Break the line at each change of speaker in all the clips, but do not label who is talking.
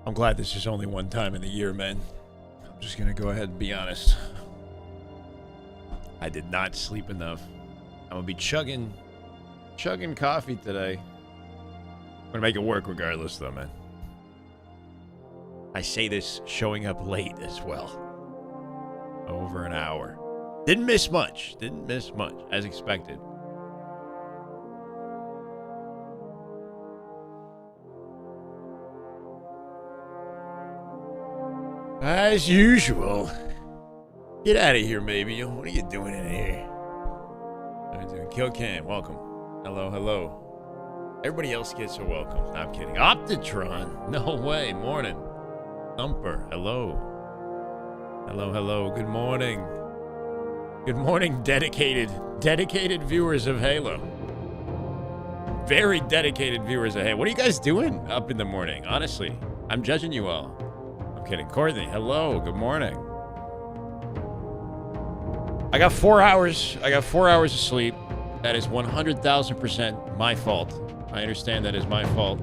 I'm glad this is only one time in the year, man. I'm just gonna go ahead and be honest. I did not sleep enough. I'm gonna be chugging coffee today. I'm gonna make it work regardless, though, man. I say this showing up late as well. Over an hour. Didn't miss much, as expected. As usual. Get out of here, baby. What are you doing in here? What are you doing? Kill Cam, welcome. Hello, hello. Everybody else gets a welcome. No, I'm kidding. Optitron. No way. Morning. Thumper. Hello. Hello, hello. Good morning. Good morning, dedicated viewers of Halo. Very dedicated viewers of Halo. What are you guys doing up in the morning? Honestly, I'm judging you all. I'm kidding. Courtney, hello. Good morning. I got 4 hours. I got 4 hours of sleep. That is 100,000% my fault. I understand that is my fault.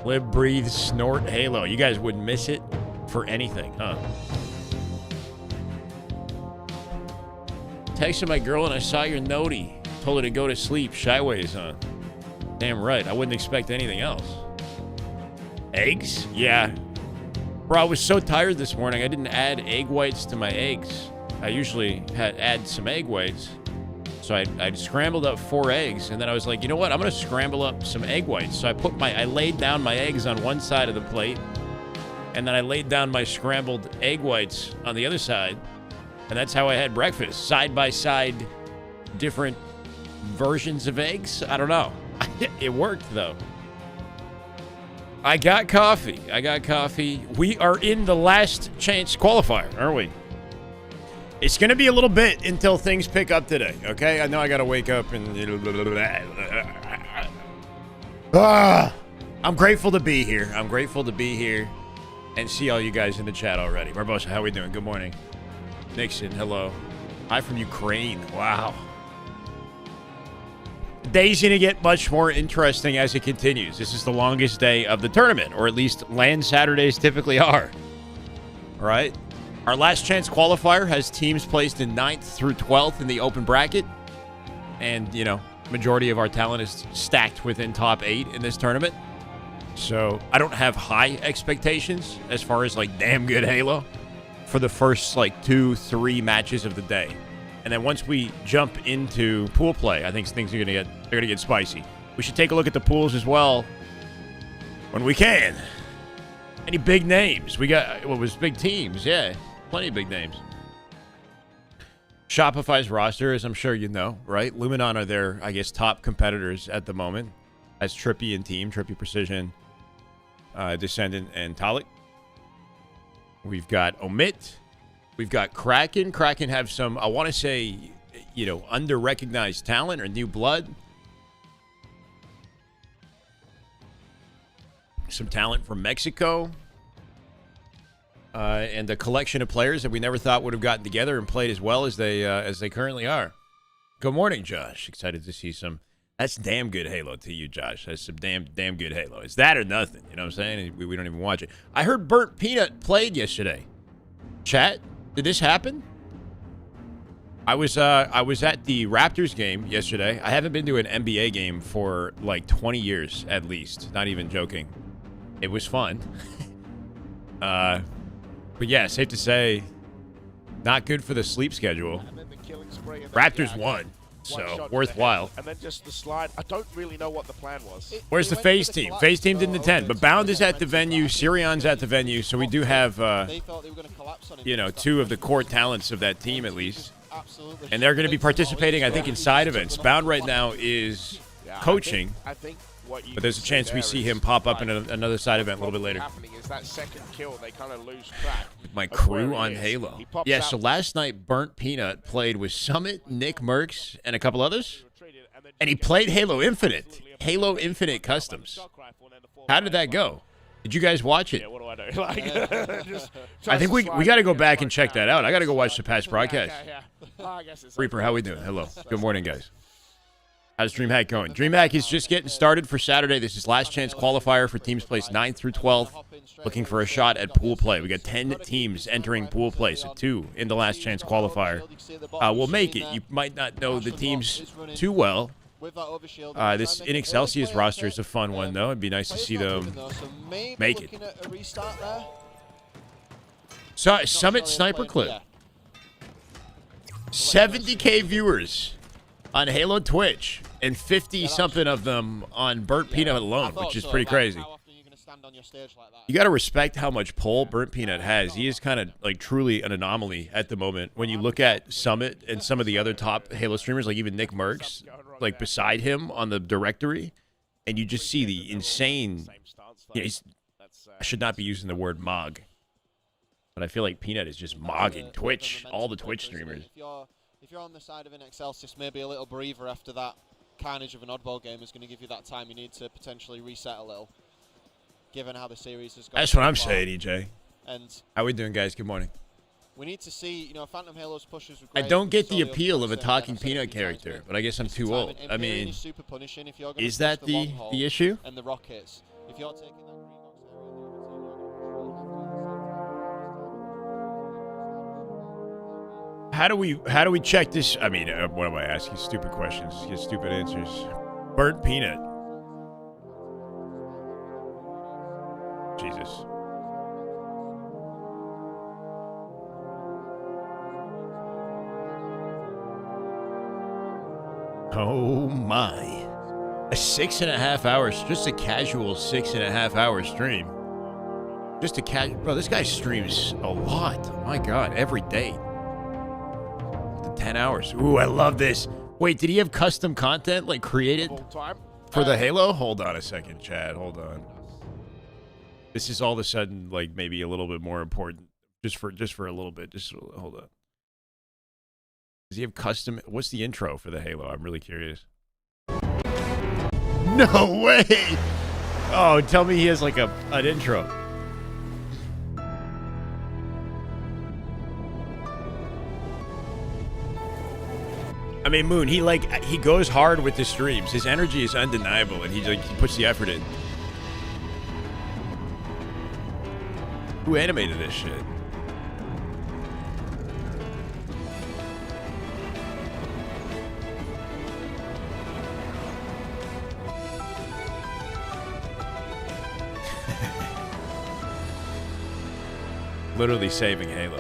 Live, breathe, snort, Halo. You guys wouldn't miss it for anything, huh? Texted my girl and I saw your noti. Told her to go to sleep. Shyway is on. Damn right. I wouldn't expect anything else. Eggs? Yeah. Bro, I was so tired this morning. I didn't add egg whites to my eggs. I usually add some egg whites. So I scrambled up 4 eggs, and then I was like, you know what? I'm gonna scramble up some egg whites. So I laid down my eggs on one side of the plate, and then I laid down my scrambled egg whites on the other side, and that's how I had breakfast. Side by side, different versions of eggs. I don't know. It worked though. I got coffee. We are in the last chance qualifier, aren't we? It's going to be a little bit until things pick up today, okay? I know I got to wake up and... I'm grateful to be here. I'm grateful to be here and see all you guys in the chat already. Barbosa, how we doing? Good morning. Nixon, hello. Hi from Ukraine. Wow. The day's going to get much more interesting as it continues. This is the longest day of the tournament, or at least LAN Saturdays typically are. All right? Our last chance qualifier has teams placed in 9th through 12th in the open bracket. And, you know, majority of our talent is stacked within top 8 in this tournament. So I don't have high expectations as far as, like, damn good Halo for the first, like, 2-3 matches of the day. And then once we jump into pool play, I think things are they're gonna get spicy. We should take a look at the pools as well when we can. Any big names? We got, what was big teams? Yeah. Plenty of big names. Shopify's roster, as I'm sure you know, right? Luminon are their, I guess, top competitors at the moment. As Trippy and team, Trippy Precision, Descendant, and Talik. We've got Omit. We've got Kraken. Kraken have some, I want to say, you know, under-recognized talent or new blood. Some talent from Mexico. And a collection of players that we never thought would have gotten together and played as well as they currently are. Good morning, Josh. Excited to see some. That's damn good Halo to you, Josh. That's some damn good Halo. It's that or nothing. You know what I'm saying? We don't even watch it. I heard Burnt Peanut played yesterday. Chat, did this happen? I was at the Raptors game yesterday. I haven't been to an NBA game for like 20 years at least. Not even joking. It was fun. But yeah, safe to say, not good for the sleep schedule. Raptors won, so worthwhile.
And then just the slide. I don't really know what the plan was.
Where's the FaZe team? FaZe team didn't attend, but Bound is at the venue. Sirion's at the venue, so we do have, you know, 2 of the core talents of that team at least. And they're going to be participating, I think, in side events. Bound right now is coaching. But there's a chance we see him pop up in another side event a little bit later.
That second kill, they kind of lose track.
My crew on Halo. Yeah, so last night, Burnt Peanut played with Summit, Nick Merckx, and a couple others. And he played Halo Infinite. Halo Infinite Customs. How did that go? Did you guys watch it?
Yeah, what do I do? Like,
I think we got to go back and check that out. I got to go watch the past broadcast.
Yeah.
Reaper, how we doing? Hello. Good morning, guys. How's DreamHack going? DreamHack is just getting started for Saturday. This is last chance qualifier for teams placed 9th through 12th, looking for a shot at pool play. We got 10 teams entering pool play, so 2 in the last chance qualifier will make it. You might not know the teams too well. This In Excelsius roster is a fun one, though. It'd be nice to see them make it. So, Summit Sniper Clip. 70K viewers on Halo Twitch, and 50-something of them on Burnt Peanut alone, which is pretty crazy. You got to respect how much pull Burnt Peanut has. He is kind of like truly an anomaly at the moment. When you look at Summit and some of the other top Halo streamers, like even Nick Merckx, like beside him on the directory, and you just see the insane. You know, I should not be using the word mog, but I feel like Peanut is just mogging Twitch, all the Twitch streamers.
If you're on the side of an Excelsius, maybe a little breather after that carnage of an oddball game is going to give you that time you need to potentially reset a little, given how the series has gone.
That's what I'm saying, EJ.
And
how we doing, guys? Good morning.
We need to see, you know, Phantom Halo's pushes.
I don't get the appeal of a talking Peanut character, but I guess I'm too old. I mean, is that the issue?
And the rockets. If you're taking that
How do we check this? I mean, what am I asking? Stupid questions, get stupid answers. Burnt Peanut. Jesus. Oh my. A 6.5 hours, just a casual 6.5 hour stream. Just a bro, this guy streams a lot. Oh my God, every day. 10 hours. Ooh, I love this. Wait, did he have custom content like created for the Halo? Hold on a second, Chad. Hold on. This is all of a sudden like maybe a little bit more important. Just for a little bit. Just hold on. Does he have custom? What's the intro for the Halo? I'm really curious. No way. Oh, tell me he has like an intro. I mean, Moon, he goes hard with the streams. His energy is undeniable, and he puts the effort in. Who animated this shit? Literally saving Halo.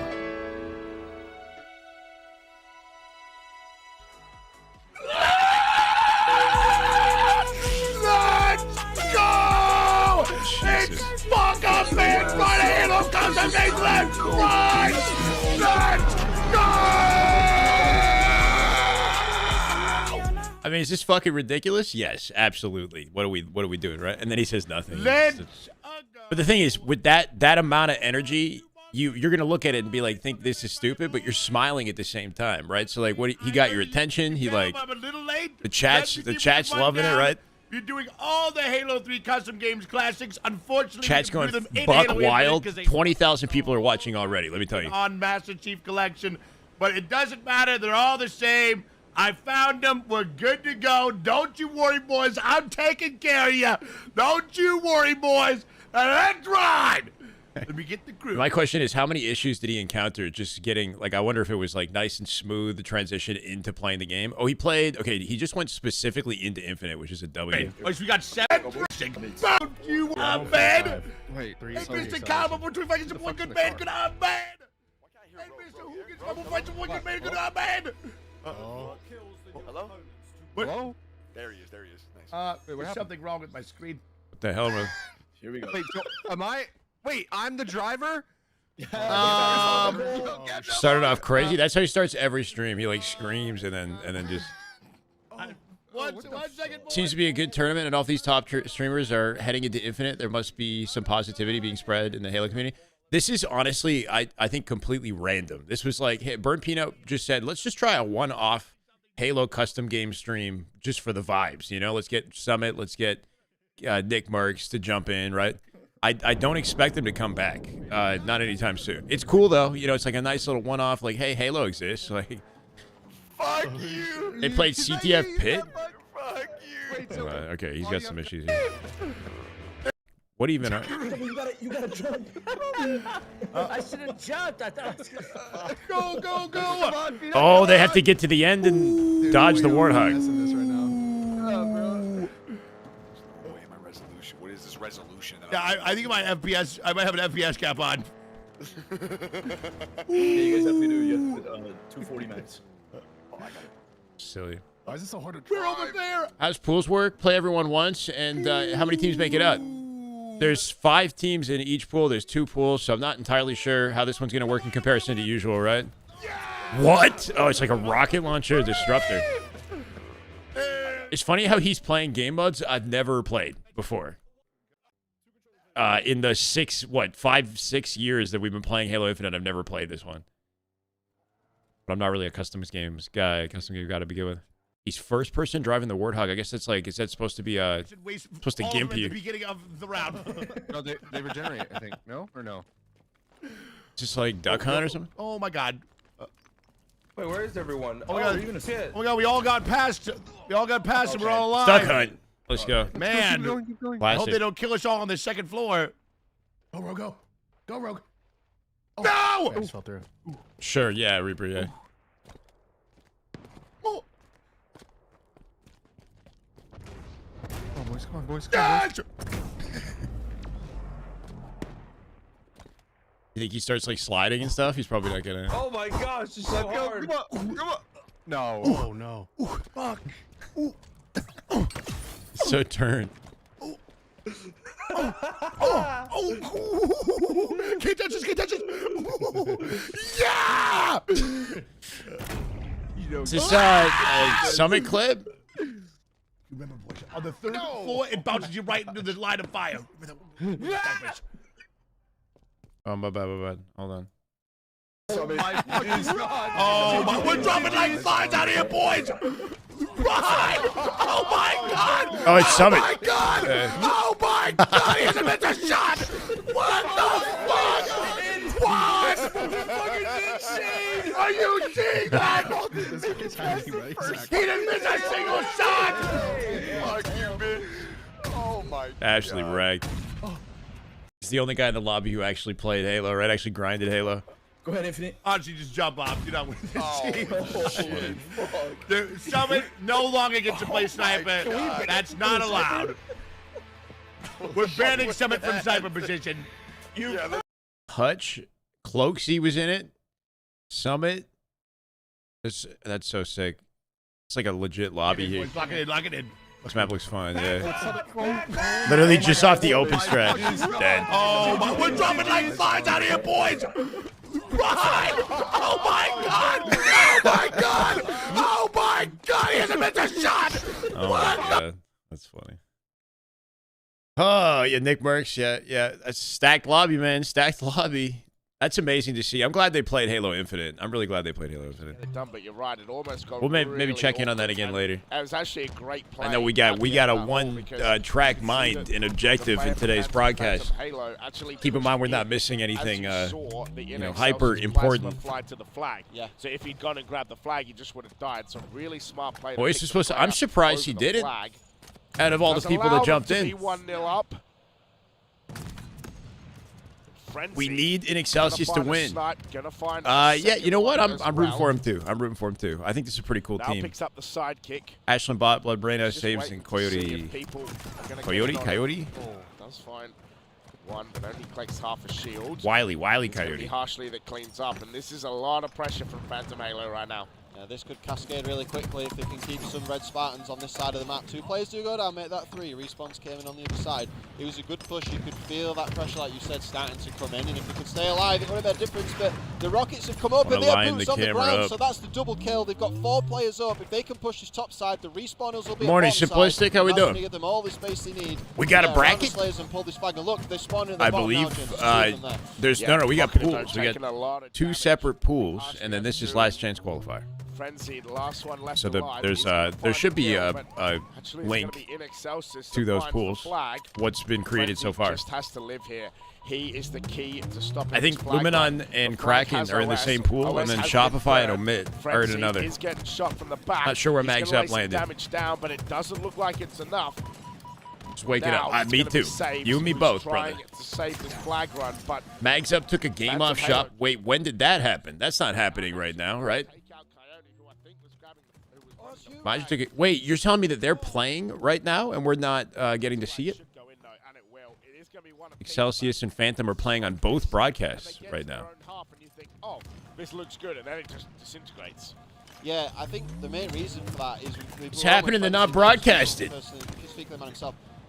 I mean, is this fucking ridiculous? Yes, absolutely. What are we doing, right? And then he says nothing. But the thing is, with that amount of energy, you're gonna look at it and be like, think this is stupid, but you're smiling at the same time, right? So like, he got your attention. He like the chat's loving it, right?
You're doing all the Halo 3 custom games classics. Unfortunately,
chat's going buck wild. 20,000 people are watching already. Let me tell you.
On Master Chief Collection, but it doesn't matter. They're all the same. I found them. We're good to go. Don't you worry, boys. I'm taking care of you. Don't you worry, boys. Let's ride. Let me get the crew.
My question is, how many issues did he encounter just getting, like, I wonder if it was, like, nice and smooth, the transition into playing the game. Oh, he played, okay, he just went specifically into Infinite, which is a W.
Wait, so we got 7. Don't you man?
Wait,
hey, Mr. Calma, between fights one good man, good man. Hey, Mr. Who gets double fights one good man, good man.
Hello?
Hello?
There he is.
Nice. There's something wrong with my screen.
What the hell, man?
Here we go.
Wait, so am I? Wait, I'm the driver?
Started off crazy. That's how he starts every stream. He like screams and then just.
One second.
Seems to be a good tournament, and all these top streamers are heading into Infinite. There must be some positivity being spread in the Halo community. This is honestly, I think, completely random. This was like, hey, Burnt Peanut just said, let's just try a one-off Halo custom game stream just for the vibes. You know, let's get Summit, let's get Nick Merckx to jump in, right? I don't expect them to come back, not anytime soon. It's cool though, you know. It's like a nice little one-off. Like, hey, Halo exists. Like,
Fuck you.
They played CTF Pit. Okay, he's got some issues here. What even are...
You gotta jump. I should have jumped. I thought I was gonna fall.
Go.
Oh, they have to get to the end and dodge the warthog.
This right now.
Oh, yeah, my resolution. What is this resolution?
Yeah, I think my FPS. I might have an FPS cap on.
Yeah, you guys have to do 240 max.
Silly.
Why is it so hard to
We're
drive?
over there.
How's pools work? Play everyone once, and how many teams make it out? There's 5 teams in each pool. There's 2 pools, so I'm not entirely sure how this one's going to work in comparison to usual, right? What? Oh, it's like a rocket launcher disruptor. It's funny how he's playing game modes I've never played before. In the 5-6 years that we've been playing Halo Infinite, I've never played this one. But I'm not really a custom games guy. Custom game guy to begin with. He's first person driving the Warthog. I guess it's like, is that supposed to be supposed to gimp you?
At the beginning of the round.
No, they regenerate, I think. No or no?
Just like Duck Hunt or something?
Oh my God.
Wait, where is everyone?
Oh my God.
you're gonna sit.
Oh my God. We all got past. We all got past, and we're all alive.
Duck Hunt. Let's go.
Man.
Keep going.
I hope
Classic.
they don't kill us all on the second floor.
Go, Rogue, go. Go, Rogue. Oh,
No!
I just fell through.
Sure, yeah, Reaper, yeah.
Oh.
Come on, boys. Come on, boys. Come on, boys.
You think he starts like sliding and stuff? He's probably not gonna.
Oh my gosh, it's so hard.
Come on. Come on. No. Oh, no.
Fuck.
So turned.
Can't touch us. Can't touch us. Yeah!
Is this a Summit clip?
Remember, boys, on the third floor, it bounces you right into the line of fire.
Oh, my bad. Hold on.
Oh my, we're dropping like flies out of here, boys! Run! Oh my God!
Oh, it's Summit.
Oh my God! Oh my God! He hasn't missed a shot! What the fuck? What? Are you seeing that? He didn't miss a single shot!
Oh my God.
Ashley wrecked. He's the only guy in the lobby who actually played Halo, right? Actually grinded Halo.
Go ahead, Infinite.
Honestly, just jump off. You're not winning this team.
Shit.
Summit no longer gets to play sniper. That's not allowed. We're banning Summit from sniper position.
Hutch, Cloaksy was in it. Summit. That's so sick. It's like a legit lobby here.
Lock it in, lock it in.
This map looks fun, yeah. Literally just off the open stretch. Dead.
Oh my, we're dropping like flies out of here, boys! Run! Oh my God! Oh my God! Oh my God! He hasn't missed a shot!
Oh my God. That's funny. Oh, yeah, Nick Merckx, yeah. That's stacked lobby, man. Stacked lobby. That's amazing to see. I'm glad they played Halo Infinite. I'm really glad they played Halo Infinite.
Done, but you're right. It almost got
We'll maybe
really
check in on that
awkward,
again
and
later.
It was actually a great play.
I know we got a one track mind and objective in today's broadcast. Keep in mind we're not missing anything hyper important.
To the flag.
Yeah.
So if he'd gone and grabbed the flag, he just would have died. So really smart play.
Boy, this is supposed to. I'm surprised he did it. Out of all the people that jumped in.
1-0 up.
We need an Excelsius to win.
Yeah,
you know what? I'm rooting for him too. I'm rooting for him too. I think this is a pretty cool
now
team.
picks up the sidekick.
Ashland Bot, Bloodbrainer, saves, and
Coyote.
Coyote?
Oh, that's fine. One, but only collects half a shield.
Wily
It's gonna be
Coyote.
Harshly that cleans up, and this is a lot of pressure from Phantom Halo right now.
This could cascade really quickly if they can keep some red Spartans on this side of the map. 2 players do go down, make that 3. Respawns came in on the other side. It was a good push. You could feel that pressure, like you said, starting to come in. And if they could stay alive, it would have made a difference. But the Rockets have come up and they have boots on the ground. So that's the double kill. They've got 4 players up. If they can push this top side, the respawners will be
Morning,
on bottom
Simplistic.
side.
How we
That's
doing?
gonna give them all the space they need.
We got a
around
bracket?
the Slayers and pull this flag. And look, they spawn in the
I
bottom
believe
now, James. There's 2 of them there.
there's
Yeah,
we got
Rocket have
pools. We
taken
got
a lot of
2
damage.
separate pools, and then this is last chance qualifier.
Frenzy, the last one left
So
alive.
there's
He's gonna
there
find
should
the
be
kill,
a
but actually it's gonna
link
be in Excelsis
to those
finds the
pools.
flag.
What's been created so
Frenzy
far?
just has to live here. He is the key to stopping
I think
this flag
Luminon
run.
and
The flag
Kraken
has
are in the
OS.
same pool, and
OS
then
has
Shopify
been
and Omit are in
Frenzy
another.
is getting shot from the back.
Not sure where
He's
Mags
gonna
Up
lay some
landed.
damage down, but it doesn't look like it's enough.
Just waking
Now,
up.
it's
Me
gonna be
too.
Saves
You and me
who's
both,
trying
brother.
to save this flag run, but
Mags Up took a game
Phantom
off
Halo.
shop. Wait, when did that happen? That's not happening right now, right?
take out Coyote, who I think was grabbing the, who was running the
Maj took it. Wait, you're telling me that they're playing right now and we're not getting to see it?
should go in though, and it will. It is gonna be one of
Excelsius and Phantom are playing on both broadcasts right now.
And you think, oh, this looks good, and then it just disintegrates.
Yeah, I think the main reason for that is
It's happening, they're not broadcasted.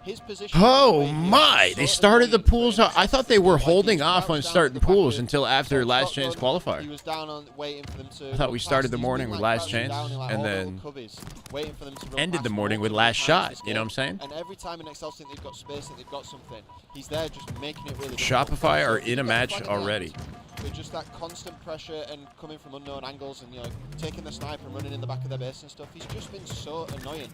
His position.
Oh my! They started the pools. I thought they were holding off on starting pools until after Last Chance
He
qualifier.
was down on waiting for them to.
I thought we started the
He's
morning
been,
with
like,
Last
crouching
Chance,
down in, like,
and
all the
then
little cubbies, waiting for them to run
ended
past
the morning
all
with
the
Last
times
Shot.
this
You know what I'm
game.
saying?
And every time in Excel think they've got space, think they've got something, he's there just making it really.
Shopify are
difficult.
in a
He's
match
got the flag in the
already.
end, with just that constant pressure and coming from unknown angles and taking the sniper and running in the back of their base and stuff. He's just been so annoying.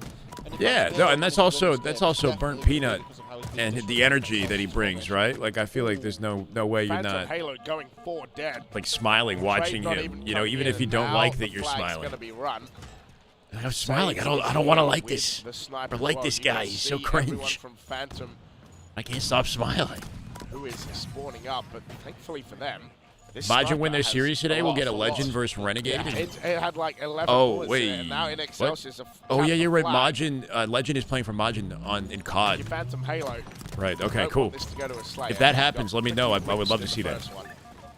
And if
Yeah,
that's
no,
fair,
and that's
then
also
it's
that's
fair.
also
It's
Burnt
definitely
Peanut
because of how he's being
and the
disrespected.
energy that he brings, right? Like I feel like there's no way you're
Phantom
not
Halo going for dead.
like smiling watching
Trade not
him.
even
You know,
coming
even
in,
if you
and
don't
now
like
the
that you're
flag's
smiling.
Gonna be run.
I'm smiling. I
Saves
don't want to
with
like this.
the sniper
Or like
as well.
this
You can
guy. He's so
see everyone
cringe.
from Phantom
I can't stop smiling.
who is spawning up, but thankfully for them, this
Majin
sniper
win their
has
series today. We'll get a
lot.
Legend versus Renegade.
Yeah, it had like 11
Oh,
bullets
wait.
in it, and now in
What?
Excelsius.
Oh yeah, you're right. Majin, Legend is playing for Majin in
Your
COD.
Phantom Halo.
Right. Okay.
Don't
Cool.
want this to go to a Slayer.
If that
You've got
happens, let me know. I would love to
in
see
the
that.
first one.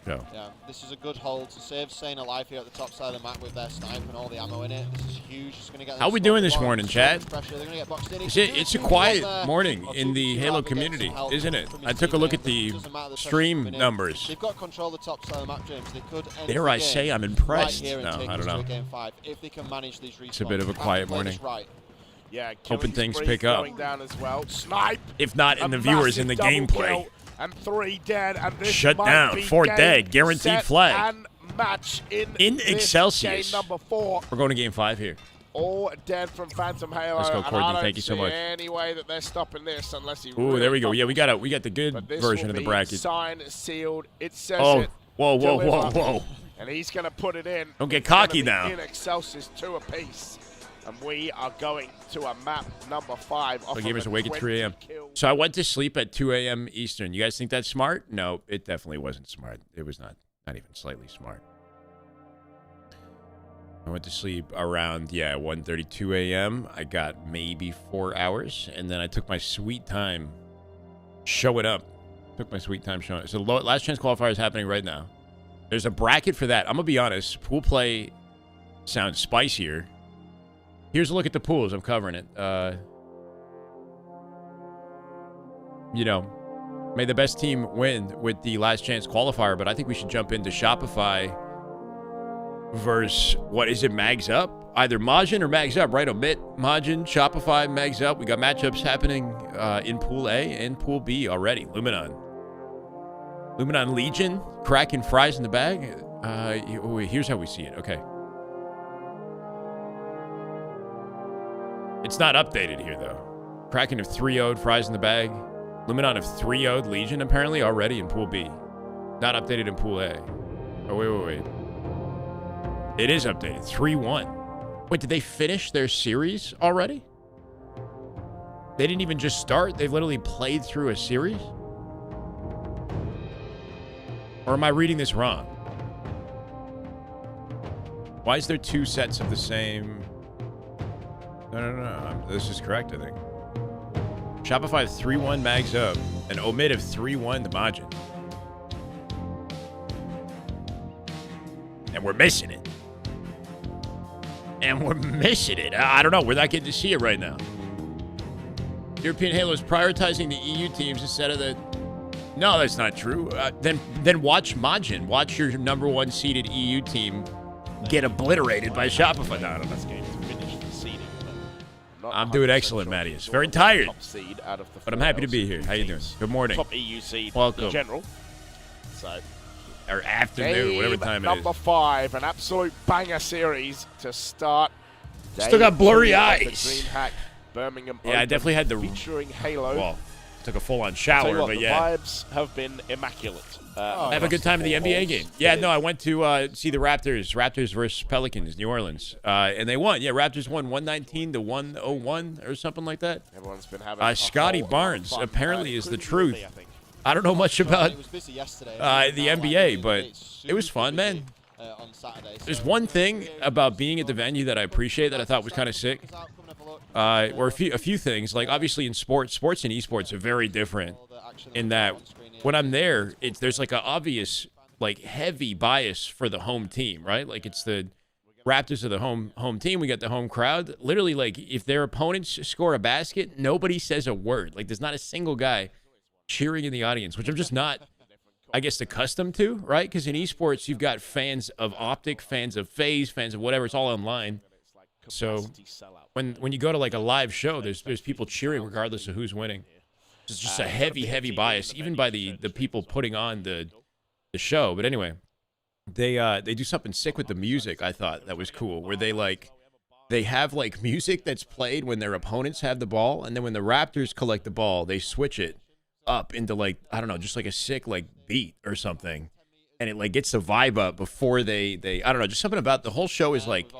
So.
Yeah, this is a good hold to save staying alive here at the top side of the map with their sniper and all the ammo in it. This is huge. It's going to get them
How we
slowed
doing this
down,
morning,
so
Chad?
much pressure. They're going to get boxed in.
It's a quiet morning in the Halo community, isn't it? I took a look at the stream numbers.
They've got control of the top side of the map, James. They could end
Dare
the
I
game
say I'm
right
impressed?
here and
No,
take
I
this
don't
to
know.
Game 5 if they can manage these respawns.
It's a bit of a
Have to
quiet
play
morning.
this right.
Yeah,
Hoping
killing
things
spree
pick up.
going down as well. Snipe.
If not in
A
the viewers, in the
massive double
gameplay.
kill, and 3 dead. And this
Shut
might
down.
be
4
game,
dead. Guaranteed
set,
flag.
And match in
In
this
Excelsius.
Game number 4.
We're going to game 5 here.
All dead from Phantom Halo.
Let's go,
and
Courtney.
I don't
Thank you so
see
much.
Any way that they're stopping this unless he.
Ooh,
really
there we go. Yeah, we
fumbles.
got the good
But this
version
will
of the
be
bracket.
Signed, sealed. It says
Oh,
it.
whoa, whoa, whoa,
Deliver.
whoa.
And he's going to put it in.
Don't get
It's gonna
cocky
be
now.
In Excelsius 2 apiece. And we are going to a map number 5.
The game is awake at 3 a.m. So I went to sleep at 2 a.m. Eastern. You guys think that's smart? No, it definitely wasn't smart. It was not even slightly smart. I went to sleep around, 1:32 a.m. I got maybe 4 hours, and then I took my sweet time showing up. Took my sweet time showing up. So the Last Chance qualifier is happening right now. There's a bracket for that. I'm going to be honest. Pool play sounds spicier. Here's a look at the pools. I'm covering it. May the best team win with the Last Chance qualifier, but I think we should jump into Shopify versus, what is it, Mags Up? Either Majin or Mags Up, right? Omit, Majin, Shopify, Mags Up. We got matchups happening in Pool A and Pool B already. Luminon Legion, Kraken fries in the bag. Here's how we see it. Okay. It's not updated here, though. Kraken have 3-0'd fries in the bag. Luminon have 3-0'd Legion, apparently, already in Pool B. Not updated in Pool A. Oh, wait. It is updated. 3-1. Wait, did they finish their series already? They didn't even just start. They've literally played through a series? Or am I reading this wrong? Why is there 2 sets of the same... No. This is correct, I think. Shopify 3-1 Mags Up, and Omit of 3-1 the Majin. And we're missing it. I don't know. We're not getting to see it right now. European Halo is prioritizing the EU teams instead of the... No, that's not true. Then watch Majin. Watch your number 1 seeded EU team get obliterated by Shopify. No, that's game. I'm doing excellent, Mattias. Very tired, but I'm happy to be here. How you doing? Good morning.
Top EU seed
Welcome.
in general. So
or afternoon, whatever time it is.
Number 5, an absolute banger series to start.
Still got blurry
Day 2 of
eyes.
the DreamHack Birmingham
Yeah, I
Open
definitely had the
featuring Halo.
Well, took a full-on
Tell you
shower,
what,
but
the
yeah.
vibes have been immaculate.
I have a good time in the NBA game. Yeah, no, I went to see the Raptors versus Pelicans, New Orleans, and they won. Yeah, Raptors won 119 to 101 or something like that.
Everyone's been having
Scotty
a whole
Barnes
lot of fun,
apparently is the
including
truth.
me, I think.
I don't know much about
It was busy yesterday.
the NBA, but it was fun, man.
On Saturday.
There's one thing about being at the venue that I appreciate that I thought was kind of sick, or a few things. Like obviously in sports and esports are very different. In that when I'm there, there's like an obvious like heavy bias for the home team, right? Like it's the Raptors are the home team. We got the home crowd. Literally, like if their opponents score a basket, nobody says a word. Like there's not a single guy cheering in the audience, which I'm just not, I guess, accustomed to, right? Because in esports, you've got fans of Optic, fans of FaZe, fans of whatever. It's all online. So when you go to like a live show, there's people cheering regardless of who's winning. It's just a heavy bias, even by the people putting on the show. But anyway, they do something sick with the music. I thought that was cool, where they have like music that's played when their opponents have the ball, and then when the Raptors collect the ball, they switch it up into like, I don't know, just like a sick like beat or something, and it like gets the vibe up before they I don't know, just something about the whole show is like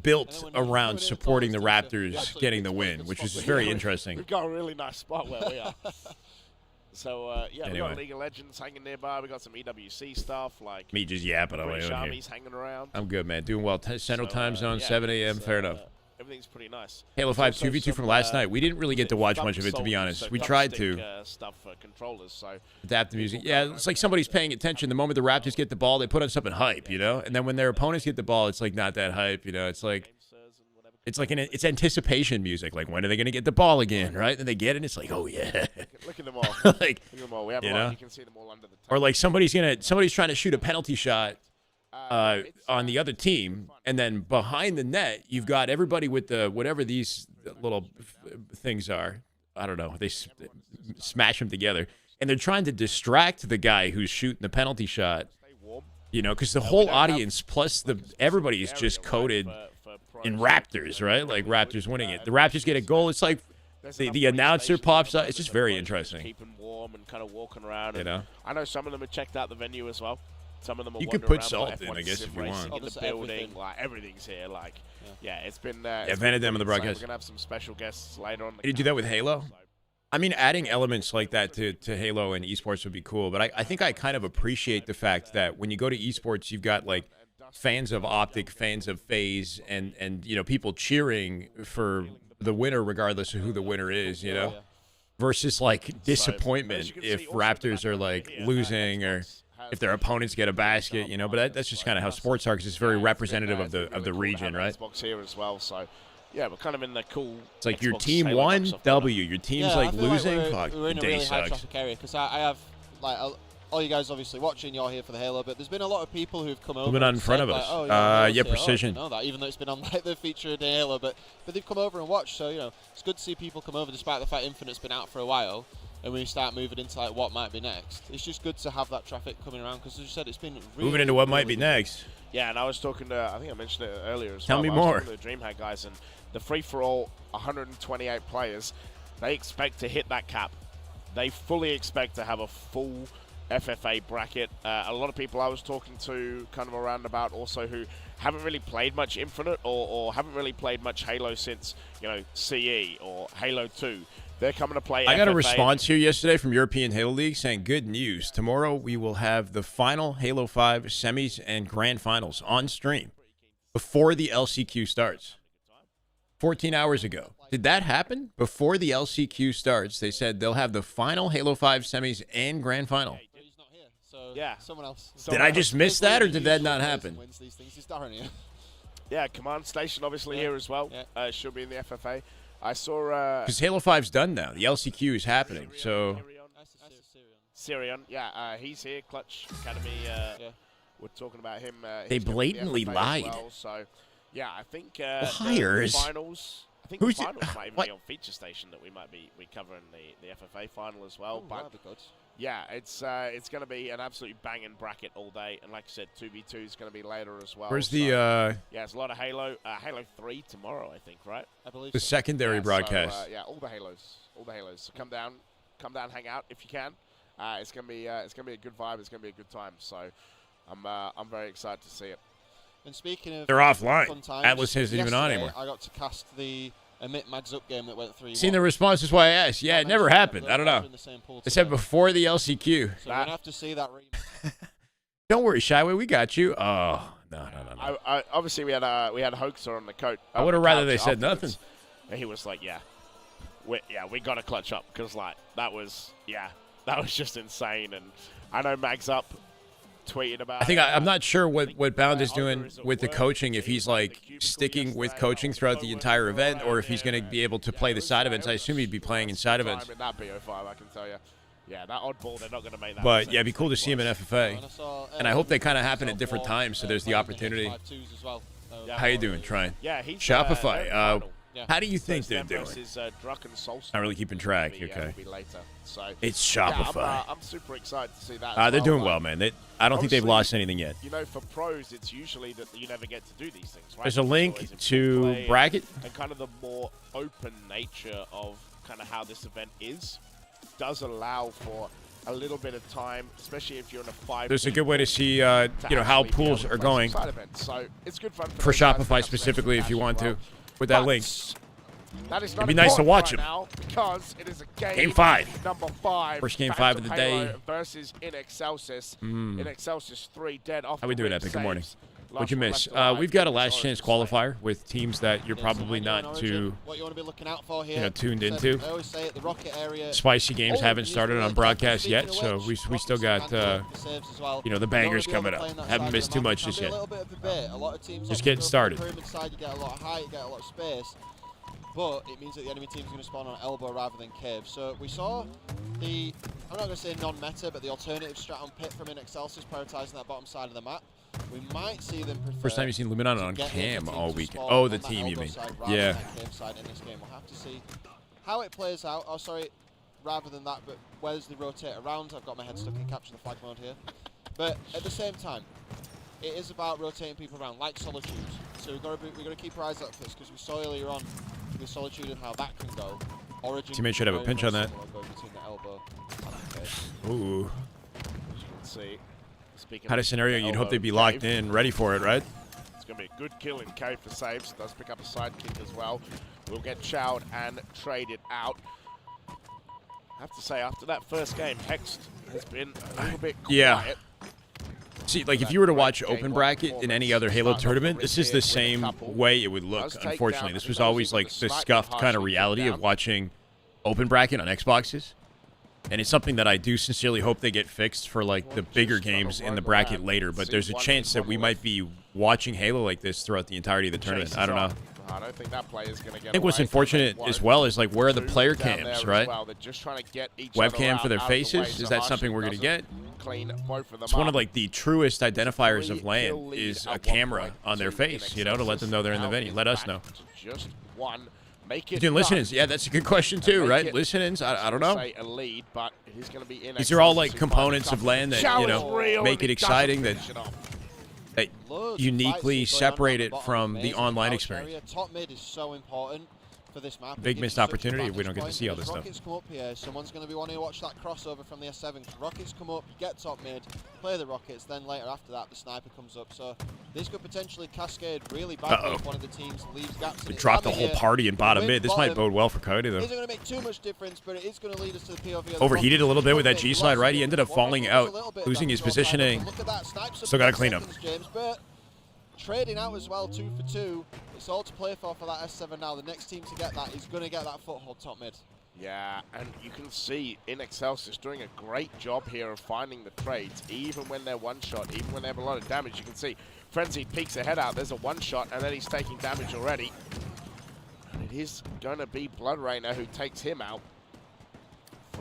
built around supporting the Raptors getting the win, which is very interesting.
We've got a really nice spot where we are. So yeah,
Anyway.
we got League of Legends hanging nearby. We got some EWC stuff like
Me just yapping away
British
over here.
Army's hanging around.
I'm good, man. Doing well. Central
So,
time zone,
yeah,
7 a.m.
it's,
Fair enough.
Everything's pretty nice.
Halo 5 2v2 from last night. We didn't really get to watch much of it, to be honest. We tried to
stuff for controllers, so
adapt the music. Yeah, it's like somebody's paying attention. The moment the Raptors get the ball, they put on something hype, you know? And then when their opponents get the ball, it's like not that hype, you know? It's like it's anticipation music. Like, when are they going to get the ball again, right? And they get it, and it's like, oh, yeah.
Look at them all.
like,
Look at them all. We have a
you
lot.
know?
You can see them all under the table.
Or like somebody's trying to shoot a penalty shot on the other team, and then behind the net, you've got everybody with the whatever these little things are. I don't know. They smash them together, and they're trying to distract the guy who's shooting the penalty shot. You know, because the whole audience plus everybody is just coded in Raptors, right? Like Raptors winning it. The Raptors get a goal. It's like the announcer pops up. It's just very interesting.
Keeping warm and kind of walking around.
You know,
I know some of them have checked out the venue as well. Some of them are
you could
wandering
put
around
salt
with
in, I
F1
guess,
sim
if you
racing
want.
in the building, like everything's here. Like, yeah, it's been.
I've vented them on the broadcast.
We're gonna have some special guests later on.
Did you do that with Halo? I mean, adding elements like that to Halo and esports would be cool, but I think I kind of appreciate the fact that when you go to esports, you've got like fans of Optic, fans of FaZe, and you know, people cheering for the winner regardless of who the winner is, you know, versus like disappointment if Raptors are like losing or if their opponents get a basket, you know. But that's just kind of how sports are, because it's very representative of the region, right?
Xbox here as well, so. Yeah, we're kind of in the cool.
It's like your
Xbox
team
Halo
won,
Microsoft
W. Your team's like losing. Fuck,
we're in a
day
really high
sucks.
traffic area because I have like all you guys obviously watching. You're here for the Halo, but there's been a lot of people who've come over.
Moving on in
and
front
said,
of us.
like,
Yeah,
here.
Precision.
Oh, I know that, even though it's been on like the feature of the Halo, but they've come over and watched. So you know, it's good to see people come over, despite the fact Infinite's been out for a while. And when you start moving into like what might be next, it's just good to have that traffic coming around because, as you said, it's been really,
Moving into what
really
might be
good.
next.
Yeah, and I was talking to, I think I mentioned it earlier as
Tell
well.
me
I was
more.
talking to the DreamHack guys, and the free-for-all, 128 players, they expect to hit that cap. They fully expect to have a full FFA bracket. A lot of people I was talking to kind of around about also who haven't really played much Infinite or haven't really played much Halo since, you know, CE or Halo 2. They're coming to play
I got a
FFA.
response here yesterday from European Halo League saying, good news. Tomorrow we will have the final Halo 5 semis and grand finals on stream before the LCQ starts. 14 hours ago. Did that happen? Before the LCQ starts, they said they'll have the final Halo 5 semis and grand final.
He's not here, so
Yeah.
someone else.
Did I just miss that, or did that not happen?
Wins these things. It's Darren here.
Yeah, Command Station obviously here as well.
Yeah.
Should be in the FFA. I saw
Because Halo 5's done now. The LCQ is happening. So
Syrian, yeah, he's here. Clutch Academy. We're talking about him.
They
he's gonna be
blatantly
FFA as
lied.
well, so, yeah, I think
Liars.
the finals. I think
Who's
the finals might even
what?
be on Feature Station that we might be covering the FFA final as well.
Ooh,
but
that'd be good.
Yeah, it's going to be an absolute banging bracket all day, and like I said, 2v2 is going to be later as well.
Where's
so,
the
yeah, it's a lot of Halo 3 tomorrow, I think, right?
I believe
the
so.
secondary
Yeah,
broadcast?
So, yeah, all the Halos. So come down, hang out if you can. It's gonna be a good vibe. It's gonna be a good time. So I'm very excited to see it.
And speaking of
They're offline.
fun times,
Atlas isn't even on
yesterday
anymore.
I got to cast the Omit Mads Up game that went 3-1.
Seen the response, that's why I asked. Yeah, it never happened. I don't know. They said before the LCQ.
So we're gonna have to see that.
Don't worry, Shyway, we got you. Oh, no.
I obviously we had Hoaxer on the coat.
I would have rather they said nothing.
And he was like, we got to clutch up because that was just insane. And I know Mags Up tweeted about.
I'm not sure what Bound is doing with the coaching. If he's like sticking with coaching throughout the entire event, or if he's going to be able to play the side events. I assume he'd be playing in side events.
In that BO5, I can tell you. Yeah, that oddball, they're not going to make that.
But yeah, it'd be cool to see him in FFA. And I hope they kind of happen at different times, so there's the opportunity. How you doing, Trine?
Yeah, he's
Shopify. How do you think they're doing?
Not
really keeping track. Okay.
So,
it's Shopify.
I'm super excited to see that.
They're doing well, man. I don't think they've lost anything yet.
You know, for pros, it's usually that you never get to do these things, right?
There's a link to bracket.
And kind of the more open nature of kind of how this event does allow for a little bit of time, especially if you're in a 5.
There's a good way to see, how pools are going.
So it's good fun
for Shopify specifically, if you want to, with that link.
That is
It'd be nice to watch him.
Because it is a
game 5.
Number 5.
First game 5 of the day.
Versus In Excelsis. In Excelsis 3 dead off.
How we doing, Epic? Good morning. What'd you miss? We've got a last chance qualifier with teams that you're probably not too
what you want to be looking out for here.
Tuned into.
I always say it, the Rocket area.
Spicy games haven't started on broadcast yet, so we still got the bangers coming up. Haven't missed too much just yet. Just getting started.
You get a lot of height, you get a lot of space. But it means that the enemy team's going to spawn on elbow rather than cave. So we saw I'm not going to say non-meta, but the alternative strat on pit from In Excelsis prioritising that bottom side of the map. We might see them prefer.
First time you've seen Luminon on cam all weekend. Oh, the team, you mean? Yeah.
Cave side in this game. We'll have to see how it plays out. Oh, sorry. Rather than that, but where's they rotate around? I've got my head stuck in capture the flag mode here. But at the same time, it is about rotating people around, like Solitude. So we've got to keep our eyes out for this, because we saw earlier on with Solitude and how that can go. Origin
teammate should have a pinch on that.
Between the elbow
Ooh.
Let's see.
Had a scenario you'd hope they'd be locked in, ready for it, right?
It's going to be a good kill in cave for saves. Does pick up a side kick as well. We'll get chowed and traded out. I have to say, after that first game, Hext has been a little bit quiet.
Yeah. See, like if you were to watch Open Bracket in any other Halo tournament, this is the same way it would look, unfortunately. This was always like the scuffed kind of reality of watching Open Bracket on Xboxes. And it's something that I do sincerely hope they get fixed for like the bigger games in the bracket later. But there's a chance that we might be watching Halo like this throughout the entirety of the tournament. I don't know.
I don't think that player is going to get.
I think what's unfortunate as well is like where are the player cams, right?
They're just trying to get each
webcam for their faces. Is that something we're going to get? It's one of like the truest identifiers of LAN is a camera on their face, to let them know they're in the venue. Let us know.
Just one.
Doing listen-ins? Yeah, that's a good question too, right? Listen-ins? I don't know. These are all like components of LAN that make it exciting, that uniquely separate it from the online experience.
Top mid is so important for this map.
Big missed opportunity if we don't get to see all this stuff.
Rockets come up here, someone's going to be wanting to watch that crossover from the S7. Rockets come up, you get top mid, play the Rockets, then later after that the sniper comes up. So this could potentially cascade really badly if one of the teams leaves gaps.
We dropped the whole party in bottom mid. This might bode well for Cody though.
It isn't going to make too much difference, but it is going to lead us to the POV.
Overheated a little bit with that G slide, right? He ended up falling out, losing his positioning. Still got to clean him.
Trading out as well, 2 for 2. It's all to play for that S7 now. The next team to get that is going to get that foothold top mid.
Yeah, and you can see In Excelsis doing a great job here of finding the trades, even when they're one-shot, even when they have a lot of damage. You can see Frenzy peeks ahead out. There's a one-shot, and then he's taking damage already. And it is going to be Blood Rainer who takes him out.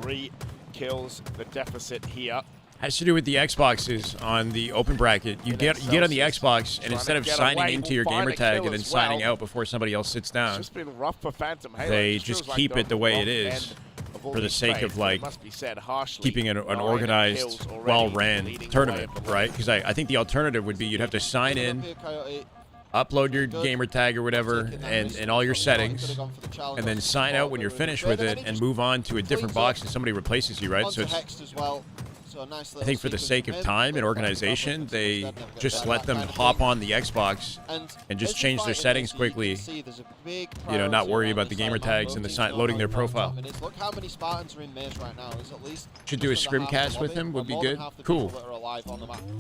3 kills, the deficit here.
Has to do with the Xboxes on the Open Bracket. You get on the Xbox, and instead of signing into your gamer tag and then signing out before somebody else sits down,
it's just been rough for Phantom Halo.
they just keep it the way it is.
all
for the
these
sake
trades,
of like
it must be said harshly,
keeping an
9
organized,
kills already,
well-ran
leading the
tournament,
way of the
right? Because I think the alternative would be you'd have to sign in, upload your gamer tag or whatever, and all your settings, and then sign out when you're finished with it, and move on to a different box, and somebody replaces you, right? So it's, I think for the sake of time and organization, they just let them hop on the Xbox and just change their settings quickly. You know, not worry about the gamer tags and the loading their profile.
Look how many Spartans are in maze right now. There's at least
Should do a scrimcast with him, would be good. Cool.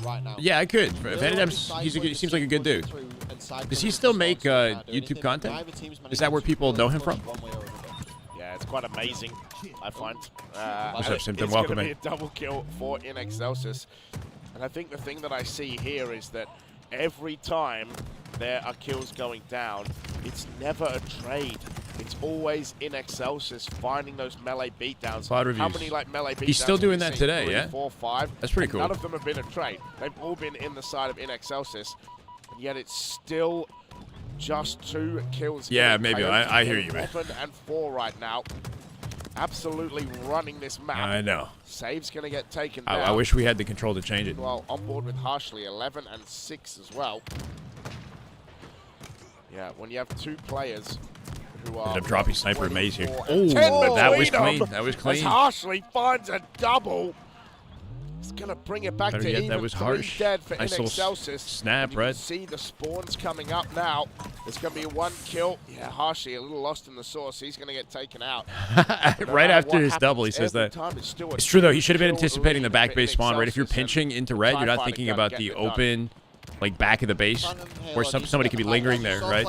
Right now.
Yeah, I could. Vanadem's, he seems like a good dude. Does he still make YouTube content? Is that where people know him from?
Yeah, it's quite amazing, I find.
What's up, Symptom?
It's
Welcome
going to
in.
be a double kill for InExcelsis. And I think the thing that I see here is that every time there are kills going down, it's never a trade. It's always InExcelsis finding those melee beatdowns.
Cloud reviews.
How many like melee beatdowns?
He's still doing
have
that
we seen?
today,
3,
yeah?
4, 5.
That's pretty cool.
None of them have been a trade. They've all been in the side of InExcelsis, and yet it's still just 2 kills.
Yeah, maybe. I hear you, man.
11 and 4 right now. Absolutely running this map.
I know.
Save's going to get taken down.
I wish we had the control to change it.
Well, on board with Harshly, 11 and 6 as well. Yeah, when you have 2 players who are...
Ended up dropping sniper maze here.
24
Oh,
and 10
that was
between
clean.
them
That was
As
clean.
Harshly finds a double. It's going to bring it back
Better
to
yet,
even
that was
3
harsh.
dead for
Nice little
InExcelsis.
snap,
You
right?
can see the spawns coming up now. There's going to be 1 kill. Yeah, Harshly a little lost in the sauce. He's going to get taken out.
Right after his double, he says that. It's true, though. He should have been anticipating the back base spawn, right? If you're pinching into red, you're not thinking about the open, like, back of the base, where somebody could be lingering there, right?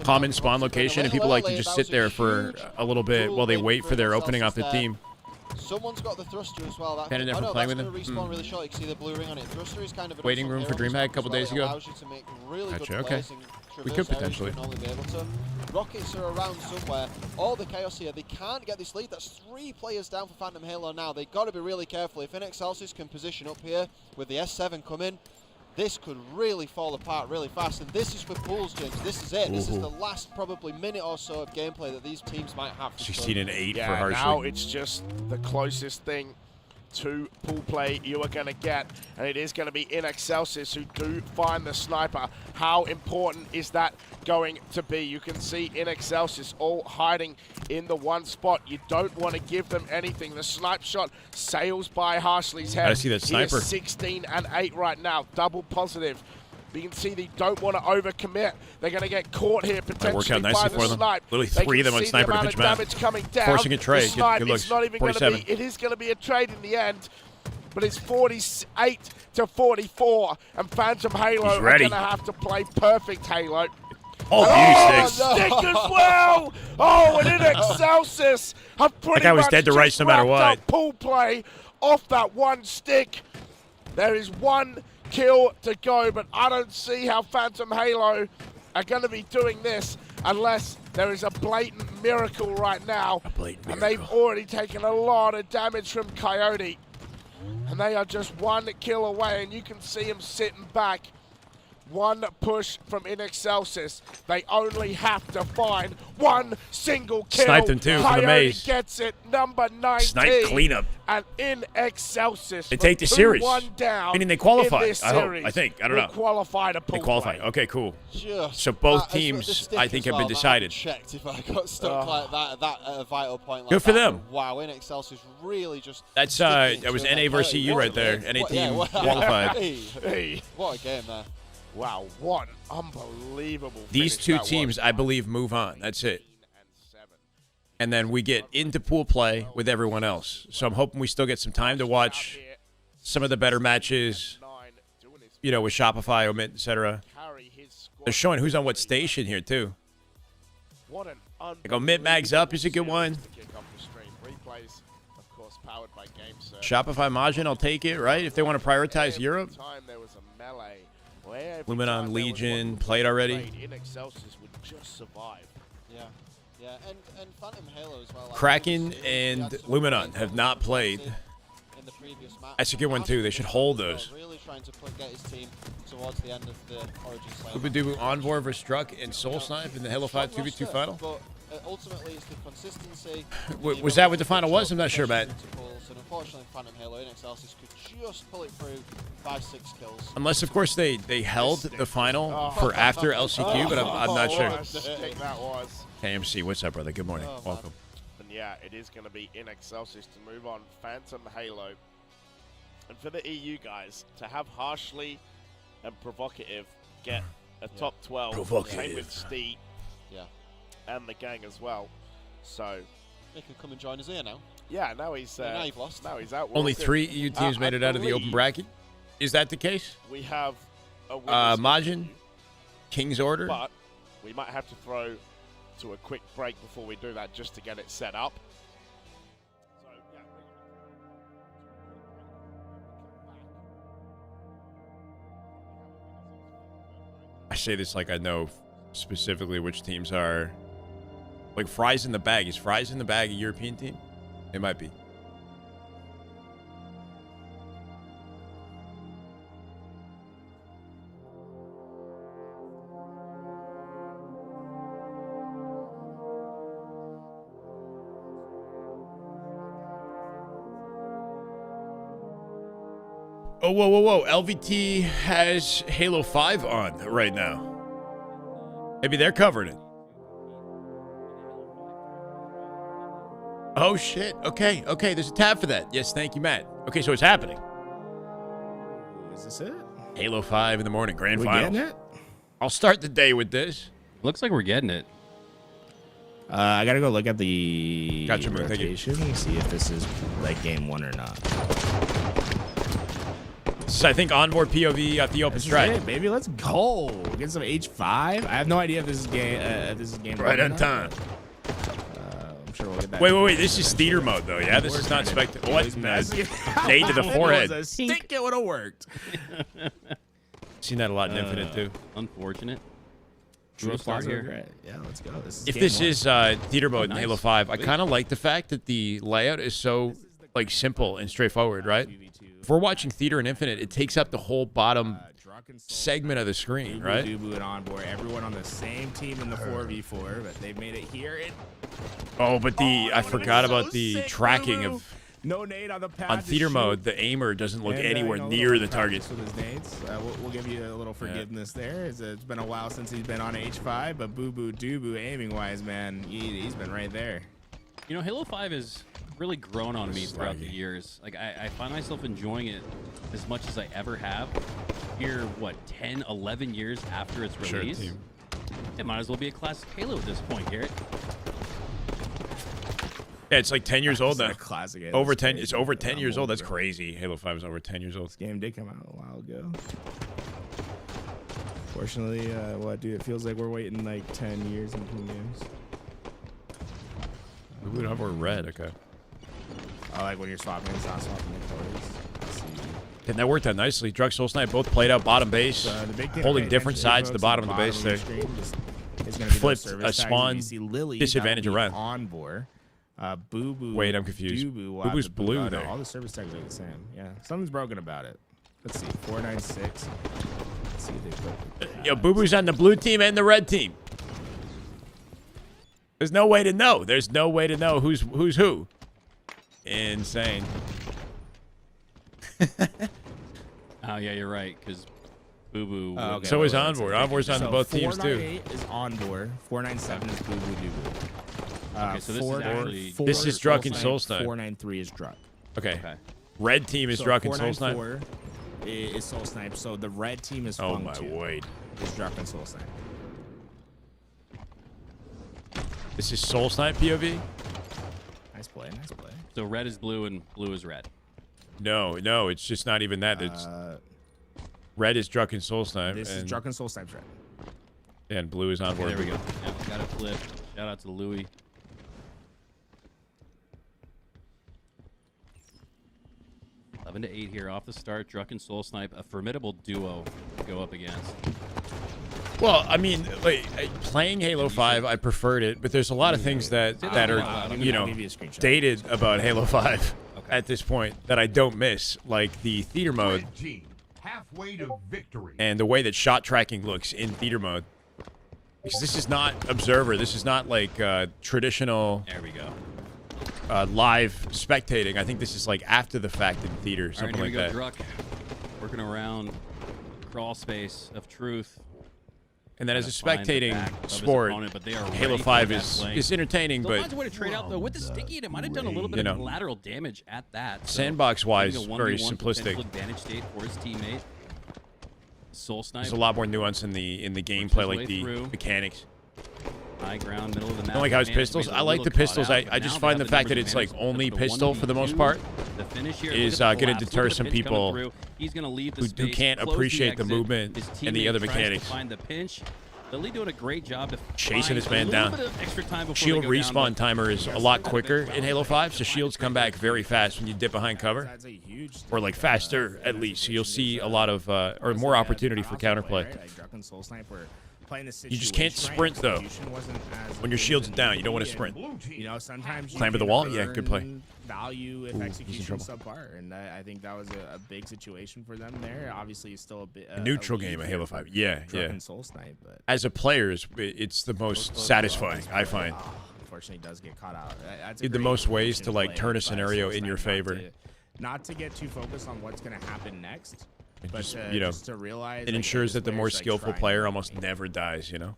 Common spawn location, and people like to just sit there for a little bit while they wait for their opening off the team.
Someone's got the thruster as well. That
Pennant for playing with him?
Respawn really short. You can see the blue ring on it. Thruster is kind of
Waiting room for DreamHack a couple days ago.
Allows you to make really
Gotcha,
good
okay.
plays and
We
traverse
could
areas you
potentially.
wouldn't normally be able to. Rockets are around somewhere. All the chaos here. They can't get this lead. That's 3 players down for Phantom Halo now. They've got to be really careful. If InExcelsis can position up here with the S7 coming, this could really fall apart really fast. And this is for pools, James. This is it. This is the last probably minute or so of gameplay that these teams might have.
16 and 8 for
Yeah,
Harshly.
now it's just the closest thing to pool play you are going to get, and it is going to be InExcelsis who do find the sniper. How important is that going to be? You can see InExcelsis all hiding in the one spot. You don't want to give them anything. The snipe shot sails by Harshly's head.
I see that sniper.
He is 16 and 8 right now, double positive. But you can see they don't want to overcommit. They're going to get caught here potentially
worked out nicely
by
for
the
them.
snipe.
Literally
They
3 of
can
them on
see
sniper
the
to
amount
pitch
of
him out.
damage coming down.
Forcing a trade.
The snipe,
Good looks.
it's not even going to
47.
be. It is going to be a trade in the end. But it's 48 to 44, and Phantom Halo are
ready.
going to have to play perfect Halo.
Oh, beauty sticks.
Stick as well. Oh, and InExcelsis have pretty
That guy was
much
dead to rights
just
no matter
wrapped
what.
up pool play off that 1 stick. There is 1 kill to go, but I don't see how Phantom Halo are going to be doing this unless there is a blatant miracle right now. And they've already taken a lot of damage from Coyote. And they are just 1 kill away, and you can see him sitting back. 1 push from InExcelsis. They only have to find 1 single kill.
Sniped him too from the maze.
Gets it, number 19.
Snipe cleanup.
And InExcelsis.
They take the series.
1 down.
Meaning they qualify.
In this
I hope.
series
I think. I don't know.
Qualify to pool
They qualify.
play.
Okay, cool.
Just
So both
that- the
teams,
stick
I think,
as
have been
well, that I
decided.
checked if I got stuck like that at a vital point. Like
Good for
that.
them.
Wow, InExcelsis really just.
That's
sticking
that was
to
NA versus EU
What
right
a
there.
game.
NA
What-
team
yeah, what-
qualified.
Hey.
What a game there.
Wow, what an unbelievable
These
finish
2
that
teams,
was.
I believe, move on. That's it. And then we get into pool play with everyone else. So I'm hoping we still get some time to watch some of the better matches, you know, with Shopify, Omit, etc. They're showing who's on what station here, too. Like Omit Mags Up is a good one. Shopify Majin, I'll take it, right? If they want to prioritize Europe. Luminon Legion played already.
Yeah. Yeah, and Phantom Halo as well.
Kraken and Luminon have not played.
In the previous match.
That's a good one, too. They should hold those.
Really trying to get his team towards the end of the Origin slate.
We would do Envoy versus Struck and Soul Snipe in the Halo 5 2v2 final.
But ultimately it's the consistency.
Was that what the final was? I'm not sure, Matt.
And unfortunately, Phantom Halo and Excelsis could just pull it through 5-6 kills.
Unless, of course, they held the final for after LCQ, but I'm not sure.
What a stick that was.
KMC, what's up, brother? Good morning. Welcome.
And yeah, it is going to be in Excelsis to move on. Phantom Halo. And for the EU guys, to have Harshly and Provocative get a top 12.
Provocative.
Same with Steep.
Yeah.
And the gang as well. So
They can come and join us here now.
yeah, now he's
now you've lost.
Now he's out.
Only
We're
3 EU teams made it out of the open
believe
bracket. Is that the case?
We have a winner's
Majin,
EU,
King's Order.
but we might have to throw to a quick break before we do that just to get it set up. So yeah,
I say this like I know specifically which teams are. Like Fries in the Bag. Is Fries in the Bag a European team? It might be. Oh, whoa, whoa, whoa. LVT has Halo 5 on right now. Maybe they're covering it. Oh, shit. Okay, okay. There's a tab for that. Yes, thank you, Matt. Okay, so it's happening.
Is this it?
Halo 5 in the morning, grand
We
final.
getting it?
I'll start the day with this.
Looks like we're getting it.
I gotta go look at the
Gotcha, Moon. Thank you.
rotation, see if this is like game 1 or not.
This is, I think, onboard POV at the open
This is
strike.
it, baby. Let's go. Get some H5. I have no idea if this is game
Right
1 or
on
not,
time.
but, I'm sure we'll get that.
Wait. This is theater mode, though, yeah? This is not spectacle. What? Nade to the forehead.
I think it would have worked.
Seen that a lot in Infinite, too.
Unfortunate.
True
start here.
Great. Yeah, let's go. This is
If
game
this
1.
is theater mode in
nice.
Halo 5, I
Sweet.
kind of like the fact that the layout is so, like, simple and straightforward, right? If we're watching theater in Infinite, it takes up the whole bottom segment of the screen, right?
Dubu and onboard, everyone on the same team in the 4v4, but they've made it here.
Oh, but I forgot
so
about the
sick,
tracking
Boo-Boo.
of
No nade on the path
on
to
theater
shoot.
mode. The aimer doesn't look
And,
anywhere
you know,
near
little
the target.
practice with his nades. We'll give you a little forgiveness there. It's been a while since he's been on H5, but Boo Boo Dubu aiming wise, man, he's been right there.
You know, Halo 5 has really grown on me throughout the years. Like, I find myself enjoying it as much as I ever have. Here, what, 10, 11 years after its
Sure,
release?
team.
It might as well be a classic Halo at this point, Garrett.
Yeah, it's like 10 years old now.
It's a classic. Yeah,
Over
that's
10.
crazy.
It's over 10
I'm
years old. That's
bro.
crazy. Halo 5 is over 10 years old.
This game did come out a while ago. Fortunately, dude, it feels like we're waiting like 10 years in between games.
We would have our red. Okay.
I like when you're swapping, it's not swapping the colors. Let's see.
And that worked out nicely. Drug, Soul Snipe both played out bottom base,
The big thing to
holding
pay
different
attention
sides to the
folks,
bottom of the base
your
there.
screen is gonna be those
Flipped
service
a
tags.
spawn
You see Lily,
disadvantage
that'll be
around.
on board. Boo Boo.
Wait, I'm confused.
Dubu will
Boo
have
Boo's
the
blue
no,
there.
all the service tags are the same. Yeah, something's broken about it. Let's see, 496. Let's see if they put.
Yo, Boo Boo's on the blue team and the red team. There's no way to know. There's no way to know who's who. Insane.
Oh, yeah, you're right, because Boo Boo.
Oh, okay,
So
wait,
is
wait,
Onboard.
let's see.
Onboard's on
So
both teams, too.
498 is Onboard. 497 is Boo Boo Dubu.
Okay, so this is actually-
This is Druck and Soul Snipe.
493 is Druck.
Okay.
Okay.
Red team is Druck and Soul Snipe.
494 is Soul Snipe. So the red team is
Oh
Fung
my
2.
word.
Is Druck and Soul Snipe.
This is Soul Snipe POV?
Nice play, nice play.
So red is blue and blue is red.
No, it's just not even that. It's red is Druck and Soul Snipe.
This is
and,
Druck and Soul Snipe's red.
and blue is Onboard.
There we go. Yeah, got it flipped. Shout out to Louis. Eleven to 8 here off the start. Druck and Soul Snipe, a formidable duo to go up against.
Well, I mean, like, playing Halo 5, I preferred it, but there's a lot of things that are,
I'll
you know,
give you a screenshot.
dated about Halo 5 at this point that I don't miss, like the theater mode
Red team, halfway to victory.
and the way that shot tracking looks in theater mode. Because this is not Observer. This is not like traditional
There we go.
live spectating. I think this is like after the fact in theater, something
All right, here
like
we go,
that.
Druck. Working around crawl space of truth.
And then as a
Trying to find the
spectating
back of his
sport,
opponent, but they are
Halo
ready for
5
that
is
flank.
entertaining,
Still
but
finds a way to trade out though with the sticky. It might have done a little bit
You
of
know.
lateral damage at that. So
sandbox-wise,
getting a
very
1v1
simplistic.
potential advantage state for his teammate. Soul snipe.
There's a lot more nuance in the
his
gameplay,
way
like the
through.
mechanics.
High ground, middle of the map.
I don't like how his
advantage
pistols.
makes
I
it a
like the
little caught
pistols.
out,
I
but
just
now
find
they
the
have
fact that
numbers
it's like
advantage.
only
But the
pistol for the most
1v2,
part
the finish here,
is
look at the
gonna
collapse.
deter
Look at the
some
pinch coming
people
through. He's gonna leave the
who
space,
can't
close
appreciate the
exit.
movement
His
and the other
teammate tries to
mechanics.
Find the pinch. Lily doing a great job to
Chasing
find
this man
a
down.
little bit of extra time before
Shield
they go down,
respawn
but
timer is a lot quicker in Halo 5, so shields come back very fast when you dip behind cover,
That's a huge
or like faster at least. So you'll see a lot of or more opportunity for counterplay.
Like Druck and Soul Sniper playing this
You just can't
situation,
sprint, though.
execution wasn't as
When your
good
shield's
as it
down,
needed
you don't want to
to be,
sprint.
and, you know, sometimes you
Clamber the
can
wall? Yeah, good play.
earn value if
Ooh, he's in
execution
trouble.
subpar, and I think that was a big situation for them there. Obviously, it's still a bit
A neutral
lead
game of
here
Halo
for
5. Yeah,
Druck
yeah.
and Soul Snipe, but
As a player, it's the most satisfying, I find.
unfortunately does get caught out. That's a
The
great
most ways to
execution
like
play
turn a
by
scenario
Soul
in your
Snipe,
favor.
not to get too focused on what's going to happen next,
It
but
just,
to,
know,
just to realize
it
like,
ensures
this
that the more
player's, like,
skillful
trying
player
to
almost
make
never dies, you know?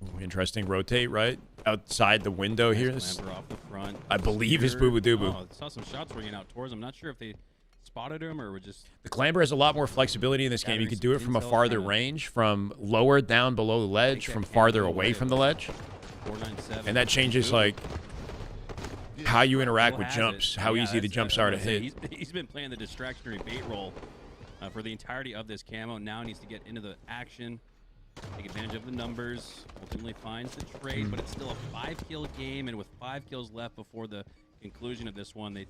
Ooh, interesting rotate, right? Outside the window here. This,
Clamber off the front.
I believe is
Here.
Boo Boo Doo Boo.
Oh, saw some shots ringing out towards him. Not sure if they spotted him or were just
The Clamber has a lot more flexibility in this game. You can do it from a farther range, from lower down below the ledge, from farther away from the ledge.
497.
And that changes like how you interact with
Still has
jumps,
it.
how
Yeah,
easy the
that's-
jumps
I
are to
was gonna
hit.
say, He's been playing the distractionary bait role for the entirety of this camo. Now needs to get into the action, take advantage of the numbers, ultimately finds the trade, but it's still a 5-kill game, and with 5 kills left before the conclusion of this one, they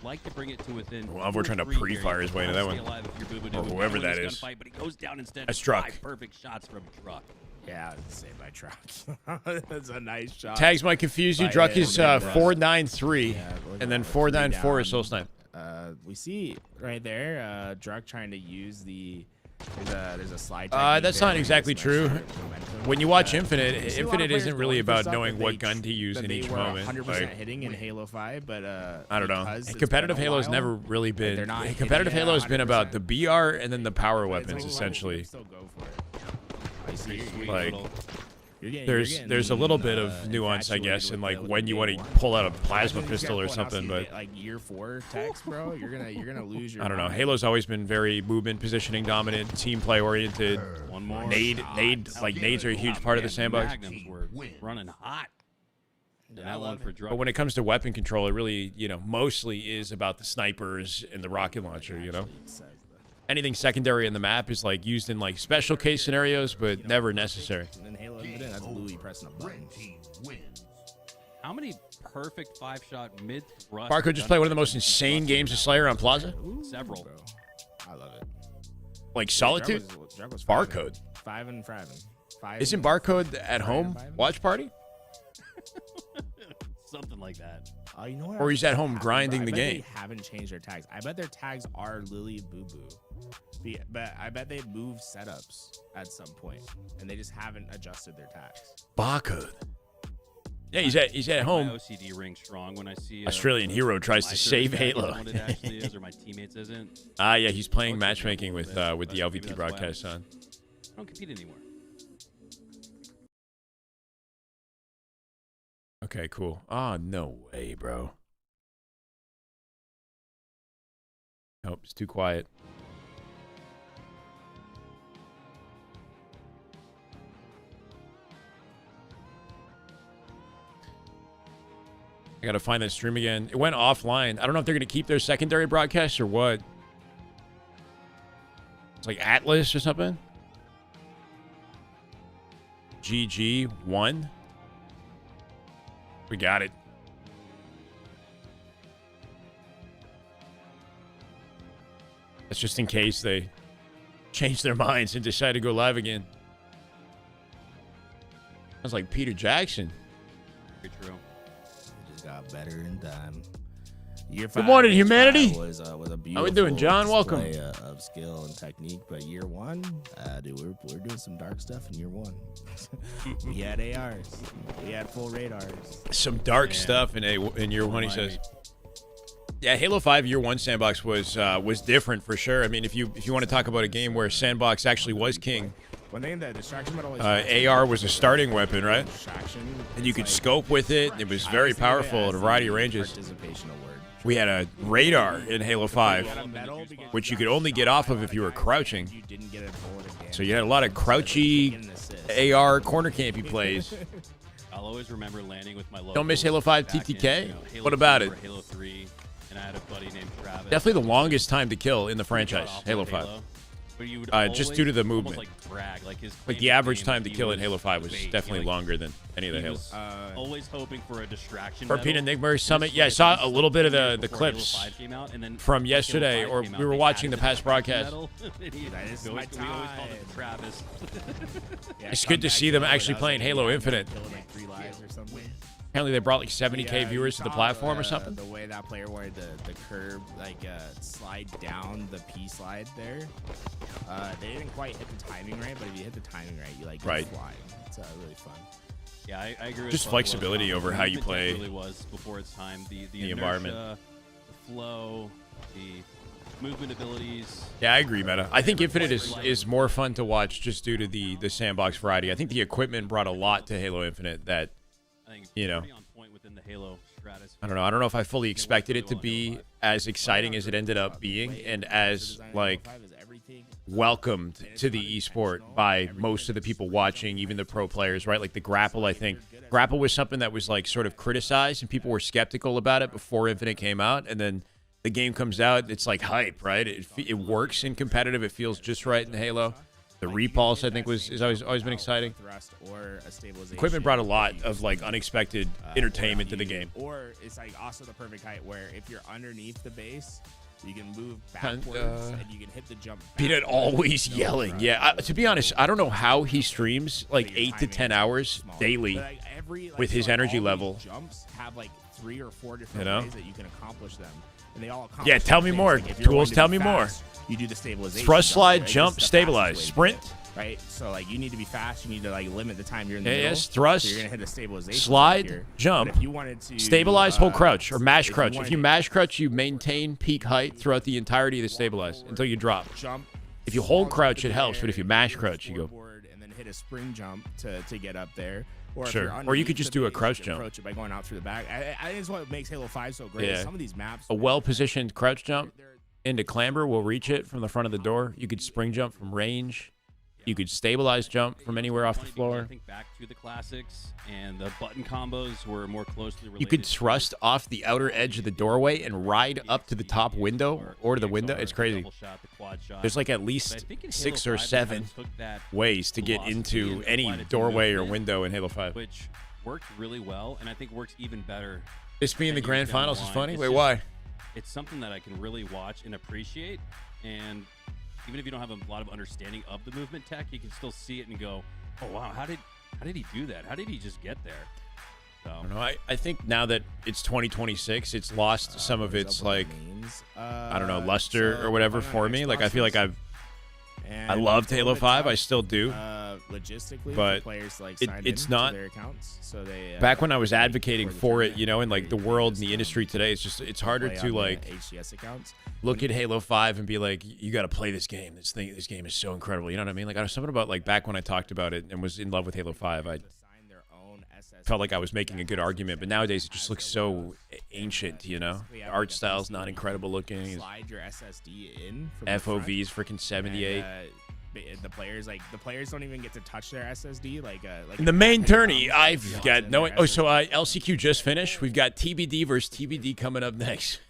like to bring it to within.
Well, we're trying to
2 or 3
pre-fire
here.
his way
You
into that
wanna
one.
stay alive if you're Boo Boo
Or
Doo Boo.
whoever
Wanna win
that
this
is.
gunfight, but he goes down instead.
That's Druck.
5 perfect shots from Druck.
Yeah, saved by Druck. That's a nice shot.
Tags might confuse you.
By
Druck
him,
is
yeah.
493,
Yeah, look
and then
at that.
494 is
Three
Soul
down.
Snipe.
We see right there, Druck trying to use the. There's a slide.
That's
technique
not
there,
exactly
just
true.
nice momentum.
When you watch
We
Infinite,
see a lot of
Infinite
players
isn't really
going for
about
stuff
knowing
that
what
they
gun to use
that
in
they
each
were
moment.
100%
Like,
hitting in Halo 5, but
I don't know.
because it's
Competitive
been a
Halo has
while,
never really
they're
been.
not hitting
Competitive
it
Halo has been about
100%.
the BR and then the power
but it's
weapons,
a little-
essentially.
still go for it. I see.
Sweet
Like,
little-
There's a little bit of nuance, I guess, in like when you want to pull out a plasma pistol or something, but
like year 4 text, bro, you're gonna lose your.
I don't know.
mind.
Halo's always been very movement, positioning dominant, team play oriented.
One more.
Nades are a huge part of the sandbox.
Magnums were running hot. And that one for Druck.
But when it comes to weapon control, it really, mostly is about the snipers and the rocket launcher, Anything secondary in the map is like used in like special case scenarios, but never necessary.
And then Halo Infinite, that's Louis pressing a button.
How many perfect 5-shot mid thrust?
Barco just played one of the most insane games of Slayer on Plaza.
Several.
Bro, I love it.
Like Solitude?
Druck was
Barcode.
5 and 5.
Isn't Barcode at home watch party?
Something like that.
You know what?
Or he's at home grinding the
I bet
game.
They haven't changed their tags. I bet their tags are Lily Boo Boo. But I bet they moved setups at some point, and they just haven't adjusted their tags.
Barcode. Yeah, he's at
My
home.
OCD rings strong when I see
Australian hero tries to
my
save
tag
Halo.
isn't what it actually is, or my teammates isn't.
Yeah, he's playing
Looks like
matchmaking
a
with
little
the
bit, but maybe
LVP
that's why
broadcast on.
I don't compete anymore.
Okay, cool. Oh, no way, bro. Nope, it's too quiet. I gotta find that stream again. It went offline. I don't know if they're gonna keep their secondary broadcast or what. It's like Atlas or something. GG1. We got it. That's just in case they change their minds and decide to go live again. Sounds like Peter Jackson.
Very true.
It just got better in time. Year
Good
5
morning,
was,
humanity.
Was a beautiful
How we doing, John? Welcome.
display, of skill and technique, but year 1, dude, we're doing some dark stuff in year 1. We had ARs, we had full radars.
Some dark stuff in year 1, he says. Yeah, Halo 5 year 1 sandbox was different for sure. I mean, if you want to talk about a game where sandbox actually was king,
One thing that distraction medal
AR was a starting weapon, right? And you could scope with it. It was very powerful at a variety of ranges. We had a radar in Halo 5, which you could only get off of if you were crouching. So you had a lot of crouchy AR corner campy plays.
I'll always remember landing with my local.
Don't miss Halo 5 TTK?
Halo
What about
2
it?
or Halo 3, and I had a buddy named Travis.
Definitely the longest time to kill in the franchise, Halo 5.
But you would
Just due to the
almost,
movement.
like brag, like his
Like
claim
the
to
average
fame
time
was
to
he
kill in Halo 5 was
fake.
definitely longer than any of the
He
Halos.
was always hoping for a distraction.
Carpina
medal.
Nigma Summit. Yeah, I saw a little bit of the
Before Halo
clips
5 came out, and then
from
Halo
yesterday,
5
or
came out,
we were
they
watching the
added
past broadcast.
medal.
That is
we
my
always called it
time.
Travis.
It's good to see them actually playing Halo Infinite.
Killing like 3 lives or something.
Apparently they brought like 70K viewers to the platform or something.
The way that player wanted the curb, like slide down the P slide there, they didn't quite hit the timing right. But if you hit the timing right, you like go
Right.
flying. It's really fun.
Yeah, I agree. With
Just
Buffalo.
flexibility over how you
Movement
play
really was before its time. The inertia,
environment.
the flow, the movement abilities.
Yeah, I agree, Meta. I think Infinite is more fun to watch just due to the sandbox variety. I think the equipment brought a lot to Halo Infinite that,
I think it's
you know,
pretty on point within the Halo stratosphere.
I don't know. I don't know if I fully expected it to be as exciting as it ended up being and as like welcomed to the esport by most of the people watching, even the pro players, right? Like the grapple, I think. Grapple was something that was like sort of criticized and people were skeptical about it before Infinite came out. And then the game comes out, it's like hype, right? It works in competitive. It feels just right in Halo. The repulse, I think, is always been exciting. Equipment brought a lot of like unexpected entertainment to the game.
Or it's like also the perfect height where if you're underneath the base, you can move backwards and you can hit the jump.
Peanut always yelling. Yeah, to be honest, I don't know how he streams like 8 to 10 hours daily with his energy level.
Jumps have like 3 or 4 different ways that you can accomplish them. And they all accomplish
Yeah, tell me
things.
more.
Like if you're
Tools,
wanting to
tell
be
me more.
fast, you do the stabilization.
Thrust, slide,
right?
jump,
This is the
stabilize,
fastest way to
sprint.
do it, right? So like you need to be fast. You need to like limit the time you're in the
Yeah,
middle.
yes, thrust,
So you're gonna hit the stabilization.
slide,
here.
jump,
But if you wanted to
stabilize, hold crouch, or mash
if you
crouch. If
wanted
you
to
mash crouch, you maintain peak height throughout the entirety of the stabilize until you drop.
jump,
If you hold
fall
crouch,
into
it
the
helps,
air,
but if you
hit
mash
the
crouch, you go.
scoreboard and then hit a spring jump to get up there. Or if
Sure.
you're
Or you
underneath
could just
the
do a
base,
crouch
you can
jump.
approach it by going out through the back. I think it's what makes Halo 5 so great.
Yeah.
Some of these maps,
A well-positioned crouch jump into clamber will reach it from the front of the door. You could spring jump from range. You could stabilize jump from anywhere off the floor.
I think back to the classics, and the button combos were more closely related.
You could thrust off the outer edge of the doorway and ride up to the top window or to the window. It's crazy. There's like at least 6 or 7 ways to get into any doorway or window in Halo 5.
Which worked really well, and I think works even better.
This being the
10
grand
years down the
finals is
line.
funny?
It's
Wait,
just-
why?
It's something that I can really watch and appreciate, and even if you don't have a lot of understanding of the movement tech, you can still see it and go, "Oh wow, how did he do that? How did he just get there?" So,
I don't know. I think now that it's 2026, it's lost some of its like I don't know luster or whatever for me. Like I feel like I loved Halo 5. I still do.
Logistically,
But
for players like
it's not
their accounts, so they
back when I was advocating for it, you know, in like the world and the industry today, it's harder to like
HCS accounts.
look at Halo 5 and be like, you got to play this game. This game is so incredible. You know what I mean? Like I was something about like back when I talked about it and was in love with Halo 5, I felt like I was making a good argument, but nowadays it just looks so ancient, you know? The art style's not incredible looking.
Slide your SSD in. From the front,
FOV's freaking 78.
and, the players don't even get to touch their SSD like
In the main tourney, I've got no. Oh, so LCQ just finished. We've got TBD versus TBD coming up next.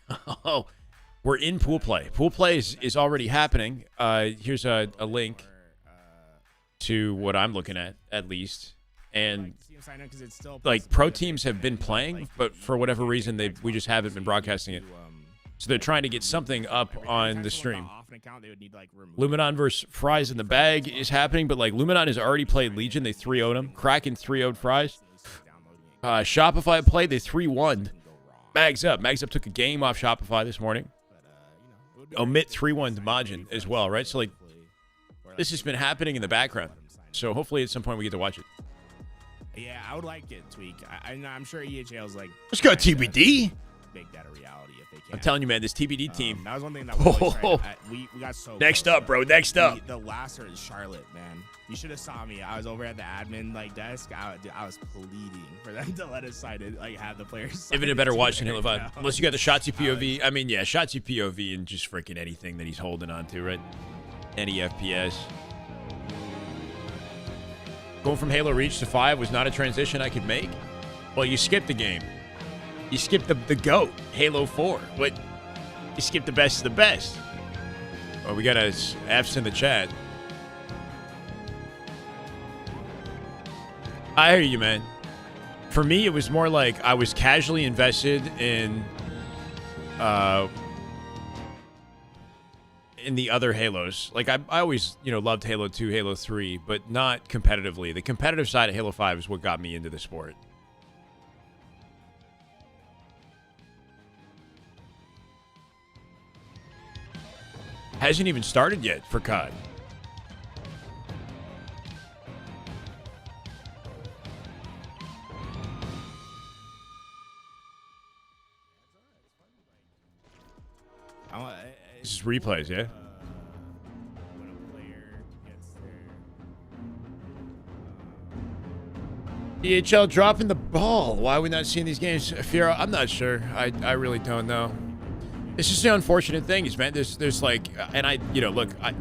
Oh, we're in pool play. Pool play is already happening. Here's a link to what I'm looking at least. And like pro teams have been playing, but for whatever reason we just haven't been broadcasting it. So they're trying to get something up on the stream. Luminon versus Fries in the bag is happening, but like Luminon has already played Legion. They 3-0'd him. Kraken 3-0'd Fries. Shopify played. They 3-1 Mags Up. Mags Up took a game off Shopify this morning. Omit 3-1 to Majin as well, right? So, like, this has been happening in the background. So, hopefully, at some point, we get to watch it.
Yeah, I would like it, Tweak. I'm sure EHL's like...
Let's go, TBD.
Make that a reality if they can.
I'm telling you, man, this TBD team.
That was one thing that we always tried to, we got so
Next
close,
up, bro. Next up.
The last is Charlotte, man. You should have saw me. I was over at the admin desk. I was pleading for them to let us sign it, like have the players.
Even a better watch than Halo 5. Unless you got the Shotzi POV. I mean, yeah, Shotzi POV and just freaking anything that he's holding on to, right? Any FPS. Going from Halo Reach to 5 was not a transition I could make. Well, you skipped the game. You skipped the GOAT, Halo 4. But you skipped the best of the best. Well, we got F's in the chat. I hear you, man. For me, it was more like I was casually invested in the other Halos. Like, I always, loved Halo 2, Halo 3, but not competitively. The competitive side of Halo 5 is what got me into the sport. Hasn't even started yet for COD. This is replays, yeah?
When a player gets their...
DHL dropping the ball. Why are we not seeing these games? Fiero, I'm not sure. I really don't know. It's just the unfortunate thing is, man, there's like, and look, I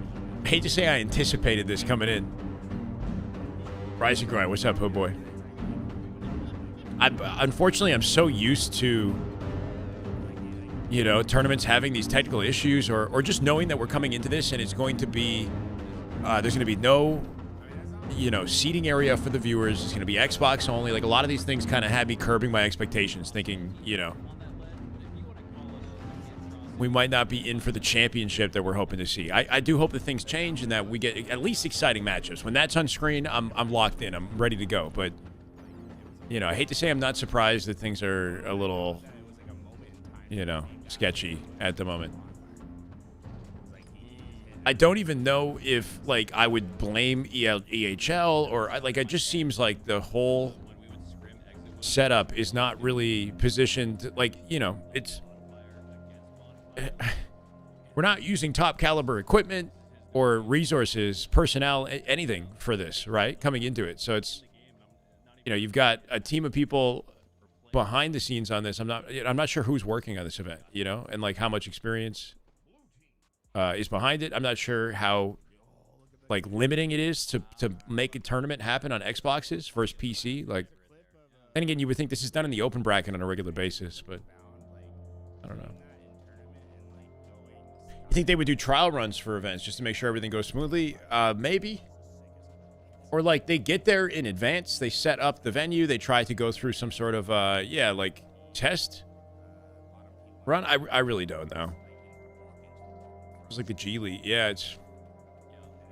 hate to say I anticipated this coming in. Rise and Grind, what's up, ho boy? Unfortunately, I'm so used to, tournaments having these technical issues or just knowing that we're coming into this and it's going to be, there's going to be no, seating area for the viewers. It's going to be Xbox only. Like, a lot of these things kind of had me curbing my expectations, thinking, we might not be in for the championship that we're hoping to see. I do hope that things change and that we get at least exciting matchups. When that's on screen, I'm locked in. I'm ready to go. But, I hate to say I'm not surprised that things are a little, sketchy at the moment. I don't even know if, like, I would blame EHL or, like, it just seems like the whole setup is not really positioned, like, it's... We're not using top caliber equipment or resources, personnel, anything for this, right? Coming into it. So it's, you've got a team of people behind the scenes on this. I'm not sure who's working on this event, and like how much experience is behind it. I'm not sure how like limiting it is to make a tournament happen on Xboxes versus PC. Like, then again, you would think this is done in the open bracket on a regular basis, but I don't know. You think they would do trial runs for events just to make sure everything goes smoothly? Maybe. Or like they get there in advance, they set up the venue, they try to go through some sort of, like test run. I really don't know. It's like the G League. Yeah, it's,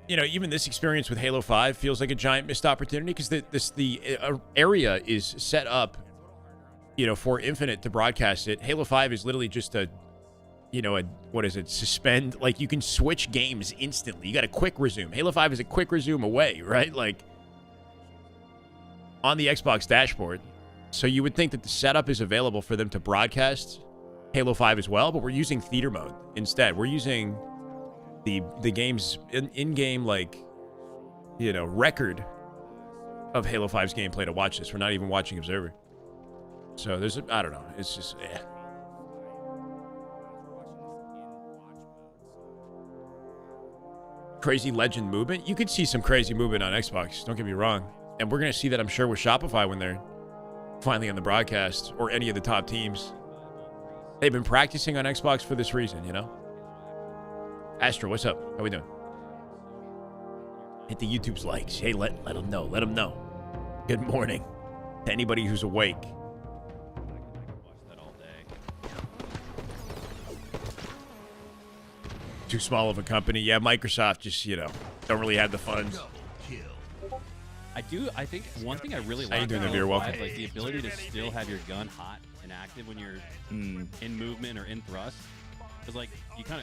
even this experience with Halo 5 feels like a giant missed opportunity because the area is set up, for Infinite to broadcast it. Halo 5 is literally just suspend, like you can switch games instantly. You got a quick resume. Halo 5 is a quick resume away, right? Like on the Xbox dashboard. So you would think that the setup is available for them to broadcast Halo 5 as well, but we're using theater mode instead. We're using the game's in-game, like, record of Halo 5's gameplay to watch this. We're not even watching Observer. So there's, I don't know. It's just, Crazy legend movement. You could see some crazy movement on Xbox. Don't get me wrong. And we're going to see that, I'm sure, with Shopify when they're finally on the broadcast or any of the top teams. They've been practicing on Xbox for this reason, Astro, what's up? How we doing? Hit the YouTube's likes. Hey, let them know. Let them know. Good morning to anybody who's awake. Too small of a company. Yeah, Microsoft just, don't really have the funds.
I think one thing I really
How you
like
doing,
about
Naveer?
Halo
Welcome.
5, like the ability to still have your gun hot and active when you're in movement or in thrust. Because like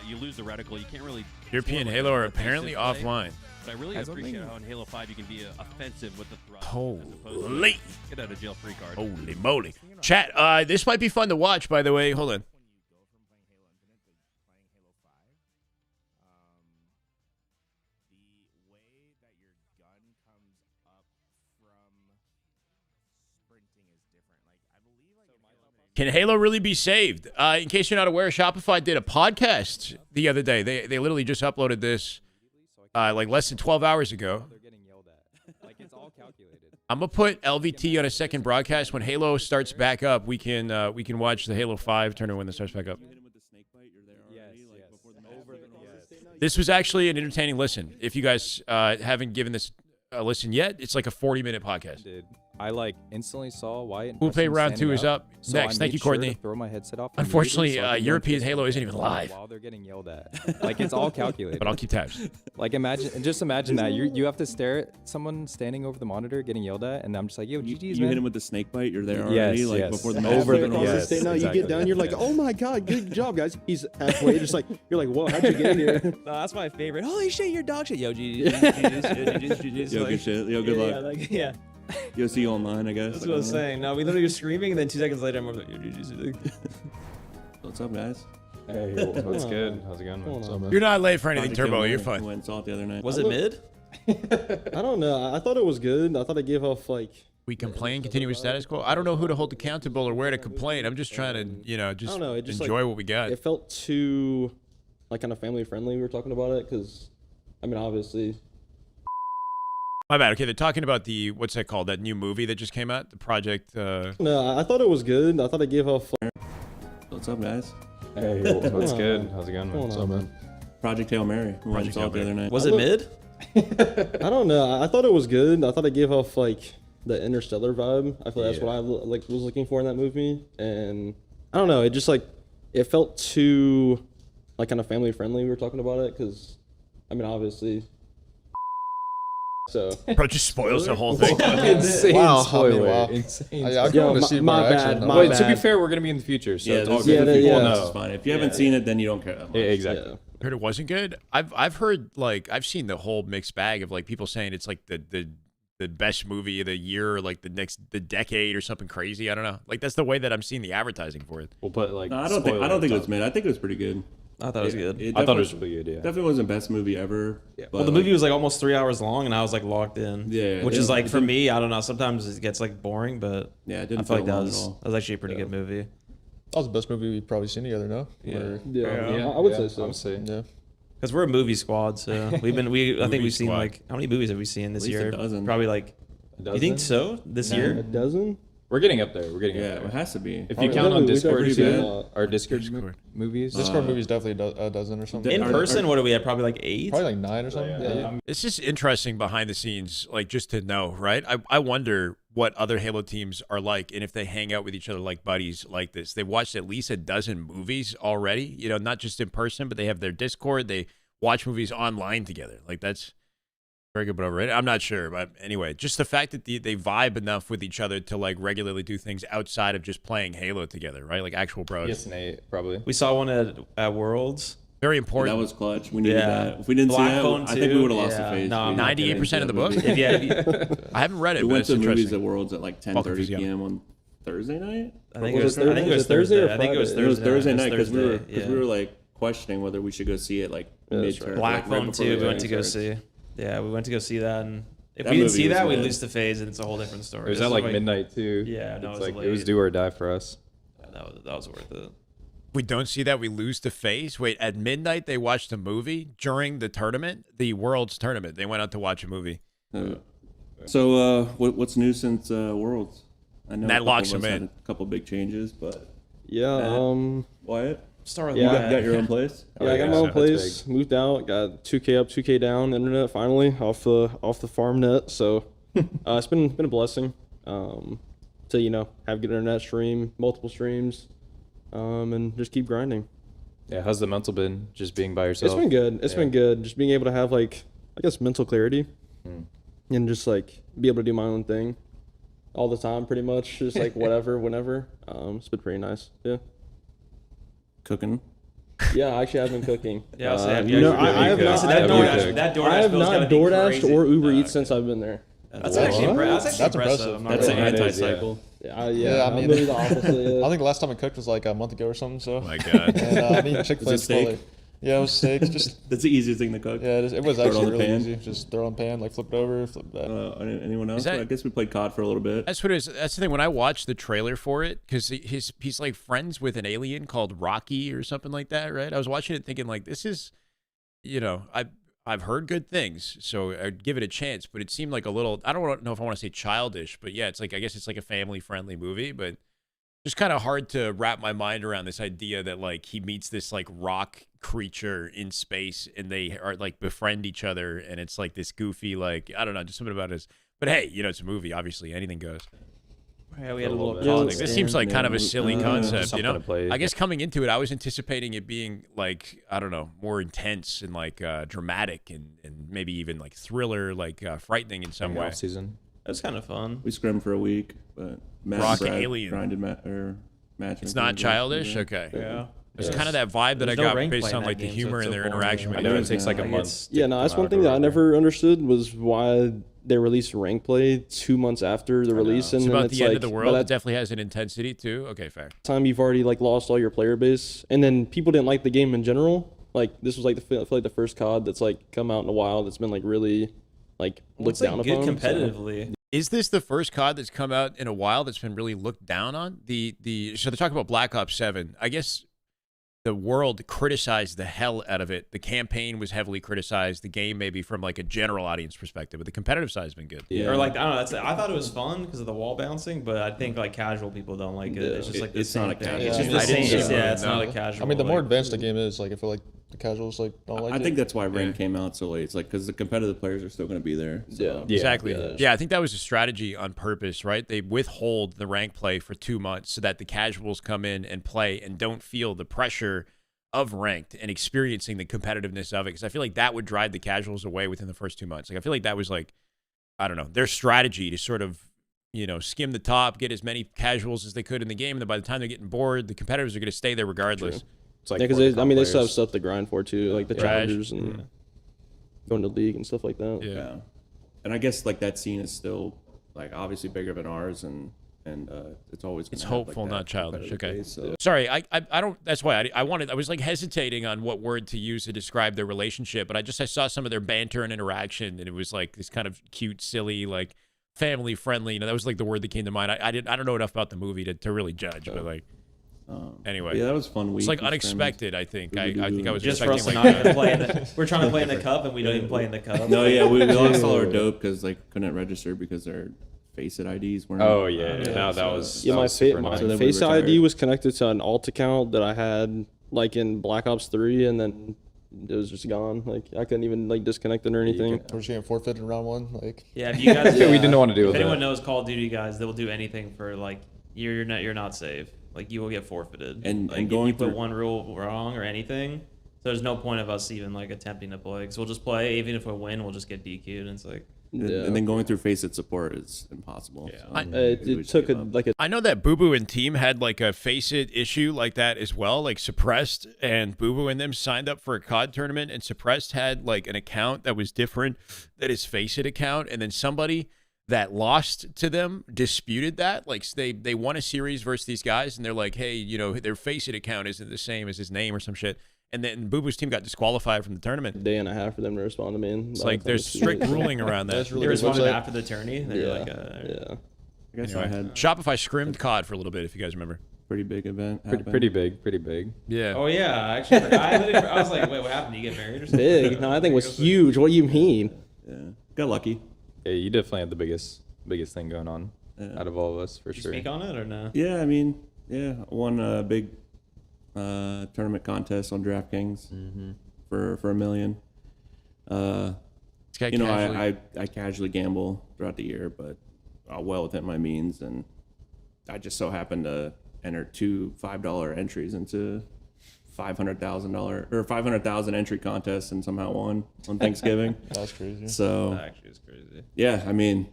you lose the reticle, you can't really.
European
like,
Halo are
defensive
apparently
play.
offline.
But I really
Has
appreciate
something-
how in Halo 5 you can be offensive with the thrust.
Holy.
Get out of jail free card.
Holy moly. Chat, this might be fun to watch, by the way. Hold on. Can Halo really be saved? In case you're not aware, Shopify did a podcast the other day. They literally just uploaded this like less than 12 hours ago. I'm gonna put LVT on a second broadcast. When Halo starts back up, we can watch the Halo 5 tournament when it starts back up. This was actually an entertaining listen. If you guys haven't given this a listen yet, it's like a 40-minute podcast.
I like instantly saw Wyatt.
We'll play round 2 is up
So
next.
I
Thank
made
you,
sure to
Courtney.
throw my headset off
Unfortunately,
immediately so I could
European
go
Halo isn't even
while
live.
they're getting yelled at. Like it's all calculated.
But I'll keep tabs.
Like just imagine that you have to stare at someone standing over the monitor getting yelled at, and I'm just like, yo, GG's,
You
man.
hit him with the snake bite. You're there already.
Yes,
like
yes.
before the match.
Over
started.
the- yes,
No, you
exactly.
get down, you're like, oh my god, good job, guys. He's halfway, just like you're like, whoa, how'd you get in here?
No, that's my favorite. Holy shit, you're dog shit. Yo, GG's.
Yo, good shit. Yo, good luck.
Yeah.
You'll see you online, I guess.
That's what I was saying. No, we literally were screaming, and then 2 seconds later, I'm like, yo, GG's.
What's up, guys?
Hey, what's good? How's it going, man?
You're not late for anything,
Project
Turbo.
Hail
You're
Mary.
fine.
Went and saw it the other night.
Was it mid?
I don't know. I thought it was good. I thought it gave off like.
We complain, continuous status quo. I don't know who to hold accountable or where to complain. I'm just trying to, just,
I don't know. It just
enjoy
like,
what we got.
It felt too, like, kind of family friendly. We were talking about it because, I mean, obviously.
My bad. Okay, they're talking about the, what's that called? That new movie that just came out? The Project.
No, I thought it was good. I thought it gave off.
What's up, guys?
Hey, what's good? How's it going, man?
What's up, man?
Project Hail Mary. We went and saw it the other night.
Was it mid?
I don't know. I thought it was good. I thought it gave off like the Interstellar vibe. I feel that's what I like was looking for in that movie. And I don't know. It just like it felt too like kind of family friendly. We were talking about it because, I mean, obviously. So.
Bro, just spoils the whole thing.
Insane
Wow,
spoiler.
wow.
Insane.
I'm going to see my bad. My
Wait,
bad.
to be fair, we're gonna be in the future, so
Yeah,
it's all
this
good.
is
yeah,
people
yeah.
know it's fine. If you haven't seen it, then you don't care that much.
Yeah, exactly.
Heard it wasn't good. I've heard I've seen the whole mixed bag of like people saying it's like the best movie of the year or like the decade or something crazy. I don't know. Like that's the way that I'm seeing the advertising for it.
We'll put like.
No, I don't think it was mid. I think it was pretty good.
I thought it was good.
I thought it was really good. Yeah.
Definitely wasn't best movie ever.
Yeah.
But
Well, the movie was like almost 3 hours long, and I was like locked in.
Yeah,
Which
it-
is like
it
for
didn't-
me, I don't know. Sometimes it gets like boring, but
Yeah, it
I
didn't
feel like
feel
that
long
was
at all.
actually a pretty good movie.
That was the best movie we've probably seen together, no?
Yeah.
Yeah, I would say so.
I would say.
Yeah.
Because we're a movie squad, so I think we've seen
squad.
like how many movies have we seen this
At least a
year?
dozen.
Probably like. You think so? This
A
year?
dozen?
We're getting up there. We're getting
Yeah,
up
it
there.
has to be.
If you
Oh,
count on
we've
Discord,
definitely
seen
seen
it.
a lot.
our Discord
Discord.
movies.
Discord movie's definitely a dozen or something.
In
Are-
person, what are we at? Probably like 8.
Probably like 9 or something. Yeah.
It's just interesting behind the scenes, like just to know, right? I wonder what other Halo teams are like and if they hang out with each other like buddies like this. They've watched at least a dozen movies already, not just in person, but they have their Discord. They watch movies online together. Like that's very good, but overrated. I'm not sure, but anyway, just the fact that they vibe enough with each other to like regularly do things outside of just playing Halo together, right? Like actual bros.
Yes, Nate, probably.
We saw one at Worlds.
Very
That
important.
was clutch. We needed
Yeah.
that. If we didn't
Black
see that,
Phone
I think we
2,
would have lost
yeah.
the face.
No,
We didn't get
98% of the
into
book?
that movie.
I haven't read it,
We
but
went
it's
to movies
interesting.
at Worlds at like
Welcome,
10:30
Christian.
p.m. on Thursday night.
I think
Was
it was.
it
I think it was
Thursday or
Thursday. I think it was
Friday?
It was Thursday
It
night because we were
Thursday,
we were like questioning whether we should go see it like
Yeah, that's
midterm.
right.
Black
like, right
Phone
before
2.
the
We went to go
starts.
see. Yeah, we went to go see that, and if
That
we didn't
movie
see
was
that, we
mad.
lose the phase, and it's a whole different story.
It was
This
at
is
like midnight too.
Yeah, no,
It's
it was
like it was
late.
do or die for us.
Yeah, that was worth it.
We don't see that, we lose the phase. Wait, at midnight they watched a movie during the tournament, the Worlds tournament. They went out to watch a movie.
So what's new since Worlds? I know
That
a couple
locks
of us
him
had
in.
a couple big changes, but
Yeah,
Wyatt,
Start with
Yeah.
you
Wyatt.
got your own place.
Yeah, I got my
yeah,
own
that's
place. Moved out. Got 2K up, 2K down. Internet finally off the farm net. So it's been a blessing. To have good internet, stream multiple streams, and just keep grinding.
Yeah, how's the mental been? Just being by yourself.
It's been good. It's been good. Just being able to have like I guess mental clarity. and just like be able to do my own thing all the time, pretty much. Just like whatever, whenever. It's been pretty nice. Yeah.
Cooking.
Yeah, actually, I've been cooking.
Yeah,
I have not. I have not DoorDashed or Uber Eats since I've been there.
That's actually impressive.
That's an anti-cycle.
Yeah, I mean, literally the opposite.
I think the last time I cooked was like a month ago or something. So.
Oh my God.
And, I mean, Chick-fil-A
steak?
Yeah, it was steak. Just
that's the easiest thing to cook.
Yeah, it was
throw
actually
it on the
really
pan.
easy. Just throw it on the pan, like flip it over, flip that.
Anyone else?
That,
I guess we played COD for a little bit.
That's what it is. That's the thing. When I watched the trailer for it, because he's like friends with an alien called Rocky or something like that, right? I was watching it thinking like, this is, you know, I've heard good things, so I'd give it a chance. But it seemed like a little. I don't know if I want to say childish, but yeah, it's like, I guess it's like a family-friendly movie, but just kind of hard to wrap my mind around this idea that like he meets this like rock creature in space and they are like befriend each other, and it's like this goofy, like, I don't know, just something about his. But hey, you know, it's a movie, obviously anything goes.
Yeah, we had a little.
Like, this seems like kind of a silly concept, you know.
Play.
I guess coming into it, I was anticipating it being like, I don't know, more intense and like dramatic and maybe even like thriller, like frightening in some way.
Off season. That's kind of fun.
We scrimmed for a week, but Matt
Rock
and Brad
alien.
grinded match.
It's not childish. Okay.
Yeah.
It's kind of that vibe that I got based on like the humor and their interaction with
I
each
know
other.
it takes like a month.
Yeah, no, that's one thing that I never understood was why they released rank play 2 months after the release, and
It's
then
about
it's
the
like,
end of the world.
by
It
that
definitely has an intensity too. Okay, fair.
time you've already like lost all your player base, and then people didn't like the game in general. Like this was like I feel like the first COD that's like come out in a while that's been like really like looked down upon.
Good competitively.
Is this the first COD that's come out in a while that's been really looked down on? So they're talking about Black Ops 7. I guess the world criticized the hell out of it. The campaign was heavily criticized. The game maybe from like a general audience perspective, but the competitive side has been good.
Yeah. Or like, I don't know. I thought it was fun because of the wall bouncing, but I think like casual people don't like it. It's just like the same thing. It's just the same. Yeah, it's not a casual.
I mean, the more advanced the game is, like I feel like the casuals like don't like it.
I think that's why Rain came out so late. It's like because the competitive players are still going to be there. So.
Yeah,
exactly. Yeah, I think that was a strategy on purpose, right? They withhold the rank play for 2 months so that the casuals come in and play and don't feel the pressure of ranked and experiencing the competitiveness of it, because I feel like that would drive the casuals away within the first 2 months. Like I feel like that was like, I don't know, their strategy to sort of, you know, skim the top, get as many casuals as they could in the game, and then by the time they're getting bored, the competitors are going to stay there regardless.
True. It's like, yeah, because I mean they still have stuff to grind for too, like the challengers and going to league and stuff like that.
Yeah, and I guess like that scene is still like obviously bigger than ours, and it's always
it's hopeful,
like
not childish. Okay,
base, so.
Sorry, I don't. That's why I was like hesitating on what word to use to describe their relationship, but I saw some of their banter and interaction, and it was like this kind of cute, silly, like family friendly. You know, that was like the word that came to mind. I don't know enough about the movie to really judge, but like. Anyway,
yeah, that was fun.
It's like unexpected. I think. I think I was
just for us to
like
not play in the. We're trying to play in the cup, and we don't even play in the cup.
No, yeah, we lost all our dope because like couldn't register because their Face It IDs weren't.
Oh yeah, no, that was
yeah.
my
Face ID was connected to an alt account that I had like in Black Ops 3, and then it was just gone. Like I couldn't even like disconnect it or anything.
We're just getting forfeited in round 1. Like
yeah, if you guys,
we didn't want to do
if
that.
anyone knows Call of Duty guys, they will do anything for like you're not safe. Like you will get forfeited.
And
like,
going
if you put one rule wrong or anything, so there's no point of us even like attempting to play because we'll just play. Even if we win, we'll just get DQ'd. And it's like.
Yeah. And then going through Face It support is impossible.
Yeah.
So,
it took
I know that Boo Boo and team had like a Face It issue like that as well, like Suppressed and Boo Boo and them signed up for a COD tournament, and Suppressed had like an account that was different that his Face It account, and then somebody that lost to them disputed that. Like they won a series versus these guys, and they're like, hey, you know, their Face It account isn't the same as his name or some shit. And then Boo Boo's team got disqualified from the tournament.
A day and a half for them to respond to me.
It's like there's strict ruling around that.
They responded after the tourney. They're like,
yeah.
I guess
anyway,
I had
Shopify scrimmed COD for a little bit, if you guys remember.
Pretty big event.
Pretty big.
Yeah.
Oh yeah, actually, I was like, wait, what happened? You get married or something?
Big? No, I think it was huge. What do you mean?
Yeah, got lucky.
Yeah, you definitely had the biggest thing going on out of all of us for sure.
Speak on it or no?
Yeah, I mean, I won a big tournament contest on DraftKings for $1 million. You know, I casually gamble throughout the year, but well within my means, and I just so happened to enter 2 $5 entries into $500,000 or 500,000 entry contest and somehow won on Thanksgiving.
That's crazy.
So
That actually is crazy.
yeah, I mean,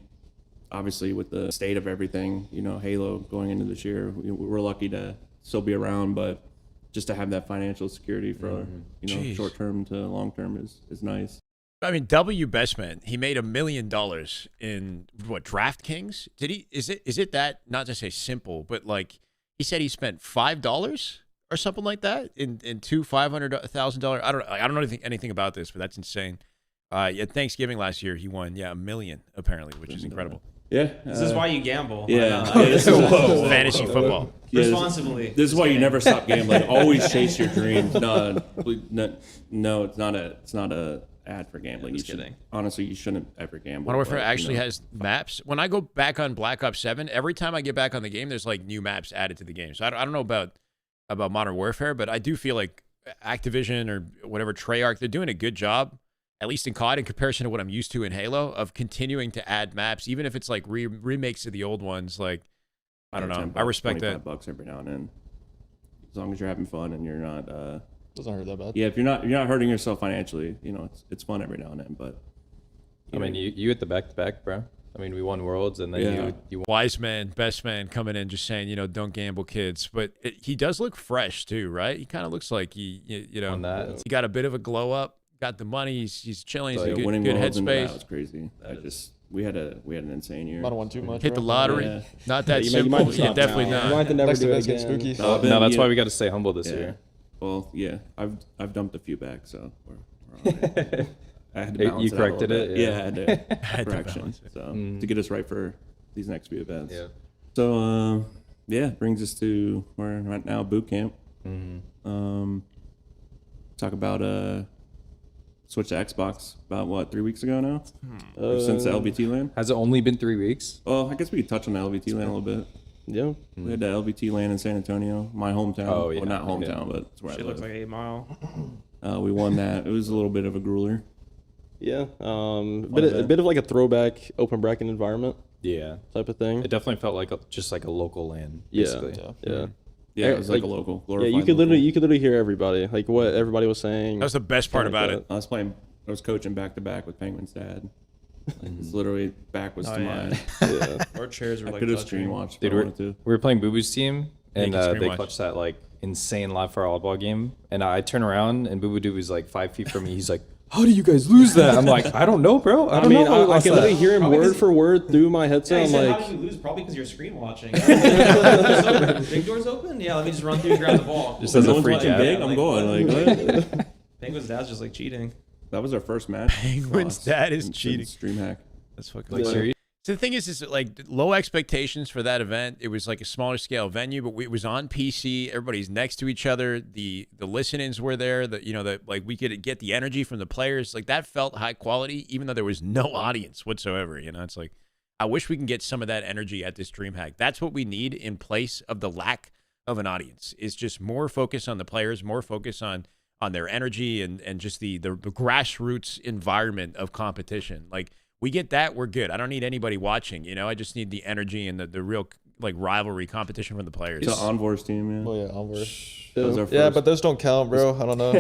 obviously with the state of everything, you know, Halo going into this year, we're lucky to still be around, but just to have that financial security for you know, short term to long term is nice.
I mean, W Bestman, he made $1 million in what, DraftKings? Did he? Is it that, not to say simple, but like he said he spent $5 or something like that in two $500,000. I don't know anything about this, but that's insane. At Thanksgiving last year, he won $1 million apparently, which is incredible.
Yeah,
this is why you gamble.
Yeah,
fantasy football.
Yeah,
responsibly.
This is why you never stop gambling. Always chase your dreams. No, it's not a ad for gambling.
Yeah, just kidding.
Honestly, you shouldn't ever gamble.
Modern Warfare actually has maps. When I go back on Black Ops 7, every time I get back on the game, there's like new maps added to the game. So I don't know about Modern Warfare, but I do feel like Activision or whatever, Treyarch, they're doing a good job, at least in COD in comparison to what I'm used to in Halo, of continuing to add maps, even if it's like remakes of the old ones. Like, I don't know. I respect that.
$25 every now and then, as long as you're having fun and you're not.
Doesn't hurt that bad.
Yeah, if you're not hurting yourself financially, you know, it's fun every now and then. But
I mean, you hit the back-to-back, bro. I mean, we won Worlds, and then you
Wise man, best man coming in just saying, you know, don't gamble, kids. But he does look fresh too, right? He kind of looks like he got a bit of a glow up, got the money, he's chilling, he's in
winning
good
Worlds
headspace.
That was crazy. We had an insane year.
Might have won too much.
Hit the
bro.
lottery.
Yeah.
Not that
you
simple.
might
Yeah, definitely
now.
not.
You might have to never
Next
do it
event's get
again.
spooky.
No, that's why we got to stay humble this year.
Well, yeah, I've dumped a few back, so we're on it. I had to balance
You
it out a
corrected
little
it?
bit. Yeah, I had to
Had to
correction.
balance it.
So to get us right for these next few events.
Yeah.
So brings us to we're right now boot camp. Talk about switch to Xbox about what, 3 weeks ago now? Or since the LVT LAN?
Has it only been 3 weeks?
Well, I guess we could touch on the LVT LAN a little bit.
Yeah.
We had the LVT LAN in San Antonio, my hometown.
Oh, yeah.
Well, not hometown, but it's where
Shit
I live.
looks like 8 Mile.
We won that. It was a little bit of a grueler.
Yeah. A bit of like a throwback open bracket environment.
Yeah.
Type of thing.
It definitely felt like just like a local LAN.
Yeah.
Basically.
Yeah.
Yeah, it was like a local.
Yeah, you could literally hear everybody, like what everybody was saying.
That was the best part about it.
I was coaching back to back with Penguin's dad. Like, it's literally backwards to mine.
Yeah.
Our chairs were
I
like
could have
touching.
screen watched.
Dude,
if I wanted to.
we were playing Boo Boo's team, and
you can screen
they
watch.
clutched that like insane live fire oddball game. And I turn around, and Boo Boo Doo was like 5 feet from me. He's like, "How do you guys lose that?" I'm like, "I don't know, bro. I don't know how we
I
lost
can
that."
literally hear him
Probably
word
'cause-
for word through my
Yeah,
headset.
he
I'm
said,
like,
how did you lose? Probably because you're screen watching. Big doors open? Yeah, let me just run through and grab the ball.
Just as
No
a
one's
free
watching
jab.
big, I'm going. Like, what?
Penguin's dad's just like cheating.
That was our first match.
Penguin's
loss
dad is
since
cheating.
DreamHack.
That's fucking
Like,
hilarious.
serious?
So the thing is like low expectations for that event. It was like a smaller scale venue, but it was on PC. Everybody's next to each other. The listen-ins were there. Like we could get the energy from the players. Like that felt high quality, even though there was no audience whatsoever. You know, it's like I wish we can get some of that energy at this DreamHack. That's what we need in place of the lack of an audience. Is just more focus on the players, more focus on their energy and just the grassroots environment of competition. Like. We get that, we're good. I don't need anybody watching, you know? I just need the energy and the real like rivalry competition from the players.
It's an Envoys team, yeah.
Oh yeah, Envoys.
That was our
Yeah,
first.
but those don't count, bro. I don't know.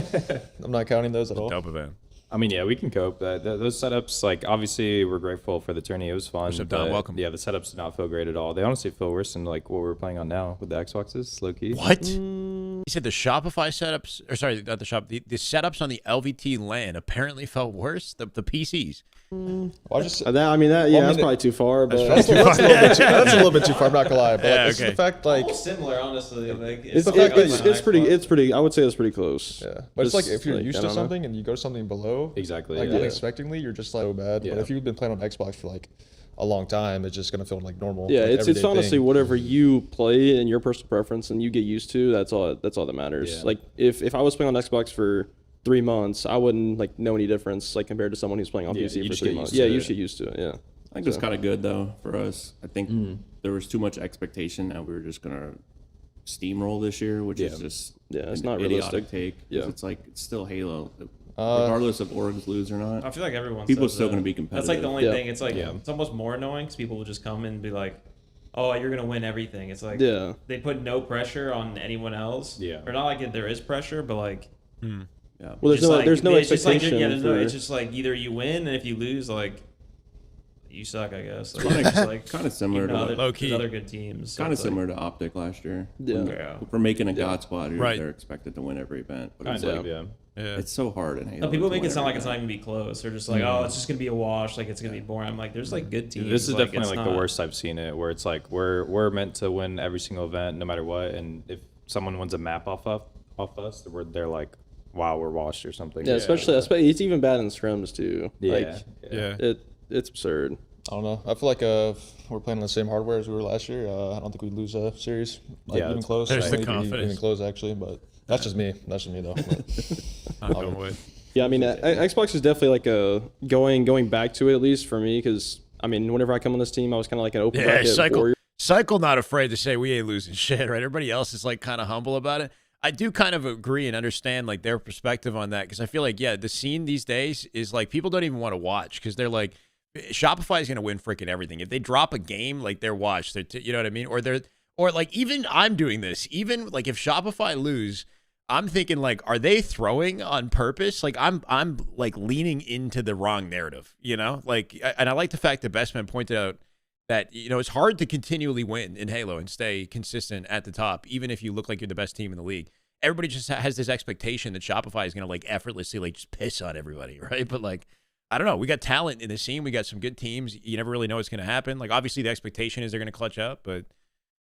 I'm not counting those at all.
Dope event.
I mean, yeah, we can cope. Those setups, like, obviously, we're grateful for the tourney. It was fun.
What's up, Don?
but,
Welcome.
Yeah, the setups did not feel great at all. They honestly feel worse than like what we're playing on now with the Xboxes, low key.
What? You said the Shopify setups, or sorry, not the shop. The setups on the LVT LAN apparently felt worse. The PCs.
Well, I just,
that's probably too far. But
that's a little bit too far. I'm not gonna lie, but
Yeah,
it's
okay.
the fact like
Almost similar, honestly. Like
it's pretty. I would say it's pretty close.
yeah, but it's like if you're
like,
used
I
to
don't know.
something and you go to something below,
Exactly.
like
yeah.
unexpectedly, you're just like so bad.
Yeah.
But if you've been playing on Xbox for like a long time, it's just gonna feel like normal.
Yeah,
like,
it's
everyday
honestly
thing.
whatever you play and your personal preference and you get used to. That's all that matters.
Yeah.
Like if I was playing on Xbox for 3 months, I wouldn't like know any difference like compared to someone who's playing on
Yeah,
PC
you
for
just
3
get
months.
used to
Yeah, you
it.
should get used to it. Yeah.
I think it's kind of good though for us. I think there was too much expectation that we were just gonna steamroll this year, which is just
it's
an
not
idiotic
realistic.
take. 'Cause
Yeah.
it's still Halo, regardless of orgs lose or not.
I feel like everyone.
People are
says
still
that.
going to be competitive.
That's like the only
Yeah.
thing. It's like
Yeah.
it's almost more annoying because people will just come and be like, oh, you're gonna win everything. It's like they put no pressure on anyone else.
Yeah.
Or not like there is pressure, but like.
Yeah. Well, there's no expectation.
It's just like either you win, and if you lose, like you suck, I guess. Like,
kind of similar to
other good teams.
Kind of similar to Optic last year. For making a God squad, they're expected to win every event. But it's like, it's so hard in Halo.
No, people make it sound like it's not going to be close. They're just like, oh, it's just going to be a wash. Like it's going to be boring. I'm like, there's like good teams.
This is definitely like the worst I've seen it, where it's like we're meant to win every single event, no matter what. And if someone wins a map off us, they're like, wow, we're washed or something.
Yeah, especially it's even bad in scrims too. It's absurd.
I don't know. I feel like we're playing on the same hardware as we were last year. I don't think we'd lose a series. Like, even close.
There's the
confidence. Even close, actually. But that's just me. That's just me, though.
Yeah, I mean, Xbox is definitely like going back to it, at least for me, because, I mean, whenever I come on this team, I was kind of like an open bracket warrior.
Cycle not afraid to say we ain't losing shit, right? Everybody else is like kind of humble about it. I do kind of agree and understand like their perspective on that, because I feel like, the scene these days is like people don't even want to watch because they're like, Shopify is going to win freaking everything. If they drop a game, like they're washed. You know what I mean? Or like even I'm doing this. Even like if Shopify lose, I'm thinking like, are they throwing on purpose? Like I'm like leaning into the wrong narrative, you know? Like, and I like the fact that Bestman pointed out that, you know, it's hard to continually win in Halo and stay consistent at the top, even if you look like you're the best team in the league. Everybody just has this expectation that Shopify is going to like effortlessly like just piss on everybody, right? But like, I don't know. We got talent in the scene. We got some good teams. You never really know what's going to happen. Like, obviously, the expectation is they're going to clutch up, but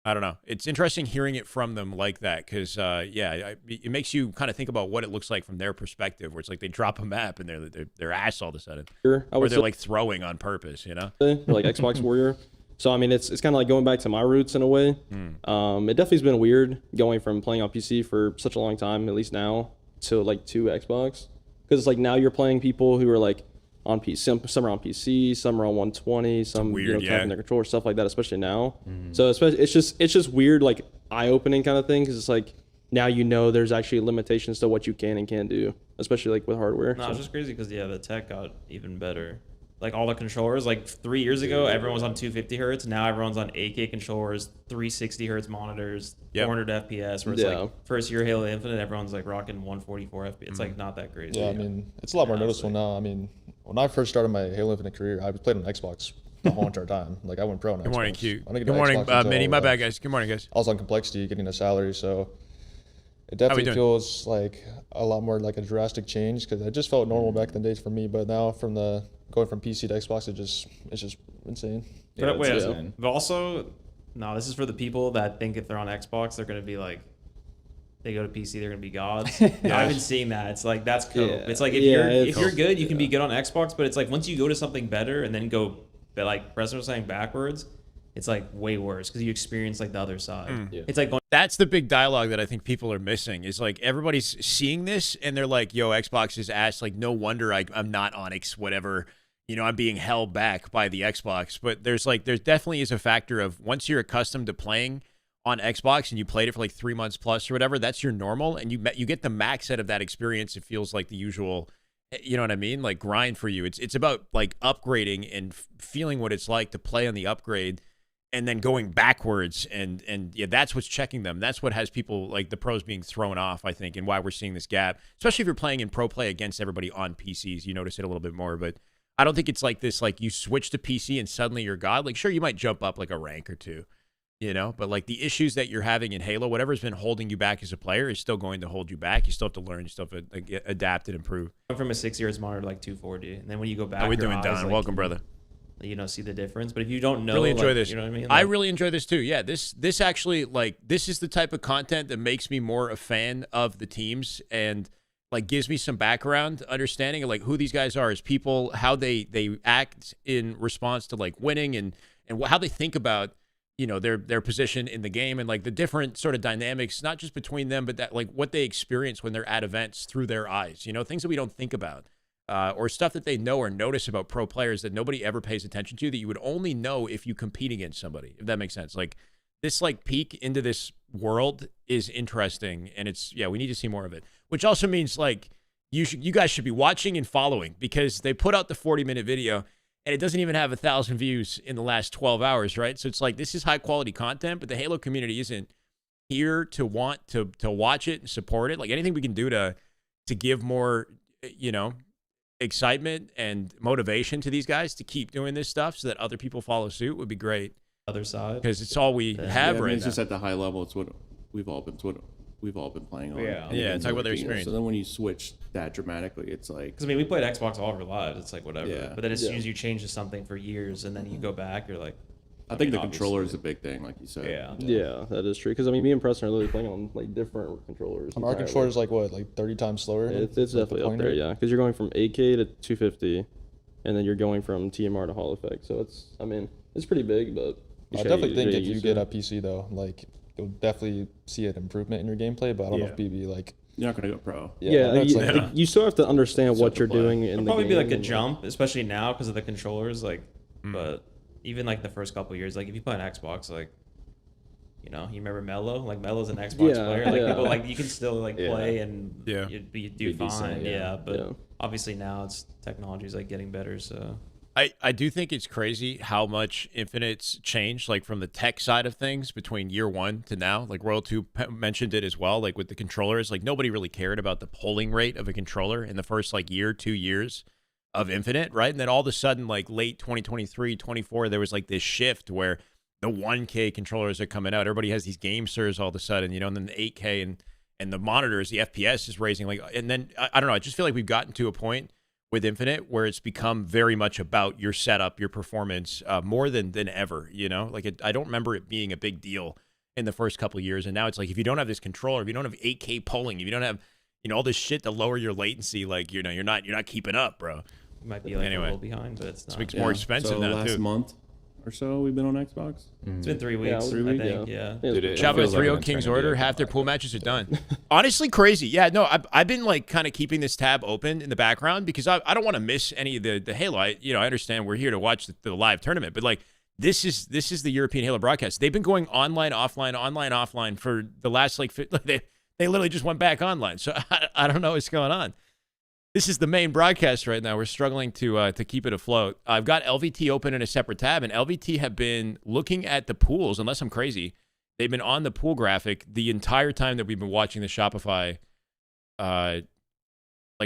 I don't know. It's interesting hearing it from them like that because, it makes you kind of think about what it looks like from their perspective, where it's like they drop a map and they're ass all of a sudden. Or they're like throwing on purpose, you know?
Like Xbox Warrior. So, I mean, it's kind of like going back to my roots in a way. It definitely has been weird going from playing on PC for such a long time, at least now, to like to Xbox. Because it's like now you're playing people who are like, on PC, some are on PC, some are on 120, some
weird,
tapping their controller, stuff like that, especially now. So it's just weird, like eye-opening kind of thing, because it's like now you know there's actually limitations to what you can and can't do, especially like with hardware.
No, it's just crazy because the tech got even better. Like all the controllers, like 3 years ago, everyone was on 250 hertz. Now everyone's on 8K controllers, 360 hertz monitors, 400 FPS. Where it's like first year Halo Infinite, everyone's like rocking 144 FPS. It's like not that crazy.
Yeah, I mean, it's a lot more noticeable now. I mean, when I first started my Halo Infinite career, I played on Xbox the whole entire time. Like I went pro on Xbox.
Good morning, Q. Good morning, Minnie. My bad, guys. Good morning, guys.
I was on Complexity, getting a salary, so it definitely feels like a lot more like a drastic change because it just felt normal back in the days for me. But now going from PC to Xbox, it's just insane.
Yeah, but also, no, this is for the people that think if they're on Xbox, they're going to be like, they go to PC, they're going to be gods. I've been seeing that. It's like, that's cool. It's like, if you're good, you can be good on Xbox, but it's like, once you go to something better and then go, like President was saying, backwards, it's like way worse because you experience like the other side. It's like
that's the big dialogue that I think people are missing is like everybody's seeing this and they're like, yo, Xbox is ass. Like, no wonder I'm not Onyx, whatever. You know, I'm being held back by the Xbox. But there's definitely is a factor of once you're accustomed to playing on Xbox and you played it for like 3 months plus or whatever, that's your normal. And you get the max out of that experience. It feels like the usual, you know what I mean? Like grind for you. It's about like upgrading and feeling what it's like to play on the upgrade and then going backwards. And that's what's checking them. That's what has people like the pros being thrown off, I think, and why we're seeing this gap, especially if you're playing in pro play against everybody on PCs. You notice it a little bit more, but I don't think it's like this, like you switch to PC and suddenly you're God. Like, sure, you might jump up like a rank or two, you know, but like the issues that you're having in Halo, whatever's been holding you back as a player is still going to hold you back. You still have to learn, you still have to like, adapt and improve.
I'm from a 6 years monitor to like 240. And then when you go back,
how we doing, Don?
Like,
welcome, brother.
You know, see the difference. But if you don't know,
really enjoy this.
You know what I mean?
I really enjoy this too. Yeah, this actually, like, this is the type of content that makes me more a fan of the teams and like gives me some background understanding of like who these guys are as people, how they act in response to like winning and how they think about, you know, their position in the game and like the different sort of dynamics, not just between them, but that like what they experience when they're at events through their eyes, you know, things that we don't think about. Or stuff that they know or notice about pro players that nobody ever pays attention to that you would only know if you compete against somebody, if that makes sense. Like this like peek into this world is interesting and it's, we need to see more of it, which also means like you guys should be watching and following because they put out the 40-minute video and it doesn't even have 1,000 views in the last 12 hours, right? So it's like, this is high quality content, but the Halo community isn't here to want to watch it and support it. Like anything we can do to give more, you know, excitement and motivation to these guys to keep doing this stuff so that other people follow suit would be great.
Other side,
because it's all we have right
it's
now.
just at the high level. It's what we've all been playing on.
Yeah. Talk about their experience.
So then when you switch that dramatically, it's like,
because I mean, we played Xbox all of our lives. It's like whatever.
Yeah.
But then as soon as you change to something for years and then you go back, you're like,
I think the controller is a big thing, like you said.
Yeah, that is true. Because I mean, me and Preston are literally playing on like different controllers.
Our controller is like what, like 30 times slower?
It's definitely up there, yeah. Because you're going from 8K to 250, and then you're going from TMR to Hall Effect. So it's, I mean, it's pretty big, but
I definitely think if you get a PC though, like you'll definitely see an improvement in your gameplay. But I don't know if you'd be like,
you're not gonna go pro.
You still have to understand what you're doing in the game.
Probably be like a jump, especially now because of the controllers. Like, but even like the first couple of years, like if you play an Xbox, like, you know, you remember Mello? Like Mello's an Xbox player. Like people, like you can still like play and you'd do fine.
Decent,
but obviously now it's technology's like getting better. So
I do think it's crazy how much Infinite's changed, like from the tech side of things between year 1 to now. Like Royal 2 mentioned it as well, like with the controllers, like nobody really cared about the polling rate of a controller in the first like year, 2 years of Infinite, right? And then all of a sudden, like late 2023, 24, there was like this shift where the 1K controllers are coming out. Everybody has these game servers all of a sudden, you know, and then the 8K and the monitors, the FPS is raising. Like, and then I don't know, I just feel like we've gotten to a point with Infinite where it's become very much about your setup, your performance, more than ever, you know? Like, I don't remember it being a big deal in the first couple of years, and now it's like, if you don't have this controller, if you don't have 8K polling, if you don't have, you know, all this shit to lower your latency, like, you know, you're not keeping up, bro.
you might be like a little behind, but it's not.
It's more expensive
so
now,
last
too.
month or so we've been on Xbox.
It's been 3 weeks, I think. Yeah.
Shout out to 3-0 King's Order. Half their pool matches are done. Honestly, crazy. Yeah, no, I've been like kind of keeping this tab open in the background because I don't want to miss any of the Halo. I understand we're here to watch the live tournament, but like this is the European Halo broadcast. They've been going online, offline for the last like they literally just went back online. So I don't know what's going on. This is the main broadcast right now. We're struggling to keep it afloat. I've got LVT open in a separate tab, and LVT have been looking at the pools, unless I'm crazy. They've been on the pool graphic the entire time that we've been watching the Shopify like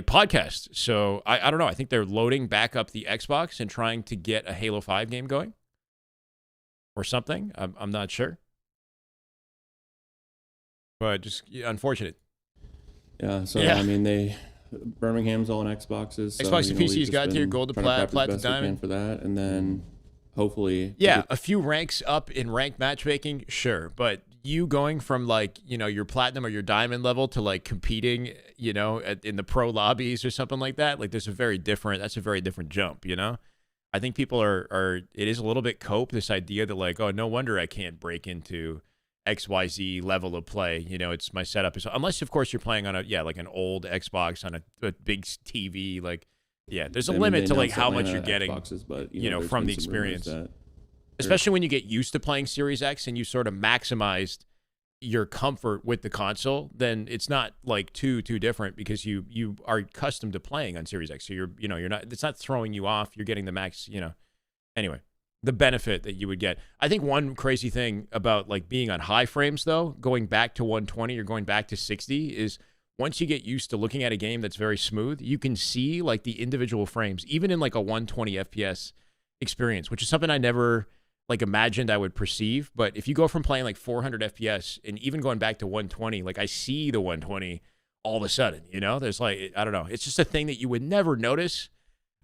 podcast. So I don't know. I think they're loading back up the Xbox and trying to get a Halo 5 game going or something. I'm not sure. But just unfortunate.
Yeah, so I mean Birmingham's all on Xboxes. So,
Xbox to PC's got here, gold to plat to diamond
for that, and then hopefully
a few ranks up in ranked matchmaking, sure, but you going from like, you know, your platinum or your diamond level to like competing, you know, in the pro lobbies or something like that, like that's a very different jump, you know. I think people are it is a little bit cope, this idea that like, oh, no wonder I can't break into XYZ level of play, you know, it's my setup is, unless of course you're playing on like an old Xbox on a big TV, like there's a limit to like how much you're getting, Xboxes, but you know from the experience, especially when you get used to playing Series X and you sort of maximized your comfort with the console, then it's not like too different because you are accustomed to playing on Series X, so you're not, it's not throwing you off, you're getting the max, you know. Anyway, the benefit that you would get. I think one crazy thing about like being on high frames though, going back to 120 or going back to 60 is once you get used to looking at a game that's very smooth, you can see like the individual frames, even in like a 120 FPS experience, which is something I never like imagined I would perceive. But if you go from playing like 400 FPS and even going back to 120, like I see the 120 all of a sudden, you know, there's like, I don't know. It's just a thing that you would never notice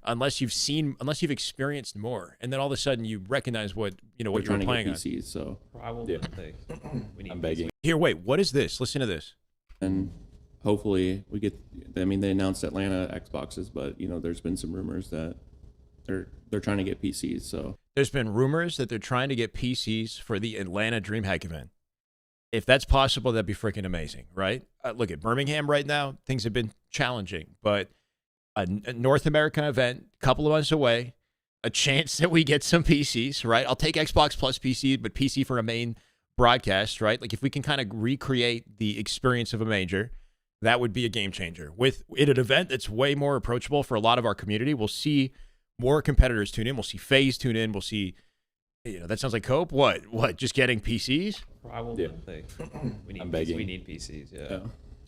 unless you've experienced more, and then all of a sudden you recognize what you're playing on.
PCs, so
I'm begging.
Here, wait, what is this? Listen to this.
And hopefully we get. I mean, they announced Atlanta Xboxes, but you know, there's been some rumors that they're trying to get PCs. So
there's been rumors that they're trying to get PCs for the Atlanta DreamHack event. If that's possible, that'd be freaking amazing, right? Look at Birmingham right now; things have been challenging, but a North American event, a couple of months away, a chance that we get some PCs, right? I'll take Xbox plus PC, but PC for a main broadcast, right? Like if we can kind of recreate the experience of a major, that would be a game changer. With an event that's way more approachable for a lot of our community, we'll see more competitors tune in. We'll see FaZe tune in. We'll see, that sounds like Cope. What? Just getting PCs?
Probably. We need PCs. Yeah.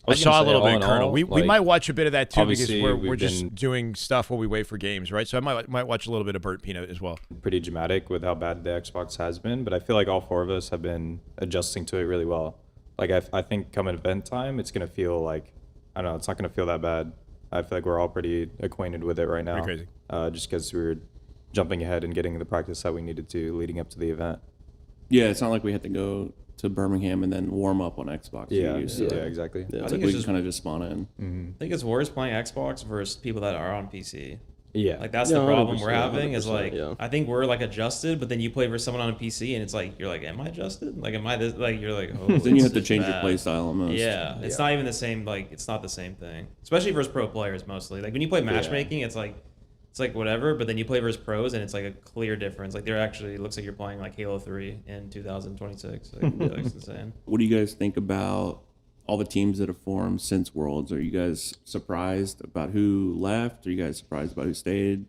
I saw a little bit, Colonel. We might watch a bit of that too because we're
we've
just doing stuff while we wait for games, right? So I might watch a little bit of Burt Peanut as well.
Pretty dramatic with how bad the Xbox has been, but I feel like all 4 of us have been adjusting to it really well. Like I think come event time, it's gonna feel like, I don't know, it's not gonna feel that bad. I feel like we're all pretty acquainted with it right now.
Pretty
crazy. Just because we were jumping ahead and getting the practice that we needed to leading up to the event.
Yeah, it's not like we had to go to Birmingham and then warm up on Xbox.
Yeah, exactly.
Yeah, I think we just kind of just spawn in.
I think it's worse playing Xbox versus people that are on PC.
Yeah,
like that's the problem we're having is like I think we're like adjusted, but then you play versus someone on a PC and it's like you're like, am I adjusted? Like, am I this? Like you're like, oh,
then you have to change your play style almost.
Yeah, it's not even the same. Like it's not the same thing, especially versus pro players mostly. Like when you play matchmaking, it's like whatever, but then you play versus pros and it's like a clear difference. Like it looks like you're playing like Halo 3 in 2026. Like, it's insane.
What do you guys think about all the teams that have formed since Worlds? Are you guys surprised about who left? Are you guys surprised about who stayed?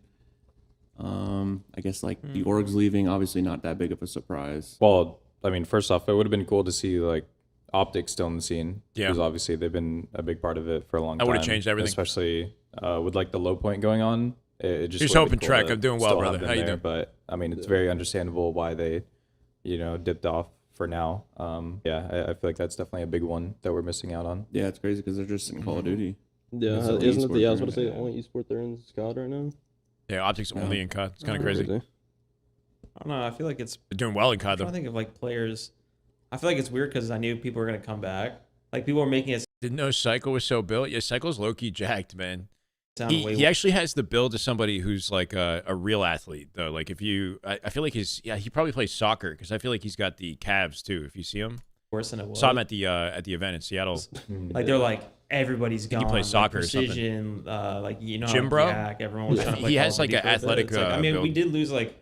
I guess like the orgs leaving, obviously not that big of a surprise.
Well, I mean, first off, it would have been cool to see like Optic still in the scene.
Yeah.
Because obviously they've been a big part of it for a long time.
That would have changed everything.
Especially with like the low point going on. It just
Here's hoping, Trek. I'm doing well, brother. How you doing?
But I mean, it's very understandable why they, dipped off for now. I feel like that's definitely a big one that we're missing out on.
Yeah, it's crazy because they're just in Call of Duty.
Yeah, isn't it the, I was going to say, the only esport they're in COD right now?
Yeah, Optic's only in COD. It's kind of crazy.
I don't know. I feel like it's
they're doing well in COD,
I'm
though.
trying to think of like players. I feel like it's weird because I knew people were going to come back. Like people were making it.
Didn't know Cycle was so built. Yeah, Cycle's low-key jacked, man. He actually has the build of somebody who's like a real athlete, though. Like if you, I feel like he probably plays soccer because I feel like he's got the calves too. If you see him,
worse than it was.
Saw him at the event in Seattle.
Like they're like everybody's gone.
He plays soccer
like, precision,
or something.
Like
Gym bro.
Everyone was trying to play
he
Call
has
of
like
Duty
an athletic.
like, I mean,
build.
we did lose like.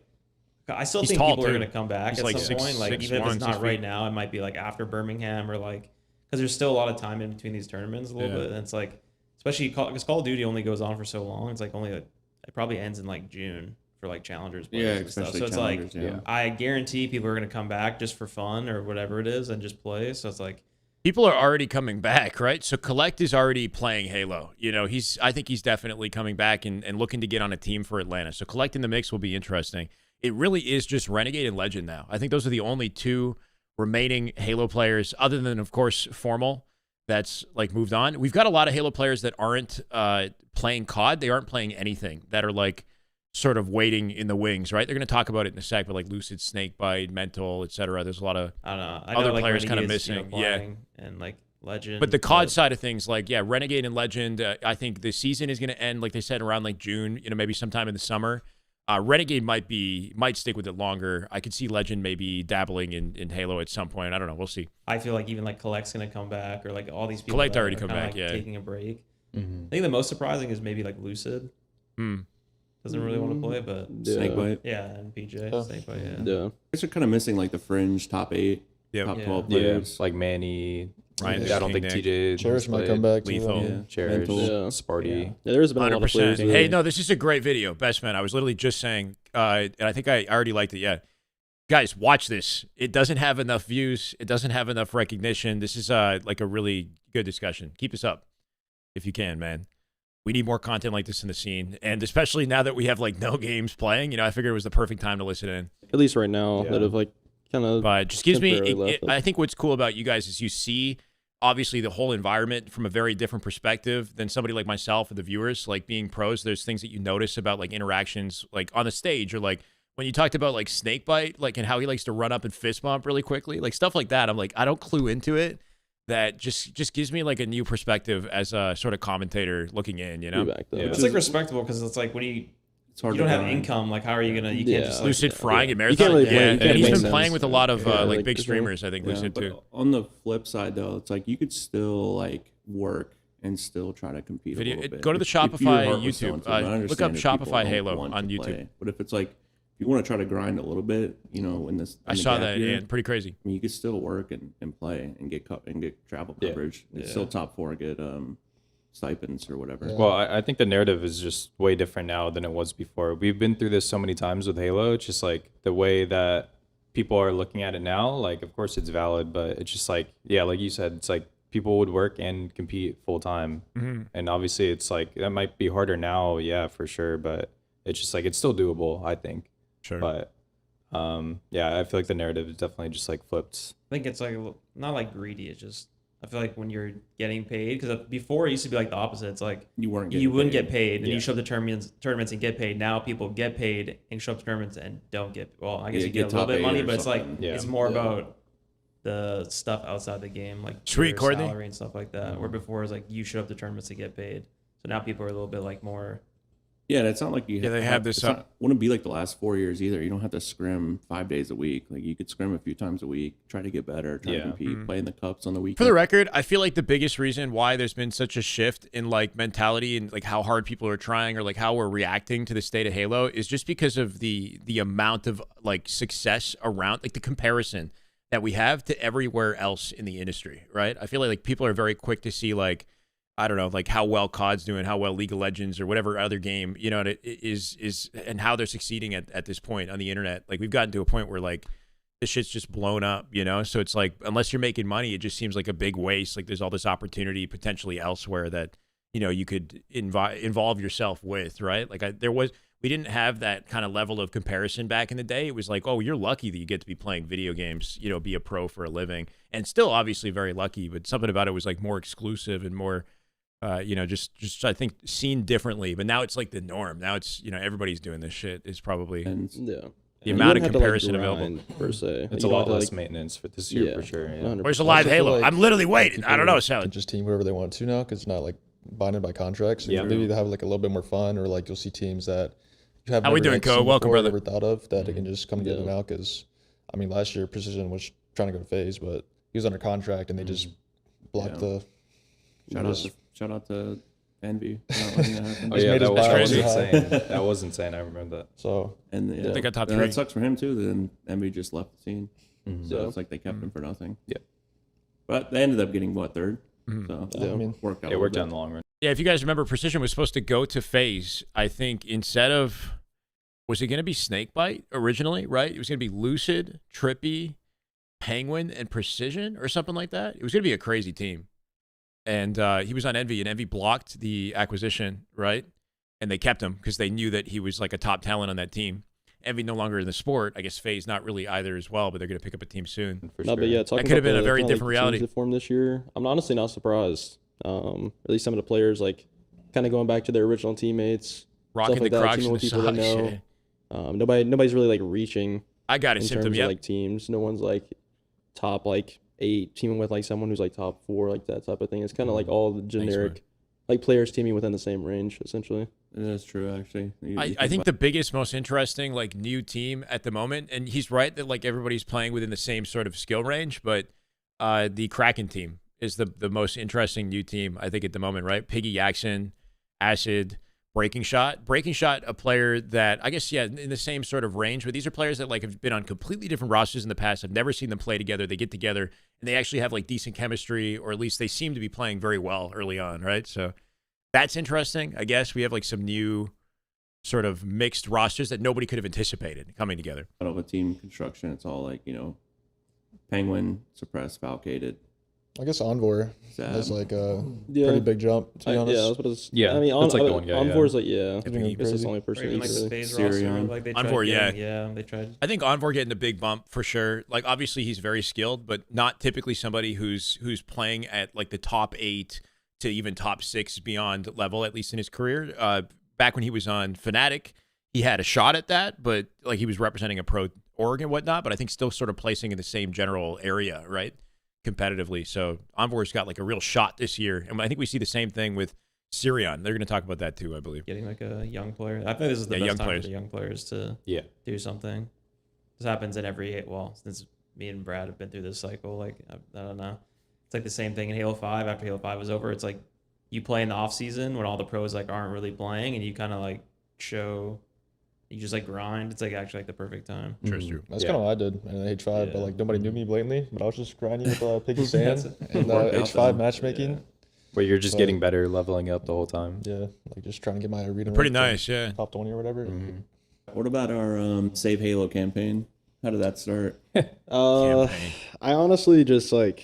I still
He's
think
tall,
people are
too.
going to come back
He's
at
like
some point. Like even if it's not right now, it might be like after Birmingham or like because there's still a lot of time in between these tournaments a little bit, and it's like. Especially because Call of Duty only goes on for so long. It's like it probably ends in like June for like challengers.
Yeah,
and stuff.
especially
So it's like
challengers,
I guarantee people are going to come back just for fun or whatever it is and just play. So it's like
people are already coming back, right? So Collect is already playing Halo. I think he's definitely coming back and looking to get on a team for Atlanta. So Collect in the mix will be interesting. It really is just Renegade and Legend now. I think those are the only 2 remaining Halo players, other than of course Formal. That's like moved on. We've got a lot of Halo players that aren't playing COD. They aren't playing anything. That are like sort of waiting in the wings, right? They're going to talk about it in a sec, but like Lucid, Snakebite, Mental, etc. There's a lot of other players kind of missing.
And like Legend.
But the COD side of things, like Renegade and Legend. I think the season is going to end, like they said, around like June. Maybe sometime in the summer. Renegade might stick with it longer. I could see Legend maybe dabbling in Halo at some point. I don't know. We'll see.
I feel like even like Collect's gonna come back, or like all these people.
Collect already come back.
Like taking a break. I think the most surprising is maybe like Lucid. Doesn't really want to play, but
Snakebite.
Yeah, and PJ Snakebite.
Yeah.
Guys are kind of missing like the fringe top 8, top 12 players.
Like Manny.
Ryan,
I don't think TJ.
Cherish might come back.
Lethal.
Cherish.
Mental.
Sparty.
Yeah, there's been a lot of players.
Hey, no, this is a great video. Best man. I was literally just saying, and I think I already liked it. Yeah. Guys, watch this. It doesn't have enough views. It doesn't have enough recognition. This is like a really good discussion. Keep this up if you can, man. We need more content like this in the scene. And especially now that we have like no games playing, I figured it was the perfect time to listen in.
At least right now that have like kind of.
But just gives me, I think what's cool about you guys is you see obviously the whole environment from a very different perspective than somebody like myself or the viewers. Like being pros, there's things that you notice about like interactions like on the stage, or like when you talked about like Snakebite, like and how he likes to run up and fist bump really quickly, like stuff like that. I'm like, I don't clue into it. That just gives me like a new perspective as a sort of commentator looking in,
It's like respectable because it's like when you don't have income, like how are you gonna? You can't just like,
Lucid frying at Marathon. And he's been playing with a lot of like big streamers. I think Lucid too.
On the flip side, though, it's like you could still like work and still try to compete. A little bit.
Go to the Shopify YouTube. Look up Shopify Halo on YouTube.
But if it's like you want to try to grind a little bit, in this.
I saw that. Yeah, pretty crazy.
I mean, you could still work and play and get travel coverage. It's still top 4 get stipends or whatever.
Yeah. Well, I think the narrative is just way different now than it was before. We've been through this so many times with Halo. It's just like the way that people are looking at it now. Like, of course it's valid, but it's just like, yeah, like you said, it's like people would work and compete full time. And obviously it's like, that might be harder now. Yeah, for sure. But it's just like, it's still doable, I think.
Sure.
But yeah, I feel like the narrative is definitely just like flipped.
I think it's like not like greedy. It's just I feel like when you're getting paid, because before it used to be like the opposite. It's like you wouldn't get paid, and you show up to tournaments and get paid. Now people get paid and show up to tournaments and don't get. Well, I guess you get a little bit of money, but it's like it's more about the stuff outside the game, like
Sweet Courtney,
salary and stuff like that. Where before it was like you show up to tournaments to get paid. So now people are a little bit like more.
Yeah, and it's not like
they have this.
Wouldn't be like the last 4 years either. You don't have to scrim 5 days a week. Like you could scrim a few times a week, try to get better, try to compete, play in the cups on the weekend.
For the record, I feel like the biggest reason why there's been such a shift in like mentality and like how hard people are trying or like how we're reacting to the state of Halo is just because of the amount of like success around, like the comparison that we have to everywhere else in the industry, right? I feel like people are very quick to see like, I don't know, like how well COD's doing, how well League of Legends or whatever other game, you know, it is and how they're succeeding at this point on the internet. Like we've gotten to a point where like this shit's just blown up, you know? So it's like, unless you're making money, it just seems like a big waste. Like there's all this opportunity potentially elsewhere that, you know, you could involve yourself with, right? Like we didn't have that kind of level of comparison back in the day. It was like, oh, you're lucky that you get to be playing video games, you know, be a pro for a living, and still obviously very lucky, but something about it was like more exclusive and more, you know, just I think seen differently. But now it's like the norm. Now it's, you know, everybody's doing this shit. Is probably the amount of comparison available.
Per se,
it's a lot less maintenance for this year for sure. Yeah.
Where's the live Halo? I'm literally waiting. I don't know. So
just team whoever they want to now, because it's not like bonded by contracts. So maybe they have like a little bit more fun, or like you'll see teams that you have.
How we doing, Co? Welcome, brother.
Never thought of that they can just come get them out. Because I mean, last year Precision was trying to go to FaZe, but he was under contract and they just blocked the.
Shout out to Envy.
Oh yeah, that was insane. That was insane. I remember that.
So
and
they got top 3.
That sucks for him too. Then Envy just left the scene, so it's like they kept him for nothing.
Yeah,
but they ended up getting what, 3rd. So
I mean,
worked out.
It worked out in the long run.
Yeah, if you guys remember, Precision was supposed to go to FaZe. I think instead of, was it going to be Snakebite originally? Right, it was going to be Lucid, Trippy, Penguin, and Precision or something like that. It was going to be a crazy team. And he was on Envy, and Envy blocked the acquisition, right? And they kept him because they knew that he was like a top talent on that team. Envy no longer in the sport. I guess FaZe not really either as well, but they're going to pick up a team soon.
For sure. But yeah,
that could have been a very different reality.
That formed this year. I'm honestly not surprised. At least some of the players, like, kind of going back to their original teammates,
rocking
stuff like
the
that,
Crocs
teaming
in
with
the
people they know. Nobody's really like reaching.
I got it.
In terms of like teams. No one's like top like 8 teaming with like someone who's like top 4, like that type of thing. It's kind of like all the generic like players teaming within the same range, essentially.
That's true, actually.
I think the biggest, most interesting like new team at the moment, and he's right that like everybody's playing within the same sort of skill range, but the Kraken team is the most interesting new team I think at the moment, right? Piggy Jackson, Acid, Breaking Shot, a player that I guess, yeah, in the same sort of range, but these are players that like have been on completely different rosters in the past. I've never seen them play together. They get together and they actually have like decent chemistry, or at least they seem to be playing very well early on, right? So that's interesting. I guess we have like some new sort of mixed rosters that nobody could have anticipated coming together.
Out of a team construction, it's all like, you know, Penguin, Suppressed, Valkated.
I guess Envor is like a pretty big jump, to be honest.
I mean,
that's like the one guy.
Envor's like, this is the only person.
Like the FaZe roster, like they tried
Envor,
they tried.
I think Envor getting a big bump for sure. Like obviously he's very skilled, but not typically somebody who's playing at like the top 8 to even top 6 beyond level, at least in his career. Back when he was on Fnatic, he had a shot at that, but like he was representing a pro org and whatnot, but I think still sort of placing in the same general area, right? Competitively. So Envor's got like a real shot this year. And I think we see the same thing with Sirion. They're going to talk about that too, I believe.
Getting like a young player. I think this is the best time for the young players to do something. This happens in every, since me and Brad have been through this cycle, like, I don't know. It's like the same thing in Halo 5. After Halo 5 was over, it's like you play in the off season when all the pros like aren't really playing, and you kind of like show, you just like grind. It's like actually like the perfect time.
True.
That's kind of what I did in H5, but like nobody knew me blatantly. But I was just grinding with Piggy Sand and H5 matchmaking.
Where you're just getting better, leveling up the whole time.
Yeah, like just trying to get my arena.
Pretty nice, yeah.
Top 20 or whatever.
What about our Save Halo campaign? How did that start?
I honestly just I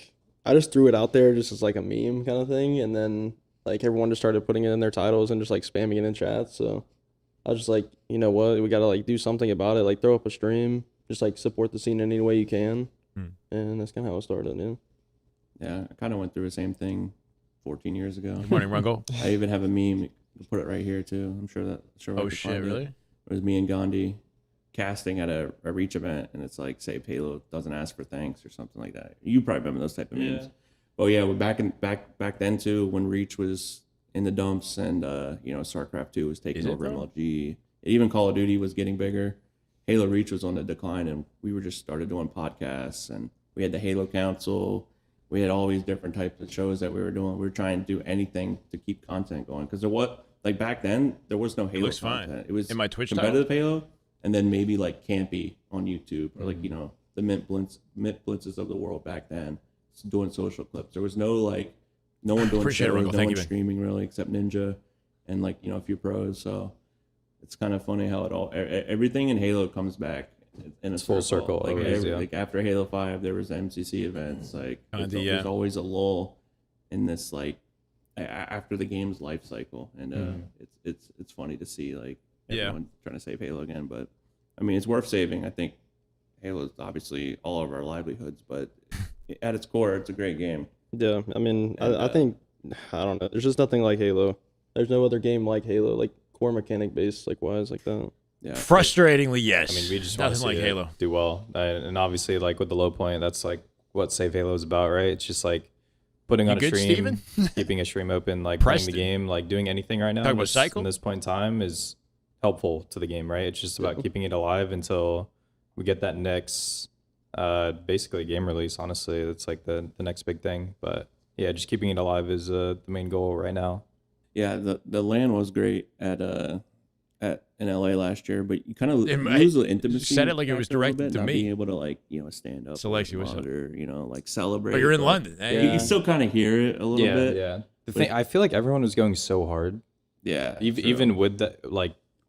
just threw it out there just as like a meme kind of thing, and then like everyone just started putting it in their titles and just like spamming it in chat. So I was just like, you know what, we gotta like do something about it. Like throw up a stream, just like support the scene in any way you can, and that's kind of how it started.
Yeah, I kind of went through the same thing 14 years ago.
Good morning, Rungo.
I even have a meme. You put it right here too. I'm sure that.
Oh shit, really?
It was me and Gandhi casting at a Reach event, and it's like Save Halo doesn't ask for thanks or something like that. You probably remember those type of memes. Well, yeah, back then too, when Reach was in the dumps and StarCraft 2 was taking over MLG. Even Call of Duty was getting bigger. Halo Reach was on the decline, and we were just started doing podcasts, and we had the Halo Council. We had all these different types of shows that we were doing. We were trying to do anything to keep content going because back then there was no Halo content.
Fine.
It was
in my Twitch
competitive Halo, and then maybe like Campy on YouTube or the Mint Blitzes of the world back then, doing social clips. There was no one doing shows, no one streaming really except Ninja and a few pros. So it's kind of funny how everything in Halo comes back in a
full circle.
Like after Halo 5, there was MCC events. There's always a lull in this after the game's life cycle, and it's funny to see everyone trying to save Halo again. But I mean, it's worth saving. I think Halo is obviously all of our livelihoods, but at its core, it's a great game.
Yeah, I mean, I think I don't know. There's just nothing like Halo. There's no other game like Halo, like core mechanic based, wise like that.
Yeah.
Frustratingly, yes.
I mean, we just want to
nothing like Halo
do well, and obviously, with the low point, that's what Save Halo is about, right? It's just putting on a stream, keeping a stream open, playing the game, doing anything right now.
Talk about Cycle?
In this point in time is helpful to the game, right? It's just about keeping it alive until we get that next, basically game release. Honestly, that's the next big thing. But yeah, just keeping it alive is the main goal right now.
Yeah, the LAN was great in LA last year, but you kind of lose the intimacy.
You said it like it was directed to me.
Being able to stand up, monitor, celebrate.
But you're in London.
You can still kind of hear it a little bit.
Yeah. The thing, I feel like everyone was going so hard.
Yeah.
Even with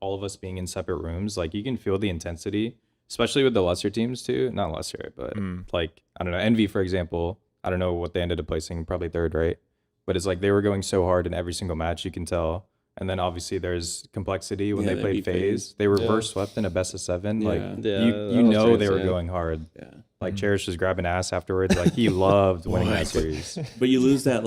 all of us being in separate rooms, you can feel the intensity, especially with the lesser teams too. Not lesser, but I don't know, Envy, for example. I don't know what they ended up placing, probably third, right? But it's they were going so hard in every single match, you can tell. And then obviously there's complexity when they played FaZe. They reverse swept in a best of 7. You know they were going hard. Yeah. Cherish was grabbing ass afterwards. He loved winning that series.
But you lose that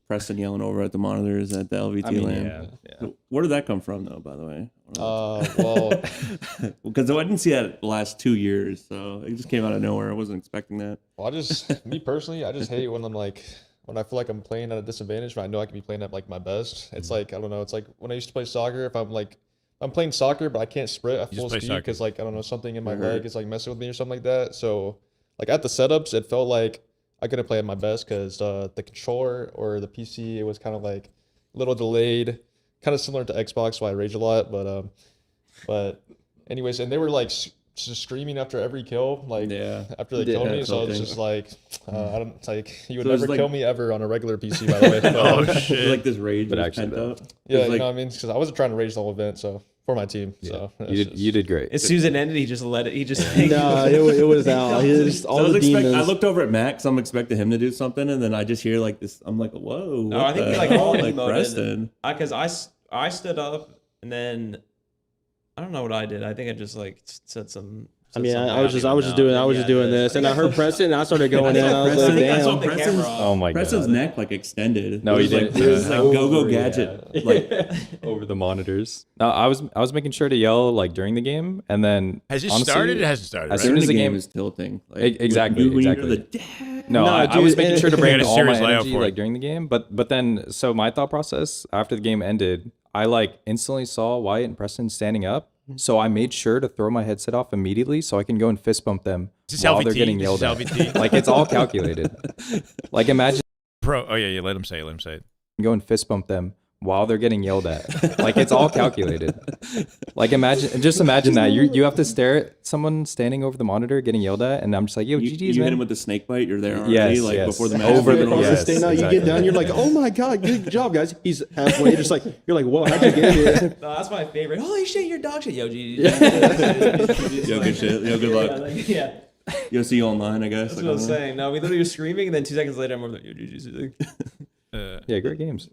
Preston yelling over at the monitors at the LVT LAN. Yeah. Where did that come from though, by the way?
Well,
because I didn't see that the last 2 years, so it just came out of nowhere. I wasn't expecting that.
Well, me personally, I just hate when I'm when I feel like I'm playing at a disadvantage, but I know I can be playing at my best. It's I don't know. It's when I used to play soccer. If I'm playing soccer, but I can't sprint at full speed because I don't know, something in my leg is messing with me or something like that. So at the setups, it felt like I couldn't play at my best because the controller or the PC, it was kind of a little delayed, kind of similar to Xbox, so I rage a lot. But anyways, and they were just screaming after every kill, after they killed me. So I was just I don't you would never kill me ever on a regular PC, by the way.
Oh shit!
This rage,
but actually,
yeah, you know what I mean? Because I wasn't trying to rage the whole event, so for my team. Yeah. So
you did great.
As soon as it ended, he just let it. He just
no, it was out.
I looked over at Max. I'm expecting him to do something, and then I just hear this. I'm like, whoa!
No, I think he all
Preston.
Because I stood up and then. I don't know what I did. I think I just said some.
I mean, I was just doing this, and I heard Preston, and I started going in. I was like, damn.
Oh my god.
Preston's neck extended.
No, he didn't.
It was go gadget,
over the monitors. No, I was making sure to yell during the game, and then
has it started? It hasn't started.
As soon as the game
is tilting.
Exactly. No, I was making sure to bring all my energy during the game, but then so my thought process after the game ended. I instantly saw Wyatt and Preston standing up, so I made sure to throw my headset off immediately so I can go and fist bump them while they're getting yelled at. It's all calculated. Imagine
Pro. Oh yeah, let him say it.
Go and fist bump them while they're getting yelled at. Like, it's all calculated. Like, just imagine that. You have to stare at someone standing over the monitor getting yelled at, and I'm just like, yo, GG's, man.
You hit him with the snake bite, you're there already,
yes.
before the match.
You get down, you're like, oh my God, good job, guys. He's halfway, just like, you're like, whoa, how'd you get here?
No, that's my favorite. Holy shit, you're dog shit. Yo, GG.
Yo, good shit. Yo, good luck.
Yeah.
You'll see you online, I guess.
That's what I'm saying. No, we literally were screaming, and then 2 seconds later, I'm over there, yo, GG.
Yeah, great games.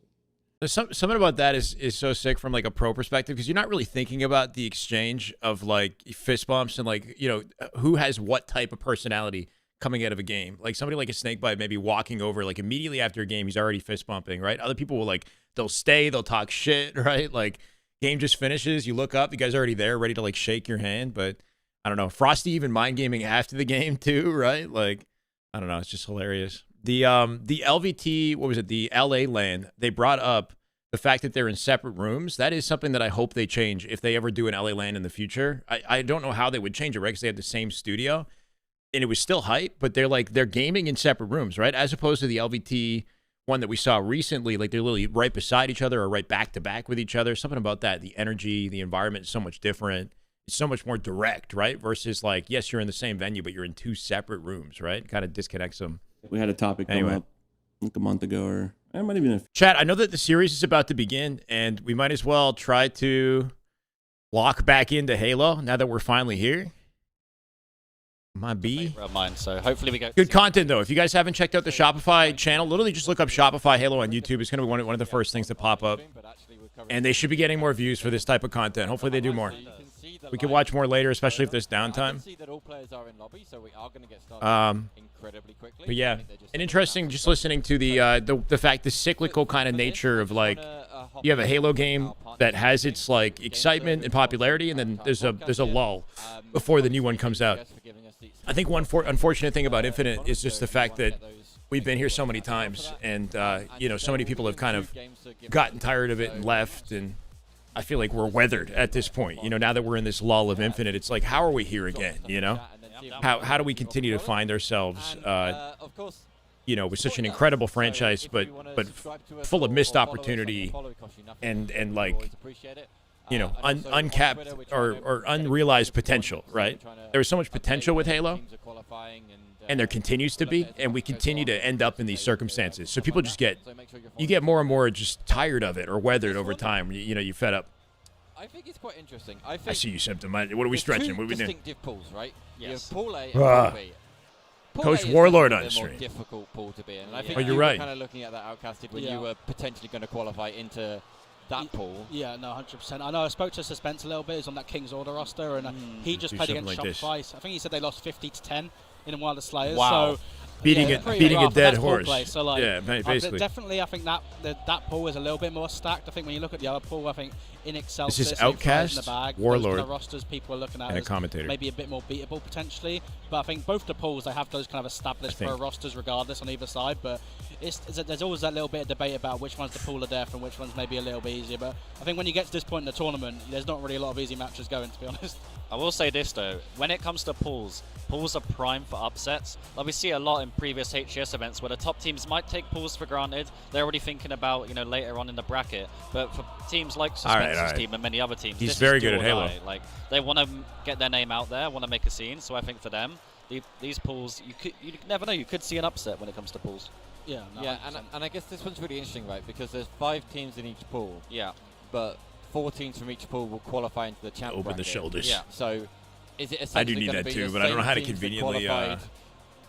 Something about that is so sick from like a pro perspective, because you're not really thinking about the exchange of like fist bumps and like, you know, who has what type of personality coming out of a game. Like somebody like a Snakebite maybe walking over like immediately after a game, he's already fist bumping, right? Other people will like, they'll stay, they'll talk shit, right? Like game just finishes, you look up, the guy's already there, ready to like shake your hand. But I don't know, Frosty even mind gaming after the game too, right? Like, I don't know, it's just hilarious. The LVT, what was it? The LA LAN, they brought up the fact that they're in separate rooms. That is something that I hope they change if they ever do an LA LAN in the future. I don't know how they would change it, right? Because they have the same studio and it was still hype, but they're gaming in separate rooms, right? As opposed to the LVT one that we saw recently, like they're literally right beside each other or right back to back with each other. Something about that. The energy, the environment is so much different. It's so much more direct, right? Versus like, yes, you're in the same venue, but you're in 2 separate rooms, right? Kind of disconnects them.
We had a topic come up like a month ago, or I might even.
Chat, I know that the series is about to begin, and we might as well try to lock back into Halo now that we're finally here. My B.
Mine, so hopefully we go.
Good content, though. If you guys haven't checked out the Shopify channel, literally just look up Shopify Halo on YouTube. It's going to be one of the first things to pop up. And they should be getting more views for this type of content. Hopefully they do more. We can watch more later, especially if there's downtime. But yeah, and interesting just listening to the fact, the cyclical kind of nature of like, you have a Halo game that has its like excitement and popularity, and then there's a lull before the new one comes out. I think one unfortunate thing about Infinite is just the fact that we've been here so many times, and you know, so many people have kind of gotten tired of it and left, and I feel like we're weathered at this point. You know, now that we're in this lull of Infinite, it's like, how are we here again? You know, how do we continue to find ourselves? You know, with such an incredible franchise, but full of missed opportunity and like, you know, uncapped or unrealized potential, right? There was so much potential with Halo, and there continues to be, and we continue to end up in these circumstances. So people just get more and more just tired of it or weathered over time. You know, you fed up.
I think it's quite interesting.
I see you, Symptom. What are we stretching? What are we doing?
Distinctive pools, right? Yes. You have pool A and pool B.
Coach Warlord on the stream.
More difficult pool to be in. And I think
you're right.
Kind of looking at that outcasted when you were potentially going to qualify into that pool.
Yeah, no, 100%. I know I spoke to Suspense a little bit. He's on that King's Order roster, and he just played against Shopify. I think he said they lost 50-10 in one of the Slayers.
Wow.
So,
beating a dead horse.
Play. So, like,
yeah, basically.
Definitely, I think that pool is a little bit more stacked. I think when you look at the other pool, I think in Excelsis,
this is Outcast,
in the bag,
Warlord,
those kind of rosters people are looking at
and a commentator.
Maybe a bit more beatable potentially. But I think both the pools, they have those kind of established pro rosters regardless on either side. But there's always that little bit of debate about which one's the pool of death and which one's maybe a little bit easier. But I think when you get to this point in the tournament, there's not really a lot of easy matches going, to be honest.
I will say this though, when it comes to pools are prime for upsets. Like we see a lot in previous HGS events where the top teams might take pools for granted. They're already thinking about, you know, later on in the bracket. But for teams like Suspense's team and many other teams,
he's very good at Halo.
Like they want to get their name out there, want to make a scene. So I think for them, these pools, you never know. You could see an upset when it comes to pools.
Yeah, no, yeah, and I guess this one's really interesting, right? Because there's 5 teams in each pool.
Yeah,
but 4 teams from each pool will qualify into the champ bracket.
Open the shoulders.
Yeah. So is it
I do need that too, but I don't know how to conveniently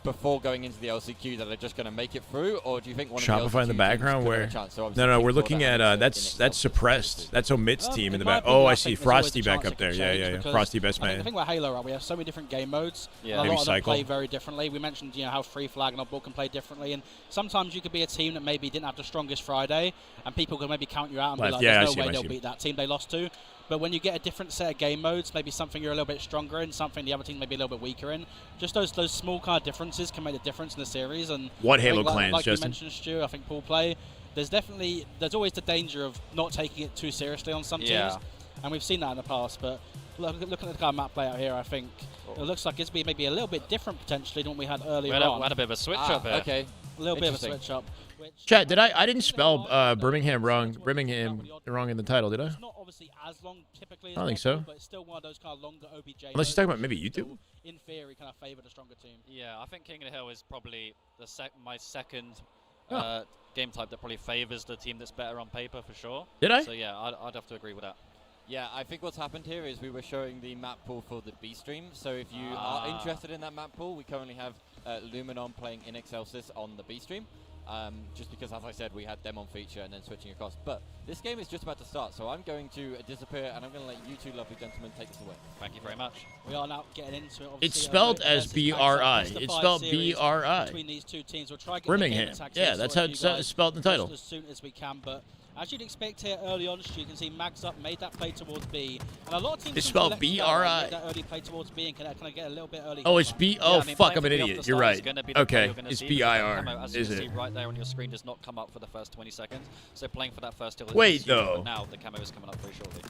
before going into the LCQ that are just going to make it through, or do you think one
Shopify
of the
in the background where no, we're looking at that's suppressed. That's Omit's team in the back. Oh, I see Frosty back up there. Yeah. Frosty best man.
I think with Halo, right, we have so many different game modes.
Yeah.
And a lot of them play very differently. We mentioned, you know, how Free Flag and Oddball can play differently, and sometimes you could be a team that maybe didn't have the strongest Friday, and people could maybe count you out and be like, "There's no way they'll beat that team they lost to." But when you get a different set of game modes, maybe something you're a little bit stronger in, something the other team may be a little bit weaker in, just those small kind of differences can make a difference in the series. And
what Halo clans,
like
Justin?
You mentioned, Stu, I think pool play, there's always the danger of not taking it too seriously on some teams, and we've seen that in the past. But looking at the kind of map play out here, I think it looks like it's maybe a little bit different potentially than what we had earlier on.
We had a bit of a switch up here.
Okay.
A little bit of a switch up.
Chat, did I didn't spell Birmingham wrong in the title, did I?
It's not obviously as long typically as
I don't think so.
but it's still one of those kind of longer OBJ.
Unless you're talking about maybe YouTube.
In theory, kind of favor the stronger team.
Yeah, I think King of the Hill is probably my second game type that probably favors the team that's better on paper for sure.
Did I?
So yeah, I'd have to agree with that.
Yeah, I think what's happened here is we were showing the map pool for the B stream. So if you are interested in that map pool, we currently have Luminon playing in Excelsis on the B stream. Just because, as I said, we had them on feature and then switching across. But this game is just about to start, so I'm going to disappear and I'm going to let you two lovely gentlemen take this away.
Thank you very much.
We are now getting into it.
It's spelled as B-R-I. It's spelled B-R-I.
Between these two teams, we'll try
Birmingham. Yeah, that's how it's spelled in the title.
As soon as we can, but as you'd expect here early on, you can see Mags Up made that play towards B, and a lot of teams
it's spelled B-R-I.
That early play towards B and can kind of get a little bit early.
Oh, it's B. Oh, fuck! I'm an idiot. You're right. Okay, it's B-I-R.
As you can see right there on your screen, does not come up for the first 20 seconds. So playing for that first hill.
Wait, though.
Now the camo is coming up very shortly.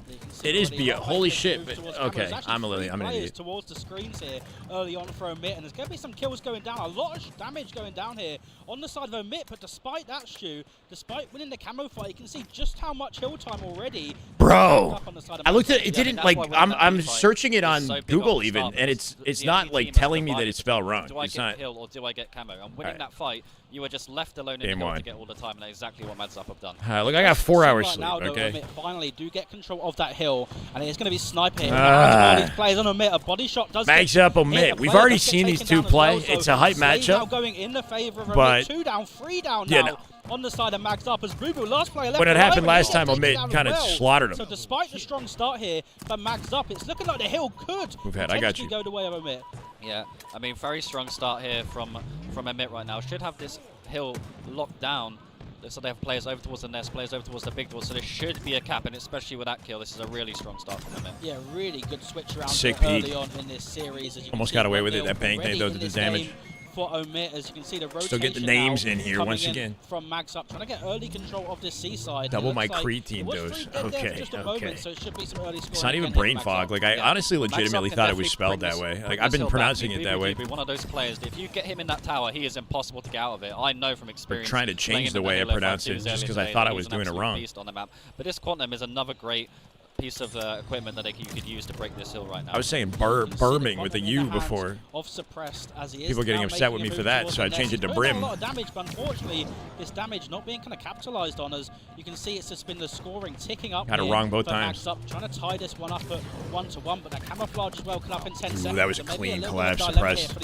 It is B. Holy shit! But, okay, I'm an idiot.
Towards the screens here early on for Omit, and there's going to be some kills going down. A lot of damage going down here on the side of Omit, but despite that, Stu, despite winning the camo fight, you can see just how much hill time already.
Bro, I looked at it. It didn't like. I'm searching it on Google even, and it's not like telling me that it's spelled wrong.
Do I
It's
get
not.
hill or do I get camo? And winning that fight, you were just left alone in the hill to get all the time, and that's exactly what Mads Up have done.
Look, I got 4 hours sleep.
Now,
Okay.
Omit finally do get control of that hill, and it's going to be sniping. These players on Omit, a body shot does.
Mags Up, Omit. We've already seen these two play. It's a hype matchup.
Now going in the favor of
but
2 down, 3 down now. On the side of Mags Up as Boo Boo, last player left.
When it happened last time, Omit kind of slaughtered him.
So despite the strong start here for Mags Up, it's looking like the hill could
I got you.
go the way of Omit.
Yeah, I mean, very strong start here from Omit right now. Should have this hill locked down. So they have players over towards the nest, players over towards the big door. So there should be a cap, and especially with that kill, this is a really strong start from Omit.
Yeah, really good switch around
Sick
early on in this series. As you
Almost got away with it. That bang thing, though, did the damage.
For Omit, as you can see, the rotation
Still get the names in here once again.
From Mags Up, trying to get early control of this seaside.
Double my creatine dose. Okay, okay.
So it should be some early
it's not even brain fog. Like, I honestly legitimately thought it was spelled that way. Like, I've been pronouncing it that way.
One of those players, if you get him in that tower, he is impossible to get out of it. I know from experience.
We're trying to change the way I pronounce it just because I thought I was doing it wrong.
On the map. But this Quantum is another great piece of equipment that you could use to break this hill right now.
I was saying Birmingham with a U before.
Of suppressed as he is.
People getting upset with me for that, so I changed it to Brim.
A lot of damage, but unfortunately, this damage not being kind of capitalized on, as you can see, it's just been the scoring ticking up.
Got it wrong both times.
Up, trying to tie this one up at 1-1, but that camouflage as well come up in 10 seconds.
That was a clean collapse suppressed.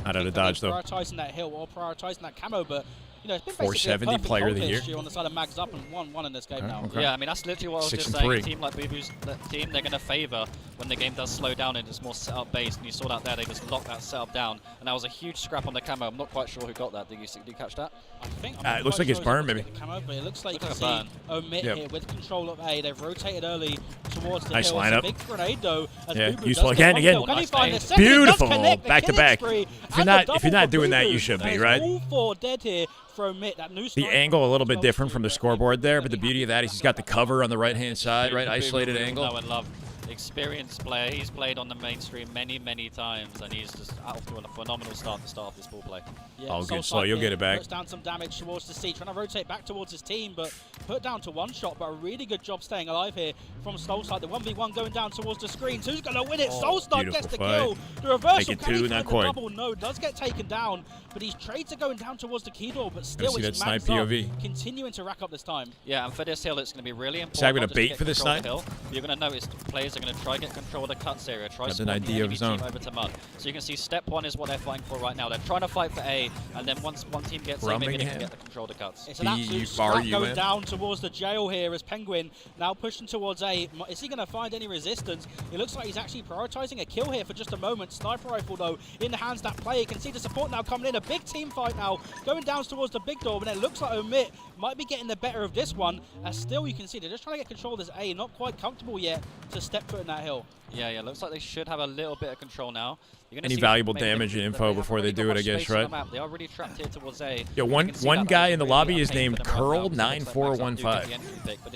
Out of the dodge though.
Prioritizing that hill or prioritizing that camo, but. You know, it's been
470 player of the year
on the side of Mags Up and 1-1 in this game now.
Okay.
Yeah, I mean that's literally what I was just saying. A team like Boo Boo's team, they're going to favour when the game does slow down and it's more setup based. And you saw that there, they just locked that setup down, and that was a huge scrap on the camo. I'm not quite sure who got that. Did you catch that?
I think.
It looks like it's Burn, maybe.
Camo, but it looks like you can see Omit here with control of A. They've rotated early towards the
nice
hill.
lineup.
Big grenade though.
Yeah, useful again. Beautiful. Back to back. If you're not doing that, you should be, right?
All 4 dead here. Omit, that new
the angle a little bit different from the scoreboard there, but the beauty of that is he's got the cover on the right-hand side, right? Isolated angle.
Know and love. Experienced player. He's played on the mainstream many times, and he's just out to a phenomenal start to start off this ball play.
Yeah,
oh, good slow. You'll get it back.
Puts down some damage towards the C, trying to rotate back towards his team, but put down to 1 shot. But a really good job staying alive here from Stolside. The 1v1 going down towards the screens. Who's going to win it? Stolside gets the kill. The reversal. Can he find the double? No, does get taken down, but his trades are going down towards the key door. But still, it's Mags Up continuing to rack up this time.
Yeah, and for this hill, it's going to be really important.
Is that going to bait for this snipe?
You're going to notice players are going to try to get control of the cuts area. Try
to an idea of zone
over to mud. So you can see step 1 is what they're fighting for right now. They're trying to fight for A, and then once one team gets A, maybe they can get the control of the cuts.
It's an absolute scrap going down towards the jail here as Penguin now pushing towards A. Is he going to find any resistance? It looks like he's actually prioritizing a kill here for just a moment. Sniper rifle though in the hands of that player. You can see the support now coming in. A big team fight now going down towards the big door, but it looks like Omit might be getting the better of this one. As still you can see they're just trying to get control of this A. Not quite comfortable yet to step left foot in that hill.
Yeah, looks like they should have a little bit of control now.
Any valuable damage and info before they do it, I guess, right?
They are really trapped here towards A.
Yeah, one guy in the lobby is named Curl9415.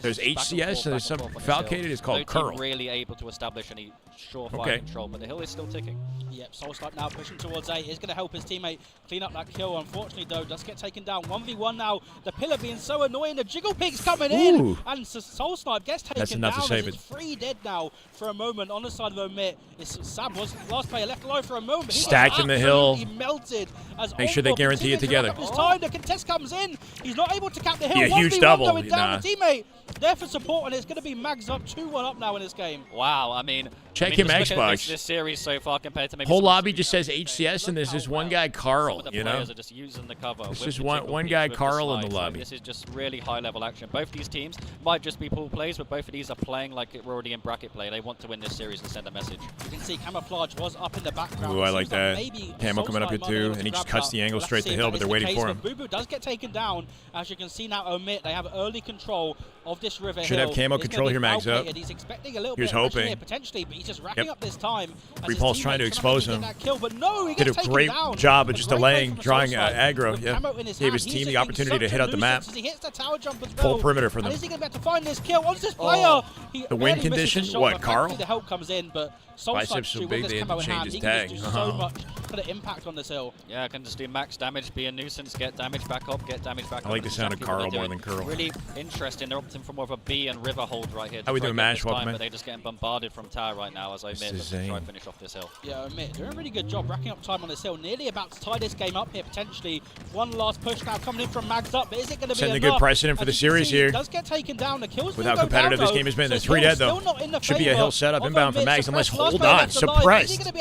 There's HCS and there's some Falcated is called Curl.
Really able to establish any surefire control, but the hill is still ticking.
Yep, Soulsnipe now pushing towards A. Is going to help his teammate clean up that kill. Unfortunately, though, does get taken down. 1v1 now. The pillar being so annoying. The Jiggle Pig's coming in. And Soulsnipe gets taken down. It's 3 dead now for a moment on the side of Omit. Sam was last player left alive for a moment.
Stacked in the hill.
Melted as
Make sure they guarantee it together.
His time. The contest comes in. He's not able to cap the hill.
A huge double.
Going down. The teammate there for support, and it's going to be Mags up 2-1 up now in this game.
Wow, I mean,
check him Xbox.
This series so far compared to maybe
whole lobby just says HCS, and there's this one guy Carl. You know,
are just using the cover.
It's just one guy Carl in the lobby.
This is just really high level action. Both these teams might just be pool plays, but both of these are playing like we're already in bracket play. They want to win this series and send a message.
You can see Camouflage was up in the background.
Ooh, I like that. Camo coming up here too, and he just cuts the angle straight to the hill, but they're waiting for him.
Boo does get taken down. As you can see now, Omit, they have early control of this river
Should
hill.
have camo control here, Mags up.
He's expecting a little
Here's
bit of
hoping.
here, potentially, but he's just racking up this time.
Repulse trying to expose him.
Kill, but no, he
did
gets
a great job of just delaying, drawing aggro.
Yeah,
gave his team the opportunity to hit out the map.
He hits the tower jump as
Full perimeter for them.
And is he going to be able to find this kill? What's this player?
The win condition? What, Carl?
The help comes in, but
biceps so big they had to change his tag.
He can do so much kind of impact on this hill.
Yeah, I can just do max damage, be a nuisance, get damage back up, get damage back up.
I like the sound of Carl more than Curl.
Really interesting. They're opting for more of a B and river hold right here.
How we doing, Mash? Welcome in.
But they're just getting bombarded from tower right now as Omit looks to try and finish off this hill.
Yeah, Omit doing a really good job racking up time on this hill. Nearly about to tie this game up here potentially. One last push now coming in from Mags up, but is it going to be
setting
enough?
a good precedent for the series here.
Does get taken down. The kills
with how competitive this game has been. There's 3 dead though. Should be a hill setup inbound for Mags unless hold on, suppressed.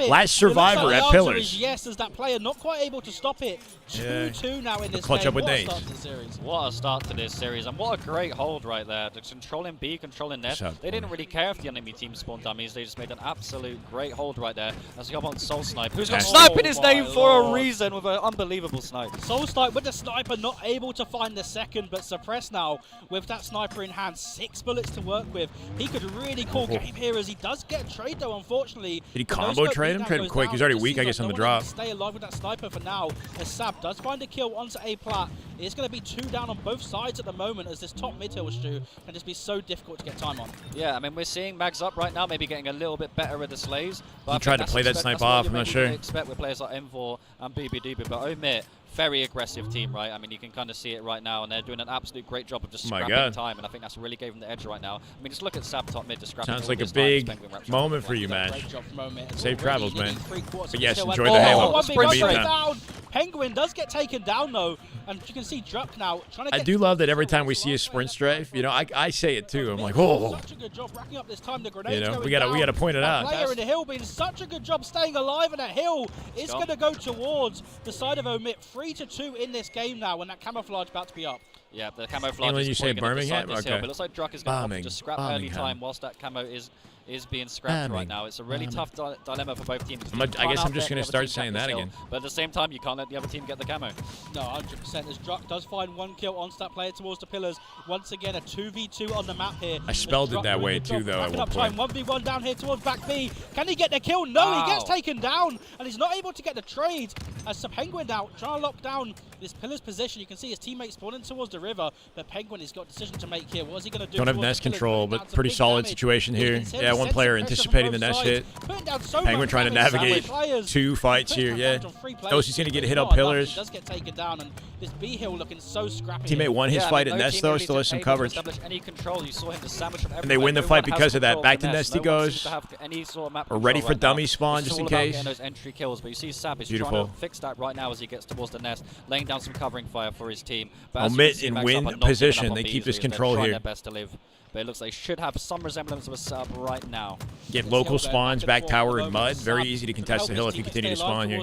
Last survivor at Pillars.
Yes, as that player not quite able to stop it. 2-2 now in this
clutch
game.
Up with Nate.
What a start to this series, and what a great hold right there. They're controlling B, controlling Nest. They didn't really care if the enemy team spawned dummies. They just made an absolute great hold right there. As we come on Soulsnipe, who's got snipe in his name for a reason with an unbelievable snipe.
Soulsnipe with the sniper, not able to find the second, but suppressed now with that sniper in hand. 6 bullets to work with. He could really call game here as he does get trade though, unfortunately.
Did he combo trade him? Trade him quick. He's already weak, I guess, on the drop.
Stay alive with that sniper for now. As Sab does find a kill onto A plat. It's going to be 2 down on both sides at the moment as this top mid hill Stu can just be so difficult to get time on.
Yeah, I mean, we're seeing Mags up right now, maybe getting a little bit better with the slays. But
he tried to play that snipe off, I'm not sure.
Expect with players like M4 and BBDB, but Omit, very aggressive team, right? I mean, you can kind of see it right now, and they're doing an absolute great job of just scrapping time, and I think that's really gave them the edge right now. I mean, just look at Sab top mid just scrapping.
Sounds like a big moment for you, man. Safe travels, man. But yes, enjoy the Halo.
Penguin does get taken down though, and you can see Druck now trying to get.
I do love that every time we see a sprint strafe, you know, I say it too. I'm like, oh.
Such a good job racking up this time. The grenades
you know, we gotta point it out.
Player in the hill being such a good job staying alive, and that hill is going to go towards the side of Omit. 3-2 in this game now, when that camouflage about to be up.
Yeah, the camouflage
is you say Birmingham?
Okay. Hill, but it looks like Druck is going to just scrap early time whilst that camo is being scrapped right now. It's a really tough dilemma for both teams.
I guess I'm just going to start saying that again.
But at the same time, you can't let the other team get the camo.
No, 100%. As Druck does find 1 kill on that player towards the pillars. Once again, a 2v2 on the map here.
I spelled it that way too, though, at one point.
1v1 down here towards back B. Can he get the kill? No, he gets taken down, and he's not able to get the trade. As the Penguin now trying to lock down this pillar's position. You can see his teammates spawning towards the river, but Penguin has got a decision to make here. What is he going to do?
Don't have nest control, but pretty solid situation here. Yeah, one player anticipating the nest hit. Penguin trying to navigate 2 fights here. Yeah, knows he's going to get hit up pillars.
Does get taken down, and this B hill looking so scrappy.
Teammate won his fight at nest though, still has some coverage.
Any control. You saw him just sandwich from
and they win the fight because of that. Back to nest he goes. We're ready for dummy spawn just in case.
Those entry kills, but you see Sab is trying to fix that right now as he gets towards the nest, laying down some covering fire for his team.
Omit in win position. They keep this control here.
Their best to live. But it looks like they should have some resemblance of a sub right now.
Get local spawns, back tower, and mud. Very easy to contest the hill if you continue to spawn here.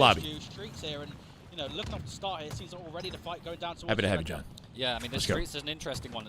lobby.
Streaks here, and you know, looking off the start here, it seems already the fight going down towards
Happy to have you, John.
Yeah, I mean, the Streets is an interesting one.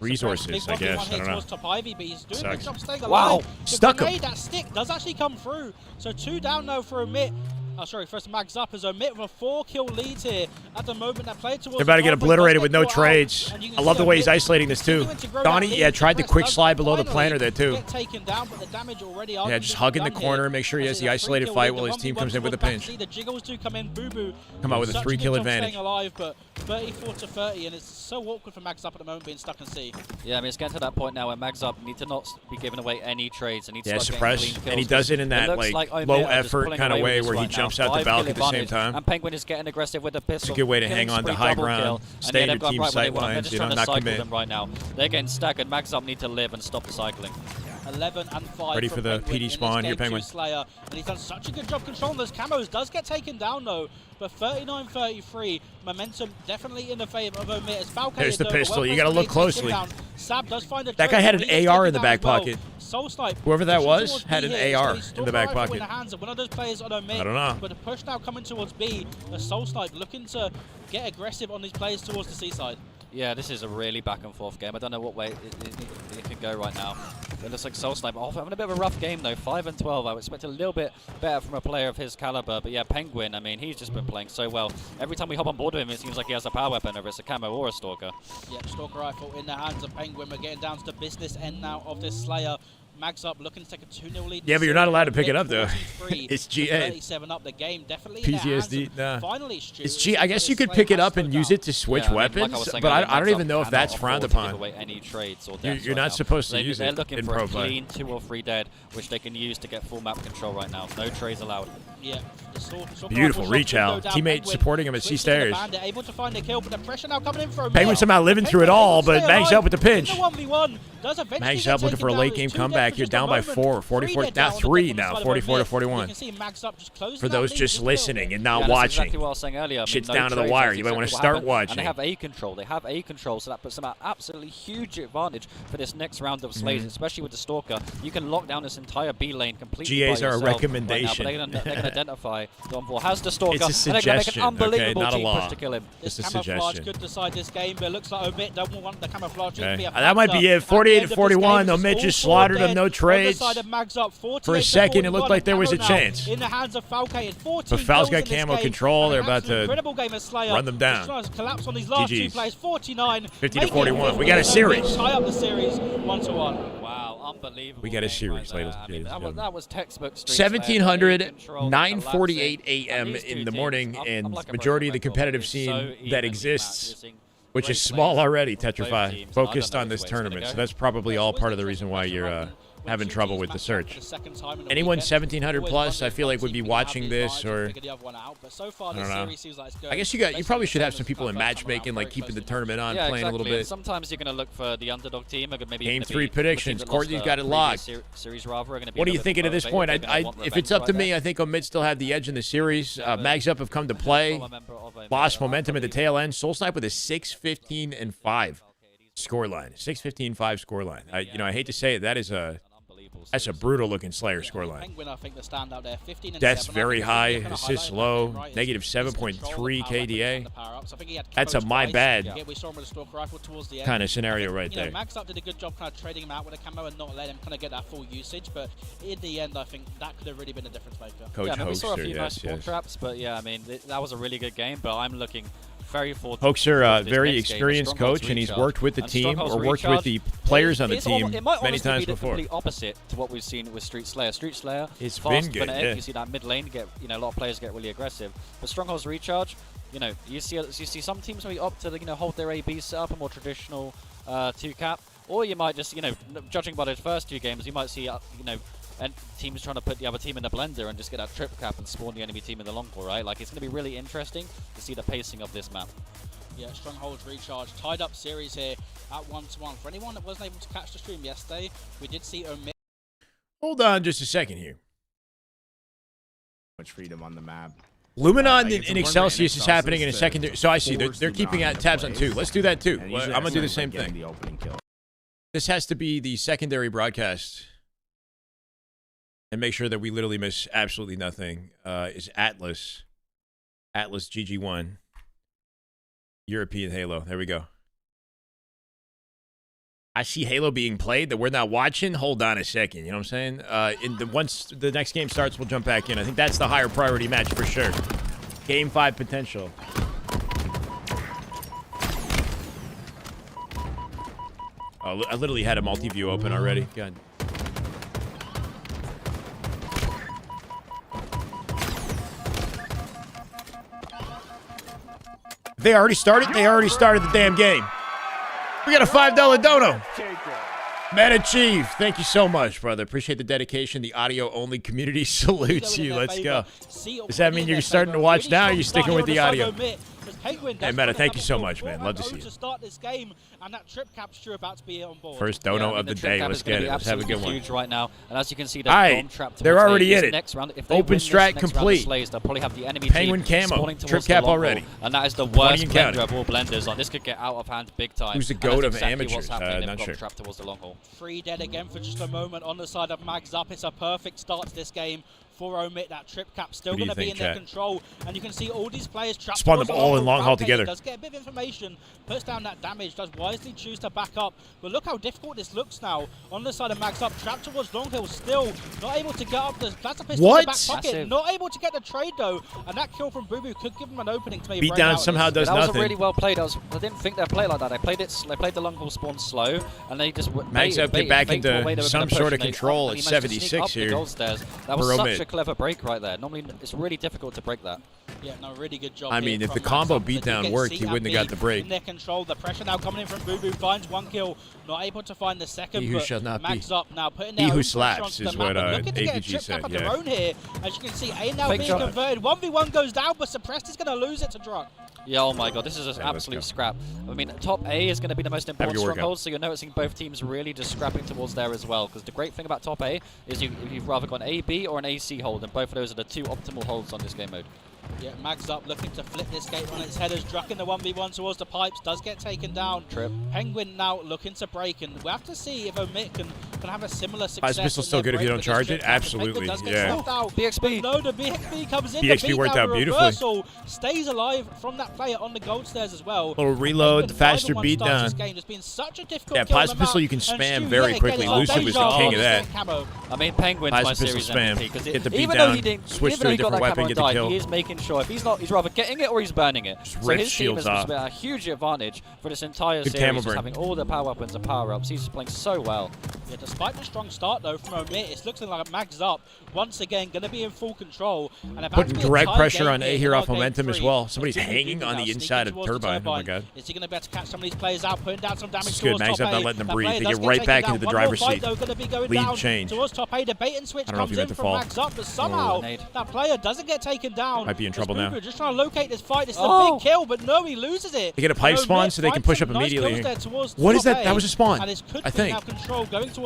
resources, I guess. I don't know.
Top Ivy, but he's doing a good job staying alive.
Wow,
The
stuck him.
grenade, that stick does actually come through. So 2 down now for Omit. First Mags up as Omit with a 4-kill lead here at the moment. That play towards
They're about to get obliterated with no trades. I love the way he's isolating this too. Donnie, yeah, tried the quick slide below the planter there too. Yeah, just hugging the corner, make sure he has the isolated fight while his team comes in with a pinch.
The Jiggles do come in, Boo
Come out with a 3-kill advantage.
Alive, but 34-30, and it's so awkward for Mags up at the moment being stuck in C.
Yeah, I mean, it's getting to that point now where Mags up need to not be giving away any trades. And
suppress, and he does it in that like low effort kind of way where he jumps out the balcony at the same time.
And Penguin is getting aggressive with the pistol.
It's a good way to hang on to high ground, stay in your team's sight lines, you know, not commit.
Them right now. They're getting staggered. Mags up need to live and stop the cycling.
11 and 5.
Ready for the PD spawn here, Penguin.
Slayer, and he's done such a good job controlling those camos. Does get taken down though, but 39-33. Momentum definitely in the favor of Omit. As Falcon
There's the pistol. You got to look closely.
Sab does find
that guy had an AR in the back pocket.
Soul Snipe,
whoever that was had an AR in the back pocket.
In the hands of one of those players on Omit.
I don't know.
But the push now coming towards B. A Soul Snipe looking to get aggressive on these players towards the C side.
Yeah, this is a really back and forth game. I don't know what way it can go right now. It looks like Soul Sniper having a bit of a rough game though. 5 and 12. I would expect a little bit better from a player of his caliber. But yeah, Penguin, I mean, he's just been playing so well. Every time we hop on board with him, it seems like he has a power weapon, whether it's a camo or a stalker.
Yeah, stalker rifle in the hands of Penguin. We're getting down to the business end now of this Slayer. Mags up looking to take a 2-0 lead.
Yeah, but you're not allowed to pick it up though. It's GA.
37 up the game, definitely.
PTSD. Nah.
Finally,
it's G. I guess you could pick it up and use it to switch weapons, but I don't even know if that's frowned upon. You're not supposed to use it in pro play.
They're looking for a clean 2 or 3 dead, which they can use to get full map control right now. No trades allowed.
Yeah.
Beautiful reach out. Teammate supporting him at C stairs.
Able to find the kill, but the pressure now coming in for
Penguin somehow living through it all, but Mags up with the pinch.
Mags
up looking for a late game comeback here, down by 4, 44, now 3 now, 44-41. For those just listening and not watching,
exactly what I was saying earlier.
Shit's down to the wire. You might want to start watching.
And they have A control. So that puts them at absolutely huge advantage for this next round of slays, especially with the Stalker. You can lock down this entire B lane completely.
GAs are a recommendation.
Right now, but they can identify Donvor has the Stalker.
It's a suggestion,
and they're going to make an unbelievable
not a law.
push to kill him.
It's a
camouflage
suggestion.
could decide this game, but it looks like Omit don't want the camouflage.
Okay. That might be it. 48-41. Omit just slaughtered him. No trades. For a second, it looked like there was a chance.
In the hands of Falcon,
but Fal's got camo control. They're about to run them down.
Collapse on these last 2 plays. 49.
50-41. We got a series.
Tie up the series 1-1.
Wow, unbelievable.
We got a series, ladies and
gentlemen. That was textbook.
1700, 9:48 a.m. in the morning, and majority of the competitive scene that exists, which is small already, Tetrify, focused on this tournament. So that's probably all part of the reason why you're having trouble with the search. Anyone 1700 plus, I feel like would be watching this, or I don't know. I guess you probably should have some people in matchmaking, like keeping the tournament on, playing a little bit.
Sometimes you're going to look for the underdog team. Maybe
Game 3 predictions. Courtney's got it locked. What are you thinking at this point? If it's up to me, I think Omit still have the edge in the series. Mags up have come to play. Lost momentum at the tail end. Soul Snipe with a 6-15-5 scoreline. 6-15-5 scoreline. I hate to say it, that's a brutal looking Slayer scoreline.
Penguin, I think, the standout there. 15 and
Death's
7.
very high, assists low, negative 7.3 KDA. That's a my bad kind of scenario right there.
Mags up did a good job kind of trading him out with a camo and not letting him kind of get that full usage, but in the end, I think that could have really been a difference maker.
Coach
we saw a few nice
yes.
traps, but yeah, I mean, that was a really good game, but I'm looking very forward.
Hoaxer, very experienced coach, and he's worked with the team or worked with the players on the team many times before.
It might be the opposite to what we've seen with Street Slayer. Street Slayer,
it's
fast,
been good.
Yeah. You see that mid lane get, a lot of players get really aggressive. But Stronghold's recharge, you see some teams maybe opt to hold their AB set up a more traditional 2-cap, or you might just judging by those first 2 games, you might see and teams trying to put the other team in the blender and just get that trip cap and spawn the enemy team in the long ball, right? Like, it's going to be really interesting to see the pacing of this map.
Yeah, Stronghold's recharge. Tied up series here at 1-1. For anyone that wasn't able to catch the stream yesterday, we did see Omit.
Hold on just a second here.
Much freedom on the map.
Luminon in Excelsius is happening in a secondary. So I see they're keeping tabs on 2. Let's do that too. I'm going to do the same thing. This has to be the secondary broadcast. And make sure that we literally miss absolutely nothing. Is Atlas GG1 European Halo. There we go. I see Halo being played that we're not watching, hold on a second. You know what I'm saying? Once the next game starts, we'll jump back in. I think that's the higher priority match for sure. Game 5 potential. Oh, I literally had a multi-view open already. God. They already started? They already started the damn game. We got a $5 dono. Meta Chief, thank you so much, brother. Appreciate the dedication. The audio-only community salutes you. Let's go. Does that mean you're starting to watch now, or are you sticking with the audio? Hey, Meta, thank you so much, man. Love to see you.
Start this game, and that trip capture about to be on board.
First dono of the day. Let's get it. Let's have a good one.
Huge right now, and as you can see,
they're already in it.
Next round, if they
Open strat complete.
Slays, they'll probably have the enemy
Penguin
team
camo.
spawning
Trip
towards
cap
the long
already.
haul, and that is the worst blender of all blenders. Like, this could get out of hand big time.
Who's the
And
goat
that's
of
exactly
amateurs?
What's happening.
Not
They've
sure.
got trapped towards the long haul.
3 dead again for just a moment on the side of Mags Up. It's a perfect start to this game for Omit. That trip cap still going to be in their control, and you can see all these players trapped.
Spawn them all in long haul
together.
together.
Does get a bit of information, puts down that damage, does wisely choose to back up. But look how difficult this looks now on the side of Mags Up. Trapped towards long hill, still not able to get up. That's a pistol in the back pocket.
Massive.
Not able to get the trade though, and that kill from Boo Boo could give him an opening to maybe
Beat down somehow does
that
nothing.
was really well played. I didn't think they'd play like that. They played the long haul spawn slow, and they just
Mags Up get back into some sort of control at 76 here.
That was such a clever break right there. Normally, it's really difficult to break that.
Yeah, no, really good job.
I mean, if the combo beatdown worked, he wouldn't have got the break.
In their control, the pressure now coming in from Boo Boo, finds 1 kill, not able to find the second.
He who
but
shall not
Mags
be.
Up now putting
He
their
who
own
slaps
pressure onto
is
the
what
map, looking to get a
APG
trip
said,
cap of
yeah.
their own here. As you can see, A now
Big
being
shot.
converted. 1v1 goes down, but Suppressed is going to lose it to Drunk.
Yeah, oh my god, this is an absolute scrap. I mean, top A is going to be the most important stronghold, so you're noticing both teams really just scrapping towards there as well. Because the great thing about top A is you've rather got an AB or an AC hold, and both of those are the 2 optimal holds on this game mode.
Yeah, Mags Up looking to flip this gate on its head as Druck in the 1v1 towards the pipes, does get taken down.
Trip.
Penguin now looking to break, and we'll have to see if Omit can have a similar success.
Is pistol still good if you don't charge it? Absolutely, yeah.
BXB.
No, the BXB comes in.
BXB worked out beautifully.
Reversal stays alive from that player on the gold stairs as well.
Little reload, faster beat down. Yeah, plasma pistol you can spam very quickly. Lucid was the king of that.
I mean, Penguin's my
Plasma pistol
series
spam.
MVP,
Get the beat
even though
down,
he didn't,
switch
even
to
though
a
he got
different
that
weapon,
camera
get the
died,
kill.
he is making sure if he's rather getting it or he's burning it. So
rip
his team
shields
has
off.
been a huge advantage for this entire
Good
series,
camo
just
burn.
having all the power weapons and power ups. He's playing so well.
Yeah, despite the strong start though from Omit, it's looking like Mags Up once again going to be in full control and about
Putting
to be a
direct
tie
pressure
game
on A here
in
off
our game
momentum as
3.
well. Somebody's
Boo Boo
hanging
now
on the
sneaking
inside of
towards the
Turbine. Oh my god.
Is he going to be able to catch some of these players out, putting down some damage
It's good.
towards
Mags
top
Up
A?
not letting them
That
breathe.
player
They
does
get right
taken
back
down.
into the
One more
driver's
fight,
seat.
though, gonna be going
Lead
down
change.
towards top A. The bait and switch
I don't know if
comes
he
in
meant to
from
fall.
Mags Up, but somehow that player doesn't get taken down.
Might be in trouble
Boo
now.
Boo just trying to locate this fight. It's a big kill, but no, he loses it.
They get a pipe spawn so they can push up immediately. What is that? That was a spawn, I think.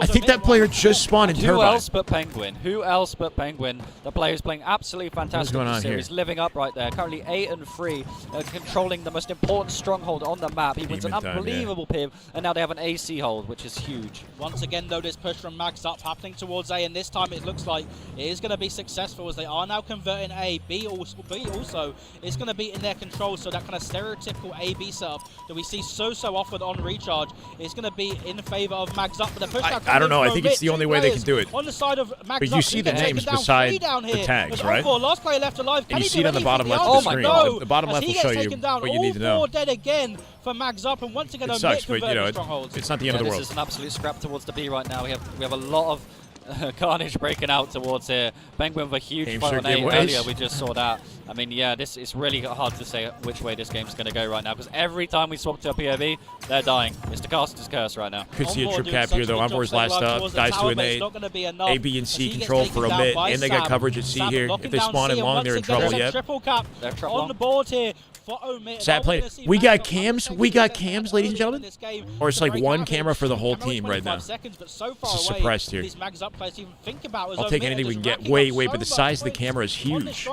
I think that player just spawned in
Who
Turbine.
else but Penguin? Who else but Penguin? The player who's playing absolutely fantastic
going
in the
on here?
series, living up right there. Currently 8-3, controlling the most important stronghold on the map. He wins an
Demon time,
unbelievable piv, and now they have an AC hold, which is huge.
Once again, though, this push from Mags Up happening towards A, and this time it looks like it is going to be successful as they are now converting A. B also is going to be in their control, so that kind of stereotypical A-B setup that we see so often on Recharge is going to be in favour of Mags Up. But the push
I don't know. I think it's the only way they can do it.
On the side of Mags
But you
Up,
see
he
the
gets taken
names
down
beside
three down
the
here.
tags,
As
right?
Encore, last player left alive. Can
And you
he
see
do
it on the
anything
bottom left
beyond
of the
that?
screen.
No,
The bottom
as
left
he
will show
gets
you
taken down.
what you need to
All
know.
4 dead again for Mags Up, and once again,
It
Omit
sucks, but you
converting
know,
strongholds.
it's not the end of the world.
This is an absolute scrap towards the B right now. We have a lot of carnage breaking out towards here. Penguin with a huge
Game
fight
sure
on A
giveaways.
earlier. We just saw that. I mean, yeah, this is really hard to say which way this game's going to go right now, because every time we swap to a POV, they're dying. It's the caster's curse right now.
Could see a trip cap here, though. Envoy's last up. Dies to an A. A, B, and C control for Omit. And they got coverage at C here. If they spawn in long, they're in trouble yet.
Triple cap on the board here for Omit.
Sad play. We got cams. We got cams, ladies and gentlemen. Or it's like one camera for the whole team right now. This is suppressed here. I'll take anything we can get. Wait, but the size of the camera is huge.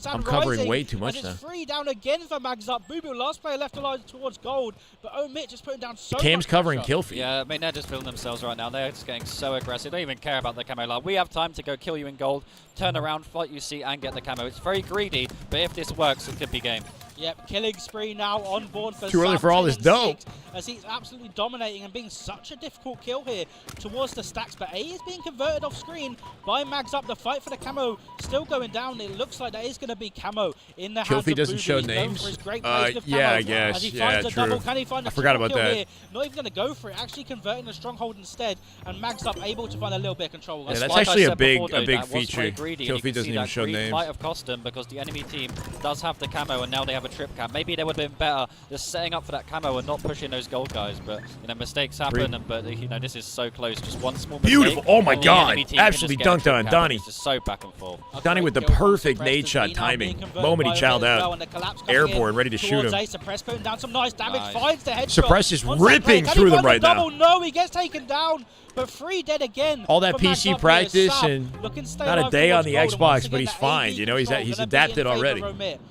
I'm covering way too much now.
It's 3 down again for Mags Up. Boo Boo, last player left alive towards gold, but Omit just putting down so much
Cam's covering
pressure.
kill feed.
Yeah, I mean, they're just feeling themselves right now. They're just getting so aggressive. They don't even care about the camo line. We have time to go kill you in gold, turn around, fight you C, and get the camo. It's very greedy, but if this works, could be game.
Yep, killing spree now on board for
Too early
Sam,
for all this
10 and
dough.
6, as he's absolutely dominating and being such a difficult kill here towards the stacks. But A is being converted off screen by Mags Up. The fight for the camo still going down. It looks like that is going to be camo in the hands
Kilfie
of
doesn't
Booby.
show
He's known
names.
for his great plays with
Yeah,
camo.
I guess.
As he
Yeah,
finds a
true.
double, can he find a
I forgot about
triple kill
that.
here? Not even going to go for it. Actually converting the stronghold instead, and Mags Up able to find a little bit of control.
Yeah, that's
like
actually
I
a
said
big
before, though, that was
feature.
very greedy, and you
Kilfie
can
doesn't
see
even
that
show
greed
names.
might have cost them because the enemy team does have the camo and now they have a trip cam. Maybe they would have been better just setting up for that camo and not pushing those gold guys. But mistakes happen. But this is so close. Just one small mistake.
Beautiful. Oh my
and the
God.
enemy team can
Absolutely
just get a
dunked
trip
on
cam.
Donnie.
It's just so back and forth.
Donnie with the perfect nade shot timing. Moment he chowed out. Airborne, ready to shoot him.
Suppress putting down some nice damage. Finds the headshot.
Suppress is
On
ripping
Can
through
he
them
find
right
the
now.
double? No, he gets taken down. But 3 dead again.
All that
for Mags
PC
Up here.
practice
Sam
and
looking to stay
not a
alive
day on
towards
the
gold, and once
Xbox,
again,
but he's
that
fine.
AD
You know, he's
control
he's
gonna be in
adapted
favor of
already.
Omit.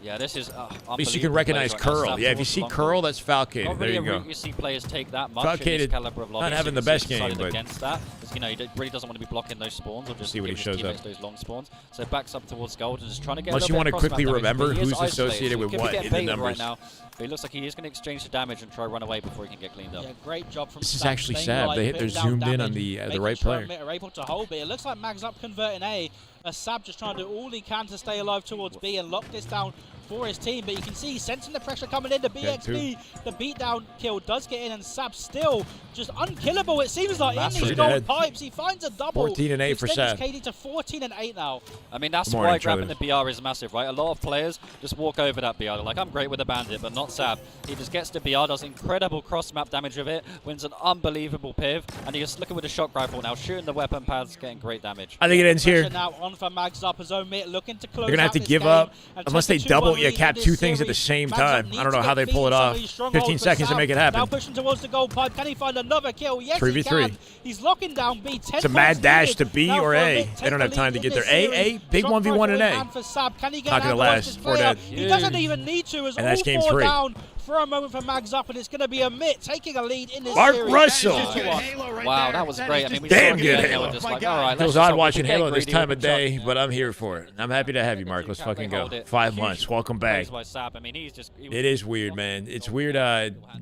Yeah, this is
At least you can recognize curl. Yeah, if you see curl, that's falcated.
Not
There
really
you
a
go.
route you see players take that much
Falcated,
in this caliber of lobby.
not having
so
the best
he's
game,
decided
but
against that. He really doesn't want to be blocking those spawns or just
see what he
giving his
shows
teammates
up.
those long spawns. So backs up towards gold and just trying to get.
Unless
a
you
little
want to
bit of
quickly
cross-map damage,
remember
but he is
who's
isolated,
associated
so he
with
could be
what
getting
in the
baited
numbers.
Right now. But it looks like he is going to exchange the damage and try run away before he can get cleaned up.
Yeah, great job from
This is
Sam
actually
staying
sad.
alive,
They're
putting down
zoomed in on
damage,
the right
making sure
player.
Omit are able to hold, but it looks like Mags Up converting A. Sab just trying to do all he can to stay alive towards B and lock this down for his team, but you can see he's sensing the pressure coming in. The BXB, the beatdown kill does get in, and Sab still just unkillable. It seems like in these gold pipes, he finds a double.
14 and 8 for Sab.
KD to 14 and 8 now.
I mean, that's why grabbing the BR is massive, right? A lot of players just walk over that BR. They're like, I'm great with the bandit, but not Sab. He just gets the BR, does incredible cross-map damage with it, wins an unbelievable piv, and he's just looking with the shock rifle now, shooting the weapon pads, getting great damage.
I think it ends here.
Now on for Mags Up as Omit looking to close.
They're gonna have to give up unless they double. Yeah, cap 2 things at the same time. I don't know how they pull it off. 15 seconds to make it happen.
Now pushing towards the gold pipe. Can he find another kill? Yes,
3v3.
he can. He's locking down B. 10
It's a mad
points
dash
needed.
to B
Now
or
for
A.
Omit,
They don't have time to get there.
series.
A, big
Shock
1v1
rifle
and
in
A.
hand for Sab. Can he get
Not gonna
out towards
last.
this
4
player?
dead.
He doesn't even need to. As
And
all
that's game
4
3.
down for a moment for Mags Up, and it's going to be Omit taking a lead in this
Mark
series.
Russell.
Wow, that was great. I mean, we
Damn
saw
good
it.
Halo.
Just like, all right,
Feels
let's
odd
just
watching
we can get
Halo this
greedy
time
with
of
the
day,
shots.
but I'm here for it. I'm happy to have you, Mark. Let's fucking go. 5 months. Welcome back.
By Sab. I mean, he's just.
It is weird, man. It's weird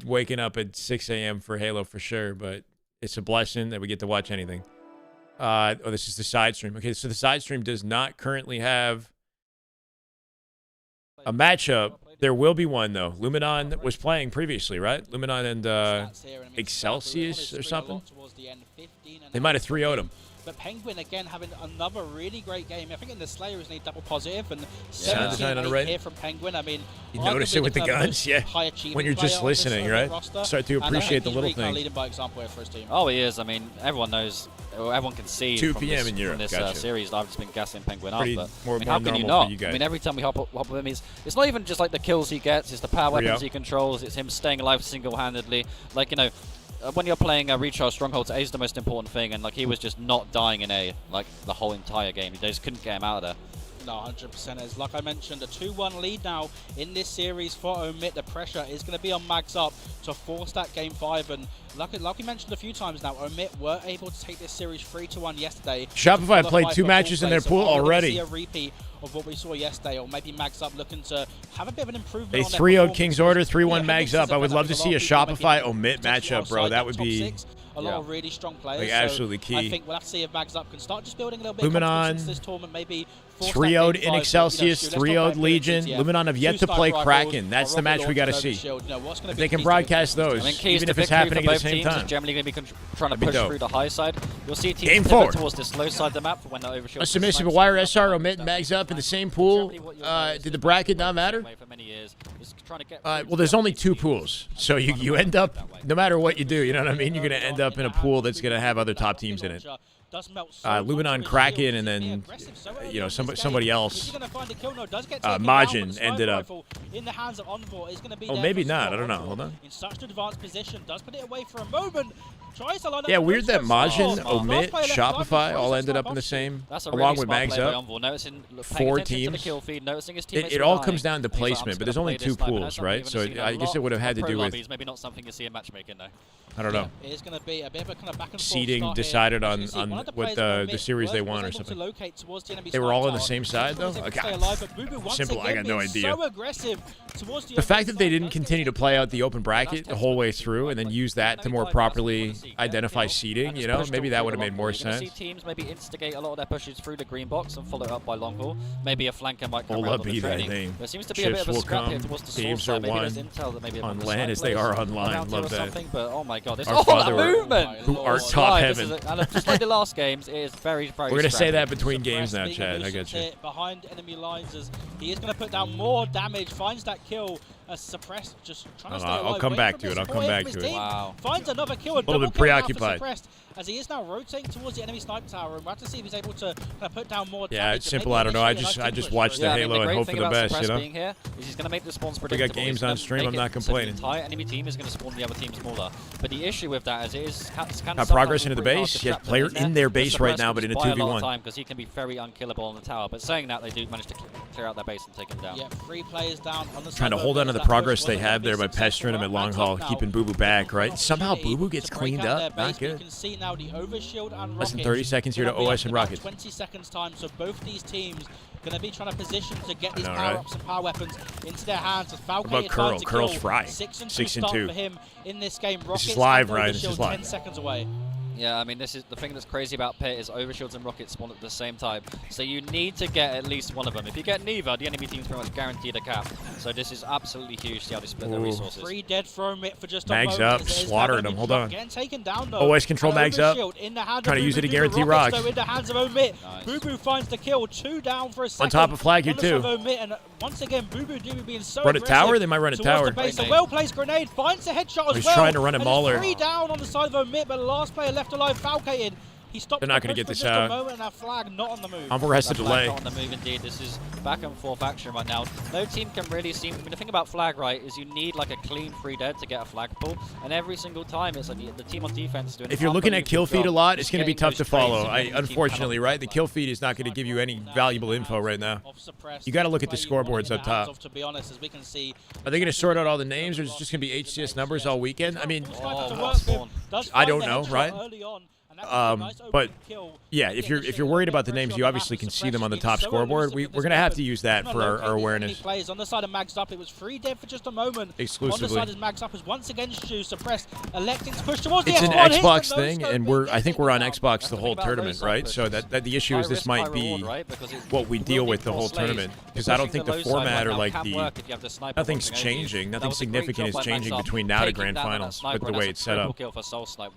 waking up at 6 a.m. for Halo for sure, but it's a blessing that we get to watch anything. Oh, this is the side stream. Okay, so the side stream does not currently have a matchup. There will be one, though. Luminon was playing previously, right? Luminon and Excelsius or something. They might have 3-0'd him.
But Penguin, again, having another really great game. I think in the Slayer is double positive, and
Sound design on the right.
here from Penguin. I mean,
You notice it with the guns, yeah. When you're just listening, right? Start to appreciate the little things.
Leading by example here for his team.
Oh, he is. I mean, everyone knows, or everyone can see
2
from
p.m.
this,
in Europe.
from this
Gotcha.
series. I've just been gassing Penguin
Pretty
up, but
more
I mean, how can you
normal
not?
for you guys.
I mean, every time we hop with him, it's not even just like the kills he gets; it's the power weapons he controls. It's him staying alive single-handedly. Like, you know, when you're playing a recharge strongholds, A is the most important thing, and like he was just not dying in A like the whole entire game. They just couldn't get him out of there.
No, 100% is. Like I mentioned, a 2-1 lead now in this series for Omit. The pressure is going to be on Mags Up to force that game 5. And like we mentioned a few times now, Omit were able to take this series 3-1 yesterday.
Shopify played 2 matches in their pool already.
See a repeat of what we saw yesterday, or maybe Mags Up looking to have a bit of an improvement.
They
on their
3-0'd King's Order, 3-1 Mags Up. I would love to see a Shopify Omit matchup, bro. That would be
a lot of really strong players.
like absolutely key.
I think we'll have to see if Mags Up can start just building a little bit
Luminon,
of confidence in this tournament. Maybe
3-0'd in Excelsius, 3-0'd Legion. Luminon have yet to play Kraken. That's the match we got to see. If they can broadcast those,
I mean,
even if it's happening at the same time.
Generally going to be trying to push through the high side. You'll see teams
Game
pivot
4.
towards this low side of the map when they're overshield.
A submissive wire SR, Omit, and Mags Up in the same pool. Did the bracket not matter? Well, there's only 2 pools, so you end up, no matter what you do, you know what I mean? You're going to end up in a pool that's going to have other top teams in it. Luminon, Kraken, and then somebody else. Majin ended up. Oh, maybe not. I don't know. Hold on.
In such an advanced position, does put it away for a moment. Tries to line up
Yeah,
the
weird that
first
Majin,
shot.
Omit,
Last player left
Shopify
alive,
all
tries
ended
to
up in the
snipe
same,
That's a
along
really
with
smart
Mags
play by
Up.
Envil, noticing, paying
4
attention to the
teams.
kill feed, noticing his teammates
It
were
all
dying,
comes down to
and he's like, I'm
placement,
just
but there's
gonna
only
play this
2
sniper. That's
pools,
something
right?
you're
So
gonna see
I
a
guess
lot
it would have had
on
to
pro
do with,
lobbies, maybe not something you see in matchmaking though.
I don't know.
It is going to be a bit of a kind of back and forth
Seeding
start
decided
here.
on
As you can see, one of
what
players
the series they
was
want or
able to
something.
locate towards the enemy
They were all
sniper
on the
tower.
same side though.
Just wanted to
Okay.
stay alive, but Boo Boo once
Simple. I
again
got no
being
idea.
So aggressive towards the
The fact that they didn't continue to play out the open bracket the whole way through and then use that to more properly identify seeding, you know, maybe that would have made more
You're going to
sense.
see teams maybe instigate a lot of their pushes through the green box and follow it up by long haul. Maybe a flanker might come
Hold
around
up,
on the
be that
training.
thing.
There seems to be a bit of a
Chips will
scrap here
come.
towards the
Games
source
are
side. Maybe there's
won
intel that maybe
on
the
land
side
as they
players
are online.
around here
Love
or
that.
something, but oh my god, this
Our
that
Father
movement!
who art
Lord.
top
Live,
heaven.
And just like the last games, it is very, very
We're gonna say
scrappy.
that between games now,
Being
Chad. I
elusive
get you.
here behind enemy lines as he is going to put down more damage, finds that kill. Suppressed, just trying to stay alive.
I'll come
waiting
back
for
to it.
this
I'll come
support
back
from
to
his
it.
team.
Wow.
Finds another kill.
A little bit
double kill now for
preoccupied.
Suppressed, as he is now rotating towards the enemy sniper tower, and we'll have to see if he's able to put down more
Yeah,
damage.
it's simple. I don't know. I just watch the Halo and hope for the best, you know.
Being here is he's going to make the spawns
We
predictable.
got games
He's gonna
on stream.
make
I'm
it
not
so
complaining.
the entire enemy team is going to spawn the other team smaller. But the issue with that is it is
Got progress into the base. He has player in their base right now, but in a 2v1.
Because he can be very unkillable on the tower. But saying that, they do manage to clear out their base and take him down.
Yeah, 3 players down on the
Trying to hold on to the progress they have there by pestering him at long haul, keeping Boo Boo back, right? Somehow Boo Boo gets cleaned up. Not good.
You can see now the overshield and
Less than
rockets
30 seconds here to
gonna be
OS and
about
Rockets.
20 seconds time, so both these teams going to be trying to position to get these
I know,
power-ups and power weapons into their hands. As
What about Curl? Curl's frying.
6 and
6
2
and
start
2.
for him in this game.
This
Rockets
is live,
and
Ryan. This is
Overshield
live.
10 seconds away.
Yeah, I mean, this is the thing that's crazy about Pit is overshields and rockets spawn at the same time. So you need to get at least one of them. If you get neither, the enemy team's pretty much guaranteed a cap. So this is absolutely huge. See how they split their resources.
3 dead for Omit for just
Mags
a moment.
up,
as it is
slaughtering
now
him.
gonna
Hold
be
on.
getting taken down, though.
OS control
And
Mags up.
Overshield in the hand
Trying
of
to use it to
Boo Boo.
guarantee
Rockets,
rocks.
though, in the hands of Omit. Boo Boo finds the kill. 2 down for a second.
On top of flag here,
On the side
too.
of Omit, and once again, Boo Boo being so
Run a
aggressive
tower? They might run a
towards
tower.
the base. A well-placed grenade finds the headshot as
He's
well.
trying to run a
and
mauler.
3 down on the side of Omit, but the last player left alive, Falcated. He stopped
They're not
the
going to
push
get
for
this
just
out.
a moment, and that flag not on the move.
Umber has to
That flag
delay.
not on the move indeed. This is back and forth action right now. No team can really seem. I mean, the thing about flag, right, is you need like a clean 3 dead to get a flag pull, and every single time it's like the team on defense is doing.
If you're looking at kill feed a lot, it's going to be tough to follow.
Unfortunately,
Unfortunately, right? The kill feed is not going to give you any valuable info right now. You got to look at the scoreboards up top.
To be honest, as we can see,
Are they going to sort out all the names, or is it just going to be HCS numbers all weekend? I mean,
does
I
find
don't
the
know,
headshot
right?
early on, and that was a nice open
But
kill.
yeah, if you're worried about the names, you obviously can see them on the top scoreboard. We're going to have to use that for our awareness.
Players on the side of Mags Up, it was 3 dead for just a moment.
Exclusively.
On the side of Mags Up is once again Stu suppressed, electing to push towards
It's
the
an
F1 hit,
Xbox
but no
thing,
scope
and
being
I think we're on
taken
Xbox
down.
the whole tournament, right? So that the issue is this might be what we deal with the whole tournament, because I don't think the format or like nothing's changing, nothing significant is changing between now to grand finals with the way it's set up.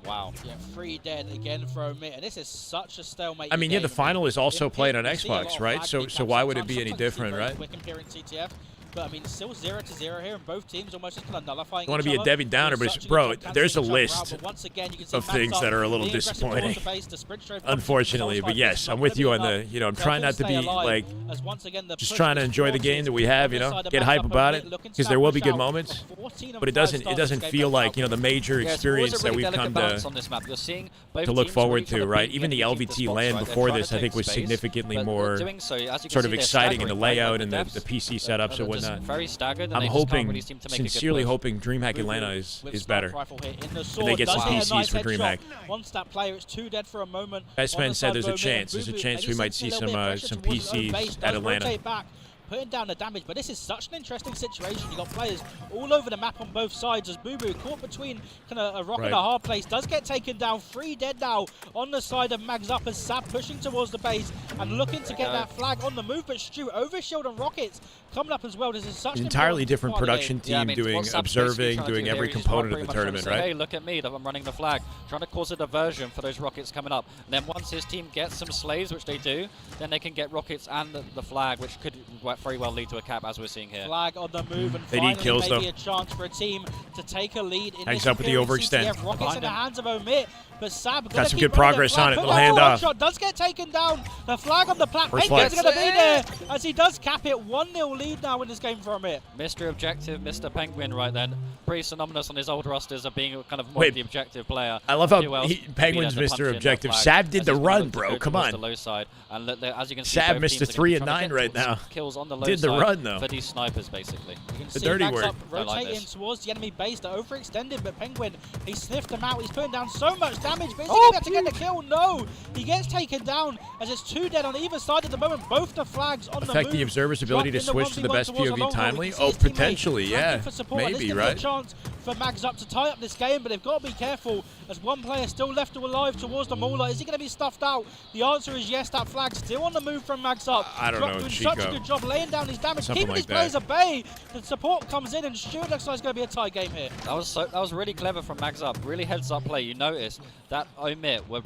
Wow.
Yeah, 3 dead again for Omit, and this is such a stalemate.
I mean, yeah, the final is also played on Xbox, right? So why would it be any different, right?
Quick and here in CTF. But I mean, still 0-0 here, and both teams almost just kind of nullifying.
I want to be a Debbie Downer, but bro, there's a list of things that are a little disappointing, unfortunately. But yes, I'm with you on the, I'm trying not to be like, just trying to enjoy the game that we have, get hype about it, because there will be good moments, but it doesn't feel like, the major experience that we've come to look forward to, right? Even the LVT LAN before this, I think, was significantly more sort of exciting in the layout and the PC setups and whatnot.
Very staggered.
I'm hoping, sincerely hoping DreamHack Atlanta is better. And they get some PCs for DreamHack.
Once that player is 2 dead for a moment.
Bestman said there's a chance. There's a chance we might see some PCs at Atlanta.
Putting down the damage, but this is such an interesting situation. You got players all over the map on both sides as Boo Boo caught between kind of a rock and a hard place. Does get taken down. 3 dead now on the side of Mags Up as Sab pushing towards the base and looking to get that flag on the move. But Stu, Overshield and Rockets coming up as well. This is such
an entirely different production team doing observing, doing every component of the tournament, right?
Hey, look at me, I'm running the flag, trying to cause a diversion for those Rockets coming up. And then once his team gets some slaves, which they do, then they can get Rockets and the flag, which could that very well lead to a cap, as we're seeing here.
Flag on the move, and
They
finally
need kills,
maybe
though.
a chance for a team to take a lead in
Hangs
this
up with the
appearance.
overextend.
CTF Rockets in the hands of Omit, but Sab
Got some good progress on it. It'll hand off.
Shot does get taken down. The flag on the plat.
First
Penguin's
flag.
going to be there as he does cap it. 1-0 lead now in this game for Omit.
Mr. Objective, Mr. Penguin right then. Pretty synonymous on his old rosters of being kind of more of the objective player.
I love how
Who else
Penguin's
would be there to punch
Mr.
in that
Objective.
flag
Sab did
as
the
he's
run,
looking to
bro.
go
Come
towards
on.
the low side. And look, as you can see,
Sab
both
missed a
teams are
3
gonna
and
be
9
trying to
right
get
now.
kills on the low
Did the
side
run, though.
for these snipers, basically.
You can
The
see
dirty
Max
work.
up
Don't like
rotating
this.
towards the enemy base. They're overextended, but Penguin, he sniffed them out. He's putting down so much damage, but is he going to get the kill? No! He gets taken down as it's 2 dead on either side at the moment. Both the flags on
Affect
the
the
move.
observer's ability to
Dropped in
switch to the
1v1
best
towards the
POV
long hole.
timely?
You can see
Oh,
his teammate
potentially,
flanking
yeah.
for support, and this
Maybe,
could be a
right?
chance for Mags up to tie up this game, but they've got to be careful as one player still left alive towards the Mauler. Is he going to be stuffed out? The answer is yes. That flag still on the move from Mags up.
I don't know,
Doing such a
Chico.
good job laying down his damage,
Something
keeping
like
his players
that.
at bay. The support comes in, and sure looks like it's going to be a tie game here.
That was really clever from Mags Up. Really heads up play. You notice that Omit were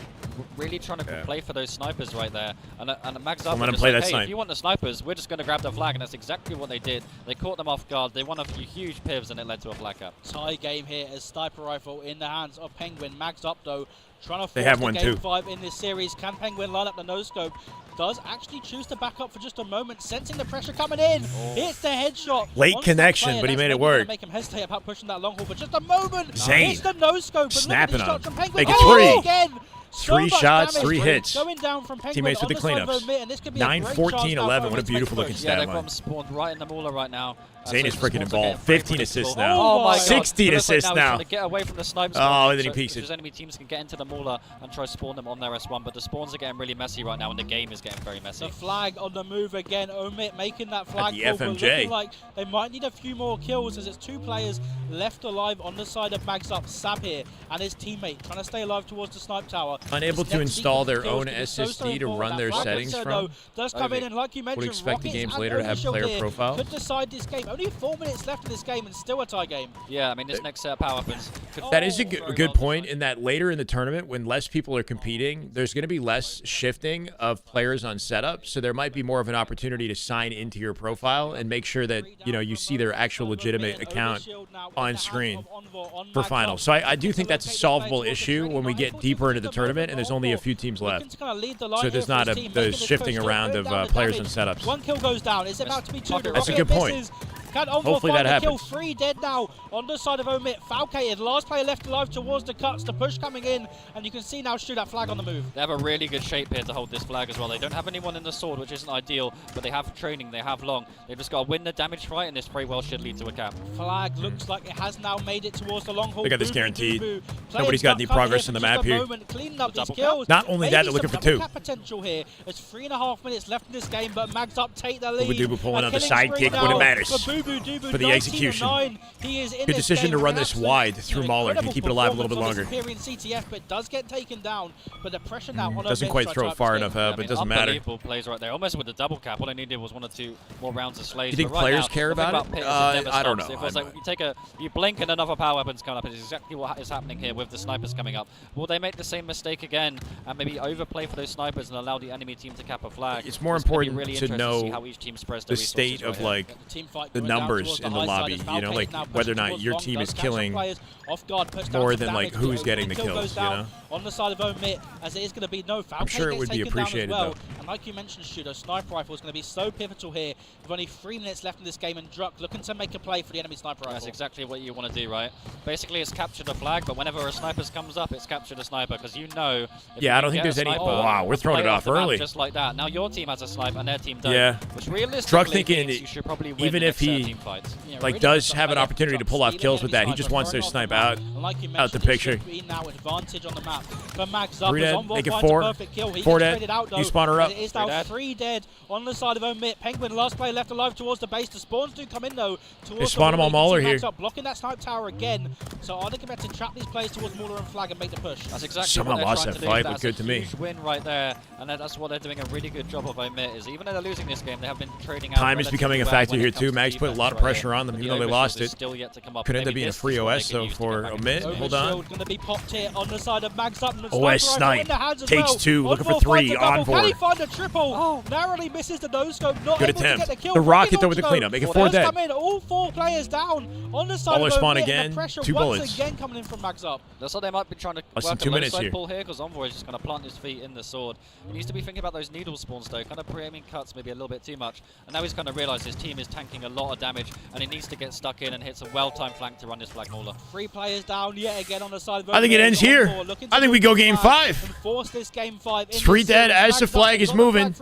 really trying to play for those snipers right there. And Mags Up
I'm
were
gonna
just
play
like,
that
hey,
snipe.
if you want the snipers, we're just going to grab the flag. And that's exactly what they did. They caught them off guard. They won a few huge pivs, and it led to a flag cap.
Tie game here as Sniper Rifle in the hands of Penguin. Mags up though, trying to
They
force
have
the
one
game
too.
5 in this series. Can Penguin line up the no-scope? Does actually choose to back up for just a moment, sensing the pressure coming in. Hits the headshot.
Late
Wants that
connection,
player.
but he
That's
made it
maybe gonna
work.
Make him hesitate about pushing that long haul for just a moment.
Zane.
Hits the no-scope.
Snapping
and look at these shots
on.
from Penguin.
Make it
Oh,
3.
again. So
3
much
shots,
damage
3 hits.
Going down from Penguin
Teammates with the
on side of
cleanups.
Omit, and this could be a
9,
great
14,
chance now
11.
for
What a
Omit to make
beautiful
the
looking
push.
Yeah,
stat
they've
line.
got them spawned right in the Mauler right now.
Zane is
So
freaking
spawns are
involved.
getting very
15 assists
predictable.
now.
Oh my God.
16
It looks like
assists
He's
now.
trying to get away from the snipe
Oh,
spawn,
and then he
so
peeks
his
it.
enemy teams can get into the Mauler and try to spawn them on their S1, but the spawns are getting really messy right now, and the game is getting very messy.
The flag on the move again. Omit making that flag
the
call, but
FMJ.
looking like they might need a few more kills as it's 2 players left alive on the side of Mags Up. Sab here and his teammate trying to stay alive towards the snipe tower.
Unable
This
to
next
install
sequence
their
of kills
own
could be so
SSD to
important.
run
That
their
flag
settings
also,
from.
though, does come in, and like you mentioned,
expect the
Rockets
game's
and
later to have
Overshield
player
here
profile.
could decide this game. Only 4 minutes left in this game and still a tie game.
Yeah, I mean, this next set of power weapons could
That is a good point in that later in the tournament, when less people are competing, there's going to be less shifting of players on setup. So there might be more of an opportunity to sign into your profile and make sure that, you know, you see their actual legitimate account on screen for finals. So I do think that's a solvable issue when we get deeper into the tournament and there's only a few teams left. So there's not the shifting around of players and setups.
1 kill goes down. It's about to be 2.
That's a good point.
Can Envoy
Hopefully
find
that
the kill?
happens.
3 dead now on the side of Omit. Falcated. Last player left alive towards the cuts. The push coming in. And you can see now shoot that flag on the move.
They have a really good shape here to hold this flag as well. They don't have anyone in the sword, which isn't ideal, but they have training, they have long. They've just got to win the damage fight, and this very well should lead to a cap.
Flag looks like it has now made it towards the long haul.
They got this
Boo,
guaranteed.
boo, boo.
Nobody's
Players
got any
cut
progress
here
in the
for just
map
a
here.
moment, cleaning up these
double
kills.
Not only that, they're looking for 2.
Cap potential here. There's 3.5 minutes left in this game, but Mags Up take the lead.
Booba Dooba pulling
A
out the
killing spree
sidekick when it
now
matters.
for Boo Boo Dooba,
For the
19
execution.
and 9. He is in
Good
this
decision
game
to run
with
this
absolute,
wide through Mauler. Can keep it alive a little bit longer.
Superior CTF, but does get taken down. But the pressure now on
Doesn't
Omit
quite
tries
throw
to
it far
escape.
enough, but it doesn't matter.
Unbelievable plays right there, almost with the double cap. All I needed was 1 or 2 more rounds of slays.
You think
But right
players
now,
care
the thing
about it?
pit is it never
I don't
stops.
know.
It feels like you blink and another power weapon's coming up. It's exactly what is happening here with the snipers coming up. Will they make the same mistake again and maybe overplay for those snipers and allow the enemy team to cap a flag?
It's more
It's gonna be
important
really
to
interesting
know
see how each team spreads
the
their
state
resources
of
right here.
like the numbers in the lobby. You know, like whether or not your team is killing more than like who's getting the kills. You know.
On the side of Omit, as it is going to be no foul.
I'm sure it would be appreciated though.
And like you mentioned, Shooter, Sniper Rifle is going to be so pivotal here. With only 3 minutes left in this game, and Druck looking to make a play for the enemy Sniper Rifle.
That's exactly what you want to do, right? Basically, it's capture the flag, but whenever a sniper comes up, it's capture the sniper, because you know.
Yeah, I don't think there's any. Oh, wow, we're throwing it off early.
Just like that. Now your team has a snipe and their team don't.
Yeah.
Which realistically
Druck thinking
means you should probably win
even
the
if
next set of
he
team fights.
like does have an opportunity to pull off kills with that, he just wants their snipe out the picture.
Now advantage on the map for Mags Up.
3 dead,
Envoy
make it
finds a
4.
perfect kill. He
4
gets
dead.
traded out, though,
You spawn her up.
It is now 3 dead on the side of Omit. Penguin last player left alive towards the base. The spawns do come in though.
They spawn them on Mauler here.
Up, blocking that snipe tower again. So are they going to trap these players towards Mauler and flag and make the push?
That's exactly
Someone
what they're
lost
trying
that
to do.
fight,
That's
looked good to me.
Huge win right there, and that's what they're doing a really good job of. Omit is even though they're losing this game, they have been trading out.
Time is becoming a factor here too. Max put a lot of pressure on them, even though they lost it.
Still yet to come up.
Could end up being a free OS, though, for Omit. Hold on.
Going to be popped here on the side of Mags up.
OS snipe. Takes 2, looking for 3. Envoy.
Can he find a triple? Narrowly misses the no-scope. Not
Good
able to
attempt.
get the kill.
The rocket, though, with the cleanup. Make it 4 dead.
Come in. All 4 players down on the side
Baller
of
spawn
Omit,
again.
and the pressure
2
once
bullets.
again coming in from Mags up.
Looks like they might be trying to
Less than
work
2
a
minutes
low side
here.
pull here because Envoy is just going to plant his feet in the sword. He needs to be thinking about those needle spawns though, kind of pre-aiming cuts maybe a little bit too much. And now he's kind of realised his team is tanking a lot of damage and he needs to get stuck in and hit some well-timed flank to run this flag mauler.
3 players down yet again on the side of
I think it ends here. I think we go game 5.
Force this game 5.
3 dead as the flag is moving.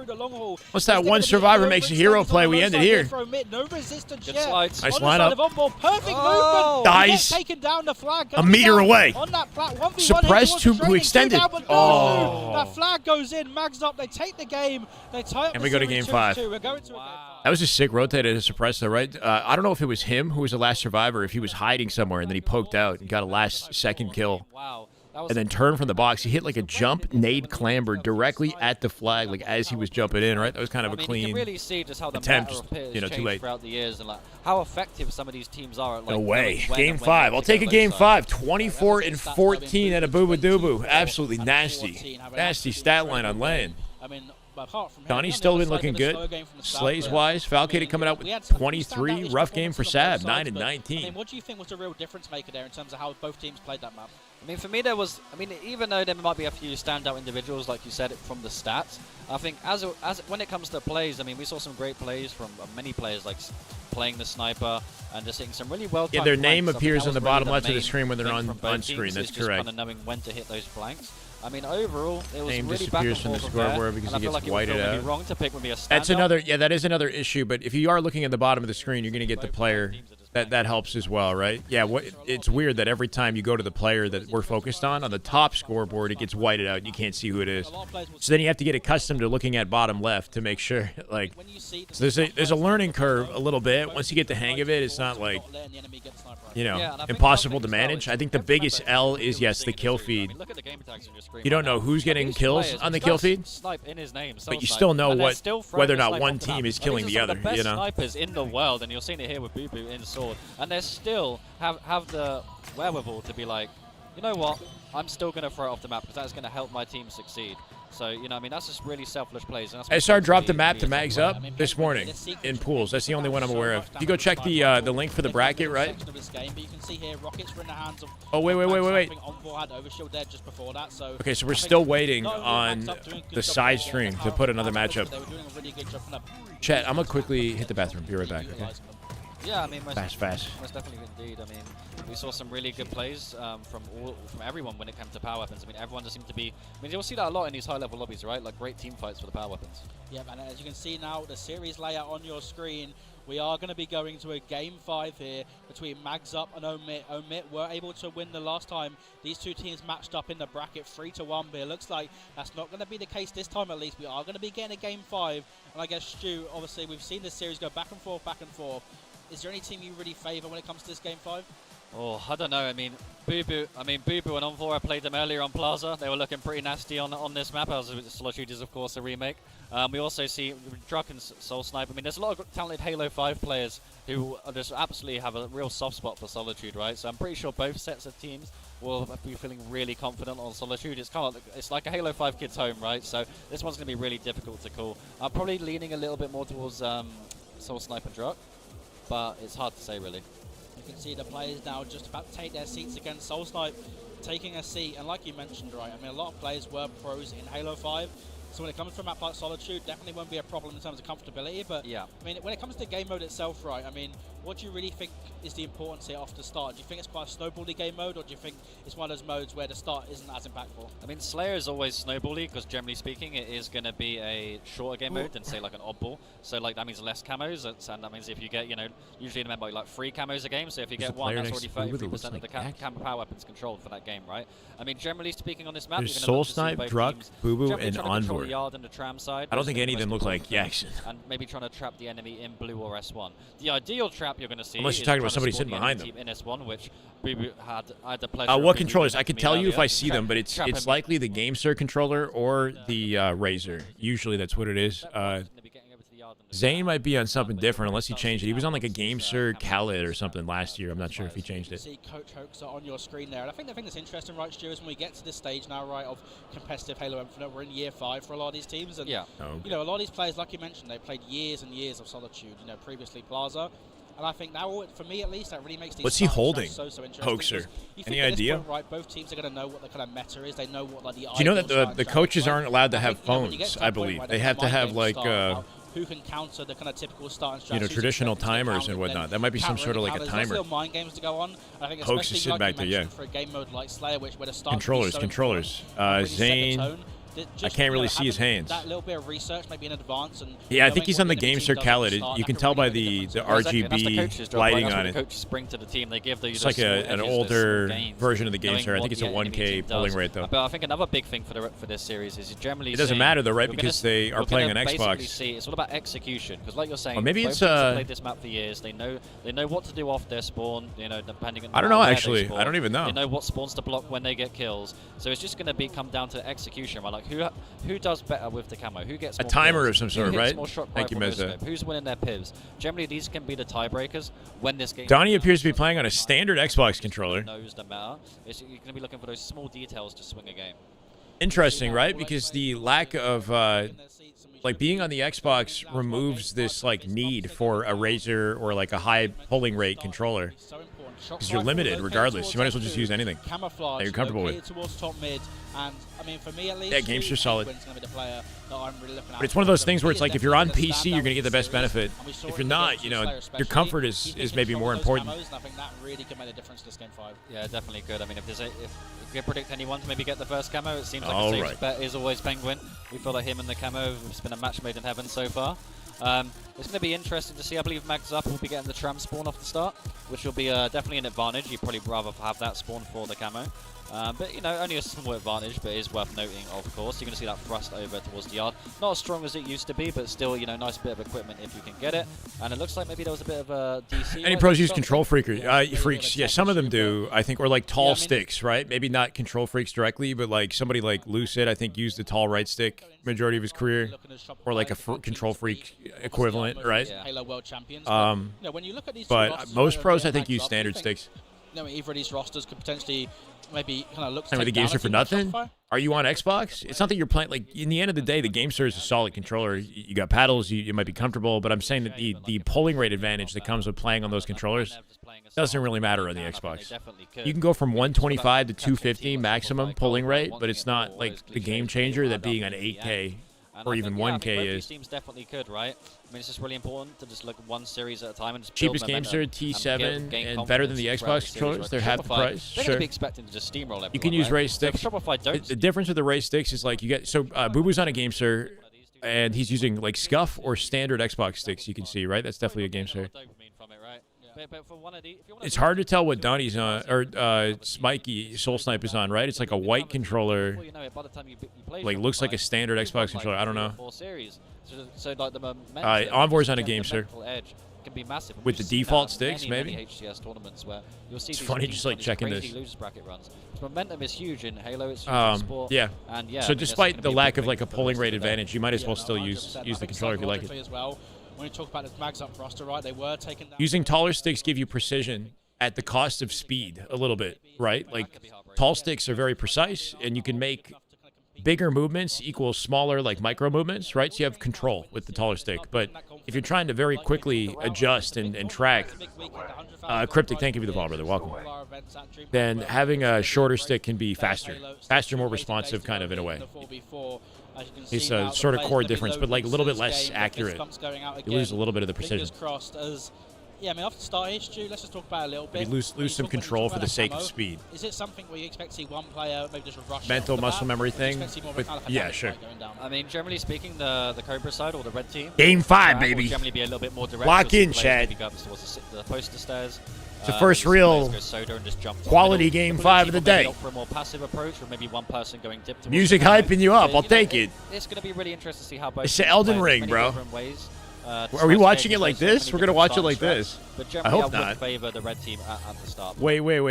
Once that one survivor makes a hero play, we end it here.
No resistance
Good
yet.
slides.
Nice
On the side
lineup.
of Envoy, perfect movement.
Dies.
Taken down the flag.
A meter away.
On that plat, 1v1
Suppressed who extended.
Oh. That flag goes in. Mags up. They take the game. They tie up.
And we go to game 5.
We're going to a game 5.
That was a sick rotated to suppress, though, right? I don't know if it was him who was the last survivor, if he was hiding somewhere and then he poked out and got a last-second kill.
Wow.
And then turned from the box. He hit like a jump nade clamber directly at the flag, like as he was jumping in, right? That was kind of a clean
you can really see just how the
attempt.
matter of pit has
Too
changed
late.
throughout the years and like how effective some of these teams are at like
No way.
when
Game
and when
5.
to
I'll
go
take a
low
game
side.
5. 24 and 14 at a boo doo. Absolutely nasty. Nasty stat line on lane.
I mean, apart from
Donnie's still been looking good. Slays-wise, Falcade coming out with 23. Rough game for Sab, 9 and 19.
I mean, what do you think was the real difference maker there in terms of how both teams played that map?
I mean, for me, there was. I mean, even though there might be a few standout individuals, like you said, from the stats, I think as when it comes to plays, I mean, we saw some great plays from many players, like playing the sniper and just hitting some really well.
Yeah, their name
flanks.
appears on the bottom
really
left of the
main
screen when they're
thing
on
from both
screen.
teams,
That's
is
correct.
Just kind of knowing when to hit those flanks. I mean, overall, it was
Name
really back and
disappears from the
forth there,
scoreboard because
and
he
I feel
gets
like it would
whited
feel really
out.
wrong to pick maybe a standout.
That's another. Yeah, that is another issue. But if you are looking at the bottom of the screen, you're going to get the player. That helps as well, right? Yeah, it's weird that every time you go to the player that we're focused on the top scoreboard, it gets whited out. You can't see who it is. So then you have to get accustomed to looking at bottom left to make sure. Like, so there's a learning curve a little bit. Once you get the hang of it, it's not like, impossible to manage. I think the biggest L is, yes, the kill feed. You don't know who's getting kills on the kill feed, but you still know whether or not one team is killing the other.
Best snipers in the world, and you're seeing it here with Boo Boo in sword, and they still have the wherewithal to be like, you know what, I'm still going to throw it off the map because that's going to help my team succeed. So, I mean, that's just really selfish plays. And that's
SR dropped the map to Mags Up this morning in pools. That's the only one I'm aware of. If you go check the link for the bracket, right? Oh, wait. Okay, so we're still waiting on the side stream to put another matchup. Chat, I'm going to quickly hit the bathroom. Be right back, okay?
Yeah, I mean,
fast.
Most definitely indeed. I mean, we saw some really good plays from everyone when it came to power weapons. I mean, everyone just seemed to be. I mean, you'll see that a lot in these high-level lobbies, right? Like great team fights for the power weapons.
Yeah, and as you can see now, the series layout on your screen, we are going to be going to a game 5 here between Mags Up and Omit. Omit were able to win the last time. These two teams matched up in the bracket 3-1, but it looks like that's not going to be the case this time at least. We are going to be getting a game 5, and I guess, Stu, obviously we've seen this series go back and forth. Is there any team you really favour when it comes to this game 5?
Oh, I don't know. I mean, Boo Boo and Envoy, I played them earlier on Plaza. They were looking pretty nasty on this map. Solitude is, of course, a remake. We also see Druck and Soul Snipe. I mean, there's a lot of talented Halo 5 players who just absolutely have a real soft spot for Solitude, right? So I'm pretty sure both sets of teams will be feeling really confident on Solitude. It's like a Halo 5 kid's home, right? So this one's going to be really difficult to call. I'm probably leaning a little bit more towards Soul Snipe and Druck, but it's hard to say, really.
You can see the players now just about to take their seats against Soul Snipe, taking a seat. And like you mentioned, right, I mean, a lot of players were pros in Halo 5. So when it comes to a map like Solitude, definitely won't be a problem in terms of comfortability. But
yeah,
I mean, when it comes to game mode itself, right, I mean, what do you really think is the importance here off the start? Do you think it's quite a snowbally game mode, or do you think it's one of those modes where the start isn't as impactful?
I mean, Slayer is always snowbally because generally speaking, it is going to be a shorter game mode than say like an oddball. So like that means less camos, and that means if you get, usually in a map like 3 camos a game. So if you get one, that's already 33% of the camo power weapons controlled for that game, right? I mean, generally speaking on this map,
there's Soul Snipe, Druck, Boo Boo, and Envoy.
The tram side,
I don't think any of them look like Jackson.
And maybe trying to trap the enemy in blue or S1. The ideal trap you're going to see,
unless you're talking about somebody sitting behind them.
In S1, which Boo had the pleasure.
What controllers? I could tell you if I see them, but it's likely the GameSir controller or the Razer. Usually that's what it is. Zane might be on something different unless he changed it. He was on like a GameSir Khaled or something last year. I'm not sure if he changed it.
See Coach Hoaxer on your screen there. And I think the thing that's interesting, right, Stu, is when we get to this stage now, right, of competitive Halo Infinite, we're in year 5 for a lot of these teams. And, you know, a lot of these players, like you mentioned, they played years and years of Solitude, you know, previously Plaza. And I think now, for me at least, that really makes these
What's he holding?
so interesting.
Hoaxer.
Any
idea?
Point, right, both teams are going to know what the kind of meta is. They know what like the.
Do you know that the coaches aren't allowed to have phones? I believe they have to have like
who can counter the kind of typical starting strategy.
You know, traditional timers and whatnot. That might be some sort of like a timer.
Still mind games to go on. I think
Hoax is sitting back there, yeah.
For a game mode like Slayer, where the start
controllers. Zane. I can't really see his hands.
That little bit of research, maybe in advance, and
yeah, I think he's on the GameSir Khaled. You can tell by the RGB lighting on it.
Coaches bring to the team. They give the
it's like an older version of the GameSir. I think it's a 1K polling rate though.
But I think another big thing for this series is generally
it doesn't matter though, right? Because they are playing on Xbox.
See, it's all about execution. Because like you're saying,
or maybe it's
played this map for years. They know what to do off their spawn. You know, depending on.
I don't know actually. I don't even know.
They know what spawns to block when they get kills. So it's just going to come down to execution, right? Like who does better with the camo? Who gets
a
more
timer
kills?
of some sort, right? Thank you, Mezza.
Who's winning their pivs? Generally, these can be the tiebreakers when this game.
Donnie appears to be playing on a standard Xbox controller.
Knows the meta. You're going to be looking for those small details to swing a game.
Interesting, right? Because the lack of like being on the Xbox removes this like need for a Razer or like a high polling rate controller. Because you're limited regardless. You might as well just use anything that you're comfortable with.
Towards top mid, and I mean for me at least,
yeah, GameSir solid.
Really
but it's one of those things where it's like if you're on PC, you're gonna get the best benefit. If you're not, you know, your comfort is maybe more important.
I think that really could make a difference this game 5.
Yeah, definitely could. I mean, if you predict anyone to maybe get the first camo, it seems like the safe bet is always Penguin. We feel like him and the camo. It's been a match made in heaven so far. It's going to be interesting to see. I believe Mags Up will be getting the tram spawn off the start, which will be definitely an advantage. You'd probably rather have that spawn for the camo. But, you know, only a small advantage, but it is worth noting, of course. You're going to see that thrust over towards the yard. Not as strong as it used to be, but still, you know, nice bit of equipment if you can get it. And it looks like maybe there was a bit of a DC.
Any pros use control freaks? Yeah, some of them do, I think, or like tall sticks, right? Maybe not control freaks directly, but like somebody like Lucid, I think, used the tall right stick majority of his career, or like a control freak equivalent, right?
Halo World Champions.
But most pros, I think, use standard sticks.
You know, either of these rosters could potentially maybe kind of look to
take the GameSir for nothing. Are you on Xbox? It's not that you're playing. Like in the end of the day, the GameSir is a solid controller. You got paddles. You might be comfortable, but I'm saying that the polling rate advantage that comes with playing on those controllers doesn't really matter on the Xbox. You can go from 125 to 250 maximum polling rate, but it's not like the game changer that being on 8K or even 1K is.
Teams definitely could, right? I mean, it's just really important to just look one series at a time and just
cheapest GameSir T7 and better than the Xbox controllers. They're half the price.
They're going to be expecting to just steamroll everyone.
You can use race sticks.
Shopify don't.
The difference with the race sticks is like you get Boo Boo's on a GameSir, and he's using like Scuff or standard Xbox sticks. You can see, right? That's definitely a GameSir. It's hard to tell what Donnie's on, or Smikey Soul Snipe is on, right? It's like a white controller. Like looks like a standard Xbox controller. I don't know. Envoy's on a GameSir.
Can be massive.
With the default sticks, maybe.
HCS tournaments where you'll see
it's funny just like checking this.
Losers bracket runs. Momentum is huge in Halo. It's huge in sport.
Yeah.
And yeah.
So despite the lack of like a polling rate advantage, you might as well still use the controller if you like it.
As well. When you talk about the Mags Up roster, right? They were taken down.
Using taller sticks give you precision at the cost of speed a little bit, right? Like tall sticks are very precise, and you can make bigger movements equal smaller like micro movements, right? So you have control with the taller stick. But if you're trying to very quickly adjust and track, Cryptic, thank you for the follow, brother. Welcome. Then having a shorter stick can be faster, more responsive, kind of in a way. It's a sort of core difference, but like a little bit less accurate. You lose a little bit of the precision.
Yeah, I mean, off the start here, Stu, let's just talk about it a little bit.
Maybe lose some control for the sake of speed.
Is it something where you expect to see one player maybe just rush
mental muscle memory thing? Yeah, sure.
I mean, generally speaking, the Cobra side or the red team.
Game 5, baby.
Will generally be a little bit more direct.
Lock in, Chad.
The poster stairs.
It's the first real quality Game 5 of the day.
For a more passive approach, or maybe one person going dip.
Music hyping you up. I'll take it.
It's going to be really interesting to see how both.
It's Elden Ring, bro. Are we watching it like this? We're gonna watch it like this. I hope not.
Favor the red team at the start.
Wait. Are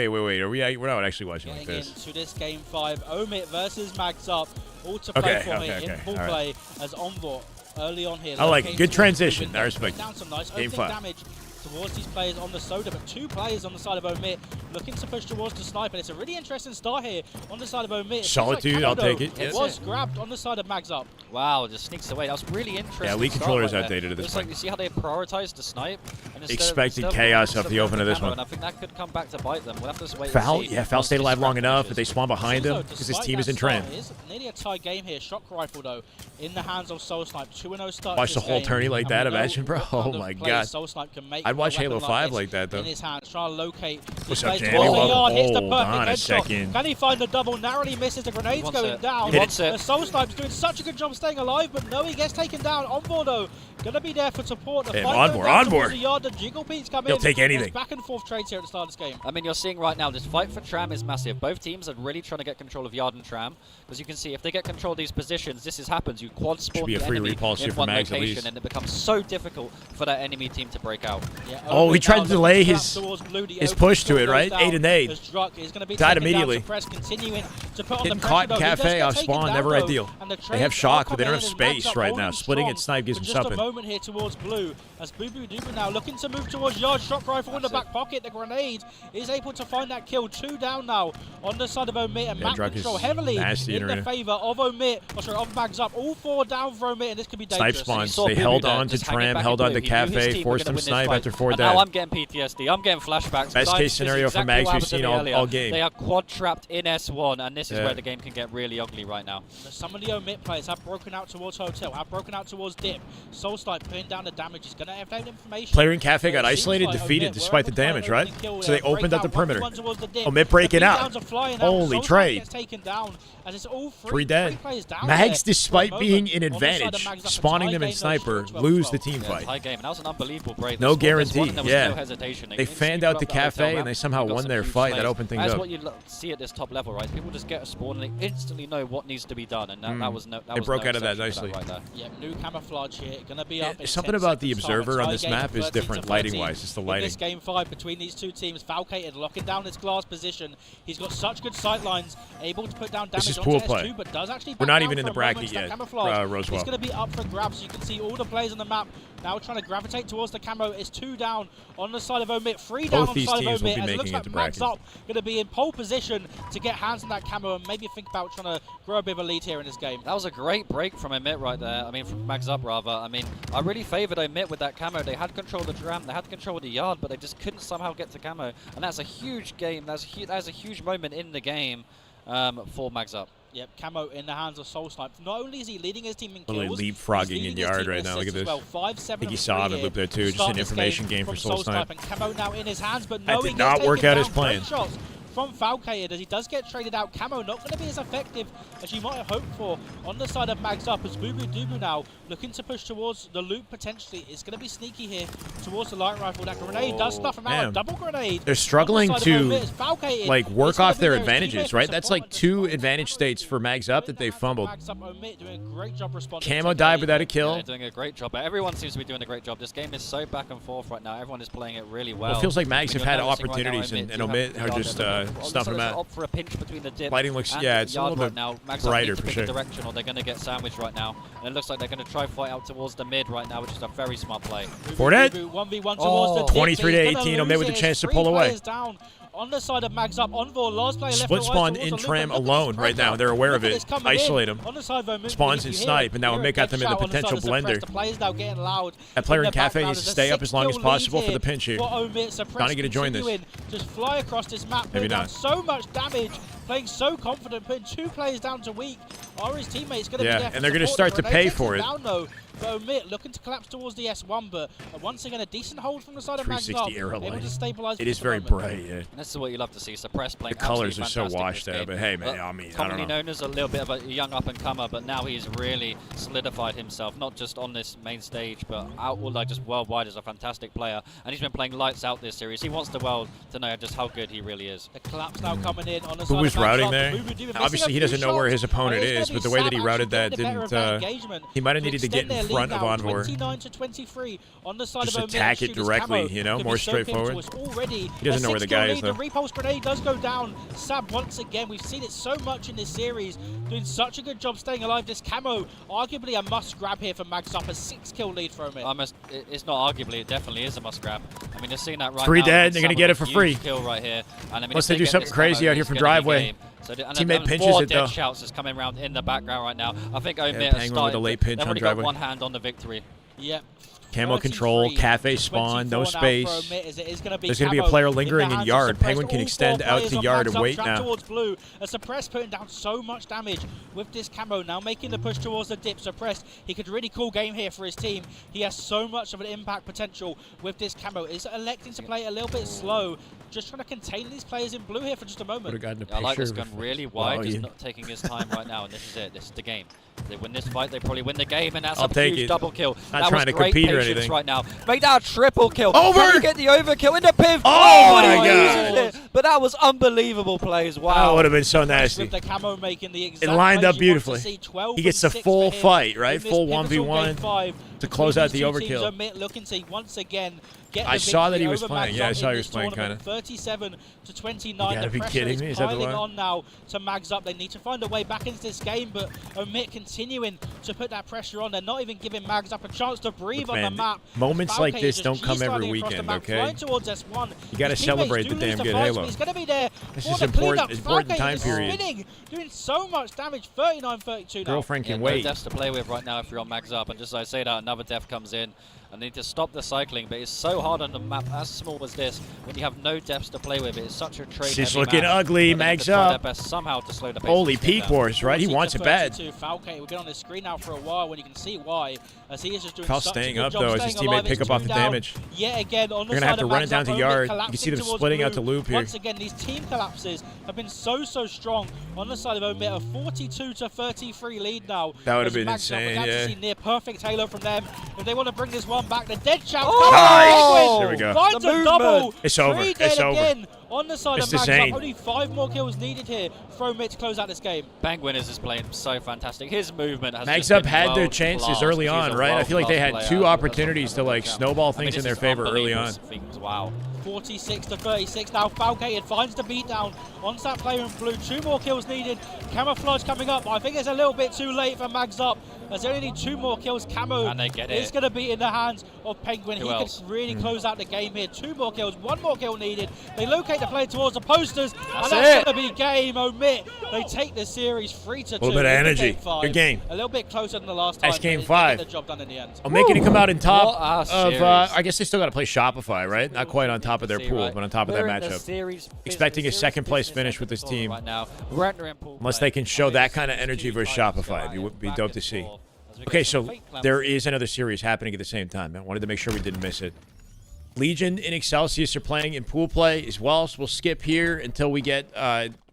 we? We're not actually watching like this.
Into this Game 5, Omit versus Mags Up. All to play for me in full play as Envoy. early on here.
I like it. Good transition. I
Down
respect
some nice
Game
opening
5.
damage towards these players on the Soda, but 2 players on the side of Omit looking to push towards the sniper. It's a really interesting start here on the side of Omit.
Solitude, I'll take it.
It was grabbed on the side of Mags Up.
Wow, just sneaks away. That was really interesting.
Yeah, Elite controller's outdated at this
It's
point.
like you see how they prioritized the snipe. And
Expected chaos off the open of this one.
And I think that could come back to bite them. We'll have to just wait
Foul,
and see.
yeah, Foul stayed alive long enough, but they spawn behind him because his team is in trend.
It's nearly a tie game here. Shock rifle though in the hands of Soul Snipe. 2-0 start.
Watch the whole tourney like that, imagine, bro. Oh my god. I'd watch Halo 5 like that though.
In his hands, trying to locate.
What's up, Jamie?
Hits the
Hold
perfect
on a
headshot.
second.
Can he find the double? Narrowly misses. The grenade's going down. The Soul Snipe's doing such a good job staying alive, but no, he gets taken down. Onboard though, gonna be there for support. The
onboard.
The yard, the Jiggle Pete's come
He'll
in.
take anything.
There's back and forth trades here at the start of this game.
I mean, you're seeing right now this fight for Tram is massive. Both teams are really trying to get control of Yard and Tram, because you can see if they get control of these positions, this happens. You quad spawn the enemy in one location, and it becomes so difficult for that enemy team to break out.
Yeah,
oh, he tried to delay his push to it, right? 8 and 8. Died immediately. Getting caught in Cafe off spawn, never ideal. They have shock, but they don't have space right now. Splitting at snipe gives them something.
Just a moment here towards Blue, as Boo Boo Doo now looking to move towards Yard. Shock rifle in the back pocket. The grenade is able to find that kill. 2 down now on the side of Omit, and map control heavily in the favor of Omit. Of Mags Up. All 4 down for Omit, and this could be dangerous.
Snipe spawns. They held on to Tram, held on to Cafe, forced them snipe after 4 dead.
Now I'm getting PTSD. I'm getting flashbacks.
Best case scenario for Mags we've seen all game.
They are quad trapped in S1, and this is where the game can get really ugly right now.
Some of the Omit players have broken out towards Hotel, have broken out towards Dip. Soul Snipe putting down the damage. He's going to have that information.
Player in Cafe got isolated, defeated despite the damage, right? So they opened up the perimeter. Omit breaking out. Holy trade. 3 dead. Mags, despite being in advantage, spawning them in sniper, lose the team fight.
High game, and that was an unbelievable break.
No guarantee,
yeah.
They fanned out the Cafe and they somehow won their fight. That opened things up.
That's what you see at this top level, right? People just get a spawn and they instantly know what needs to be done, and that was no.
They broke out of that nicely.
Right there.
Yeah, new camouflage here. Gonna be up.
Something about the observer on this map is different lighting-wise. It's the lighting.
In this game 5 between these two teams, Falcated locking down his glass position. He's got such good sight lines, able to put down damage
this is
onto
pool
S2,
play.
but does actually.
We're not even in the bracket yet, Roswell.
It's going to be up for grabs. You can see all the players on the map now trying to gravitate towards the camo. It's 2 down on the side of Omit, 3 down on the side of Omit. As it looks like Mags Up going to be in pole position to get hands on that camo and maybe think about trying to grow a bit of a lead here in this game.
That was a great break from Omit right there. I mean, from Mags Up rather. I mean, I really favoured Omit with that camo. They had control of the ramp, they had control of the yard, but they just couldn't somehow get to camo. And that's a huge game. That's a huge moment in the game for Mags Up.
Yep, camo in the hands of Soul Snipe. Not only is he leading his team in kills,
Literally leapfrogging in yard right now. Look at this. I think he saw it loop there too. Just an information game for Soul Snipe.
And camo now in his hands, but no,
that did not work out his plan.
From Falcated, as he does get traded out. Camo not going to be as effective as you might have hoped for on the side of Mags Up, as Boo Boo Doo Boo now looking to push towards the loop potentially. It's going to be sneaky here towards the light rifle. That grenade does stuff him out. A double grenade.
They're struggling to like work off their advantages, right? That's like 2 advantage states for Mags Up that they fumbled. Camo died without a kill.
Yeah, doing a great job. Everyone seems to be doing a great job. This game is so back and forth right now. Everyone is playing it really well.
It feels like Mags have had opportunities and Omit are just stuffing them out.
Up for a pinch between the dip.
Lighting looks, yeah, it's a little bit
now.
brighter for sure.
Direction, or they're going to get sandwiched right now. And it looks like they're going to try fight out towards the mid right now, which is a very smart play.
4 dead.
1v1 towards the
23 to 18. Omit with the chance to pull away.
On the side of Mags Up, Envor, last player
Split spawn in Tram alone right now. They're aware of it. Isolate him. Spawns in snipe, and now Omit got them in the potential blender. That player in Cafe needs to stay up as long as possible for the pinch here. Trying to get to join this.
Just fly across this map.
Maybe not.
So much damage. Playing so confident, putting 2 players down to weak. Are his teammates going to be there?
And they're going to start to pay for it.
Omit looking to collapse towards the S1, but once again a decent hold from the side of Mags Up. Able to stabilize.
It is very bright. Yeah.
This is what you love to see. Suppress playing.
The colors are so washed out, but hey, man, I mean, I don't
commonly
know.
known as a little bit of a young up-and-comer, but now he's really solidified himself, not just on this main stage, but out like just worldwide as a fantastic player. And he's been playing lights out this series. He wants the world to know just how good he really is.
The collapse now coming in on the
Who was routing there? Obviously, he doesn't know where his opponent is, but the way that he routed that didn't. He might have needed to get in front of Envor.
29-23 on the side
Just
of Omit.
attack it directly,
Camo
you know,
could
more
be so
straightforward.
pivotal. It's already
He doesn't know where the guy is, though.
The repulse grenade does go down. Sab once again. We've seen it so much in this series, doing such a good job staying alive. This Camo, arguably a must grab here for Mags Up, a 6-kill lead for Omit.
It's not arguably, it definitely is a must grab. I mean, they're seeing that right
3
now.
dead, they're going to get it for free.
Kill right here. And I mean,
Unless they do something crazy out here from driveway.
So
Teammate pinches
four
it,
dead
though.
shouts is coming around in the background right now. I think Omit
Yeah,
has
Penguin
started.
with a late pinch
They've
on
already
driveway.
got one hand on the victory.
Yep.
Camo control, cafe spawn, no space. There's going to be a player lingering in yard. Penguin can extend out to yard and wait now.
Towards blue. A Suppress putting down so much damage with this Camo now making the push towards the dip. Suppressed, he could really cool game here for his team. He has so much of an impact potential with this Camo. Is electing to play a little bit slow, just trying to contain these players in blue here for just a moment.
I like this gun really wide. He's not taking his time right now, and this is it. This is the game. If they win this fight, they probably win the game, and that's a huge double kill.
Not trying to compete or anything.
Right now. Make that a triple kill.
Over!
Can you get the overkill in the piv?
Oh my God.
But that was unbelievable plays. Wow.
That would have been so nasty.
With the Camo making the
It lined up beautifully. He gets the full fight, right? Full 1v1 to close out the overkill.
Omit looking to once again get the
I saw that he was
over
playing.
Mags
Yeah, I
Up
saw
in
he was
this
playing
tournament.
kind of.
37-29.
You gotta
The
be
pressure
kidding
is
me. Is that the
piling
one?
on now to Mags Up. They need to find a way back into this game, but Omit continuing to put that pressure on. They're not even giving Mags Up a chance to breathe
Look,
on
man,
the map.
moments
Falke
like this
just
don't come every
G-sliding across the
weekend,
map,
okay?
flying towards S1.
You gotta
His teammates
celebrate
do
the
lose
damn
the
good
fight,
Halo.
but he's going to be there
This
for
is
the cleanup.
important
Falke
time
is
period.
spinning, doing so much damage. 39-32 now.
Girlfriend can
No
wait.
deaths to play with right now if you're on Mags Up. And just as I say that, another death comes in. I need to stop the cycling, but it's so hard on the map as small as this when you have no deaths to play with. It's such a trade.
It's looking ugly. Mags Up.
Somehow to slow the pace.
Holy peak wars, right? He wants it bad.
Falke, we've been on the screen now for a while when you can see why, as he is just doing
Kyle's
such
staying
a good
up
job
though as his
staying
teammate
alive.
pick
It's
up off the
2 down
damage.
Yet again on the
They're gonna
side
have to
of
run it
Mags
down
Up,
to
Omit
yard. You can
collapsing
see them
towards
splitting out
blue.
to loop here.
Once again, these team collapses have been so strong on the side of Omit. A 42-33 lead now.
That would have
as
been
Mags Up,
insane,
we're going to
yeah.
see near perfect Halo from them. If they want to bring this one back, the dead shout.
Nice! There we go.
Finds a double.
It's over.
3 dead
It's over.
again on the side
It's
of Mags
insane.
Up. Only 5 more kills needed here for Omit to close out this game.
Penguin is just playing so fantastic. His movement has
Mags
just
Up
been
had their
world
chances
class.
early
He's
on,
a
right? I feel like they had
world-class
2
player.
opportunities to like snowball things in their favor early on.
Wow.
46-36 now. Falke finds the beatdown onto that player in blue. 2 more kills needed. Camouflage coming up. I think it's a little bit too late for Mags Up, as they only need 2 more kills. Camo
And they get
is
it.
going to be in the hands of Penguin.
Who
he
else?
could really close out the game here. 2 more kills, 1 more kill needed. They locate the player towards the posters, and that's going to be game. Omit. They take the series 3-2.
A little bit of energy. Good game.
A little bit closer than the last time.
That's game
but they
5.
get the job done in the end.
I'm making it come out in
What
top
a
of.
series.
I guess they still got to play Shopify, right? Not quite on top of their
See,
pool,
right?
but on top of that
We're in the
matchup.
series
Expecting a
business,
second place
business
finish
end
with
of
this
the tour
team.
right now. We're entering pool
Unless
play.
they can show that kind of energy versus Shopify, it would be dope to see. Okay, so there is another series happening at the same time. I wanted to make sure we didn't miss it. Legion and Excelsius are playing in pool play as well, so we'll skip here until we get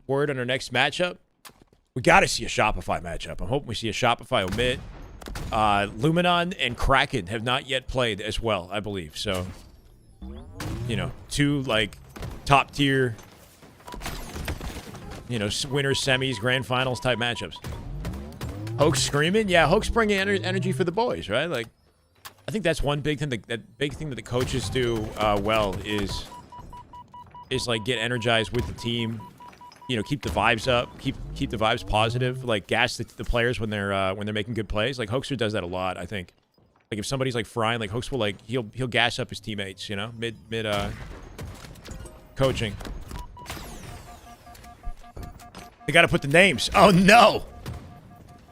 word on our next matchup. We got to see a Shopify matchup. I'm hoping we see a Shopify Omit. Luminon and Kraken have not yet played as well, I believe. So, you know, 2 like top tier, you know, winners, semis, grand finals type matchups. Hoke's screaming. Yeah, Hoke's bringing energy for the boys, right? Like, I think that's one big thing. That big thing that the coaches do well is like get energized with the team. You know, keep the vibes up, keep the vibes positive. Like gas the players when they're making good plays. Like Hoekster does that a lot, I think. Like if somebody's like frying, like Hooks will like he'll gas up his teammates. You know, mid coaching. They got to put the names. Oh no.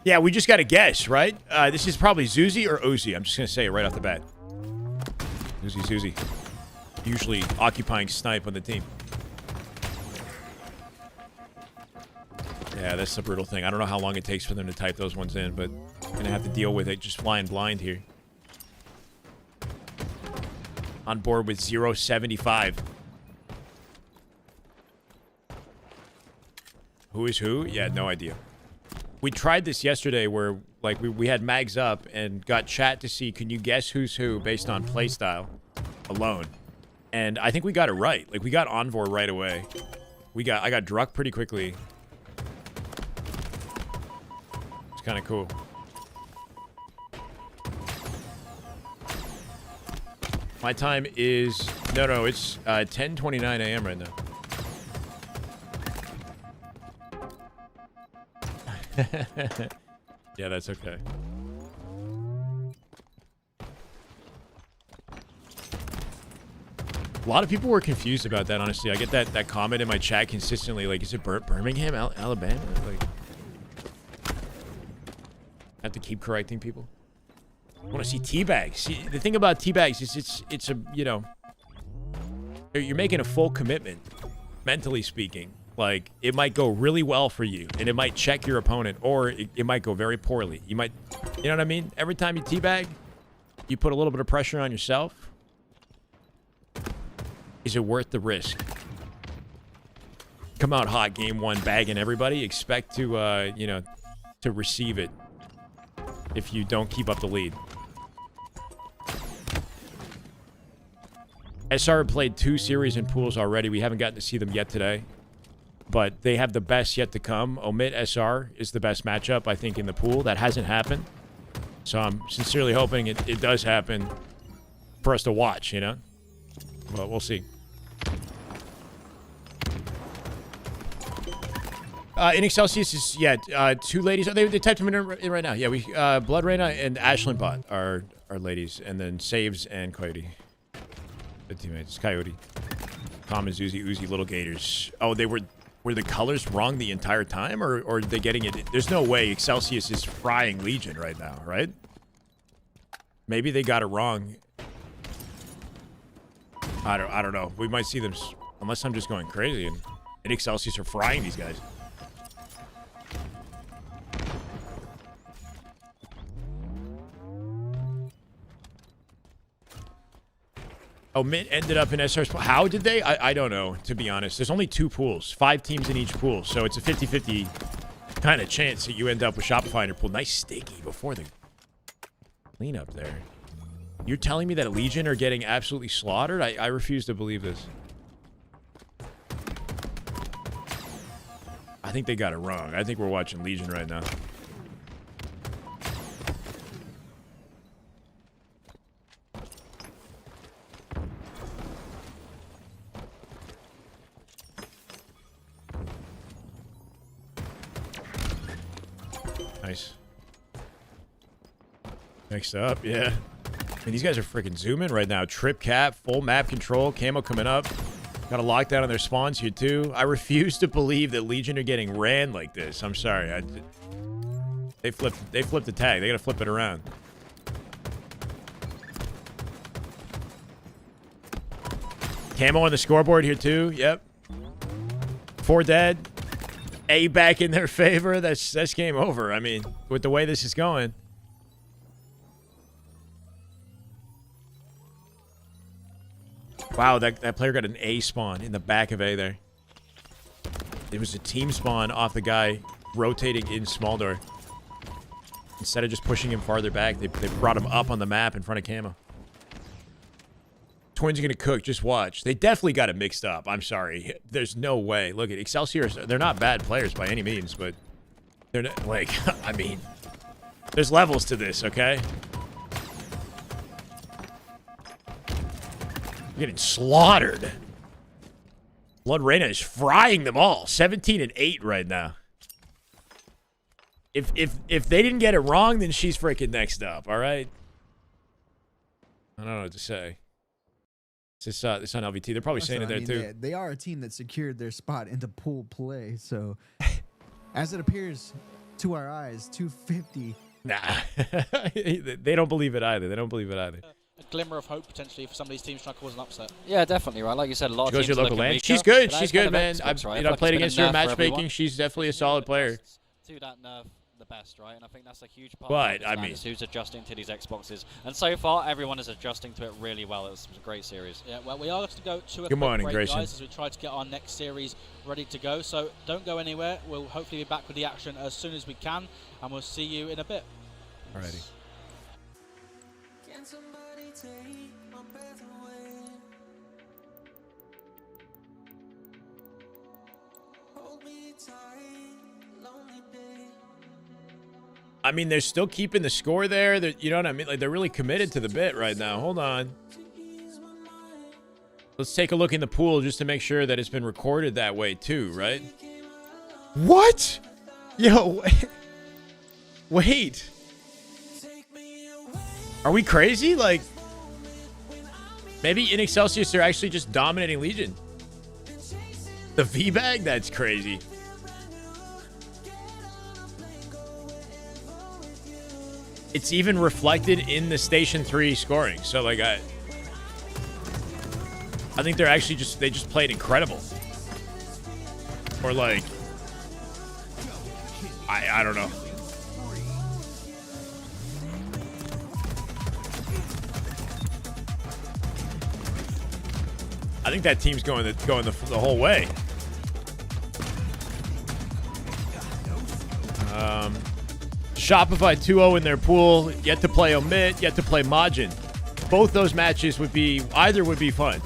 Yeah, we just got to guess, right? This is probably Zuzi or Uzi. I'm just going to say it right off the bat. Zuzi. Usually occupying snipe on the team. Yeah, that's the brutal thing. I don't know how long it takes for them to type those ones in, but I'm going to have to deal with it just flying blind here. On board with 075. Who is who? Yeah, no idea. We tried this yesterday where like we had Mags up and got chat to see can you guess who's who based on playstyle alone. And I think we got it right. Like we got Envor right away. I got Druck pretty quickly. It's kind of cool. My time is no. It's 10:29 a.m. right now. Yeah, that's okay. A lot of people were confused about that, honestly. I get that comment in my chat consistently, like, is it Birmingham, Alabama? Like, I have to keep correcting people. I want to see teabags. See, the thing about teabags is it's a, you know, you're making a full commitment, mentally speaking. Like, it might go really well for you, and it might check your opponent, or it might go very poorly. You might, you know what I mean? Every time you teabag, you put a little bit of pressure on yourself. Is it worth the risk? Come out hot game one, bagging everybody. Expect to, you know, to receive it if you don't keep up the lead. SR played 2 series in pools already. We haven't gotten to see them yet today. But they have the best yet to come. Omit SR is the best matchup, I think, in the pool. That hasn't happened. So I'm sincerely hoping it does happen for us to watch, you know? Well, we'll see. In Excelsius is, yeah, 2 ladies. Oh, they typed them in right now. Yeah, we Blood Reyna and Ashlyn Bot are ladies. And then Saves and Coyote. Good teammates. Coyote. Common, Uzi, Little Gators. Oh, were the colors wrong the entire time? Or are they getting it? There's no way Excelsius is frying Legion right now, right? Maybe they got it wrong. I don't know. We might see them, unless I'm just going crazy, and Excelsius are frying these guys. Omit ended up in SR's pool. How did they? I don't know, to be honest. There's only 2 pools. 5 teams in each pool, so it's a 50-50 kind of chance that you end up with Shopify in your pool. Nice sticky before the cleanup there. You're telling me that Legion are getting absolutely slaughtered? I refuse to believe this. I think they got it wrong. I think we're watching Legion right now. Nice. Next up, yeah. I mean, these guys are freaking zooming right now. Trip cap, full map control, camo coming up. Got a lockdown on their spawns here too. I refuse to believe that Legion are getting ran like this. I'm sorry. They flipped the tag. They gotta flip it around. Camo on the scoreboard here too. Yep. 4 dead. A back in their favor. That's game over. I mean, with the way this is going. Wow, that player got an A spawn in the back of A there. It was a team spawn off the guy rotating in small door. Instead of just pushing him farther back, they brought him up on the map in front of camo. Twins are going to cook. Just watch. They definitely got it mixed up. I'm sorry. There's no way. Look at Excelsior. They're not bad players by any means, but they're not, like, I mean, there's levels to this, okay? You're getting slaughtered. Blood Reyna is frying them all. 17-8 right now. If they didn't get it wrong, then she's freaking next up, all right? I don't know what to say. This on LVT. They're probably saying it there too.
They are a team that secured their spot into pool play. So, as it appears to our eyes, 250.
Nah, they don't believe it either. They don't believe it either.
A glimmer of hope potentially for some of these teams trying to cause an upset.
Yeah, definitely, right? Like you said, a lot of teams
She goes to your local land. She's good. She's good, man. I've played against her in matchmaking. She's definitely a solid player.
To that nerf the best, right? And I think that's a huge part
but,
of
I mean,
who's adjusting to these Xboxes. And so far, everyone is adjusting to it really well. It was a great series.
Yeah, well, we are going to go to a
Good morning,
break,
Grayson.
guys, as we try to get our next series ready to go. So don't go anywhere. We'll hopefully be back with the action as soon as we can, and we'll see you in a bit.
Alrighty.
Can somebody take my breath away? Hold me tight, lonely day.
I mean, they're still keeping the score there. You know what I mean? Like, they're really committed to the bit right now. Hold on. Let's take a look in the pool just to make sure that it's been recorded that way too, right?
What? Yo, wait.
Are we crazy? Like, maybe in Excelsius they're actually just dominating Legion. The V-Bag? That's crazy. It's even reflected in the Station 3 scoring. So, like, I think they're actually they just played incredible. Or, like, I don't know. I think that team's going the whole way. Shopify 2-0 in their pool. Yet to play Omit. Yet to play Majin. Both those matches would be fun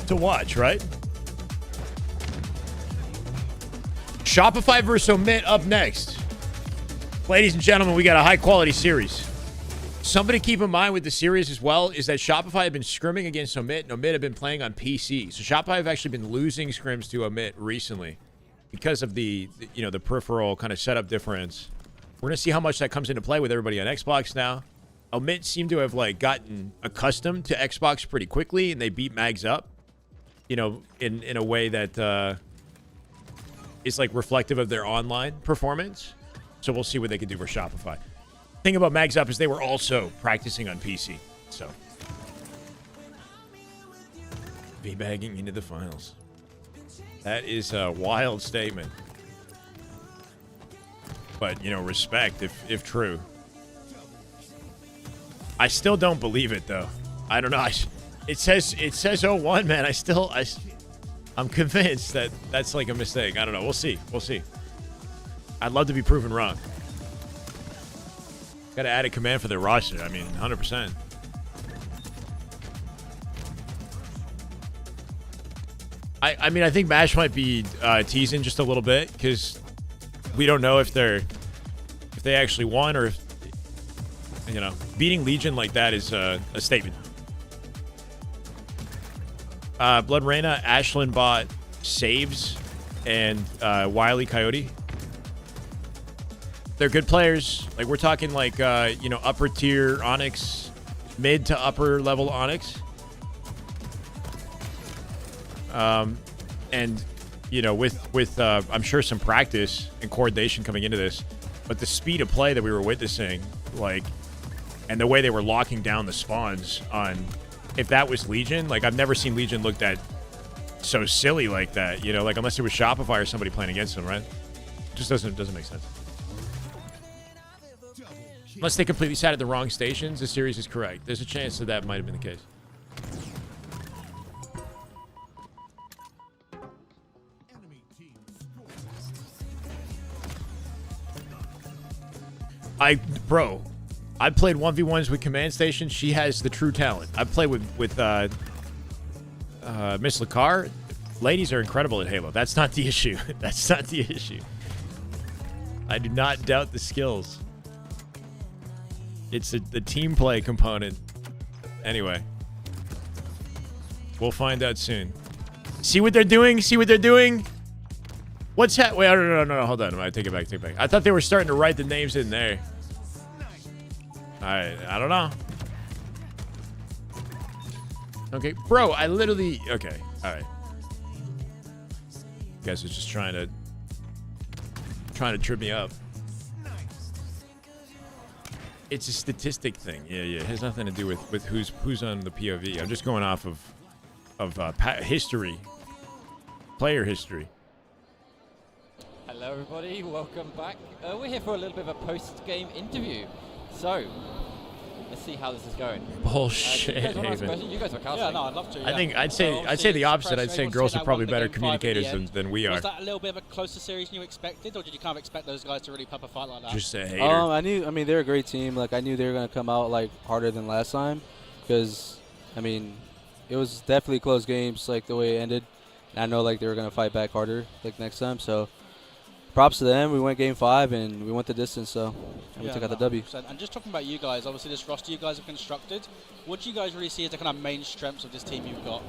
to watch, right? Shopify versus Omit up next. Ladies and gentlemen, we got a high-quality series. Something to keep in mind with the series as well is that Shopify have been scrimming against Omit, and Omit have been playing on PC. So Shopify have actually been losing scrims to Omit recently because of the peripheral kind of setup difference. We're going to see how much that comes into play with everybody on Xbox now. Omit seem to have like gotten accustomed to Xbox pretty quickly, and they beat Mags up, in a way that is like reflective of their online performance. So we'll see what they can do for Shopify. Thing about Mags Up is they were also practicing on PC. So V-bagging into the finals. That is a wild statement. But, respect if true. I still don't believe it though. I don't know. It says 0-1, man. I'm convinced that that's like a mistake. I don't know. We'll see. I'd love to be proven wrong. Got to add a command for their roster. I mean, 100%. I mean, I think MASH might be teasing just a little bit because we don't know if they actually won or if, beating Legion like that is a statement. Blood Reyna, Ashlyn bought Saves and Wily Coyote. They're good players. Like, we're talking like, upper tier Onyx, mid to upper level Onyx. And, with I'm sure some practice and coordination coming into this, but the speed of play that we were witnessing, like, and the way they were locking down the spawns on, if that was Legion, like, I've never seen Legion look that so silly like that, like, unless it was Shopify or somebody playing against them, right? It just doesn't make sense. Unless they completely sat at the wrong stations, the series is correct. There's a chance that might have been the case. Bro, I played 1v1s with Command Station. She has the true talent. I played with Miss Lacar. Ladies are incredible at Halo. That's not the issue. That's not the issue. I do not doubt the skills. It's the team play component. Anyway. We'll find out soon. See what they're doing? See what they're doing? What's that? Wait, no. Hold on. I take it back. I thought they were starting to write the names in there. Alright, I don't know. Okay, bro, I literally... Okay, alright. You guys are just trying to trip me up. It's a statistic thing. Yeah. It has nothing to do with who's on the POV. I'm just going off of history. Player history.
Hello, everybody. Welcome back. We're here for a little bit of a post-game interview. So, let's see how this is going.
Bullshit,
Haven. You guys were casting.
Yeah, no, I'd love to. Yeah.
I think I'd say the opposite. I'd say girls are probably better communicators than we are.
Was that a little bit of a closer series than you expected, or did you kind of expect those guys to really pop a fight like that?
Just a hater.
I mean, they're a great team. Like, I knew they were gonna come out like harder than last time, because, I mean, it was definitely close games, like the way it ended. And I know like they were gonna fight back harder like next time. So, props to them. We went game 5 and we went the distance, so we took out the W.
And just talking about you guys, obviously this roster you guys have constructed, what do you guys really see as the kind of main strengths of this team you've got?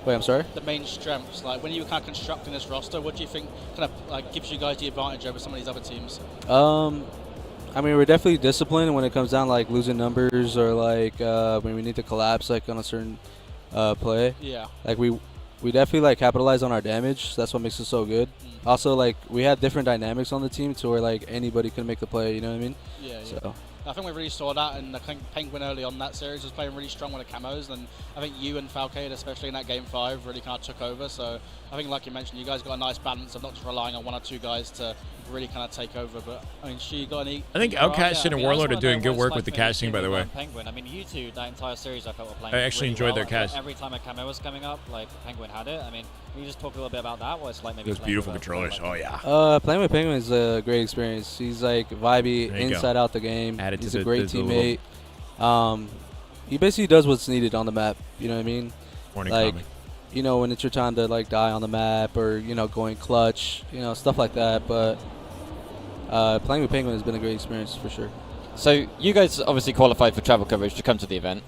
Wait, I'm sorry?
The main strengths, like when you were kind of constructing this roster, what do you think kind of like gives you guys the advantage over some of these other teams?
I mean, we're definitely disciplined when it comes down like losing numbers or like when we need to collapse like on a certain play.
Yeah.
Like we definitely like capitalize on our damage. That's what makes us so good. Also, like we had different dynamics on the team to where like anybody could make the play. You know what I mean?
Yeah.
So.
I think we really saw that, and I think Penguin early on that series was playing really strong with the camos, and I think you and Falcade, especially in that game 5, really kind of took over. So I think, like you mentioned, you guys got a nice balance of not just relying on 1 or 2 guys to really kind of take over. But I mean, you got any?
I think Outcasting and Warlord are doing good work with the casting, by the way.
Penguin. I mean, you two, that entire series I felt were playing.
I actually
really
enjoyed
well.
their cast.
Every time a camo was coming up, like Penguin had it. I mean, can you just talk a little bit about that? What it's like maybe.
Those beautiful controllers. Oh yeah.
Playing with Penguin is a great experience. He's like vibey inside out the game. He's a great teammate. He basically does what's needed on the map. You know what I mean? Like, you know, when it's your time to like die on the map or you know going clutch, you know stuff like that. But playing with Penguin has been a great experience for sure.
So you guys obviously qualified for travel coverage to come to the event.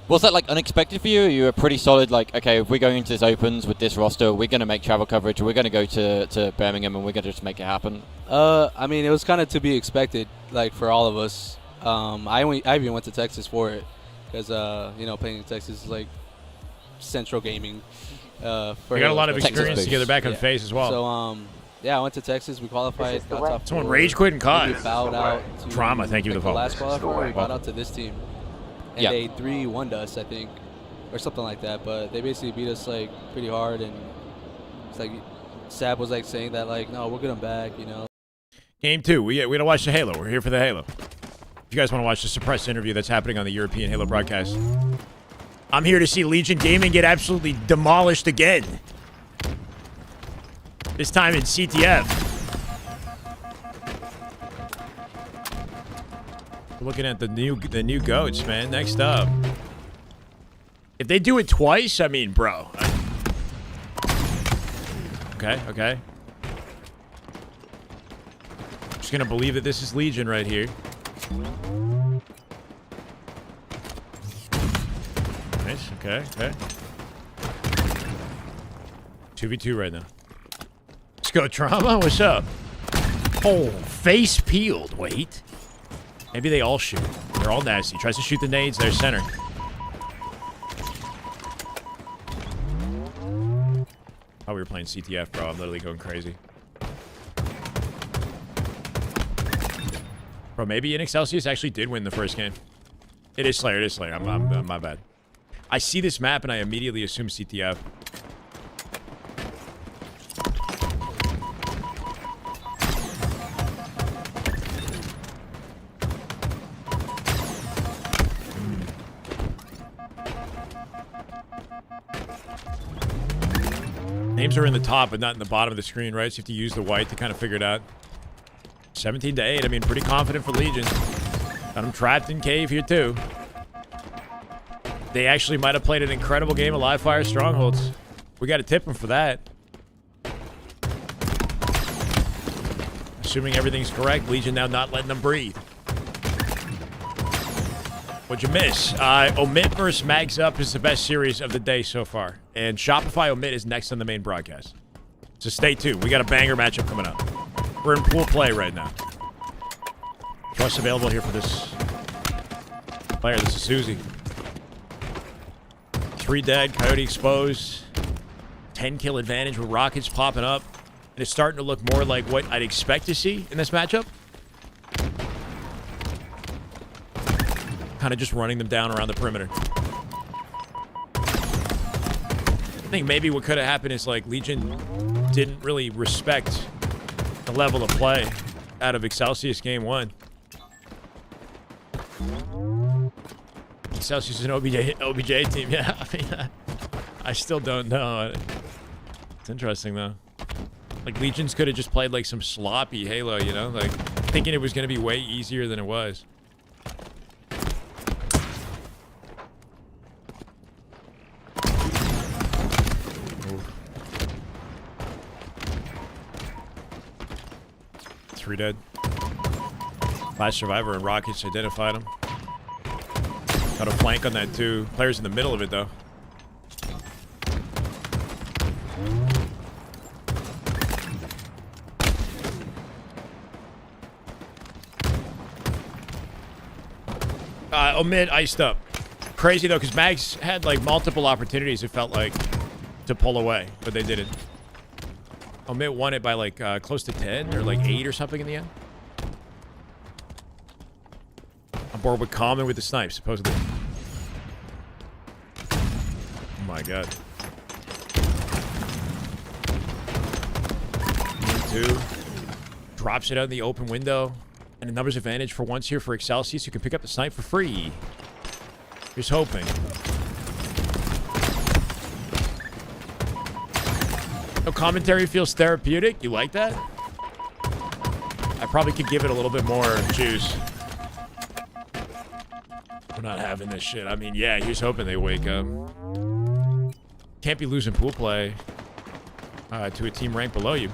Was that like unexpected for you? You were pretty solid, like, okay, if we're going into this opens with this roster, we're going to make travel coverage, we're going to go to Birmingham and we're going to just make it happen?
I mean, it was kind of to be expected, like, for all of us. I even went to Texas for it because, you know, playing in Texas is, like, central gaming.
We got a lot of experience together back on FaZe as well.
So, yeah, I went to Texas. We qualified. Got top
Someone
4.
rage quit and caught.
We bowed out to
Drama, thank you for the
the
follow.
last qualifier. We bowed out to this team. And they 3-1'd us, I think, or something like that. But they basically beat us like pretty hard, and it's like Sab was like saying that like, no, we'll get them back, you know.
Game 2, we gotta watch the Halo. We're here for the Halo. If you guys want to watch the suppressed interview that's happening on the European Halo broadcast, I'm here to see Legion Gaming get absolutely demolished again. This time in CTF. We're looking at the new goats, man. Next up, if they do it twice, I mean, bro. Okay. Just gonna believe that this is Legion right here. Nice. Okay. 2v2 right now. Let's go, Trauma. What's up? Oh, face peeled. Wait. Maybe they all shoot. They're all nasty. Tries to shoot the nades. They're center. Oh, we were playing CTF, bro. I'm literally going crazy. Bro, maybe in Excelsius actually did win the first game. It is Slayer. It is Slayer. I'm my bad. I see this map and I immediately assume CTF. Names are in the top, but not in the bottom of the screen, right? So you have to use the white to kind of figure it out. 17-8. I mean, pretty confident for Legion. Got them trapped in cave here, too. They actually might have played an incredible game of live fire strongholds. We got to tip them for that. Assuming everything's correct, Legion now not letting them breathe. What'd you miss? Omit versus Mags Up is the best series of the day so far. And Shopify Omit is next on the main broadcast. So stay tuned. We got a banger matchup coming up. We're in pool play right now. Trust available here for this player. This is Susie. 3 dead. Coyote exposed. 10 kill advantage with rockets popping up. And it's starting to look more like what I'd expect to see in this matchup. Kind of just running them down around the perimeter. I think maybe what could have happened is like Legion didn't really respect the level of play out of Excelsius game 1. Excelsius is an OBJ team, yeah. I mean, I still don't know. It's interesting though. Like Legions could have just played like some sloppy Halo, you know, like thinking it was going to be way easier than it was. Dead. Last survivor and rockets identified him. Got a flank on that too. Players in the middle of it though. Omit iced up. Crazy though, because Mags had like multiple opportunities, it felt like, to pull away, but they didn't. Omit won it by like close to 10 or like 8 or something in the end. I'm bored with Common with the snipe, supposedly. Oh my god. 2 drops it out in the open window. And a numbers advantage for once here for Excelsius, who can pick up the snipe for free. Just hoping. No commentary feels therapeutic. You like that? I probably could give it a little bit more juice. We're not having this shit. I mean, yeah, here's hoping they wake up. Can't be losing pool play to a team ranked below you.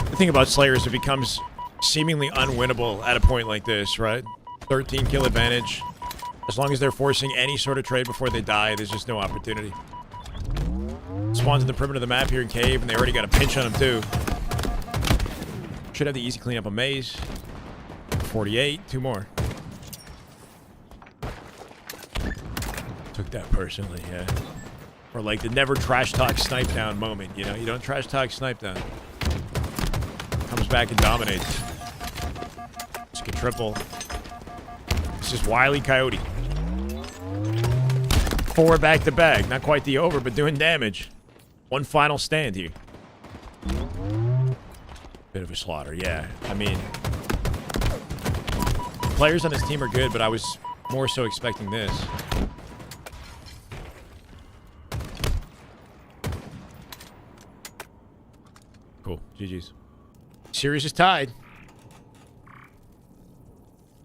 The thing about Slayer is it becomes seemingly unwinnable at a point like this, right? 13 kill advantage. As long as they're forcing any sort of trade before they die, there's just no opportunity. Spawns in the perimeter of the map here in Cave, and they already got a pinch on him too. Should have the easy cleanup of Maze. 48, 2 more. Took that personally, yeah. Or like the never trash talk snipe down moment, you know? You don't trash talk snipe down. Comes back and dominates. Just get triple. This is Wily Coyote. 4 back to back. Not quite the over, but doing damage. 1 final stand here. Bit of a slaughter, yeah. I mean, players on this team are good, but I was more so expecting this. Cool. GG's. Series is tied.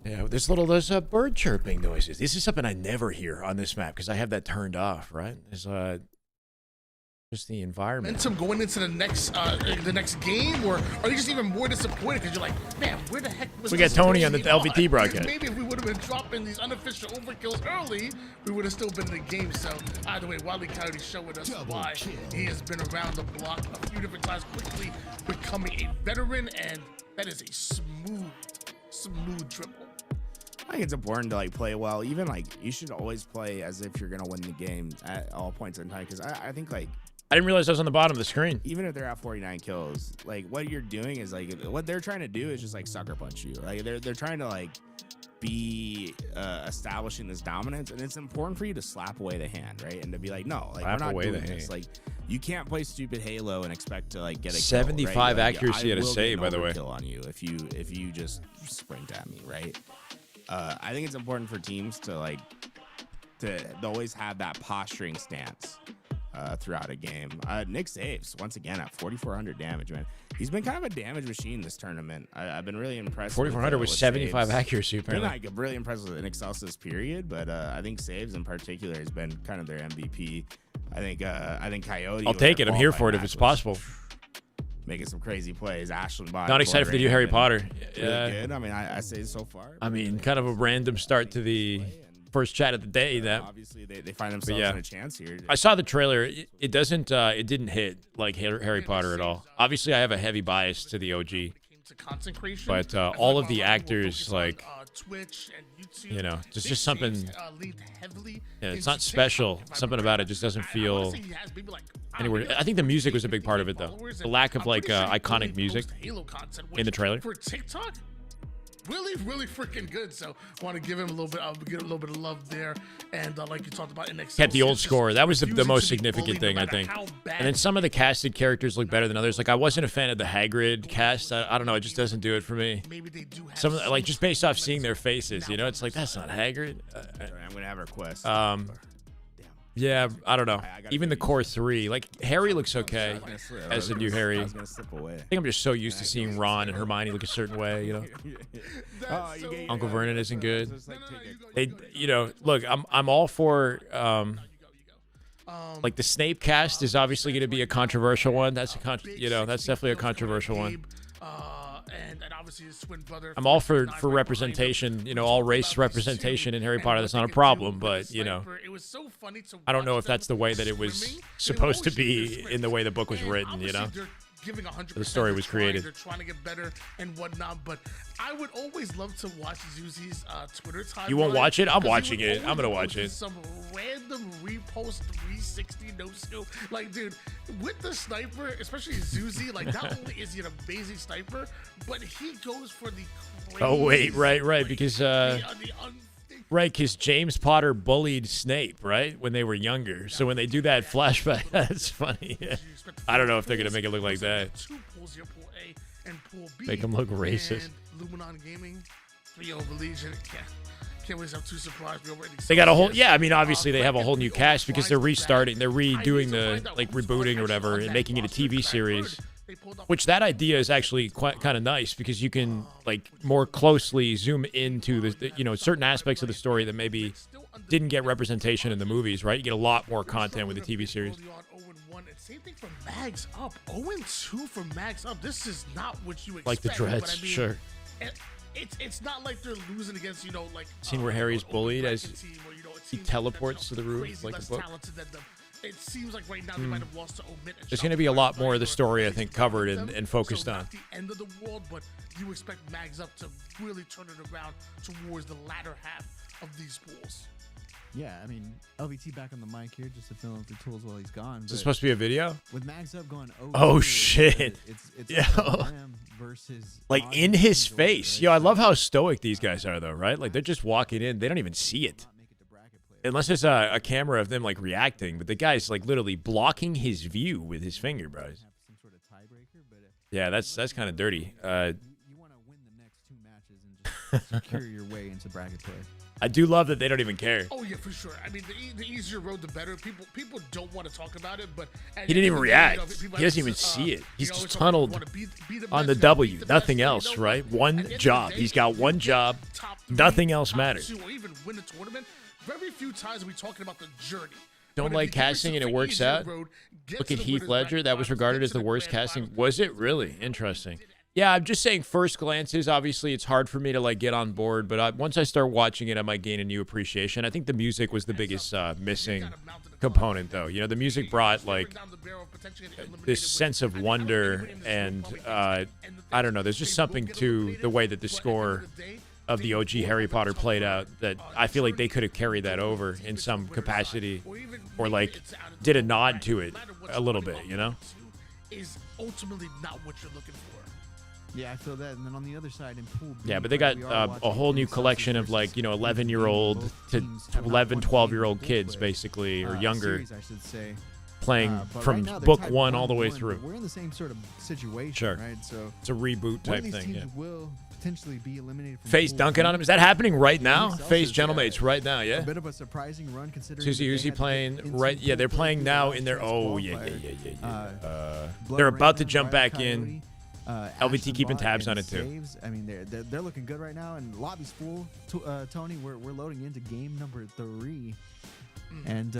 Yeah, there's bird chirping noises. This is something I never hear on this map because I have that turned off, right? There's just the environment.
Momentum going into the next game, or are you just even more disappointed because you're like, man, where the heck was
we got Tony on the LVT broadcast.
Maybe if we would have been dropping these unofficial overkills early, we would have still been in the game. So either way, Wily Coyote showing us why he has been around the block a few different times, quickly becoming a veteran, and that is a smooth triple.
I think it's important to like play well. Even like you should always play as if you're gonna win the game at all points in time. Because I think like
I didn't realize I was on the bottom of the screen.
Even if they're at 49 kills, like what you're doing is like what they're trying to do is just like sucker punch you. Like they're trying to like be establishing this dominance, and it's important for you to slap away the hand, right? And to be like, no, like we're not doing this. Like you can't play stupid Halo and expect to like get a
75
kill, right? Like,
accuracy at a save, by the way.
Kill on you if you just sprint at me, right? I think it's important for teams to like to always have that posturing stance throughout a game. Nick saves once again at 4,400 damage, man. He's been kind of a damage machine this tournament. I've been really impressed.
4,400 with 75 accuracy, apparently.
Been like really impressed with Excelsius period, but I think saves in particular has been kind of their MVP. I think Coyote.
I'll take it. I'm here for it if it's possible.
Making some crazy plays. Ashland body.
Not excited for the new Harry Potter.
Really good. I mean, I say so far.
I mean, kind of a random start to the first chat of the day. That
obviously they find themselves in a chance here.
I saw the trailer. It didn't hit like Harry Potter at all. Obviously, I have a heavy bias to the OG. But all of the actors, like, you know, it's just something. Yeah, it's not special. Something about it just doesn't feel anywhere. I think the music was a big part of it, though. The lack of like iconic music in the trailer.
For TikTok, really freaking good. So I want to give him a little bit. I'll get a little bit of love there. And like you talked about in Excelsius,
kept the old score. That was the most significant thing, I think. And then some of the casted characters look better than others. Like I wasn't a fan of the Hagrid cast. I don't know. It just doesn't do it for me.
Maybe they do have
some like just based off seeing their faces. You know, it's like that's not Hagrid.
I'm gonna have her quest.
Yeah, I don't know. Even the core 3, like Harry looks okay as the new Harry. I think I'm just so used to seeing Ron and Hermione look a certain way, you know. Uncle Vernon isn't good. They, you know, look, I'm all for like the Snape cast is obviously going to be a controversial one. That's that's definitely a controversial one.
and obviously his twin brother.
I'm all for representation, all race representation in Harry Potter. That's not a problem, but
it was so funny to
I don't know if that's the way that it was supposed to be in the way the book was written.
They're giving 100%.
The story was created.
They're trying to get better and whatnot, but I would always love to watch Zuzi's Twitter timeline.
You won't watch it? I'm watching it. I'm gonna watch it.
Some random repost 360 no scope. Like, dude, with the sniper, especially Zuzi, like not only is he an amazing sniper, but he goes for the crazy.
Oh wait, right, because because James Potter bullied Snape, right, when they were younger. So when they do that flashback, that's funny. I don't know if they're gonna make it look like that.
Two pools here, pool A and pool B.
Make them look racist.
And Luminon Gaming, 3-0 Legion. Can't wait. I'm too surprised.
They got a whole, I mean, obviously they have a whole new cast because they're restarting, they're redoing the rebooting or whatever and making it a TV series. Which that idea is actually quite kind of nice because you can more closely zoom into the certain aspects of the story that maybe didn't get representation in the movies, right? You get a lot more content with the TV series.
Same thing for Mags Up. 0-2 for Mags Up. This is not what you expect.
Like the Dreads, sure.
It's not like they're losing against
Scene where Harry's bullied as he teleports to the roof like a book.
It seems like right now they might have lost to Omit.
There's going to be a lot more of the story, I think, covered and focused on.
Not the end of the world, but you expect Mags Up to really turn it around towards the latter half of these pools.
Yeah, I mean, LVT back on the mic here just to fill in the tools while he's gone.
Is this supposed to be a video?
With Mags Up going,
oh shit.
It's versus
in his face. Yo, I love how stoic these guys are, though, right? Like, they're just walking in. They don't even see it. Unless there's a camera of them reacting, but the guy's literally blocking his view with his finger, bros. Yeah, that's kind of dirty.
You want to win the next 2 matches and just secure your way into bracket play.
I do love that they don't even care.
Oh yeah, for sure. I mean, the easier road, the better. People don't want to talk about it, but
he didn't even react. He doesn't even see it. He's just tunneled on the W. Nothing else, right? One job. He's got one job. Nothing else matters.
Or even win a tournament. Very few times are we talking about the journey.
Don't like casting and it works out. Look at Heath Ledger. That was regarded as the worst casting. Was it really? Interesting. Yeah, I'm just saying first glances, obviously it's hard for me to get on board, but once I start watching it, I might gain a new appreciation. I think the music was the biggest missing component, though. The music brought this sense of wonder and I don't know, there's just something to the way that the score of the OG Harry Potter played out that I feel like they could have carried that over in some capacity or did a nod to it a little bit,
Is ultimately not what you're looking for.
Yeah, I feel that. And then on the other side in pool B,
yeah, but they got a whole new collection of 11-year-old to 11, 12-year-old kids basically or younger
series, I should say.
Playing
But
from
right now, they're
book
tied
1 all the way
1-1,
through.
We're in the same sort of situation,
Sure.
right? So
it's a reboot type thing.
Teams
Yeah.
will potentially be eliminated from
Face
pool
dunking
B.
on him. Is that happening right now?
Celsius,
Face gentlemmates right now.
A
Yeah.
bit of a surprising run considering.
Susie
that they
Uzi
had
playing
instant
right. Yeah, they're
pool
playing
play
now
for
in their.
the
Oh
last
yeah.
Blood
They're about to
Raven,
jump
Riot
back in.
Coyote,
LVT
Ashton
keeping
Bot,
tabs
and
on it too.
Saves. I mean, they're looking good right now, and lobby's full. Tony, we're loading into game number 3. And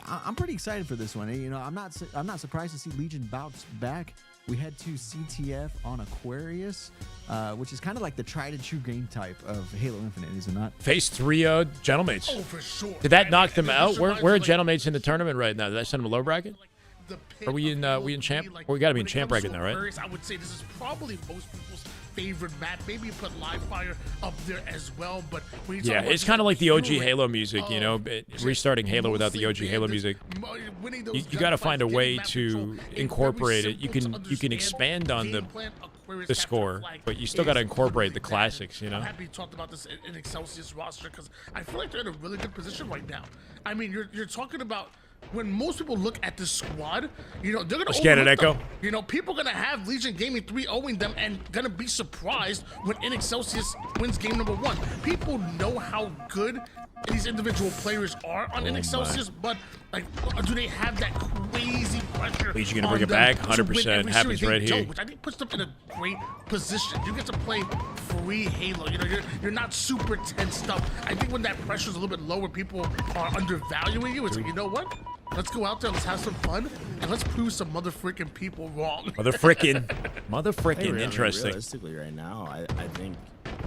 I'm pretty excited for this one. I'm not surprised to see Legion bounce back. We head to CTF on Aquarius, which is kind of like the tried and true game type of Halo Infinite, is it not?
Face 3 Gentlemates.
Oh, for sure.
Did that knock them out? Where are Gentlemates in the tournament right now? Did that send them a low bracket? Are we in champ? Well, we got to be in champ bracket now, right?
I would say this is probably most people's favorite map. Maybe put Live Fire up there as well. But when you
Yeah, it's kind of like the OG Halo music, restarting Halo without the OG Halo music. You got to find a way to incorporate it. You can expand on the score, but you still got to incorporate the classics.
I'm happy you talked about this in Excelsius roster because I feel like they're in a really good position right now. I mean, you're talking about. When most people look at this squad, they're going to overlook them. People are going to have Legion Gaming 3-0ing them and going to be surprised when Excelsius wins game number 1. People know how good these individual players are on Excelsius, but do they have that crazy pressure?
Legion going to bring it back, 100%. Happens right here.
Which I think puts them in a great position. You get to play free Halo. You're not super tensed up. I think when that pressure is a little bit lower, people are undervaluing you. It's like, you know what? Let's go out there, let's have some fun, and let's prove some motherfucking people wrong.
Motherfrickin'. Interesting.
Realistically, right now, I think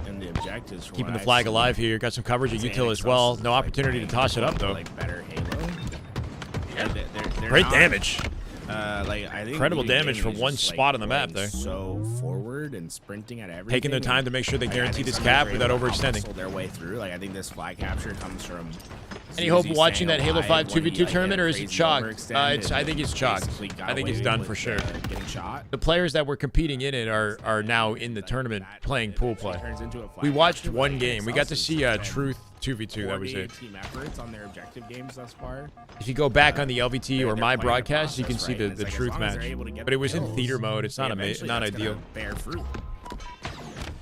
in the objectives,
Keeping the flag alive here. Got some coverage at util as well. No opportunity to toss it up though.
Like better Halo. They're
Great
not,
damage.
I think
Incredible damage from one spot on the map there.
So forward and sprinting at everything.
Taking their time to make sure they guarantee this cap without overextending.
Their way through. I think this flag capture comes from.
Any hope of watching that Halo 5 2v2 tournament, or is it chalked? I think it's chalked. I think it's done for sure. The players that were competing in it are now in the tournament playing pool play. We watched one game. We got to see Truth 2v2. That was it.
Team efforts on their objective games thus far.
If you go back on the LVT or my broadcast, you can see the Truth match. But it was in theater mode. It's not ideal.
Bear fruit.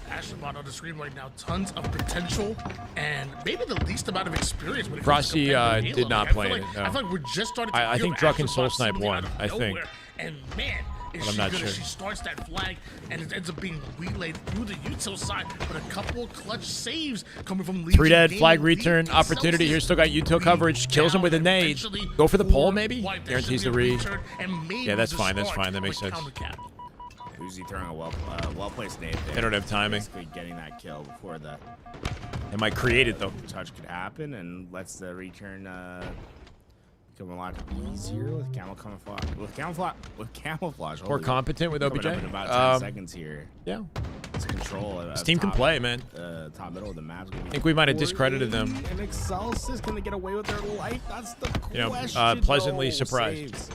Astronaut on the screen right now, tons of potential and maybe the least amount of experience. When it
Frosty did not play it. No.
I feel like we're just starting to
I think Druck and Soul Snipe won. I think.
And man, is
I'm
she
not
good
sure.
as she starts that flag and it ends up being relayed through the util side, but a couple clutch saves coming from Legion.
3 dead,
Gaming,
flag return, opportunity here. Still got util coverage. Kills him with a nade. Go for the pole, maybe? Guarantees the read. Yeah, that's fine. That's fine. That makes sense.
Uzi throwing a well-placed nade there.
They don't have timing.
Basically getting that kill before the
They might create it, though.
touch could happen and lets the return become a lot easier with camouflage. With camouflage.
More competent with OBJ.
Coming up in about 10 seconds here.
Yeah.
It's control.
This team can play, man.
Top middle of the map.
I think we might have discredited them.
And Excelsis is going to get away with their life. That's the question.
Pleasantly
though.
surprised.
Saves.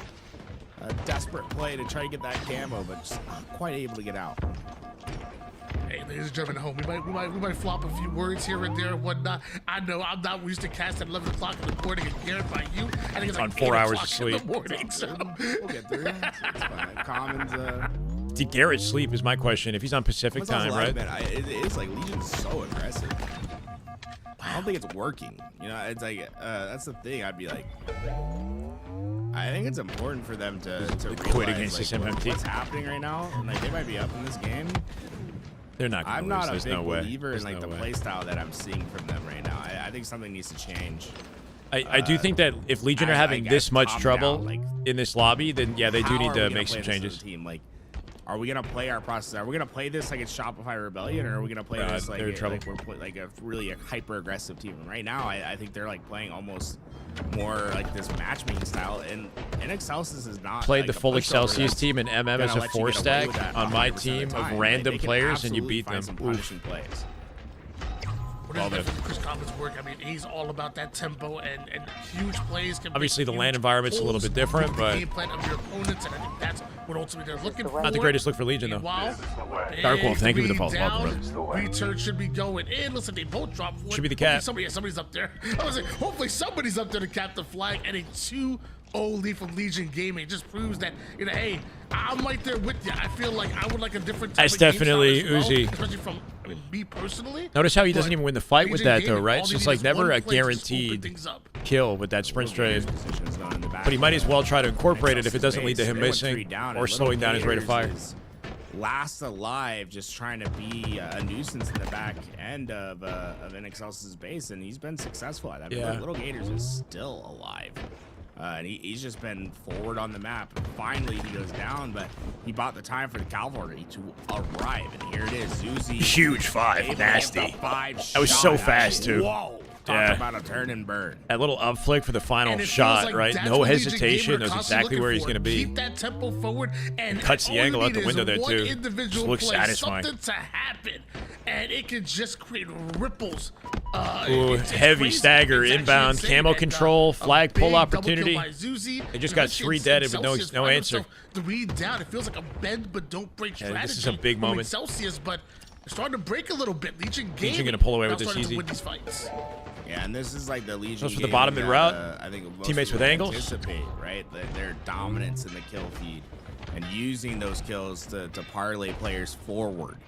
A desperate play to try to get that camo, but just not quite able to get out.
Hey, ladies and gentlemen, home. We might flop a few words here and there and whatnot. I know I'm not used to cast at 11 o'clock in the morning and Garrett by you. I think it's like
on 4 hours of sleep.
In the morning, so.
We'll get through it. It's fine. Commons.
Did Garrett sleep is my question. If he's on Pacific time, right?
It is like Legion's so aggressive. I don't think it's working. You know, it's like that's the thing. I'd be like, I think it's important for them to
quit
realize,
against
like,
this MMT.
what's happening right now. And, like, they might be up in this game.
They're not gonna
I'm
lose.
not
There's
a big
no way.
believer
There's
in like
no
the
way.
play style that I'm seeing from them right now. I think something needs to change.
I do think that if Legion are having this much trouble in this lobby, then yeah, they do need to make some changes.
Team? Like, are we gonna play our process? Are we gonna play this like it's Shopify Rebellion, or are we gonna play this like,
they're in trouble.
like we're like a really hyper aggressive team? And right now, I think they're like playing almost more like this matchmaking style. And Excelsis is not
Played
like
the
a
full
pushover
Excelsius
that's
team and MM as
gonna
a
let you
4
get away
stack
with that
on my
100%
team
the time.
of
Like,
random
they can
players, and you
absolutely
beat
find
them.
some
Oof.
punishing plays.
What is Chris Collins' work? I mean, he's all about that tempo and huge plays. Can
Obviously, the
make
land
huge
environment's a little bit
pulls
different,
with the
but
game plan of your opponents, and I think that's what ultimately they're looking for.
not the greatest look for Legion, though.
Meanwhile,
Dark Wolf, thank you for the
big
follow. Welcome,
down,
brother.
return should be going in. Listen, they both dropped one.
Should be the cap.
Somebody's up there. I was like, hopefully somebody's up there to cap the flag, and a 2-0 lead from Legion Gaming. It just proves that, you know, hey, I'm right there with you. I feel like I would like a different type
That's
of game
definitely
style as well,
Uzi.
especially from me personally.
Notice how he doesn't even win the fight with
Legion
that, though,
Gaming,
right?
all
It's
they
just
need
like
is
never
one
a
play to just open
guaranteed
things up.
kill with that sprint trade. But he might as well try to incorporate it if it doesn't lead to him
They went 3
missing
down,
or
and
slowing down his rate of fire.
Gators is last alive, just trying to be a nuisance in the back end of Excelsis' base, and he's been successful at that.
Yeah.
Little Gators is still alive. And he's just been forward on the map. And finally, he goes down, but he bought the time for the cavalry to arrive. And here it is, Zuzi.
Huge 5,
able to
nasty.
get the 5
That was so
shot.
fast, too.
Whoa. Talk
Yeah.
about a turn and burn.
That little up flick for the final
And it feels
shot,
like
right?
that's
No
what Legion
hesitation.
Gamer
Knows
are
exactly
constantly
where he's
looking
going to
for.
be.
Keep that tempo forward, and
Cuts the
all you
angle out
need
the
is
window there,
one
too.
individual
Just looks
play,
satisfying.
something to happen, and it can just create ripples.
Ooh,
It's
heavy
crazy.
stagger,
It's actually
inbound,
insane,
camo
and,
control,
a
flag
big
pull
double kill
opportunity.
by Zuzi.
They just got
Eventually
3
it's
dead with
Celsius
no
find
answer.
himself 3 down. It feels like a bend but don't break
Yeah,
strategy.
this is a big
from
moment.
Celsius, but they're starting to break a little bit. Legion
Legion gonna pull away
now
with this
starting to
easy.
win these fights.
Yeah, and this is like the Legion.
Goes for the
game
bottom mid
that,
route.
I think most
Teammates
people
with angles.
Anticipate, right? Their dominance in the kill feed and using those kills to parlay players forward,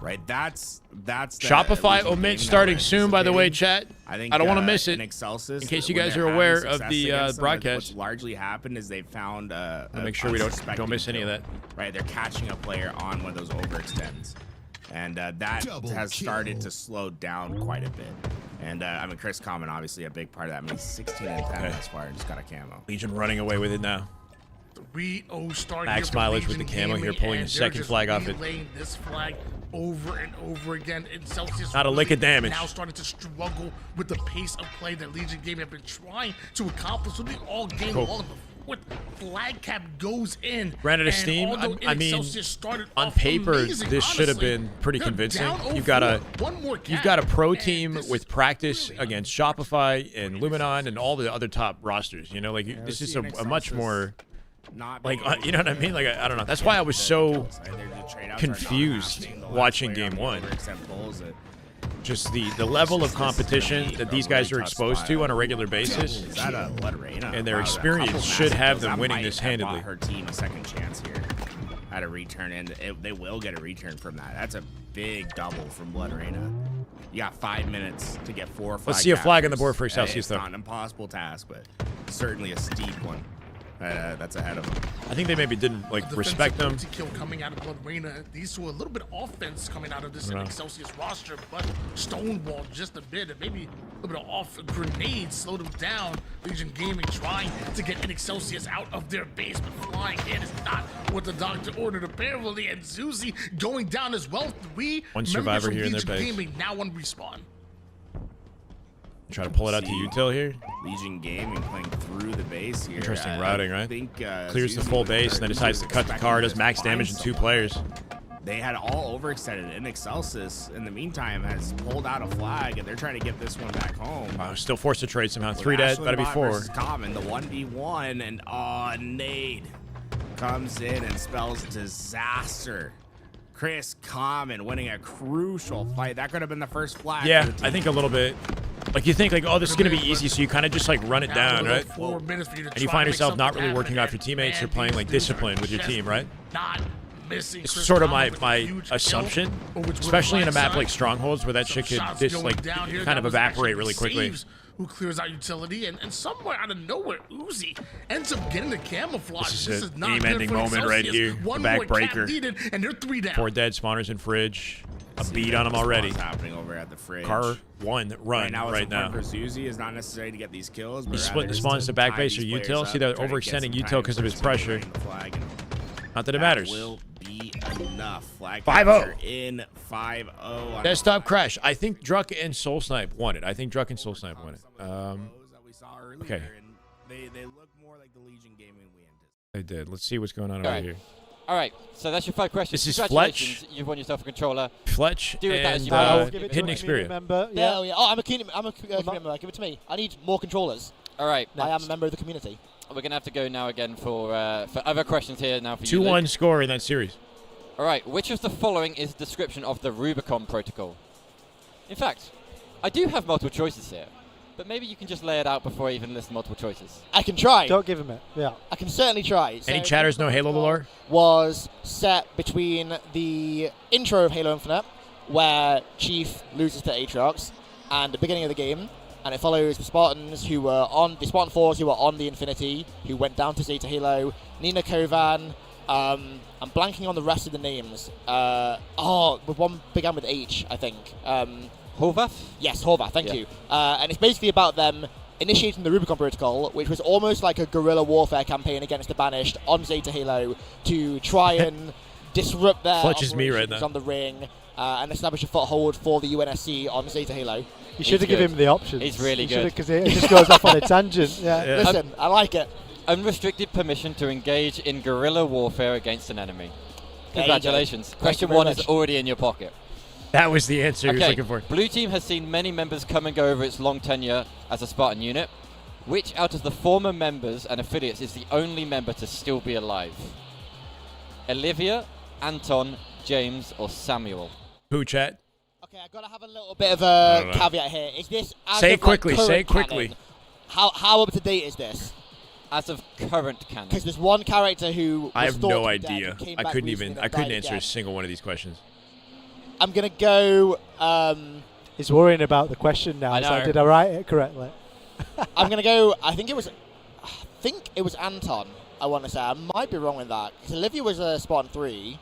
right? That's the
Shopify
Legion
Omit
gaming
starting
that we're
soon, by the way,
anticipating.
chat.
I think
I don't want to miss it.
in Excelsis,
In case you
when
guys
they're
are
having
aware of
success
the
against them,
broadcast.
what's largely happened is they've found
I'll make sure we don't miss any of that.
Right, they're catching a player on one of those overextends. And that has started to slow down quite a bit. And I mean, Chris Common, obviously a big part of that. I mean, he's 16 and 10 thus far and just got a camo.
Legion running away with it now.
3-0 start.
Max mileage with the camo here, pulling the second flag off it.
This flag over and over again. And Celsius
not a lick of damage.
Now starting to struggle with the pace of play that Legion Gaming have been trying to accomplish with the all game. All of the fourth flag cap goes in.
Granted, a Steam, I mean, on paper, this should have been pretty convincing. You've got a pro team with practice against Shopify and Luminon and all the other top rosters. You know, like this is a much more. Like, you know what I mean? Like, I don't know. That's why I was so confused watching game one. Just the level of competition that these guys are exposed to on a regular basis, and their experience should have them winning this handedly.
Her team a second chance here at a return, and they will get a return from that. That's a big double from Blood Arena. You got 5 minutes to get 4 flags.
Let's see a flag on the board for Excelsius, though.
It's not an impossible task, but certainly a steep one. That's ahead of them.
I think they maybe didn't respect them.
Kill coming out of Blood Arena. These saw a little bit of offense coming out of this Excelsius roster, but stonewalled just a bit, and maybe a little bit of off grenades slowed them down. Legion Gaming trying to get an Excelsius out of their base, but flying in is not what the doctor ordered apparently, and Zuzi going down as well.
One survivor here in their base.
Gaming now on respawn.
Try to pull it out to util here.
Legion Gaming playing through the base here.
Interesting routing, right?
I think,
clears the full base and then decides to cut the car, does max damage in 2 players.
They had all overextended, and Excelsius, in the meantime, has pulled out a flag, and they're trying to get this one back home.
Still forced to trade somehow. 3 dead, better be 4.
Common, the 1v1, and Nade comes in and spells disaster. Chris Common winning a crucial fight. That could have been the first flag.
Yeah, I think a little bit. Like, you think, like, oh, this is going to be easy, so you kind of just, like, run it down, right? And you find yourself not really working off your teammates. You're playing, like, discipline with your team, right? It's sort of my assumption, especially in a map like Strongholds, where that shit could just, like, kind of evaporate really quickly.
Who clears out utility, and somewhere out of nowhere, Uzi ends up getting the camouflage.
This is an game-ending moment right here. The backbreaker.
Needed, and they're 3 down.
4 dead, spawners in fridge. A beat on him already.
What's happening over at the fridge?
Car 1 run right now.
For Zuzi is not necessary to get these kills.
He's splitting the spawns to back base or util. See, they're overextending util because of his pressure. Not that it matters.
Will be enough.
5-0
in 5-0.
Desktop crash. I think Druck and Soul Snipe won it. Okay.
They look more like the Legion Gaming we anticipated.
They did. Let's see what's going on over here.
All right, so that's your 5 questions.
This is Fletch.
You've won yourself a controller.
Fletch
Do with that as you
and
will.
Hidden Experience.
Member. Yeah. Oh, I'm a community member. Give it to me. I need more controllers.
All right.
I am a member of the community.
We're going to have to go now again for other questions here now for
2-1 score in that series.
All right, which of the following is a description of the Rubicon protocol? In fact, I do have multiple choices here, but maybe you can just lay it out before I even list multiple choices.
I can try.
Don't give him it. Yeah.
I can certainly try.
Any chatters know Halo lore?
Was set between the intro of Halo Infinite, where Chief loses to Aatrox, and the beginning of the game, and it follows the Spartans who were on the Spartan 4s who were on the Infinity, who went down to Zeta Halo, Nina Kovan. I'm blanking on the rest of the names. The one began with H, I think.
Horvath?
Yes, Horvath, thank you. And it's basically about them initiating the Rubicon Protocol, which was almost like a guerrilla warfare campaign against the Banished on Zeta Halo to try and disrupt their
operations me right now.
on the ring and establish a foothold for the UNSC on Zeta Halo.
You should have given him the options.
He's really good.
Because it just goes off on a tangent. Yeah.
Listen, I like it.
Unrestricted permission to engage in guerrilla warfare against an enemy.
There
Congratulations. Question
very
1
much.
is already in your pocket.
That was the answer he was looking for.
Blue Team has seen many members come and go over its long tenure as a Spartan unit. Which out of the former members and affiliates is the only member to still be alive? Olivia, Anton, James, or Samuel?
Who, chat?
Okay, I've got to have a little bit of a caveat here. Is this as
Say
of,
it quickly,
like,
say it
current
quickly.
canon? How up to date is this?
As of current canon.
Because there's one character who
I
was
have
thought
no
to be dead
idea.
and came
I
back
couldn't
recently
even.
and
I couldn't
died
answer
again.
a single one of these questions.
I'm gonna go.
He's worrying about the question now.
I know.
So did I write it correctly?
I'm gonna go. I think it was Anton. I want to say. I might be wrong with that. Because Olivia was a Spartan 3.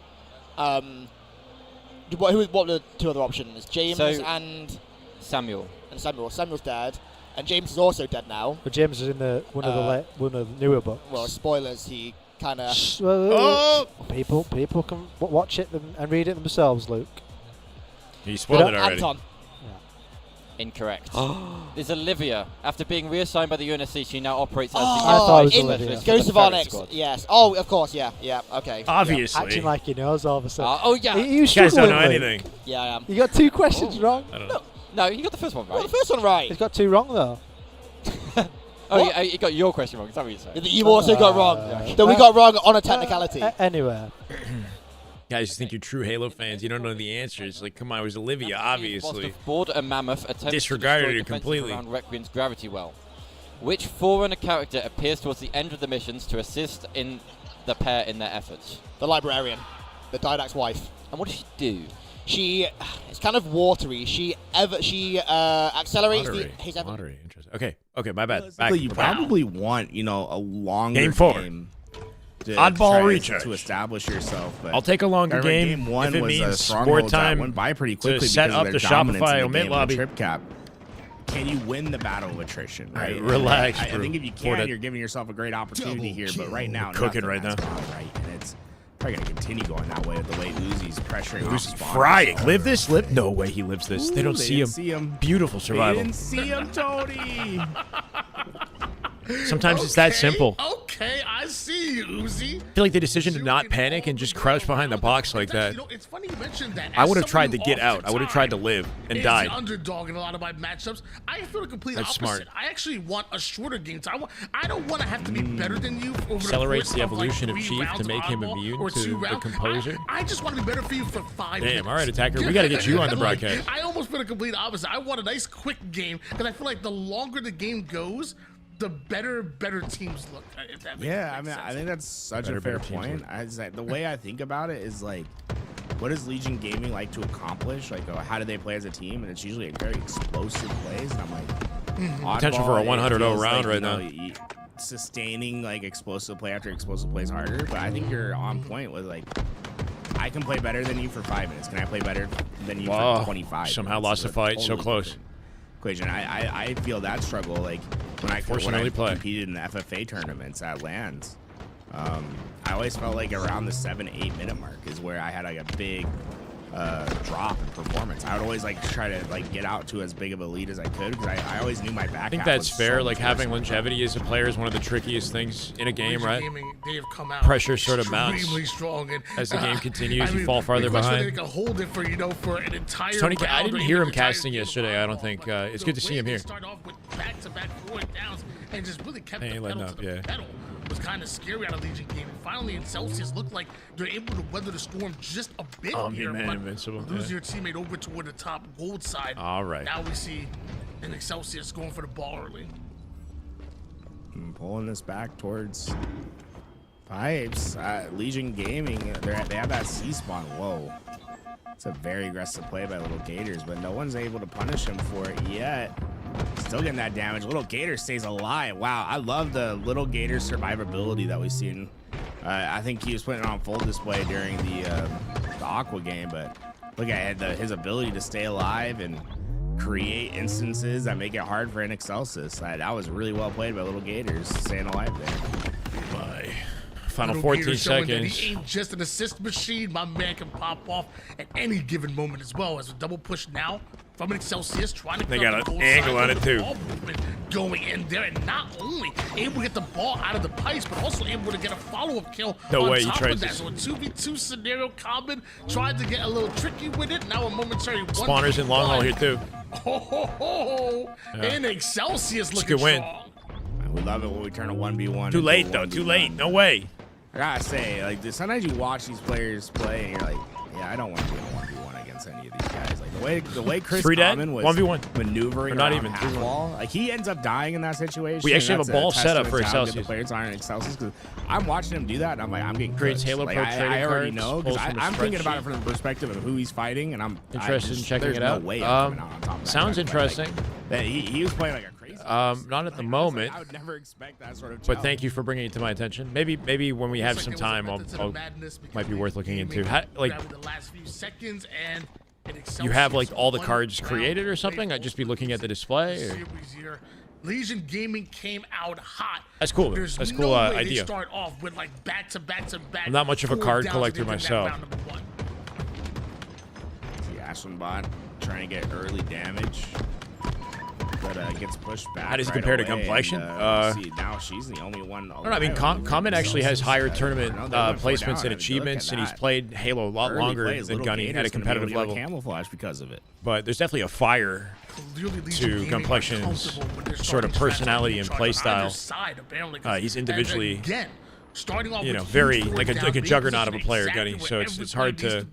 what were the two other options? James
So-
and
Samuel.
Samuel's dead, and James is also dead now.
But James is in one of the newer books.
Well, spoilers. He kind of.
People can watch it and read it themselves, Luke.
You spoiled it already.
Anton.
Incorrect. There's Olivia. After being reassigned by the UNSC, she now operates as the
I thought it was
specialist
Olivia.
for
Ghost
the
of
Ferret
Onyx.
squad.
Yes. Oh, of course. Yeah. Okay.
Obviously.
Acting like he knows all of a sudden.
Oh, yeah.
You
guys don't know
struggling, Luke?
anything.
Yeah, I am.
You got 2 questions wrong.
I don't know.
No, you got the first one right.
Got the first one right.
He's got 2 wrong though.
Oh, you got your question wrong. Is that what you said?
You also got wrong. That we got wrong on a technicality.
Anyway.
Guys, you think you're true Halo fans. You don't know the answers. Like, come on, it was Olivia, obviously.
Board a mammoth attempts
Disregarded
to
it
destroy
completely.
around Requiem's gravity well. Which Forerunner character appears towards the end of the missions to assist in the pair in their efforts?
The librarian, the Didact's wife.
And what does she do?
It's kind of watery. She accelerates his effort.
Watery, interesting. Okay, my bad.
You probably want, a longer
Game 4.
to
Oddball
try
recharge.
to establish yourself. But
I'll take a longer
I remember
game
one
if it
was
means
strongholds
sport time
that went by pretty
to
quickly
set
because
up
of
the
their dominance
Shopify
in the
Omit
game with
lobby.
the trip cap. Can you win the battle of attrition? Right.
Relax,
I
bro.
think if you
For
can,
that
you're giving yourself a great opportunity here. But right now,
Cooking
nothing
right
has
now.
gone right, and it's probably going to continue going that way with the way Uzi's pressuring.
Who's
off spawn.
frying? Live this? No way he lives this. They don't
They
see
didn't
him.
see him.
Beautiful
They
survival.
didn't see him, Tony.
Sometimes it's that simple.
Okay, I see you, Uzi.
I feel like the decision to not panic and just crouch behind the box like that.
It's funny you mentioned that.
I would have tried to get out. I would have tried to live and
is
died.
the underdog in a lot of my matchups. I feel the complete
That's
opposite.
smart.
I actually want a shorter game time. I don't want to have to be better than you over
Accelerates the
course of,
evolution of
3
Chief
rounds
to make him
oddball
immune
or
to
2
the
rounds.
composer.
I just want to be better for you for 5 minutes.
Damn, all right, attacker. We got to get you on the
Like,
broadcast.
I almost feel the complete opposite. I want a nice quick game because I feel like the longer the game goes, the better teams look. If that makes sense.
I think that's such
Better
a fair
teams
point.
look.
The way I think about it is like, what does Legion Gaming like to accomplish? Like, how do they play as a team? And it's usually very explosive plays. And I'm like,
Potential for a
oddball,
100-0
it feels
round
like,
right now.
Sustaining like explosive play after explosive play is harder. But I think you're on point with like, I can play better than you for 5 minutes. Can I play better than you for 25?
Somehow
minutes?
lost the
It's a
fight. So
totally
close.
different equation. I feel that struggle like when I competed in the FFA tournaments at LANs. I always felt like around the 7-8 minute mark is where I had like a big drop in performance. I would always like try to like get out to as big of a lead as I could because I always knew my back.
I think that's fair. Like having longevity as a player is one of the trickiest things in a game, right?
They have come out
Pressure sort of mounts
extremely strong, and
as the game continues.
I
You
mean,
fall farther
because
behind.
They can hold it for for an entire.
Tony, I
round
didn't
or
hear
even
him
an entire
casting yesterday. I don't think it's good to see him here.
Start off with back-to-back 4 downs and just really kept
They
the
ain't
pedal
letting
to the
up,
pedal. Was kind of scary out of Legion Gaming. Finally, in Celsius, looked like they're able to weather the storm just a bit here.
man,
But
invincible.
losing your teammate over toward the top gold side.
All right.
Now we see an Excelsius going for the ball early.
I'm pulling this back towards pipes. Legion Gaming, they have that C spawn. Whoa. It's a very aggressive play by Little Gators, but no one's able to punish him for it yet. Still getting that damage. Little Gator stays alive. Wow, I love the Little Gator survivability that we've seen. I think he was putting it on full display during the Aqua game, but look at his ability to stay alive and create instances that make it hard for an Excelsis. That was really well played by Little Gators, staying alive there.
Bye. Final
Little
14
Gator showing that
seconds.
he ain't just an assist machine. My man can pop off at any given moment as well. As a double push now from an Excelsius trying to
They
cut
got
the
an
goal
angle
side
on
with
it,
the
too.
ball movement going in there, and not only able to get the ball out of the pipes, but also able to get a follow-up kill
No
on
way, he
top
tried
of that.
to-
So a 2v2 scenario combin tried to get a little tricky with it. Now a momentary
Spawners in long haul here too. Yeah.
And Excelsius
It's a
looking
good win.
strong.
We love it when we turn a 1v1.
Too
into
late
a
though. Too
1v1.
late. No way.
I gotta say, like, sometimes you watch these players play and you're like, yeah, I don't want to be in a 1v1 against any of these guys. Like the way Chris
3 dead?
Common was
1v1.
maneuvering
Or not
around
even,
half
3v1.
wall, like he ends up dying in that situation.
We actually
and
have a
that's
ball set up
testament
for
to how good
Excelsius.
The players are in Excelsius because I'm watching him do that and I'm like, I'm getting
Creates
cooked.
Halo
like,
Pro
I
trading
already
cards,
know because
pulls from a
I'm thinking about it
spreadsheet.
from the perspective of who he's fighting and I'm
Interested in checking
there's
it
no
out?
way I'm coming out on top of that
Sounds
guy, but, like,
interesting.
that he was playing like a crazy
Not at the moment.
I would never expect that sort of challenge.
But thank you for bringing it to my attention. Maybe when we have some time, I'll might be worth looking into. Like, you have like all the cards created or something? I'd just be looking at the display. Or?
Legion Gaming came out hot.
That's cool.
There's
That's a
no
cool
way
idea.
They start off with like back-to-back.
I'm not much of a card collector myself.
See Ashland bot trying to get early damage, but gets pushed back.
How does it compare to Gunflexion?
See, now she's the only one.
I mean, Common actually has higher tournament placements and achievements, and he's played Halo a lot longer than Gunny at a competitive level.
Camouflage because of it.
But there's definitely a fire to Gunflexion's sort of personality and playstyle. He's individually, very like a juggernaut of a player, Gunny. So it's hard to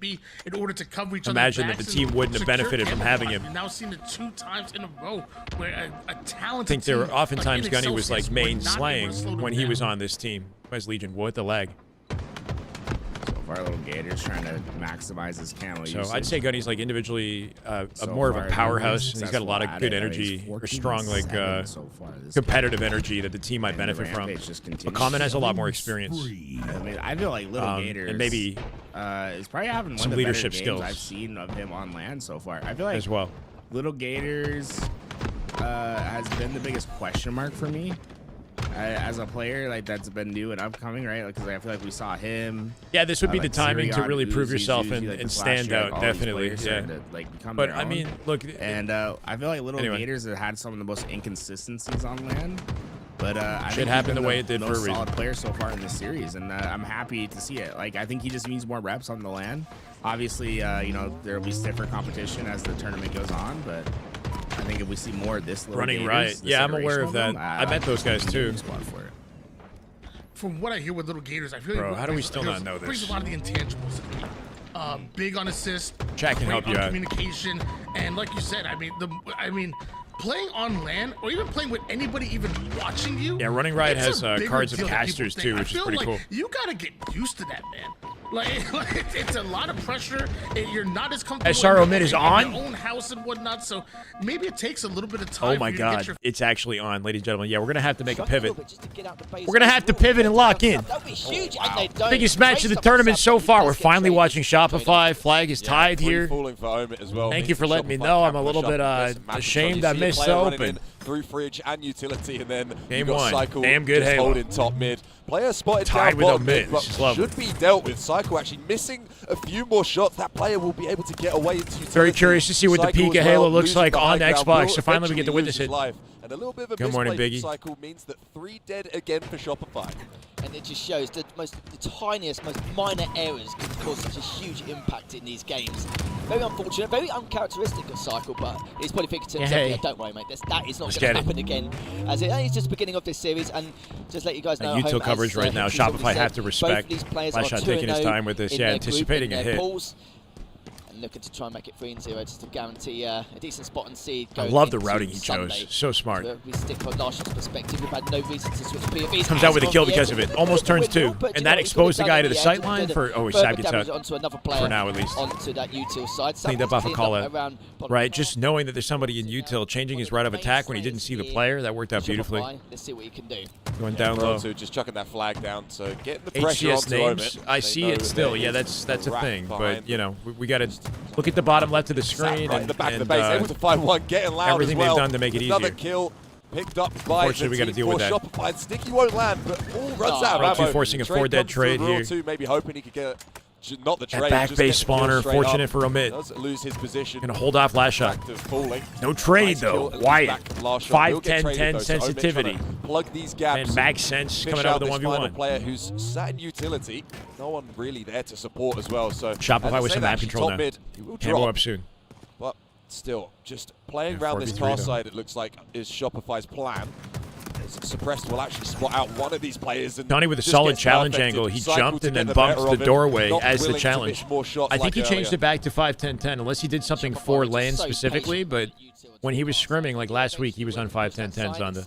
imagine that the team wouldn't have benefited from having him.
Now seen it 2 times in a row where a talented
I think there were
team
oftentimes
like
Gunny was like
Excelsius
main
were not able to slow
slaying
them
when he
down.
was on this team. As Legion would the lag.
So far, little Gator's trying to maximize his camo
So
usage.
I'd say Gunny's like individually
So
more of
far,
a powerhouse, and he's got a
successful
lot of
at
good
it.
energy,
He's
or
14
strong like
7 so far this
competitive energy that the team might
And the
benefit from.
rampage just
But
continues.
Common has a lot more experience.
I mean, I feel like little Gators
and maybe
is probably having one
some
of the
leadership
better
skills
games I've seen of him on land so far. I feel like
as well.
Little Gators has been the biggest question mark for me as a player, like that's been new and upcoming, right? Because I feel like we saw him.
Yeah, this would be the
like
timing to
Sirion,
really prove
Uzi,
yourself
Uzi,
and
like this
stand
last year,
out,
like all these
definitely.
players
Yeah.
started to, like, become
But
their
I
own.
mean, look,
and I feel like little
anyway.
Gators have had some of the most inconsistencies on land. But I
Shit
think
happened
he's been
the way it did
most
for a reason.
solid player so far in this series, and I'm happy to see it. Like I think he just needs more reps on the land. Obviously, there will be stiffer competition as the tournament goes on, but I think if we see more of this little
Running
Gators,
right.
this
Yeah, I'm aware
iteration
of that.
them,
I met those guys too.
Squad for it.
From what I hear with little Gators, I feel
Bro,
like
how do we still not know
brings
this?
a lot of the intangibles. Big on assist,
Chat can
great
help you
on
out.
communication, and like you said, playing on land or even playing with anybody even watching you.
Yeah, Running Right
it's
has
a bigger
cards of
deal than people
casters
think.
too,
I
which is
feel
pretty
like
cool.
You gotta get used to that, man. Like it's a lot of pressure. You're not as comfortable.
SR
in
Omit is
your
on?
own house and whatnot, so maybe it takes a little bit of time.
Oh my
for you to get
God,
your
it's actually on, ladies and gentlemen. Yeah, we're gonna have to make a pivot. We're gonna have to pivot and lock in. Biggest match of the tournament so far. We're finally watching Shopify. Flag is tied here.
Falling for Omit as well.
Thank you for letting me know. I'm a little bit ashamed I missed the open.
Through fridge and utility, and then
Game
you've got
one.
Cycle
Damn good
just
Halo.
holding top mid. Player spotted
Tied
down
with
bottom
Omit.
mid, but
This is lovely.
should be dealt with. Cycle actually missing a few more shots. That player will be able to get away into utility.
Very curious to see what the
Cycle
peak
as
of Halo
well,
looks
losing
like
the
on
high ground,
Xbox,
will
so finally we get to
eventually
witness
lose his
it.
life. And a little bit of a
Good morning,
misplay
Biggie.
from Cycle means that 3 dead again for Shopify.
And it just shows the tiniest, most minor errors can cause such a huge impact in these games. Very unfortunate, very uncharacteristic of Cycle, but he's probably thinking to himself,
Hey.
yeah, don't worry, mate, that is not
Let's
going to
get it.
happen again. As it's just the beginning of this series, and just let you guys know. at
util
home,
coverage
as,
right now.
Henry's already
Shopify
said,
have to
both
respect
these players
Last
are
Shot taking his
2-0
time with this.
in
Yeah,
their group,
anticipating
in
a
their
hit.
pools, and looking to try and make it 3-0 just to guarantee a decent spot and seed.
I
going
love the
into
routing he
Sunday.
chose. So smart.
We stick from last shot's perspective. We've had no reason to switch PFEs.
Comes out with a
As
kill
of
because
yet,
of it. Almost turns two. And that exposed the guy to the sight line for. Oh, his
further
side gets
damage
out.
onto another player
For now, at least.
onto that util side.
Cleaned up off a
Something's
call
cleaned
out.
up around bottom
Right, just knowing that there's somebody in util changing his route of attack when he didn't see the player, that worked out beautifully.
Shopify. Let's see what you can do.
Going down low.
Pro2 just chucking that flag down, so getting the pressure
HCS
onto
names,
Omit.
I
They
see
know
it
that
still.
there
Yeah,
is
that's a
rat
thing.
behind
But we got to look at the bottom left of the screen
right in
and,
the back of the
and,
base, able to find one, getting loud
everything
as well.
they've done to make it
Another
easier.
kill picked up by
Unfortunately,
the
we gotta
team
deal
for
with that.
Shopify. Sticky won't land, but all runs out
Pro2
of ammo.
forcing a
Trade
4 dead
comes through,
trade
Rule
here.
2 maybe hoping he could get not the
That
trade.
back
just
base
get the kill
spawner,
straight
fortunate
up.
for Omit.
Does lose his position.
Gonna hold off last shot.
Back to falling.
No trade
Nice kill,
though.
and
Wyatt.
back last shot.
5,
Will get
10,
traded,
10
though, so Omit trying to
sensitivity.
Plug these gaps.
And max sense
fish
coming out
out
with the
this final
1v1.
player who's sat in utility. No one really there to support as well. So
Shopify with some map control
top
now.
mid, he will
Ammo
drop.
up soon.
But still, just playing
Yeah,
around this
4v3
car
though.
side, it looks like is Shopify's plan. Suppressed will actually spot out one of these players. And
Donnie with a
just
solid
gets
challenge
perfected.
angle. He
Cycle
jumped
to
and
get
then
the
bumped
better
the
of him.
doorway
Not
as the
willing to
challenge.
miss more shots
I think
like
he changed
earlier.
it back to 5-10-10, unless he did something for land specifically. But when he was scrimming like last week, he was on 5-10-10s on the.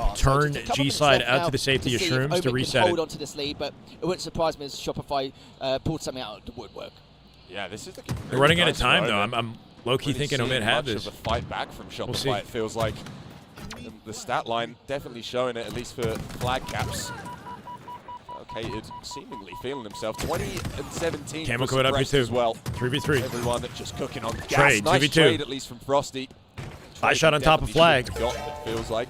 turn G-Slide out to the safety of Shrooms to reset
hold
it.
on to this lead, but it wouldn't surprise me as Shopify pulled something out of the woodwork.
Yeah, this is
They're running out of time, though. I'm low-key thinking Omit had
this.
this.
Of a fight back from Shopify,
We'll see.
it feels like. The stat line definitely showing it, at least for flag caps. Allocated, seemingly feeling himself. 20 and 17
Camo
for
coming up here
Suppressed
too.
as well.
3v3.
Everyone just cooking on gas.
Trade,
Nice
2v2.
trade, at least from Frosty.
High shot on top of flag.
It feels like.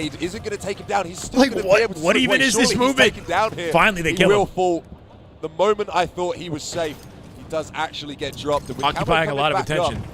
nade isn't going to take him down. He's still
Like,
going to
what-
be able to
what
switch
even
away.
is this
Surely he's
movement?
taken down here.
Finally, they
he
kill
will
him.
fall. The moment I thought he was safe, he does actually get dropped. And with
Occupying
Camo
a lot of
coming back
attention.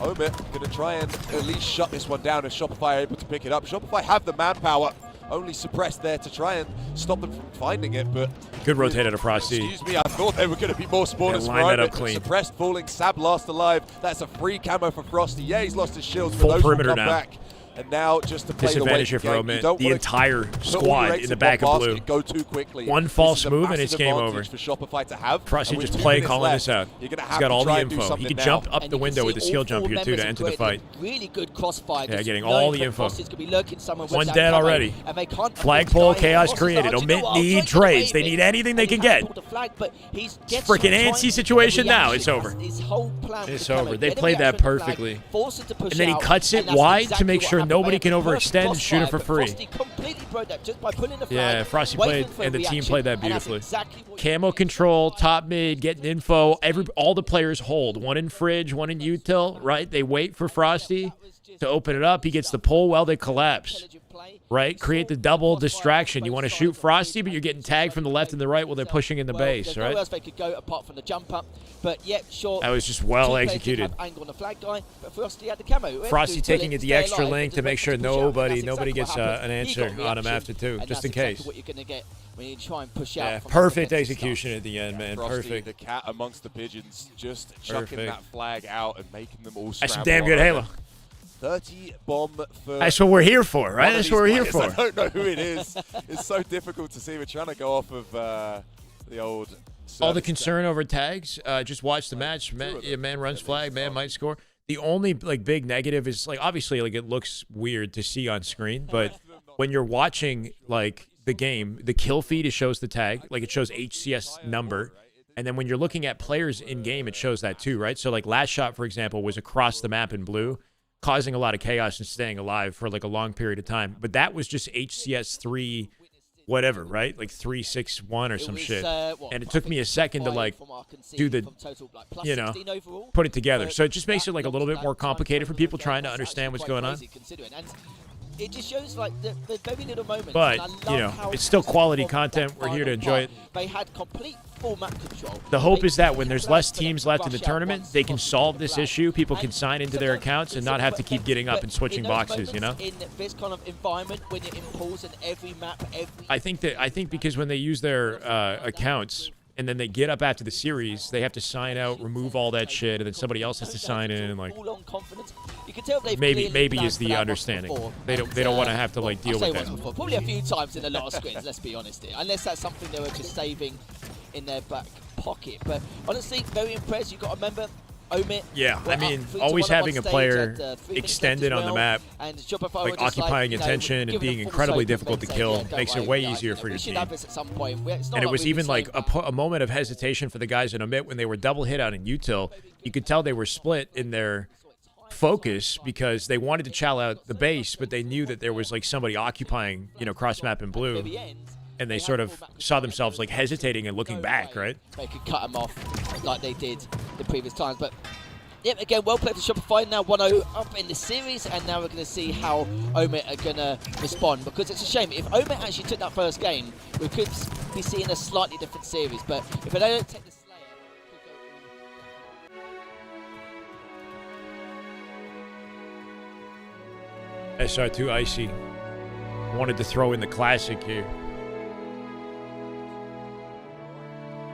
Omit going to try and at least shut this one down if Shopify are able to pick it up. Shopify have the manpower only suppressed there to try and stop them from finding it, but...
Good rotated to Frosty.
Excuse me, I thought there were going to be more spawners for
line that
Omit,
up clean.
Suppressed, falling, Sab last alive. That's a free camo for Frosty. Yeah, he's lost his shields, but
Full
those will
perimeter
come
now.
back. And now just to play
Disadvantage
the
here for
game,
Omit. The entire squad in the back of blue.
Go too quickly.
One false move and it's game over.
For Shopify to have.
Frosty just play calling this out. He's got all the info. He can jump up the window with a skill jump here too to enter the fight.
Really good crossfire.
Yeah, getting all the info. One
One
dead already. Flagpole, chaos created. Omit need trades. They need anything they can get. Freaking antsy situation now. It's over. It's over. They played that perfectly. And then he cuts it wide to make sure nobody can overextend and shoot it for free. Yeah, Frosty played and the team played that beautifully. Camo control, top mid, getting info. All the players hold. One in fridge, one in util, right? They wait for Frosty to open it up. He gets the pull while they collapse, right? Create the double distraction. You want to shoot Frosty, but you're getting tagged from the left and the right while they're pushing in the base, right?
Nowhere else they could go apart from the jump up, but yet sure.
That was just well executed.
Angle on the flag guy, but Frosty had the camo.
Frosty taking it the extra link to make sure nobody gets an answer on him after two, just in case.
What you're going to get when you try and push
Yeah,
out.
perfect execution at the end, man.
Frosty,
Perfect.
the cat amongst the pigeons, just chucking that flag out and making them all
That's some
scramble
damn good
on
Halo.
it. 30 bomb for...
That's what we're here for, right?
one of
That's
these
what we're here
players.
for.
I don't know who it is. It's so difficult to see. We're trying to go off of the old...
All the concern over tags. Just watch the match. Man runs flag. Man might score. The only big negative is obviously it looks weird to see on screen, but when you're watching the game, the kill feed, it shows the tag. It shows HCS number. And then when you're looking at players in game, it shows that too, right? So last shot, for example, was across the map in blue, causing a lot of chaos and staying alive for a long period of time. But that was just HCS 3 whatever, right? 361 or some shit. And it took me a second to do the, put it together. So it just makes it a little bit more complicated for people trying to understand what's going on.
It just shows the very little moments.
But, it's still quality content. We're here to enjoy it.
They had complete full map control.
The hope is that when there's less teams left in the tournament, they can solve this issue. People can sign into their accounts and not have to keep getting up and switching boxes,
In this kind of environment, when you're in pools and every map,
I think because when they use their accounts and then they get up after the series, they have to sign out, remove all that shit, and then somebody else has to sign in. And
you can tell they've
maybe is the understanding. They don't want to have to deal with that.
Probably a few times in a lot of scrims. Let's be honest here, unless that's something they were just saving in their back pocket. But honestly, very impressed. You got to remember. Omit.
Yeah, I mean, always having a player extended on the map, occupying attention and being incredibly difficult to kill, makes it way easier for your team. And it was even a moment of hesitation for the guys in Omit when they were double hit out in util. You could tell they were split in their focus because they wanted to chow out the base, but they knew that there was somebody occupying, cross map in blue. And they sort of saw themselves hesitating and looking back, right?
They could cut them off like they did the previous times. But, yep, again, well played for Shopify. Now 1-0 up in the series. And now we're going to see how Omit are going to respond. Because it's a shame. If Omit actually took that first game, we could be seeing a slightly different series. But if they don't take the
Slayer... SR2 Icy. Wanted to throw in the classic here.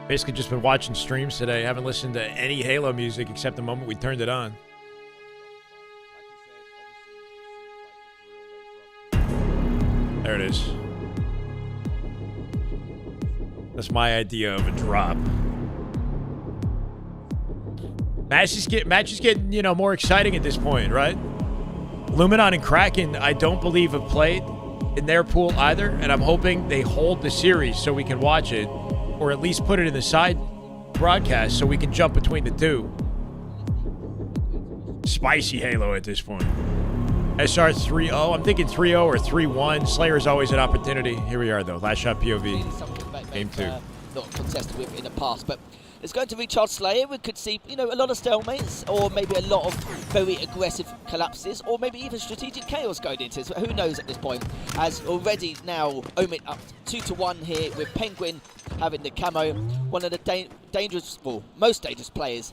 Basically just been watching streams today. Haven't listened to any Halo music except the moment we turned it on. There it is. That's my idea of a drop. Matches getting, more exciting at this point, right? Luminon and Kraken, I don't believe have played in their pool either, and I'm hoping they hold the series so we can watch it. Or at least put it in the side broadcast so we can jump between the two. Spicy Halo at this point. SR 3-0. I'm thinking 3-0 or 3-1. Slayer is always an opportunity. Here we are, though. Last shot POV. Game 2.
Not contested with in the past, but it's going to recharge Slayer. We could see, a lot of stalemates, or maybe a lot of very aggressive collapses, or maybe even strategic chaos going into this. Who knows at this point? As already now, Omit up 2-1 here with Penguin having the camo. One of the most dangerous players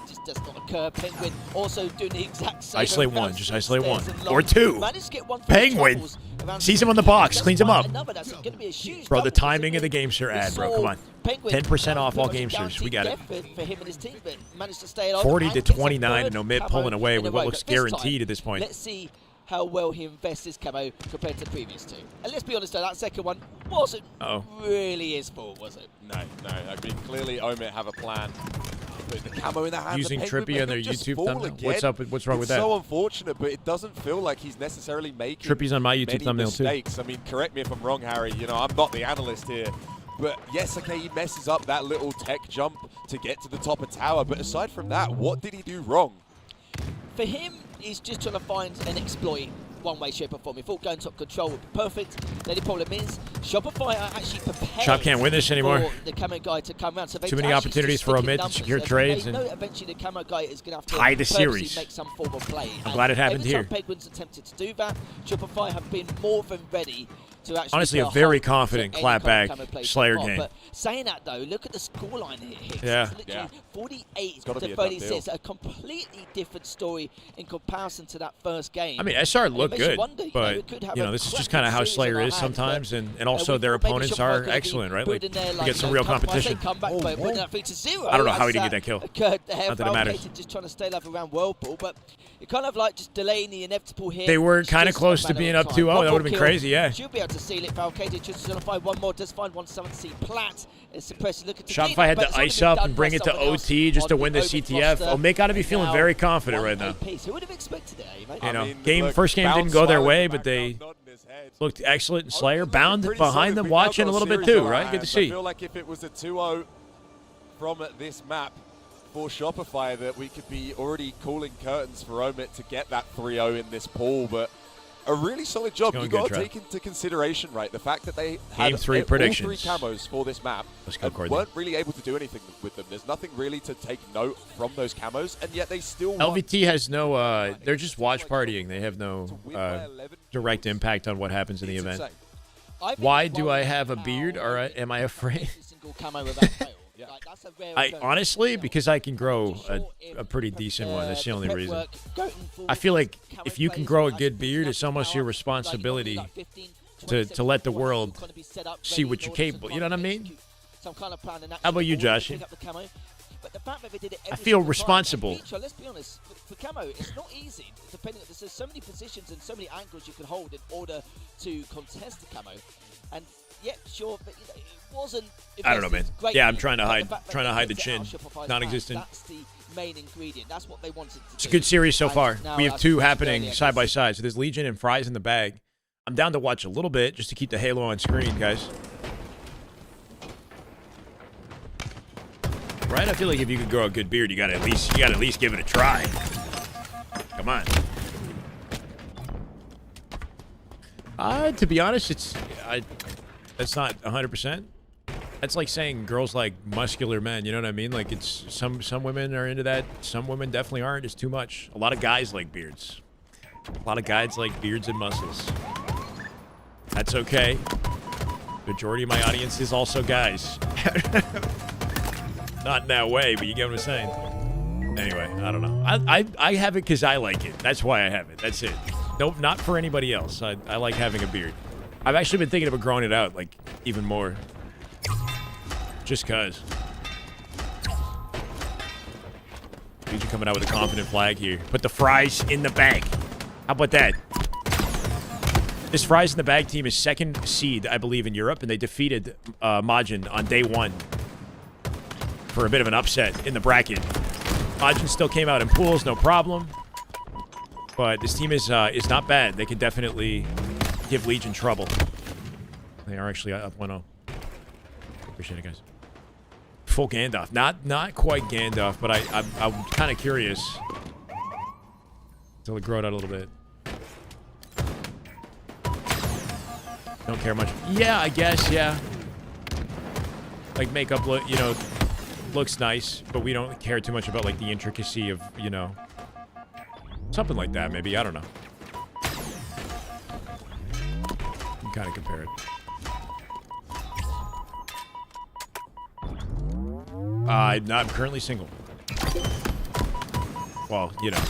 but just does not occur. Penguin also doing the exact same.
Isolate one, just isolate one. Or
two.
two. Penguin sees him on the box, cleans him up. Bro, the timing of the game sure ad, bro. Come on.
Penguin,
10% off all
pretty much
gamesters. We got it.
for him and his team, but managed to stay alive.
40
and
to
gets a
29 and
third
Omit
camo
pulling away
in
with
a
what
row.
looks
But this
guaranteed
time,
at this point.
Let's see how well he invests his camo compared to the previous two. And let's be honest though, that second one wasn't really his fault, was it?
No. I mean, clearly Omit have a plan. Put the camo in the hands
Using
of Penguin,
Trippy
but
on their
he'll just
YouTube
fall
thumbnail?
again.
What's up? What's wrong with that?
It's so unfortunate, but it doesn't feel like he's necessarily making
Trippy's on my YouTube
many
thumbnail too.
mistakes. I mean, correct me if I'm wrong, Harry. You know, I'm not the analyst here. But yes, okay, he messes up that little tech jump to get to the top of tower. But aside from that, what did he do wrong?
For him, he's just trying to find an exploit one way, shape or form. He thought going top control would be perfect. The only problem is Shopify are actually prepared
Shop can't win this anymore.
for the camo guy to come around. So
Too many opportunities for Omit to secure trades
They know
and
that eventually the camo guy is going to have to
tie the
purposely
series.
make some form of play.
I'm glad it happened
every
here.
time Penguins attempted to do that, Shopify have been more than ready to actually
Honestly,
put
a very
halt to
confident
any kind of
clapback
camo play
Slayer
from the
game.
top. But saying that though, look at the scoreline here.
Yeah.
It's literally 48
gotta be
to
a done
36.
deal.
A completely different story in comparison to that first game.
I mean, SR
And it
looked
makes you
good,
wonder, we
but
could have
you
a
know, this is just
cracking
kind of how
series in
Slayer
our
is
hands,
sometimes,
but,
and also
we
their
thought maybe
opponents
Shopify
are
could be
excellent, right? Like,
put in there,
you get some real competition.
Comeback, but putting that 3-0.
I don't know how he
as
didn't get that kill.
Occurred there.
Not that it matters.
Falcated just trying to stay alive around Whirlpool, but it kind of like just delaying the inevitable here.
They were
It's
kind of
just
close
a
to
matter
being
of
up
time.
2-0.
One
That
more
would have been
kill.
crazy, yeah.
Should be able to seal it. Falcated just going to find one more. Does find 170 Platt. It's suppressed. Looking to
Shopify had to ice up and bring it to OT just to win the
Omit
CTF.
roster.
Omit got to be feeling
Now,
very confident right now.
Piece. Who would have expected it, mate?
You know,
I mean,
first game didn't go their way, but they looked excellent. And Slayer bound
Pretty
behind
solid.
them,
We've now
watching
got
a little bit
series
too,
on our
right? Good to
hands.
see.
I feel like if it was a 2-0 from this map for Shopify, that we could be already calling curtains for Omit to get that 3-0 in this pool, but a really solid job.
Going
You got
good,
to
Trev.
take into consideration, right, the fact that they
Game
had
3
all
predictions.
3 camos for this map
Let's go,
and
Courtney.
weren't really able to do anything with them. There's nothing really to take note from those camos, and yet they still won.
LVT has no, they're just watch partying. They have no direct impact on what happens in the event. Why do I have a beard, or am I afraid? I honestly, because I can grow a pretty decent one. That's the only reason. I feel like if you can grow a good beard, it's almost your responsibility to let the world see what you're capable. You know what I mean? How about you, Josh?
But the fact that they did it
I
every
feel
single
responsible.
time, let's be honest, for camo, it's not easy. Depending, there's so many positions and so many angles you can hold in order to contest the camo. And yeah, sure, but you know, it wasn't.
I don't know, man.
Great,
Yeah, I'm trying to
but
hide,
the fact that
trying to
they
hide the
kept it
chin.
out of Shopify's
Non-existent.
hands, That's the main ingredient. That's what they wanted to
It's a
do.
good series so
And
far.
now
We have
that's
2
what
happening
Australia
side by
gets.
side. So there's Legion and Fries in the bag. I'm down to watch a little bit just to keep the halo on screen, guys. Right? I feel like if you could grow a good beard, you gotta at least give it a try. Come on. To be honest, that's not 100%. That's like saying girls like muscular men. You know what I mean? Like it's some women are into that. Some women definitely aren't. It's too much. A lot of guys like beards. A lot of guys like beards and muscles. That's okay. Majority of my audience is also guys. Not in that way, but you get what I'm saying. Anyway, I don't know. I have it because I like it. That's why I have it. That's it. Nope, not for anybody else. I like having a beard. I've actually been thinking about growing it out, like, even more. Just cause. Dudes are coming out with a confident flag here. Put the Fries in the bag. How about that? This Fries in the bag team is 2nd seed, I believe, in Europe, and they defeated Majin on day 1 for a bit of an upset in the bracket. Majin still came out in pools, no problem. But this team is not bad. They can definitely give Legion trouble. They are actually up 1-0. Appreciate it, guys. Full Gandalf. Not quite Gandalf, but I'm kind of curious. Until it grow it out a little bit. Don't care much. Yeah, I guess, yeah. Like makeup look, you know, looks nice, but we don't care too much about like the intricacy of, you know, something like that maybe. I don't know. You can kind of compare it. I'm currently single. Well, you know,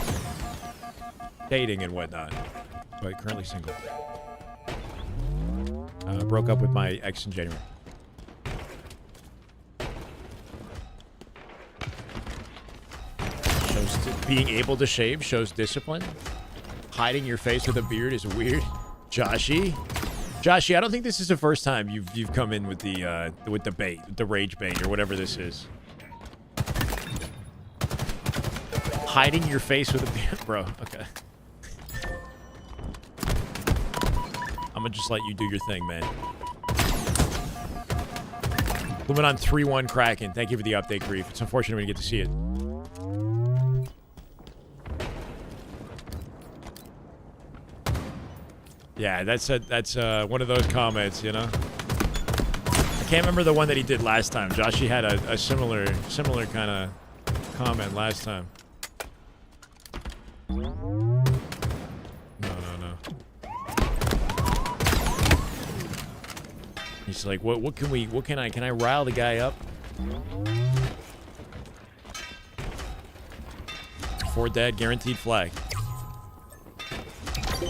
dating and whatnot, but currently single. Broke up with my ex in January. Being able to shave shows discipline. Hiding your face with a beard is weird. Joshy, I don't think this is the first time you've come in with the bait, the rage bait, or whatever this is. Hiding your face with a beard, bro. Okay. I'm gonna just let you do your thing, man. Luminon 3-1 Kraken. Thank you for the update, Grief. It's unfortunate we didn't get to see it. Yeah, that's one of those comments, you know. I can't remember the one that he did last time. Joshy had a similar kind of comment last time. No. He's like, can I rile the guy up? 4 dead, guaranteed flag.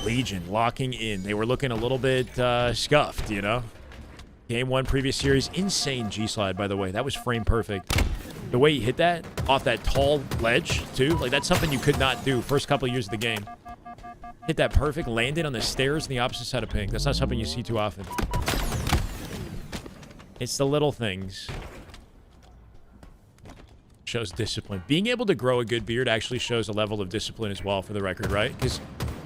Legion locking in. They were looking a little bit scuffed, you know. Game 1 previous series, insane G-slide, by the way. That was frame perfect. The way he hit that off that tall ledge too, like that's something you could not do first couple of years of the game. Hit that perfect, landed on the stairs on the opposite side of pink. That's not something you see too often. It's the little things. Shows discipline. Being able to grow a good beard actually shows a level of discipline as well, for the record, right? Because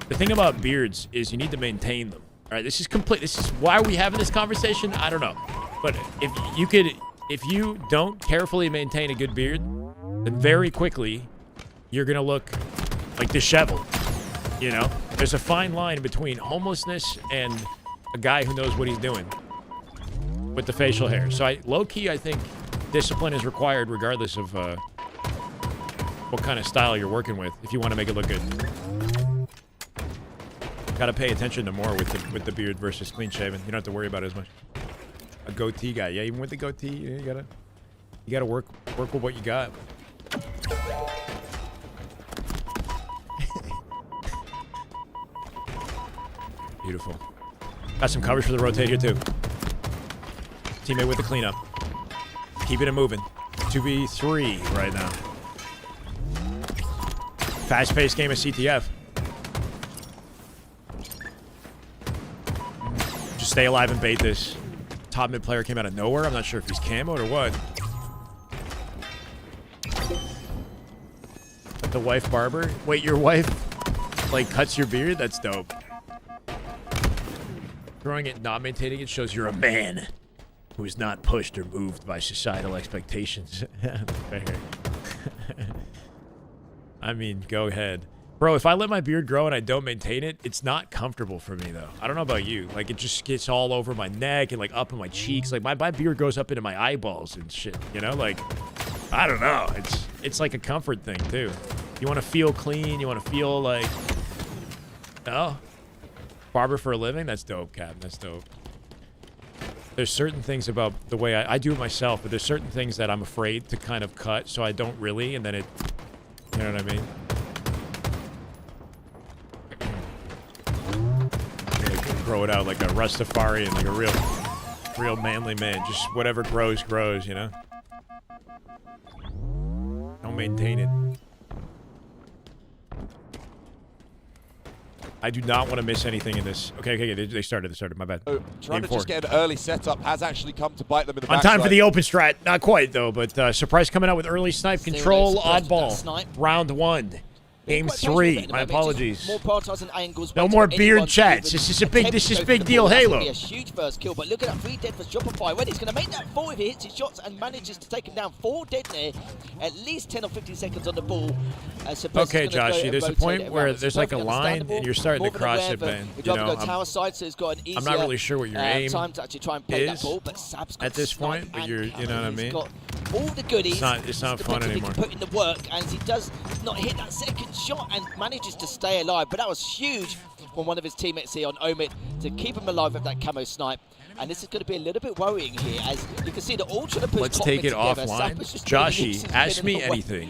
the thing about beards is you need to maintain them. All right, this is why are we having this conversation? I don't know. But if you don't carefully maintain a good beard, then very quickly you're gonna look like disheveled. You know, there's a fine line between homelessness and a guy who knows what he's doing with the facial hair. So low-key, I think discipline is required regardless of what kind of style you're working with if you want to make it look good. Got to pay attention to more with the beard versus clean shaven. You don't have to worry about it as much. A goatee guy, yeah. Even with the goatee, you gotta work with what you got. Beautiful. Got some coverage for the rotate here too. Teammate with the cleanup. Keeping it moving. 2v3 right now. Fast-paced game of CTF. Just stay alive and bait this. Top mid player came out of nowhere. I'm not sure if he's camoed or what. But the wife barber? Wait, your wife like cuts your beard? That's dope. Throwing it, not maintaining it shows you're a man who is not pushed or moved by societal expectations. Fair. I mean, go ahead. Bro, if I let my beard grow and I don't maintain it, it's not comfortable for me, though. I don't know about you. Like, it just gets all over my neck and, like, up in my cheeks. Like, my beard goes up into my eyeballs and shit, you know? Like, I don't know. It's like a comfort thing, too. You want to feel clean. You want to feel, like... Oh. Barber for a living? That's dope, Cap. That's dope. There's certain things about the way I do it myself, but there's certain things that I'm afraid to kind of cut, so I don't really, and then it... You know what I mean? Grow it out like a Rastafarian, like a real manly man. Just whatever grows, grows, you know? Don't maintain it. I do not want to miss anything in this. Okay, they started, my bad.
So, trying to just get an early setup has actually come to bite them in the
on
backside.
time for the open strat. Not quite, though, but Surprise coming out with early snipe control, oddball. Round 1. Game 3. My apologies.
More prioritizing angles.
No more beard chats. This is big deal Halo.
Be a huge first kill, but look at that 3 dead for Shopify. When he's going to make that 4 if he hits his shots and manages to take him down. 4 dead there. At least 10 or 15 seconds on the ball.
Okay, Joshy, there's a point where there's like a line and you're starting to cross it, man.
You know, tower side, so he's got an easier
I'm not really sure what your aim
time to actually try and play that ball, but Sab's got
at this point, but you know what I mean?
Got all the goodies.
It's not fun anymore.
Put in the work, and he does not hit that second shot and manages to stay alive. But that was huge from one of his teammates here on Omit to keep him alive with that camo snipe. And this is going to be a little bit worrying here, as you can see they're all trying to push.
Let's take it offline. Joshy, ask me anything.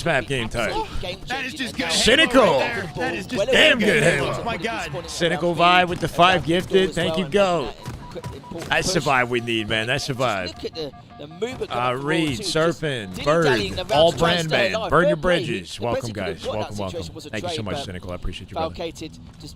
this map game type?
That is just good.
Cynical.
That is just
Damn good Halo.
Oh my God.
Cynical vibe with the 5 gifted. Thank you, Go. That's the vibe we need, man. That's the vibe. Reed, Serpent, Bird, all brand man. Burn your bridges. Welcome, guys. Welcome. Thank you so much, Cynical. I appreciate you, brother.
Just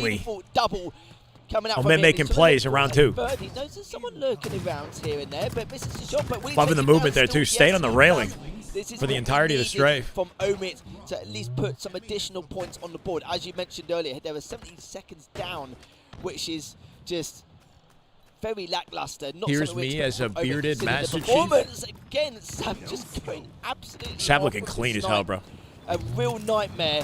amazingly,
beautiful double coming out
Omit
from
making plays in round 2.
Birdie knows there's someone lurking around here and there, but misses the shot. But
Loving the movement there too. Stayed on the railing for the entirety of the strafe.
From Omit to at least put some additional points on the board. As you mentioned earlier, there were 17 seconds down, which is just very lackluster. Not
Here's
something we
me as a
expect from Omit,
bearded
considering
Master
the
Chief.
performance again, Sam just going absolutely
Sav
off
looking
with
clean
this
as hell,
night.
bro.
A real nightmare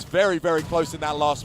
was very, very close in that last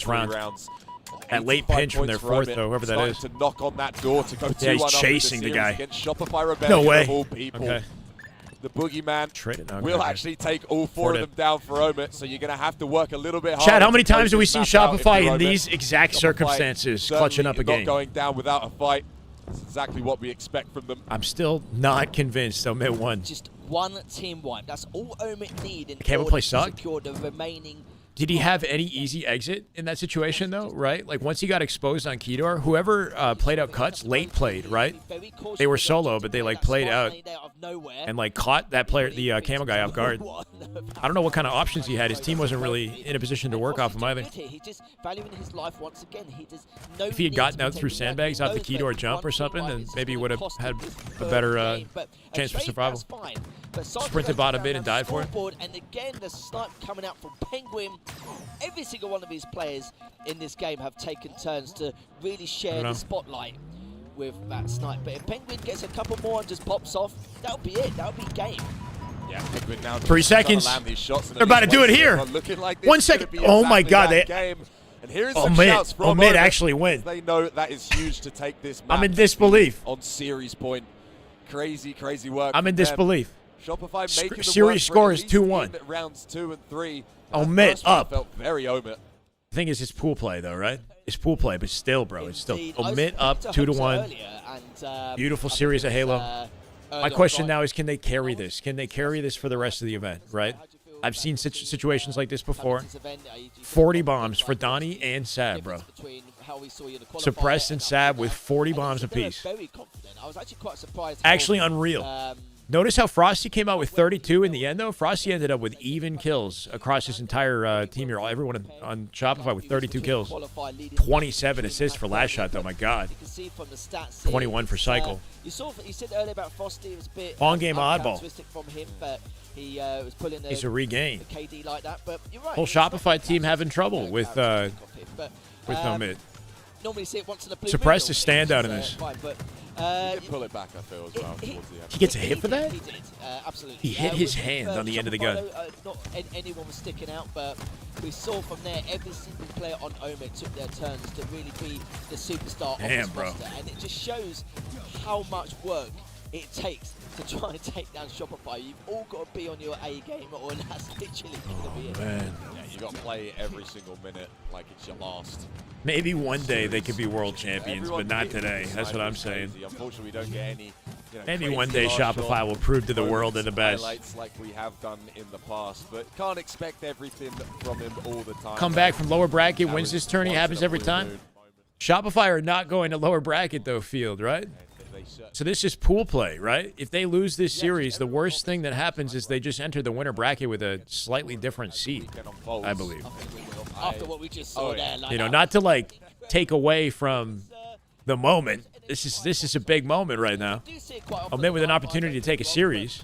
this round.
Rounds.
That late pinch from their fourth, though, whoever that is.
To knock on that door to go 2-1
yeah, he's chasing the guy.
Shopify
No way.
Of all people.
Okay.
the boogeyman will
okay.
actually take all four of them down for Omit, so you're going to have to work a little bit harder.
Chad, how many
to close
times have we
this
seen
map out if
Shopify
you're
in these
Omit.
exact
Shopify
circumstances clutching up a
certainly
game?
Not going down without a fight. That's exactly what we expect from them.
I'm still not convinced Omit won.
Just one team wipe. That's all Omit need in
Camel
order
play
to
sucked?
secure the remaining.
Did he have any easy exit in that situation, though, right? Like, once he got exposed on Kedar, whoever played out cuts, late played, right? They were solo, but they, like, played out and, like, caught that player, the Camel guy off guard. I don't know what kind of options he had. His team wasn't really in a position to work off him either.
He's just valuing his life once again. He does no
If he had gotten out through sandbags off the Kedar jump or something, then maybe he would have had a better chance for survival. Sprinted bot a bit and died for it.
And again, the snipe coming out from Penguin. Every single one of his players in this game have taken turns to really share the spotlight with that snipe. But if Penguin gets a couple more and just pops off, that'll be it. That'll be game.
Yeah, Penguin now
3 seconds.
land these shots, and
They're about to do it here.
Like
1 second. Oh my God!
Game. And here is some shouts from
Omit actually win.
They know that is huge to take this map.
I'm in disbelief.
On series point. Crazy work.
I'm in disbelief.
Shopify making the
series score is 2-1.
Rounds 2 and 3.
Omit up.
Felt very Omit.
The thing is, it's pool play, though, right? It's pool play, but still, bro, it's still Omit up 2-1. Beautiful series of Halo. My question now is, can they carry this? Can they carry this for the rest of the event, right? I've seen situations like this before. 40 bombs for Donnie and Sab, bro. Suppressed and Sab with 40 bombs apiece. Actually unreal. Notice how Frosty came out with 32 in the end, though. Frosty ended up with even kills across his entire team here. Everyone on Shopify with 32 kills. 27 assists for last shot, though. My God. 21 for Cycle.
You said earlier about Frosty. It was a bit
on-game oddball.
Uncharacteristic from him, but he was pulling
He's a regain.
the KD like that. But you're right.
Whole Shopify team having trouble with Omit.
Normally see it once in a blue
Suppressed is standout in this.
Fine, but
he did pull it back, I feel, as well.
He gets a hit for that?
He did, absolutely.
He hit his hand on the end of the gun.
Not anyone was sticking out, but we saw from there every single player on Omit took their turns to really be the superstar of this roster. And it just shows how much work it takes to try and take down Shopify. You've all got to be on your A game, or that's literally going to be it.
Man.
Yeah, you got to play every single minute like it's your last.
Maybe one day they could be world champions, but not today. That's what I'm saying.
Unfortunately, we don't get any.
Maybe one day Shopify will prove to the world they're the best.
Highlights like we have done in the past, but can't expect everything from him all the time.
Come back from lower bracket, wins this tourney, happens every time. Shopify are not going to lower bracket, though, Field, right? So this is pool play, right? If they lose this series, the worst thing that happens is they just enter the winner bracket with a slightly different seed, I believe.
After what we just saw there,
You know, not to like take away from the moment. This is a big moment right now. Omit with an opportunity to take a series.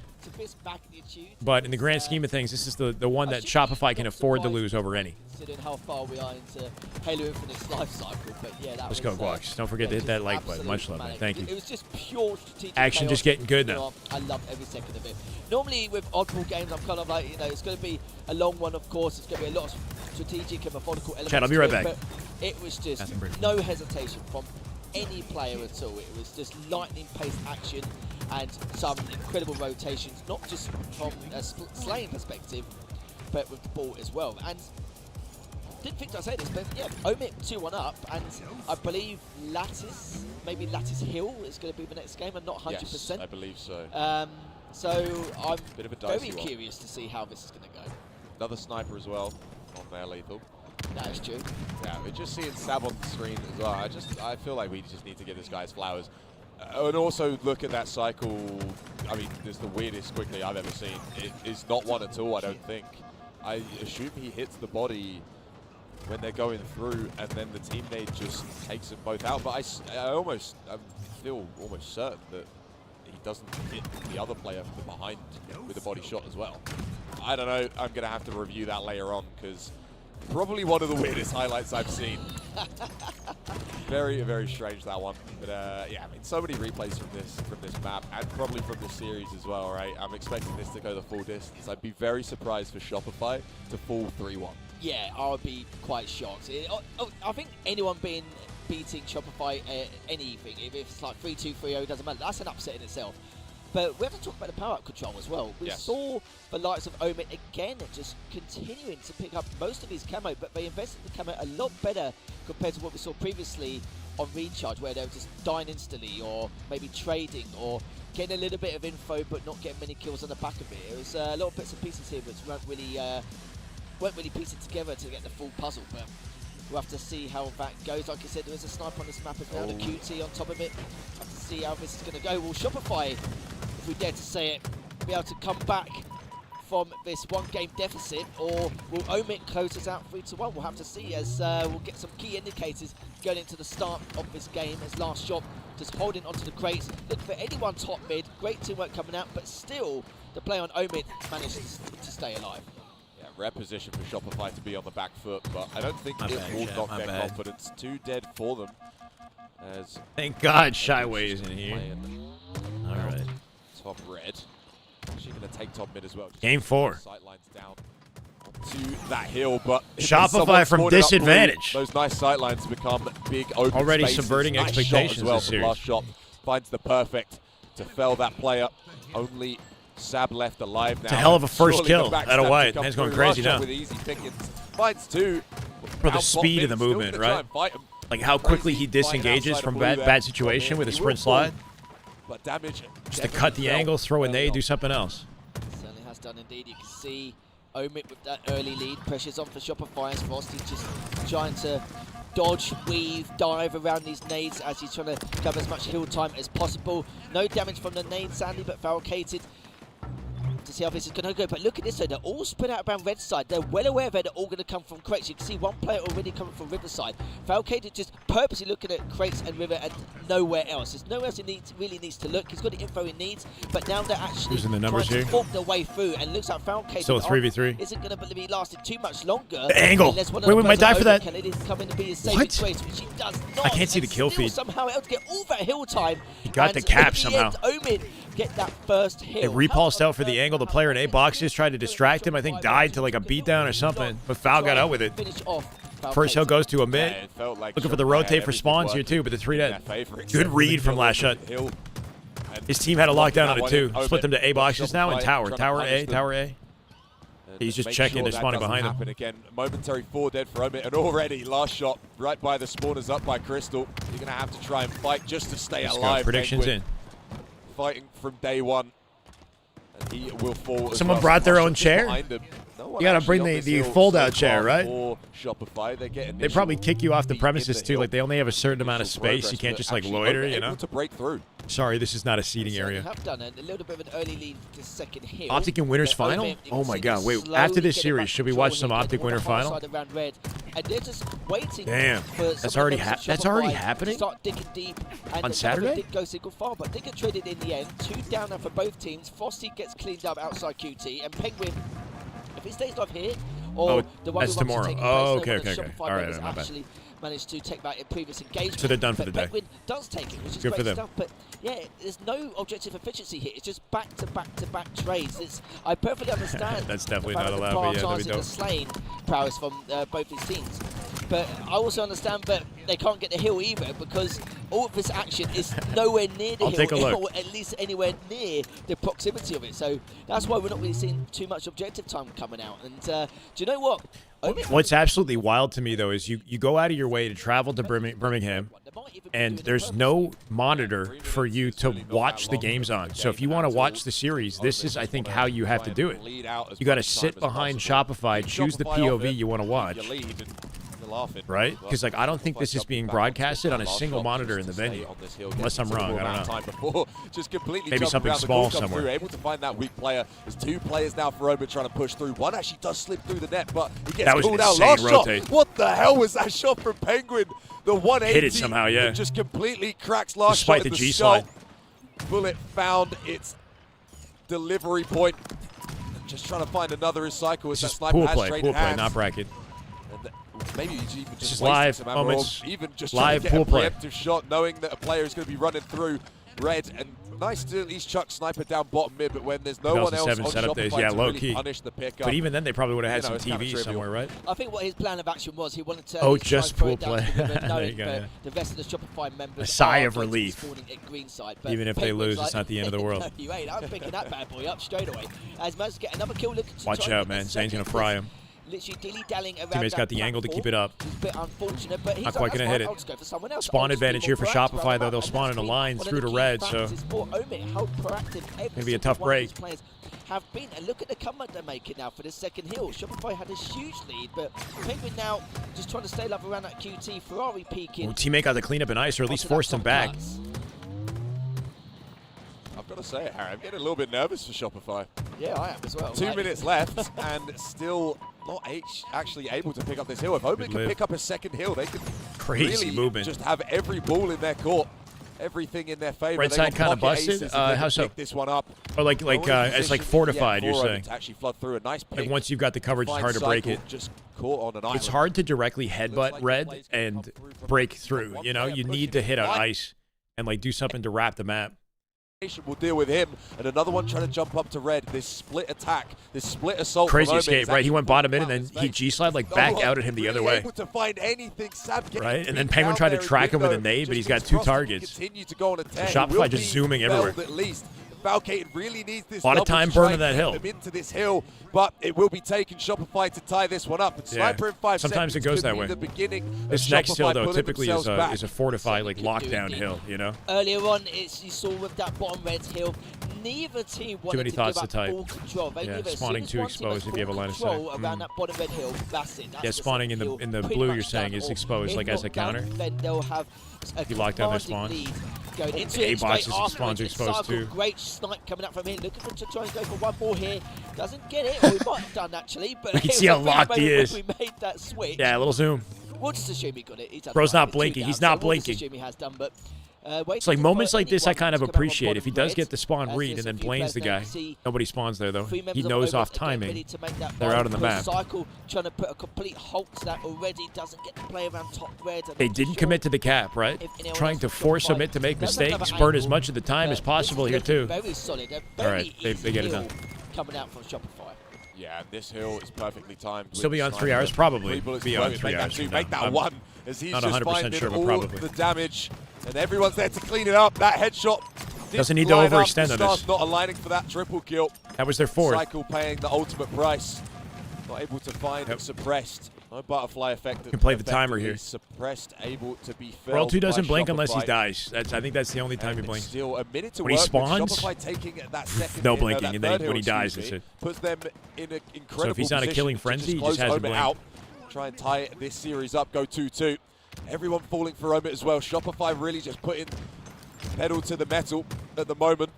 But in the grand scheme of things, this is the one that Shopify can afford to lose over any.
Considering how far we are into Halo Infinite's life cycle, but yeah,
Let's go, Guax. Don't forget to hit that like button. Much love, man. Thank you.
It was just pure strategic
Action
chaos.
just getting good now.
I love every second of it. Normally with oddball games, I'm kind of like, it's going to be a long one, of course. It's going to be a lot of strategic and methodical elements.
Chad, I'll be right back.
But it was just no hesitation from any player at all. It was just lightning-paced action and some incredible rotations, not just from a slaying perspective, but with the ball as well. And didn't think I'd say this, but yeah, Omit 2-1 up, and I believe Lattice, maybe Lattice Hill is going to be the next game. I'm not 100%.
Yes, I believe so.
So I'm
Bit of a
very
dicey one.
curious to see how this is going to go.
Another sniper as well on there, Lethal.
That is true.
Yeah, we're just seeing Sab on the screen as well. I feel like we just need to give this guy his flowers. And also look at that cycle. I mean, it's the weirdest quickly I've ever seen. It is not one at all, I don't think. I assume he hits the body when they're going through, and then the teammate just takes them both out. But I feel almost certain that he doesn't hit the other player from behind with a body shot as well. I don't know. I'm going to have to review that later on, because probably one of the weirdest highlights I've seen. Very, very strange, that one. But yeah, I mean, so many replays from this map, and probably from this series as well, right? I'm expecting this to go the full distance. I'd be very surprised for Shopify to fall 3-1.
Yeah, I would be quite shocked. I think anyone beating Shopify anything, if it's like 3-2, 3-0, doesn't matter. That's an upset in itself. But we have to talk about the power-up control as well. We saw the likes of Omit again just continuing to pick up most of his camo, but they invested in the camo a lot better compared to what we saw previously on Recharge, where they were just dying instantly or maybe trading or getting a little bit of info but not getting many kills on the back of it. It was a lot of bits and pieces here which weren't really piecing together to get the full puzzle, but we'll have to see how that goes. Like I said, there is a sniper on this map as well, the QT on top of it. We'll have to see how this is going to go. Will Shopify, if we dare to say it, be able to come back from this one-game deficit, or will Omit close us out 3-1? We'll have to see, as we'll get some key indicators going into the start of this game. As last shot, just holding onto the crates, looking for anyone top mid. Great teamwork coming out, but still the play on Omit managed to stay alive.
Yeah, rare position for Shopify to be on the back foot, but I don't think it will knock their confidence. 2 dead for them. As
thank God Shyway is in here. All right.
Top red. Actually going to take top mid as well. Just
Game 4.
Sightlines down to that hill, but
Shopify from disadvantage.
Those nice sightlines become big open
already
spaces.
subverting
Nice
expectations
shot as well
this series.
Last shot finds the perfect to fell that player. Only Sab left alive now.
It's a hell of a first
Surely
kill
the
out of
backstab
White.
to come
Man's going
through.
crazy
Last shot
now.
with easy pickings. Finds 2.
For the speed of the movement, right? Like how quickly he disengages from bad situation with a sprint slide.
But damage
just to cut the angle, throw a nade, do something else.
Certainly has done indeed. You can see Omit with that early lead. Pressure's on for Shopify as Frosty just trying to dodge, weave, dive around these nades as he's trying to cover as much hill time as possible. No damage from the nade, sadly, but fabricated to see how this is going to go. But look at this, though. They're all spread out around red side. They're well aware they're all going to come from crates. You can see one player already coming from riverside. Falcated just purposely looking at crates and river and nowhere else. There's nowhere else he really needs to look. He's got the info he needs, but now they're actually
Losing the numbers
trying to
here.
fork their way through, and looks like Falcated
Still a 3v3.
isn't going to be lasting too much longer.
The angle. Wait, we might die for that.
Can it come in to be a saving grace, which he does not.
I can't see the kill feed.
Somehow able to get all that hill time.
He got the cap somehow.
Omid get that first hill.
It repulsed out for the angle. The player in A box just tried to distract him. I think died to like a beatdown or something. But Foul got out with it. First hill goes to Omit. Looking for the rotate for spawns here too, but the 3 dead. Good read from last shot. His team had a lockdown on it too. Split them to A boxes now and tower. Tower A. He's just checking. They're spawning behind him.
Again, momentary 4 dead for Omit, and already last shot right by the spawners up by Crystal. You're going to have to try and fight just to stay alive.
Predictions in.
Fighting from day one. And he will fall.
Someone brought their own chair? You got to bring the fold-out chair, right?
Shopify.
They probably kick you off the premises too. Like they only have a certain amount of space. You can't just like loiter, you know?
To break through.
Sorry, this is not a seating area.
Have done a little bit of an early lead to second hill.
Optic and Winners Final? Oh my God! Wait, after this series, should we watch some Optic Winner Final?
And they're just waiting.
Damn, that's already happening.
Start digging deep. And
on Saturday.
Didn't go single file, but they get traded in the end. 2 down now for both teams. Frosty gets cleaned up outside QT, and Penguin, if he stays live here, or the one
that's tomorrow. Oh, okay. All right, my bad.
Managed to take that in previous engagement.
So they're done for the day.
Penguin does take it, which is
good
great
for them.
stuff. But yeah, there's no objective efficiency here. It's just back-to-back trades. I perfectly understand.
That's definitely
the
not allowed. But yeah, that'd be dope.
The slaying prowess from both these teams. But I also understand that they can't get the hill either because all of this action is nowhere near the hill,
take a look.
or at least anywhere near the proximity of it. So that's why we're not really seeing too much objective time coming out. And do you know what?
What's absolutely wild to me, though, is you go out of your way to travel to Birmingham, and there's no monitor for you to watch the games on. So if you want to watch the series, this is, I think, how you have to do it. You got to sit behind Shopify, choose the POV you want to watch. Right? Because like I don't think this is being broadcasted on a single monitor in the venue, unless I'm wrong. I don't know.
Just completely
maybe something small somewhere.
Able to find that weak player. There's 2 players now for Omit trying to push through. One actually does slip through the net, but he gets pulled out. Last
rotate.
shot. What the hell was that shot from Penguin? The 180
hit it somehow, yeah.
Just completely cracks last
Despite
shot in
the
the
G
skull.
slide.
Bullet found its delivery point. Just trying to find another recycle as that sniper has straight
pool play,
hands.
not bracket.
Maybe you even just
live
moments, even just
live
trying to get
pool
a
play.
preemptive shot, knowing that a player is going to be running through red and nice to at least chuck Sniper down bottom mid, but when there's no one else on Shopify to
low
really
key.
punish the pickup.
But even then, they probably would have had some
it's kind of
TV
trivial.
somewhere, right?
I think what his plan of action was, he wanted to
just pool play. There you go,
the rest of the Shopify members
a sigh
are
of
going to be
relief.
spawning at green side, but
Even if they lose, it's not the end of the world.
No, you ain't. I'm picking that bad boy up straight away. As managed to get another kill.
Watch out, man. Zane's going to fry him.
Literally dilly-dallying around.
Teammate's got the angle to keep it up.
It's a bit unfortunate, but he's
not quite going to hit it. Spawn advantage here for Shopify, though. They'll spawn in a line through to red, so maybe a tough break.
Have been, and look at the comeback they're making now for the second hill. Shopify had a huge lead, but Penguin now just trying to stay up around that QT. Ferrari peaking.
Teammate got the cleanup in ice, or at least forced him back.
I've got to say it, Harry, I'm getting a little bit nervous for Shopify.
Yeah, I am as well.
2 minutes left, and still not actually able to pick up this hill. If Omit can pick up a second hill, they can
Crazy
really
movement.
just have every ball in their court. Everything in their favor.
Red side kind of busted. How so?
This one up.
Or like it's like fortified. You're saying.
To actually flood through a nice pick.
Like once you've got the coverage, it's hard to break it.
Just caught on an island.
It's hard to directly headbutt red and break through. You know, you need to hit on ice and like do something to wrap the map.
Will deal with him, and another one trying to jump up to red. This split attack, this split assault.
Crazy escape, right? He went bottom in, and then he G-slide like back out at him the other way.
Able to find anything,
right? And then Penguin tried to track him with a nade, but he's got 2 targets. So Shopify just zooming everywhere.
At least. Valkaten really needs this.
A lot of time burning that hill.
Into this hill, but it will be taking Shopify to tie this one up. And Sniper in 5
sometimes
seconds
it goes
could
that
be
way.
The beginning
this next hill, though, typically is a fortified, like lockdown hill. You know.
Earlier on, you saw with that bottom red hill, neither team wanted
too many thoughts
to
to type.
Full control.
Yeah, spawning too exposed if you have a line of sight.
Around that bottom red hill, that's it. That's
yeah, spawning in the blue, you're saying, is exposed, like as a counter.
Then they'll have
if you lock down their spawn. A-boxes spawns are exposed too.
Great snipe coming up from here. Looking for to try and go for one more here. Doesn't get it. Or we might have done actually, but
we can see how locked he is.
We made that switch.
Yeah, a little zoom.
We'll just assume he got it.
Bro's not blinking. He's not blinking.
We'll assume he has done, but
it's like moments like this I kind of appreciate. If he does get the spawn read and then blames the guy, nobody spawns there though. He knows off timing. They're out on the map.
Cycle trying to put a complete halt to that already. Doesn't get to play around top red.
They didn't commit to the cap, right? Trying to force Omit to make mistakes, burn as much of the time as possible here too.
Very solid.
All right, they get it done.
Coming out from Shopify.
Yeah, this hill is perfectly timed.
Still beyond 3 hours, probably. Beyond 3 hours.
Make that one as he's
not
just
100%
finding
sure, but
all
probably.
the damage, and everyone's there to clean it up. That headshot
doesn't need to overextend on this.
Not aligning for that triple kill.
That was their 4th.
Cycle paying the ultimate price. Not able to find it suppressed. No butterfly effect.
Can play the timer here.
Suppressed, able to be felled.
World 2 doesn't blink
Shopify.
unless he dies. I think that's the only time he blinks.
Still a minute to
when he
work,
spawns,
taking that second
no
hit,
blinking, and then when he dies,
that's
it.
Puts them in an incredible
so if he's not a killing frenzy, he just has to blink.
Out. Try and tie this series up, go 2-2. Everyone falling for Omit as well. Shopify really just putting pedal to the metal at the moment.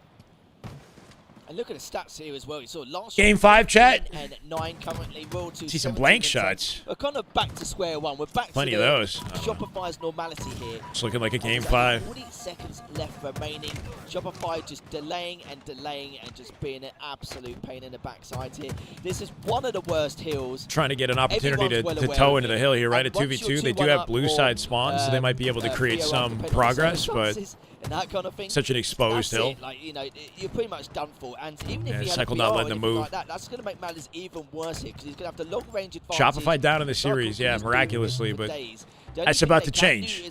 And look at the stats here as well. You saw last
Game 5 chat.
And 9 currently. Royal 2.
See some blank shots.
We're kind of back to square one. We're back
Plenty
to
of those.
Shopify's normality here.
It's looking like a game 5.
40 seconds left remaining. Shopify just delaying and just being an absolute pain in the backside here. This is one of the worst hills.
Trying to get an opportunity to toe into the hill here, right? At 2v2, they do have blue side spawns, so they might be able to create some progress, but
and that kind of thing.
Such an exposed hill.
Like, you know, you're pretty much done for. And even if you had
Cycle
a
not
PR
letting them move.
like that's going to make matters even worse here because he's going to have the long range advantage.
Shopify down in the series, yeah, miraculously, but that's about to change.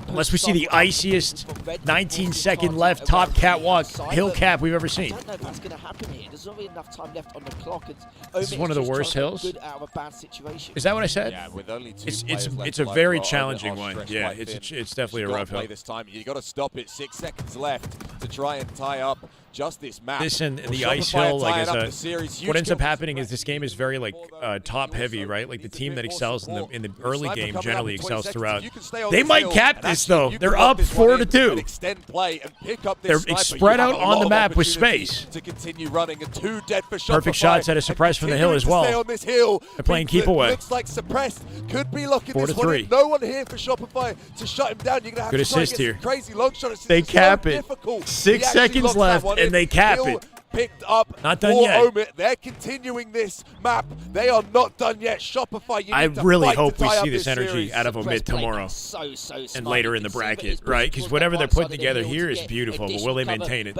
Unless we see the iciest 19-second left top catwalk hill cap we've ever seen.
I don't know if that's going to happen here. There's not really enough time left on the clock.
This is one of the worst hills.
Good out of a bad situation.
Is that what I said?
Yeah, with only 2
it's a very challenging one. Yeah, it's definitely a rough hill.
This time you got to stop it. 6 seconds left to try and tie up just this map.
This and the ice hill, like what ends up happening is this game is very like top heavy, right? Like the team that excels in the early game generally excels throughout. They might cap this though. They're up 4-2.
Extend play and pick up this
They're spread out on the map with space.
To continue running, and 2 dead for Shopify.
Perfect shots at a suppress from the hill as well.
Stay on this hill.
They're playing keep away.
Looks like suppressed could be locking this one in. No one here for Shopify to shut him down. You're gonna have
good
to try
assist
and get
here.
Crazy long shot.
They cap it. 6 seconds left, and they cap it.
picked up
Not done
for
yet.
Omit. They're continuing this map. They are not done yet. Shopify, you
I
need to
really
fight to
hope we
tie up
see this energy
series.
out of Omit tomorrow and later in the bracket, right? Because whatever they're putting together here is beautiful, but will they maintain it?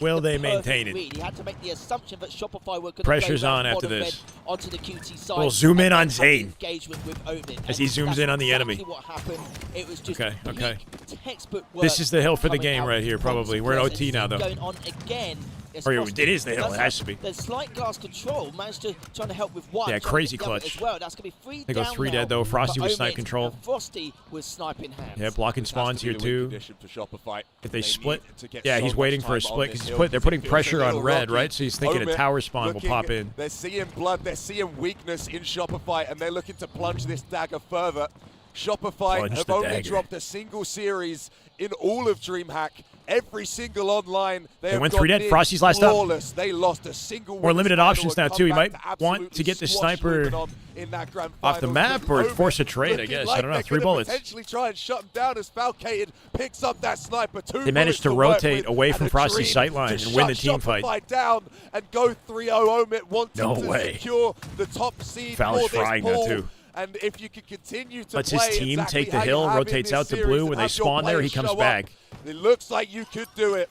Will they maintain it?
He had to make the assumption that Shopify were going
Pressure's
to
on after this.
onto the QT side.
We'll zoom in on Zane
with Omit.
as he zooms in on the enemy.
What happened. It was just
Okay.
textbook work.
This is the hill for the game right here, probably. We're in OT now, though.
Going on again.
Or it is the hill. It has to be.
There's slight glass control. Managed to trying to help with one.
Yeah, crazy clutch.
As well. That's going to be 3
They go
down
3
now
dead, though. Frosty
for
with snipe
Omit,
control.
and Frosty with sniping hands.
Yeah, blocking spawns here, too. If they split. Yeah, he's
so
waiting
much
for a
time on
split
this
because
hill.
they're putting
It feels
pressure
a
on
little
red,
rocky.
right? So he's thinking a
Omit
tower spawn will
looking-
pop in.
They're seeing blood. They're seeing weakness in Shopify, and they're looking to plunge this dagger further. Shopify
Plunge
have
the
only
dagger.
dropped a single series in all of DreamHack. Every single online,
They
have
went
gone
3 dead.
near
Frosty's last up.
flawless. They lost a single.
More limited
women's
options
final
now,
and
too. You
come
might
back to
want to
absolutely
get the
squash
sniper
Luminon in that grand
off the
final.
map or force a trade, I
Looking
guess.
like
I don't know.
they're
3
gonna
bullets.
Potentially try and shut him down as Falcated picks up that sniper. 2
They managed to
bullets work
rotate
with,
away
and
from
a
Frosty's
dream
sightline
to
and win the
shut
team
Shopify
fight.
down and go 3-0. Omit wanting
No
to
way.
secure the top seed
Fowler's
for this
frying that,
pool.
too.
And if you can continue to
Lets
play
his team
exactly
take the
how you
hill,
have in
rotates
this
out to
series
blue.
and
When they
have your
spawn there, he
players
comes
show up,
back.
it looks like you could do it.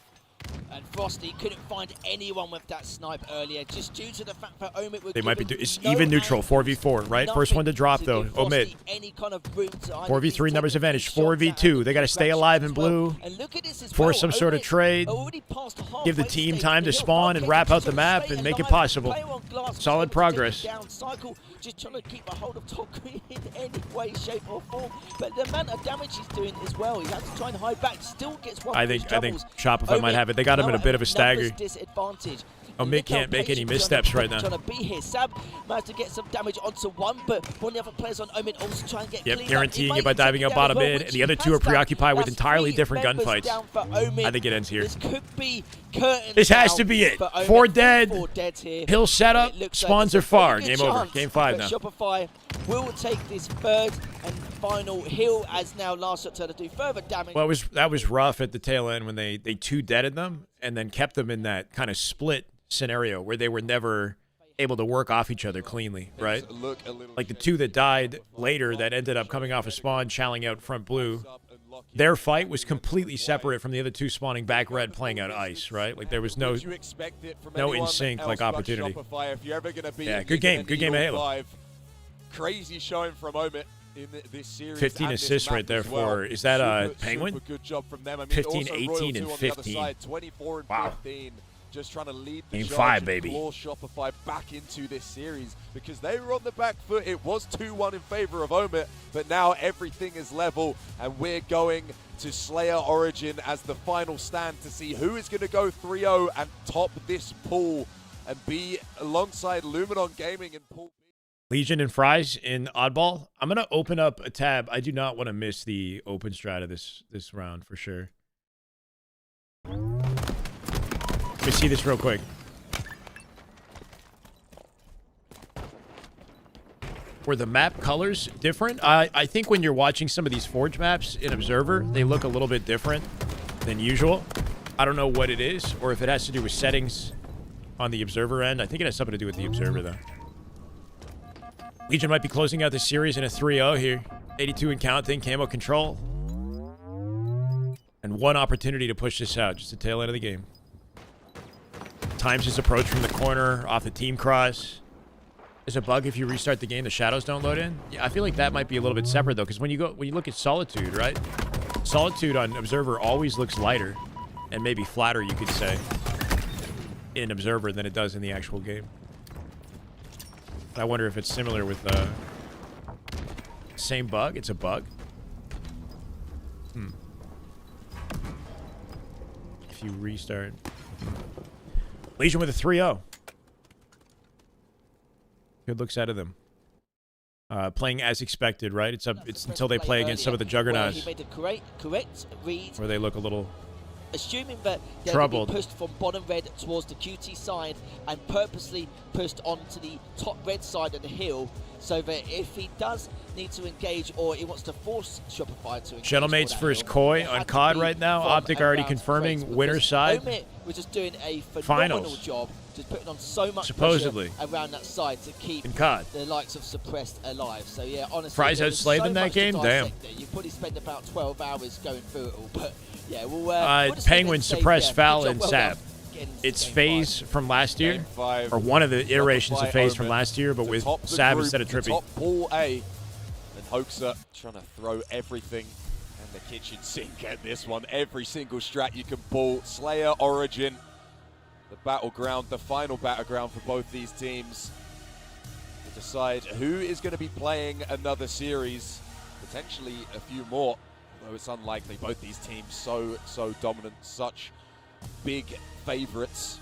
And Frosty couldn't find anyone with that snipe earlier, just due to the fact that Omit were
They might be.
given
It's
no
even neutral. 4v4, right? First one to drop, though.
give Frosty
Omit.
any kind of room to either
4v3 numbers advantage. 4v2. They got to stay alive in blue.
And look at this as
Force
well.
some sort of
Omit
trade.
already passed the
Give the
halfway
team
stage
time
of the
to
hill.
spawn and
Falcated
wrap out
just
the map
stay
and make it
alive.
possible.
Player on glass,
Solid
just
progress.
down cycle, just trying to keep a hold of top green in any way, shape or form. But the amount of damage he's doing as well, he has to try and hide back. Still gets one.
I think Shopify might have it. They got him in a bit of a stagger.
Disadvantage.
Omit can't make any missteps right now.
Trying to be here. Sab managed to get some damage onto one, but one of the other players on Omit also trying to get
Yep,
cleaned
guaranteeing
up.
it by diving out bottom mid, and the other two are preoccupied with entirely different
members
gunfights.
down for Omit.
I think it ends here.
This could be curtains
This has
down
to be it.
for Omit.
4 dead.
4 dead here.
Hill setup.
It looks like
Spawns
there's
are
a very
far.
good
Game over.
chance
Game 5
that
now.
Shopify will take this third and final hill as now last up to do further damage.
Well, that was rough at the tail end when they 2 deaded them and then kept them in that kind of split scenario where they were never able to work off each other cleanly, right? Like the 2 that died later that ended up coming off a spawn, challing out front blue. Their fight was completely separate from the other 2 spawning back red, playing out ice, right? Like there was no in sync like opportunity. Yeah, good game of Halo.
Crazy showing from Omit in this series.
15 assists right there for, is that a Penguin?
Super good job from them. I mean,
15,
also
18,
Royal
and
2 on the other
15.
side, 24 and
Wow.
15. Just trying to lead the
Game
charge
5,
and
baby.
claw Shopify back into this series because they were on the back foot. It was 2-1 in favor of Omit, but now everything is level, and we're going to Slayer Origin as the final stand to see who is going to go 3-0 and top this pool and be alongside Luminon Gaming and Pool B.
Legion and Fries in Oddball. I'm going to open up a tab. I do not want to miss the open strat of this round for sure. Let me see this real quick. Were the map colors different? I think when you're watching some of these Forge maps in Observer, they look a little bit different than usual. I don't know what it is, or if it has to do with settings on the Observer end. I think it has something to do with the Observer, though. Legion might be closing out the series in a 3-0 here. 82 and counting, camo control. And 1 opportunity to push this out, just the tail end of the game. Times his approach from the corner, off the team cross. There's a bug if you restart the game, the shadows don't load in. Yeah, I feel like that might be a little bit separate though, because when you look at Solitude, right? Solitude on Observer always looks lighter, and maybe flatter, you could say, in Observer than it does in the actual game. I wonder if it's similar with same bug. It's a bug. If you restart. Legion with a 3-0. Good looks out of them. Playing as expected, right? It's until they play against some of the juggernauts
He made a correct read.
where they look a little
assuming that they're going to be pushed from bottom red towards the QT side and purposely pushed onto the top red side of the hill, so that if he does need to engage or he wants to force Shopify to engage.
Gentlemates versus Koi on COD right now. Optic already confirming winner's side.
Omit was just doing a phenomenal job, just putting on so much
supposedly
pressure around that side to keep
in COD
the likes of Suppressed alive. So yeah, honestly,
Fries outslaved in that game. Damn.
You probably spent about 12 hours going through it all, but yeah, we'll
Penguin Suppressed Foul and Sab. It's FaZe from last year, or one of the iterations of FaZe from last year, but with Sab instead of Trippy.
Top ball A, and Hoaxer trying to throw everything in the kitchen sink at this one. Every single strat you can pull. Slayer, Origin, the battleground, the final battleground for both these teams to decide who is going to be playing another series, potentially a few more, though it's unlikely. Both these teams so dominant, such big favorites.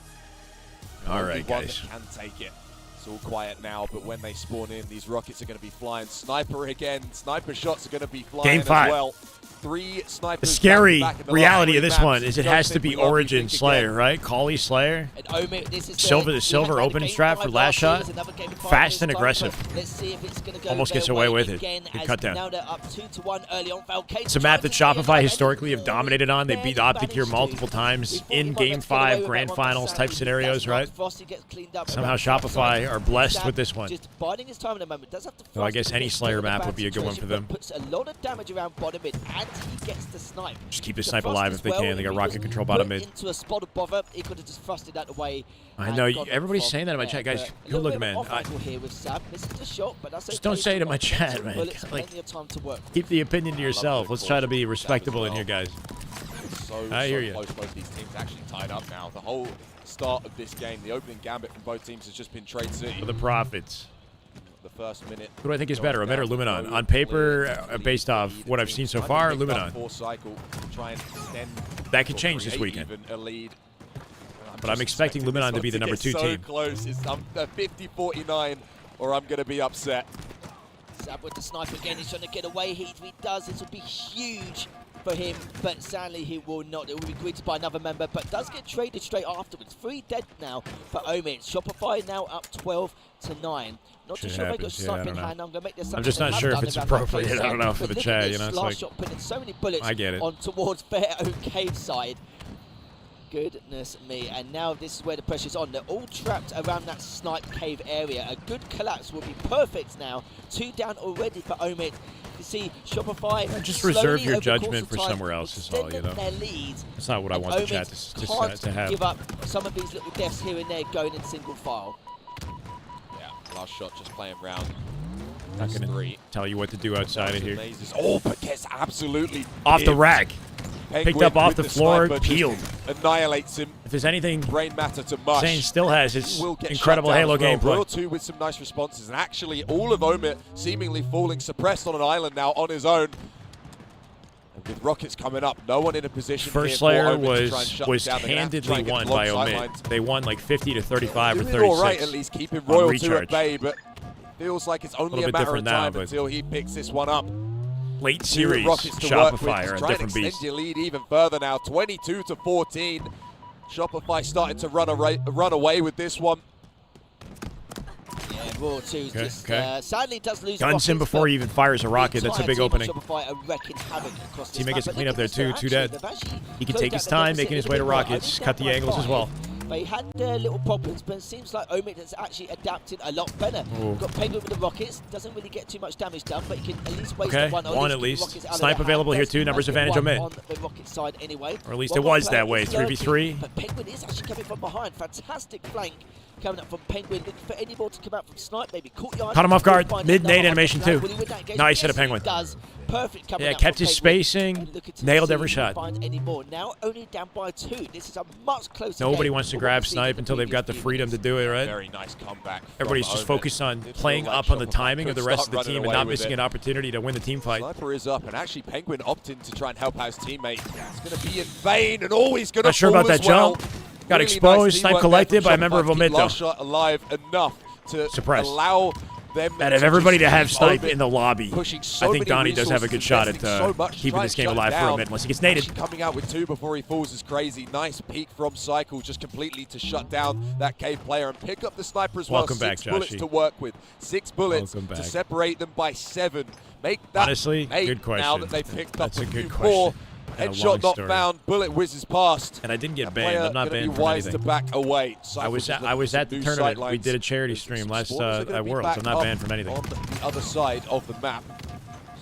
All right, guys.
Can take it. It's all quiet now, but when they spawn in, these rockets are going to be flying. Sniper again. Sniper shots are going to be flying
Game 5.
as well. 3 snipers.
The scary
back in the
reality of
last
this
3
one
maps.
is it has to be Origin Slayer, right? Kali Slayer. Silver the silver open strat for last shot. Fast and aggressive. Almost gets away with it. Good cut down. It's a map that Shopify historically have dominated on. They beat Optic here multiple times in Game 5 Grand Finals type scenarios, right? Somehow Shopify are blessed with this one. So I guess any Slayer map would be a good one for them.
Puts a lot of damage around bottom mid, and he gets the snipe.
Just keep the snipe alive if they can. They got rocket control bottom mid.
Into a spot of bother, he could have just thrusted that away.
I know everybody's saying that in my chat, guys. Go look, man. Just don't say it in my chat, man. Like, keep the opinion to yourself. Let's try to be respectable in here, guys. I hear you.
Close. Both these teams actually tied up now. The whole start of this game, the opening gambit from both teams has just been Trade City.
For the Profits.
The first minute.
Who do I think is better, Omit or Luminon? On paper, based off what I've seen so far, Luminon. That could change this weekend. But I'm expecting Luminon to be the number 2 team.
Close. It's 50-49, or I'm going to be upset.
Sab with the sniper again. He's trying to get away. If he does, this will be huge for him, but sadly he will not. It will be greeted by another member, but does get traded straight afterwards. 3 dead now for Omit. Shopify now up 12-9. Not too sure if I got sniper in hand. I'm going to make this.
I'm just not sure if it's appropriate. I don't know for the chat. You know, it's like
shot putting so many bullets
I get it.
on towards their own cave side. Goodness me, and now this is where the pressure's on. They're all trapped around that snipe cave area. A good collapse will be perfect now. 2 down already for Omit. You see Shopify
just reserve your judgment for somewhere else is all, you know. That's not what I want the chat to have.
Give up some of these little deaths here and there going in single file.
Yeah, last shot just playing round.
Not going to tell you what to do outside of here.
Oh, but gets absolutely
off the rack.
Penguin
Picked up off the floor, peeled.
Annihilates him.
If there's anything
brain matter to mush,
Zane still has its incredible Halo gameplay.
Royal 2 with some nice responses, and actually all of Omit seemingly falling suppressed on an island now on his own. And with rockets coming up, no one in a position.
First Slayer was handedly won by Omit. They won like 50-35 or 36.
All right, at least keeping Royal 2 at bay, but feels like it's only a matter of time until he picks this one up.
Late series Shopify are a different beast.
Extend your lead even further now, 22-14. Shopify starting to run away with this one.
Yeah, Royal 2 just sadly does lose.
Guns him before he even fires a rocket. That's a big opening.
Teammate
gets a clean up there too. 2 dead. He can take his time making his way to rockets. Cut the angles as well.
They had their little problems, but it seems like Omit has actually adapted a lot better. Got Penguin with the rockets, doesn't really get too much damage done, but he can at least waste one
at least. Snipe available here too, numbers advantage Omit.
On the rocket side anyway.
Or at least it was that way, 3v3.
But Penguin is actually coming from behind. Fantastic flank coming up from Penguin. Looking for any more to come out from Snipe, maybe. Courtyard.
Caught him off guard, mid-nade animation too. Nice hit of Penguin.
Perfect coming out
kept his spacing, nailed every shot.
Find any more. Now only down by 2. This is a much closer
Nobody
game.
wants to grab Snipe until they've got the freedom to do it, right?
Very nice comeback.
Everybody's just focused on playing up on the timing of the rest of the team and not missing an opportunity to win the team fight.
Sniper is up, and actually Penguin opting to try and help out his teammate. It's going to be in vain, and always going to
Not sure about that jump. Got exposed, snipe collected by a member of Omit though.
Last shot alive enough to allow them.
Out of everybody to have snipe
Omit
in the lobby,
pushing so
I think
many
Donnie does have a good shot at
resources, investing so much to
keeping
try
this
and
game
shut
alive
him
for a
down.
minute unless he gets naded.
Actually coming out with 2 before he falls is crazy. Nice peek from Cycle, just completely to shut down that cave player and pick up the sniper as well.
Welcome back,
6 bullets
Joshy.
to work with. 6 bullets
Welcome
to
back.
separate them by 7. Make that
Honestly,
8
good question.
now that they picked
That's
up
a good
core.
question. And a
Headshot
long
not
story.
found. Bullet whizzes past.
And I didn't get
That
banned.
player
I'm not
gonna
banned
be
for
wise
anything.
to back away.
I was at the tournament. We did a charity stream last at Worlds. I'm not banned from anything.
On the other side of the map.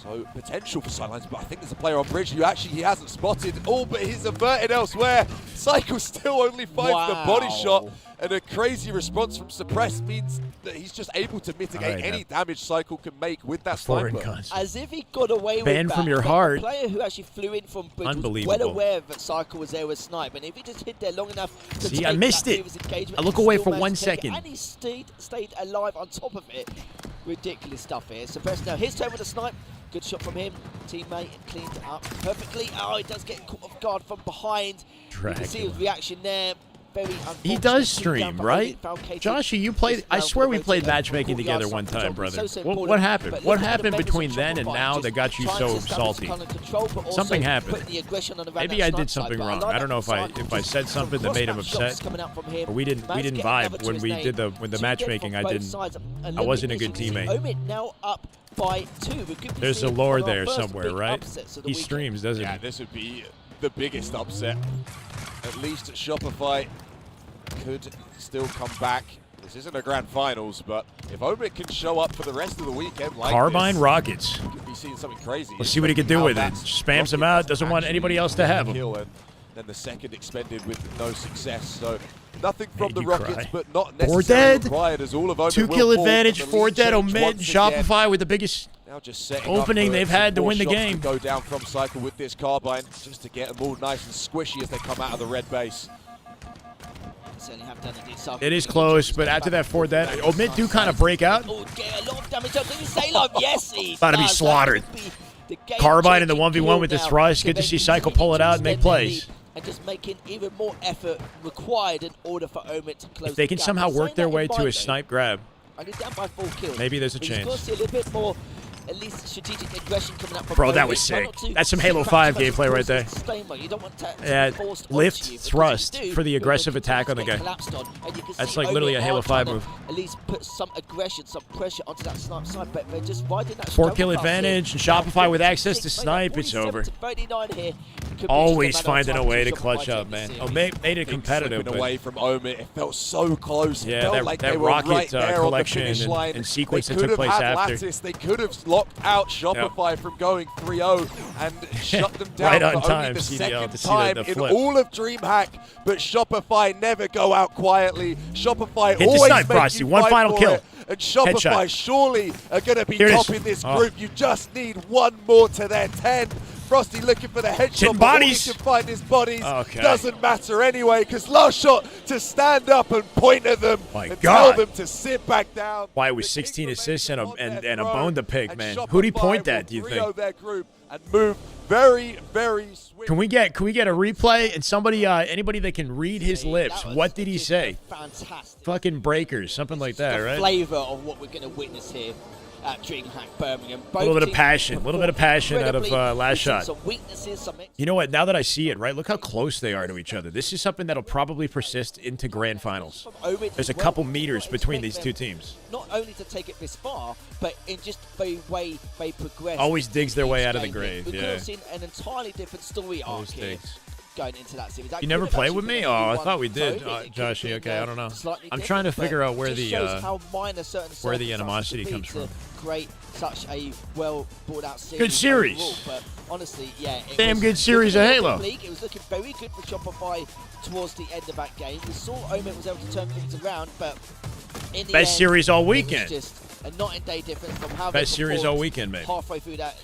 So potential for sidelines, but I think there's a player on bridge who actually he hasn't spotted. Oh, but he's averted elsewhere. Cycle still only finds the body shot, and a crazy response from Suppress means that he's just able to mitigate any damage Cycle can make with that sniper.
As if he got away with
Banned
that.
from your
but
heart.
The player who actually flew in from bridge was well
Unbelievable.
aware that Cycle was there with snipe, and if he just hid there long enough to
See,
take
I missed
that
it.
previous engagement,
I look
he
away
still
for
managed
1
to take it,
second.
and he stayed alive on top of it. Ridiculous stuff here. Suppress now his turn with a snipe. Good shot from him. Teammate cleaned it up perfectly. Oh, he does get caught off guard from behind. You can see his reaction there. Very
He does stream, right? Joshy, you played. I swear we played matchmaking together one time, brother. What happened? What happened between then and now that got you so salty? Something happened. Maybe I did something wrong. I don't know if I said something that made him upset, or we didn't vibe when we did the matchmaking. I wasn't a good teammate.
Omit now up by 2.
There's a lore there somewhere, right? He streams, doesn't he?
Yeah, this would be the biggest upset. At least Shopify could still come back. This isn't a grand finals, but if Omit can show up for the rest of the weekend like
Carbine
this,
Rockets.
we could be seeing something crazy.
Let's see what he can do with it. Spams him out. Doesn't want anybody else to have him.
And then the second expended with no success. So nothing from the
you
Rockets,
cry.
but not
4
necessarily
dead.
required as all of Omit
2
will
kill
fall,
advantage.
and the
4
lead
dead.
change
Omit.
once again.
Shopify with the biggest
Now just setting
opening
up for
they've had to
more
win the
shots
game.
Go down from Cycle with this carbine just to get them all nice and squishy as they come out of the red base.
It is close, but after that 4 dead, Omit do kind of break out.
Yes, he
About to be
does.
slaughtered. Carbine in the 1v1 with the thrust. Good to see Cycle pull it out and make plays.
And just making even more effort required in order for Omit to close
If they can
the gap.
somehow
Saying
work their
that in
way to a
mind,
snipe grab,
and he's down by 4 kills.
maybe there's a
But you've got to
chance.
see a little bit more, at least strategic aggression coming up from
Bro, that
Omit.
was
Try
sick.
not to
That's some Halo
crack
5
too much
gameplay right there.
sustain, but you don't want to
Yeah,
force onto
lift,
you, because
thrust
if you do,
for the
you're
aggressive
gonna
attack on the
get
guy.
collapsed on, and you can
That's
see
like literally a
Omit
Halo
are
5
trying to
move.
At least put some aggression, some pressure onto that snipe side, but they're just riding that
4
struggle
kill
bus here.
advantage, and Shopify with access to snipe, it's over.
39 here. Could be
Always
just a matter of
finding a
time
way to
for Shopify
clutch
to
up, man.
see.
Oh, made it competitive,
Slipping
but
away from Omit, it felt so close. It
yeah,
felt
that,
like
that
they were
rocket
right there on the
collection
finish line.
and sequence
They
that
could
took
have
place
had
after.
Lattice. They could have locked out Shopify from going 3-0 and shut them down
Right on
for
time,
only the
CDL,
second
to see
time
the
in
flip.
all of DreamHack. But Shopify never go out quietly. Shopify
Hit the
always
snipe,
make
Frosty.
you
One
fight
final
for
kill.
it. And Shopify
Headshot.
surely are going to be
Here it is.
top in this
Oh.
group. You just need one more to their 10. Frosty looking for the headshot,
Hitting
but all he
bodies.
can find is bodies.
Okay.
Doesn't matter anyway, because last shot to stand up and point at them
My
and
God.
tell them to sit back down.
Why, it was 16 assists and a bone to pick, man. Who'd he point at, do you think?
Their group and move very, very swift.
Can we get a replay and somebody anybody that can read his lips? What did he say?
Fantastic.
Fucking breakers, something like that, right?
Flavour of what we're going to witness here at DreamHack Birmingham.
A little bit of passion out of last shot.
Some weaknesses, some
You know what? Now that I see it, right? Look how close they are to each other. This is something that'll probably persist into grand finals. There's a couple meters between these two teams.
Not only to take it this far, but in just the way they progress.
Always digs their way out of the
each
grave,
game. We could
yeah.
have seen an entirely different story arc
Always
here
digs.
going into that series. That
You
could
never
have
played
actually
with me?
been
Oh, I
one
thought we did,
voted. It could have
Joshy.
been,
Okay, I don't know.
slightly
I'm trying to
different,
figure
but
out where
just
the
shows how minor certain
where the
circumstances
animosity
could be
comes
to
from.
create such a well brought out series.
Good series.
overall. But honestly, yeah, it
Damn
was
good series
looking
of
a
Halo.
bleak. It was looking very good for Shopify towards the end of that game. We saw Omit was able to turn things around, but in the
Best
end,
series all
it was
weekend.
just a night and day difference from how
Best
they
series
performed
all weekend, mate.
halfway through that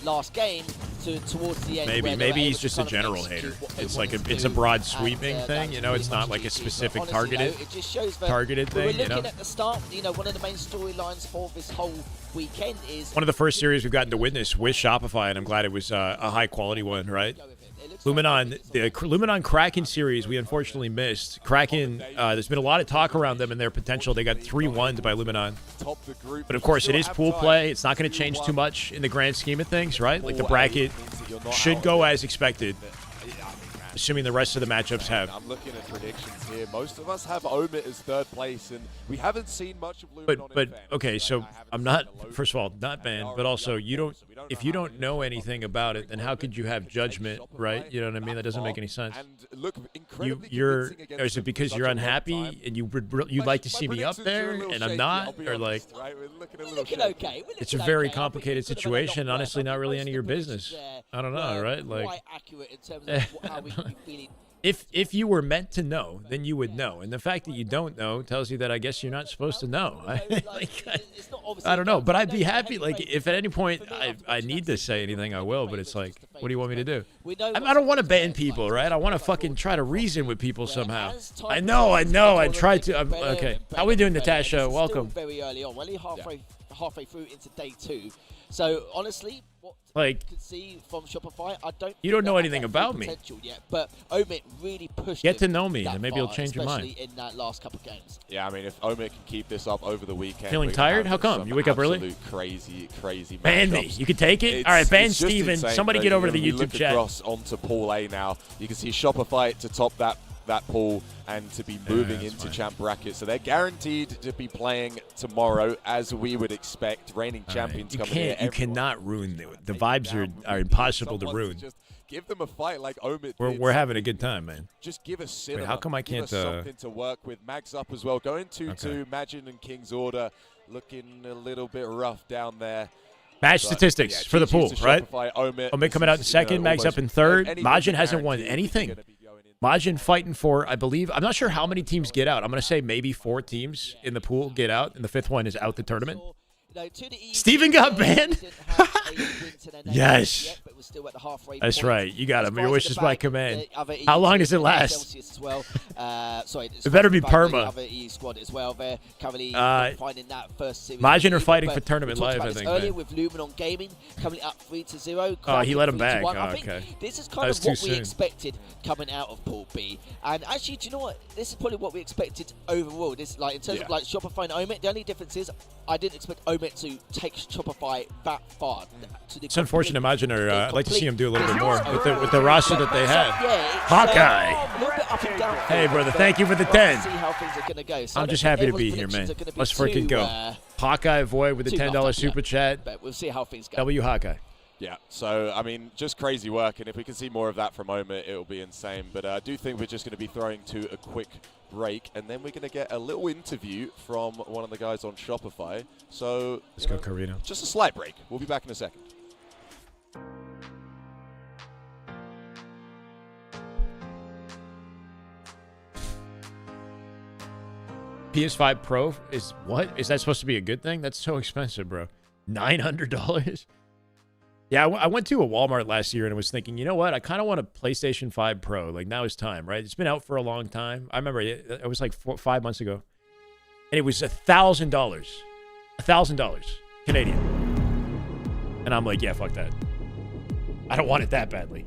last game to towards the end. where they
Maybe
were
he's
able
just
to
a
kind of
general
execute
hater.
what they
It's like
wanted to
it's a
do,
broad
and,
sweeping
that
thing,
was
you know. It's
pretty
not
much
like a
GG. But
specific
honestly,
targeted
though, it just shows that
targeted
we were
thing, you know.
looking at the start, one of the main storylines for this whole weekend is
One of the first series we've gotten to witness with Shopify, and I'm glad it was a high quality one, right? Luminon, the Luminon Kraken series we unfortunately missed. Kraken, there's been a lot of talk around them and their potential. They got 3-1 by Luminon. But of course, it is pool play. It's not going to change too much in the grand scheme of things, right? Like the bracket should go as expected, assuming the rest of the matchups have.
I'm looking at predictions here. Most of us have Omit as third place, and we haven't seen much of Luminon.
But okay, so I'm not, first of all, not banned, but also if you don't know anything about it, then how could you have judgment, right? You know what I mean? That doesn't make any sense. Is it because you're unhappy and you'd like to see me up there and I'm not, or like? It's a very complicated situation. Honestly, not really any of your business. I don't know, right? Like. If you were meant to know, then you would know. And the fact that you don't know tells you that I guess you're not supposed to know. I don't know. But I'd be happy, like, if at any point I need to say anything, I will. But it's like, what do you want me to do? I don't want to ban people, right? I want to fucking try to reason with people somehow. I know. I tried to. Okay. How we doing, Natasha? Welcome.
Very early on, only halfway through into day 2. So, honestly, what you can see from Shopify, I don't.
You don't know anything about me.
Yet, but Omit really pushed.
Get to know me, and maybe you'll change your mind.
Especially in that last couple of games.
Yeah, I mean, if Omit can keep this up over the weekend.
Feeling tired? How come? You wake up early?
Crazy
ban me. You can take it? All right, ban Steven. Somebody get over to the YouTube chat.
Across onto Pool A now. You can see Shopify to top that pool and to be moving into champ bracket. So they're guaranteed to be playing tomorrow, as we would expect. Reigning champions coming here.
You cannot ruin the vibes are impossible to ruin.
Just give them a fight like Omit.
We're having a good time, man.
Just give us cinema.
Wait, how come I can't?
Give us something to work with. Mag's up as well. Going 2-2. Magin and King's Order looking a little bit rough down there.
Match statistics for the pool, right? Omit coming out in second. Mag's up in third. Majin hasn't won anything. Majin fighting for, I believe, I'm not sure how many teams get out. I'm going to say maybe 4 teams in the pool get out, and the 5th one is out the tournament. Steven got banned? Yes. That's right. You got him. Your wish is my command. How long does it last? It better be perma. Majin are fighting for tournament life, I think.
Earlier with Luminon Gaming coming up 3-0.
Oh, he let him back.
I think this is kind of what we expected coming out of Pool B. And actually, do you know what? This is probably what we expected overall. This, like, in terms of like Shopify and Omit, the only difference is I didn't expect Omit to take Shopify that far.
It's unfortunate. Majin are. I'd like to see him do a little bit more with the roster that they have. Hawkeye. Hey, brother. Thank you for the 10. I'm just happy to be here, man. Let's freaking go. Hawkeye Void with the $10 super chat.
But we'll see how things go.
W Hawkeye.
Yeah, so, I mean, just crazy work, and if we can see more of that from Omit, it will be insane. But I do think we're just going to be throwing to a quick break, and then we're going to get a little interview from one of the guys on Shopify. So,
let's go, Carino.
Just a slight break. We'll be back in a second.
PS5 Pro is what? Is that supposed to be a good thing? That's so expensive, bro. $900? Yeah, I went to a Walmart last year and I was thinking, you know what? I kind of want a PlayStation 5 Pro. Like, now is time, right? It's been out for a long time. I remember it was like 5 months ago. And it was $1,000. $1,000 Canadian. And I'm like, yeah, fuck that. I don't want it that badly.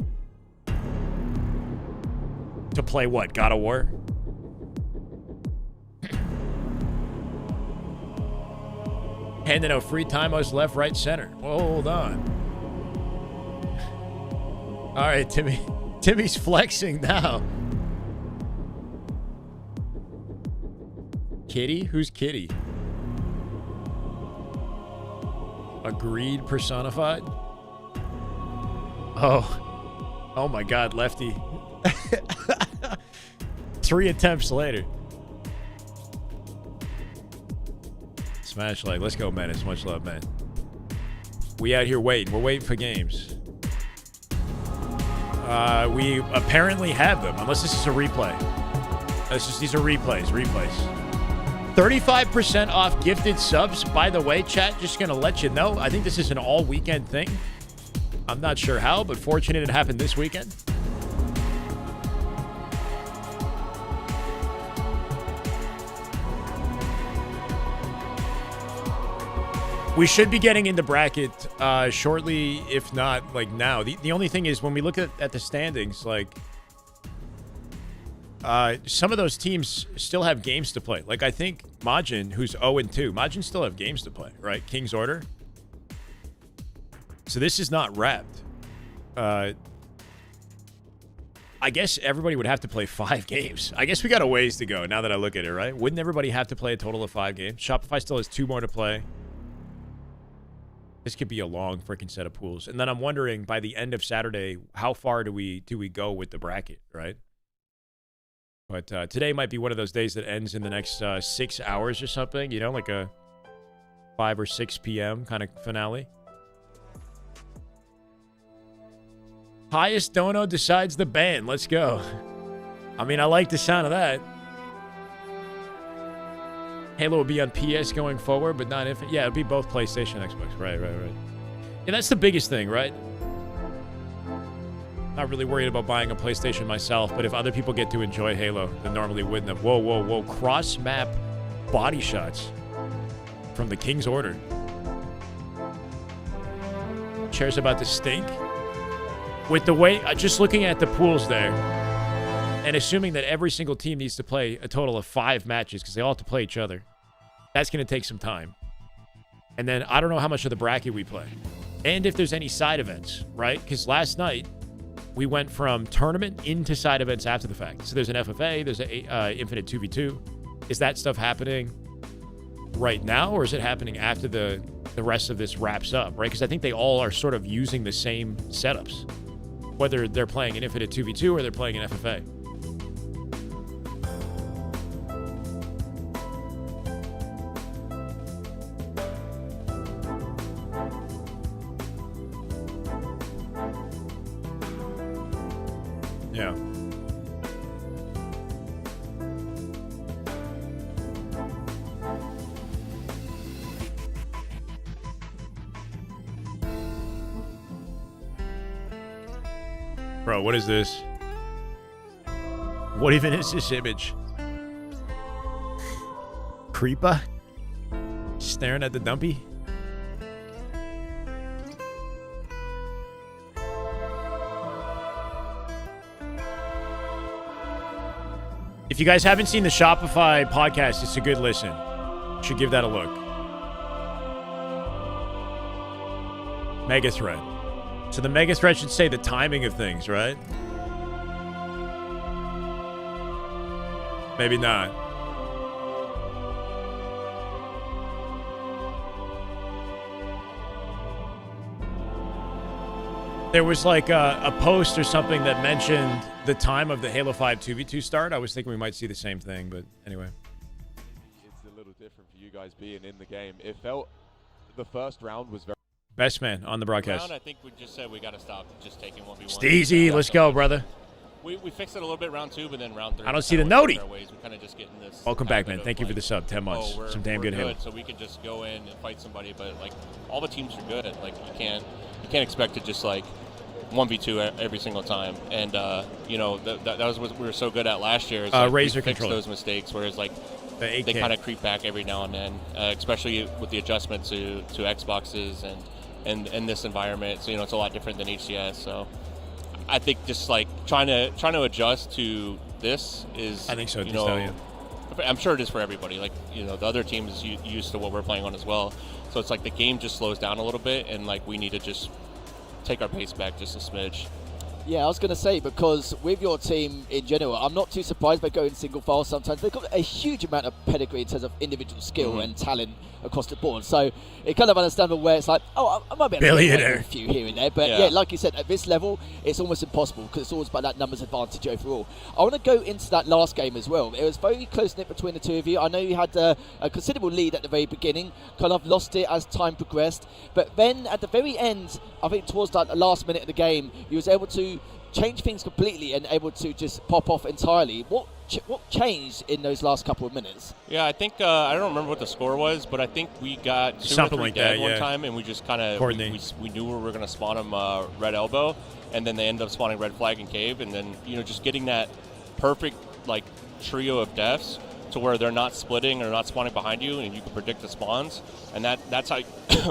To play what? God of War? Handing out free timos left, right, center. Well, hold on. All right, Timmy. Timmy's flexing now. Kitty? Who's Kitty? Agreed personified? Oh my God, Lefty. 3 attempts later. Smash like, let's go, Menace. Much love, man. We out here waiting. We're waiting for games. We apparently have them, unless this is a replay. These are replays. 35% off gifted subs. By the way, chat, just gonna let you know, I think this is an all weekend thing. I'm not sure how, but fortunate it happened this weekend. We should be getting into bracket shortly, if not like now. The only thing is when we look at the standings, like some of those teams still have games to play. Like I think Majin, who's 0-2, Majin still have games to play, right? King's Order. So this is not wrapped. I guess everybody would have to play 5 games. I guess we got a ways to go now that I look at it, right? Wouldn't everybody have to play a total of 5 games? Shopify still has 2 more to play. This could be a long freaking set of pools. And then I'm wondering, by the end of Saturday, how far do we go with the bracket, right? But today might be one of those days that ends in the next 6 hours or something, you know, like a 5 or 6 p.m. kind of finale. Highest dono decides the ban. Let's go. I mean, I like the sound of that. Halo will be on PS going forward, but not Infinite. Yeah, it'll be both PlayStation and Xbox. Right. Yeah, that's the biggest thing, right? Not really worried about buying a PlayStation myself, but if other people get to enjoy Halo, they normally wouldn't have. Whoa. Cross-map body shots from the King's Order. Chair's about to stink. With the way, just looking at the pools there, and assuming that every single team needs to play a total of 5 matches because they all have to play each other, that's going to take some time. And then I don't know how much of the bracket we play. And if there's any side events, right? Because last night, we went from tournament into side events after the fact. So there's an FFA, there's an Infinite 2v2. Is that stuff happening right now, or is it happening after the rest of this wraps up, right? Because I think they all are sort of using the same setups, whether they're playing an Infinite 2v2 or they're playing an FFA. Yeah. Bro, what is this? What even is this image? Creeper? Staring at the dumpy? If you guys haven't seen the Shopify podcast, it's a good listen. You should give that a look. Mega thread. So the mega thread should say the timing of things, right? Maybe not. There was like a post or something that mentioned the time of the Halo 5 2v2 start. I was thinking we might see the same thing, but anyway.
It's a little different for you guys being in the game. It felt the first round was very...
Best man on the broadcast.
Round, I think we just said we got to stop just taking 1v1.
Steezy, let's go, brother.
We fixed it a little bit round 2, but then round 3.
I don't see the notey.
We kind of just get in this.
Welcome back, man. Thank you for the sub. 10 months. Some damn good Halo.
So we can just go in and fight somebody, but like all the teams are good. Like you can't expect to just like 1v2 every single time. And you know that was what we were so good at last year. Is like
Razor
we fixed
controller.
those mistakes, whereas like they kind of creep back every now and then, especially with the adjustment to Xboxes and in this environment. So you know it's a lot different than HCS. So I think just like trying to adjust to this is,
I think so,
you know, I'm sure it is for everybody. Like, you know, the other team is used to what we're playing on as well. So it's like the game just slows down a little bit, and like we need to just take our pace back just a smidge.
Yeah, I was going to say, because with your team in general, I'm not too surprised by going single file sometimes. They've got a huge amount of pedigree in terms of individual skill and talent across the board. So it kind of understandable where it's like, oh, I might be able to get a few here and there. But yeah, like you said, at this level, it's almost impossible because it's always about that numbers advantage overall. I want to go into that last game as well. It was very close-knit between the two of you. I know you had a considerable lead at the very beginning, kind of lost it as time progressed. But then at the very end, I think towards that last minute of the game, you was able to change things completely and able to just pop off entirely. What changed in those last couple of minutes?
Yeah, I think I don't remember what the score was, but I think we got 2
something
or 3
like
dead
that,
one time, and we just kind of we knew we were going to spawn them red elbow, and then they ended up spawning red flag and cave, and then you know just getting that perfect like trio of deaths to where they're not splitting or not spawning behind you, and you can predict the spawns, and that's how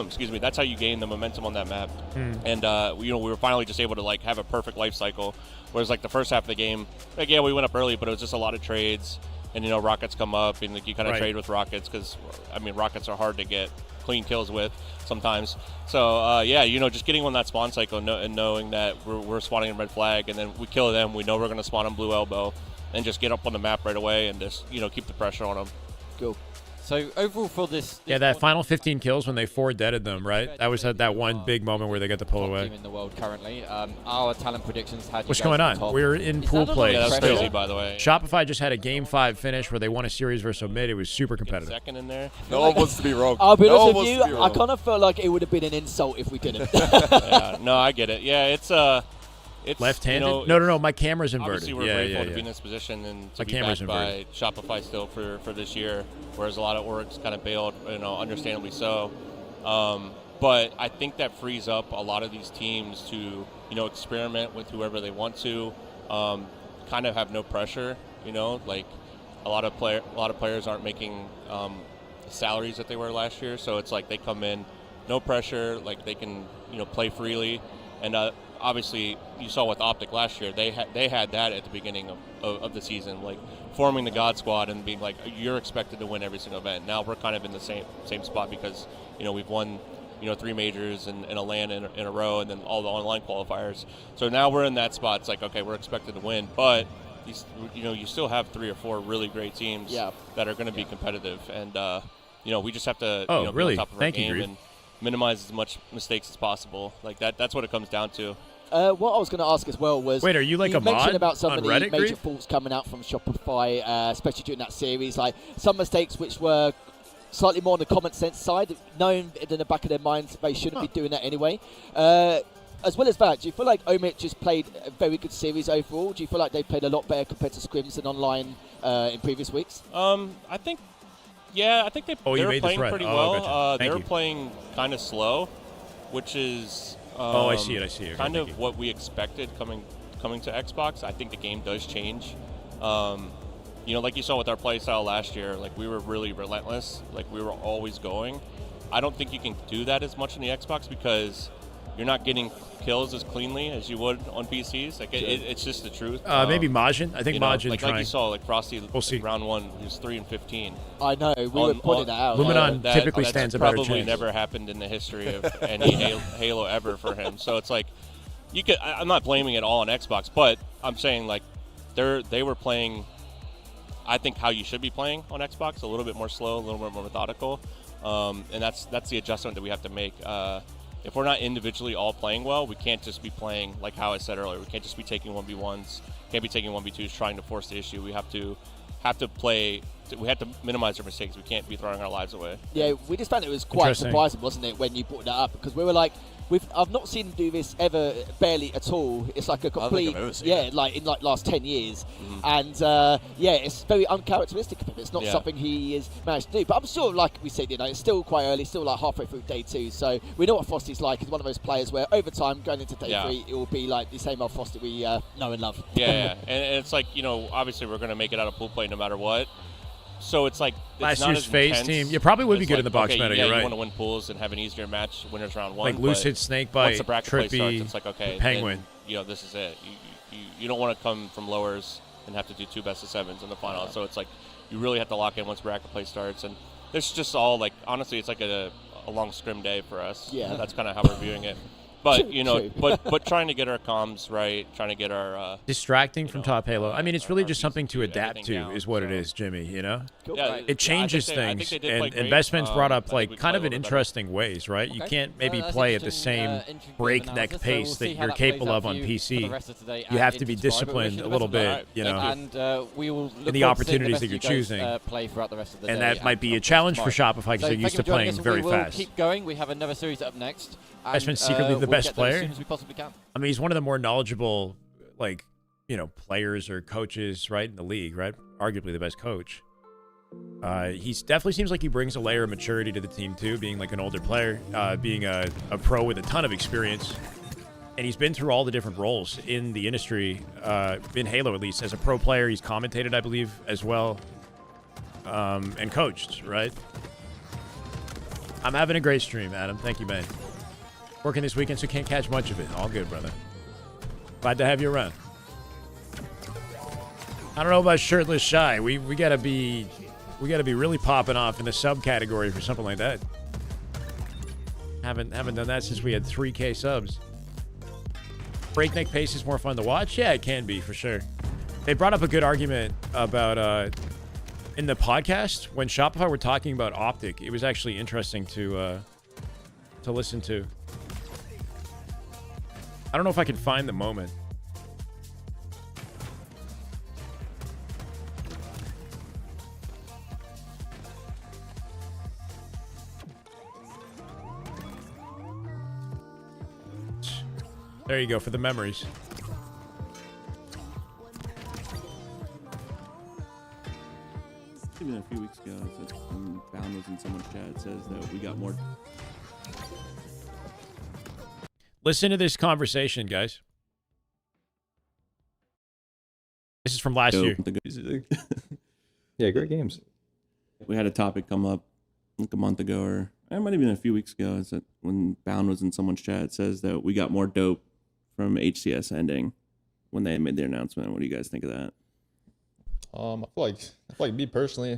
excuse me, that's how you gain the momentum on that map. And we were finally just able to like have a perfect life cycle. Whereas like the first half of the game, like yeah, we went up early, but it was just a lot of trades, and rockets come up, and like you kind of trade with rockets because I mean rockets are hard to get clean kills with sometimes. So yeah, just getting on that spawn cycle and knowing that we're spawning in red flag, and then we kill them, we know we're going to spawn on blue elbow, and just get up on the map right away and just keep the pressure on them.
Cool. So overall for this
yeah, that final 15 kills when they 4-deaded them, right? That was that one big moment where they got the pull away.
Team in the world currently. Our talent predictions had.
What's going on? We're in pool play.
Yeah, that's crazy, by the way.
Shopify just had a Game 5 finish where they won a series versus Omit. It was super competitive.
Second in there.
No one wants to be wrong.
I'll be honest with you. I kind of felt like it would have been an insult if we didn't.
Yeah, no, I get it. Yeah, it's
left-handed. No. My camera's inverted.
Obviously, we're grateful to be in this position and to be backed by Shopify still for this year, whereas a lot of orgs kind of bailed, understandably so. But I think that frees up a lot of these teams to, experiment with whoever they want to, kind of have no pressure. Like a lot of players aren't making salaries that they were last year, so it's like they come in, no pressure, like they can, play freely, and obviously, you saw with Optic last year, they had that at the beginning of the season, like forming the God Squad and being like, you're expected to win every single event. Now we're kind of in the same spot because, we've won, 3 majors and a LAN in a row, and then all the online qualifiers. So now we're in that spot. It's like, okay, we're expected to win, but you still have 3 or 4 really great teams that are going to be competitive, and we just have to be on top of our game and minimize as much mistakes as possible. Like that's what it comes down to.
What I was going to ask as well was,
wait, are you like
you
a mod
mentioned about some
on
of the
Reddit,
major
Grief?
faults coming out from Shopify, especially during that series, like some mistakes which were slightly more on the common sense side, knowing in the back of their minds they shouldn't be doing that anyway. As well as that, do you feel like Omit just played a very good series overall? Do you feel like they played a lot better compared to scrims and online in previous weeks?
I think they were playing pretty well.
Gotcha.
They were playing kind of slow, which is
I see it.
Kind of what we expected coming to Xbox. I think the game does change. Like you saw with our play style last year, like we were really relentless. Like we were always going. I don't think you can do that as much on the Xbox because you're not getting kills as cleanly as you would on PCs. Like it's just the truth.
Maybe Majin. I think Majin.
Like you saw, like Frosty. We'll see. Round 1, he was 3-15.
I know. We were pointing that out.
Luminon typically stands a better chance.
That's probably never happened in the history of any Halo ever for him. So it's like you could. I'm not blaming it all on Xbox, but I'm saying like they were playing. I think how you should be playing on Xbox, a little bit more slow, a little bit more methodical, and that's the adjustment that we have to make. If we're not individually all playing well, we can't just be playing like how I said earlier. We can't just be taking 1v1s, can't be taking 1v2s trying to force the issue. We have to play. We have to minimize our mistakes. We can't be throwing our lives away.
Yeah, we just found it was quite surprising, wasn't it, when you brought that up? Because we were like, I've not seen him do this ever, barely at all. It's like a complete, like in like last 10 years, and it's very uncharacteristic of him. It's not something he has managed to do. But I'm sure, like we said, it's still quite early, still like halfway through day 2. So we know what Frosty's like. He's one of those players where over time, going into day 3, it will be like the same old Frosty we know and love.
Yeah, and it's like obviously we're gonna make it out of pool play no matter what. So it's like
last year's phase team. You probably would be good in the box meta.
Yeah,
you're right.
You want to win pools and have an easier match. Winners round 1.
Like Lucid, Snakebite,
once the bracket play
Trippy,
starts, it's like okay,
Penguin.
Then, this is it. You don't want to come from lowers and have to do 2 best of 7s in the final. So it's like you really have to lock in once bracket play starts. And it's just all like honestly, it's like a long scrim day for us.
Yeah,
that's kind of how we're viewing it. But but trying to get our comms right, trying to get our
distracting from top Halo. I mean, it's really just something to adapt to, is what it is, Jimmy.
Cool.
It changes things, and Best Man's brought up like kind of in interesting ways, right? You can't maybe play at the same breakneck pace that you're capable of on PC. You have to be disciplined a little bit,
and we will look
in the opportunities that you're choosing.
Play throughout the rest of the day.
And that might be a challenge for Shopify because they're used to playing very fast.
Keep going. We have another series up next.
Best Man's secretly the best player.
As soon as we possibly can.
I mean, he's one of the more knowledgeable, players or coaches, right, in the league, right? Arguably the best coach. He definitely seems like he brings a layer of maturity to the team too, being like an older player, being a pro with a ton of experience. And he's been through all the different roles in the industry, in Halo at least. As a pro player, he's commentated, I believe, as well. and coached, right? I'm having a great stream, Adam. Thank you, man. Working this weekend, so can't catch much of it. All good, brother. Glad to have you around. I don't know about shirtless shy. We gotta be really popping off in the subcategory for something like that. Haven't done that since we had 3K subs. Breakneck pace is more fun to watch. Yeah, it can be for sure. They brought up a good argument about in the podcast when Shopify were talking about Optic. It was actually interesting to listen to. I don't know if I can find the moment. There you go for the memories.
Even a few weeks ago, it said Bound was in someone's chat. It says that we got more.
Listen to this conversation, guys. This is from last year.
Yeah, great games.
We had a topic come up like a month ago, or it might have been a few weeks ago. It's that when Bound was in someone's chat, it says that we got more dope from HCS ending when they made their announcement. What do you guys think of that?
I feel like me personally,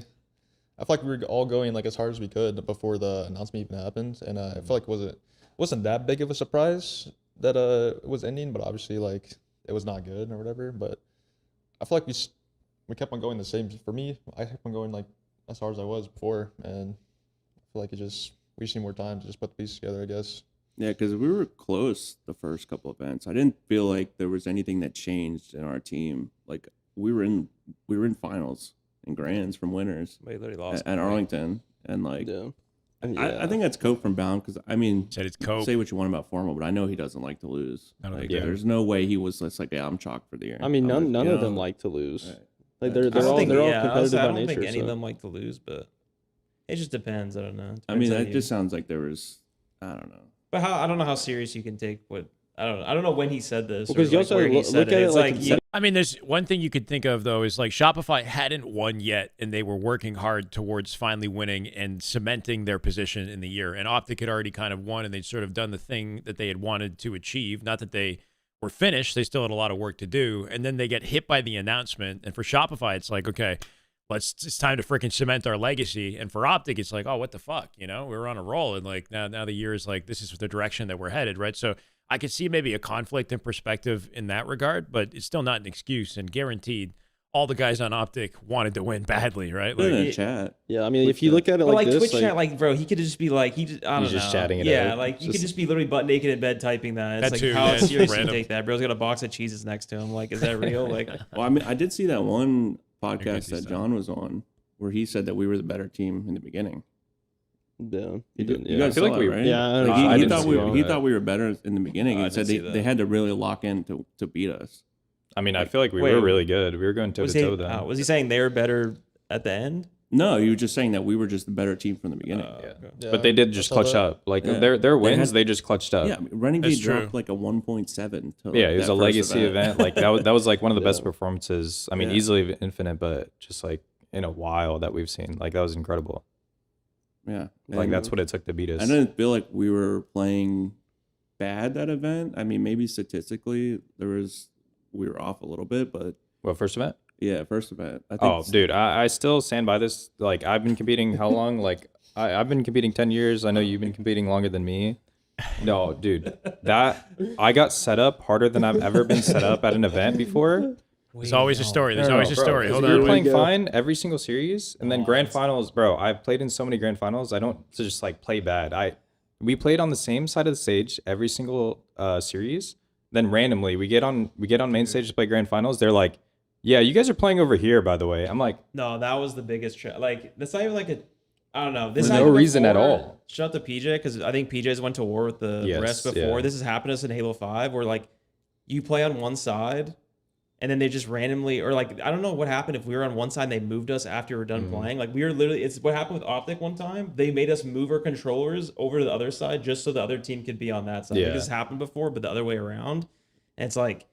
I feel like we were all going like as hard as we could before the announcement even happened, and I feel like it wasn't that big of a surprise that it was ending, but obviously like it was not good or whatever. But I feel like we kept on going the same. For me, I kept on going like as hard as I was before, and I feel like we just need more time to just put the pieces together, I guess.
Yeah, because we were close the first couple events. I didn't feel like there was anything that changed in our team. Like we were in finals and grands from winners.
We literally lost
at Arlington, and like
Yeah.
I think that's Cope from Bound, because I mean,
Said it's Cope.
say what you want about Formal, but I know he doesn't like to lose.
I don't
Like,
think so.
there's no way he was just like, yeah, I'm chalked for the year.
I mean,
I'm
none
you
of them
know?
like to lose.
Right.
Like
I
they're
don't
all
think-
competitive
honestly,
by
I don't
nature.
think any of
so.
them like to lose, but it just depends. I don't know.
I mean,
Depends on
that
you.
just sounds like there was, I don't know.
But I don't know how serious you can take what. I don't know when he said this.
Because
or
you
like
also
where he
look
said
at it
It's
like
you-
I mean, there's one thing you could think of, though, is like Shopify hadn't won yet, and they were working hard towards finally winning and cementing their position in the year. And Optic had already kind of won, and they'd sort of done the thing that they had wanted to achieve. Not that they were finished. They still had a lot of work to do. And then they get hit by the announcement. And for Shopify, it's like, okay, it's time to freaking cement our legacy. And for Optic, it's like, oh, what the fuck? You know, we're on a roll. And like now the year is like, this is the direction that we're headed, right? So I could see maybe a conflict in perspective in that regard, but it's still not an excuse. And guaranteed, all the guys on Optic wanted to win badly, right?
Put it in
Like,
the chat.
Yeah, I mean, if you look at it
But
like
like
this,
Twitch chat, like bro, he could just be like I don't
He's just
know.
chatting it
Yeah,
out.
like you could
Just-
just be literally butt naked in bed typing that. It's
That
like
too,
how
yeah.
serious you
Random.
take that? Bro's got a box of cheeses next to him. Like, is that real? Like,
Well, I mean, I did see that one podcast
Crazy
that
stuff.
John was on where he said that we were the better team in the beginning.
yeah,
You,
didn't-
you
yeah.
guys
I feel
saw
like
it,
we-
right?
yeah, I
Like,
don't
he,
know. I
he
didn't
thought
see
we
all
he
that.
thought we were better in the beginning.
Oh, I
He said
didn't see
they
that.
had to really lock in to beat us.
I mean, I feel like we
Wait,
were really good. We were going toe
was
to
he
toe with them.
was he saying they're better at the end?
No, you were just saying that we were just the better team from the beginning.
Yeah,
But they did
I
just
saw
clutch
that.
up. Like
Yeah.
their wins,
had-
they just clutched up.
Yeah, Renegade
That's true.
dropped like a 1.7. To like
Yeah, it was
that
a
first
legacy event. Like that was like one of the best
Yeah.
performances. I mean,
Yeah.
easily infinite, but just like in a while that we've seen. Like that was incredible.
Yeah,
Like
and
that's what it took to beat us.
I didn't feel like we were playing bad that event. I mean, maybe statistically we were off a little bit, but
Well, first event?
yeah, first event. I think
Oh, dude, I still stand by this. Like I've been competing how long? Like I've been competing 10 years. I know you've been competing longer than me. No, dude, that I got set up harder than I've ever been set up at an event before.
there's always a story. There's
No,
always a
bro,
story.
'cause
Hold
we were
on.
playing fine every single series, and then grand finals, bro. I've played in so many grand finals. I don't just like play bad. We played on the same side of the stage every single series. Then randomly we get on main stage to play grand finals. They're like, "Yeah, you guys are playing over here, by the way." I'm like,
No, that was the biggest. Like, that's not even like a. I don't know. This
For no
happened
reason at
before.
all.
Shout out to PJ because I think PJ's went to war with the
Yes,
rest before.
yeah.
This has happened to us in Halo 5 where like you play on one side and then they just randomly, or like, I don't know what happened if we were on one side and they moved us after we were done playing. Like we were literally, it's what happened with Optic one time. They made us move our controllers over to the other side just so the other team could be on that side.
Yeah.
Like, this happened before, but the other way around. And it's like,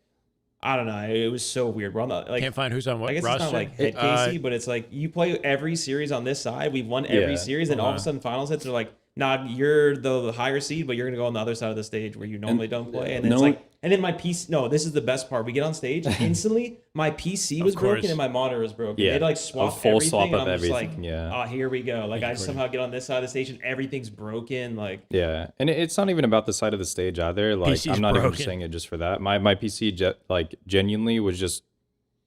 I don't know. It was so weird. We're on the, like,
Can't find who's on what
I guess
roster.
it's not like head Casey, but it's like you play every series on this side. We've won every series, and all of a sudden finals hits are like, nah, you're the higher seed, but you're gonna go on the other side of the stage where you normally don't play. And then it's like, and then my PC. No, this is the best part. We get on stage instantly. My PC was broken and my monitor was broken.
Yeah,
They like swap
a full
everything,
swap
and
of
I'm just
everything.
like,
Yeah.
oh, here we go. Like I somehow get on this side of the stage and everything's broken. Like
Yeah, and it's not even about the side of the stage either. Like
PC's
I'm not even
broken.
saying it just for that. My PC like genuinely was just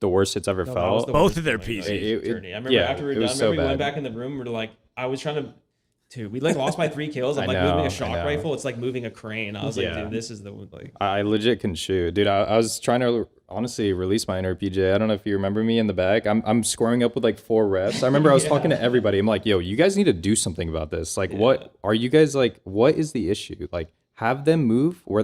the worst it's ever
No, that was
felt.
the
Both
worst
of their
thing, like,
PCs.
journey. I remember
yeah,
after we
it
were
was
done,
so
we went
bad.
back in the room. We're like, I was trying to. Dude, we like lost my 3 kills. I'm
I
like
know,
moving a
I
shock
know.
rifle. It's like moving a crane. I was like,
Yeah.
dude, this is the like.
I legit can shoot, dude. I was trying to honestly release my inner PJ. I don't know if you remember me in the back. I'm scoring up with like 4 reps. I remember I was talking to everybody. I'm like, yo, you guys need to do something about this. Like, what are you guys like? What is the issue? Like, have them move where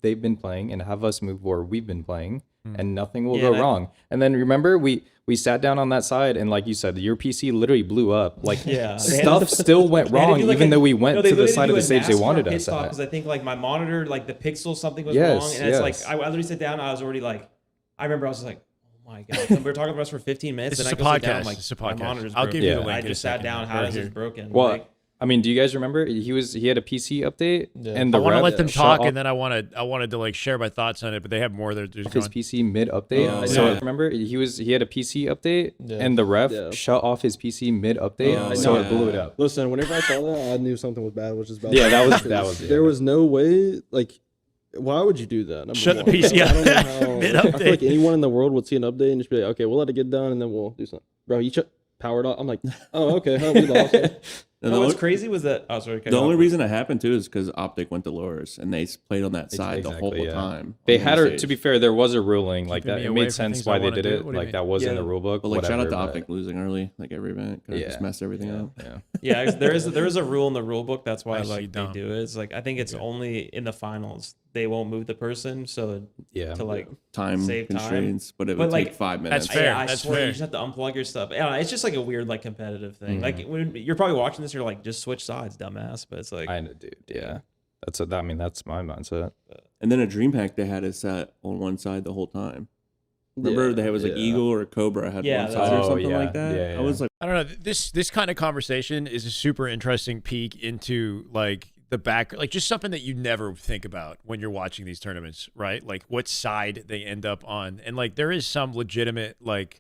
they've been playing, and have us move where we've been playing, and nothing will go wrong. And then remember, we sat down on that side, and like you said, your PC literally blew up. Like stuff still went wrong, even though we went to the side of the stage they wanted us at.
Because I think like my monitor, like the pixel, something was
Yes,
wrong, and it's
yes.
like I literally sit down. I was already like, I remember I was like, oh my god. And we were talking about this for 15 minutes.
This
and
is
I
a
go sit down,
podcast.
like,
It's a
my
podcast.
monitor's
I'll
broken.
give you the link
I
in a
just sat
second.
down. How
Right
is this
here.
broken?
Well,
Like,
I mean, do you guys remember he had a PC update and the
I want to
rep
let them
shut
talk,
off
and then I wanted to like share my thoughts on it, but they have more. They're just
his
going.
PC mid update. So remember he had a PC update and the ref shut off his PC mid update, so it blew it up.
Listen, whenever I saw that, I knew something was bad, which is about
Yeah, that was
There was no way, like, why would you do that? Number
Shut
one.
the PC
I don't know how-
mid
I feel like
update.
anyone in the world would see an update and just be like, okay, we'll let it get done and then we'll do something. Bro, you powered off. I'm like, oh, okay, huh, we lost it.
no, what's crazy was that. Oh, sorry.
The only reason it happened too is because Optic went to Loris and they played on that side the whole time.
They
on
had
the
her.
stage.
To be fair, there was a ruling like
Keeping
that.
me
It
away
made
from
sense
things
why
I
they
wanna
did
do?
it.
What do you
Like
mean?
that was in
Yeah.
the rule book.
But like, shout out to
whatever,
Optic losing early, like every event. Could have just messed everything up.
Yeah, there is a rule in the rule book. That's why
I see,
like they
dumb.
do it. It's like I think it's only in the finals they won't move the person, so to like
Time
save
constraints,
time.
but it would
like,
take 5 minutes.
That's fair.
I
That's
swear
fair.
you just have to unplug your stuff. Yeah, it's just like a weird like competitive thing. Like when you're probably watching this, you're like, just switch sides, dumbass. But it's like,
I know, dude. Yeah, I mean, that's my mindset.
And then a DreamHack, they had it set on one side the whole time. Remember, they was like Eagle or Cobra had one side or something like that. I was like,
I don't know. This kind of conversation is a super interesting peek into like the back, like just something that you never think about when you're watching these tournaments, right? Like what side they end up on, and like there is some legitimate like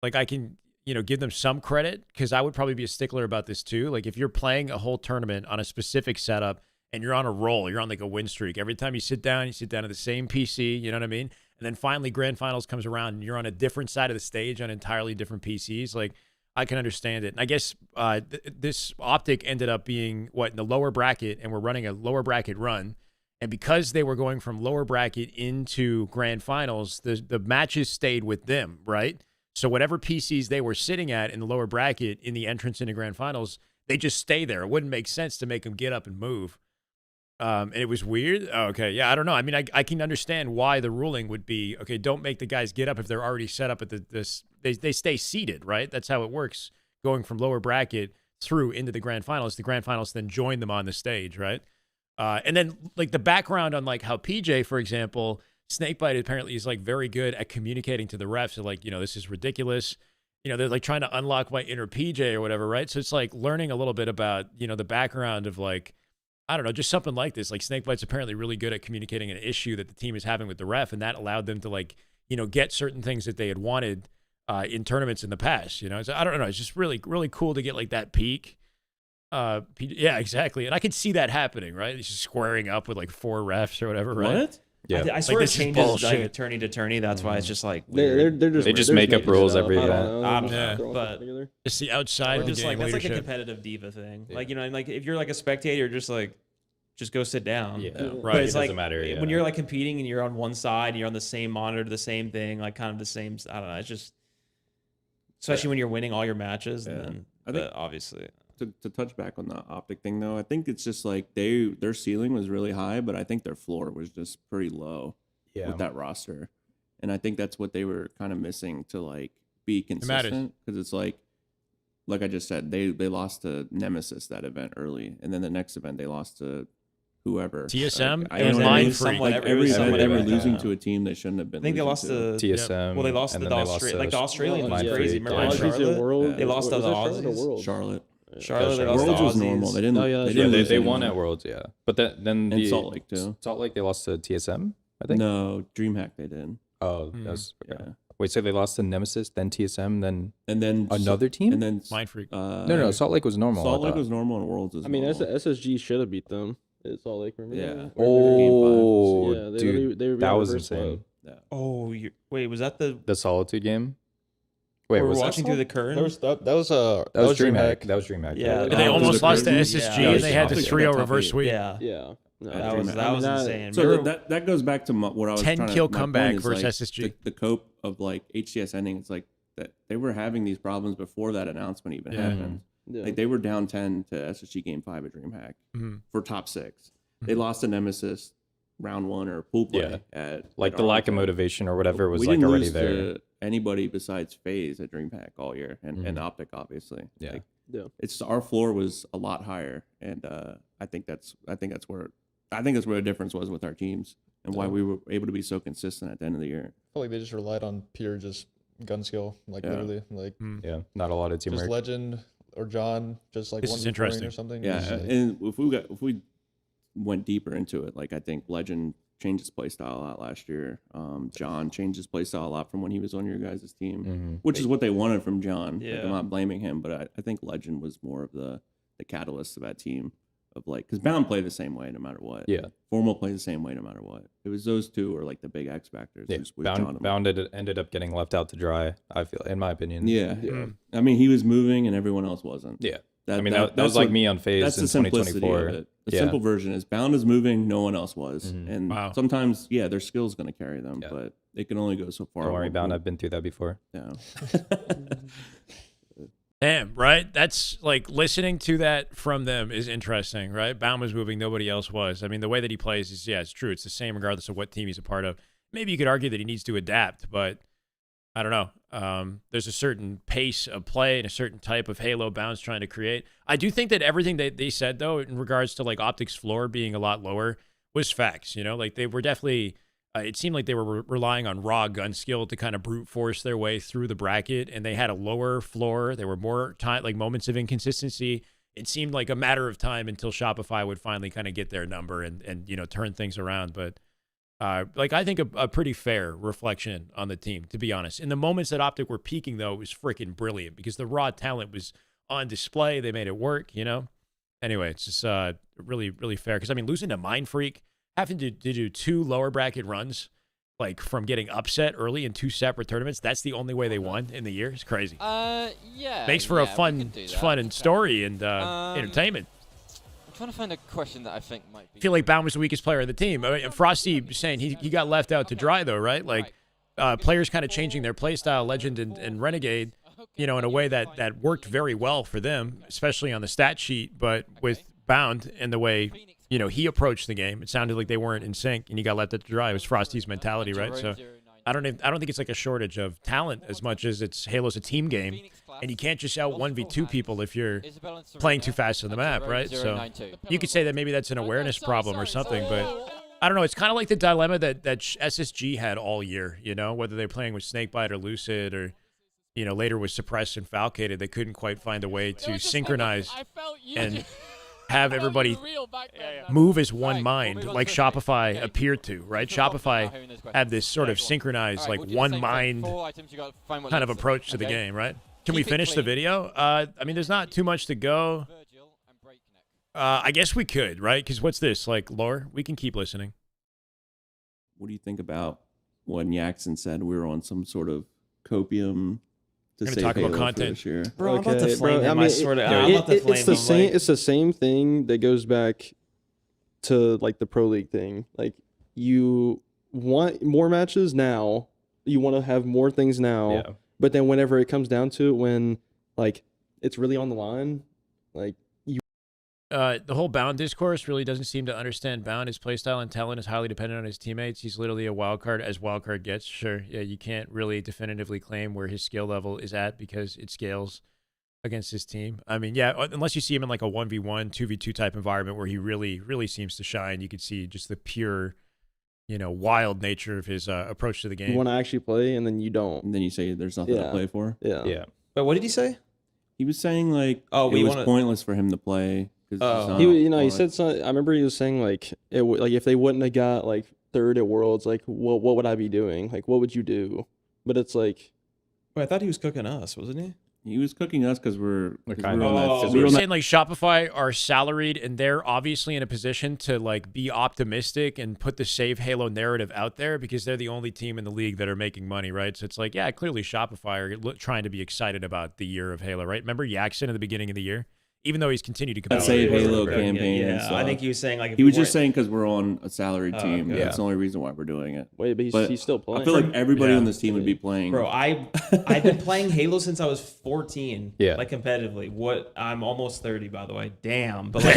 I can give them some credit because I would probably be a stickler about this too. Like if you're playing a whole tournament on a specific setup and you're on a roll, you're on like a win streak. Every time you sit down at the same PC. You know what I mean? And then finally grand finals comes around and you're on a different side of the stage on entirely different PCs. Like I can understand it. And I guess this Optic ended up being in the lower bracket, and we're running a lower bracket run. And because they were going from lower bracket into grand finals, the matches stayed with them, right? So whatever PCs they were sitting at in the lower bracket in the entrance into grand finals, they just stay there. It wouldn't make sense to make them get up and move. And it was weird. Oh, okay. Yeah, I don't know. I mean, I can understand why the ruling would be, okay, don't make the guys get up if they're already set up at they stay seated, right? That's how it works, going from lower bracket through into the grand finals. The grand finals then join them on the stage, right? And then like the background on like how PJ, for example, Snakebite apparently is like very good at communicating to the refs. So like, this is ridiculous. They're like trying to unlock my inner PJ or whatever, right? So it's like learning a little bit about, the background of like, I don't know, just something like this. Like Snakebite's apparently really good at communicating an issue that the team is having with the ref, and that allowed them to like, get certain things that they had wanted in tournaments in the past. So I don't know. It's just really, really cool to get like that peak. Yeah, exactly. And I could see that happening, right? It's just squaring up with like 4 refs or whatever, right?
What?
Yeah,
I swear
this
it
is
changes
bullshit.
like attorney to attorney. That's why it's just like weird.
They
just make up rules every
I don't
event.
know.
I don't
They're just
know,
throwing
but
something together.
It's the outside
Or
of the
just
game
like that's like a
leadership.
competitive diva thing. Like and like if you're like a spectator, you're just like, just go sit down.
Yeah,
But
right.
it's
It
like
doesn't matter. Yeah.
when you're like competing and you're on one side and you're on the same monitor, the same thing, like kind of the same. I don't know. It's just, especially when you're winning all your matches, and then but obviously.
To touch back on the Optic thing though, I think it's just like their ceiling was really high, but I think their floor was just pretty low with that roster, and I think that's what they were kind of missing to like be consistent, because it's like I just said, they lost to Nemesis that event early, and then the next event they lost to whoever.
TSM
like,
and Mindfreak.
Like every event they were losing to a team they shouldn't have been.
I think they lost to
TSM.
Well, they lost to
and
the
then they lost
Australian. Like the Australian was
Mindfreak.
crazy. Remember in
Aussies
Charlotte?
at World.
They lost to
Was
the
it Charlotte or
Aussies.
World?
Charlotte.
Charlotte. They lost
Worlds
to
was
Aussies.
normal. They didn't.
Oh, yeah,
they
that's
didn't
right.
lose
They
anyone.
won at Worlds, yeah. But then
And Salt Lake too.
Salt Lake, they lost to TSM, I think.
No, DreamHack they did.
Oh, that's
Yeah.
Wait, so they lost to Nemesis, then TSM, then
then
another team?
and then
Mindfreak.
No, Salt Lake was normal.
Salt
I
Lake
thought.
was normal and Worlds was.
I mean,
normal.
SSG should have beat them. It's Salt Lake, remember?
Yeah.
that?
Oh,
Yeah, they-
dude,
they were
that
on the
was
first
insane.
wave.
Oh, wait, was that the
Solitude game? Wait,
we were
was
watching
that
through the curtain?
That was
DreamHack. That was DreamHack.
Yeah,
And they almost lost to SSG,
Yeah.
and they had the
Yeah.
3-0 reverse sweep.
Yeah.
Yeah. No,
That was insane.
So
Remember-
that goes back to what I was
10
trying
kill
to, my
comeback
point is,
versus
like,
SSG.
The cope of like HCS ending. It's like that they were having these problems before that announcement even happened.
Yeah.
Like they were down 10 to SSG Game 5 at DreamHack for top 6. They lost to Nemesis round 1 or pool play at
Like the lack of motivation or whatever was
we
like
didn't
already
lose
there.
to anybody besides FaZe at DreamHack all year and Optic obviously.
Yeah.
Like,
Yeah.
it's our floor was a lot higher, and I think that's where the difference was with our teams and why we were able to be so consistent at the end of the year.
I feel like they just relied on pure just gun skill, like
Yeah.
literally, like
Yeah, not a lot of teamwork.
just Legend or John, just like
This
one
is
scoring
interesting.
or something.
Yeah,
Just, like-
and if we went deeper into it, like I think Legend changed his play style a lot last year. John changed his play style a lot from when he was on your guys' team, which is what they wanted from John. Like, I'm not blaming him, but I think Legend was more of the catalyst of that team. Of like, because Bound play the same way no matter what.
Yeah.
Formal play the same way no matter what. It was those two are like the big X factors.
Yeah,
with John and
Bound ended up getting left out to dry, I feel, in my opinion.
Yeah. I mean, he was moving and everyone else wasn't.
Yeah. I mean, that was like me on FaZe
that's
in
the simplicity
2024.
of it. The
Yeah.
simple version is Bound is moving, no one else was.
Mhm.
And
Wow.
sometimes, their skill's going to carry them, but they can only go so far.
Don't worry, Bound, I've been through that before.
Yeah.
Damn, right? That's like listening to that from them is interesting, right? Baum was moving, nobody else was. I mean, the way that he plays is, it's true. It's the same regardless of what team he's a part of. Maybe you could argue that he needs to adapt, but I don't know. There's a certain pace of play and a certain type of Halo Bound's trying to create. I do think that everything that they said, though, in regards to like Optic's floor being a lot lower was facts, like they were definitely... it seemed like they were relying on raw gun skill to kind of brute force their way through the bracket, and they had a lower floor. There were more time, like moments of inconsistency. It seemed like a matter of time until Shopify would finally kind of get their number and turn things around. But I think a pretty fair reflection on the team, to be honest. In the moments that Optic were peaking, though, it was freaking brilliant because the raw talent was on display. They made it work, Anyway, it's just really, really fair because, I mean, losing to Mindfreak, having to do 2 lower bracket runs, like from getting upset early in 2 separate tournaments, that's the only way they won in the year. It's crazy.
Yeah.
Makes for a
we
fun
can do that.
fun and story and entertainment.
I'm trying to find a question that I think might be.
I feel like Baum was the weakest player of the team. I mean, Frosty saying he got left out to dry, though, right? Like, players kind of changing their play style, Legend and Renegade, in a way that worked very well for them, especially on the stat sheet. But with Bound and the way he approached the game, it sounded like they weren't in sync, and he got left out to dry. It was Frosty's mentality, right? So I don't think it's like a shortage of talent as much as it's Halo's a team game, and you can't just out 1v2 people if you're playing too fast on the map, right? So you could say that maybe that's an awareness problem or something, but I don't know. It's kind of like the dilemma that SSG had all year, whether they're playing with Snakebite or Lucid or, later was Suppressed and Falcated. They couldn't quite find a way to synchronize and have everybody move as one mind, like Shopify appeared to, right? Shopify had this sort of synchronized, like one mind kind of approach to the game, right? Can we finish the video? I mean, there's not too much to go. I guess we could, right? Because what's this, like lore? We can keep listening.
What do you think about when Yaxon said we were on some sort of copium to
We're
save
gonna talk about
Halo for
content.
this year?
Bro, I'm about to flame him.
I mean,
I swear to God, I'm about to flame
it's the
him.
same.
Like,
It's the same thing that goes back to like the Pro League thing. Like you want more matches now, you want to have more things now, but then whenever it comes down to it, when like it's really on the line, like you.
The whole Bound discourse really doesn't seem to understand Bound. His playstyle and talent is highly dependent on his teammates. He's literally a wild card as wild card gets. Sure, yeah, you can't really definitively claim where his skill level is at because it scales against his team. I mean, yeah, unless you see him in like a 1v1, 2v2 type environment where he really, really seems to shine, you could see just the pure, wild nature of his approach to the game.
You want to actually play, and then you don't.
And then you say there's nothing to play for.
Yeah.
But what did he say?
He was saying like
we
it was
wanna...
pointless for him to play.
He said something. I remember he was saying like like if they wouldn't have got like third at Worlds, like what would I be doing? Like what would you do? But it's like,
wait, I thought he was cooking us, wasn't he?
He was cooking us because we're
kind of. You're saying like Shopify are salaried and they're obviously in a position to like be optimistic and put the save Halo narrative out there because they're the only team in the league that are making money, right? So it's like, yeah, clearly Shopify are trying to be excited about the year of Halo, right? Remember Yaxon at the beginning of the year? Even though he's continued to compete.
That save Halo campaign and stuff.
I think he was saying like
he was just saying because we're on a salaried team.
Okay.
That's the only reason why we're doing it.
Wait, but he's still playing.
I feel like everybody on this team would be playing.
Bro, I've been playing Halo since I was 14.
Yeah.
Like competitively. I'm almost 30, by the way. Damn. But like,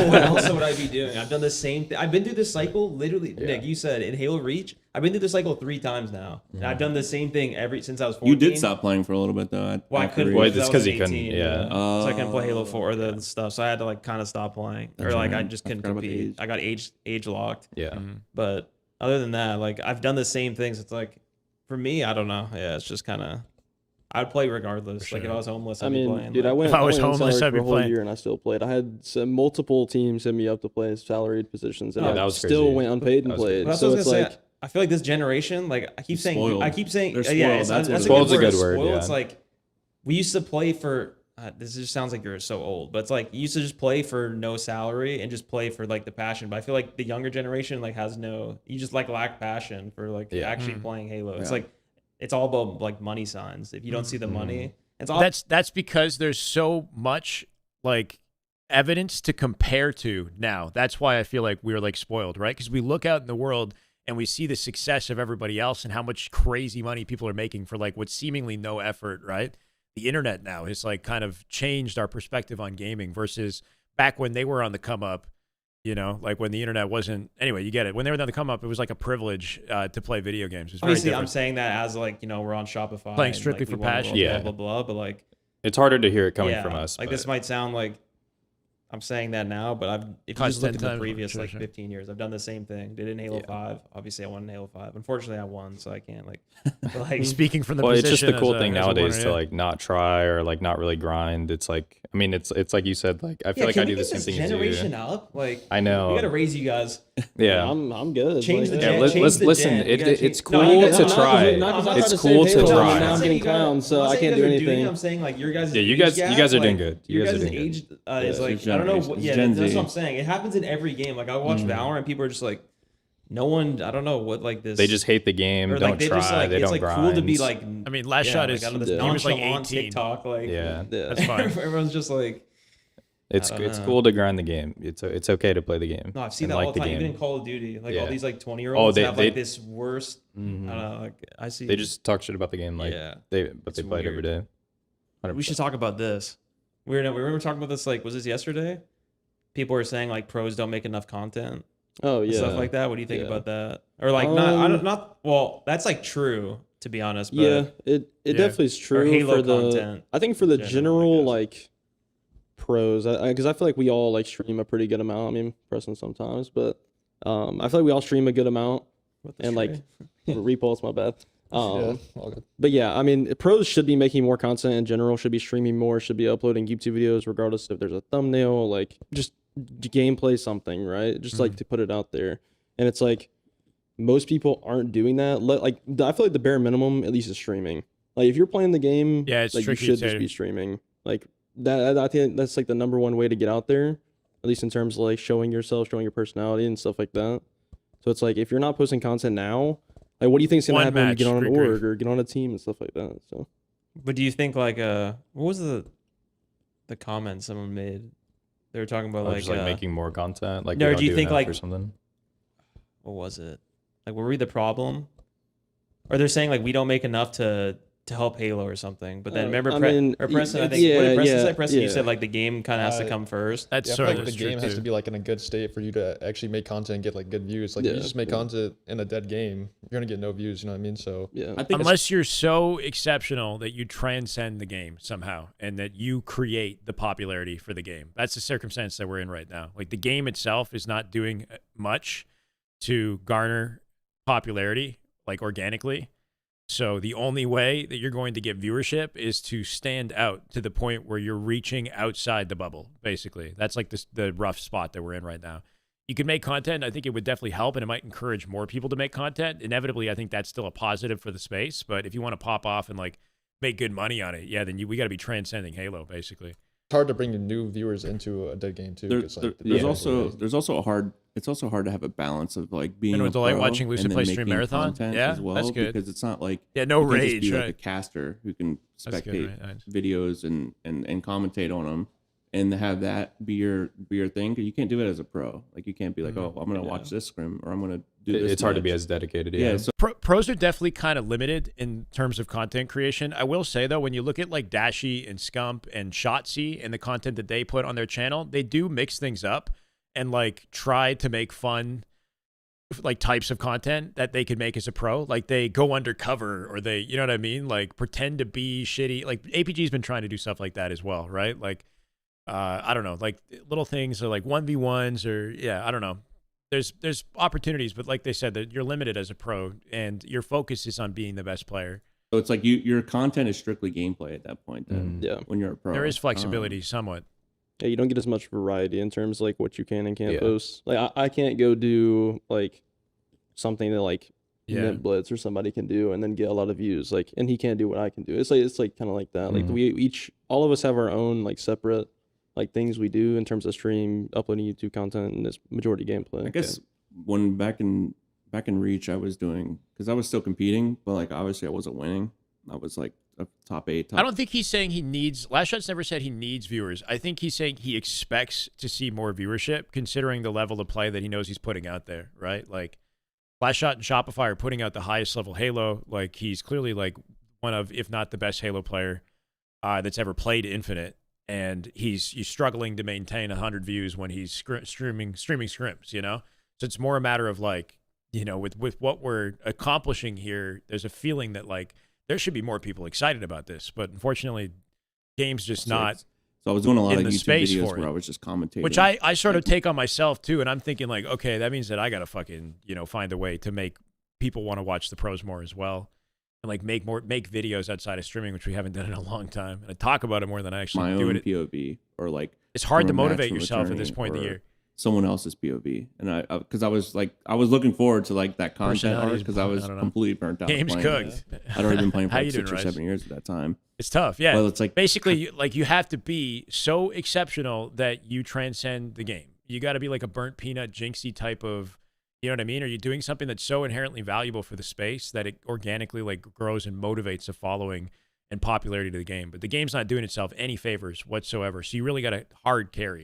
what else would I be doing? I've done the same thing. I've been through this cycle literally. Yeah. Nick, you said in Halo Reach. I've been through this cycle 3 times now. And I've done the same thing since I was 14.
You did stop playing for a little bit though.
Well, I couldn't.
Well, it's because he couldn't. Yeah.
So I couldn't play Halo 4 or the stuff. So I had to like kind of stop playing, or like I just couldn't compete. I got age locked.
Yeah.
But other than that, like I've done the same things. It's like for me, I don't know. Yeah, it's just kind of. I'd play regardless. Sure. Like if I was homeless, I'd be playing.
Dude,
like,
if I was homeless, I'd be playing for a whole year, and I still played. I had multiple teams hit me up to play salaried positions, and I still went unpaid and played.
So it's like. I feel like this generation, like I keep saying,
yeah,
spoiled's a good word.
Spoiled.
Yeah.
It's like we used to play for. This just sounds like you're so old, but it's like you used to just play for no salary and just play for like the passion. But I feel like the younger generation like has no. You just like lack passion for like actually playing Halo. It's like it's all about like money signs. If you don't see the money, it's all.
That's because there's so much like evidence to compare to now. That's why I feel like we're like spoiled, right? Because we look out in the world. And we see the success of everybody else and how much crazy money people are making for like what's seemingly no effort, right? The internet now has like kind of changed our perspective on gaming versus back when they were on the come up, like when the internet wasn't. Anyway, you get it. When they were on the come up, it was like a privilege to play video games. It was
Obviously, I'm saying that as like we're on Shopify
playing strictly for passion.
Blah blah blah. But like,
it's harder to hear it coming from us.
Like this might sound like. I'm saying that now, but if you just look at the previous 15 years, I've done the same thing. Did it in Halo 5. Obviously, I won in Halo 5. Unfortunately, I won, so I can't like.
Speaking from the
well,
position.
It's just the cool thing nowadays to like not try or like not really grind. It's like it's like you said. Like I feel like I do the same thing as you.
Generation up, like
I know.
We gotta raise you guys.
Yeah,
I'm good.
Change
like,
the gen.
Listen, it's cool to try. It's cool to try.
Now I'm getting clowned, so I can't do anything.
I'm saying like your guys.
Yeah, you guys are doing good.
You guys' age is like I don't know. Yeah, that's what I'm saying. It happens in every game. Like I watch Valorant, and people are just like, no one. I don't know what like this.
They just hate the game. Don't try. They don't grind. It's like
cool to be like.
I mean, last shot is
he was like 18. TikTok, like
that's fine.
Everyone's just like.
It's cool to grind the game. It's okay to play the game.
No, I've seen that all the time. Even in Call of Duty, like all these like 20-year-olds have like this worst. I don't know. Like I see.
They just talk shit about the game. Like they play it every day. 100%.
We should talk about this. We were talking about this. Like, was this yesterday? People were saying like pros don't make enough content.
Oh yeah,
stuff like that. What do you think about that? Or like not. Well, that's like true to be honest. But
it definitely is true.
Or Halo
for the
content.
I think for the general like pros, because I feel like we all like stream a pretty good amount. I mean, Preston sometimes, but I feel like we all stream a good amount. And like repulse, my bad. But yeah, I mean, pros should be making more content in general. Should be streaming more. Should be uploading YouTube videos, regardless if there's a thumbnail, like just gameplay, something, right? Just like to put it out there. And it's like most people aren't doing that. Like I feel like the bare minimum at least is streaming. Like if you're playing the game,
it's
like you should just be streaming. Like that. I think that's like the number one way to get out there, at least in terms of like showing yourself, showing your personality and stuff like that. So it's like if you're not posting content now, like what do you think is gonna happen when you get on an org or get on a team and stuff like that? So,
but do you think like what was the comment someone made? They were talking about
just like making more content. Like
no, do you think like
or something?
What was it? Like were we the problem? Or they're saying like we don't make enough to to help Halo or something. But then remember,
Preston,
I think what did Preston say? Preston, you said like the game kind of has to come first.
That's sort of the game has to be like in a good state for you to actually make content and get like good views. Like if you just make content in a dead game, you're gonna get no views. You know what I mean? So
I think
unless you're so exceptional that you transcend the game somehow and that you create the popularity for the game. That's the circumstance that we're in right now. Like the game itself is not doing much to garner popularity like organically. So the only way that you're going to get viewership is to stand out to the point where you're reaching outside the bubble, basically. That's like the rough spot that we're in right now. You can make content. I think it would definitely help, and it might encourage more people to make content. Inevitably, I think that's still a positive for the space. But if you want to pop off and like make good money on it, yeah, then we got to be transcending Halo, basically.
It's hard to bring new viewers into a dead game too.
There's also a hard. It's also hard to have a balance of like being a pro
watching Lucid
and
play
then
Stream
making
Marathon.
content
Yeah,
as well,
that's good.
Because it's not like
no
you can't just
rage,
be
right?
like a caster who can
That's good,
spectate
right.
videos and commentate on them and have that be your thing. 'Cause you can't do it as a pro. Like you can't be like, oh, I'm gonna watch this scrim or I'm gonna do this.
It's hard to be as dedicated. Yeah.
So
Pros are definitely kind of limited in terms of content creation. I will say, though, when you look at like Dashy and Scump and Shotzi and the content that they put on their channel, they do mix things up and like try to make fun like types of content that they could make as a pro. Like they go undercover or they, you know what I mean? Like pretend to be shitty. Like APG's been trying to do stuff like that as well, right? Like, I don't know, like little things are like 1v1s or yeah, I don't know. There's opportunities, but like they said, that you're limited as a pro and your focus is on being the best player.
So it's like your content is strictly gameplay at that point. Then, when you're a pro,
There is flexibility somewhat.
Yeah, you don't get as much variety in terms of like what you can and can't post. Like I can't go do like something that like Mint Blitz or somebody can do and then get a lot of views. Like, and he can't do what I can do. It's like kind of like that. Like all of us have our own like separate like things we do in terms of stream, uploading YouTube content, and it's majority gameplay.
I guess when back in Reach, I was doing, because I was still competing, but like obviously I wasn't winning. I was like a top 8.
I don't think he's saying he needs. Lashshot's never said he needs viewers. I think he's saying he expects to see more viewership, considering the level of play that he knows he's putting out there. Right, like Lashshot and Shopify are putting out the highest level Halo. Like he's clearly like one of, if not the best Halo player that's ever played Infinite. And he's struggling to maintain 100 views when he's streaming scrims, you know? So it's more a matter of like, you know, with what we're accomplishing here, there's a feeling that like there should be more people excited about this. But unfortunately, game's just not.
So I was doing a lot of YouTube
space
videos
for
where
it,
I was just commentating.
which I sort of take on myself too. And I'm thinking like, okay, that means that I got to fucking, you know, find a way to make people want to watch the pros more as well. And like make videos outside of streaming, which we haven't done in a long time. And I talk about it more than I actually do it.
POV or like
it's hard to motivate yourself at this point in the year.
Someone else's POV, and because I was looking forward to like that content art because I was completely burnt out.
Game's cooked.
I'd already been playing for
How
like
you
6
doing,
or 7 years at that time.
It's tough, yeah.
Well, it's like
basically like you have to be so exceptional that you transcend the game. You got to be like a burnt peanut, jinxie type of. You know what I mean? Are you doing something that's so inherently valuable for the space that it organically like grows and motivates a following and popularity to the game? But the game's not doing itself any favors whatsoever. So you really got to hard carry.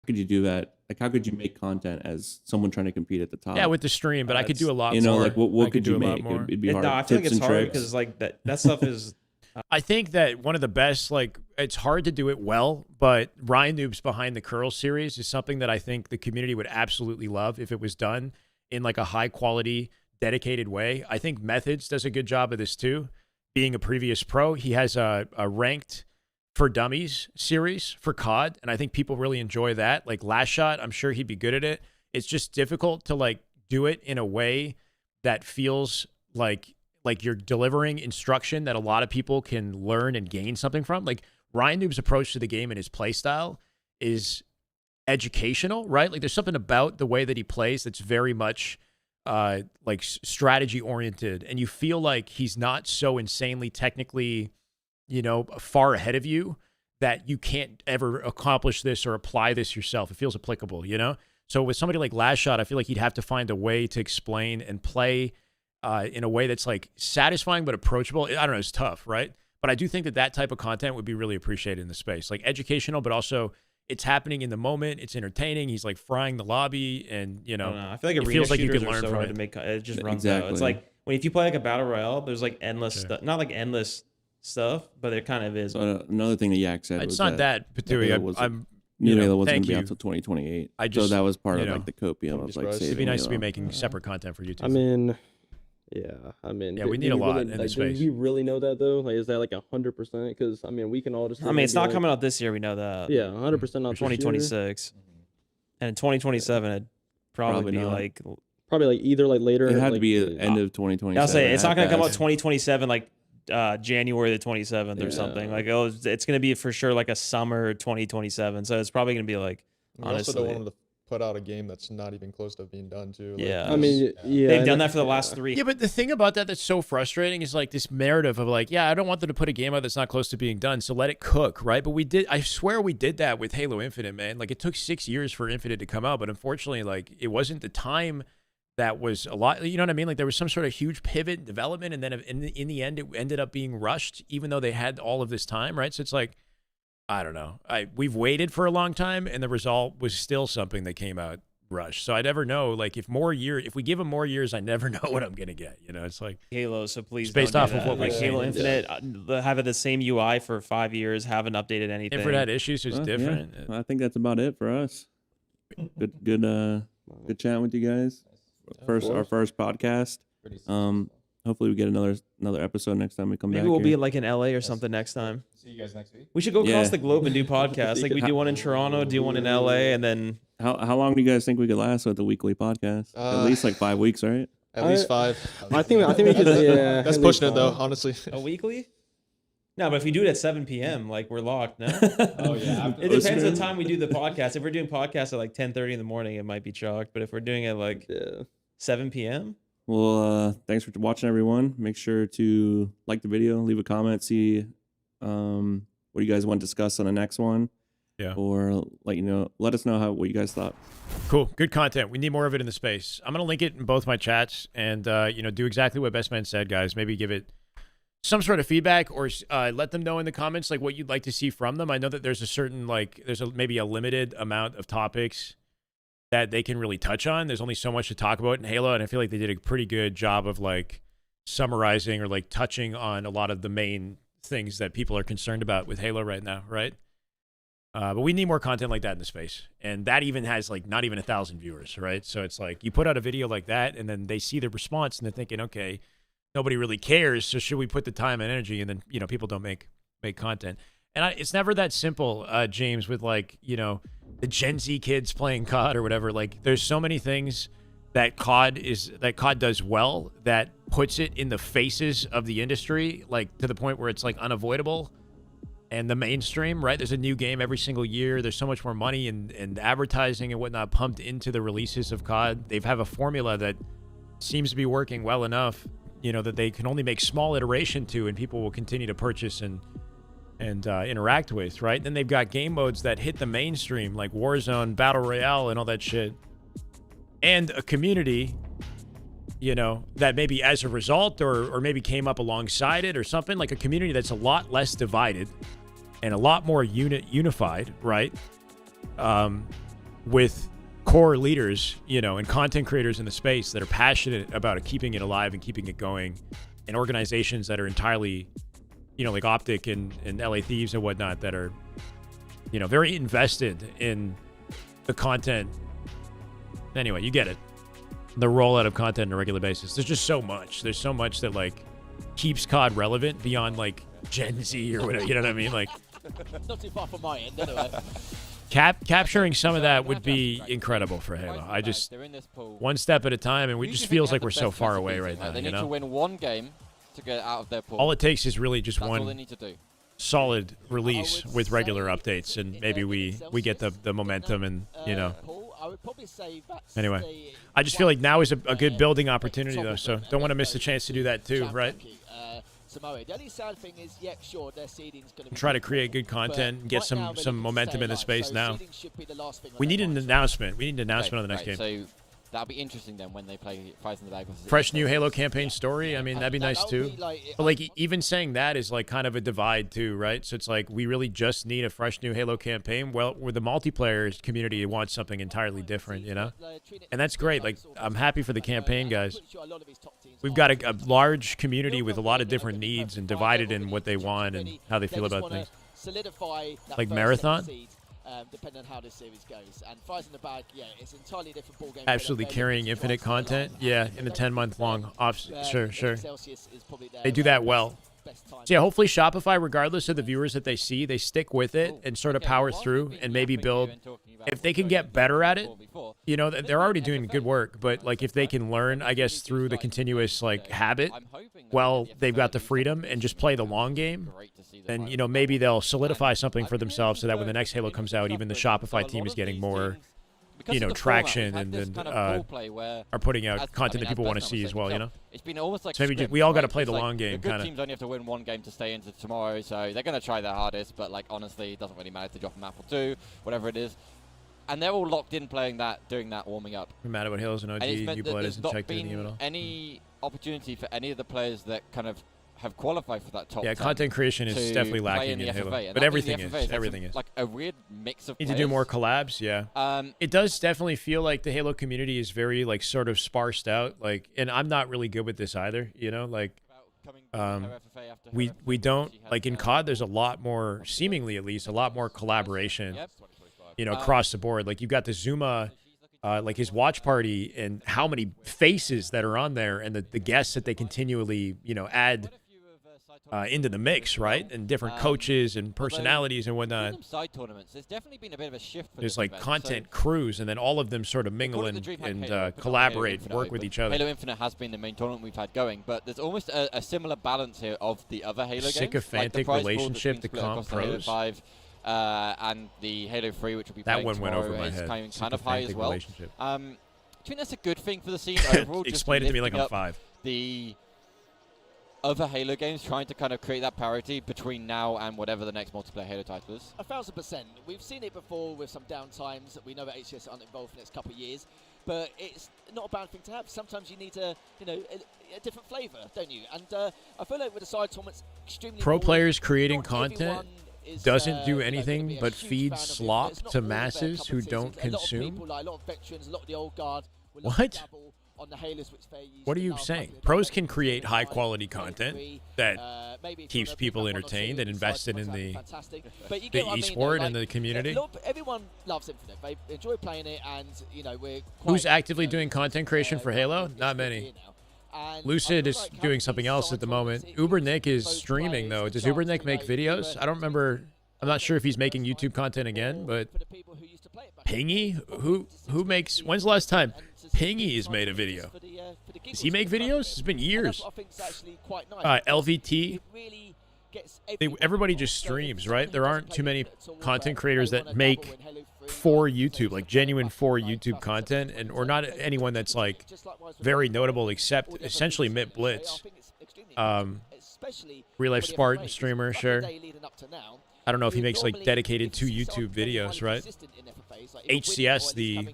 How could you do that? Like, how could you make content as someone trying to compete at the top?
Yeah, with the stream, but I could do a lot more.
You know, like what could you
do a lot
make?
more.
It'd be hard.
No, I feel like
Tips
it's
and
hard
tricks.
because like that stuff is.
I think that one of the best, like, it's hard to do it well, but Ryan Noob's Behind the Curls series is something that I think the community would absolutely love if it was done in like a high quality, dedicated way. I think Methods does a good job of this too. Being a previous pro, he has a ranked for dummies series for COD, and I think people really enjoy that. Like Lashshot, I'm sure he'd be good at it. It's just difficult to like do it in a way that feels like you're delivering instruction that a lot of people can learn and gain something from. Like Ryan Noob's approach to the game and his play style is educational, right? Like there's something about the way that he plays that's very much like strategy oriented, and you feel like he's not so insanely technically, you know, far ahead of you that you can't ever accomplish this or apply this yourself. It feels applicable, you know? So with somebody like Lashshot, I feel like he'd have to find a way to explain and play in a way that's like satisfying but approachable. I don't know, it's tough, right? But I do think that type of content would be really appreciated in the space, like educational, but also it's happening in the moment. It's entertaining. He's like frying the lobby, and you know,
I feel like
it feels like you can learn
so
from
hard
it.
to make. It just runs out. It's like if you play like a battle royale, there's like endless stuff. Not like endless stuff, but it kind of is.
Another thing that Yak said
It's
was
not that, Patui.
I'm New Halo wasn't going to be out
you.
till 2028.
I just,
so that was part
you
of
know,
like the copium of like saving
it'd be nice to be
Halo.
making separate content for YouTube.
I mean, yeah,
we need a lot in the space.
Do we really know that though? Like, is that like 100%? Because I mean, we can all just.
I mean, it's not coming out this year. We know that.
Yeah, 100% not
2026, and in 2027, it'd probably be
not.
like.
Probably like either like later.
It had
like,
to be the end of 2027.
I'll say it's not going to come out
best.
2027 like January the 27th or something. Like it's going to be for sure like a summer 2027. So it's probably going to be like.
We also don't want them to put out a game that's not even close to being done too. Like,
Yeah,
I mean, yeah,
they've done that for the last 3.
Yeah, but the thing about that that's so frustrating is like this narrative of like, yeah, I don't want them to put a game out that's not close to being done, so let it cook, right? But we did. I swear we did that with Halo Infinite, man. Like it took 6 years for Infinite to come out, but unfortunately, like it wasn't the time that was a lot. You know what I mean? Like there was some sort of huge pivot in development, and then in the end, it ended up being rushed, even though they had all of this time, right? So it's like. I don't know. We've waited for a long time, and the result was still something that came out rushed. So I never know. Like if we give them more years, I never know what I'm gonna get. You know, it's like
Halo. So please,
it's based
don't
off
do
of what
that. Like
we've
Halo
seen.
Infinite, having the same UI for 5 years, haven't updated anything.
Infinite had issues. It's
Well,
different.
yeah. I think that's about it for us. Good chatting with you guys. Our first podcast. Hopefully we get another episode next time we come back.
Maybe we'll
here.
be like in LA or something next time.
See you guys next week.
We should go across the globe and do podcasts. Like we do one in Toronto, do one in LA, and then.
How long do you guys think we could last with the weekly podcast? At least like 5 weeks, right?
At least 5.
I think we could. Yeah,
that's pushing it though, honestly.
A weekly? No, but if we do it at 7 p.m., like we're locked. No.
Oh yeah.
It depends on the time we do the podcast. If we're doing podcasts at like 10:30 in the morning, it might be chalked. But if we're doing it like 7 p.m.
Well, thanks for watching, everyone. Make sure to like the video, leave a comment, see what you guys want to discuss on the next one.
Yeah.
Or let us know what you guys thought.
Cool. Good content. We need more of it in the space. I'm going to link it in both my chats and, do exactly what Best Man said, guys. Maybe give it some sort of feedback or let them know in the comments, like what you'd like to see from them. I know that there's a certain, maybe a limited amount of topics that they can really touch on. There's only so much to talk about in Halo, and I feel like they did a pretty good job of like summarizing or like touching on a lot of the main things that people are concerned about with Halo right now, right? But we need more content like that in the space, and that even has like not even 1,000 viewers, right? So it's like you put out a video like that, and then they see the response, and they're thinking, okay, nobody really cares, so should we put the time and energy? And then people don't make content, and it's never that simple, James, with like the Gen Z kids playing COD or whatever. Like there's so many things that COD does well that puts it in the faces of the industry, like to the point where it's like unavoidable. And the mainstream, right? There's a new game every single year. There's so much more money and advertising and whatnot pumped into the releases of COD. They have a formula that seems to be working well enough, that they can only make small iteration to, and people will continue to purchase and interact with, right? Then they've got game modes that hit the mainstream, like Warzone, Battle Royale, and all that shit. And a community, that maybe as a result or maybe came up alongside it or something, like a community that's a lot less divided and a lot more unified, right? With core leaders, and content creators in the space that are passionate about keeping it alive and keeping it going, and organizations that are entirely, like Optic and LA Thieves and whatnot that are, very invested in the content. Anyway, you get it. The rollout of content on a regular basis. There's just so much. There's so much that like keeps COD relevant beyond like Gen Z or whatever. You know what I mean? Like
not too far from my end, anyway.
Capturing some of that would be incredible for Halo. I just one step at a time, and it just feels like we're so far away right now.
They need to win one game to get out of their pool.
All it takes is really just
That's all they
one
need to do.
solid release with regular updates, and maybe we get the momentum and
I would probably say that's
Anyway, I just feel like now is a good building opportunity, though, so don't want to miss the chance to do that too, right?
Samoa. The only sad thing is, yeah, sure, their seeding's going to be
Try to create good content and get some momentum in the space now. We need an announcement. We need an announcement on the next game.
So that'll be interesting then when they play Fires in the Bag versus
Fresh new Halo campaign story. I mean, that'd be nice too. But like even saying that is like kind of a divide too, right? So it's like we really just need a fresh new Halo campaign. Well, where the multiplayer community wants something entirely different, you know? And that's great. Like I'm happy for the campaign guys. We've got a large community with a lot of different needs and divided in what they want and how they feel about things. Like Marathon?
Depending on how this series goes. And Fires in the Bag, yeah, it's entirely different ball game.
Absolutely carrying infinite content. Yeah, in the 10-month long off. Sure. They do that well. So yeah, hopefully Shopify, regardless of the viewers that they see, they stick with it and sort of power through and maybe build. If they can get better at it, you know, they're already doing good work. But like if they can learn, I guess, through the continuous like habit, well, they've got the freedom and just play the long game. And, you know, maybe they'll solidify something for themselves so that when the next Halo comes out, even the Shopify team is getting more, you know, traction and are putting out content that people want to see as well, you know?
It's been almost like
so maybe we all got to play the long game,
the good
kind of.
teams only have to win one game to stay into tomorrow, so they're going to try their hardest, but, like, honestly, it doesn't really matter to drop a map or two, whatever it is. And they're all locked in playing that, doing that warming up.
No matter what Halos and OG, Upload isn't checked in even at all.
Any opportunity for any of the players that kind of have qualified for that top 10
content creation is definitely lacking in Halo. But everything is.
Like a weird mix of
Need to do more collabs, yeah. It does definitely feel like the Halo community is very, like, sort of sparsed out. Like, and I'm not really good with this either, you know? Like, we don't, like, in COD, there's a lot more, seemingly at least, a lot more collaboration, you know, across the board. Like, you've got the Zuma, like his watch party and how many faces that are on there and the guests that they continually, you know, add into the mix, right? And different coaches and personalities and whatnot.
Side tournaments, there's definitely been a bit of a shift for
There's like content crews, and then all of them sort of mingle and collaborate, work with each other.
Halo Infinite has been the main tournament we've had going, but there's almost a similar balance here of the other Halo games.
Sycophantic relationship to comp pros.
Halo 5 and the Halo 3, which will be playing
that one went over my
is
head.
Kind of high as well. Do you think that's a good thing for the scene overall?
Explain it to me like I'm 5.
The other Halo games trying to kind of create that parity between now and whatever the next multiplayer Halo title is?
1,000%. We've seen it before with some downtimes. We know that HCS aren't involved for the next couple of years, but it's not a bad thing to have. Sometimes you need a different flavour, don't you? And I feel like with the side tournaments, extremely
pro players creating content doesn't do anything but feed slop to masses who don't consume.
A lot of veterans, a lot of the old guard.
What? What are you saying? Pros can create high-quality content that keeps people entertained and invested in the esport and the community.
Everyone loves Infinite. They enjoy playing it, and you know we're.
Who's actively doing content creation for Halo? Not many. Lucid is doing something else at the moment. Uber Nick is streaming though. Does Uber Nick make videos? I don't remember. I'm not sure if he's making YouTube content again, but Pingy, who makes? When's the last time Pingy has made a video? Does he make videos? It's been years. LVT. Everybody just streams, right? There aren't too many content creators that make for YouTube, like genuine for YouTube content, or not anyone that's like very notable except essentially Mitt Blitz. Real life Spartan streamer, sure. I don't know if he makes like dedicated to YouTube videos, right? HCS, the,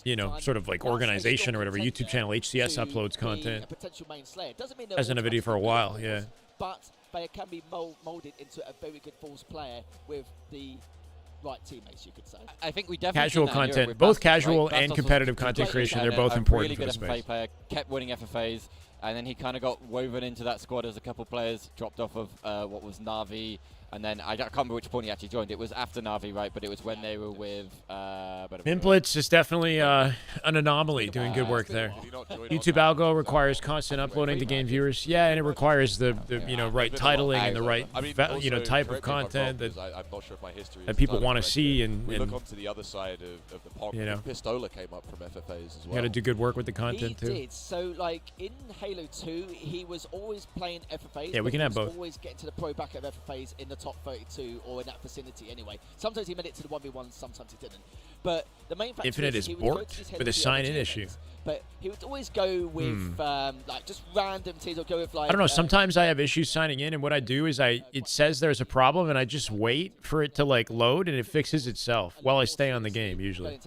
you know, sort of like organization or whatever, YouTube channel, HCS uploads content. Hasn't a video for a while, yeah.
But they can be molded into a very good Falls player with the right teammates, you could say.
I think we definitely
casual content, both casual and competitive content creation, they're both important for the space.
Really good FFA player, kept winning FFAs, and then he kind of got woven into that squad as a couple players dropped off of what was Na'Vi. And then I can't remember which point he actually joined. It was after Na'Vi, right? But it was when they were with.
Mimblitz is definitely an anomaly, doing good work there. YouTube algo requires constant uploading to gain viewers. Yeah, and it requires the you know, right titling and the right you know, type of content that people want to see. And
we look onto the other side of the pond.
You know,
Pistola came up from FFAs as well.
You got to do good work with the content
he
too.
Did. So, like, in Halo 2, he was always playing FFAs.
Yeah, we can have both.
Always getting to the pro bracket of FFAs in the top 32 or in that vicinity anyway. Sometimes he made it to the 1v1, sometimes he didn't. But the main factor
Infinite is borked with a sign-in issue.
But he would always go with, like, just random teams or go with, like...
I don't know. Sometimes I have issues signing in, and what I do is it says there's a problem, and I just wait for it to, like, load, and it fixes itself while I stay on the game, usually.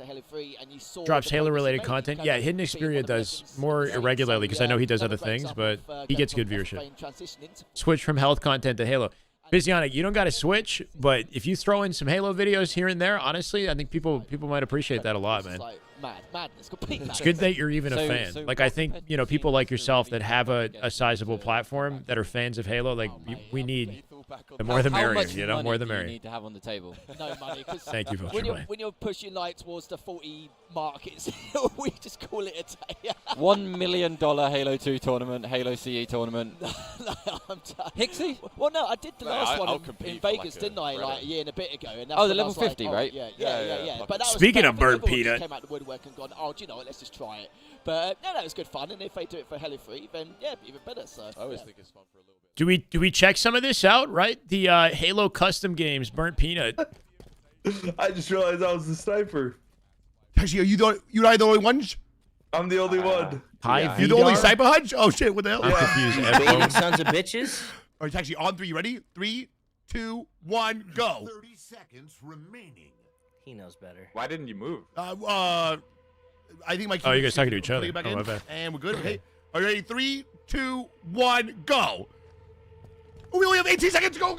Drops Halo-related content. Yeah, Hidden Xperia does more irregularly, because I know he does other things, but he gets good viewership. Switch from health content to Halo. Bizionic, you don't got to switch, but if you throw in some Halo videos here and there, honestly, I think people might appreciate that a lot, man.
Madness, complete madness.
It's good that you're even a fan. Like, I think, you know, people like yourself that have a sizable platform that are fans of Halo, like, we need the more the merrier, you know, more the merrier.
You need to have on the table.
No money, because
thank you,
when you're pushing like towards the 40 mark, we just call it a day.
$1 million Halo 2 tournament, Halo CE tournament.
I'm
Hixie?
Well, no, I did the last one in Vegas, didn't I? Like a year and a bit ago. And
the level 50, right?
Yeah. But that was
Speaking of Bird Peanut,
came out the woodwork and gone, oh, do you know what? Let's just try it. But no, it was good fun. And if they do it for Halo 3, then yeah, even better. So
I always think it's fun for a little bit.
do we check some of this out? Right, the Halo custom games, Burnt Peanut.
I just realized I was the sniper.
Actually, are you the only ones?
I'm the only one.
You're the only sniper, Hutch? Oh shit! What the hell?
I'm
confused.
Baiting sons of bitches.
All right, Taxi, on 3. You ready? 3, 2, 1, go.
30 seconds remaining.
He knows better.
Why didn't you move?
I think my.
Oh, you guys talking to each other?
Back
Oh,
in,
my bad.
And we're good. Okay. Are you ready? 3, 2, 1, go. Oh, we only have 18 seconds. Go.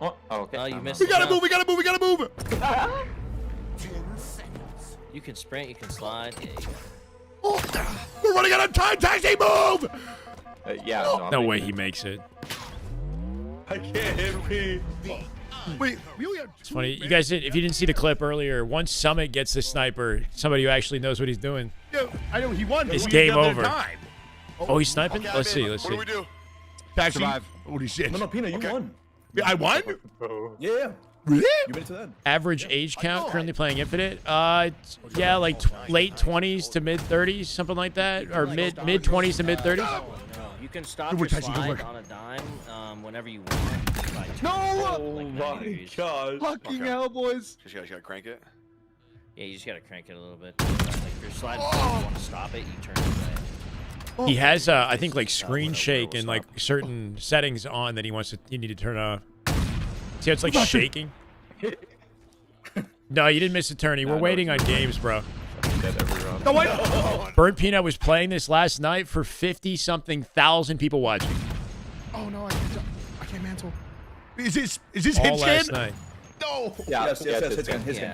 Oh, okay.
Oh, you missed.
We gotta move. We gotta move.
10 seconds.
You can sprint. You can slide. Yeah, you got it.
Oh, we're running out of time. Taxi, move.
No way he makes it.
I can't hit me.
Wait, we only have
It's funny. You guys, if you didn't see the clip earlier, once Summit gets the sniper, somebody who actually knows what he's doing.
Yeah, I know he won.
It's
We
game
didn't have
over.
time.
Oh, he's sniping?
Okay,
Let's see.
What do we do?
Taxi.
Survive.
Holy shit.
No, Peanut, you won.
Yeah, I won?
Yeah.
Really?
You made it to that.
Average age count currently playing Infinite? Yeah, like late 20s to mid 30s, something like that, or mid 20s to mid 30s.
You can stop your slide on a dime whenever you want. Like,
No!
oh
my god. Fucking hell, boys.
Just gotta crank it.
Yeah, you just gotta crank it a little bit. Like if you're sliding, you want to stop it, you turn it away.
He has, I think, like screen shake and like certain settings on that you need to turn off. See how it's like shaking? No, you didn't miss a tourney. We're waiting on games, bro.
No, what?
Bird Peanut was playing this last night for 50-something thousand people watching.
Oh no, I can't mantle. Is this
All
Hitch
last
Kid?
night.
No.
Yes,
his
game.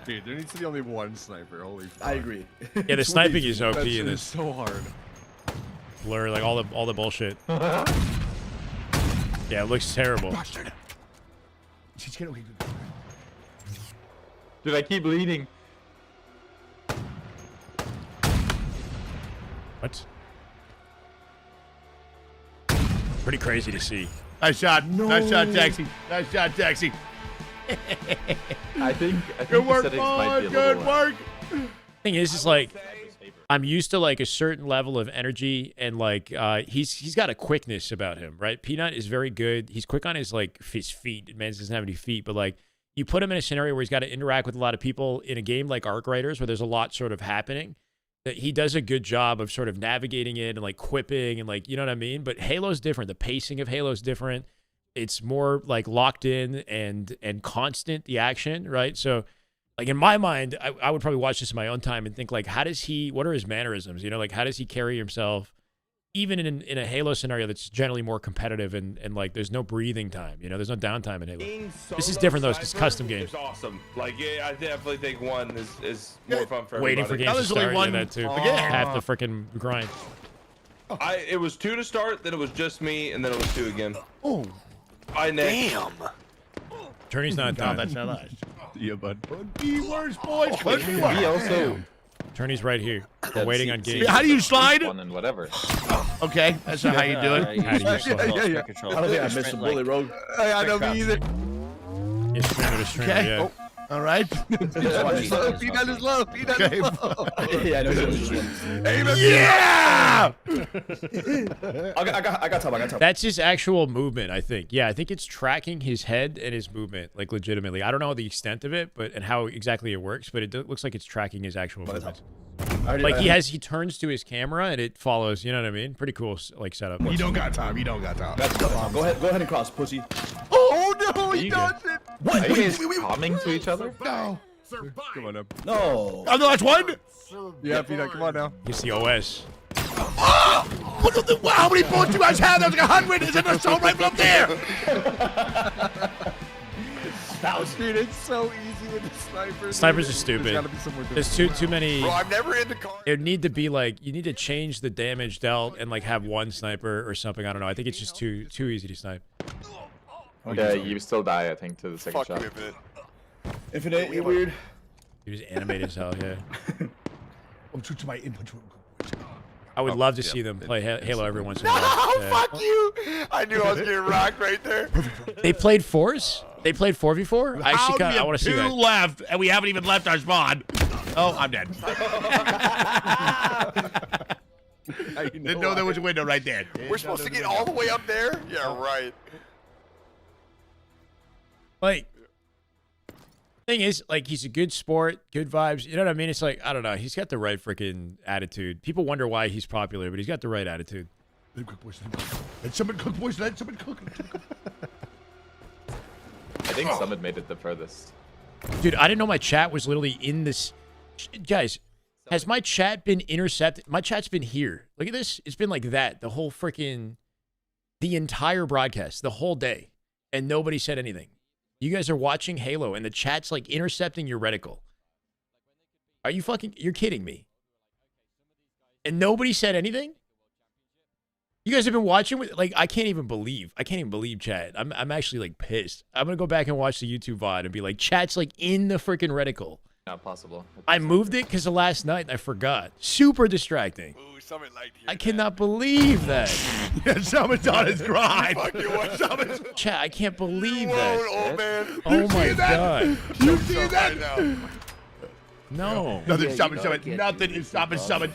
Dude, there needs to be only one sniper. Holy fuck.
I agree.
Yeah, the sniping is OP
That
in
shit
this.
is so hard.
Blur, like all the bullshit. Yeah, it looks terrible.
Bastard.
Dude, I keep leading.
What? Pretty crazy to see.
Nice shot. No. Nice shot, Taxi. Nice shot, Taxi.
I think
Good work,
the settings might be
boy.
a
Good
little
work.
Thing is like I'm used to like a certain level of energy and like he's got a quickness about him, right? Peanut is very good. He's quick on his like his feet. Man doesn't have any feet, but like you put him in a scenario where he's got to interact with a lot of people in a game like Arc Raiders where there's a lot sort of happening. That he does a good job of sort of navigating it and like quipping and like, you know what I mean? But Halo's different. The pacing of Halo's different. It's more like locked in and constant, the action, right? So like in my mind, I would probably watch this in my own time and think like, what are his mannerisms? You know, like how does he carry himself even in a Halo scenario that's generally more competitive and like there's no breathing time, you know, there's no downtime in Halo. This is different though, it's custom games.
It's awesome. Like, yeah, I definitely think one is more fun for everybody.
Waiting for games to start, yeah, that too. Half the freaking grind.
It was 2 to start, then it was just me, and then it was 2 again.
Oh.
Damn.
Tourney's not done.
That's not us.
Yeah, bud.
Worst boys.
We also.
Tourney's right here. We're waiting on games.
How do you slide?
One and whatever.
Okay, that's not how you do it.
How do you slide?
I don't think I missed a bully rogue.
I don't me either.
It's stringer to stringer,
Okay.
yeah.
All right.
P-Dot is low. P-Dot is low. P-Dot is low.
Yeah, I know.
Aim it. Yeah!
I got top.
That's his actual movement, I think. Yeah, I think it's tracking his head and his movement, like legitimately. I don't know the extent of it, but and how exactly it works, but it looks like it's tracking his actual movements. Like he turns to his camera and it follows. You know what I mean? Pretty cool, like setup.
You don't got time. You don't got time.
Go ahead and cross, pussy.
Oh no, he doesn't.
What?
Are you guys coming to each other?
No.
Come on up.
No.
Oh no, that's one.
Yeah, P-Dot, come on now.
It's the OS.
How many bullets do you guys have? There's like 100. Is it an assault rifle up there?
Dude, it's so easy with the snipers.
Snipers are stupid.
There's gotta be somewhere
There's too many.
Bro, I'm never in the car.
It would need to be like you need to change the damage dealt and like have one sniper or something. I don't know. I think it's just too easy to snipe.
Yeah, you still die, I think, to the second shot.
Infinite, you're weird.
He was animated as hell. Yeah.
I'm true to my input.
I would love to see them play Halo every once in a while.
No, fuck you! I knew I was getting rocked right there.
They played Force? They played 4v4? I want to see that.
Two left, and we haven't even left our spawn. Oh, I'm dead. Didn't know there was a window right there.
We're supposed to get all the way up there? Yeah, right.
Like, thing is, like, he's a good sport, good vibes. You know what I mean? It's like, I don't know. He's got the right freaking attitude. People wonder why he's popular, but he's got the right attitude.
Let someone cook, boys. Let someone cook.
I think Summit made it the furthest.
Dude, I didn't know my chat was literally in this. Guys, has my chat been intercepted? My chat's been here. Look at this. It's been like that the whole freaking, the entire broadcast, the whole day. And nobody said anything. You guys are watching Halo and the chat's like intercepting your reticle. Are you you're kidding me. And nobody said anything? You guys have been watching with, like, I can't even believe chat. I'm actually like pissed. I'm going to go back and watch the YouTube VOD and be like, chat's like in the freaking reticle.
Not possible.
I moved it because of last night and I forgot. Super distracting.
Ooh, Summit liked
I cannot believe that.
Yeah, Summit's on his grind.
Chat, I can't believe that.
Old man.
Oh my god.
You see that?
No.
Nothing's stopping Summit. Nothing is stopping Summit.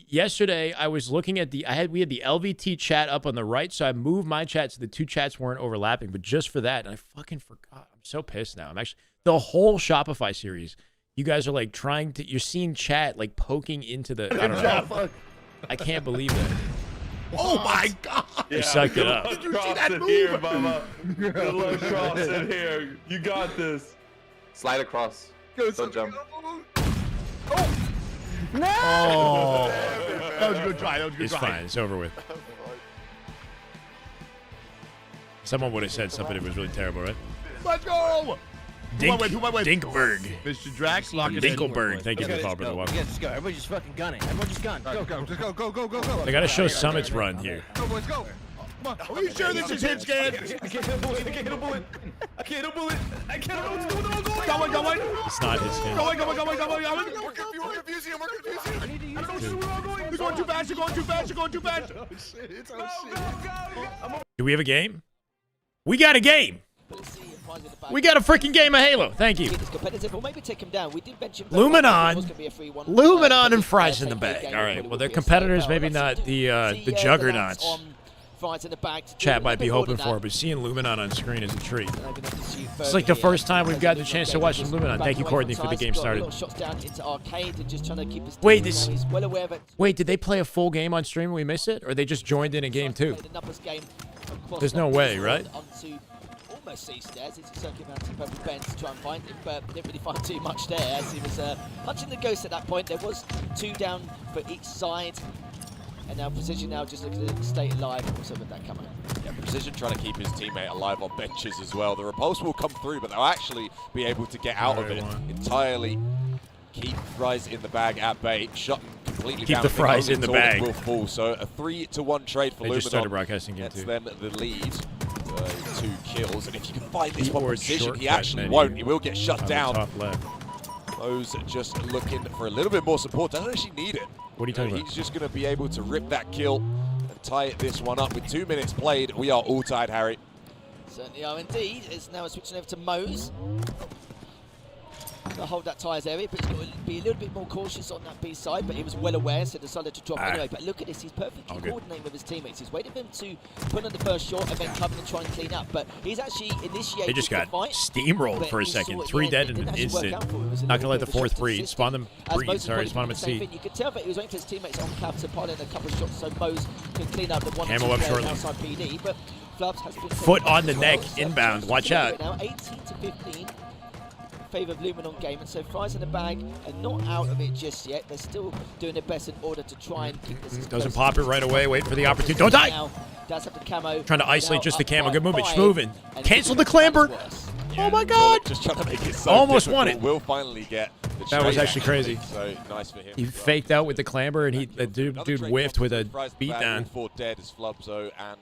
Yesterday, I was looking at we had the LVT chat up on the right, so I moved my chat so the two chats weren't overlapping, but just for that, and I fucking forgot. I'm so pissed now. I'm actually, the whole Shopify series, you guys are like you're seeing chat like poking into the, I don't know. I can't believe that.
Oh my god.
They sucked it up.
Did you see that move?
Here, Bubba. Good luck crossing here. You got this.
Slide across. Don't jump.
No! Oh. That was a good try.
It's fine. It's over with. Someone would have said something that was really terrible, right?
Let's go!
Dinkberg.
Mr. Drax, lock it in.
Dinkleberg. Thank you for the follow, brother. Welcome.
Let's go. Everybody just fucking gun it. Everyone just gun. Go,
go. Just go.
I gotta show Summit's run here.
Go, boys, go. Come on. Are you sure this is hit scan?
I can't hit a bullet. I can't hit a bullet. I can't know what's going on.
Going.
It's not his scan.
Going.
We're confusing him.
I don't know where we're going. You're going too fast.
Oh, shit. It's shit.
Do we have a game? We got a game. We got a freaking game of Halo. Thank you. Luminon and fries in the bag. All right. Well, they're competitors, maybe not the juggernauts. Chat might be hoping for, but seeing Luminon on screen is a treat. It's like the first time we've gotten a chance to watch some Luminon. Thank you, Courtney, for the game started. Wait, did they play a full game on stream and we missed it? Or they just joined in a game too? There's no way, right?
Almost C stairs. It's a circuit around to Purple Ben to try and find him, but didn't really find too much there as he was punching the ghost at that point. There was 2 down for each side. And now Precision just looking at the state alive. Also with that coming.
Yeah, Precision trying to keep his teammate alive on benches as well. The repulse will come through, but they'll actually be able to get out of it entirely. Keep fries in the bag at bay. Shot completely
Keep
down.
the fries in the bag.
Will fall. So a 3-1 trade for Luminon.
They just started broadcasting game
gets
too.
them the lead. 2 kills, and if you can find this one Precision, he actually won't. He will get shut down.
Top left.
Those just looking for a little bit more support. Doesn't actually need it.
What are you talking about?
He's just going to be able to rip that kill and tie this one up with 2 minutes played. We are all tied, Harry.
Certainly are indeed. It's now switching over to Mose. to hold that tyres area, but he's got to be a little bit more cautious on that B side, but he was well aware, so decided to drop anyway. But look at this, he's perfectly coordinating with his teammates. He's waiting for him to put on the first shot and then come in and try and clean up, but he's actually initiated
They just got
the fight,
steamrolled for a second. 3 dead in an instant. Not gonna let the 4th breed. Spawn them breed, sorry, spawn them at C.
You could tell that he was waiting for his teammates on cap to pilot a couple of shots so Mo's can clean up the one
Camo up shortly.
outside PD, but Flubs has been
Foot on the neck, inbound. Watch out.
Now 18 to 15. Favour of Luminon game, and so Fries in the bag and not out of it just yet. They're still doing their best in order to try and keep this.
Doesn't pop it right away. Wait for the opportunity. Don't die!
Now, does have the camo.
Trying to isolate just the camo. Good movement.
Five,
Schmovin.
and
Cancel the clamber.
Yeah,
Oh my God!
Just trying to make it so
Almost
difficult.
won it.
Will finally get the
That was
trade
actually
back.
crazy.
So nice for him.
He faked out with the clamber, and the dude whiffed with a beatdown.
4 dead is Flubzo and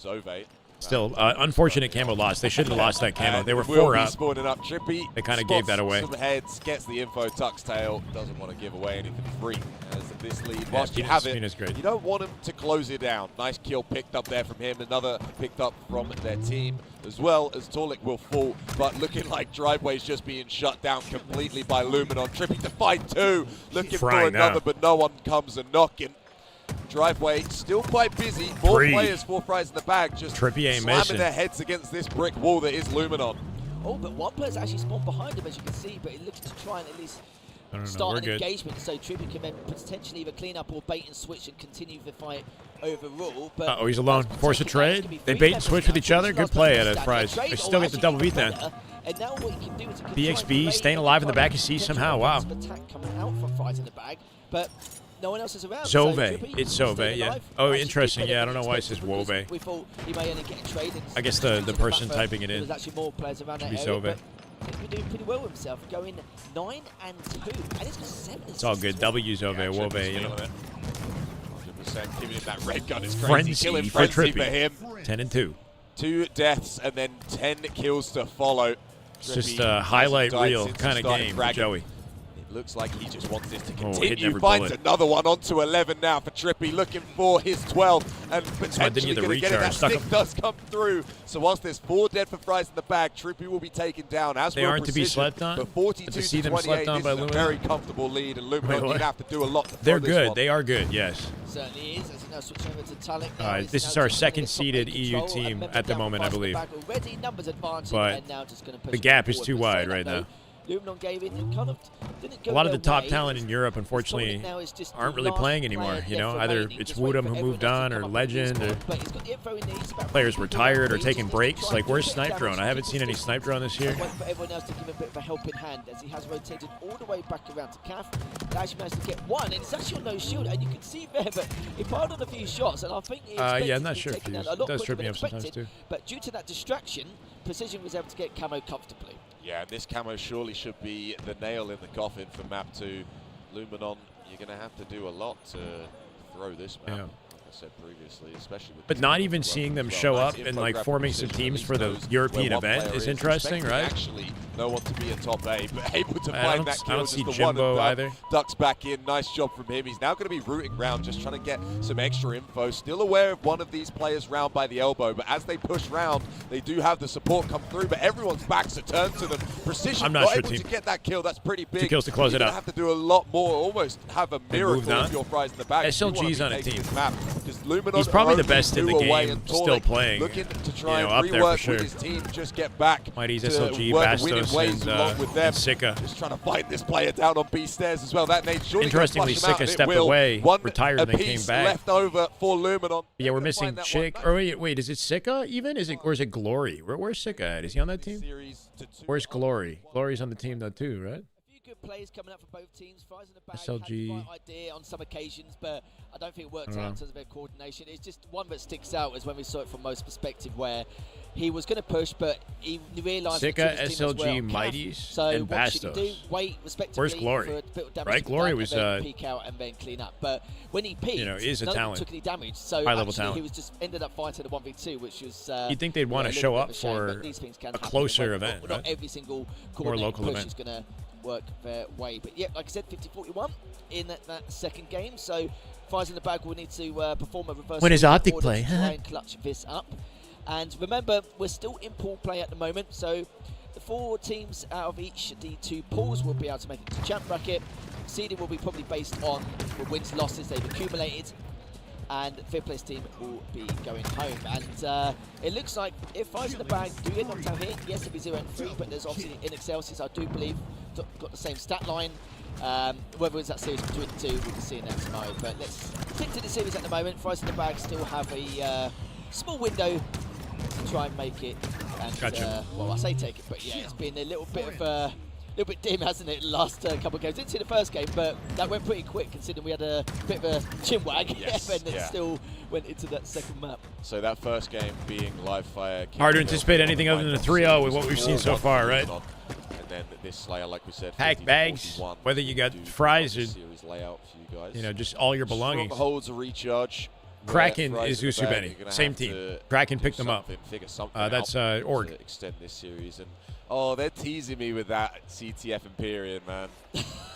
Zove.
Still, unfortunate camo loss. They shouldn't have lost that camo. They were
Will
4
be
up.
spawning up. Trippy
They kind of gave that away.
Some heads, gets the info, tucks tail, doesn't want to give away anything free. As this lead, whilst you have it,
great.
you don't want him to close it down. Nice kill picked up there from him. Another picked up from their team, as well as Torlik will fall. But looking like Driveway's just being shut down completely by Luminon. Trippy to fight 2, looking for
Frying
another,
now.
but no one comes a knocking. Driveway still quite busy. More
Free.
players, 4 Fries in the bag, just
Trippy ain't
slamming
missing.
their heads against this brick wall that is Luminon.
Oh, but one player's actually spawned behind him, as you can see, but he looks to try and at least start an engagement, so Trippy can then potentially either clean up or bait and switch and continue the fight overall. But
Uh-oh, he's alone. Force a trade. They bait and switch with each other. Good play at Fries. They still get the double beat then.
And now what you can do is you can
BXB staying alive in the back of C somehow. Wow.
attack coming out from Fries in the bag, but no one else is around.
Zove.
Trippy
It's Zove,
staying
yeah.
alive.
Oh,
Actually,
interesting.
did
Yeah, I
better
don't know
than
why it says
expected because
Wove.
we thought he may only get a trade.
I guess the person typing it in.
There's actually more players around that
Be
area,
Zove.
but he's been doing pretty well with himself, going 9 and 2, and he's got 7 assists.
It's all good. W Zove, Wove, you know.
100% giving him that red gun is crazy.
Frenzy
Killing
for
frenzy for
Trippy.
him.
10 and 2.
2 deaths and then 10 kills to follow.
It's just
Trippy
a highlight
hasn't died
reel
since
kind
he
of
started
game for
fragging.
Joey.
It looks like he just wants this to
hitting
continue.
every
Finds
bullet.
another one onto 11 now for Trippy, looking for his 12 and
one didn't
potentially
get the
going to get it. That
recharge, stuck
stick
him.
does come through. So whilst there's 4 dead for Fries in the bag, Trippy will be taken down. As
They
will
aren't to be
Precision,
slept on?
But 42
To see
to
them slept
28,
on
this
by
is a
Luminon?
very comfortable lead, and
Wait,
Luminon
what?
did have to do a lot to
They're
throw this
good.
one.
They are good, yes.
Certainly is. As he now switching over to Talent.
All right, this is our second seeded EU team at the moment, I believe.
Already numbers advancing,
But
and now just going to push
the
it
gap is
forward.
too
But
wide
saying
right
that,
now.
though, Luminon gave it and kind of didn't go
A lot of the
their
top
way.
talent in Europe, unfortunately,
Now it's just
aren't
the
really
last
playing
player
anymore. You know,
left
either
remaining.
it's
Just waiting
Woodham
for
who moved
everyone
on,
else
or
to come up with
Legend,
his
or
squad. But he's got the info he needs about
players
50
retired or
ranges
taking
just to
breaks.
try
Like,
and
where's
get
Snipe
damage
Drone? I haven't seen any
to
Snipe Drone this year.
wait for everyone else to give him a bit of a helping hand as he has rotated all the way back around to Caf. They actually managed to get one, and it's actually on no shield, and you can see there, but he piled on a few shots, and I think he expected
Yeah, I'm
to
not
be
sure if
taken
he
down
is.
a
It
lot
does
quicker
trip me
than
up sometimes,
expected,
too.
but due to that distraction, Precision was able to get camo comfortably.
Yeah, this camo surely should be the nail in the coffin for map 2. Luminon, you're going to have to do a lot to throw this map.
Yeah.
Like I said previously, especially with
But not even seeing them show up and like forming some teams for the European event is interesting, right?
Actually, no one to be a top A, but able to
I
find
don't-
that
I
kill.
don't
Just
see
the one
Jimbo
and done.
either.
Ducks back in. Nice job from him. He's now going to be rooting round, just trying to get some extra info. Still aware of one of these players round by the elbow, but as they push round, they do have the support come through, but everyone's backs are turned to them. Precision
I'm not
not
sure,
able
team.
to get that kill. That's pretty big.
2 kills to close
You're
it
gonna
up.
have to do a lot more, almost have a
They
miracle
moved on.
of your Fries in the back. if you wanna
SLG's
be
on a
taking
team.
this map, because Luminon
He's probably
are
the best in the
only 2 away,
game,
and
still
Torlik
playing.
looking to try
You know,
and
up there for
rework
sure.
with his team, just get back
Mighty's
to
SLG,
work winning
Bastos,
ways
and,
along with them.
and Sika.
Just trying to fight this player down on B stairs as well. That nade surely
Interestingly,
gonna flush him out,
Sika
and it
stepped
will.
away,
One
retired, and then came
apiece
back.
left over for Luminon.
Yeah, we're missing Chick. Or wait, is it Sika even? Is it, or is it Glory? Where's Sika at? Is he on that team? Where's Glory? Glory's on the team though too, right?
Good plays coming up for both teams. Fries in the bag
SLG.
had the right idea on some occasions, but I don't think it worked
I don't
out in
know.
terms of their coordination. It's just one that sticks out as when we saw it from Mo's perspective, where he was going to push, but he realised
Sika,
his team as
SLG,
well.
Mighties,
So
and
what should he
Bastos.
do? Wait respectively
Where's Glory?
for a bit of damage
Right,
to be
Glory
done,
was,
and then peek out and then clean up. But when he peeked,
you know, is a
no one
talent.
took any damage. So
High-level
actually
talent.
he was just ended up fighting a 1v2, which was.
You'd think they'd want
a
to
little
show
bit
up
of a shame,
for
but these things can
a
happen.
closer
Not-
event,
Not
right?
every single
More
coordinated
local
push
event.
is going to work their way. But yeah, like I said, 50-41 in that second game. So Fires in the bag will need to perform a reverse.
When is
order
Optic
to
play?
try and clutch this up. And remember, we're still in pool play at the moment, so the 4 teams out of each D2 pools will be able to make it to champ bracket. Seeding will be probably based on the wins, losses they've accumulated, and 5th place team will be going home. And it looks like if Fires in the Bag do get knocked out here, yes, it'll be 0-3, but there's obviously in Excelsis, I do believe, got the same stat line. Whether it's that series between the two, we can see that tomorrow. But let's stick to the series at the moment. Fries in the Bag still have a small window to try and make it. And,
Gotcha.
Well, I say take it, but yeah, it's been a little bit of little bit dim, hasn't it, the last couple of games. Didn't see the first game, but that went pretty quick considering we had a bit of a chinwag and then still went into that second map.
So that first game being live fire.
Hard to anticipate anything other than a 3-0 with what we've seen so far, right?
And then this Slayer, like we said,
Pack bags, whether you got fries or,
layout for you guys.
you know, just all your belongings.
Holds a recharge.
Kraken is Usubeni, same team. Kraken picked them up. That's Org.
To extend this series. And oh, they're teasing me with that CTF Empyrean, man.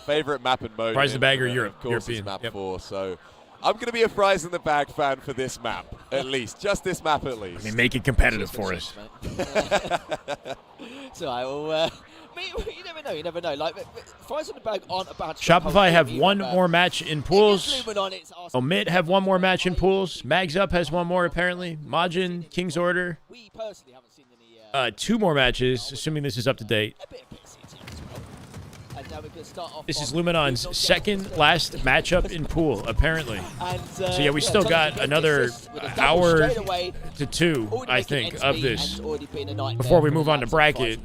Favorite map and mode.
Fries in the Bag or
Europe? Of course,
European.
It's map 4. So I'm going to be a Fries in the Bag fan for this map, at least. Just this map, at least.
I mean, make it competitive for us.
So I will. You never know. Like, Fries in the Bag aren't about to
Shopify have one more match in pools. Omit have one more match in pools. Mags Up has one more, apparently. Majin, King's Order.
We personally haven't seen any.
2 more matches, assuming this is up to date.
And now we're going to start off.
This is Luminon's second last matchup in pool, apparently. So yeah, we still got another hour to 2, I think, of this before we move on to bracket.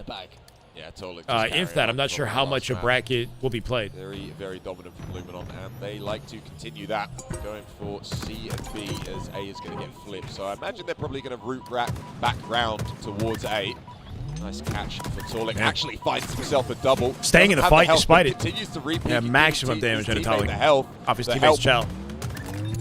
Yeah, totally.
If that, I'm not sure how much a bracket will be played.
Very, very dominant from Luminon, and they like to continue that, going for C and B as A is going to get flipped. So I imagine they're probably going to root back round towards A. Nice catch for Torlik.
Yeah.
Actually finds himself a double.
Staying in the fight despite it.
Continues to repeat.
Yeah, maximum damage on Italic. Off his
The
teammate's Chow.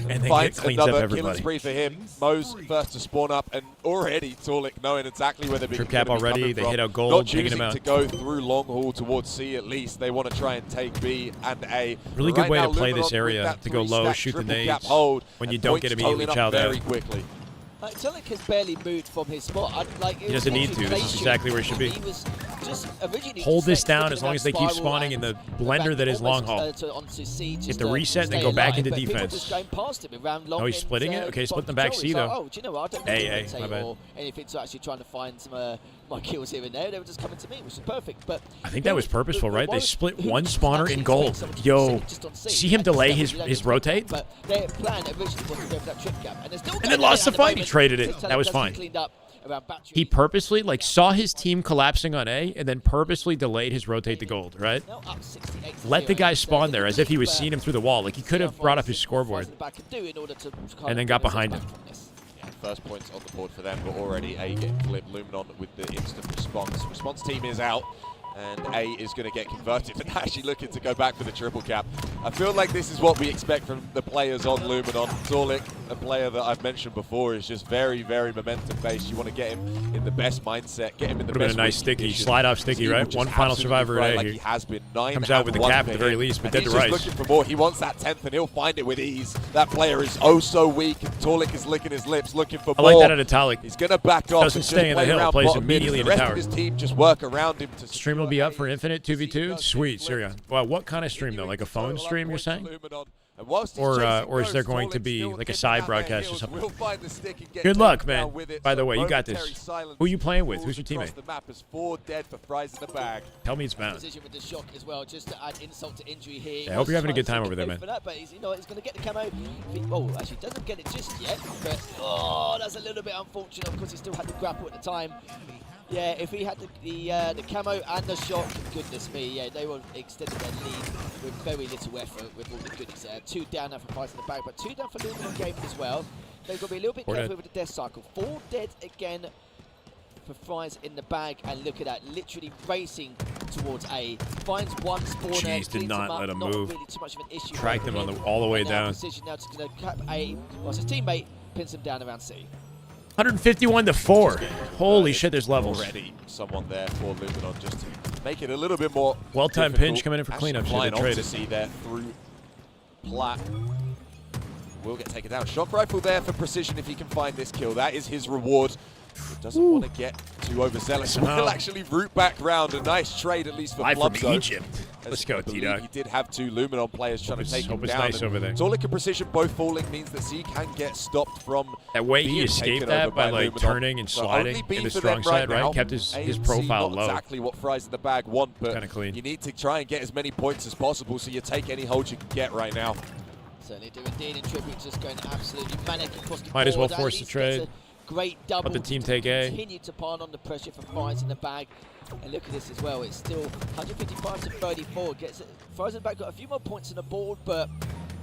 And then
finds
cleans up
another
everybody.
killing spree for him. Mo's first to spawn up, and already Torlik knowing exactly where they're
Trip cap already. They hit out gold,
Not
taking
choosing
him out.
to go through long haul towards C at least. They want to try and take B and A.
Really
But
good way
right
to
now,
play
Luminon
this
with
area,
that
to go low,
3-stack
shoot the
triple cap
nades
hold,
when you
and
don't get
points
immediately
totaling up
chowed
very
out.
quickly.
Like, Torlik has barely moved from his spot.
He doesn't need to. This is exactly where he should be.
He was just originally
Hold this
set
down
flicking
as long
that
as they keep
spiral
spawning in the
and
blender that is long
almost,
haul.
onto C,
Hit
just
the
to
reset and then
stay
go back
alive,
into
but people
defense.
just going past him around long
Oh, he's
and,
splitting it? Okay, splitting the back C,
control. It's like,
though.
oh, do you know what? I don't
A,
need to
my bad.
or anything to actually trying to find some my kills here and there. They were just coming to me, which is perfect. But
I think that was purposeful, right? They split one spawner in gold. Yo, see him delay his rotate?
But their plan originally was to go for that trip gap, and,
And then lost the fight. He traded it. That was fine. He purposely, like, saw his team collapsing on A and then purposely delayed his rotate to gold, right? Let the guy spawn there as if he was seeing him through the wall. Like, he could have brought up his scoreboard and then got behind him.
First points on the board for them, but already A getting flipped. Luminon with the instant response. Response team is out, and A is going to get converted, but actually looking to go back for the triple cap. I feel like this is what we expect from the players on Luminon. Torlik, a player that I've mentioned before, is just very, very momentum-based. You want to get him in the best mindset, get him in the best.
Would have been a nice sticky, slide-off sticky, right? One final survivor at A
like
here.
he has been. 9
Comes out with the
and 1
cap
for
at the very
him.
least, but
And
dead to
he's
rights.
just looking for more. He wants that 10th, and he'll find it with ease. That player is oh so weak. Torlik is licking his lips, looking for
I
more.
like that at Italic.
He's going to back off.
Doesn't
and
stay
just
in the
play
hill,
around
plays
bottom mid.
immediately in
The
the
rest of
towers.
his team just work around him to
Stream will be up for Infinite 2v2. Sweet, Syrian. Well, what kind of stream though? Like a phone stream, you're saying? Or is there going to be like a side broadcast or something? Good luck, man. By the way, you got this. Who are you playing with? Who's your teammate?
The map is 4 dead for Fries in the Bag.
Tell me it's bound.
Position with the shock as well, just to add insult to injury here.
Yeah, I hope you're having a good time over there, man.
But he's, he's going to get the camo. Actually doesn't get it just yet, but that's a little bit unfortunate because he still had the grapple at the time. Yeah, if he had the camo and the shock, goodness me, yeah, they will extend their lead with very little effort with all the goodies there. 2 down now for Fries in the Bag, but 2 down for Luminon Gaming as well. They've got to be a little bit careful with the death cycle. 4 dead again for Fries in the Bag, and look at that, literally racing towards A. Finds one spawner.
Jeez, did not let him move.
Really too much of an issue.
Tracked him all the way down.
Decision now to cap A, whilst his teammate pins him down around C.
151 to 4. Holy shit, there's levels.
Already someone there for Luminon just to make it a little bit more
well-timed pinch coming in for cleanup. Should have traded.
See there through Plat. Will get taken down. Shock rifle there for precision if he can find this kill. That is his reward. Doesn't want to get too overzealous.
Somehow.
Will actually root back round. A nice trade, at least for
Live from
Flubzo.
Egypt. Let's go, T-Dog.
He did have two Luminon players trying to take him
hope it's
down.
nice over there.
Tolic and Precision both falling means that Z can get stopped from
That way he
being
escaped
taken
that
over
by like
Luminon.
turning and
So
sliding
only B
in the
for
strong
them
side, right?
now.
Kept his
AMC
profile
not
low.
exactly what Fries in the bag want, but
Kinda clean.
you need to try and get as many points as possible, so you take any hold you can get right now.
Certainly do indeed, and Tribute just going absolutely manic across the
Might as well
board.
force
At
the
least
trade.
gets a great double.
Let the team take A.
Continue to pile on the pressure for Fries in the bag. And look at this as well, it's still 155 to 34. Gets Fries in the bag, got a few more points on the board, but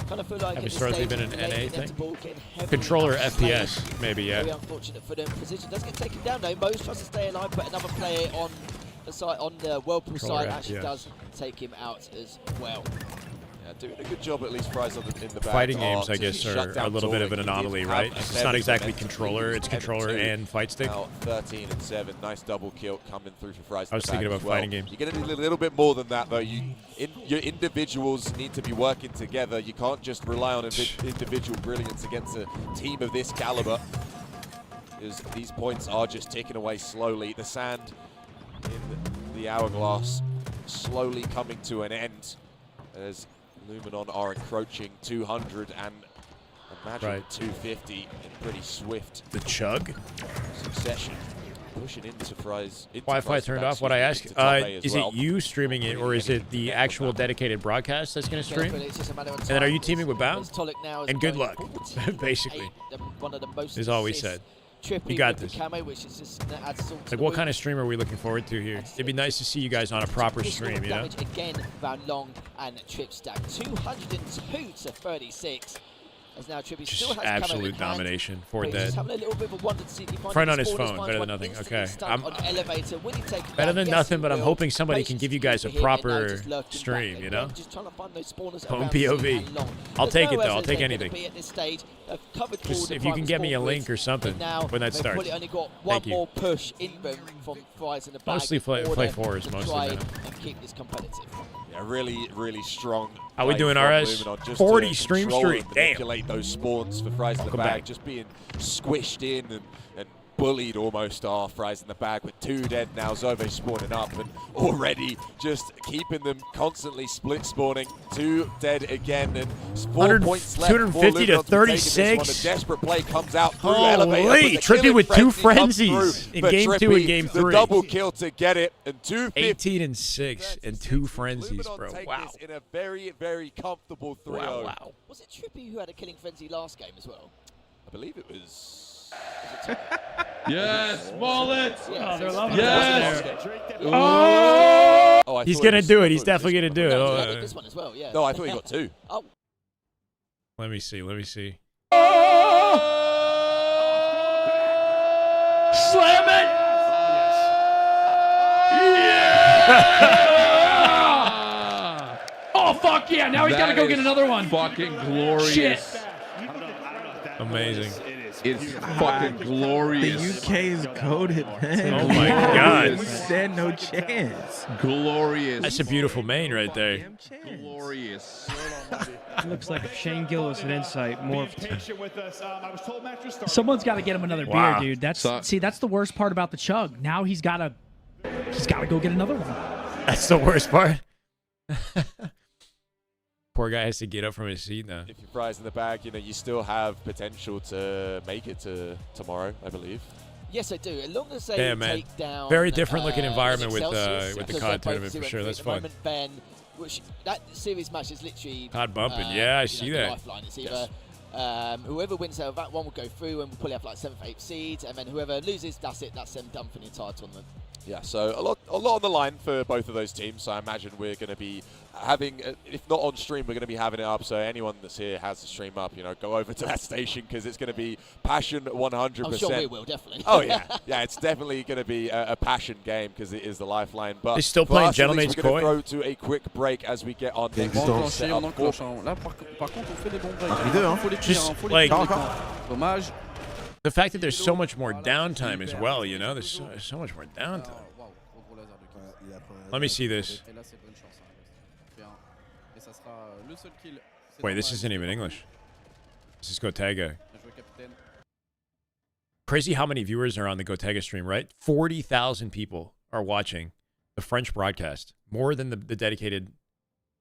kind of feel like
Have
at this
historically
stage,
been an
late
NA
inevitable,
thing?
getting heavily
Controller
outplayed.
FPS, maybe, yeah.
Very unfortunate for them. Precision does get taken down though. Mose tries to stay alive, but another player on the side, on the Whirlpool
Controller
side, actually
FPS.
does take him out as well.
Doing a good job, at least Fries in the back.
Fighting games, I
to
guess,
shut
are a
down
little bit of
Tolic.
an
He did
anomaly,
have
right?
a
It's
7
not exactly
momentum
controller,
lead.
it's controller
7-2.
and fight stick.
Now 13 and 7, nice double kill coming through for Fries.
I was thinking about fighting games.
You're going to need a little bit more than that, though. Your individuals need to be working together. You can't just rely on individual brilliance against a team of this caliber. Because these points are just ticking away slowly. The sand in the hourglass slowly coming to an end as Luminon are encroaching 200 and imagine
Right.
250 in pretty swift
The chug?
succession. Pushing into Fries.
Wi-Fi turned off. What I asked, is it you streaming it, or is it the actual dedicated broadcast that's going to stream? And then are you teaming with Bound? And good luck, basically, is all we said. You got this. Like, what kind of stream are we looking forward to here? It'd be nice to see you guys on a proper stream, you know?
Damage again, Van Long and Trip stack. 202 to 36. As now Trippy still has
Absolute
Camo in hand,
domination for
but he's
dead.
just having a little bit of a wonder to see if he finds
Friend
the
on his
spawners,
phone,
finds
better
one
than nothing.
instantly
Okay.
stuck
I'm
on elevator. Will he take it
better
down?
than
Yes,
nothing,
he
but I'm
will.
hoping somebody can
Patience
give you guys a
for him, and now
proper
just lurking
stream,
back.
you know?
Again, just trying to find those spawners
Home
around
POV.
C and long.
I'll
There's
take it,
nowhere
though. I'll
else
take
they're
anything.
gonna be at this stage. They've covered all
Just
the
if you can
primary
get me a
spawn
link
grids,
or something
and now
when that
they've
starts.
probably only got one
Thank you.
more push in them from Fries in the back.
Mostly play
in order
fours,
to
mostly
try
now.
and keep this competitive.
Yeah, really, really strong.
How we
play
doing,
from
RS?
Luminon just
40
to
stream
control
streak,
and
damn.
manipulate those spawns for Fries in the
Come
bag,
back.
just being squished in and bullied almost are Fries in the bag with 2 dead now. Zove spawning up and already just keeping them constantly split spawning. 2 dead again and 4 points left.
250 to 36.
A desperate play comes out through
Holy,
elevator. but the
Trippy
killing
with 2
frenzy comes
frenzies
through
in
for
game 2
Trippy.
and game 3.
The double kill to get it and 250.
18 and 6 and 2 frenzies, bro.
Take
Wow.
this in a very, very comfortable 3-0.
Wow.
Was it Trippy who had a killing frenzy last game as well?
I believe it was.
Yes, Mullet!
Yes!
Oh,
He's going to do it. He's definitely going to do it.
No,
Oh,
he had this one as well, yeah.
No, I thought he got 2.
Oh.
Let me see. Let me see.
Slam it! Yeah!
Oh, fuck yeah. Now he's got to go get another one.
Fucking glorious.
Shit.
Amazing.
It's fucking glorious.
The UK is goated, man.
Oh my God.
We stand no chance.
Glorious.
That's a beautiful main right there.
Glorious.
Looks like Shane Gillis at Insight morphed. Someone's got to get him another
Wow.
beer, dude. That's that's the worst part about the chug. Now he's got to go get another one.
That's the worst part. Poor guy has to get up from his seat now.
If you're Fries in the bag, you know, you still have potential to make it to tomorrow, I believe.
Yes, I do. As long as they
Damn, man.
take down.
Very different looking environment with
Celsius,
the
because
COD
they're
tournament
both
for sure.
0-3
That's
at the
fun.
moment. Ben, which that series match is literally
COD bumping. Yeah, I
you
see
know, the
that.
lifeline. It's either whoever wins that one will go through and we'll probably have like 7th, 8th seeds, and then whoever loses, that's it. That's them done for the entire tournament.
Yeah, so a lot on the line for both of those teams. So I imagine we're going to be having, if not on stream, we're going to be having it up. So anyone that's here has the stream up. You know, go over to that station because it's going to be passion 100%.
I'm sure we will, definitely.
Oh yeah, yeah, it's definitely going to be a passion game because it is the lifeline. But
They're still
for
playing
us, at least,
Gentleman's
we're going
Koi?
to throw to a quick break as we get on next
On
set
enclenche,
up
on
for-
enclenche. Là, par contre, on fait des bons breaks.
Un deux, hein.
Faut les finir,
Just
hein. Faut
like-
les finir. Dommage.
The fact that there's so much more downtime as well, you know? There's so much more downtime. Let me see this.
Et là, c'est bonne chance. Bien. Et ça sera le seul kill.
Wait, this isn't even English. This is Gotaga.
Bien joué, capitaine.
Crazy how many viewers are on the Gotega stream, right? 40,000 people are watching the French broadcast. More than the dedicated,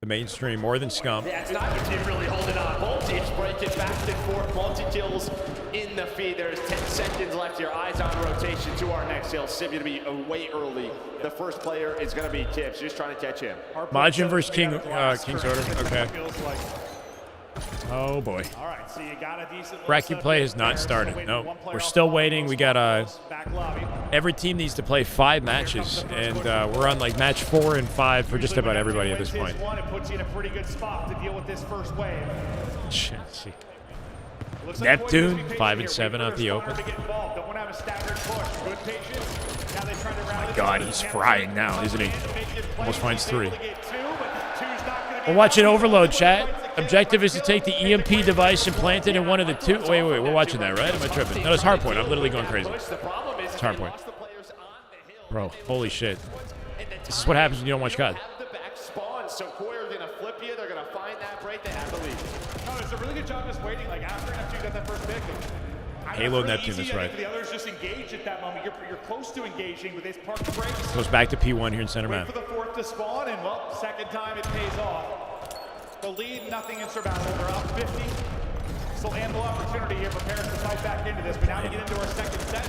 the mainstream, more than Scum.
Yeah, it's not your team really holding on. Both teams breaking back and forth. Multi-kills in the feed. There's 10 seconds left. Your eyes on rotation to our next hill. Sim going to be way early. The first player is going to be Tips. Just trying to catch him.
Majin versus King's Order. Okay. Oh boy.
All right, so you got a decent
Bracket play has not started. No, we're still waiting. We got every team needs to play 5 matches, and we're on like match 4 and 5 for just about everybody at this point.
It puts you in a pretty good spot to deal with this first wave.
Shit. Neptune 5 and 7 off the open. My God, he's frying now, isn't he? Almost finds 3. We're watching Overload, chat. Objective is to take the EMP device and plant it in one of the 2. Wait, we're watching that, right? Am I tripping? No, it's Hardpoint. I'm literally going crazy. It's Hardpoint. Bro, holy shit. This is what happens when you don't watch COD.
So Koyer are going to flip you. They're going to find that break. They have the lead. No, it's a really good job just waiting. Like after Neptune got that first pick.
Halo Neptune, that's right.
The others just engage at that moment. You're close to engaging, but they park the brakes.
Goes back to P1 here in center map.
For the 4th to spawn, and well, second time it pays off. The lead, nothing insurmountable. They're up 50. Still ample opportunity here for Paris to fight back into this. But now we get into our second set.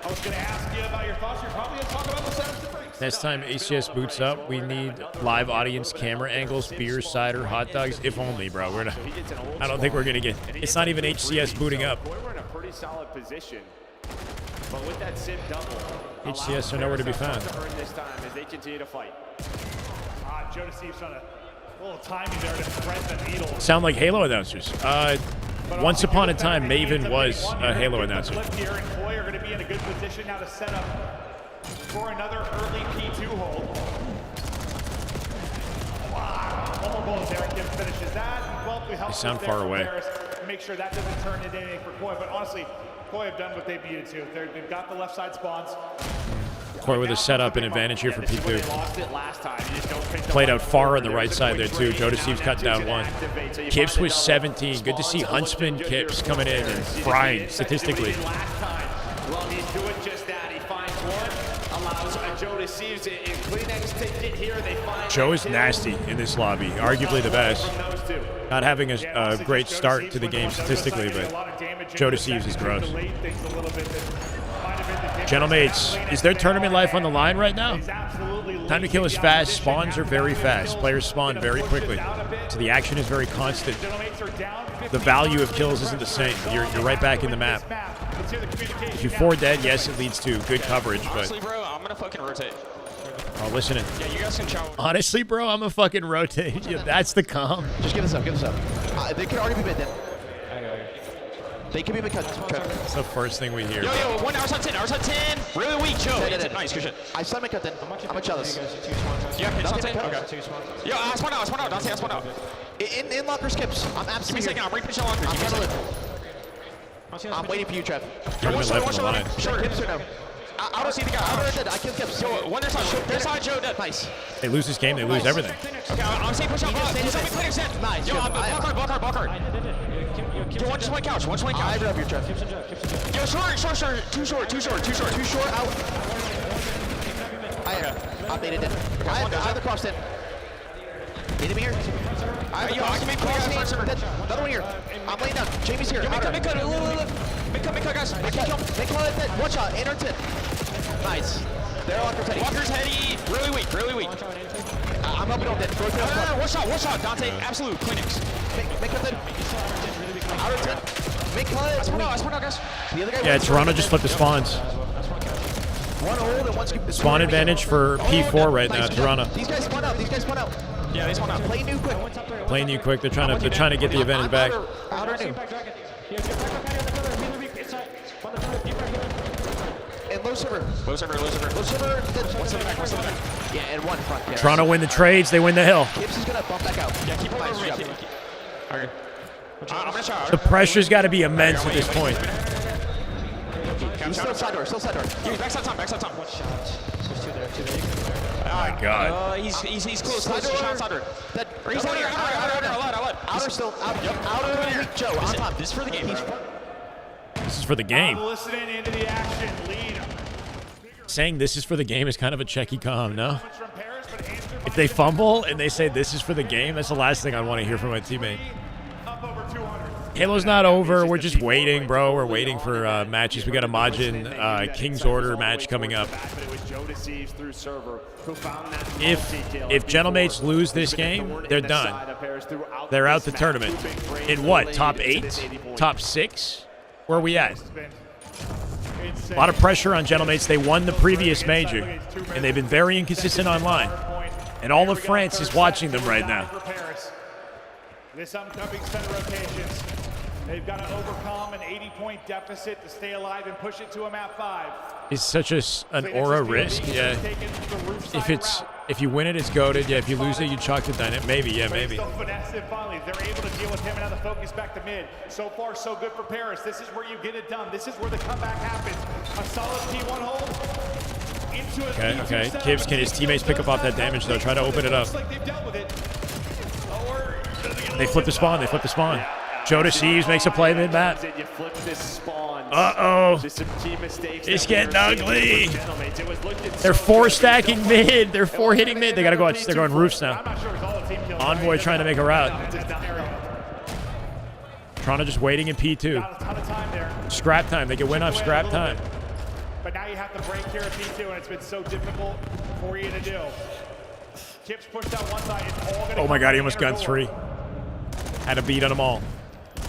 I was going to ask you about your thoughts. You're probably going to talk about the setups to breaks.
Next time ACS boots up, we need live audience camera angles, beer, cider, hot dogs. If only, bro. I don't think we're going to get. It's not even HCS booting up.
We're in a pretty solid position. But with that sim double,
HCS are nowhere to be found.
This time as they continue to fight. Joe Steve's trying to little timing there to thread the needle.
Sound like Halo announcers. Once upon a time, Maven was a Halo announcer.
Here and Koy are going to be in a good position now to set up for another early P2 hold. Wow, one more bullet there. Kim finishes that. Well, we help
they sound far away.
Make sure that doesn't turn into anything for Koy. But honestly, Koy have done what they needed to. They've got the left side spawns.
Koy with a setup and advantage here for P2. Played out far on the right side there too. Joe Steve's cut down 1. Kips was 17. Good to see Huntsman Kips coming in and frying statistically.
Well, he's doing just that. He finds one, allows Joe Steve's in Kleenex ticket here. They find
Joe is nasty in this lobby, arguably the best. Not having a great start to the game statistically, but Joe Steve's is gross. Gentlemates, is their tournament life on the line right now? Time to kill is fast. Spawns are very fast. Players spawn very quickly. So the action is very constant. The value of kills isn't the same. You're right back in the map. If you're 4 dead, yes, it leads to good coverage, but...
Honestly, bro, I'm gonna fucking rotate.
Oh, listening.
Yeah, you guys can chow.
Honestly, bro, I'm a fucking rotate. Yeah, that's the calm.
Just give us up, they could already be mid then. They could be mid cut.
That's the first thing we hear.
Yo, 1 hour on 10, hours on 10. Really weak, Joe. Nice, good shit.
I saw mid cut then. I'm a chalice.
Yeah, pitch on 10? Okay. Yo, I spawned out. Dante, I spawned out.
In locker skips. I'm absolutely.
Give me a second, I'm re-pitching locker.
I'm waiting for you, Trev.
One shot.
Sure. Kips or no?
I don't see the guy.
I killed Kips.
Yo, one their side. Their side, Joe dead.
Nice.
They lose this game, they lose everything.
Okay, I'm saying push out. He's on me clear set.
Nice.
Yo, block hard. Yo, just one couch.
I grab your Trev.
Yo, short. Too short.
Out. I made it in. I have the cross in. Hit him here.
I can make cross.
Another one here. I'm laying down. Jamie's here.
Make cut, guys.
Make cut. One shot. 8 or 10. Nice. They're Walker's heady.
Walker's heady. Really weak.
I'm up and on dead.
One shot. Dante, absolute clinics.
Make cut then. Out of 10. Make cut.
I spawned out, guys.
The other guy.
Yeah, Toronto just flipped the spawns.
One hold and one scoop.
Spawn advantage for P4 right now, Toronto.
These guys spawn out.
Yeah, they spawn out.
Play new quick.
Playing you quick. They're trying to get the advantage back.
Outer new. And low server.
Low server.
One back. Yeah, and one front.
Toronto win the trades. They win the hill.
Kips is gonna bump back out.
Yeah, keep over me. Okay. I'm gonna shower.
The pressure's got to be immense at this point.
He's still side door.
Yeah, backside time.
One shot.
Oh my God.
He's close.
Side door.
He's out here. Outer still.
Outer. Joe, on top.
This is for the game.
This is for the game.
Listening into the action, lead.
Saying this is for the game is kind of a checky calm, no? If they fumble and they say this is for the game, that's the last thing I want to hear from my teammate. Halo's not over. We're just waiting, bro. We're waiting for matches. We got a Majin King's Order match coming up. If Gentlemates lose this game, they're done. They're out the tournament. In what? Top 8? Top 6? Where are we at? A lot of pressure on Gentlemates. They won the previous major, and they've been very inconsistent online. And all of France is watching them right now.
This upcoming set of rotations, they've got to overcome an 80-point deficit to stay alive and push it to a map 5.
It's such an aura risk, yeah. If you win it, it's goated. Yeah, if you lose it, you chalk the dynamic. Maybe, yeah, maybe.
Finally, they're able to deal with him and now the focus back to mid. So far, so good for Paris. This is where you get it done. This is where the comeback happens. A solid P1 hold.
Okay. Kibbs, can his teammates pick up off that damage, though? Try to open it up. They flip the spawn. Joe Deceives makes a play mid-map. Uh-oh. It's getting ugly. They're 4-stacking mid. They're 4-hitting mid. They got to go out. They're going roofs now. Envoy trying to make a route. Toronto just waiting in P2. Scrap time. They can win off scrap time.
But now you have to break here at P2, and it's been so difficult for you to do. Chips pushed out one side. It's all gonna
oh my god, he almost gunned 3. Had a beat on them all.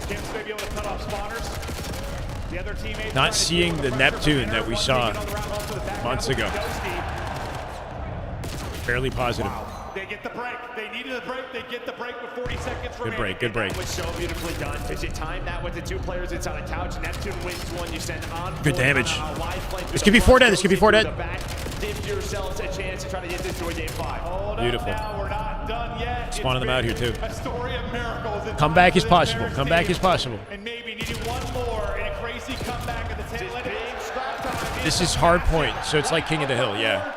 Chips may be able to cut off spawners. The other teammates
not seeing the Neptune that we saw months ago. Fairly positive.
They get the break. They needed a break. They get the break with 40 seconds remaining.
Good break.
That was so beautifully done. As you time that with the 2 players inside a couch, Neptune wins one. You send on.
Good damage. This could be 4 dead.
Give yourselves a chance to try to get this to a game 5.
Beautiful.
We're not done yet.
Spawning them out here too.
A story of miracles.
Comeback is possible. Comeback is possible.
And maybe needing one more in a crazy comeback at the tail end.
This is hard point, so it's like King of the Hill, yeah.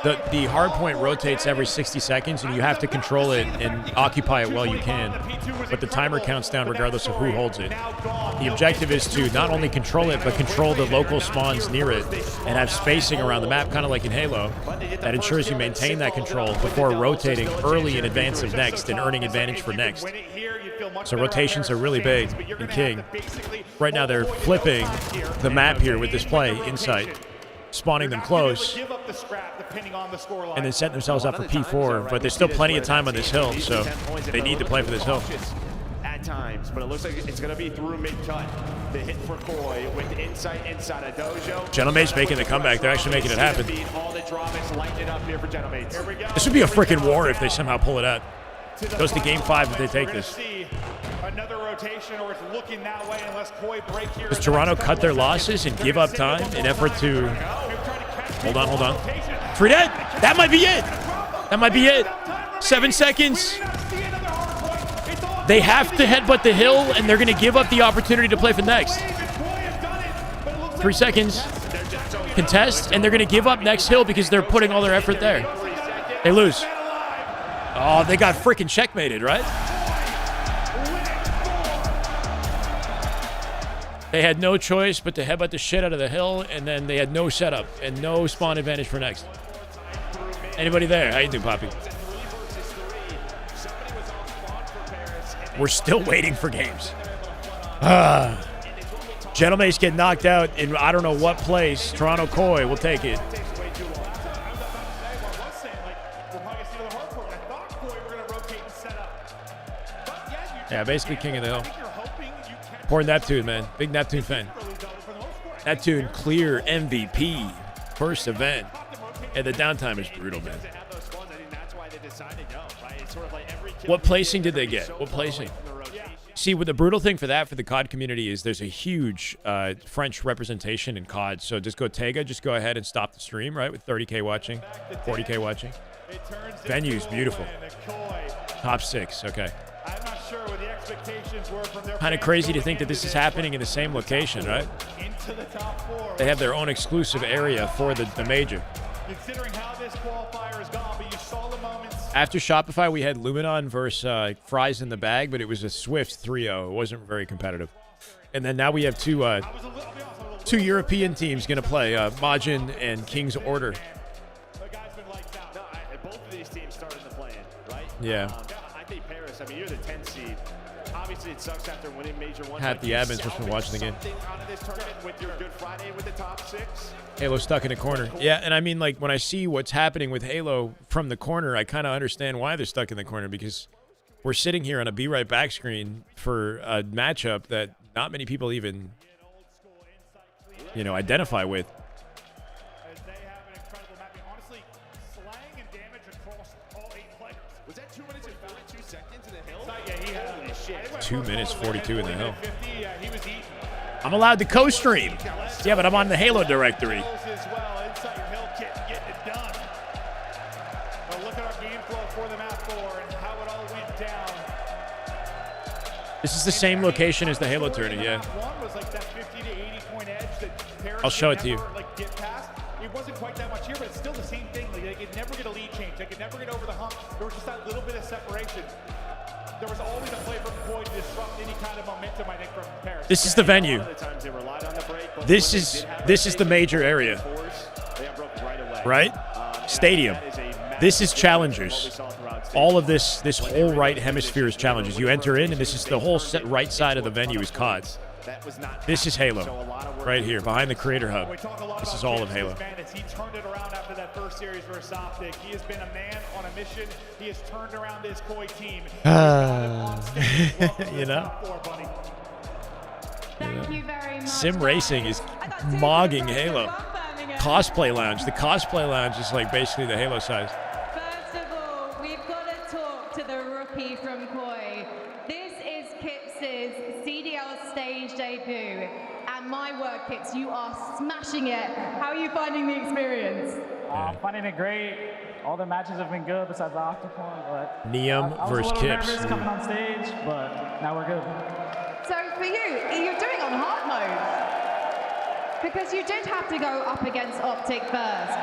The hard point rotates every 60 seconds, and you have to control it and occupy it while you can. But the timer counts down regardless of who holds it. The objective is to not only control it, but control the local spawns near it and have spacing around the map, kind of like in Halo. That ensures you maintain that control before rotating early in advance of next and earning advantage for next. So rotations are really big in King. Right now they're flipping the map here with this play, Insight. Spawning them close, and then setting themselves up for P4, but there's still plenty of time on this hill, so they need to play for this hill.
At times, but it looks like it's going to be through mid-cut. The hit for Koi with Insight inside a dojo.
Gentlemates making the comeback. They're actually making it happen.
All the dramas lighten it up here for Gentlemates.
This would be a freaking war if they somehow pull it out. Goes to game 5 if they take this.
Another rotation, or it's looking that way unless Koi break here.
Does Toronto cut their losses and give up time in effort to... Hold on. 3 dead. That might be it. 7 seconds. They have to headbutt the hill, and they're going to give up the opportunity to play for next. 3 seconds. Contest, and they're going to give up next hill because they're putting all their effort there. They lose. Oh, they got freaking checkmated, right? They had no choice but to headbutt the shit out of the hill, and then they had no setup and no spawn advantage for next. Anybody there? How you doing, Poppy? We're still waiting for games. Gentlemates get knocked out in I don't know what place. Toronto Koi will take it. Yeah, basically King of the Hill. Poor Neptune, man. Big Neptune fan. Neptune clear MVP. First event. And the downtime is brutal, man. What placing did they get? What placing? See, what the brutal thing for the COD community is there's a huge French representation in COD. So just go Tega, just go ahead and stop the stream, right? With 30K watching, 40K watching. Venue's beautiful. Top 6, okay.
I'm not sure what the expectations were from their
kind of crazy to think that this is happening in the same location, right? They have their own exclusive area for the major.
Considering how this qualifier has gone, but you saw the moments.
After Shopify, we had Luminon versus Fries in the Bag, but it was a swift 3-0. It wasn't very competitive. And then now we have two 2 European teams going to play, Majin and King's Order.
Both of these teams started the play-in, right?
Yeah.
I think Paris, I mean, you're the 10th seed. Obviously, it sucks after winning Major 1.
Half the admin's just been watching the game.
Out of this tournament with your Good Friday with the top 6.
Halo stuck in a corner. Yeah, and I mean, like, when I see what's happening with Halo from the corner, I kind of understand why they're stuck in the corner, because we're sitting here on a Be Right Back screen for a matchup that not many people even, you know, identify with.
Honestly, slang and damage across all 8 players. Was that 2 minutes and 42 seconds in the hill? Yeah, he had holy shit.
2 minutes 42 in the hill.
50, he was eating.
I'm allowed to co-stream. Yeah, but I'm on the Halo directory.
As well, inside your hill kit, getting it done. Now look at our game flow for the map 4 and how it all went down.
This is the same location as the Halo tourney, yeah.
One was like that 50 to 80 point edge that Paris
I'll show it to you.
Like get past. It wasn't quite that much here, but it's still the same thing. Like they could never get a lead change. They could never get over the hump. There was just that little bit of separation. There was always a play from Koi to disrupt any kind of momentum, I think, from Paris.
This is the venue. This is the major area. Right? Stadium. This is challengers. All of this whole right hemisphere is challengers. You enter in, and this is the whole right side of the venue is COD. This is Halo, right here, behind the Creator Hub. This is all of Halo.
He turned it around after that first series versus Optic. He has been a man on a mission. He has turned around this Koi team.
You know?
Thank you very much.
Sim Racing is mogging Halo. Cosplay Lounge. The Cosplay Lounge is like basically the Halo size.
First of all, we've got to talk to the rookie from Koi. This is Kips's CDL stage debut. And my word, Kips, you are smashing it. How are you finding the experience?
I'm finding it great. All the matches have been good besides the Octopon, but
Neum versus
I was a little
Kips.
nervous coming on stage, but now we're good.
So for you, you're doing on hard mode because you did have to go up against Optic first.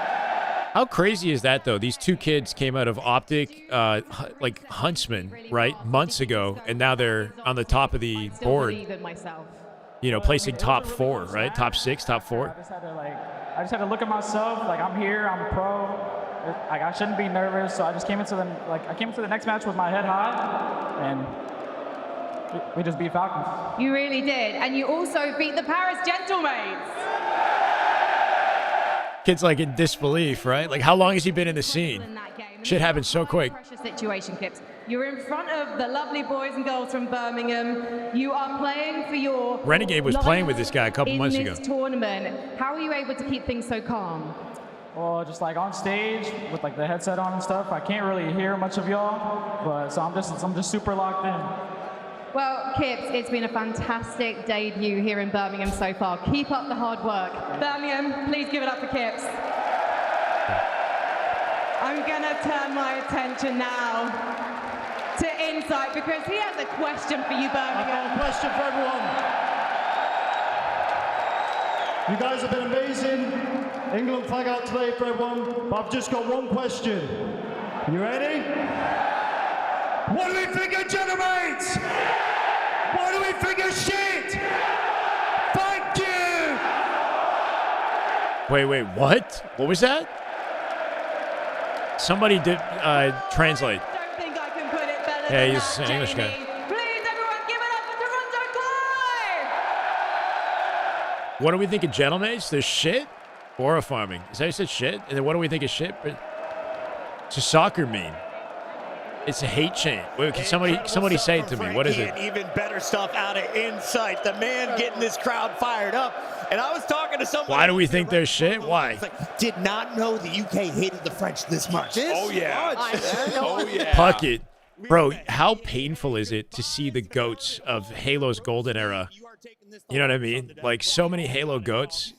How crazy is that, though? These 2 kids came out of Optic, like Huntsman, right, months ago, and now they're on the top of the board.
Believe in myself.
You know, placing top 4, right? Top 6, top 4.
I just had to look at myself. Like I'm here, I'm a pro. Like I shouldn't be nervous. So I just came into the next match with my head high, and we just beat Falcons.
You really did, and you also beat the Paris Gentlemates.
Kid's like in disbelief, right? Like, how long has he been in the scene? Shit happens so quick.
Pressure situation, Kips. You're in front of the lovely boys and girls from Birmingham. You are playing for your
Renegade was playing with this guy a couple months ago.
In this tournament, how are you able to keep things so calm?
Well, just like on stage with like the headset on and stuff, I can't really hear much of y'all, but so I'm just super locked in.
Well, Kips, it's been a fantastic debut here in Birmingham so far. Keep up the hard work. Birmingham, please give it up for Kips. I'm gonna turn my attention now to Insight because he has a question for you, Birmingham.
I've got a question for everyone. You guys have been amazing. England flag out today for everyone, but I've just got one question. You ready? What do we think of Gentlemates? What do we think of shit? Thank you!
Wait, what? What was that? Somebody did translate.
I don't think I can put it better
Yeah,
than
he's
that,
an English
Jamie.
guy.
Please, everyone, give it up for Toronto Koi!
What do we think of Gentlemates? They're shit or a farming? Is that you said shit? And then what do we think of shit? It's a soccer meme. It's a hate chant. Wait, can somebody say it to me? What is it?
And even better stuff out of Insight. The man getting this crowd fired up. And I was talking to someone.
Why do we think they're shit? Why?
Did not know the UK hated the French this much.
Oh yeah.
Oh
yeah.
Puckett. Bro, how painful is it to see the goats of Halo's golden era? You know what I mean? Like, so many Halo goats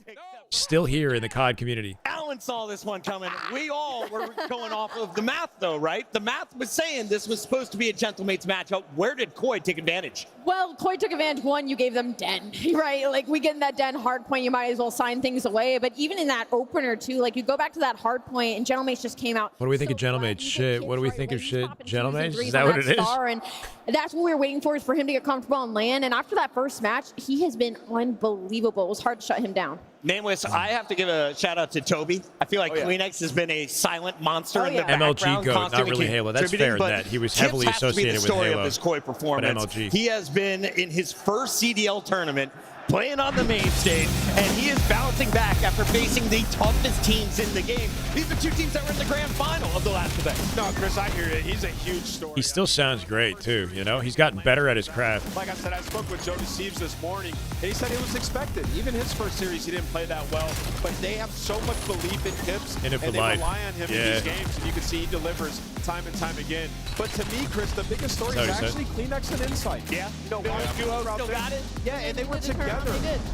still here in the COD community.
Alan saw this one coming. We all were going off of the math, though, right? The math was saying this was supposed to be a gentlemates matchup. Where did Koi take advantage?
Well, Koi took advantage. One, you gave them den, right? Like, we get in that den hard point, you might as well sign things away. But even in that opener, too, like, you go back to that hard point, and Gentlemates just came out.
What do we think of Gentlemates? Shit. What do we think of shit? Gentlemates? Is that what it is?
And that's what we were waiting for, is for him to get comfortable and land. And after that first match, he has been unbelievable. It was hard to shut him down.
Nameless, I have to give a shout out to Toby. I feel like Kleenex has been a silent monster in the background.
MLG GOAT, not really Halo. That's fair in that. He was heavily associated with Halo.
Of his Koi performance.
MLG.
He has been in his first CDL tournament, playing on the main stage, and he is bouncing back after facing the toughest teams in the game. These are two teams that were in the grand final of the last event.
No, Chris, I hear you. He's a huge story.
He still sounds great, too, you know? He's gotten better at his craft.
Like I said, I spoke with Jody Sieves this morning, and he said it was expected. Even his first series, he didn't play that well, but they have so much belief in Kips, and they rely on him in these games, and you can see he delivers time and time again. But to me, Chris, the biggest story is actually Kleenex and Insight.
Yeah,
you know,
duo still got it.
Yeah, and they were together.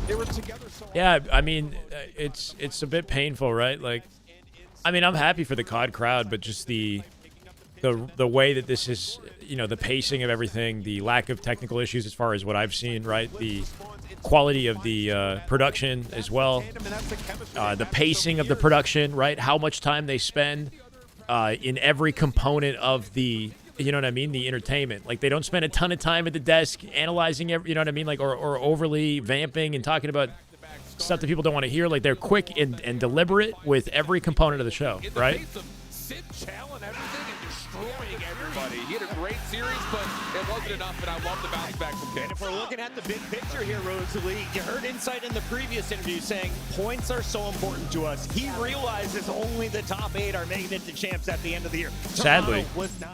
They were together so
Yeah, I mean, it's a bit painful, right? Like, I mean, I'm happy for the COD crowd, but just the way that this is, you know, the pacing of everything, the lack of technical issues as far as what I've seen, right? The quality of the production as well, the pacing of the production, right? How much time they spend in every component of the, you know what I mean, the entertainment. Like, they don't spend a ton of time at the desk analyzing every, you know what I mean, like, or overly vamping and talking about stuff that people don't want to hear. Like, they're quick and deliberate with every component of the show, right?
Sid channeling everything and destroying everybody. He had a great series, but it wasn't enough, and I love the bounce back from Kane.
And if we're looking at the big picture here, Rosalie, you heard Insight in the previous interview saying points are so important to us. He realizes only the top 8 are making it to champs at the end of the year.
Sadly.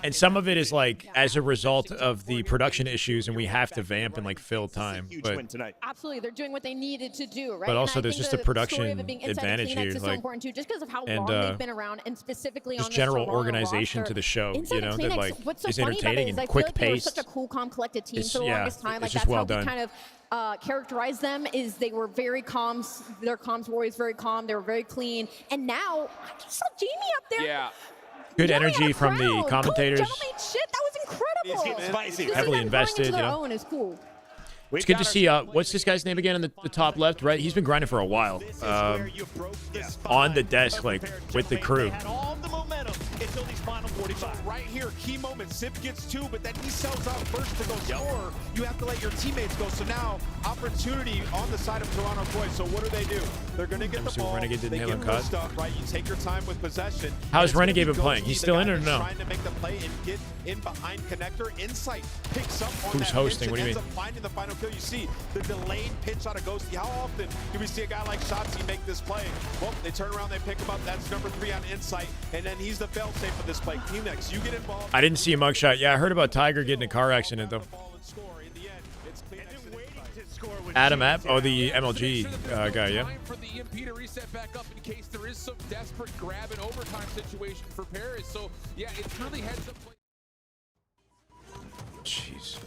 And some of it is, like, as a result of the production issues, and we have to vamp and, like, fill time. But
Absolutely, they're doing what they needed to do, right?
But also,
and I
there's
think
just a
the
production
story of it being Insight and
advantage
Kleenex
here,
is so
like,
important too, just because of how
and,
long they've been around, and specifically
just
on
general
this Toronto
organization
roster.
to the show,
Inside
you know,
and
that,
Kleenex,
like,
what's so
is
funny about it
entertaining
is
and
I feel
quick
like they were
paced.
such a cool, calm, collected team
It's-
for the
yeah,
longest time. Like,
it's just
that's
well
how we
done.
kind of characterized them, is they were very calm. Their comms were always very calm. They were very clean. And now, I just saw Jamie up there.
Yeah.
Good energy from the
Crowd.
commentators.
Gentlemen, shit, that was incredible.
It's getting spicy.
To see
Heavily
them
invested,
going into
you
their
know.
own is cool.
It's good to see, what's this guy's name again in the top left, right? He's been grinding for a while. On the desk, like, with the crew.
all the momentum until these final 45. Right here, key moment. Sip gets 2, but then he sells out first to go score. You have to let your teammates go. So now, opportunity on the side of Toronto Koi. So what do? They're going to get the ball.
Renegade didn't
they
have
get
him
rid
cut.
of stuff, right? You take your time with possession.
How's
And
Renegade
it's
been
gonna
playing?
be Ghosty,
He's
the
still
guy
in or
that's
no?
Trying to make the play and get in behind connector. Insight picks up on
Who's
that
hosting?
pitch
What do you
and
mean?
ends up finding the final kill. You see the delayed pitch out of Ghosty. How often do we see a guy like Shotzi make this play? Well, they turn around, they pick him up. That's number 3 on Insight, and then he's the fail-safe for this play. Kleenex, you get involved.
I didn't see a mugshot. Yeah, I heard about Tiger getting in a car accident, though. Adam App? Oh, the MLG guy, yeah.
Time for the EMP to reset back up in case there is some desperate grab and overtime situation for Paris. So, yeah, it's really heads up play.
Jeez.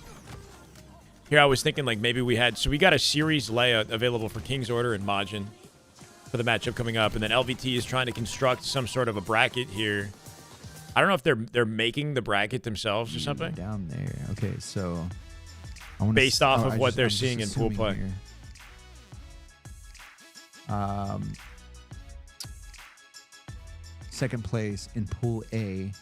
Here, I was thinking, like, maybe we had... So we got a series layout available for King's Order and Majin for the matchup coming up. And then LVT is trying to construct some sort of a bracket here. I don't know if they're making the bracket themselves or something.
Down there. Okay, so...
Based off of what they're seeing in pool play.
Second place in Pool A.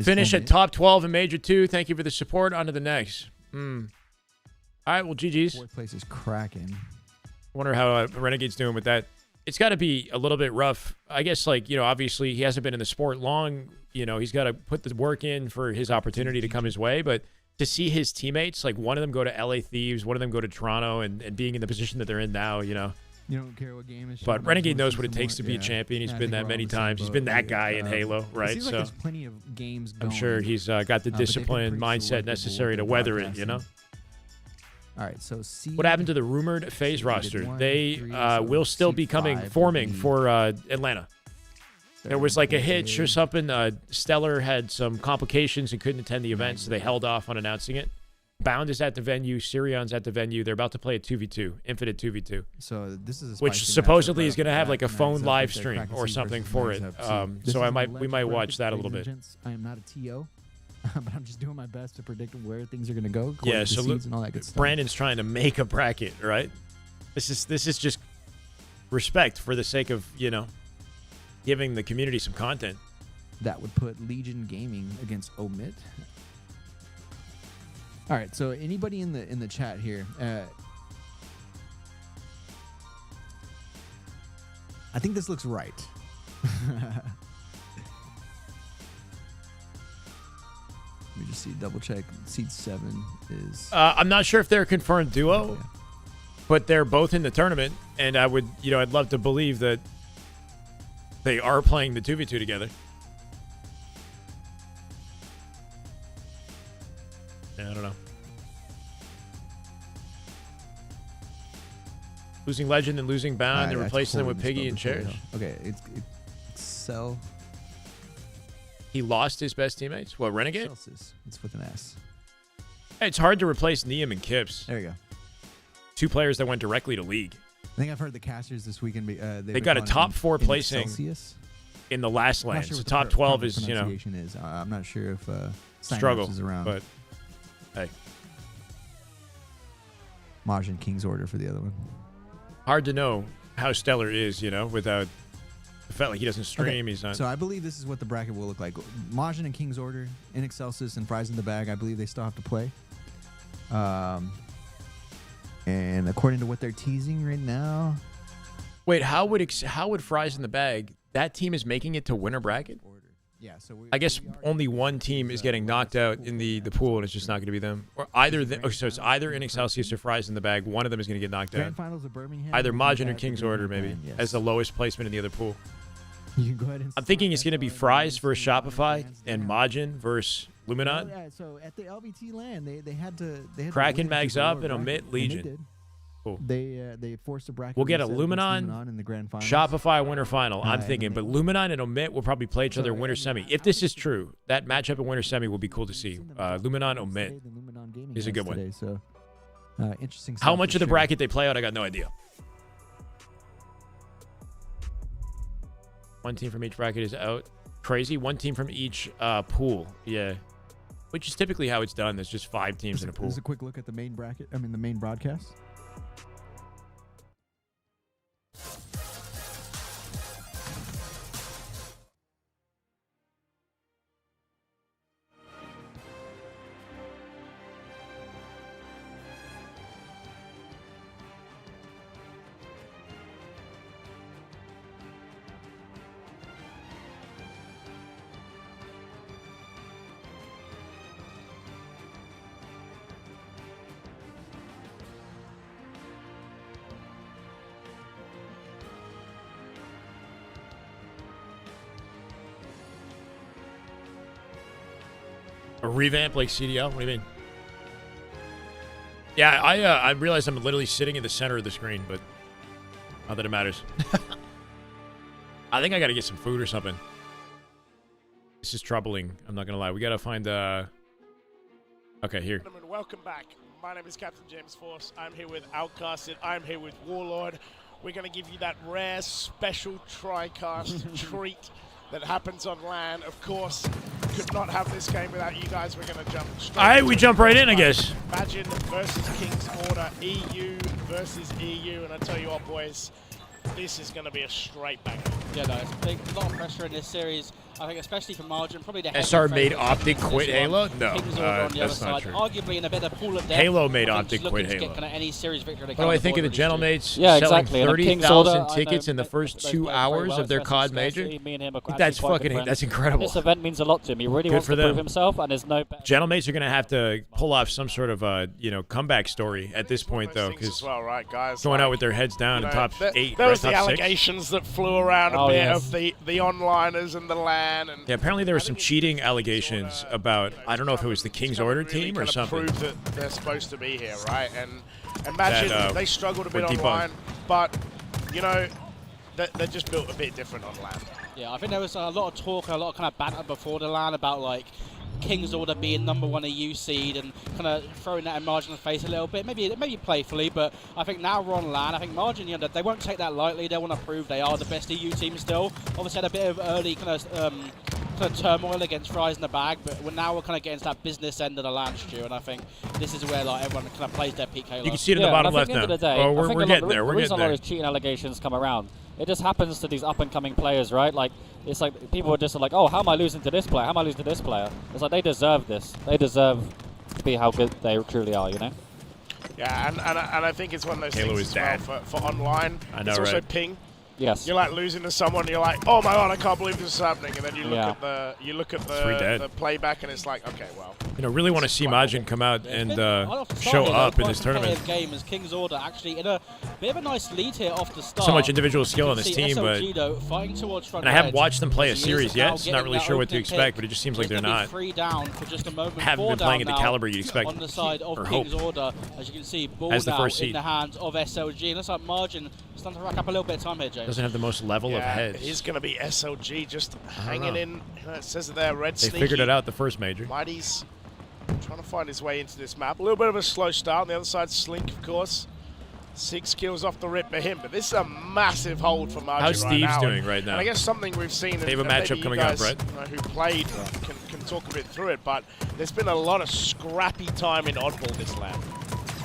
Finish at top 12 in Major 2. Thank you for the support. On to the next. All right, well, GG's.
Fourth place is Kraken.
Wonder how Renegade's doing with that. It's got to be a little bit rough. I guess, like, you know, obviously he hasn't been in the sport long. You know, he's got to put the work in for his opportunity to come his way. But to see his teammates, like one of them go to LA Thieves, one of them go to Toronto, and being in the position that they're in now, you know.
You don't care what game it's.
But Renegade knows what it takes to be a champion. He's been that many times. He's been that guy in Halo, right?
It seems like there's plenty of games
I'm
going,
sure he's got the
but they've been
discipline,
pretty
mindset
selective
necessary
with
to
the
weather it, you know?
All right, so C.
What happened to the rumored phase roster? They
3, so
will still be forming for Atlanta. There was like a hitch or something. Stellar had some complications and couldn't attend the event, so they held off on announcing it. Bound is at the venue. Sirion's at the venue. They're about to play a 2v2, infinite 2v2.
So this is a
which
spicy
supposedly
matchup
is going to
right
have
off
like
the
a
bat.
phone
Nice
live
up there,
stream
Kraken
or
seed
something
versus
for it.
Nice up seed. This
So
is
we might
alleged
watch that a little
bracket,
bit.
ladies and gents. I am not a TO, but I'm just doing my best to predict where things are going to go.
Yeah,
according to
so
seeds and all that good stuff.
Brandon's trying to make a bracket, right? This is just respect for the sake of, you know, giving the community some content.
That would put Legion Gaming against Omit. All right, so anybody in the chat here, I think this looks right. Let me just see, double check. Seed 7 is.
I'm not sure if they're a confirmed duo, but they're both in the tournament, and I would, you know, I'd love to believe that they are playing the 2v2 together. Yeah, I don't know. Losing Legend and losing Bound, they're replacing them with Piggy and Cherish.
Okay, it's Cell.
He lost his best teammates? What, Renegade?
Celsius. It's with an S.
Hey, it's hard to replace Neum and Kips.
There you go.
Two players that went directly to League.
I think I've heard the casters this weekend.
They got a top 4 placing
Celsius.
in the last
I'm not
land.
sure
So
what the
top 12 is, you know,
pronunciation is. I'm not sure if
struggle
is around.
But hey,
Majin King's Order for the other one.
hard to know how Stellar is, you know, without the fact like he doesn't stream.
Okay,
He's not.
So I believe this is what the bracket will look like. Majin and King's Order, in Excelsis, and Fries in the Bag. I believe they still have to play. And according to what they're teasing right now,
Wait, how would Fries in the Bag? That team is making it to winner bracket.
Yeah, so
I guess only one team is getting knocked out in the pool, and it's just not going to be them. Or either so it's either in Excelsius or Fries in the Bag. One of them is going to get knocked out.
Grand Finals of Birmingham.
Either
and
Majin or
Dreamhack
King's
for
Order,
Birmingham,
maybe,
yes.
as the lowest placement in the other pool.
You can go ahead and
I'm thinking it's going to be Fries versus Shopify and Majin versus Luminon.
Yeah, so at the LBT land, they had to
Kraken
win
mags
to the
up
lower
and
bracket,
Omit Legion.
they did.
Cool.
They forced a bracket.
We'll get a
reset against
Luminon,
in the grand finals.
Shopify winner final. I'm
and
thinking, but Luminon and Omit will probably play each other in winner semi. If this is true, that matchup in winner semi will be cool to see. Luminon Omit is a good one.
Today, so interesting.
How
stuff
much
for
of the
sure.
bracket they play out, I got no idea. One team from each bracket is out. Crazy. One team from each pool. Yeah. Which is typically how it's done. There's just 5 teams in a pool.
Here's a quick look at the main bracket. I mean, the main broadcast.
A revamp like CDL? What do you mean? Yeah, I realize I'm literally sitting in the center of the screen, but not that it matters. I think I got to get some food or something. This is troubling. I'm not going to lie. We got to find... Okay, here.
Gentlemen, welcome back. My name is Captain James Force. I'm here with Outcasted. I'm here with Warlord. We're going to give you that rare special TriCast treat that happens on LAN. Of course, could not have this game without you guys. We're going to jump straight.
All right, we jump right in, I guess.
Imagine versus King's Order, EU versus EU. And I tell you what, boys, this is going to be a straight banger.
Yeah, no, it's a lot of pressure in this series. I think especially for Margin, probably the
SR made Optic quit Halo? No,
King's Order on the other
that's not
side.
true.
Arguably in a better pool of depth.
Halo made
I think
Optic
just
quit
looking to
Halo.
get kind of any series victory
What do I think of the Gentlemates
yeah,
selling
exactly. And King's Order,
30,000 tickets in the first 2 hours of their COD major?
Me and him are
That's
quite good
fucking,
friends.
that's incredible.
This event means a lot to him. He really
Good
wants
for
to
them.
prove himself, and there's no better.
Gentlemates are going to have to pull off some sort of comeback story at this point, though,
Things
because
as well, right, guys?
going
Like,
out with their heads down in top 8,
There
right,
was the
top 6.
allegations that flew around a
Oh,
bit
yes.
of the onliners and the LAN. And
Yeah, apparently there were some cheating allegations about, I don't know if it was the King's Order team or
kind of
something.
prove that they're supposed to be here, right? And imagine
That,
they struggled a bit
were debunked.
online, but you know they're just built a bit different on LAN.
Yeah, I think there was a lot of talk and a lot of kind of banter before the LAN about like
King's Order being #1 EU seed and kind of throwing that in Margin's face a little bit, maybe playfully, but I think now we're on LAN. I think Margin, you know, they won't take that lightly. They want to prove they are the best EU team still. Obviously had a bit of early kind of turmoil against Fries in the bag, but now we're kind of getting to that business end of the LAN, Stu, and I think this is where like everyone kind of plays their peak Halo.
You can see it in the bottom left now. Oh, we're getting there.
The reason a lot of these cheating allegations come around, it just happens to these up-and-coming players, right? Like, it's like people are just like, oh, how am I losing to this player? How am I losing to this player? It's like they deserve this. They deserve to be how good they truly are, you know?
Yeah, and I think it's one of those
Halo
things
is
as well for online.
I know,
it's also
right?
ping.
Yes.
You're like losing to someone, you're like, oh my god, I can't believe this is happening, and then you look at the playback, and it's like, okay, well.
You know, really want to see Majin come out and show up in this tournament.
Game as King's Order actually in a bit of a nice lead here off the start.
So much individual skill on this team, but and I haven't watched them play a series yet, so not really sure what to expect. But it just seems like they're not.
3 down for just a moment.
Haven't been playing at the caliber you'd expect
on the side of
or
King's
hope.
Order, as you can see, ball
As the
now
first
in
seed.
the hands of SLG. And looks like Margin starting to rack up a little bit of time here, James.
Doesn't have the most level of heads.
It is going to be SLG just hanging in. It says it there, red
They
sneaky.
figured it out the first major.
Mighty's trying to find his way into this map. A little bit of a slow start. On the other side, Slink, of course. 6 kills off the rip for him, but this is a massive hold for Margin
How's
right
Steve's
now.
doing right now?
And I guess something we've seen.
They have a matchup coming up, right?
Who played can talk a bit through it, but there's been a lot of scrappy time in oddball this lap.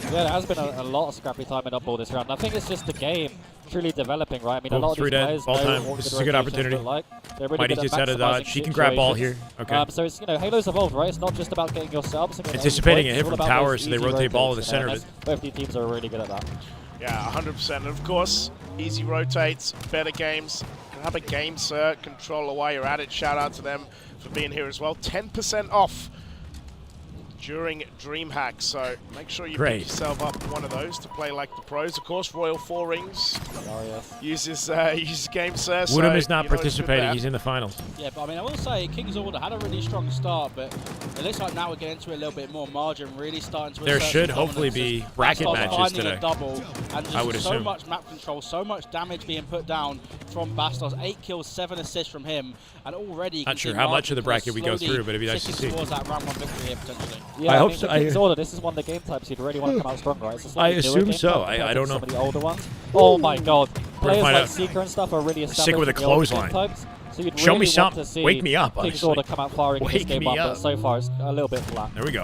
Yeah, there has been a lot of scrappy time in oddball this round. I think it's just the game truly developing, right? I mean, a lot of these players
ball
know
time.
what
This
the
is a good
rotations
opportunity.
look like. They're really
Mighty
good at
gets out of dodge.
maximizing
She can grab ball here.
situations.
Okay.
So it's, you know, Halo's evolved, right? It's not just about getting your subs and getting
Anticipating a
points.
hit
It's all
from
about
tower,
those
so they
easy
rotate ball in the
rotates,
center
you
of
know,
it.
Both these teams are really good at that.
Yeah, 100%. And of course, easy rotates, better games. Grab a game, sir. Controller while you're at it. Shout out to them for being here as well. 10% off during DreamHack, so make sure you pick yourself up one of those to play like the pros. Of course, Royal 4 Rings uses game, sir.
Woodham is not
you know,
participating. He's in the finals.
Yeah, but I mean, I will say King's Order had a really strong start, but it looks like now we're getting into a little bit more margin, really starting to.
There
assert
should
some
hopefully
dominance.
be bracket
Start
matches
finding
today.
A double, and just
I would
so
assume.
much map control, so much damage being put down from Bastos. 8 kills, 7 assists from him, and already. You
Not
can
sure
see
how much
Margin
of the bracket we go
slowly
through, but it'd be nice to
ticking
see.
towards that round 1 victory here potentially.
Yeah,
I hope
mean,
so.
for King's Order, this is one of the game types you'd really want to come out strong, right? It's a
I
slightly newer
assume
game
so.
type compared
I
to
don't know.
Some of the older ones. Oh my god. Players
find
like
out.
Seeker and stuff are really established.
Sick with a
in the older game
clothesline.
types. So you'd
Show
really
me
want
something.
to see
Wake me up,
King's
honestly.
Order come out firing in this
Wake
game
me
up, but
up.
so far it's a little bit flat.
There we go.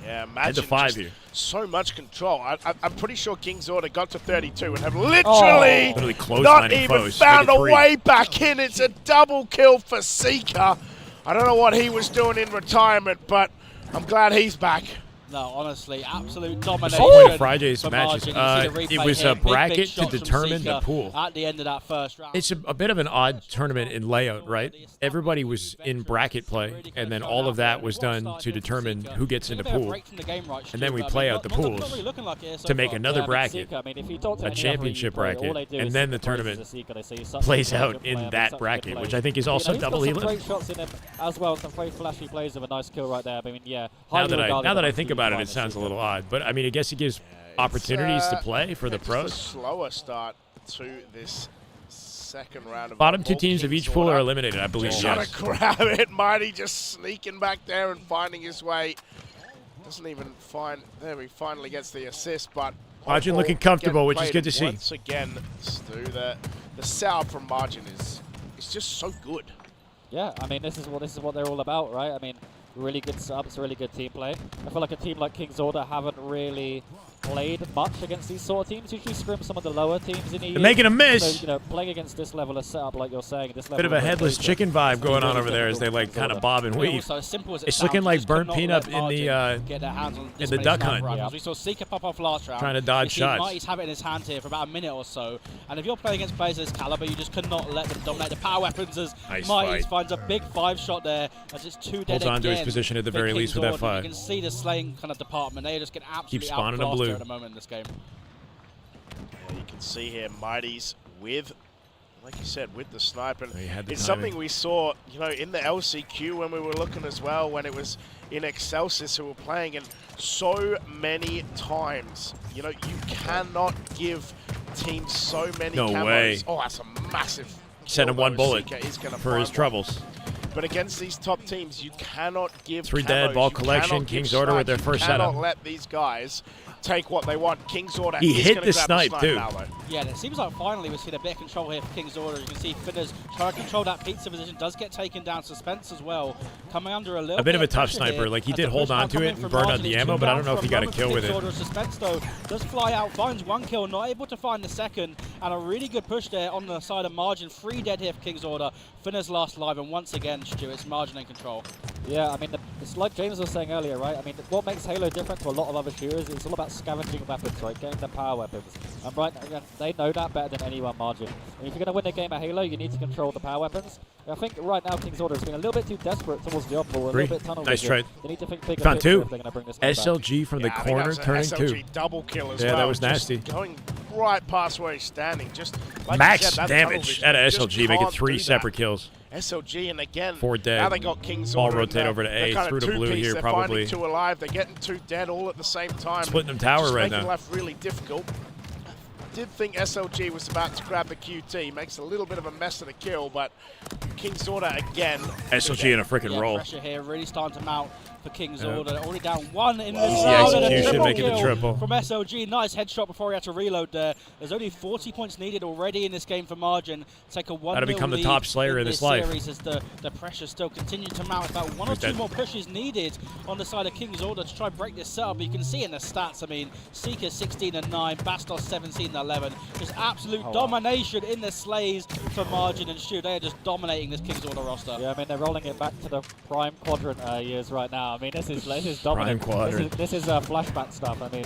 Yeah,
Head
imagine
to 5
just
here.
so much control. I'm pretty sure King's Order got to 32 and have literally
clotheslining
not even
foes.
found
Make it
a
3.
way back in. It's a double kill for Seeker. I don't know what he was doing in retirement, but I'm glad he's back.
No, honestly, absolute domination.
Oh, Friday's
for
matches.
Margin. You see the
It
replay
was
here.
a
Big, big
bracket to
shots from
determine the
Seeker
pool.
at the end of that first round.
It's a bit of an odd tournament in layout, right? Everybody was in bracket play, and then all of that was done to determine who gets into pool. And then we play out the pools to make another bracket, a championship bracket, and then the tournament plays out in that bracket, which I think is also double
He's got some
Elam.
great shots in him as well, some very flashy plays with a nice kill right there. I mean, yeah.
Now that I think about it, it sounds a little odd, but I mean, I guess it gives opportunities to play for the
Just
pros.
a slower start to this second round of
Bottom 2
oddball.
teams of
King's
each pool
Order
are eliminated, I believe.
just
Yes.
trying to grab it. Mighty just sneaking back there and finding his way. Doesn't even find. There he finally gets the assist, but
Margin
oddball
looking comfortable,
again
which is
played
good to see.
Once again, Stu, the setup from Margin is just so good.
Yeah, I mean, this is what they're all about, right? I mean, really good subs, really good team play. I feel like a team like King's Order haven't really played much against these sort of teams. Usually scrim some of the lower teams in EU.
They're making a miss.
So, you know, playing against this level of setup, like you're saying, this level
Bit of a headless
rotation,
chicken vibe going on
really
over there as they
difficult
like
for
kind of
King's
bob and
Order.
weave.
Also, as simple as it
It's looking
sounds,
like
just
burnt
cannot
peanut
let
in the
Margin get their hands on this
the
many
duck
sniper
hunt.
rifles. We saw Seeker pop off last round.
Trying to dodge
You see
shots.
Mighty's have it in his hand here for about a minute or so, and if you're playing against players of this caliber, you just cannot let them dominate the power weapons. As
Nice
Mighty
fight.
finds a big 5-shot there, as it's 2 dead
Holds on to his
again
position at the
for
very
King's
least with that
Order.
5.
You can see the slaying kind of department. They just get absolutely
spawning a
outclassed
blue.
here at the moment in this game.
Yeah, you can see here Mighty's with, like you said, with the sniper. And
He had the
it's
timing.
something we saw, you know, in the LCQ when we were looking as well, when it was in Excelsis who were playing, and so many times, you know, you cannot give teams so many
No
camos.
way.
Oh, that's a massive
Send him
kill,
one
though.
bullet
Seeker is gonna
for
find
his
one.
troubles.
But against these top teams, you cannot give
3 dead,
camos,
ball
you
collection,
cannot give
King's Order with their
snipes,
first
you cannot
setup.
let these guys take what they want. King's Order
He
is
hit
gonna
the
grab
snipe, too.
now, though.
Yeah, and it seems like finally we're seeing a bit of control here for King's Order. You can see Finner's trying to control that pizza position, does get taken down. Suspense as well, coming under a little
A bit of a tough
pressure
sniper.
here
Like, he
as
did
the
hold
push
on
now
to
coming
it and
from
burned out
Margin.
the
He's
ammo,
two
but I
down
don't know if
for
he
a
got a
moment
kill
for
with
King's
it.
Order. Suspense, though, does fly out, finds 1 kill, not able to find the second, and a really good push there on the side of Margin. 3 dead here for King's Order. Finner's last live, and once again, Stu, it's Margin in control.
Yeah, I mean, it's like James was saying earlier, right? I mean, what makes Halo different to a lot of other shooters is it's all about scavenging weapons, right? Getting the power weapons. And right, they know that better than anyone, Margin. And if you're going to win a game at Halo, you need to control the power weapons. And I think right now King's Order has been a little bit too desperate towards the up ball, a little bit tunnel
Nice
vision.
trade.
They need to think bigger
Found
picture
2.
if they're going to bring this game back.
SLG from the
I think
corner,
that was an
turning
SLG
2.
double kill as
Yeah,
well.
that was
Just
nasty.
Going right past where he's standing. Just like
Max
you said, that tunnel
damage
vision,
out of
you just
SLG, making
can't
3
do
separate
that.
kills.
SLG, and again,
4 dead.
now they got King's
Ball
Order.
rotate over to
they're
A,
kind
through
of
to blue
two-piece.
here,
They're
probably.
finding 2 alive. They're getting 2 dead all at the same time.
Splitting them tower
just
right
making
now.
life really difficult. I did think SLG was about to grab the QT. Makes a little bit of a mess of the kill, but King's Order again.
SLG in a freaking roll.
Pressure here really starting to mount for King's Order. They're already down 1 in this
Easy
round, and a
execution,
triple
making the
kill
triple.
from SLG. Nice headshot before he had to reload there. There's only 40 points needed already in this game for Margin. Take a 1-0
How to become the
lead
top slayer in this life.
series as the pressure still continues to mount. About 1 or 2 more pushes needed on the side of King's Order to try and break this up. But you can see in the stats, I mean, Seeker 16 and 9, Bastos 17 and 11. Just absolute domination in the slays for Margin and Stu. They are just dominating this King's Order roster.
Yeah, I mean, they're rolling it back to the prime quadrant years right now. I mean, this is dominant.
Prime quadrant.
This is flashback stuff. I mean,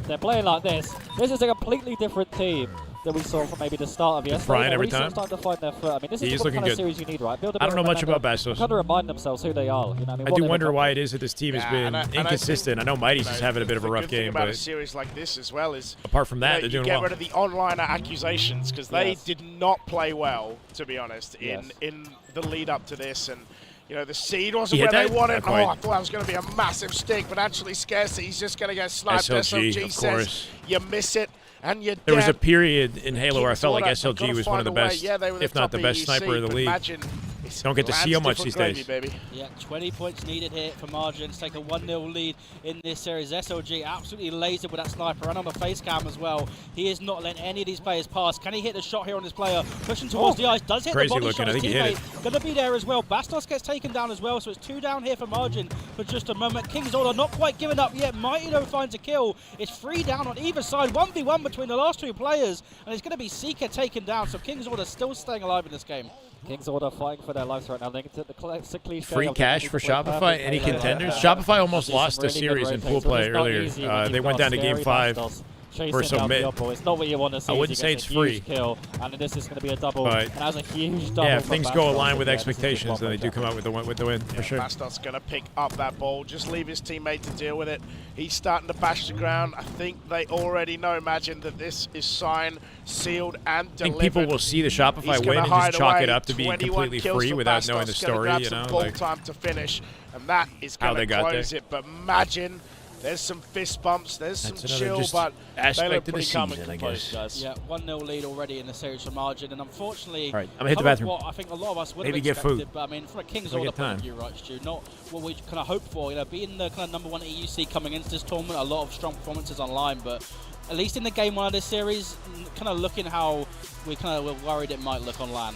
they're playing like this. This is a completely different team that we saw from maybe the start of yesterday.
Frying
They're
every
really
time.
starting to find their foot. I mean, this
He
is
is
the
looking
kind of
good.
series you need, right? Build a
I
bit
don't know
of
much
momentum.
about Bastos.
Kind of remind themselves who they are. You know, I mean,
I
what
do
they've
wonder why it
accomplished.
is that this team has
Yeah,
been
and I think,
inconsistent. I know Mighty's is having a bit of a
the
rough
good thing
game,
about a
but
series like this as well is
apart from that,
you
they're doing
get
well.
rid of the onliner accusations because they did not play well, to be honest,
Yes.
in the lead up to this. And you know, the seed wasn't
He hit
where they
that?
wanted.
Not quite.
I thought that was going to be a massive stick, but actually Scarcity's just going to get sniped.
SLG, of
says
course.
you miss it and you're
There was a
dead.
period in Halo where I felt like
King's Order,
SLG
they've
was
gotta
one of the
find a way.
best,
Yeah, they were the
if not the
top
best
EUC,
sniper of the
but
league.
imagine it's
Don't get to see how
Land's
much
different
these
gravy,
days.
baby.
Yeah, 20 points needed here for Margin to take a 1-0 lead in this series. SLG absolutely lasered with that sniper and on the face cam as well. He is not letting any of these players pass. Can he hit the shot here on this player? Pushing towards the ice, does hit
Crazy
the body
looking.
shot.
I
His
think he hit
teammate gonna be there as well. Bastos gets taken down as well, so it's 2 down here for Margin for just a moment. King's Order not quite giving up yet. Mighty though finds a kill. It's 3 down on either side. 1v1 between the last 2 players, and it's gonna be Seeker taken down, so King's Order still staying alive in this game.
King's Order fighting for their lives right now. They get to the classic cliche
Free
of
cash
they
for
need to play
Shopify?
perfect
Any
Halo.
contenders? Shopify almost
There's
lost
some
a
really good
series in
rotates,
pool
but
play
it's not
earlier.
easy when
They
you've
went
got
down to game
scary
5
Bastos chasing
for some
down the
mid.
up ball. It's not what you want to see.
I wouldn't
You
say
get
it's
a huge
free.
kill, and this is going to be a double.
But
and as a huge double.
yeah, if
from
things go
Bastos,
aligned with
yeah, this is a
expectations,
bomb
then they do
right
come out with the win, for sure.
Bastos going to pick up that ball, just leave his teammate to deal with it. He's starting to bash the ground. I think they already know, imagine, that this is signed, sealed, and
I
delivered.
think people will see the Shopify
He's
win
gonna
and
hide
just chalk
away.
it up to being
21
completely
kills
free
for
without
Bastos,
knowing the
gonna
story,
grab
you
some
know?
ball
Like,
time to finish, and that is
how
going
they
to
got
close
there.
it. But imagine, there's some fist bumps, there's some
That's another
chill,
just
but they
aspect
look
of the
pretty calm and
season, I
composed,
guess.
guys.
Yeah, 1-0 lead already in the series for Margin, and unfortunately,
All right, I'm gonna hit the
some of
bathroom.
what I think a lot of us would
Maybe
have
get
expected,
food.
but I mean, from a King's
So I
Order
get
point of
time.
view, right, Stu, not what we kind of hoped for. You know, being the kind of #1 EUC coming into this tournament, a lot of strong performances online, but at least in the game 1 of this series, kind of looking how we kind of were worried it might look on LAN.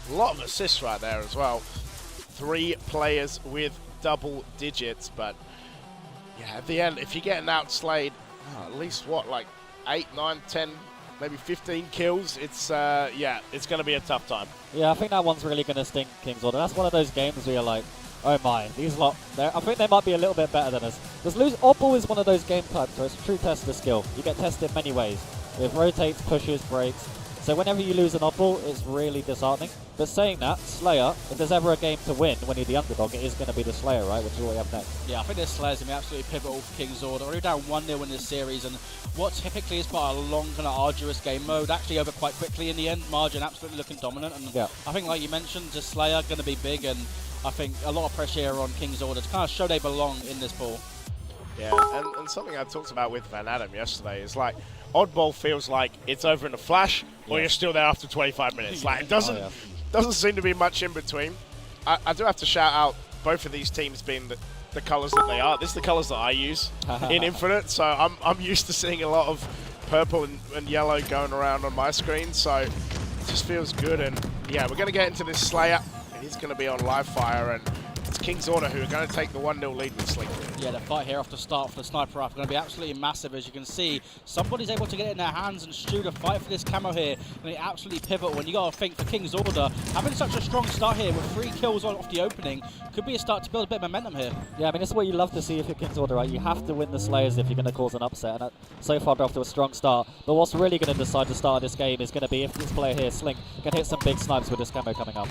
A lot of assists right there as well. 3 players with double digits, but yeah, at the end, if you're getting outslayed, at least what, like 8, 9, 10, maybe 15 kills, it's yeah, it's going to be a tough time.
Yeah, I think that one's really going to sting King's Order. That's one of those games where you're like, oh my, these lot, I think they might be a little bit better than us. Because Oddball is one of those game types where it's a true test of skill. You get tested many ways. With rotates, pushes, breaks. So whenever you lose an oddball, it's really disheartening. But saying that, Slayer, if there's ever a game to win when you're the underdog, it is going to be the Slayer, right? Which is what we have next.
Yeah, I think this Slayer's going to be absolutely pivotal for King's Order. We're down 1-0 in this series, and what typically is quite a long, kind of arduous game mode, actually over quite quickly in the end. Margin absolutely looking dominant, and
yeah.
I think, like you mentioned, just Slayer going to be big, and I think a lot of pressure here on King's Order to kind of show they belong in this pool.
Yeah, and something I talked about with Van Adam yesterday is like, Oddball feels like it's over in a flash, or you're still there after 25 minutes. Like, it doesn't seem to be much in between. I do have to shout out both of these teams being the colors that they are. This is the colors that I use in Infinite, so I'm used to seeing a lot of purple and yellow going around on my screen, so it just feels good. And yeah, we're going to get into this Slayer, and he's going to be on live fire, and it's King's Order who are going to take the 1-0 lead with Slink.
Yeah, the fight here off the start for the sniper rifle going to be absolutely massive. As you can see, somebody's able to get it in their hands, and Stu, the fight for this camo here going to be absolutely pivotal. And you got to think for King's Order, having such a strong start here with 3 kills off the opening could be a start to build a bit of momentum here.
Yeah, I mean, this is what you love to see if you're King's Order, right? You have to win the Slayers if you're going to cause an upset. And so far, they're off to a strong start. But what's really going to decide the start of this game is going to be if this player here, Slink, can hit some big snipes with this camo coming up.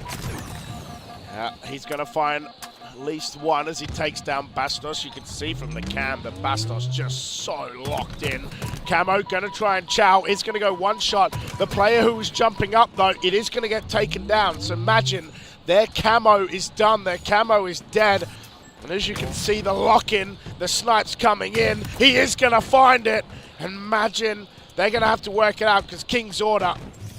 Yeah, he's going to find at least one as he takes down Bastos. You can see from the cam that Bastos just so locked in. Camo going to try and chow. It's going to go one shot. The player who was jumping up, though, it is going to get taken down. So imagine their camo is done. Their camo is dead. And as you can see, the lock-in, the snipe's coming in. He is going to find it. And imagine they're going to have to work it out because King's Order,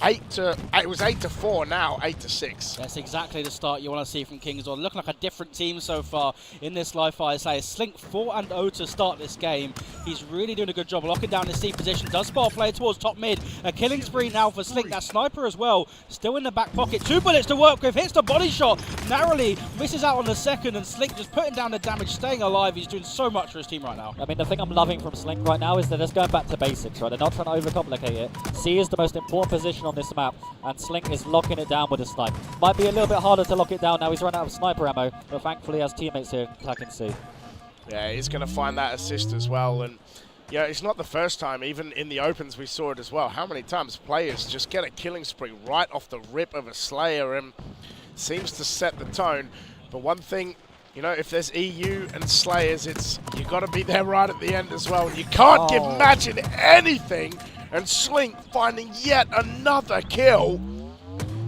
it was 8-4 now, 8-6.
That's exactly the start you want to see from King's Order. Looking like a different team so far in this live fire. Say Slink 4-0 to start this game. He's really doing a good job locking down his C position. Does spot a player towards top mid. A killing spree now for Slink. That sniper as well, still in the back pocket. 2 bullets to work with. Hits the body shot narrowly. Misses out on the second, and Slink just putting down the damage, staying alive. He's doing so much for his team right now.
I mean, the thing I'm loving from Slink right now is they're just going back to basics, right? They're not trying to overcomplicate it. C is the most important position on this map, and Slink is locking it down with a snipe. Might be a little bit harder to lock it down now. He's run out of sniper ammo, but thankfully he has teammates here attacking C.
Yeah, he's going to find that assist as well. And yeah, it's not the first time. Even in the opens, we saw it as well. How many times players just get a killing spree right off the rip of a Slayer and seems to set the tone. But one thing, you know, if there's EU and Slayers, it's you got to be there right at the end as well. And you can't give Magin anything. And Slink finding yet another kill.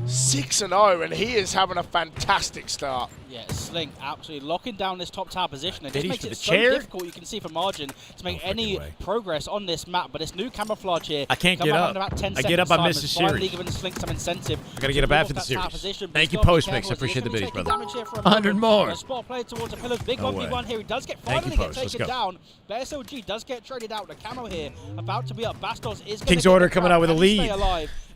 6-0, and he is having a fantastic start.
Yeah, Slink absolutely locking down this top tower position. It just makes it so
chair?
difficult, you can see from Margin, to make any progress on this map. But this new camouflage here,
I can't get up. I get up, I miss the series.
Finally giving Slink some incentive.
I gotta get up after the series. Thank you, Postmix. I appreciate the biddies, brother. 100 more.
A spot play towards the pillars. Big 1v1 here. He does finally get taken down. But SLG does get traded out. The camo here about to be up. Bastos is going
King's Order coming out with a lead.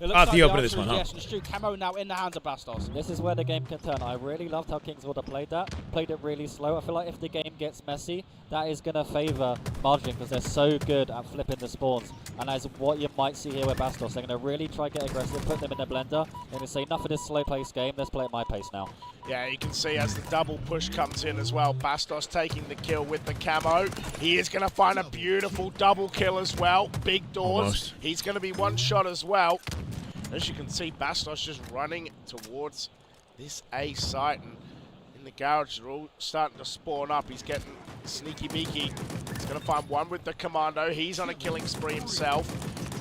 Off
the open of this one, huh?
Yes, and Stu camo now in the hands of Bastos.
This is where the game can turn. I really loved how King's Order played that. Played it really slow. I feel like if the game gets messy, that is going to favour Margin because they're so good at flipping the spawns. And that's what you might see here with Bastos. They're going to really try to get aggressive, put them in the blender, and say enough of this slow-paced game. Let's play at my pace now.
Yeah, you can see as the double push comes in as well, Bastos taking the kill with the camo. He is going to find a beautiful double kill as well. Big doors.
Almost.
He's going to be one shot as well. As you can see, Bastos just running towards this A site, and in the garage they're all starting to spawn up. He's getting sneaky beaky. He's going to find one with the commando. He's on a killing spree himself.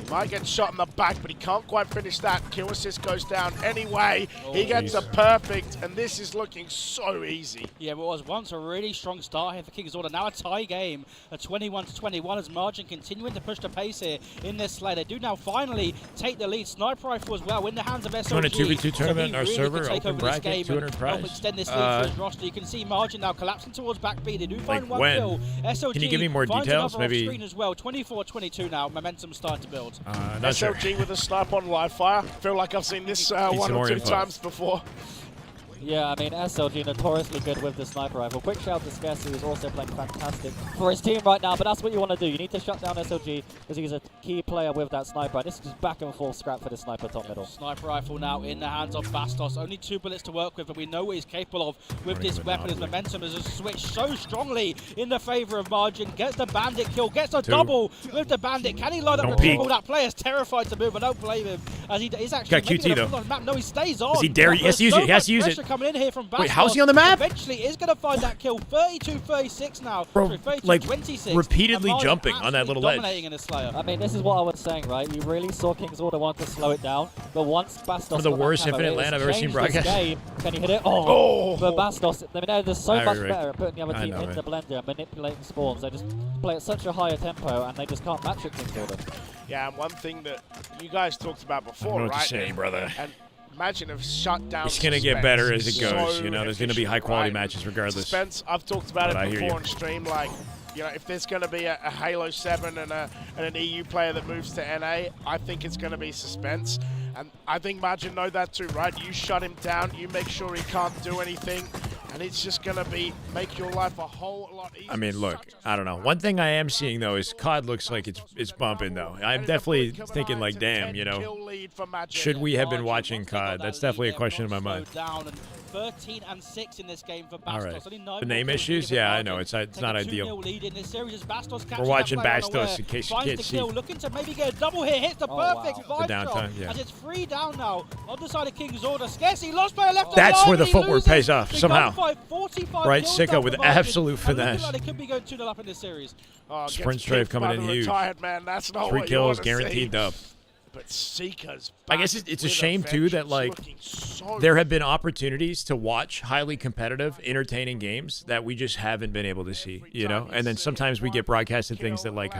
He might get shot in the back, but he can't quite finish that. Kill assist goes down anyway. He gets a perfect, and this is looking so easy.
Yeah, it was once a really strong start here for King's Order. Now a tie game, a 21-21 as Margin continuing to push the pace here in this slay. They do now finally take the lead. Sniper rifle as well in the hands of SLG.
Doing a 2v2 tournament in our
really
server, open bracket, 200 prize.
Extend this lead for his roster. You can see Margin now collapsing towards back B. They do find one kill. SLG
can you give me more details? Maybe
screen as well. 24-22 now. Momentum starting to build.
SLG with a snipe on live fire. Feel like I've seen this one or two times before.
Yeah, I mean, SLG notoriously good with the sniper rifle. Quick shout to Skess, who is also playing fantastic for his team right now, but that's what you want to do. You need to shut down SLG because he's a key player with that sniper. This is just back and forth scrap for the sniper top middle.
Sniper rifle now in the hands of Bastos. Only 2 bullets to work with, but we know what he's capable of with this weapon. His momentum has switched so strongly in the favor of Margin. Gets the bandit kill, gets a double with the bandit. Can he line up the people? That player's terrified to move. I don't blame him. As he's actually
got QT though.
On the map. No, he stays on.
Is he dare? He has to use it. He has to use it.
Coming in here from Bastos.
Wait, how's he on the map?
Eventually is going to find that kill. 32-36 now.
Bro, like
26.
repeatedly jumping on that little ledge.
In the Slayer.
I mean, this is what I was saying, right? You really saw King's Order want to slow it down, but once Bastos
one of the worst infinite land I've ever seen broadcast.
Can you hit it? But Bastos, I mean, they're so much better at putting the other team in the blender and manipulating spawns. They just play at such a higher tempo, and they just can't match it, King's Order.
Yeah, and one thing that you guys talked about before, right?
Saying, brother.
And Imagine if shut down.
It's gonna get better as it goes.
So
you know, there's gonna be high quality
right?
matches regardless.
Suspense. I've talked about
But I
it
hear
before
you.
on stream. Like, you know, if there's going to be a Halo 7 and an EU player that moves to NA, I think it's going to be Suspense. And I think Margin know that too, right? You shut him down, you make sure he can't do anything, and it's just going to be make your life a whole lot easier.
I mean, look, I don't know. One thing I am seeing though is COD looks like it's bumping though. I'm definitely thinking like, damn, you know, should we have been watching COD? That's definitely a question in my mind.
13 and 6 in this game for Bastos.
All right.
Only 9
The name
more
issues, yeah, I know it's not ideal.
lead in this series as Bastos
We're watching Bastos in case you
finds
can't
the
see.
kill, looking to maybe get a double hit, hits the perfect
The
vibe
downtime,
shot,
yeah.
as it's 3 down now on the side of King's Order. Scarcely lost player left
That's
alive,
where the
he
footwork
loses
pays off
the
somehow.
gunfight, 45
Right,
kills
Sicko
down
with
for Margin,
absolute
and looking
finesse.
like they could be going 2-0 up in this series.
Sprint strafe coming in huge.
Retired, man. That's not
3
what
kills,
you wanna
guaranteed
see.
dub.
But Seeker's
I guess it's a shame too that like there have been opportunities to watch highly competitive, entertaining games that we just haven't been able to see, you know. And then sometimes we get broadcasted things that like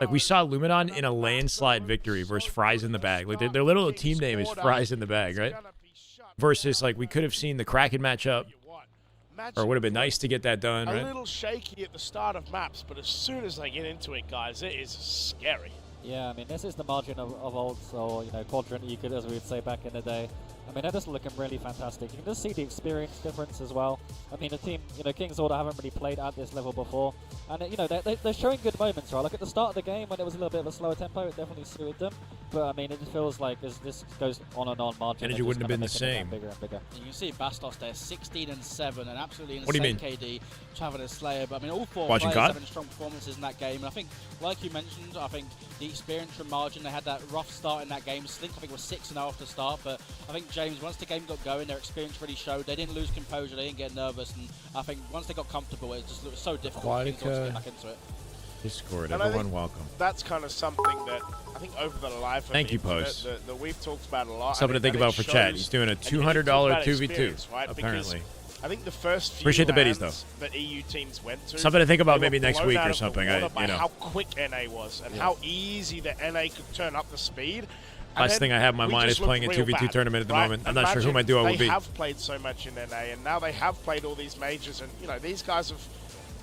we saw Luminon in a landslide victory versus Fries in the Bag. Like their little team name is Fries in the Bag, right? Versus like we could have seen the Kraken matchup, or it would have been nice to get that done,
A
right?
little shaky at the start of maps, but as soon as they get into it, guys, it is scary.
Yeah, I mean, this is the margin of old, or, you know, quadrant, you could, as we would say back in the day. I mean, they're just looking really fantastic. You can just see the experience difference as well. I mean, the team, you know, King's Order haven't really played at this level before. And, you know, they're showing good moments, right? Like at the start of the game, when it was a little bit of a slower tempo, it definitely suited them. But, I mean, it just feels like as this goes on and on, margin
Energy wouldn't have been the same.
Bigger and bigger.
You can see Bastos there, 16 and 7, and absolutely insane
What do you mean?
KD, Travis Slayer. But I mean, all 4
Watching
players
COD?
having strong performances in that game. And I think, like you mentioned, I think the experience from Margin, they had that rough start in that game. Slink, I think, was 6-0 off the start. But I think James, once the game got going, their experience really showed. They didn't lose composure, they didn't get nervous, and I think once they got comfortable, it just looked so difficult for King's Order to get back into it.
Discord,
And I
everyone
think
welcome.
That's kind of something that I think over the life of
Thank you,
it,
Post.
that we've talked about a lot.
Something to think about for chat. He's doing a $200 2v2,
right?
apparently.
Because I think the first few
Appreciate the biddies, though.
that EU teams went to.
Something to think about
they
maybe
were
next
blown
week
out
or
of the
something,
water by
you know.
how quick NA was and how easy the NA could turn up the speed.
Last thing I have in my mind is playing a 2v2 tournament at the moment. I'm not sure who my duo will be.
They have played so much in NA, and now they have played all these majors, and you know these guys have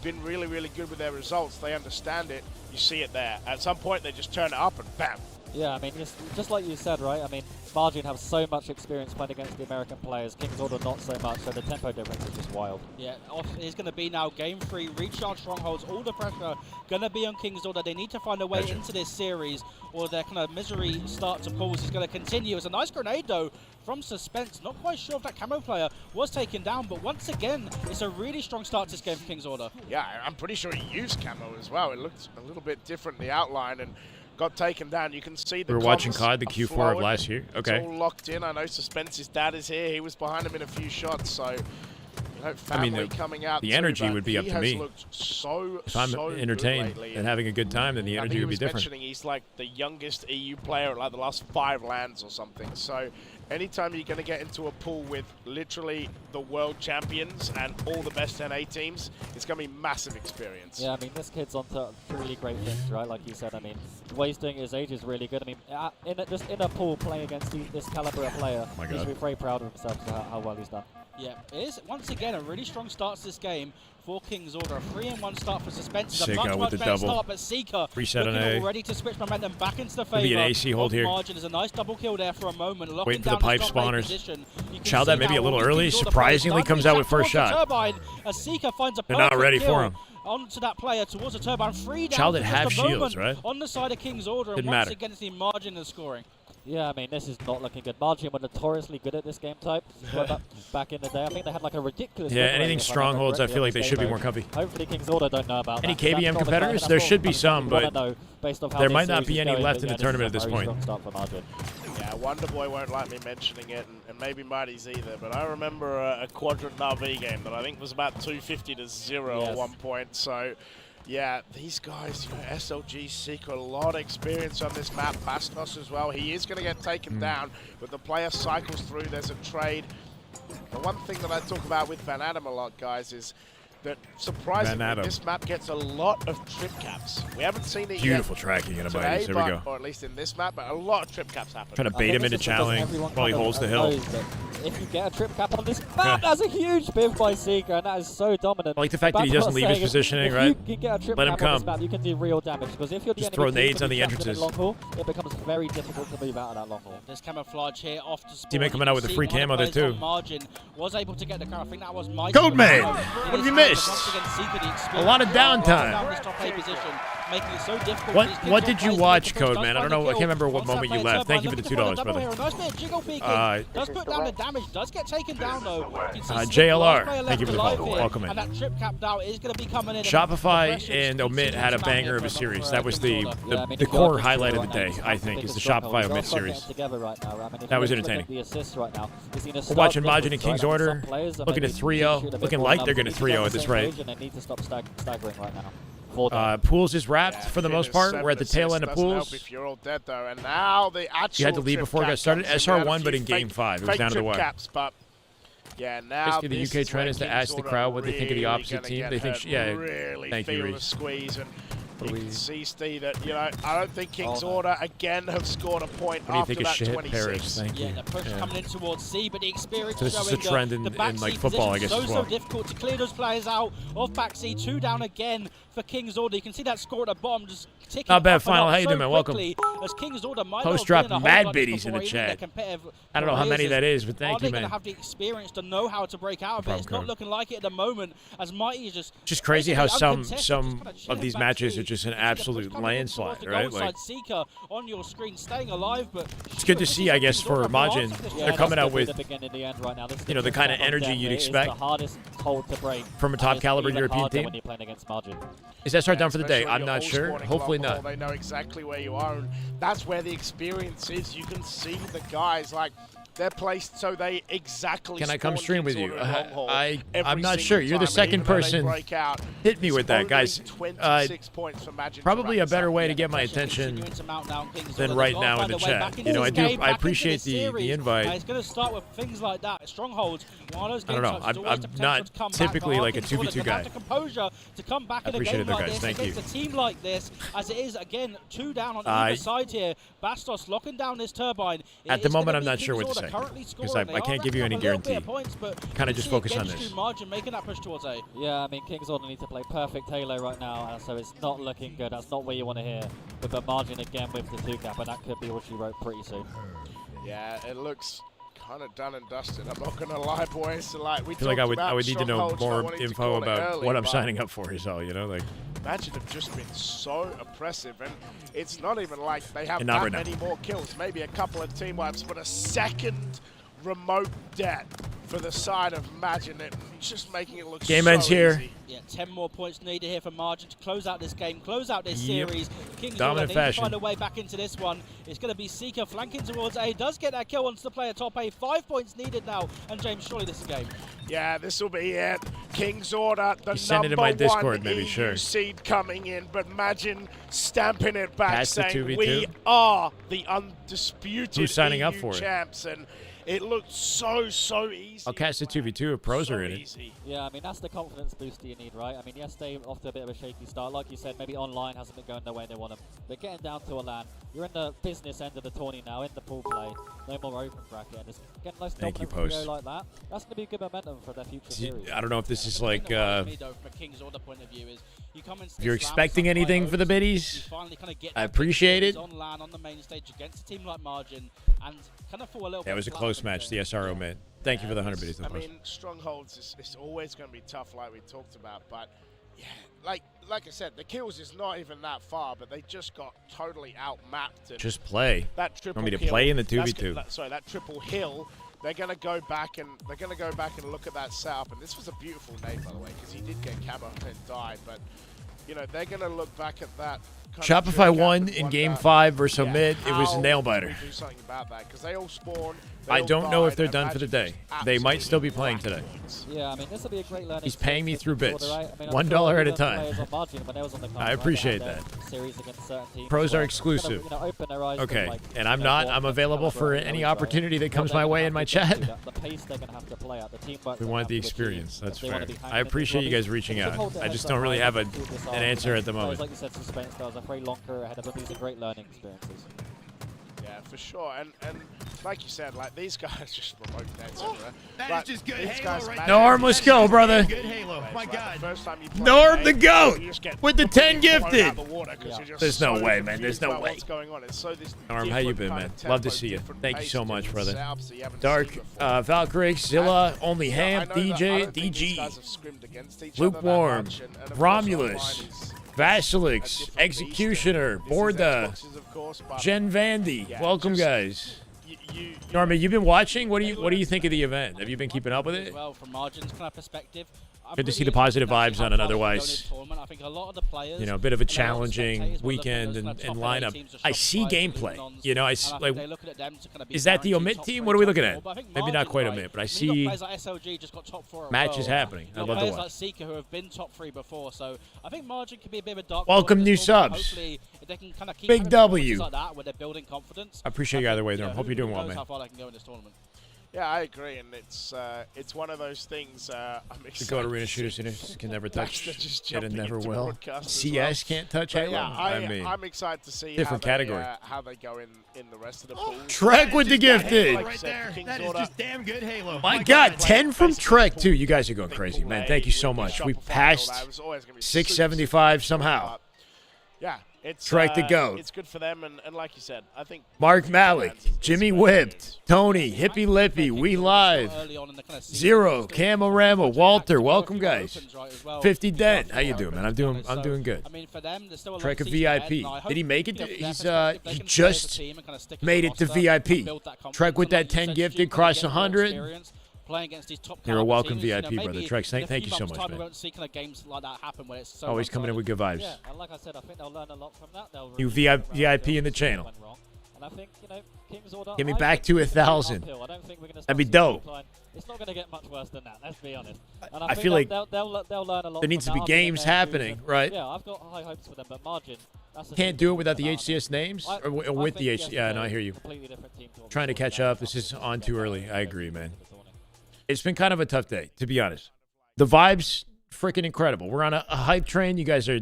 been really, really good with their results. They understand it. You see it there. At some point, they just turn it up and bam.
Yeah, I mean, just like you said, right? I mean, Margin have so much experience playing against the American players. King's Order not so much, so the tempo difference is just wild.
Yeah, it's going to be now game 3, recharge strongholds, all the pressure going to be on King's Order. They need to find a way into this series, or their kind of misery start to pause is going to continue. It's a nice grenade, though, from Suspense. Not quite sure if that camo player was taken down, but once again, it's a really strong start to this game for King's Order.
Yeah, I'm pretty sure he used camo as well. It looked a little bit different, the outline, and got taken down. You can see the
We were watching
comms
COD, the
are
Q4 of
flowing.
last year. Okay.
It's all locked in. I know Suspense's dad is here. He was behind him in a few shots, so you know, family
I mean,
coming out
the
too,
energy
but
would be up
he
to
has
me.
looked so,
If I'm
so good
entertained
lately,
and having a good time, then the
I think
energy
he
would be
was
different.
mentioning he's like the youngest EU player at like the last 5 lands or something. So anytime you're going to get into a pool with literally the world champions and all the best NA teams, it's going to be massive experience.
Yeah, I mean, this kid's onto really great things, right? Like you said, I mean, the way he's doing his age is really good. I mean, just in a pool playing against this caliber of player,
my
he should
God.
be very proud of himself for how well he's done.
Yeah, it is once again a really strong start to this game for King's Order. A 3-1 start for Suspense. It's a
Seeker
much
with the
better
double.
start, but Seeker
Reset on
looking
A.
already to switch momentum back into the
Could be
favor.
an AC hold
of
here.
Margin is a nice double kill there for a moment.
Waiting for the
down
pipe
his top lane
spawners.
position. You can
Child
see
that maybe
now
a little
all the
early.
King's Order
Surprisingly
players
comes
starting
out with
to
first
jump
shot.
towards the turbine as Seeker finds a
They're not
perfect
ready
kill
for him.
onto that player towards the turbine. 3 down
Child
for
that
just
have
a
shields,
moment
right?
on the side of King's Order.
Didn't
and once
matter.
again, it's the Margin is scoring.
Yeah, I mean, this is not looking good. Margin were notoriously good at this game type back in the day. I think they had like a ridiculous
Yeah,
win rate,
anything
if I
strongholds, I
remember
feel like they
correctly
should be
on
more
this
comfy.
game, though. Hopefully King's Order don't know about
Any
that. So that's
KBM
not the
competitors?
kind
There
of
should be
thought
some,
we wanna
but
know based off how
there
this
might not
series
be
is
any
going,
left
but
in
yeah,
the tournament at
this
this
is a very
point.
strong start for Margin.
Yeah, Wonderboy won't like me mentioning it, and maybe Marty's either, but I remember a Quadrant RV game that I think was about 250 to 0 at one point, so yeah, these guys, you know, SLG, Seeker, a lot of experience on this map. Bastos as well. He is going to get taken down, but the player cycles through. There's a trade. The one thing that I talk about with Van Adam a lot, guys, is that surprisingly
Van Adam.
this map gets a lot of trip caps. We haven't seen it
Beautiful
yet
tracking in a
today,
bite. There we go.
or at least in this map, but a lot of trip caps happen.
Trying to bait him into challenge while he holds the hill.
If you get a trip cap on this map, that's a huge biv by Seeker, and that is so dominant.
I like the fact that he doesn't leave his positioning, right?
If you get a trip
Let him
cap on
come.
this map, you can do real damage, because if you're the
Just
enemy
throw
team
nades on the
trapped in
entrances.
long haul, it becomes very difficult to move out of that long haul.
There's camouflage here off to spawn.
Teammate coming out with a free camo there too.
Margin was able to get the car. I think that was my
Code man, what have you missed? A lot of downtime. What did you watch, Code man? I don't know. I can't remember what moment you left. Thank you for the $2, brother.
Does put down the damage. Does get taken down though.
JLR, thank you for the follow. Welcome in.
And that trip cap now is going to be coming in.
Shopify and Omit had a banger of a series. That was the core highlight of the day, I think, is the Shopify Omit series. That was entertaining. We're watching Majin and King's Order, looking at 3-0, looking like they're going to 3-0 at this rate. Pools is wrapped for the most part. We're at the tail end of Pools.
If you're all dead though, and now the actual
You had to leave before it got started. SR won, but in game 5, it was down to the wire.
Caps, but yeah, now
basically, the UK trend is to ask the crowd what they think of the opposite team. They think, yeah,
really
thank you,
feel the
Reese.
squeeze, and you can see, Steve, that I don't think King's Order again have scored a point
What do you
after
think of
that
shit,
26.
Paris? Thank you.
Yeah, the push coming in towards C, but the experience
So this is
showing
a trend in
backseat
like football, I guess,
position
as well.
so difficult to clear those players out of backseat. 2 down again for King's Order. You can see that score at the bottom just ticking
Not bad,
up and
Final.
up
How you
so
doing, man? Welcome.
quickly as King's Order might
Post
not
drop
have been a
mad
whole bunch
biddies in the
before, even
chat.
their competitive
I don't know how many
careers
that is, but thank
are
you,
they going
man.
to have the experience to know how to break out of it? It's not looking like it at the moment as Mighty is just
Crazy how some
uncontested,
of these matches are just an absolute landslide, right? Like,
Seeker on your screen staying alive, but
it's good to see, I guess, for Majin. They're coming out with, you know, the kind of energy you'd expect from a top caliber European team. Is that start down for the day? I'm not sure. Hopefully not.
They know exactly where you are, and that's where the experience is. You can see the guys, like, they're placed so they exactly.
Can I come
spawn
stream with
King's
you?
Order in long haul
I'm
every
not
single
sure. You're the
time,
second
and even though they
person.
break out,
Hit me with that,
it's
guys.
only 26 points for Majin
Probably
to
a
wrap
better
this
way
up.
to get my attention than right now in the chat. You know, I appreciate the invite.
It's going to start with things like that. Strongholds. One of those
I don't know. I'm not typically like a 2v2 guy.
Composure to come back in a
Appreciate
game
it, though,
like
guys.
this
Thank you.
against a team like this, as it is again 2 down on either side here. Bastos locking down this turbine.
At the moment, I'm not sure what to say because I can't give you any guarantee. Kind of just focus on this.
Margin making that push towards A.
Yeah, I mean, King's Order need to play perfect Halo right now, so it's not looking good. That's not what you want to hear. But Margin again with the 2 cap, and that could be what she wrote pretty soon.
Yeah, it looks kind of done and dusted. I'm not gonna lie, boys. So, like,
I feel like I would need to know more info about what I'm signing up for. Is all, you know, like.
Imagine have just been so oppressive, and it's not even like they have
not
that
right
many more kills. Maybe a couple of team wipes, but a second remote death for the side of Majin, it just making it look
Game
so
ends here.
easy.
Yeah, 10 more points needed here for Margin to close out this game, close out this
Yep.
series. King's
Dominant
Order need to
fashion.
find a way back into this one. It's going to be Seeker flanking towards A. Does get that kill, wants to play a top A. 5 points needed now. And James, surely this is a game.
Yeah, this will be it. King's Order, the
send it in
number
my Discord,
one
maybe,
EU
sure.
seed coming in, but Majin stamping it back,
Past the
saying
2v2.
we are the undisputed
Who's signing
EU
up for it?
champs, and it looked so easy.
I'll cast the 2v2 if pros are in it.
Yeah, I mean, that's the confidence booster you need, right? I mean, yes, they off to a bit of a shaky start. Like you said, maybe online hasn't been going the way they want them. They're getting down to a LAN. You're in the business end of the tourney now, in the pool play. No more open bracket. And just getting nice
Thank you,
dominant
Post.
like that. That's going to be good momentum for their future series.
I don't know if this is like.
If
you're expecting anything for the biddies, I appreciate it.
On LAN on the main stage against a team like Margin, and kind of fall a little
That was a close match. The SRO man. Thank you for the 100 biddies.
I mean, strongholds is always going to be tough, like we talked about. But yeah, like I said, the kills is not even that far, but they just got totally outmapped. And
Just play.
That triple
Want me to
kill,
play in the
that's
2v2?
Sorry, that triple hill. They're going to go back and look at that setup. And this was a beautiful nade, by the way, because he did get camo and died. But you know, they're going to look back at that
Shopify won in Game 5 versus Omit. It was a nail biter.
Do something about that because they all spawn.
I don't know if they're done for the day. They might still be playing today.
Yeah, I mean, this will be a great learning.
He's paying me through bits.
I mean,
$1 at a time. I
I
appreciate that. Pros are exclusive. Okay, and I'm not. I'm available for any opportunity that comes my way in my chat. We want the experience. That's fair. I appreciate you guys reaching out. I just don't really have an answer at the moment.
Like you said, suspense does a very long career ahead of them. These are great learning experiences.
Yeah, for sure. And like you said, like these guys just remote nets everywhere.
That
like,
is just good
these
Halo
guys
right
Norm, let's go, brother.
Good Halo. My God.
Norm the GOAT with the 10 gifted. There's no
so
way, man. There's no way.
What's going on. It's so this
Norm, how you been, man? Love to see you. Thank you so much, brother.
Setups that you haven't
Dark,
seen before.
Valkyrie, Zilla, Only
Yeah,
Ham,
I know that- I
DJ,
don't think these
DG,
guys have scrimmed against each other that
Lukewarm,
much, and of course
Romulus,
online is
Vasilix, Executioner, Borda,
Xboxes, of course, but
Jen Vandy.
yeah,
Welcome,
just-
guys. Norman, you've been watching. What do you think of the event? Have you been keeping up with it?
Well, from Margin's kind of perspective,
Good to see the positive vibes on an otherwise,
I think a lot of the players,
you know, a bit of a challenging weekend and lineup. I see gameplay. You know, I like. Is that the Omit team? What are we looking at? Maybe not quite Omit, but I see matches happening. I love to
players
watch.
like Seeker who have been top 3 before, so I think Margin can be a bit of a dark.
Welcome
horse
new
in this tournament.
subs.
Hopefully, if they can kind of keep
Big
having
W.
performances like that, where they're building confidence.
I appreciate you either way, Norm.
Yeah,
Hope you're doing
who
well,
knows
man.
how far they can go in this tournament.
Yeah, I agree, and it's one of those things. I'm
The
excited.
GOAT arena shooters can never touch.
Baxter just
And it
jumping
never
into
will.
broadcast as
CS can't touch
But
Halo.
yeah,
I mean,
I'm excited to see
different category.
how they go in the rest of the pool.
Trek with the gifted.
Like there.
That is just damn good Halo.
My God, 10 from Trek too. You guys are going crazy, man. Thank you so much. We passed 675 somehow.
Yeah, it's
Trek the GOAT.
It's good for them, and like you said, I think
Mark Malik, Jimmy Whipped, Tony, Hippie Lippy, We Live, Zero, Camorama, Walter. Welcome, guys. 50 Dent. How you doing, man? I'm doing good. Trek a VIP. Did he make it? He just made it to VIP. Trek with that 10 gifted, cross 100.
Playing against these top
You're a welcome
teams,
VIP, brother. Trex, thank you so much, man.
We won't see kind of games like that happen where it's so
Always coming in with good vibes.
Yeah, and like I said, I think they'll learn a lot from that. They'll
New VIP in the channel.
And I think, you know, King's Order.
Get me back to 1,000.
I don't think we're going to.
That'd be dope.
It's not going to get much worse than that. Let's be honest. And
I feel like
they'll learn a lot.
there needs to
from
be
that.
games happening, right?
Yeah, I've got high hopes for them, but Margin.
Can't do it without the HCS names or with the HCS. Yeah, no, I hear you. Trying to catch up. This is on too early. I agree, man. It's been kind of a tough day, to be honest. The vibes, freaking incredible. We're on a hype train. You guys are,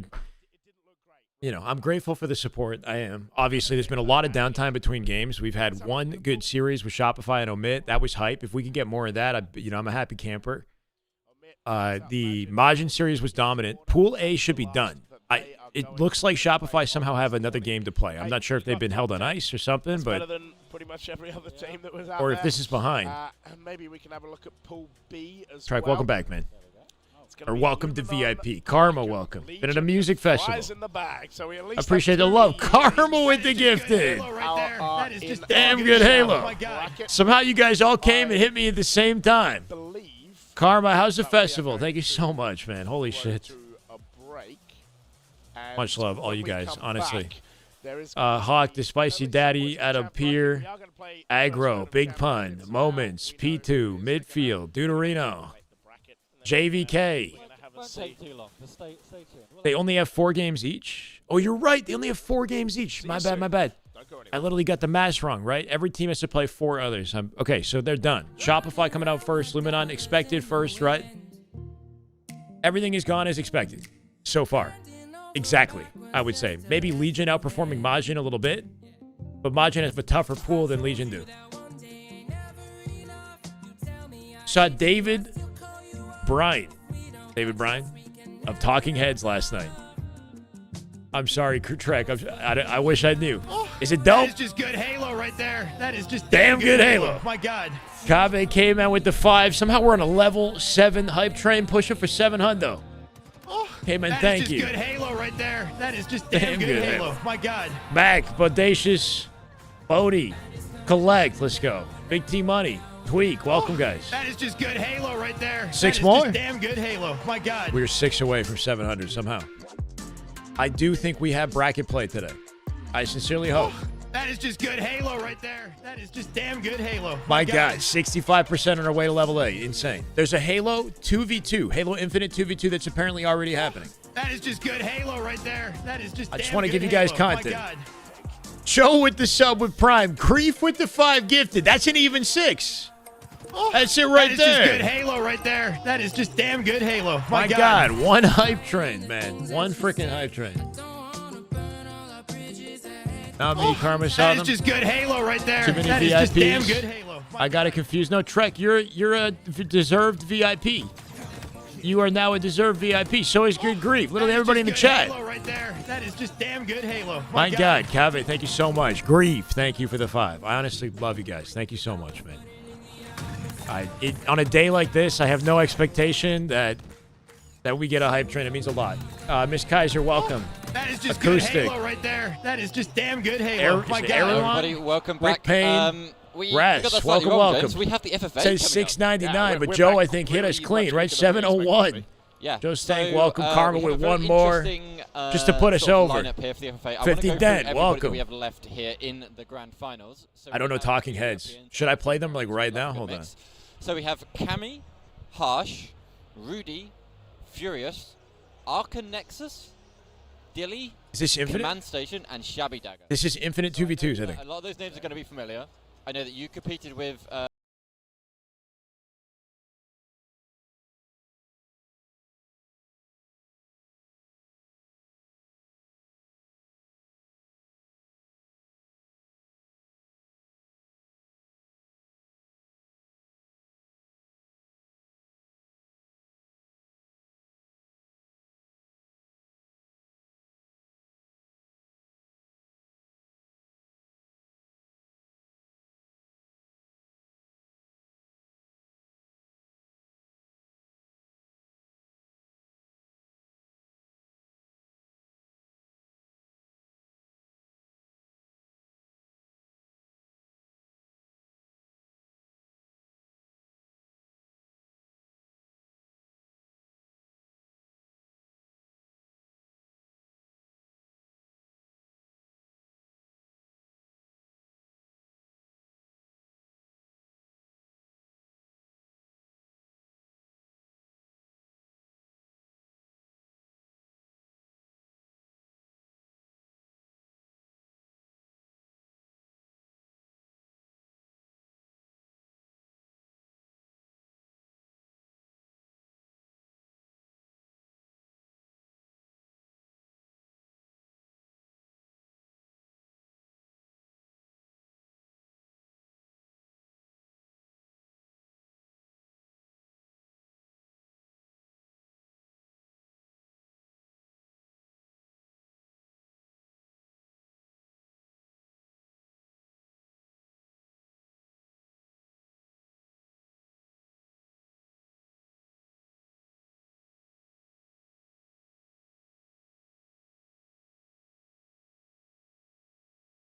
you know, I'm grateful for the support. I am. Obviously, there's been a lot of downtime between games. We've had one good series with Shopify and Omit. That was hype. If we could get more of that, I'm a happy camper. The Majin series was dominant. Pool A should be done. It looks like Shopify somehow have another game to play. I'm not sure if they've been held on ice or something, but
better than pretty much every other team that was out
or
there.
if this is behind.
And maybe we can have a look at Pool B as
Trek,
well.
welcome back, man. Or welcome to VIP. Karma, welcome. Been at a music festival.
In the bag, so we at least
Appreciate the love. Karma with the gifted.
That is just
Damn good Halo.
Oh my God.
Somehow you guys all came and hit me at the same time. Karma, how's the festival? Thank you so much, man. Holy shit. Much love, all you guys, honestly. Hawk, the Spicy Daddy, out of Pier, Aggro, Big Pun, Moments, P2, Midfield, Deuterino, JVK.
Won't take too long. Just stay tuned.
They only have 4 games each? Oh, you're right. They only have 4 games each. My bad. I literally got the math wrong, right? Every team has to play 4 others. Okay, so they're done. Shopify coming out first. Luminon expected first, right? Everything is gone as expected so far. Exactly, I would say. Maybe Legion outperforming Majin a little bit, but Majin has a tougher pool than Legion do. Saw David Bryan of Talking Heads last night. I'm sorry, Trek. I wish I knew. Is it dope?
That is just good Halo right there. That is just
damn good Halo.
My God.
Kave came out with the 5. Somehow we're on a level 7 hype train pushing for 700. Hey, man, thank you.
That is just good Halo right there. That is just damn good Halo. My God.
Mac, Bodacious, Bodie, Collect, let's go. Big T Money, Tweak, welcome, guys.
That is just good Halo right there.
6
that is
more?
Just damn good Halo. My God.
We're 6 away from 700 somehow. I do think we have bracket play today. I sincerely hope.
That is just good Halo right there. That is just damn good Halo.
My God, 65% on our way to level 8. Insane. There's a Halo 2v2, Halo Infinite 2v2 that's apparently already happening.
That is just good Halo right there. That is just
I just
damn
want to
good
give you guys
Halo. My
content.
God.
Joe with the sub with Prime. Grief with the 5 gifted. That's an even 6. That's it right
that is
there.
just good Halo right there. That is just damn good Halo.
My God, one hype train, man. One freaking hype train. Not me, Karma saw
That
them.
is just good Halo right there.
Too many
That is
VIPs.
just damn good Halo.
I got it confused. No, Trek, you're a deserved VIP. You are now a deserved VIP. So is Good Grief. Literally everybody in the chat.
Halo right there. That is just damn good Halo.
My God, Cave, thank you so much. Grief, thank you for the 5. I honestly love you guys. Thank you so much, man. On a day like this, I have no expectation that we get a hype train. It means a lot. Miss Kaiser, welcome.
That is just
Acoustic.
good Halo right there. That is just damn good Halo. My God.
Everybody, welcome
Rick
back.
Payne,
We
Ras,
got that slightly
welcome,
wrong,
welcome.
James. We have the FFA
Says
coming up.
$6.99, but Joe, I think, hit us clean, right? 701.
Yeah.
Joe Stank,
So,
welcome. Karma
we have
with
a very
one more.
interesting,
Just to put us
sort of
over.
lineup here for the FFA. I wanna
50
go through
Dent,
everybody
welcome.
that we have left here in the grand finals. So
I don't know talking heads. Should I play them like right now? Hold on.
So we have Cammy, Harsh, Rudy, Furious, Arca Nexus, Dilly,
Is this Infinite?
Command Station, and Shabby Dagger.
This is Infinite 2v2s, I think.
A lot of those names are going to be familiar. I know that you competed with...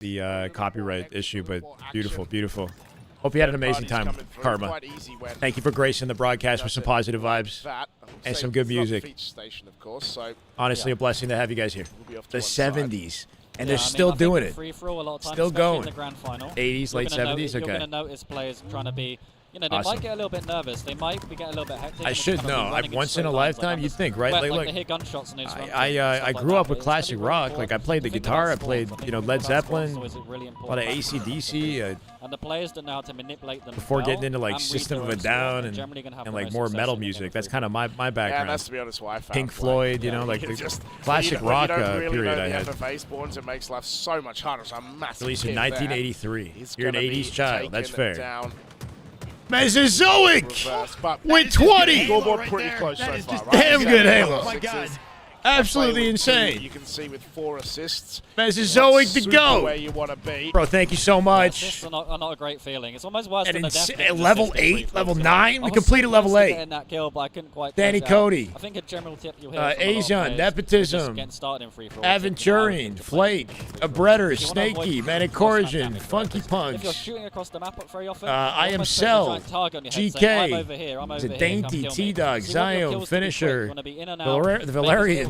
The copyright issue, but beautiful, beautiful. Hope you had an amazing time, Karma. Thank you for gracing the broadcast with some positive vibes and some good music. Honestly, a blessing to have you guys here. The 70s. And they're still doing it. Still going. 80s, late 70s,
You're
okay.
going to notice players trying to be, you know, they
Awesome.
might get a little bit nervous. They might get a little bit hectic.
I should know. Once in a lifetime, you'd think, right?
Like
Like,
they hear gunshots and they just run
I grew up with classic rock. Like I played the guitar. I played, you know, Led Zeppelin, a lot of AC/DC.
And the players that know how to manipulate them
Before
well
getting into like
and
System of
read
a
the rules well,
Down
they're generally gonna have
and
the
like
most
more
success
metal
in the
music.
game.
That's kind of my background.
Yeah, that's to be honest what I found.
Pink Floyd, you know, like the classic rock period I had.
FFA spawns, it makes life so much harder. It's a massive
Released in
kid there.
1983.
He's
You're an
gonna be
80s child. That's
taking it
fair.
down.
Mesozoic
Reverse, but
with 20.
Scoreboard pretty close so far, right?
Damn good Halo.
Oh my God.
Absolutely
Halfway with two,
insane.
You can see with 4 assists.
Mesozoic to
Super
go.
Where you want to be.
Bro, thank you so much.
Assists are not a great feeling. It's almost worse
And
than the
in
death game.
level 8, level 9, we completed level 8.
Getting that kill, but I couldn't quite
Danny
close it out.
Cody.
I think a general tip you'll hear from a lot of
Asian,
players is
Nepotism,
just getting started in free-for-all.
Aventurine, Flake, Abretter,
If you wanna avoid
Snaky,
cross-map
Manicorigin,
damage,
Funky
If you're
Punch,
shooting across the map very often,
I
you're
Am
almost putting a
Cell,
giant target on your head saying, I'm
GK,
over here, I'm
is
over
it
here, come
Dainty,
kill me.
T-Dog,
So you want your
Zion,
kills to be quick. You
Finisher,
wanna be in and out,
the
make it
Valerians,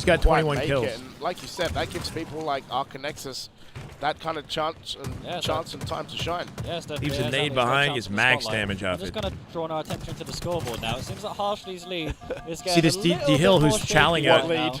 She's got
quite
21
make
kills.
it. And like you said, that gives people like Arcanexus that kind of chance and time to shine.
Yes,
Leaves a nade behind, gets max damage off
I'm just
it.
going to draw our attention to the scoreboard now. It seems that Harshly's lead is
See
getting
this
a
D
little
Hill
bit
who's
more
chowing
shaky
at
right now.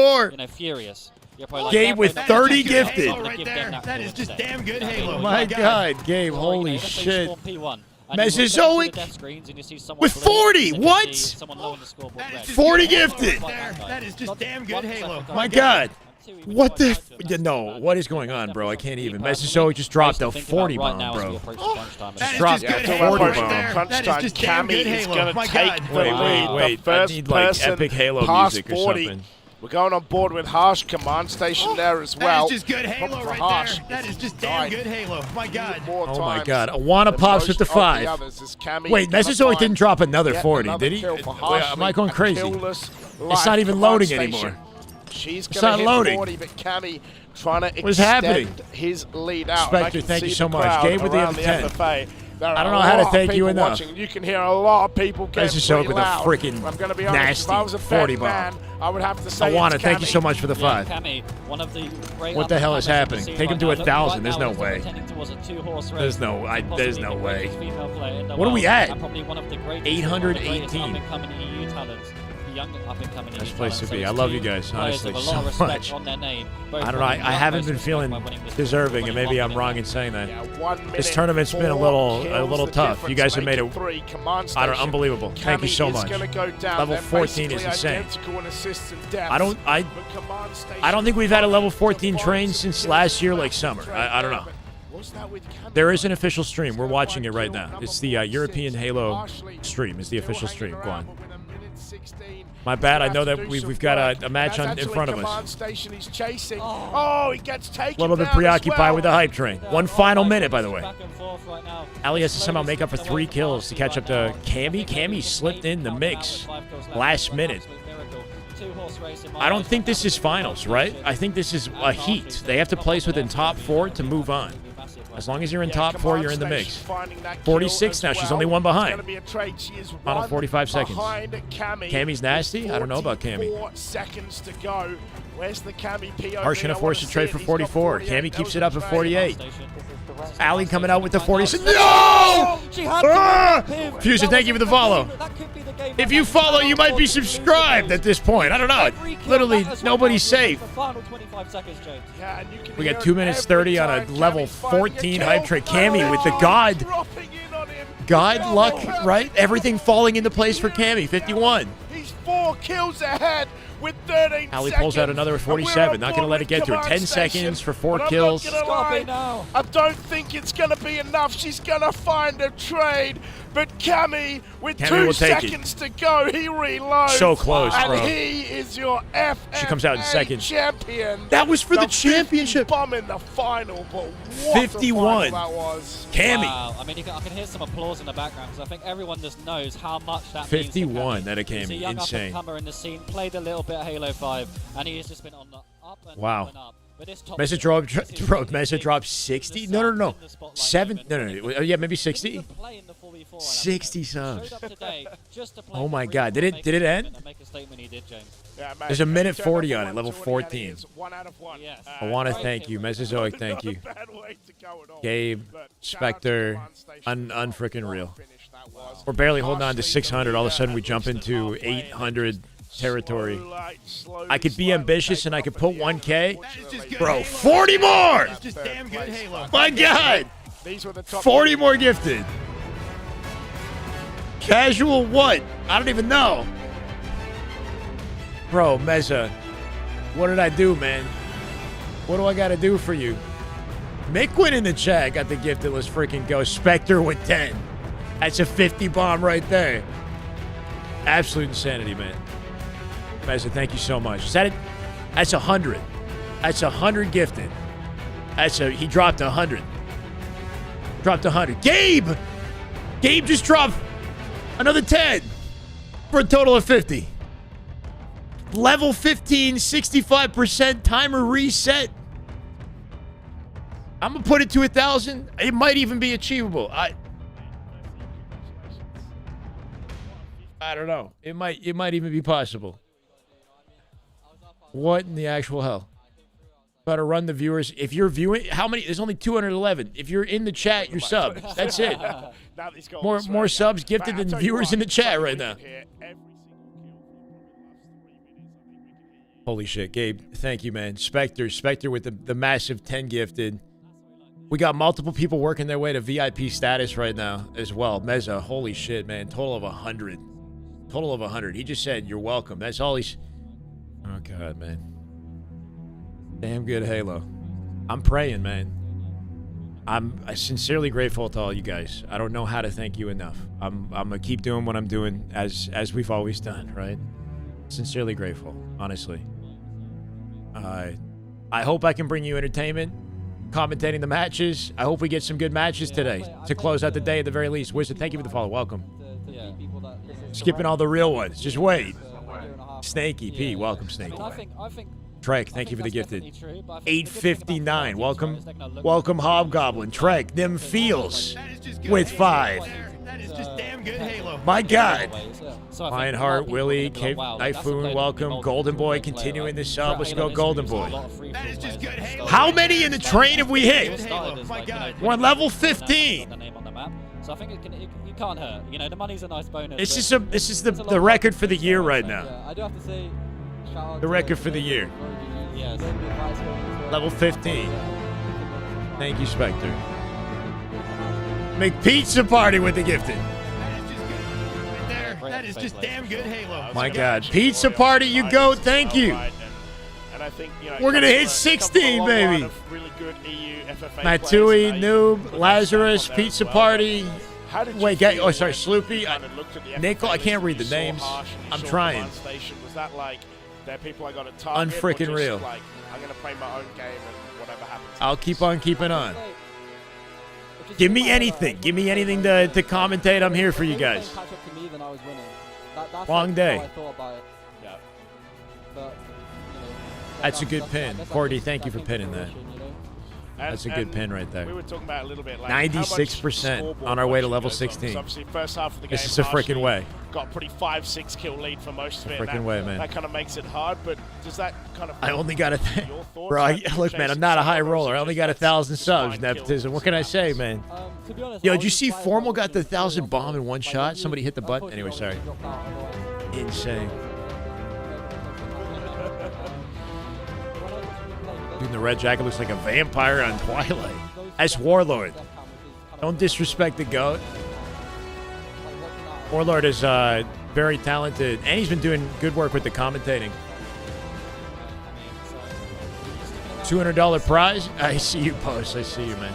more.
You know, furious. You're probably like,
Gabe with 30 gifted.
Halo right there. That is just damn good Halo.
Oh my God, Gabe,
Or,
holy
you know, let's say
shit.
Spawn P1.
Mesozoic with 40. What? 40 gifted.
That is just damn good Halo.
My God. What the? No. What is going on, bro? I can't even. Mesozoic just dropped a 40 bomb, bro. Just dropped a 40 bomb.
Crunch time. Cammy is going to take the lead.
Wait.
The
I
first
need like
person
epic Halo
past
music or
40.
something.
We're going on board with Harsh command station there as well.
That is just good Halo right
Harsh.
there. That is just damn good Halo. My God.
Oh my God. Awana pops with the 5. Wait, Mesozoic didn't drop another 40, did he? Wait, am I going crazy? It's not even loading anymore.
She's
It's
going
not
to hit
loading.
40, but Cammy trying to
What is happening?
extend his lead out.
Spectre, thank you so much. Gabe with the
around
M10.
FFA. There
I don't
are
know how to
a lot of
thank you
people
enough.
watching. You can hear a lot of people getting
Mesozoic
pretty
with a
loud.
freaking
I'm going to be honest, if I was a
nasty 40
betting
bomb.
man, I would have to say
Awana,
it's
thank you
Cammy.
so much for the 5. What the hell is happening? Take him to 1,000. There's no way. There's no way. What are we at? 818. Nice place to be. I love you guys, honestly, so much. I don't know. I haven't been feeling deserving, and maybe I'm wrong in saying that. This tournament's been a little tough. You guys have made it, unbelievable. Thank you so much. Level 14 is insane. I don't think we've had a level 14 train since last year, like summer. I don't know. There is an official stream. We're watching it right now. It's the European Halo stream. It's the official stream. Go on. My bad. I know that we've got a match in front of us.
He's chasing. Oh, he gets taken
A little bit
down as
preoccupied
well.
with the hype train. One final minute, by the way. Ali has to somehow make up for 3 kills to catch up to Cammy. Cammy slipped in the mix last minute. I don't think this is finals, right? I think this is a heat. They have to place within top 4 to move on. As long as you're in top 4, you're in the mix. 46 now. She's only 1 behind. Final 45 seconds. Cammy's nasty? I don't know about Cammy.
4 seconds to go. Where's the Cammy PO?
Harsh gonna force a trade for 44. Cammy keeps it up at 48. Ali coming out with the 46. No! Fusion, thank you for the follow. If you follow, you might be subscribed at this point. I don't know. Literally, nobody's safe. We got 2 minutes 30 on a level 14 hype train. Cammy with the God luck, right? Everything falling into place for Cammy. 51.
He's 4 kills ahead with 13
Ali
seconds.
pulls out another 47. Not going to let it get through. 10 seconds for 4 kills.
I don't think it's going to be enough. She's going to find a trade. But Cammy, with
Cammy
2
will take
seconds to go, he reloads.
So close,
and
bro.
he is your FFA
She comes out in second.
champion.
That was for the championship.
Bomb in the final, but what
51.
a final that was.
Cammy.
Wow. I mean, I can hear some applause in the background because I think everyone just knows how much that
51
means to Cammy.
that it came.
He's a young
Insane.
up-and-comer in the scene, played a little bit of Halo 5, and he has just been on the up and
Wow.
up and up. But this top
Message dropped 60? No. 7? No. Yeah, maybe 60? 60 subs. Oh my God. Did it end? There's a minute 40 on it, level 14. I want to thank you. Mesozoic, thank you. Gabe, Spectre, unfrickin' real. We're barely holding on to 600. All of a sudden, we jump into 800 territory. I could be ambitious and I could put 1K. Bro, 40 more! My God! 40 more gifted. Casual what? I don't even know. Bro, Meza, what did I do, man? What do I got to do for you? Miquin in the chat got the gifted. Let's freaking go. Spectre with 10. That's a 50 bomb right there. Absolute insanity, man. Meza, thank you so much. Is that it? That's 100. That's 100 gifted. He dropped 100. Dropped 100. Gabe just dropped another 10 for a total of 50. Level 15, 65% timer reset. I'm gonna put it to 1,000. It might even be achievable. I don't know. It might even be possible. What in the actual hell? About to run the viewers. If you're viewing, how many? There's only 211. If you're in the chat, you're sub. That's it. More subs gifted than viewers in the chat right now. Holy shit, Gabe. Thank you, man. Spectre with the massive 10 gifted. We got multiple people working their way to VIP status right now as well. Meza, holy shit, man. Total of 100. Total of 100. He just said, you're welcome. That's all he's... Oh, God, man. Damn good Halo. I'm praying, man. I'm sincerely grateful to all you guys. I don't know how to thank you enough. I'm going to keep doing what I'm doing as we've always done, right? Sincerely grateful, honestly. I hope I can bring you entertainment. Commentating the matches. I hope we get some good matches today to close out the day at the very least. Wizard, thank you for the follow. Welcome. Skipping all the real ones. Just wait. Snaky P, welcome, Snaky. Trek, thank you for the gifted. 859, welcome. Welcome, Hobgoblin. Trek, them feels with 5.
That is just damn good Halo.
My God. Lionheart, Willie, Cape Typhoon, welcome. Golden Boy, continuing the sub. Let's go, Golden Boy.
That is just good Halo.
How many in the train have we hit?
My God.
We're on level 15.
So I think you can't hurt. You know, the money's a nice bonus.
This is the record for the year right now.
Yeah, I do have to say,
The record for the year.
yes.
Level 15. Thank you, Spectre. Make pizza party with the gifted.
That is just damn good Halo.
My God. Pizza party, you go. Thank you.
And I think, you know,
We're going to hit 16, baby. Matui, Noob, Lazarus, Pizza Party. Wait, oh, sorry, Sloopy. Nickel, I can't read the names. I'm trying.
Was that like, they're people I got to target?
Unfreaking real.
Like, I'm going to play my own game and whatever happens.
I'll keep on keeping on. Give me anything. Give me anything to commentate. I'm here for you guys. Long day. That's a good pin. Cordy, thank you for pinning that. That's a good pin right there.
We were talking about a little bit like
96% on our way to level 16.
Obviously, first half of the game,
This is a freaking way.
Got a pretty 5-6 kill lead for most of it.
Freaking way, man.
That kind of makes it hard, but does that kind of...
I only got bro, look, man, I'm not a high roller. I only got 1,000 subs, nepotism. What can I say, man? Yo, did you see Formal got the 1,000 bomb in one shot? Somebody hit the button. Anyway, sorry. Insane. Dude in the red jacket looks like a vampire on Twilight. That's Warlord. Don't disrespect the GOAT. Warlord is very talented, and he's been doing good work with the commentating. $200 prize? I see you, Post. I see you, man.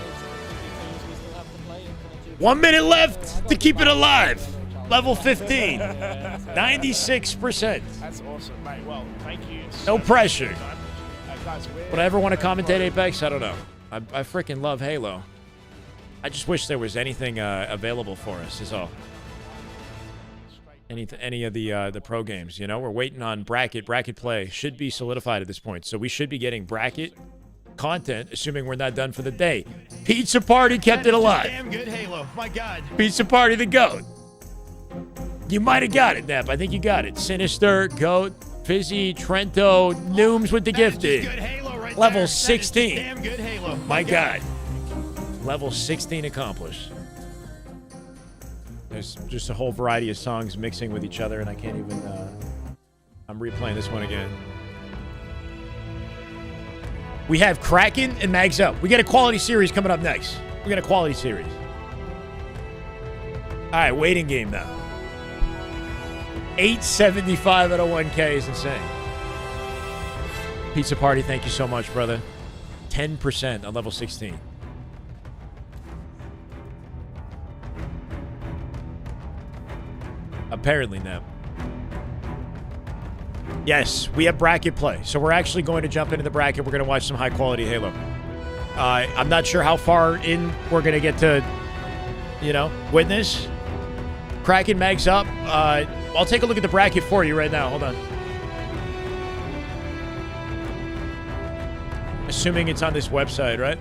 1 minute left to keep it alive. Level 15. 96%.
That's awesome, mate. Well, thank you.
No pressure. Would I ever want to commentate Apex? I don't know. I freaking love Halo. I just wish there was anything available for us, is all. Any of the pro games, you know? We're waiting on bracket. Bracket play should be solidified at this point. So we should be getting bracket content, assuming we're not done for the day. Pizza Party kept it alive.
Damn good Halo. My God.
Pizza Party the GOAT. You might have got it, Nep. I think you got it. Sinister, GOAT, Fizzy, Trento, Nooms with the gifted. Level 16.
Damn good Halo.
My God. Level 16 accomplished. There's just a whole variety of songs mixing with each other, and I can't even... I'm replaying this one again. We have Kraken and Mags Up. We got a quality series coming up next. We got a quality series. All right, waiting game now. 875 out of 1K is insane. Pizza Party, thank you so much, brother. 10% on level 16. Apparently, Nep. Yes, we have bracket play. So we're actually going to jump into the bracket. We're going to watch some high-quality Halo. I'm not sure how far in we're going to get to, you know, witness. Kraken Mags Up. I'll take a look at the bracket for you right now. Hold on. Assuming it's on this website, right?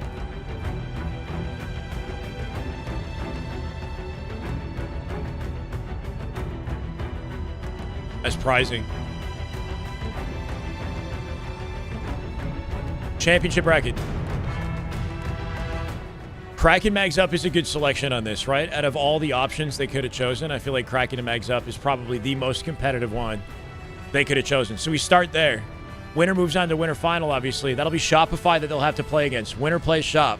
That's prizing. Championship bracket. Kraken Mags Up is a good selection on this, right? Out of all the options they could have chosen, I feel like Kraken and Mags Up is probably the most competitive one they could have chosen. So we start there. Winner moves on to winner final, obviously. That'll be Shopify that they'll have to play against. Winner plays Shop.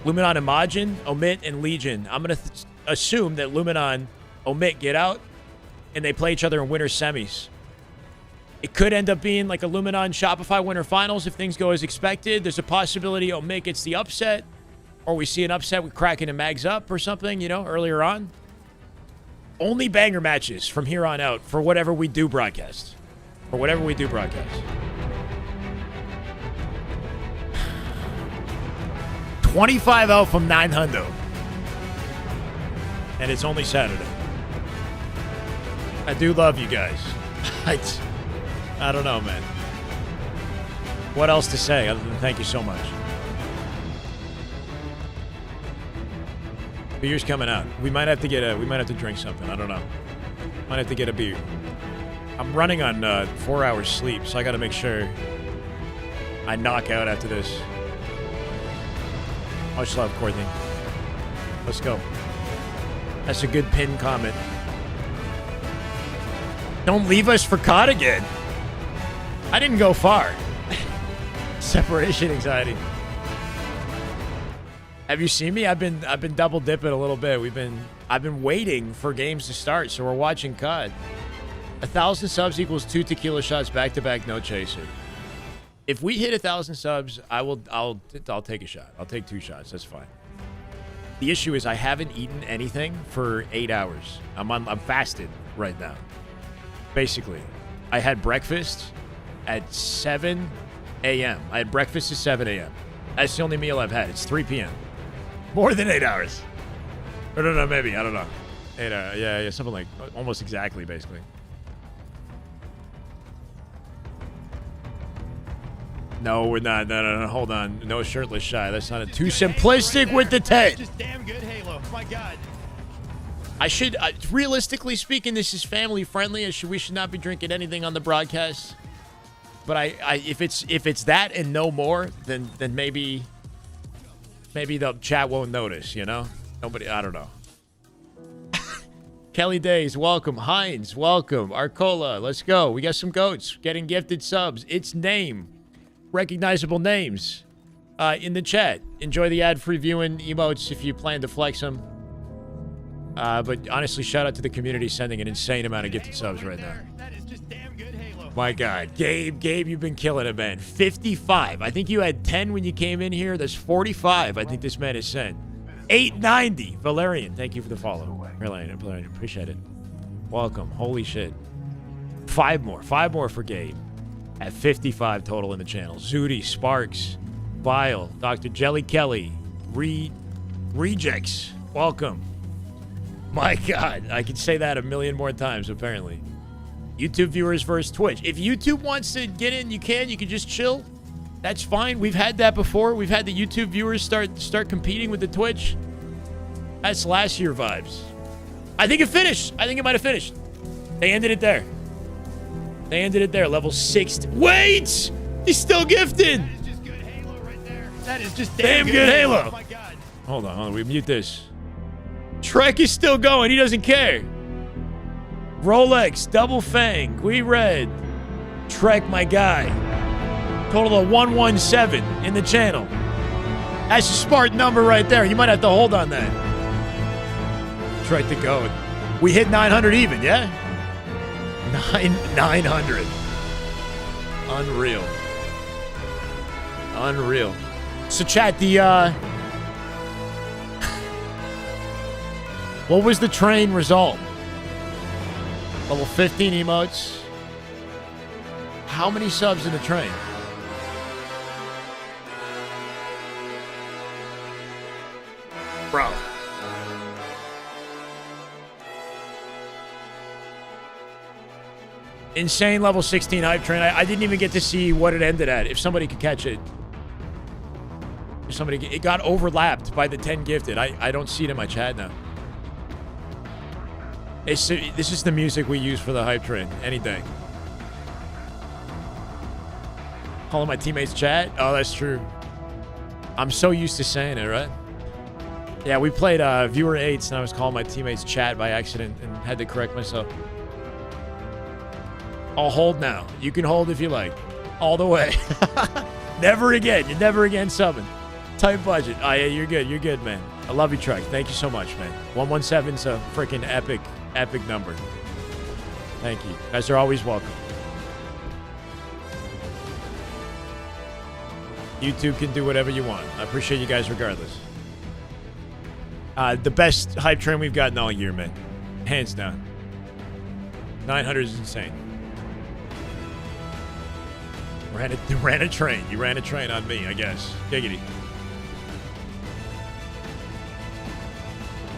Luminon, Imagine, Omit, and Legion. I'm going to assume that Luminon, Omit get out, and they play each other in winter semis. It could end up being like a Luminon Shopify winter finals if things go as expected. There's a possibility Omit gets the upset, or we see an upset with Kraken and Mags up or something, you know, earlier on. Only banger matches from here on out for whatever we do broadcast. For whatever we do broadcast. 25 out from 900. And it's only Saturday. I do love you guys. I don't know, man. What else to say other than thank you so much? Beer's coming out. We might have to drink something. I don't know. Might have to get a beer. I'm running on 4 hours sleep, so I got to make sure I knock out after this. Much love, Courtney. Let's go. That's a good pin comment. Don't leave us for COD again. I didn't go far. Separation anxiety. Have you seen me? I've been double dipping a little bit. I've been waiting for games to start, so we're watching COD. 1,000 subs equals 2 tequila shots back to back, no chaser. If we hit 1,000 subs, I'll take a shot. I'll take 2 shots. That's fine. The issue is I haven't eaten anything for 8 hours. I'm fasted right now. Basically, I had breakfast at 7 a.m. I had breakfast at 7 a.m. That's the only meal I've had. It's 3 p.m. More than 8 hours. Or no, maybe. I don't know. 8 hours. Yeah, something like almost exactly, basically. No, we're not. No. Hold on. No shirtless shy. That's not too simplistic with the 10.
Just damn good Halo. My God.
I should, realistically speaking, this is family friendly. We should not be drinking anything on the broadcast. But if it's that and no more, then maybe the chat won't notice. You know, nobody. I don't know. Kelly Days, welcome. Heinz, welcome. Arcola, let's go. We got some goats getting gifted subs. It's name. Recognizable names in the chat. Enjoy the ad-free viewing emotes if you plan to flex them. But honestly, shout out to the community sending an insane amount of gifted subs right now.
That is just damn good Halo.
My God. Gabe, you've been killing it, man. 55. I think you had 10 when you came in here. There's 45 I think this man has sent. 890. Valerian, thank you for the follow. Valerian, appreciate it. Welcome. Holy shit. 5 more. 5 more for Gabe. At 55 total in the channel. Zooty, Sparks, Vile, Dr. Jelly Kelly, Rejects, welcome. My God, I could say that a million more times, apparently. YouTube viewers versus Twitch. If YouTube wants to get in, you can just chill. That's fine. We've had that before. We've had the YouTube viewers start competing with the Twitch. That's last year vibes. I think it finished. I think it might have finished. They ended it there. Level 6. Wait! He's still gifted!
That is just good Halo right there. That is just
damn good Halo.
Oh my God.
Hold on. We mute this. Trek is still going. He doesn't care. Rolex, Double Fang, We Red. Trek, my guy. Total of 117 in the channel. That's a smart number right there. You might have to hold on that. Trek to go. We hit 900 even, yeah? 900. Unreal. So chat, what was the train result? Level 15 emotes. How many subs in the train? Bro. Insane level 16 hype train. I didn't even get to see what it ended at. If somebody could catch it. It got overlapped by the 10 gifted. I don't see it in my chat now. This is the music we use for the hype train. Any day. Calling my teammates chat? Oh, that's true. I'm so used to saying it, right? Yeah, we played Viewer 8s and I was calling my teammates chat by accident and had to correct myself. I'll hold now. You can hold if you like. All the way. Never again. You're never again subbing. Tight budget. Oh, yeah, you're good. You're good, man. I love you, Truck. Thank you so much, man. 117's a freaking epic number. Thank you. You guys are always welcome. YouTube can do whatever you want. I appreciate you guys regardless. The best hype train we've gotten all year, man. Hands down. 900 is insane. Ran a train. You ran a train on me, I guess. Giggity.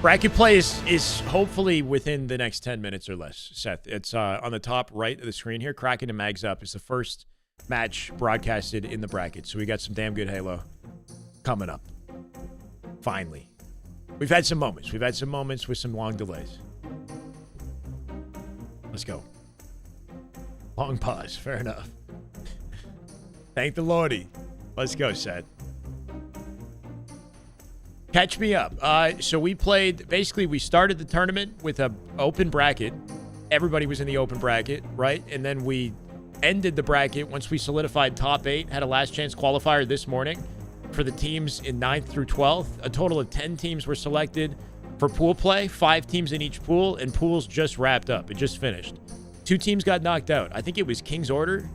Bracket play is hopefully within the next 10 minutes or less, Seth. It's on the top right of the screen here. Kraken and Mags Up is the first match broadcasted in the bracket. So we got some damn good Halo coming up. Finally. We've had some moments. We've had some moments with some long delays. Let's go. Long pause. Fair enough. Thank the Lordy. Let's go, Seth. Catch me up. So we played, basically we started the tournament with an open bracket. Everybody was in the open bracket, right? And then we ended the bracket once we solidified top 8, had a last chance qualifier this morning for the teams in 9th through 12th. A total of 10 teams were selected for pool play, 5 teams in each pool, and pools just wrapped up. It just finished. 2 teams got knocked out. I think it was King's Order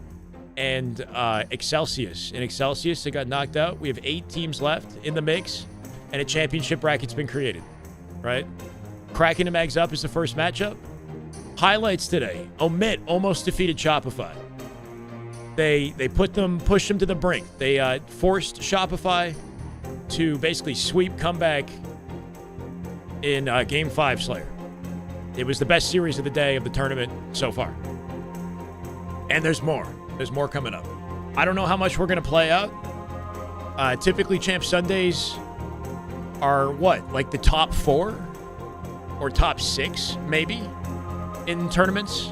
and Excelsius. In Excelsius, they got knocked out. We have 8 teams left in the mix. And a championship bracket's been created, right? Kraken and Mags Up is the first matchup. Highlights today. Omit almost defeated Shopify. They pushed them to the brink. They forced Shopify to basically sweep comeback in Game 5 Slayer. It was the best series of the day of the tournament so far. And there's more. There's more coming up. I don't know how much we're going to play out. Typically, Champ Sundays are what? Like the top 4 or top 6 maybe in tournaments,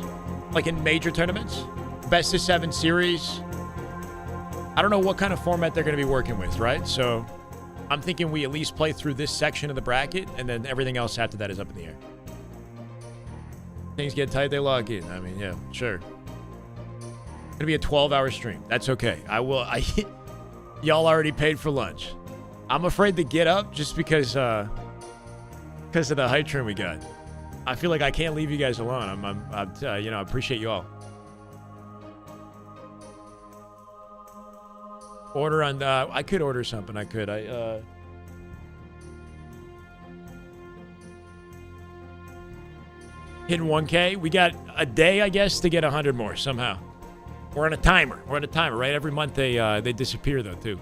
like in major tournaments. Best of 7 series. I don't know what kind of format they're going to be working with, right? So I'm thinking we at least play through this section of the bracket, and then everything else after that is up in the air. Things get tight, they log in. I mean, yeah, sure. It's going to be a 12-hour stream. That's okay. Y'all already paid for lunch. I'm afraid to get up just because of the hype train we got. I feel like I can't leave you guys alone. I appreciate you all. Order on. I could order something. I could. Hitting 1K. We got a day, I guess, to get 100 more somehow. We're on a timer. Right? Every month they disappear though too.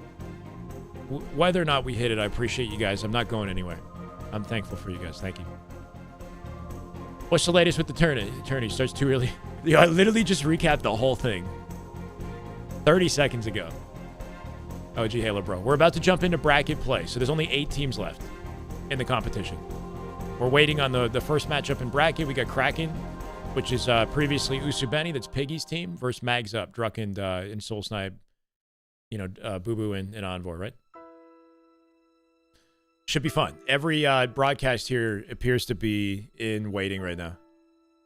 Whether or not we hit it, I appreciate you guys. I'm not going anywhere. I'm thankful for you guys. Thank you. What's the latest with the tourney? Starts too early. I literally just recapped the whole thing 30 seconds ago. OG Halo, bro. We're about to jump into bracket play. So there's only 8 teams left in the competition. We're waiting on the first matchup in bracket. We got Kraken, which is previously Usubeni. That's Piggy's team versus Mags Up, Druck and Soul Snipe. Boo Boo and Envoy, right? Should be fun. Every broadcast here appears to be in waiting right now.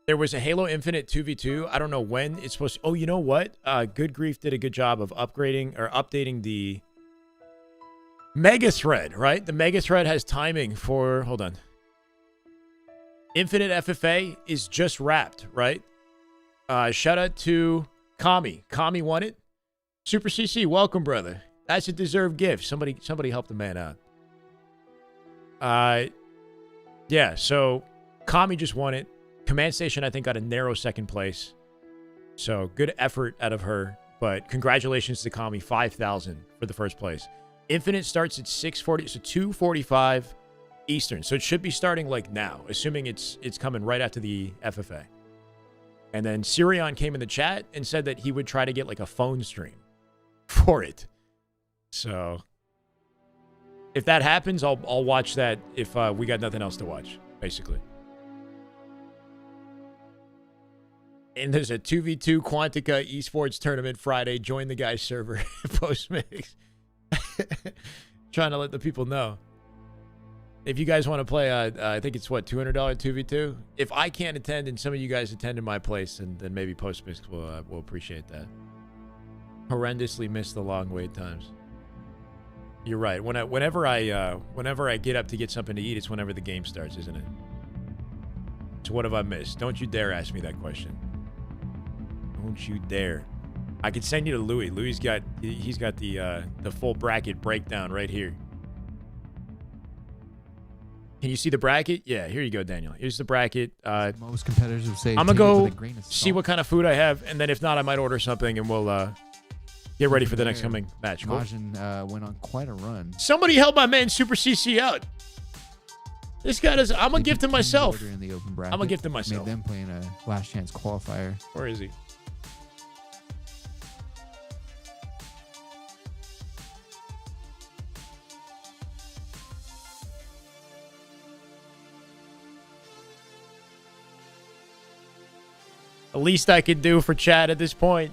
There was a Halo Infinite 2v2. I don't know when it's supposed to... Oh, you know what? Good Grief did a good job of updating the Mega Thread, right? The Mega Thread has timing for... Hold on. Infinite FFA is just wrapped, right? Shout out to Kami. Kami won it. Super CC, welcome, brother. That's a deserved gift. Somebody help the man out. Yeah, so Kami just won it. Command Station, I think, got a narrow second place. So good effort out of her. But congratulations to Kami, 5,000 for the first place. Infinite starts at 6:40, so 2:45 Eastern. So it should be starting like now, assuming it's coming right after the FFA. And then Sirion came in the chat and said that he would try to get like a phone stream for it. So if that happens, I'll watch that if we got nothing else to watch, basically. And there's a 2v2 Quantica Esports tournament Friday. Join the guy's server. Post-mix. Trying to let the people know. If you guys want to play, I think it's what, $200 2v2? If I can't attend and some of you guys attend in my place, then maybe Post-mix will appreciate that. Horrendously miss the long wait times. You're right. Whenever I get up to get something to eat, it's whenever the game starts, isn't it? So what have I missed? Don't you dare ask me that question. Don't you dare. I could send you to Louis. Louis got the full bracket breakdown right here. Can you see the bracket? Yeah, here you go, Daniel. Here's the bracket.
Most competitors would say
I'm gonna go see
salt.
what kind of food I have, and then if not, I might order something, and we'll get ready for the next coming match. Cool.
Majin went on quite a run.
Somebody help my man Super CC out. This guy does. I'm gonna gift him myself.
In the open bracket.
I'm gonna gift him myself.
Made them playing a last chance qualifier.
Where is he? The least I could do for Chad at this point.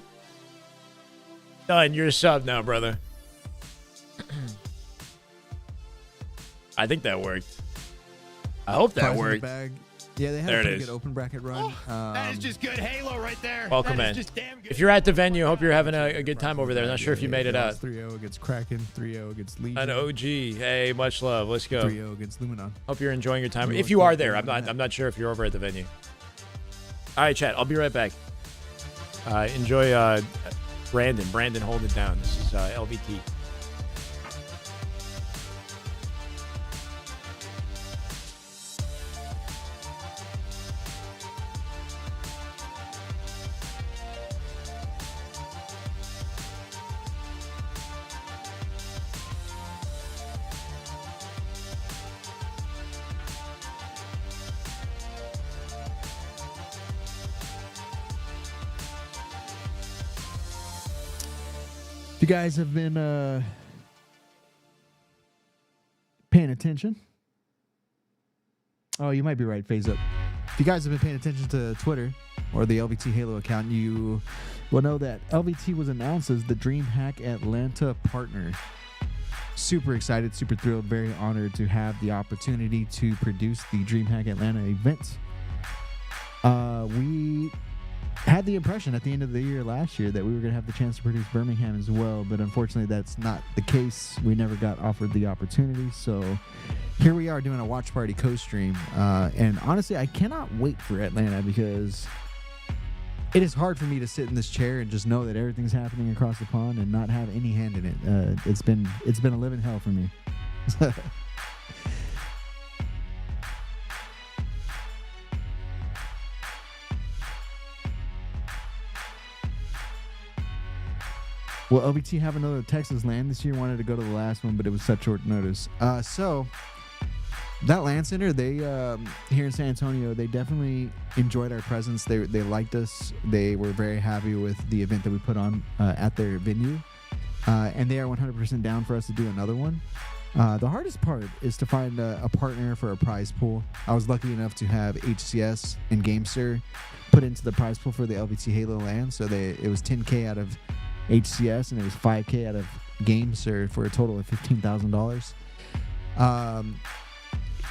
Done. You're a sub now, brother. I think that worked. I hope that
Prize in the
worked.
bag. Yeah, they had
There
a
it
pretty
is.
good open bracket run.
That is just good Halo right there.
Welcome,
that
man.
is just damn good.
If you're at the venue, hope you're having a good time over there. Not sure if you made it out.
3-0 against Kraken. 3-0 against Legion.
An OG. Hey, much love. Let's go.
3-0 against Luminon.
Hope you're enjoying your time.
New
If
York
you are
City,
there, I'm not sure if you're over at the venue. All right, chat. I'll be right back. Enjoy Brandon. Brandon, hold it down. This is LVT.
If you guys have been paying attention. Oh, you might be right, Phase Up. If you guys have been paying attention to Twitter or the LVT Halo account, you will know that LVT was announced as the DreamHack Atlanta partner. Super excited, super thrilled, very honored to have the opportunity to produce the DreamHack Atlanta event. We had the impression at the end of the year last year that we were going to have the chance to produce Birmingham as well, but unfortunately that's not the case. We never got offered the opportunity, so here we are doing a watch party co-stream, and honestly I cannot wait for Atlanta because it is hard for me to sit in this chair and just know that everything's happening across the pond and not have any hand in it. It's been a living hell for me. Will LVT have another Texas LAN this year? Wanted to go to the last one, but it was such short notice. So that LAN center, they here in San Antonio, they definitely enjoyed our presence. They liked us. They were very happy with the event that we put on at their venue, and they are 100% down for us to do another one. The hardest part is to find a partner for a prize pool. I was lucky enough to have HCS and GameSir put into the prize pool for the LVT Halo LAN, so it was 10K out of HCS and it was 5K out of GameSir for a total of $15,000.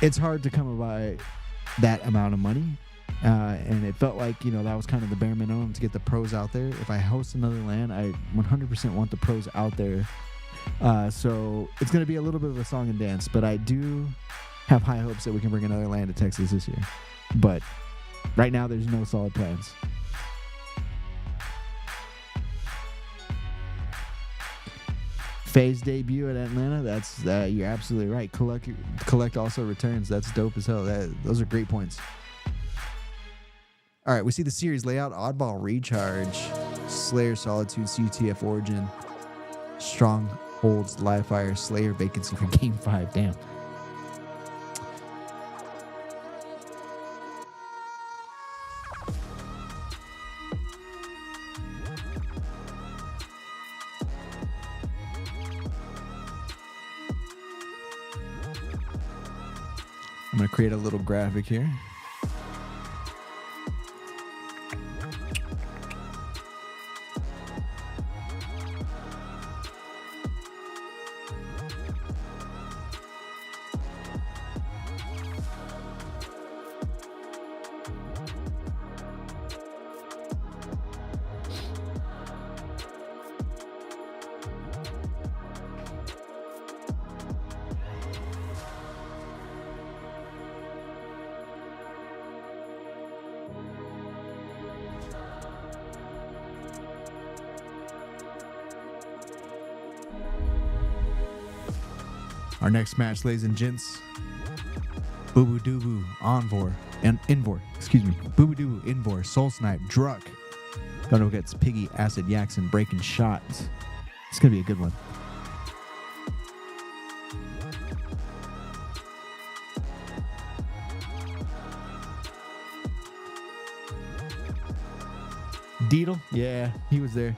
It's hard to come by that amount of money, and it felt like that was kind of the bare minimum to get the pros out there. If I host another LAN, I 100% want the pros out there. So it's going to be a little bit of a song and dance, but I do have high hopes that we can bring another LAN to Texas this year. But right now, there's no solid plans. Phase debut at Atlanta. That's you're absolutely right. Collect also returns. That's dope as hell. Those are great points. All right, we see the series layout: Oddball Recharge, Slayer Solitude, CTF Origin, Strongholds Livefire, Slayer Vacancy for Game 5. Damn. I'm going to create a little graphic here. Our next match, ladies and gents. Boo Boo Doo Boo, Envor, and Invor, excuse me. Boo Boo Doo Boo, Invor, Soul Snipe, Druck. Gonna go get Piggy, Acid, Yaxon, Breaking Shots. It's gonna be a good one. Deedle? Yeah, he was there.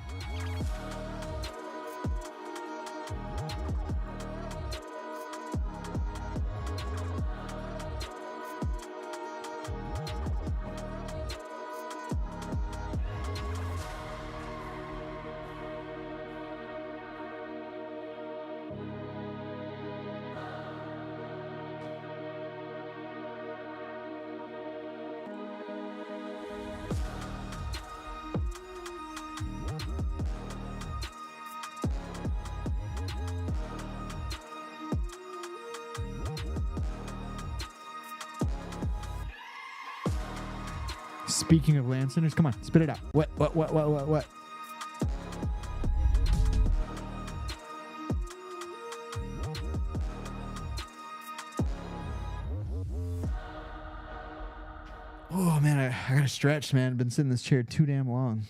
Speaking of land centers, come on, spit it out. What? Oh man, I gotta stretch, man. I've been sitting in this chair too damn long.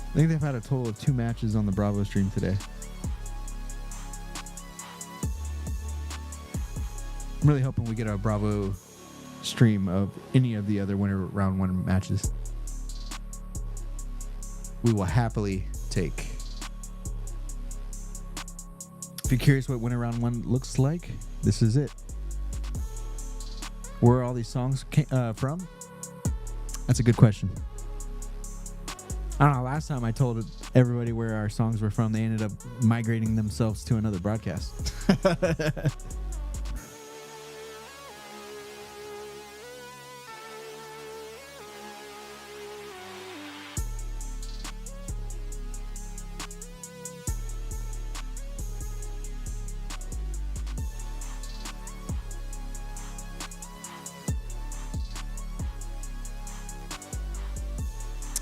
I think they've had a total of 2 matches on the Bravo stream today. I'm really hoping we get a Bravo stream of any of the other winter round 1 matches. We will happily take. If you're curious what winter round 1 looks like, this is it. Where are all these songs from? That's a good question. I don't know, last time I told everybody where our songs were from, they ended up migrating themselves to another broadcast.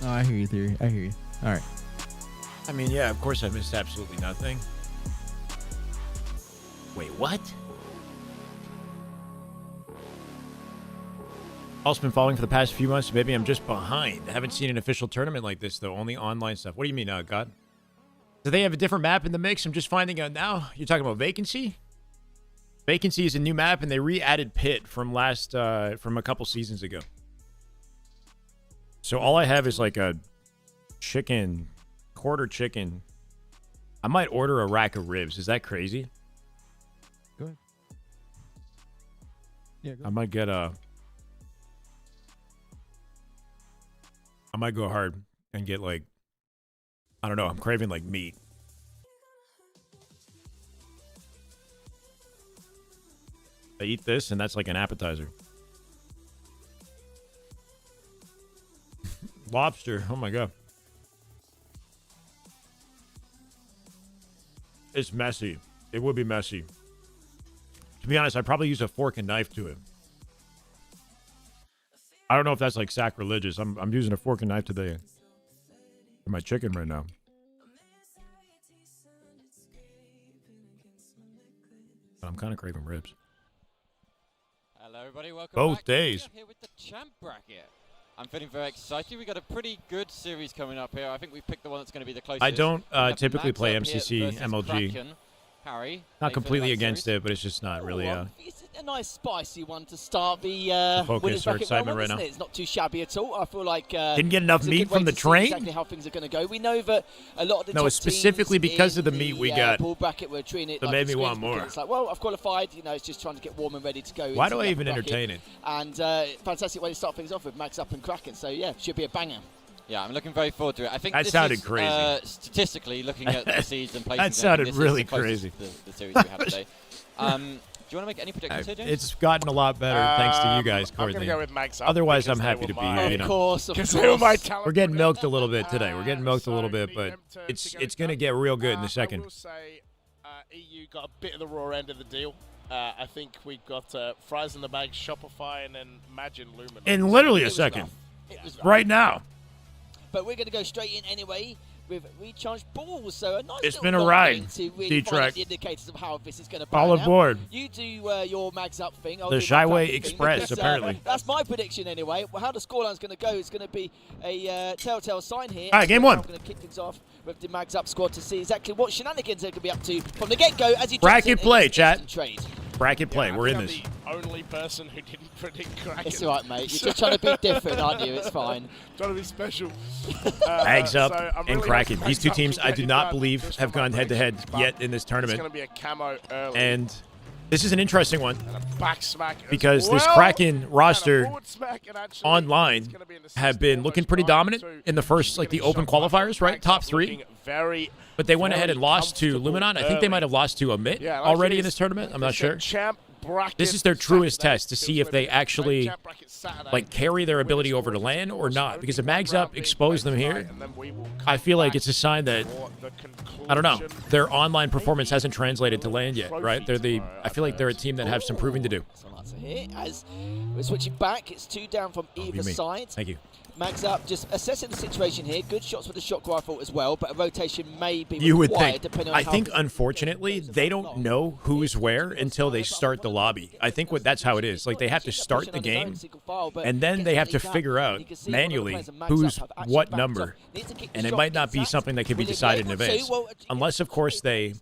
Oh, I hear you, Theory. I hear you. All right.
I mean, yeah, of course I missed absolutely nothing. Wait, what? Also been following for the past few months, so maybe I'm just behind. I haven't seen an official tournament like this, though. Only online stuff. What do you mean, God? Do they have a different map in the mix? I'm just finding out now. You're talking about Vacancy? Vacancy is a new map, and they re-added Pit from from a couple seasons ago. So all I have is like a chicken, quarter chicken. I might order a rack of ribs. Is that crazy?
Go ahead. Yeah, go ahead.
I might get I might go hard and get like, I don't know. I'm craving like meat. I eat this and that's like an appetizer. Lobster. Oh my God. It's messy. It would be messy. To be honest, I'd probably use a fork and knife to it. I don't know if that's like sacrilegious. I'm using a fork and knife today for my chicken right now. But I'm kind of craving ribs.
Hello, everybody. Welcome
Both
back.
days.
We're here with the champ bracket. I'm feeling very excited. We've got a pretty good series coming up here. I think we've picked the one that's going to be the closest.
I don't typically
Max
play
up here
MCC,
versus
MLG.
Kraken. Harry,
Not completely against it, but it's just not really
It's a nice spicy one to start the
focus
winners
or
bracket
excitement
round,
right
isn't
now.
it? It's not too shabby at all. I feel like
Didn't get enough
it's a
meat
good way
from the
to see
train?
Exactly how things are going to go. We know that a lot of the
No,
top
it's specifically
teams
because of the
in
meat we
the,
got.
Pool bracket were treating it
That
like
made
a
me want
squeeze because
more.
It's like, well, I've qualified. You know, it's just trying to get warm and ready to go.
Why
into
do I
that
even
bracket.
entertain it?
And fantastic way to start things off with Max up and Kraken. So yeah, should be a banger.
Yeah, I'm looking very forward to it. I think
That
this
sounded
is,
crazy.
Statistically, looking at the seeds and places,
That sounded
this
really
is the closest
crazy.
to the series we have today. you want to make any predictions here, James?
It's gotten a lot better thanks to you guys, Courtney.
I'm going to go with Max Up.
Otherwise, I'm happy to be here. You know.
Of course.
They were my talent.
We're getting milked a little bit today. We're getting milked a little bit, but it's going to get real good in the second.
I will say EU got a bit of the raw end of the deal. I think we've got Fries in the Bag, Shopify, and then Imagine Luminon.
In literally a second. Right now.
But we're going to go straight in anyway with recharged balls. So a nice
It's
little
been a
long
ride,
Oh,
game to really
D-Track.
find out the indicators of how this is going to pan
All
out.
aboard.
You do your Mags Up thing. I'll
The
do my
Shyway
thing,
Express,
because,
apparently.
That's my prediction anyway. Well, how the scoreline's going to go is going to be a telltale sign here.
All right, game one.
I'm going to kick things off with the Mags Up squad to see exactly what shenanigans they're going to be up to from the get-go as he
Bracket play, chat.
Trade.
Bracket play. We're in this.
I'm the only person who didn't predict Kraken.
It's all right, mate. You're just trying to be different, aren't you? It's fine.
Trying to be special.
Mags Up
so I'm
and
really
Kraken.
hoping
These two
Mags Up
teams
can
I
get
do
it
not
done
believe
just
have
for my
gone head-to-head
predictions,
yet in this
It's
tournament.
going to be a camo early.
And this is an interesting one
back smack
because this Kraken roster online have been looking pretty dominant in the first, like the open qualifiers, right? Top 3. But they went ahead and lost to Luminon. I think they might have lost to Omit already in this tournament. I'm not sure. This is their truest test to see if they actually like carry their ability over to LAN or not. Because if Mags Up expose them here, I feel like it's a sign that, I don't know, their online performance hasn't translated to LAN yet, right? I feel like they're a team that have some proving to do.
Here as we're switching back, it's 2 down from either side.
Thank you.
Mags Up just assessing the situation here. Good shots with the shock rifle as well, but a rotation may be
You would
required
think.
depending on
I
how
think, unfortunately, they don't know who's where until they start the lobby. I think that's how it is. Like, they have to start the game, and then they have to figure out manually who's what number. And it might not be something that can be decided in advance. Unless, of course, they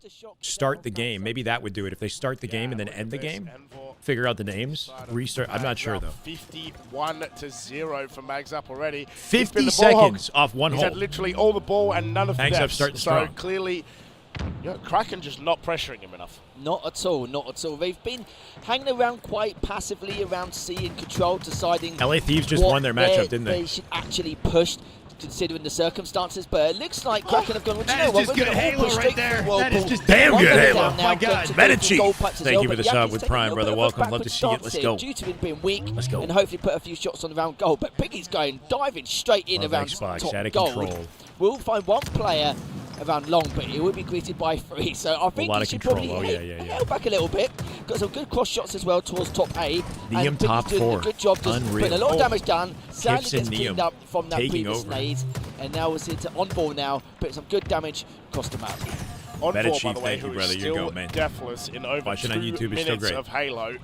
start the game. Maybe that would do it. If they start the game and then end the game, figure out the names, restart. I'm not sure, though.
51-0 for Mags Up already.
50 seconds off one
He's
hole.
had literally all the ball and none of the
Mags Up
deaths.
starting
So
strong.
clearly, Kraken just not pressuring him enough.
Not at all, not at all. They've been hanging around quite passively around C and control, deciding
LA Thieves just won their matchup, didn't they?
They should actually push, considering the circumstances, but it looks like Kraken have gone, well, do you know what, we're going to all push straight through
That is
Whirlpool.
just damn
One
good,
goes
Halo.
down now,
My
going
God.
to
Meta
go for
Chief.
goal packs as
Thank
well,
you for
but
the sub
Yankees
with
taking a
Prime,
little
brother.
bit of a
Welcome. Love
backward
to see it.
stance
Let's
here
go.
Due to him being weak.
Let's go.
And hopefully put a few shots on around goal, but Piggy's going, diving straight in
Love
around
Xbox,
top
out of
goal.
control.
We'll find one player around long, but he will be greeted by 3. So I think
lot
he
of
should
control.
probably hail back a little bit. Got some good cross shots as well towards top A.
Neum
and
top
Piggy's doing
4.
a good job just
Unreal.
putting a lot of damage down. Sadly
Kips and
gets cleaned
Neum
up from that
taking
previous
over.
nade. And now we're seeing to on ball now, putting some good damage across the map.
On
Meta
board,
Chief,
by the way,
thank you,
who
brother.
is
You
still
go, man.
deathless in over
Watching
2
on YouTube is still
minutes
great.
of Halo.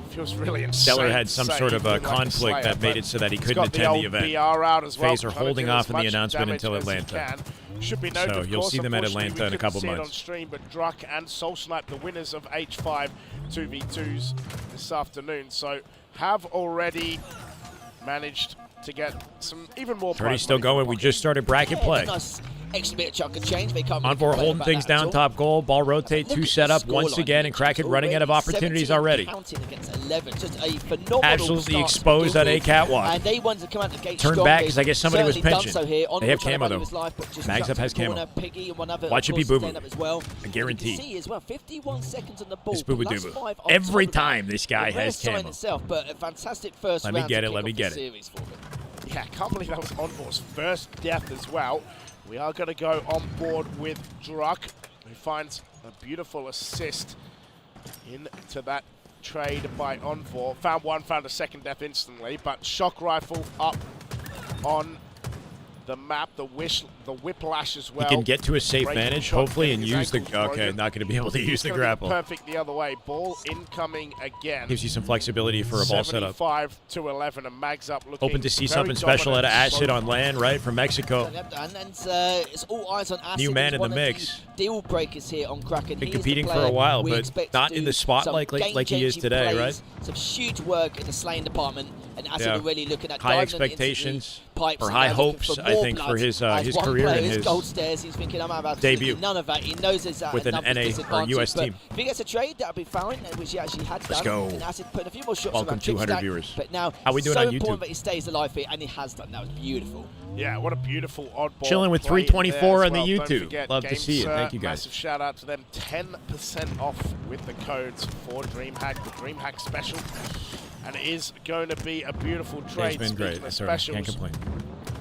Feels really insane.
Stellar had some
to say
sort of
he's
a
been like
conflict
Slayer,
that made
but
it so that he
he's
couldn't
got the
attend the
old
event.
BR out as well,
Phaser
trying to
holding
do
off
as
in the
much
announcement
damage
until
as he
Atlanta.
can. Should be noted,
So
of
you'll
course,
see them at
unfortunately,
Atlanta in
we
a couple
couldn't see it
months.
on stream, but Druck and Soul Snipe, the winners of H5 2v2s this afternoon, so have already managed to get some even more.
Already still going. We just started bracket play.
Nice extra bit of chunk of change. They can't
On
really
for
complain
holding
about
things
that at
down,
all.
top goal, ball rotate, 2 set up once again, and Kraken running out of opportunities already.
Counting against 11, just a phenomenal
Absolutely
start
exposed
to
on a
begin
catwalk.
with. And they wanted to come out the gate
Turned
strong.
back
They've
because I guess somebody was
certainly done
pinching.
so here.
They have
Onward trying to
camo,
value
though.
his life, but just
Mags
chucked
Up
to
has
the corner.
camo.
Piggy and one other,
Watch
of
it be
course,
Boo
stand
Boo.
up as well.
I guarantee.
You can see as well, 51 seconds on the ball.
It's Boo Boo
plus
Doo Boo.
5 on
Every
top of that.
time this guy
The rare
has
sign
camo.
itself, but a fantastic first
Let me
round
get
to
it, let
kick
me
off
get
the
it.
series for them.
Yeah, I can't believe that was Envor's first death as well. We are going to go on board with Druck, who finds a beautiful assist into that trade by Envor. Found a second death instantly, but shock rifle up on the map, the whiplash as well.
He can get to a safe
Breaking
vantage,
shot,
hopefully,
getting
and
his
use the...
ankles
Okay,
broken.
not going to be able to use the
Gonna be
grapple.
Perfect the other way. Ball incoming again.
Gives you some flexibility for a ball setup.
75-11, and Mags Up looking
Hoping to see
very
something special out of
dominant
Acid
so
on land, right, from Mexico.
And it's all eyes on Acid.
New man
He's
in
one
the
of
mix.
Deal breakers here on Kraken.
Been
He is the
competing for
player
a while,
we
but
expect
not
to
in
do
the spotlight
some
like he is
game-changing
today,
plays,
right?
Some huge work in the slaying department, and Acid
Yeah.
are really looking at
High
diving into the
expectations
pipes
or
and
high
they're looking
hopes,
for
I I think, for his career and his
gold stairs. He's thinking, I'm about to
debut.
none of that. He knows there's
with an NA or US team.
If he gets a trade, that'll be fine, which he actually had done.
Go.
And Acid put a few more shots
Welcome
around
200
Tripstack,
viewers.
But now,
how we doing
so
on YouTube?
important that he stays alive here, and he has done. That was beautiful.
Yeah, what a beautiful oddball.
Chilling with
play
324 on the
well. Don't
YouTube.
forget,
Love to see it. Thank you, guys.
Massive shout out to them. 10% off with the codes for DreamHack, the DreamHack special. And it is going to be a beautiful trade.
It's been great. Can't complain.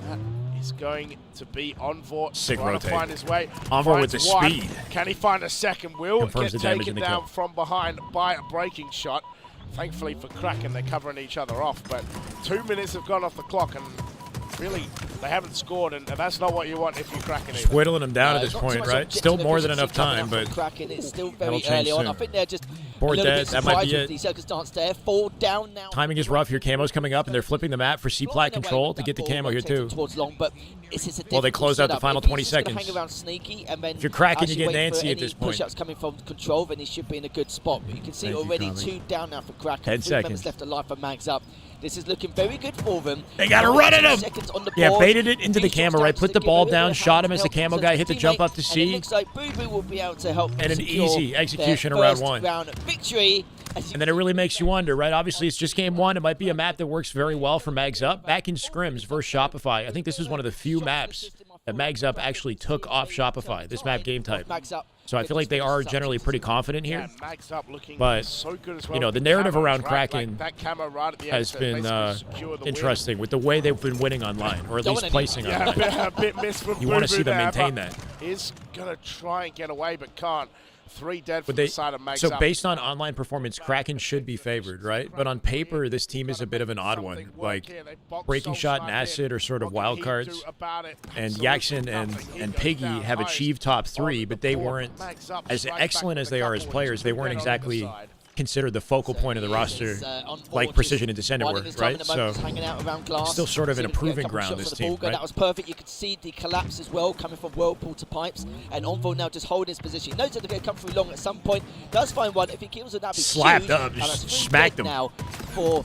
That is going to be Envor
Sick
trying
rotate.
to find his way.
Envor with the
Finds one.
speed.
Can he find a second? Will
Confirms
get
the damage
taken
in the
down
kill.
from behind by a breaking shot. Thankfully for Kraken, they're covering each other off. But 2 minutes have gone off the clock, and really, they haven't scored, and that's not what you want if you're Kraken.
Just whittling them down at this point, right? Still more than enough time, but
Kraken, it's still
that'll
very early
change
on.
soon.
I think they're just
Board
a little
dead,
bit
that might
surprised
be
with
it.
the circumstance there. Fall down now.
Timing is rough here. Camo's coming up, and they're flipping the map for C-Plat control to get the camo here, too.
Towards long, but it's just a
Well, they
difficult
close out the
setup.
final
If he's
20
just gonna
seconds.
Hang around sneaky, and then
If you're Kraken, you
actually
get
wait for
Nancy at
any
this point.
push-ups coming from control, then he should be in a good spot. But you can see
Thank you,
already
Tommy.
2 down now for Kraken.
10
3
seconds.
members left alive for Mags up. This is looking very good for them.
They got to run at him.
Seconds on the
Yeah,
board.
baited it into the
Few shots
camo, right?
down
Put
to
the
give
ball
a little
down,
bit
shot
of
him as the
help
camo
to
guy hit the jump
teammate,
up to
and
C.
it looks like Boo Boo will be able to help
And an
secure
easy execution
their
in round
first
1.
round victory.
And then it really makes you wonder, right? Obviously, it's just game 1. It might be a map that works very well for Mags Up. Back in scrims versus Shopify, I think this was one of the few maps that Mags Up actually took off Shopify, this map game type. So I feel like they are generally pretty confident here. But, you know, the narrative around Kraken has been interesting with the way they've been winning online, or at least placing online.
A bit missed from
You want to see them
there,
maintain
but
that.
Is going to try and get away, but can't. 3 dead from
But
the side of Mags
so
Up.
based on online performance, Kraken should be favored, right? But on paper, this team is a bit of an odd one. Like, Breaking Shot and Acid are sort of wild cards, and Yaxon and Piggy have achieved top 3, but they weren't, as excellent as they are as players, they weren't exactly considered the focal point of the roster, like Precision and Descendant were, right? So still sort of an improving ground, this team, right?
That was perfect. You could see the collapse as well coming from Whirlpool to Pipes, and Envor now just holding his position. He knows that they're going to come through long at some point. Does find one. If he kills it, that'd be
slapped
huge.
up, just smacked him.
Now for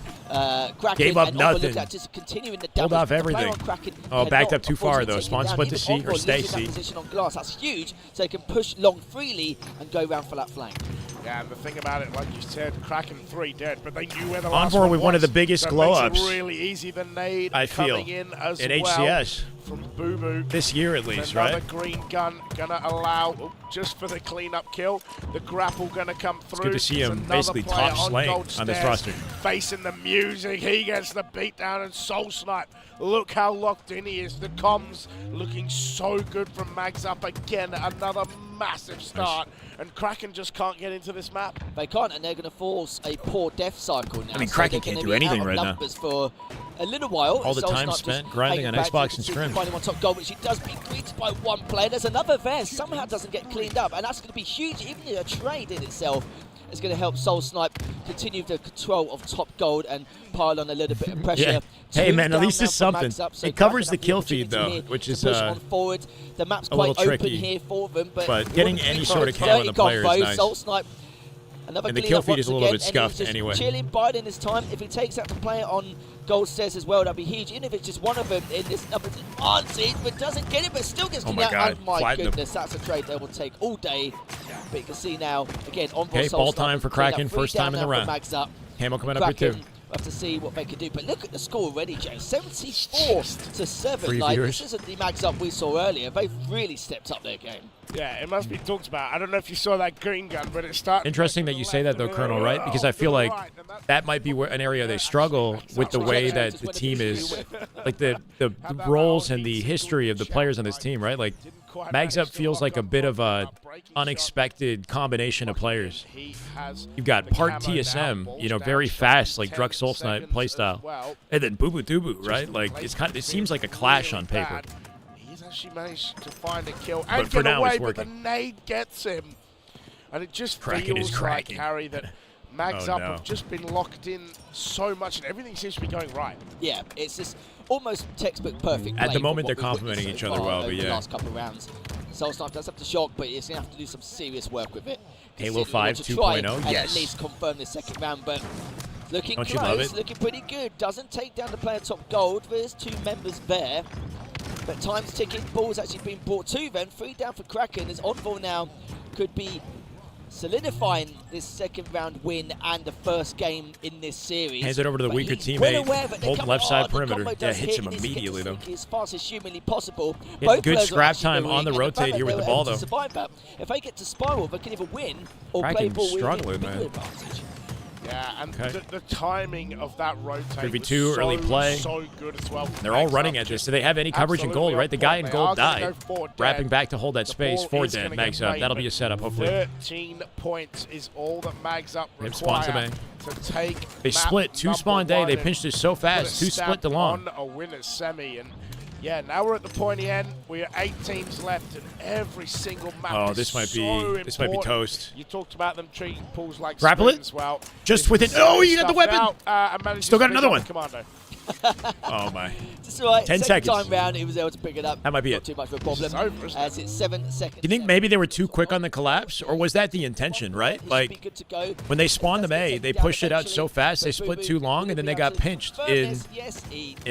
Kraken,
Gave up
and
nothing.
Look at just continuing the
Pulled
damage.
off
The player
everything.
on Kraken
Oh, backed
cannot
up too far,
unfortunately
though.
take
Spawn
him
split
down
to
here,
C
but
or
Envor
stay
losing that
C.
position on glass. That's huge, so they can push long freely and go around for that flank.
Yeah, and the thing about it, like you said, Kraken 3 dead, but they knew where the
On
last
board
one
with one of
was,
the biggest
so it
glow-ups,
makes it really easy. The nade
I feel,
coming in as
in
well
HCS.
from Boo Boo.
This year at least, right?
Another green gun gonna allow, just for the cleanup kill, the grapple gonna come through.
It's good to see
There's
him
another
basically
player
top
on
slaying
gold
on this
stairs,
roster.
Facing the music, he gets the beatdown and Soul Snipe. Look how locked in he is. The comms looking so good from Mags Up again. Another massive start. And Kraken just can't get into this map.
They can't, and they're going to force a poor death cycle now.
I mean,
So
Kraken
they're
can't
gonna
do
be
anything
out of
right now.
numbers for a little while.
All the
Soul
time
Snipe
spent
just
grinding
hanging
on
back.
Xbox
You
and
can see
Scrim.
Finding one top goal, which he does be greeted by one player. There's another there. Somehow doesn't get cleaned up, and that's going to be huge. Even a trade in itself is going to help Soul Snipe continue the control of top gold and pile on a little bit of pressure.
Yeah. Hey,
2
man, at
down
least
now
it's
for
something.
Mags Up, so
It covers
Kraken
the
have
kill feed,
opportunity
though,
here
which
to
is
push on forward. The map's
a
quite
little
open
tricky.
here for them, but
getting any sort of camo on the player is nice.
Soul Snipe. Another
And the
clean
kill
up
feed
once
is a little
again,
bit
and
scuffed
he's just
anyway.
Chilling, biding his time. If he takes out the player on gold stairs as well, that'd be huge. Even if it's just one of them in this number but doesn't get it, but still gets
Oh
cleaned
my
out.
God,
Oh my
flattened him.
goodness, that's a trade they will take all day. But you can see now, again, on
Okay, ball time for Kraken, first time in the round.
Mags Up.
Camo coming up here too.
Kraken, we'll have to see what they can do. But look at the score already, Jay. 74-7.
Free
Like,
viewers.
this isn't the Mags Up we saw earlier. They've really stepped up their game.
Yeah, it must be talked about. I don't know if you saw that green gun, but it started.
Interesting that you say that, though, Colonel, right? Because I feel like that might be an area they struggle with the way that the team is, like the roles and the history of the players on this team, right? Like, Mags Up feels like a bit of a unexpected combination of players. You've got part TSM, you know, very fast, like Druk Soul Snipe playstyle, and then Boo Boo Doo Boo, right? Like, it seems like a clash on paper.
He's actually managed to find a kill
But
and
for
get
now,
away,
it's
but the
working.
nade gets him. And it just
Kraken is
feels like,
cracking.
Harry, that Mags
Oh,
Up
no.
have just been locked in so much, and everything seems to be going right.
Yeah, it's just almost textbook perfect.
At
play
the
from
moment,
what
they're
we've
complimenting
witnessed
each
so
other
far
well,
over
but
the
yeah.
last couple of rounds. Soul Snipe does have to shock, but he's going to have to do some serious work with it.
Halo
Considering
5
to try
2.0,
and
yes.
At least confirm the second round, but looking
Don't you love
close,
it?
looking pretty good. Doesn't take down the player top gold. There's 2 members there. But time's ticking. Ball's actually been brought to them. 3 down for Kraken as Oddball now could be solidifying this second round win and the first game in this series.
Hands it over to the weaker teammate. Hold left side perimeter. Yeah, hits him immediately though.
As fast as humanly possible.
Getting good scrap time on the rotate here with the ball though.
Survive that. If they get to spiral, they can either win or play
Kraken's
ball with
struggling,
bigger
man.
advantage.
Yeah, and the timing of that rotate was
2
so,
early play.
so good as well.
They're all running at this. Do they have any coverage in gold, right? The guy in gold died. Wrapping back to hold that space for Dan. Mags up. That'll be a setup, hopefully.
13 points is all that Mags up
Spawns
require to take.
They split 2 spawn day. They pinched it so fast. 2 split to long.
On a winner's semi, and yeah, now we're at the pointy end. We are 8 teams left, and every single map.
Oh,
is
this might be
so
this might be
important.
toast.
You talked about them treating pools like
Grapple it.
spoons. Well,
Just with it. Oh, you got the weapon. Still got another one.
Commando.
Oh my.
That's right.
10
Second
seconds.
time round, he was able to pick it up.
That might be
Not
it.
too much of a problem. As it's 7 seconds.
You think maybe they were too quick on the collapse, or was that the intention, right? Like, when they spawned them A, they pushed it out so fast, they split too long, and then they got pinched in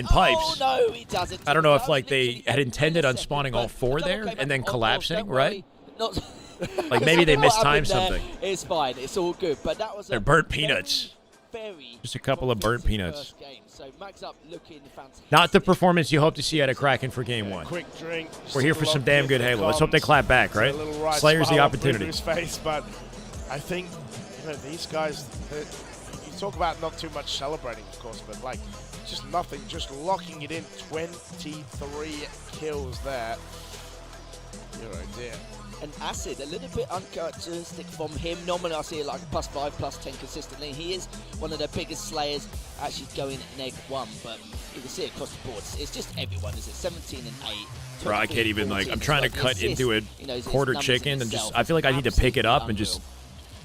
pipes.
Oh, no, he doesn't.
I don't know if, like, they had intended on spawning all 4 there and then collapsing, right? Like, maybe they mistimed something.
It's fine. It's all good. But that was
They're burnt peanuts. Just a couple of burnt peanuts.
So Mags up looking fantastic.
Not the performance you hope to see out of Kraken for game 1.
Quick drink.
We're here for some damn good Halo. Let's hope they clap back, right? Slayer's the opportunity.
Face, but I think these guys. You talk about not too much celebrating, of course, but like just nothing, just locking it in. 23 kills there. You're right there.
And Acid, a little bit uncharacteristic from him. Normally I see like +5, +10 consistently. He is one of the biggest slayers actually going neg 1, but you can see across the board, it's just everyone. Is it 17 and 8?
Bro, I can't even, like, I'm trying to cut into a quarter chicken and just, I feel like I need to pick it up and just,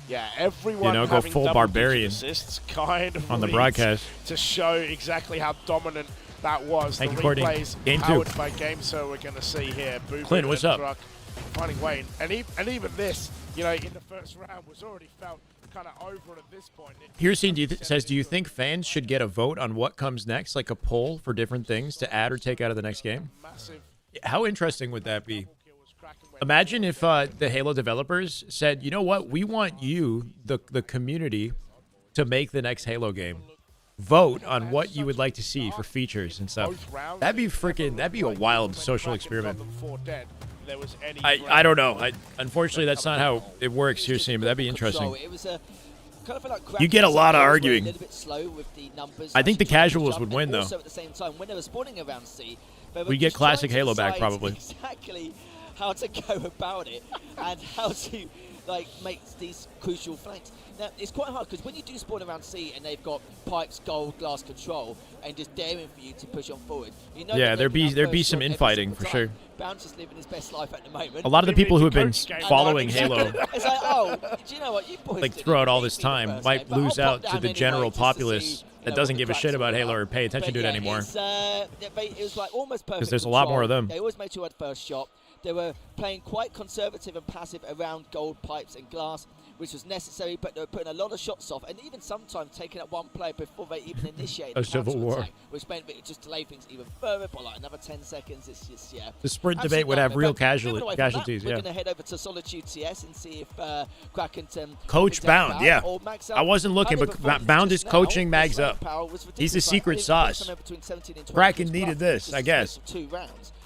yeah, everyone
go
having
full
double-digit
barbarian
assists kind of
on the
leads
broadcast.
to show exactly how dominant that was.
Thank
the
you, Courtney.
replays
Game 2.
powered by Game, so we're going to see here.
Clint, what's up?
Truck finding way, and even this, in the first round was already felt kind of over at this point.
Piercing says, do you think fans should get a vote on what comes next, like a poll for different things to add or take out of the next game?
Massive.
How interesting would that be? Imagine if the Halo developers said, you know what, we want you, the community, to make the next Halo game. Vote on what you would like to see for features and stuff. That'd be a wild social experiment. I don't know. Unfortunately, that's not how it works here, but that'd be interesting. You get a lot of arguing. I think the casuals would win, though. We get classic Halo back, probably.
Exactly how to go about it and how to make these crucial flanks. Now, it's quite hard because when you do spawn around C and they've got pipes, gold, glass control, and just daring for you to push on forward,
yeah, there'd be some infighting for sure.
Bounce is living his best life at the moment.
A lot of the people who have been following Halo,
it's like, oh, do you know what? You boys
throughout all this time, might lose out to the general populace that doesn't give a shit about Halo or pay attention to it anymore.
It was like almost perfect.
Because there's a lot more of them.
They always made sure at first shot. They were playing quite conservative and passive around gold pipes and glass, which was necessary, but they were putting a lot of shots off, and even sometimes taking out one player before they even initiated
a civil war,
which meant it just delay things even further by like another 10 seconds. It's just, yeah.
The sprint debate would have real casualties.
We're going to head over to Solitude CS and see if Kraken
Coach Bound, yeah. I wasn't looking, but Bound is coaching Mags up. He's the secret sauce. Kraken needed this, I guess.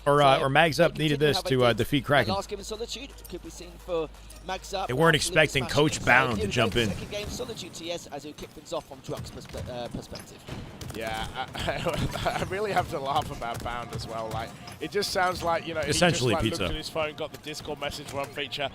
Or Mags Up needed this to defeat Kraken.
Last game in Solitude could be seen for Mags Up.
They weren't expecting Coach Bound to jump in.
Second game Solitude TS as he kick things off from Druck's perspective.
Yeah, I really have to laugh about Bound as well. Like, it just sounds like,
essentially
he just,
pizza.
Looked at his phone, got the Discord message run feature.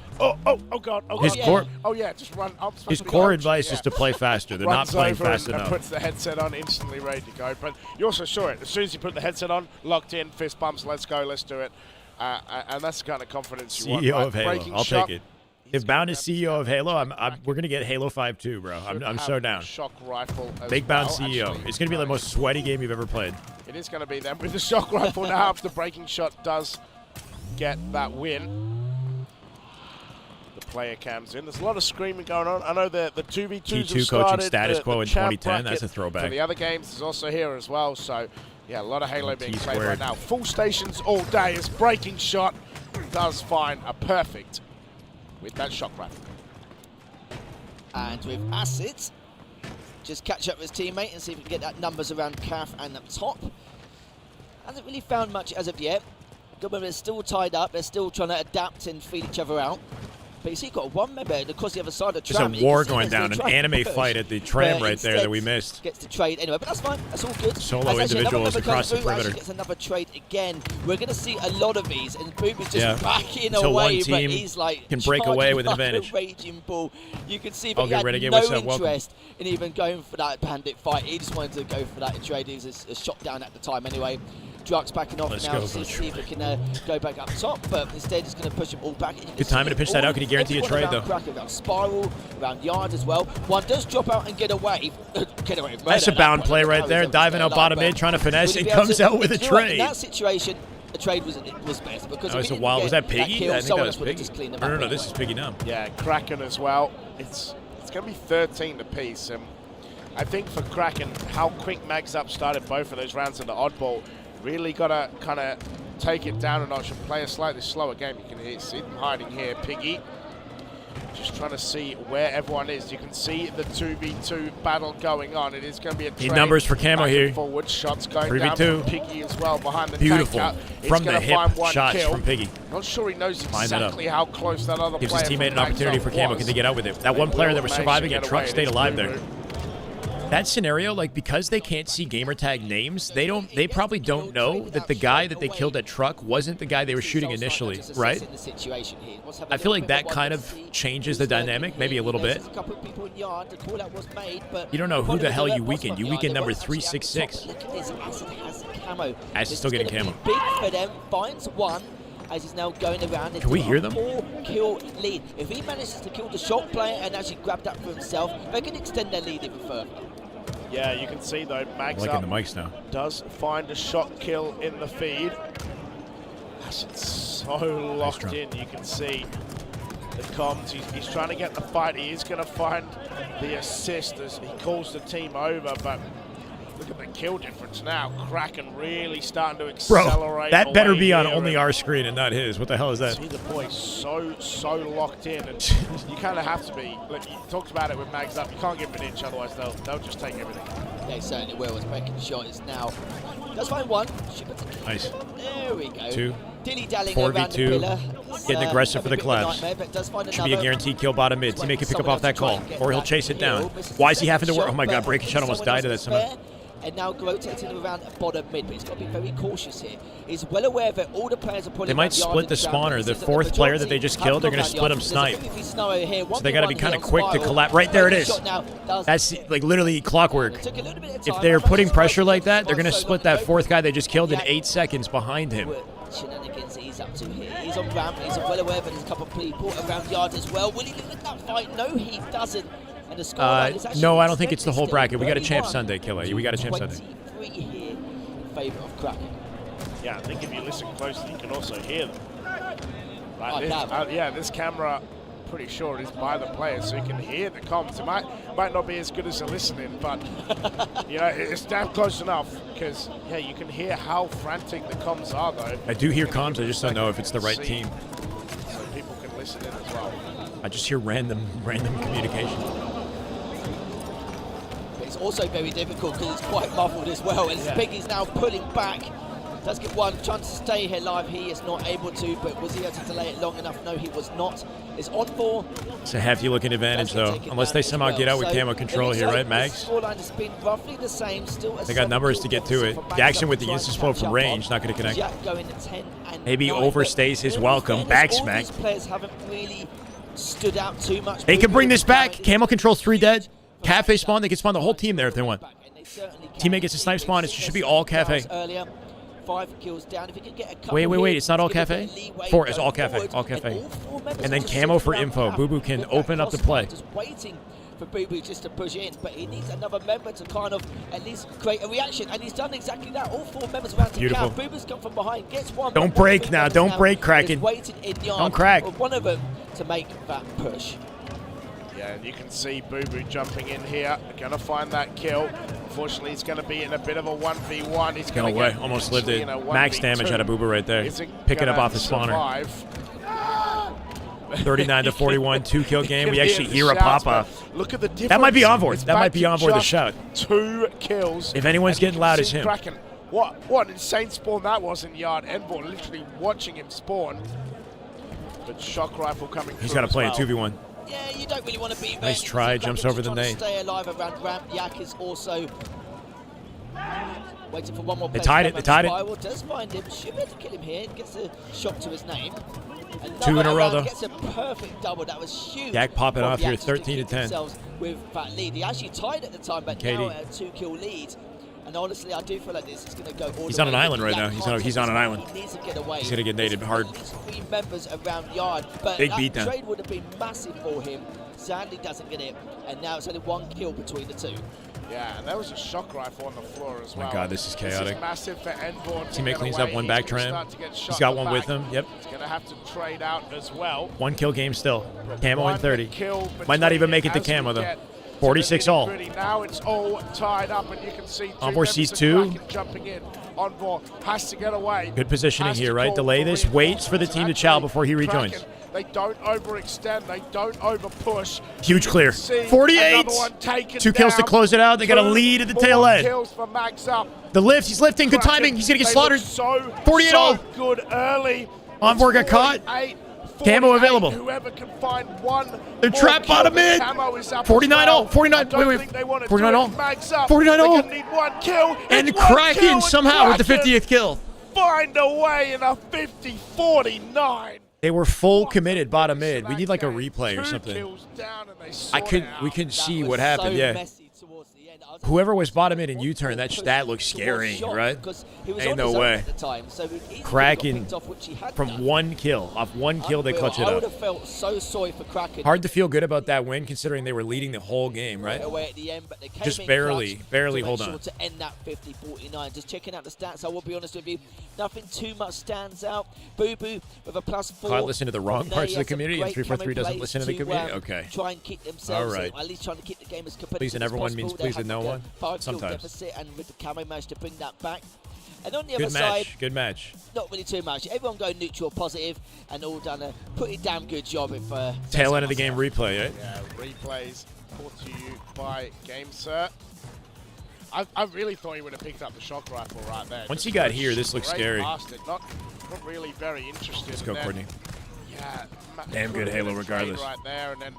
His core advice is to play faster. They're not playing fast enough.
And puts the headset on, instantly ready to go. But you also saw it. As soon as you put the headset on, locked in, fist bumps, let's go, let's do it. And that's the kind of confidence you want.
CEO of Halo, I'll take it. If Bound is CEO of Halo, we're gonna get Halo 5 too, bro. I'm so down.
Shock rifle.
Make Bound CEO. It's gonna be the most sweaty game you've ever played.
It is gonna be them with the shock rifle now. If the breaking shot does get that win, the player cams in. There's a lot of screaming going on. I know the 2v2s
T2 coaching status quo in 2010. That's a throwback.
For the other games is also here as well. So Yeah, a lot of Halo being played right now. Full stations all day. His breaking shot does find a perfect with that shock rifle.
And with Acid, just catch up with his teammate and see if we can get that numbers around Calf and up top. Hasn't really found much as of yet. Goodman is still tied up. They're still trying to adapt and feed each other out. But you see, got one member across the other side of the tram.
There's a war going down, an anime fight at the tram right there that we missed.
Gets the trade anyway, but that's fine. That's all good.
Solo individuals across the perimeter.
Gets another trade again. We're going to see a lot of these, and Booby's just backing
Until
away,
one team
but he's like
can break away with an
like
advantage.
A raging bull. You can see that
I'll
he
get
had
Renegade,
no
what's up? Welcome.
interest in even going for that bandit fight. He just wanted to go for that trade. He was a shot down at the time anyway. Drugs backing off now to see if we can go back up top, but instead he's going to push them all back.
Good timing to pitch that out. Can you guarantee a trade, though?
Kraken, around Spiral, around Yard as well. One does drop out and get away.
That's a bound play right there. Diving out bottom mid, trying to finesse, and comes out with a trade.
In that situation, a trade was best because
was that Piggy? I think that was Piggy. No, this is Piggy now.
Yeah, Kraken as well. It's going to be 13 apiece. I think for Kraken, how quick Mags Up started both of those rounds in the oddball, really got to kind of take it down a notch and play a slightly slower game. You can see them hiding here. Piggy just trying to see where everyone is. You can see the 2v2 battle going on. It is going to be a trade.
Need numbers for Camo here.
Forward shots going
3v2.
down from Piggy as well behind the
Beautiful.
tank.
From the hip shots
kill.
from Piggy.
Not sure he knows exactly how close that other
Gives
player
his teammate an opportunity for Camo. Can they get out with it? That one player that was surviving at truck stayed alive there. That scenario, like, because they can't see gamertag names, they probably don't know that the guy that they killed at truck wasn't the guy they were shooting initially, right? I feel like that kind of changes the dynamic, maybe a little bit. You don't know who the hell you weakened. You weakened number 366. Acid still getting Camo.
Big for them, finds one. As he's now going around.
Can we hear them?
4-kill lead. If he manages to kill the shot player and actually grab that for himself, they can extend their lead even further.
Yeah, you can see though, Mags
Up
Up
the mics now.
Does find a shot kill in the feed. It's so locked in, you can see the comms. He's trying to get the fight. He is going to find the assist as he calls the team over, but look at the kill difference now. Kraken really starting to accelerate.
Bro, that better be on
here
only our screen and not his. What the hell is that?
See the boys so locked in, and you kind of have to be. Look, you talked about it with Mags Up. You can't give an inch, otherwise they'll just take everything.
They certainly will. His breaking shot is now. Does find one.
Nice.
There we go.
2.
Dilly-dallying around the
4v2.
pillar.
Getting aggressive for the collapse.
Should
be a guaranteed kill bottom mid. Teammate can pick up off that call, or he'll chase it down. Why is he having to work? Oh my god, breaking shot almost died to that somehow.
And now rotating around bottom mid, but he's got to be very cautious here. He's well aware that all the players are pulling.
They might split the spawner. The 4th player that they just killed, they're going to split him snipe. So they got to be kind of quick to collapse. Right there it is. That's like literally clockwork. If they're putting pressure like that, they're going to split that 4th guy they just killed in 8 seconds behind him.
Shenanigans he's up to here. He's on ramp. He's well aware that there's a couple of people around yard as well. Will he win that fight? No, he doesn't. And the scoreline
no, I don't think it's the whole bracket. We got a champ Sunday, Killer. We got a champ Sunday.
23 here in favor of Kraken.
Yeah, I think if you listen closely, you can also hear them. Right, this camera, pretty sure it is by the players, so you can hear the comms. It might not be as good as the listening, but you know, it's damn close enough because you can hear how frantic the comms are, though.
I do hear comms. I just don't know if it's the right team.
So people can listen in as well.
I just hear random communication.
It's also very difficult because it's quite muffled as well. And Piggy's now pulling back. Does get one, trying to stay here live. He is not able to, but was he able to delay it long enough? No, he was not. It's on 4.
It's a hefty looking advantage, though. Unless they somehow get out with camo control here, right, Mags?
The scoreline has been roughly the same. Still
they got numbers to get to it. Jackson with the insta-flow from range, not going to connect.
Going to 10 and
maybe
9,
overstays his welcome. Back smack.
These players haven't really stood out too much.
They can bring this back. Camo controls 3 dead. Cafe spawn. They can spawn the whole team there if they want. Teammate gets a snipe spawn. It should be all Cafe.
5 kills down. If he could get a couple
wait. It's not all Cafe? 4 is all Cafe. All Cafe. And then camo for info. Boo Boo can open up the play.
Just waiting for Boo Boo just to push in, but he needs another member to kind of at least create a reaction, and he's done exactly that. All 4 members around to count. Boo Boo's come from behind, gets one.
Don't break now. Don't break, Kraken.
Waiting in yard
don't crack.
for one of them to make that push.
Yeah, and you can see Boo Boo jumping in here. Going to find that kill. Unfortunately, he's going to be in a bit of a 1v1. He's
No
going to
way.
get
Almost lived it.
in a
Max
1v2.
damage out of Boo Boo right there.
Isn't
Picking up
gonna
off the spawner.
survive.
39-41, 2-kill game.
You
We
can
actually
the
hear a
shouts,
pop-off.
but Look at the difference.
That might be Envoy.
It's
That might
back
be
to
Envoy to
just
shout.
2 kills.
If anyone's
And you
getting
can
loud,
see
it's him.
Kraken. What an insane spawn that was in Yard. Envoy literally watching him spawn. But shock rifle coming through.
He's got to
as
play
well.
a 2v1.
Yeah, you don't really want to be
Nice try, jumps over the nade.
Stay alive around ramp. Yak is also waiting for one more
They
play.
tied it, they tied it.
Spiral does find him. Should be able to kill him here. Gets a shot to his name.
Two in a row,
round,
though.
Gets a perfect double. That was huge.
Yak popping
from
off here,
Yak just to
13 to
keep
10.
themselves with that lead. He actually tied at the time, but
KD.
now a 2-kill lead. And honestly, I do feel like this is going to go all
He's
the
on an
way.
island right
Yak
now.
can't
He's
take
on an
this.
island.
He needs to get away.
He's gonna get naded hard.
There's 3 members around Yard, but
Big
that
beatdown.
trade would have been massive for him. Sadly, doesn't get it, and now it's only 1 kill between the 2.
Yeah, and there was a shock rifle on the floor as
Oh
well.
my God, this is chaotic.
This is massive for Envor.
Teammate cleans up one back trend. He's got one with him. Yep.
He's going to have to trade out as well.
1 kill game still. Camo
One
in 30.
kill
Might not even
between
make it to
as we
camo though.
get
46 all.
nitty-gritty. Now it's all tied up, and you can see
Envor sees
members of
2.
Kraken jumping in. Envor has to get away.
Good positioning
Has to
here, right?
call
Delay this. Waits for the team to chow before he rejoins.
Kraken, they don't overextend. They don't overpush.
Huge
You
clear.
can see
48.
another one taken
2 kills to
down.
close it out. They got a
2
lead at the
more
tail end.
Kills for Max up.
The lift. He's lifting. Good
Kraken,
timing. He's going to get
they
slaughtered.
look
48 all.
So good early.
Envor got caught.
48,
Camo available.
Whoever can find one.
They're
more
trapped
kill,
bottom
the
mid.
camo is up
49
as well.
all. 49.
I don't
Wait.
think they want to
49
do
all.
it. Max up.
49
They're
all.
gonna need 1 kill.
And
It's 1 kill,
Kraken
and
somehow with the
Kraken
50th kill.
Find a way in a 50-49.
They were full committed bottom mid. We need like a replay or
2
something.
kills down and they
We
sort it
couldn't
out.
see
That
what
was
happened.
so
Yeah.
messy towards the end.
Whoever was bottom mid and U-turn, that looks scary,
Shot,
right?
because he was
Ain't
on
no
his own
way.
at the time, so he easily got
Kraken
picked off, which he had
from
done.
1 kill. Off 1 kill, they clutch it
I would
up.
have felt so sorry for Kraken.
Hard to feel good about that win considering they were leading the whole game, right?
Away at the end, but they came
Just
in
barely
clutch to
hold
make
on.
sure to end that 50-49. Just checking out the stats, I will be honest with you, nothing too much stands out. Boo Boo with a +4.
Caught listen to the wrong
Nay
parts of the
has some
community, and
great
343 doesn't
plays
listen to the community? Okay.
Try and keep themselves,
All right.
at least trying to keep the game as competitive
Pleasing
as
everyone
possible.
means
They
pleasing
had
no
the
one.
5-kill
Sometimes.
deficit, and with the camo managed to bring that back. And on the
Good
other side,
match. Good match.
not really too much. Everyone going neutral, positive, and all done a pretty damn good job. If
Tail end of the game replay, right?
Yeah, replays brought to you by GameSir. I really thought he would have picked up the shock rifle right there.
Once
Just
he got
goes
here, this looks
straight
scary.
past it. Not really very interested.
Let's
And
go,
then,
Courtney.
Yeah.
Damn good Halo regardless.
Right there, and then,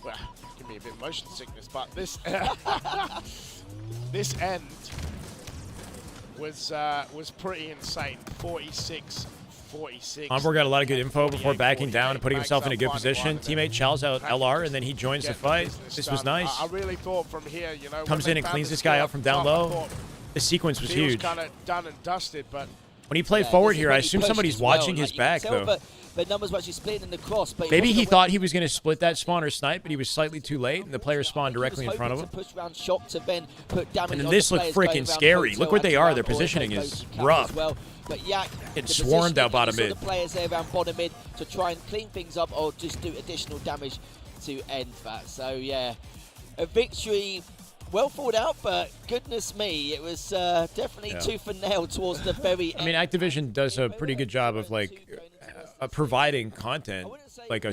well, give me a bit of motion sickness, but this this end was pretty insane. 46-46.
Envor got a lot of good info before backing down and putting himself in a good position. Teammate Chow's out LR, and then he joins the fight. This was nice.
I really thought from here, you know,
Comes
when
in
they
and
found
cleans
this
this guy
kill
out from
up
down
top, I
low.
thought
The sequence was
feels
huge.
kind of done and dusted, but
When he played forward here, I assume somebody's watching his back, though.
The numbers were actually splitting in the cross. But
Maybe he thought he was going to split that spawn or snipe, but he was slightly too late, and the player spawned directly in front of him.
Push around shop to then put damage
And then
on
this
the
looked
players going
freaking
around
scary.
Hotel
Look what they
and
are.
around
Their
Boy,
positioning
Coco,
is
Cap
rough.
as well. But Yak,
It
the
swarmed out
positioning,
bottom
you saw
mid.
the players there around bottom mid to try and clean things up or just do additional damage to end that. So yeah, a victory. Well thought out, but goodness me, it was definitely tooth and nail towards the very end.
I mean, Activision does a pretty good job of providing content, like a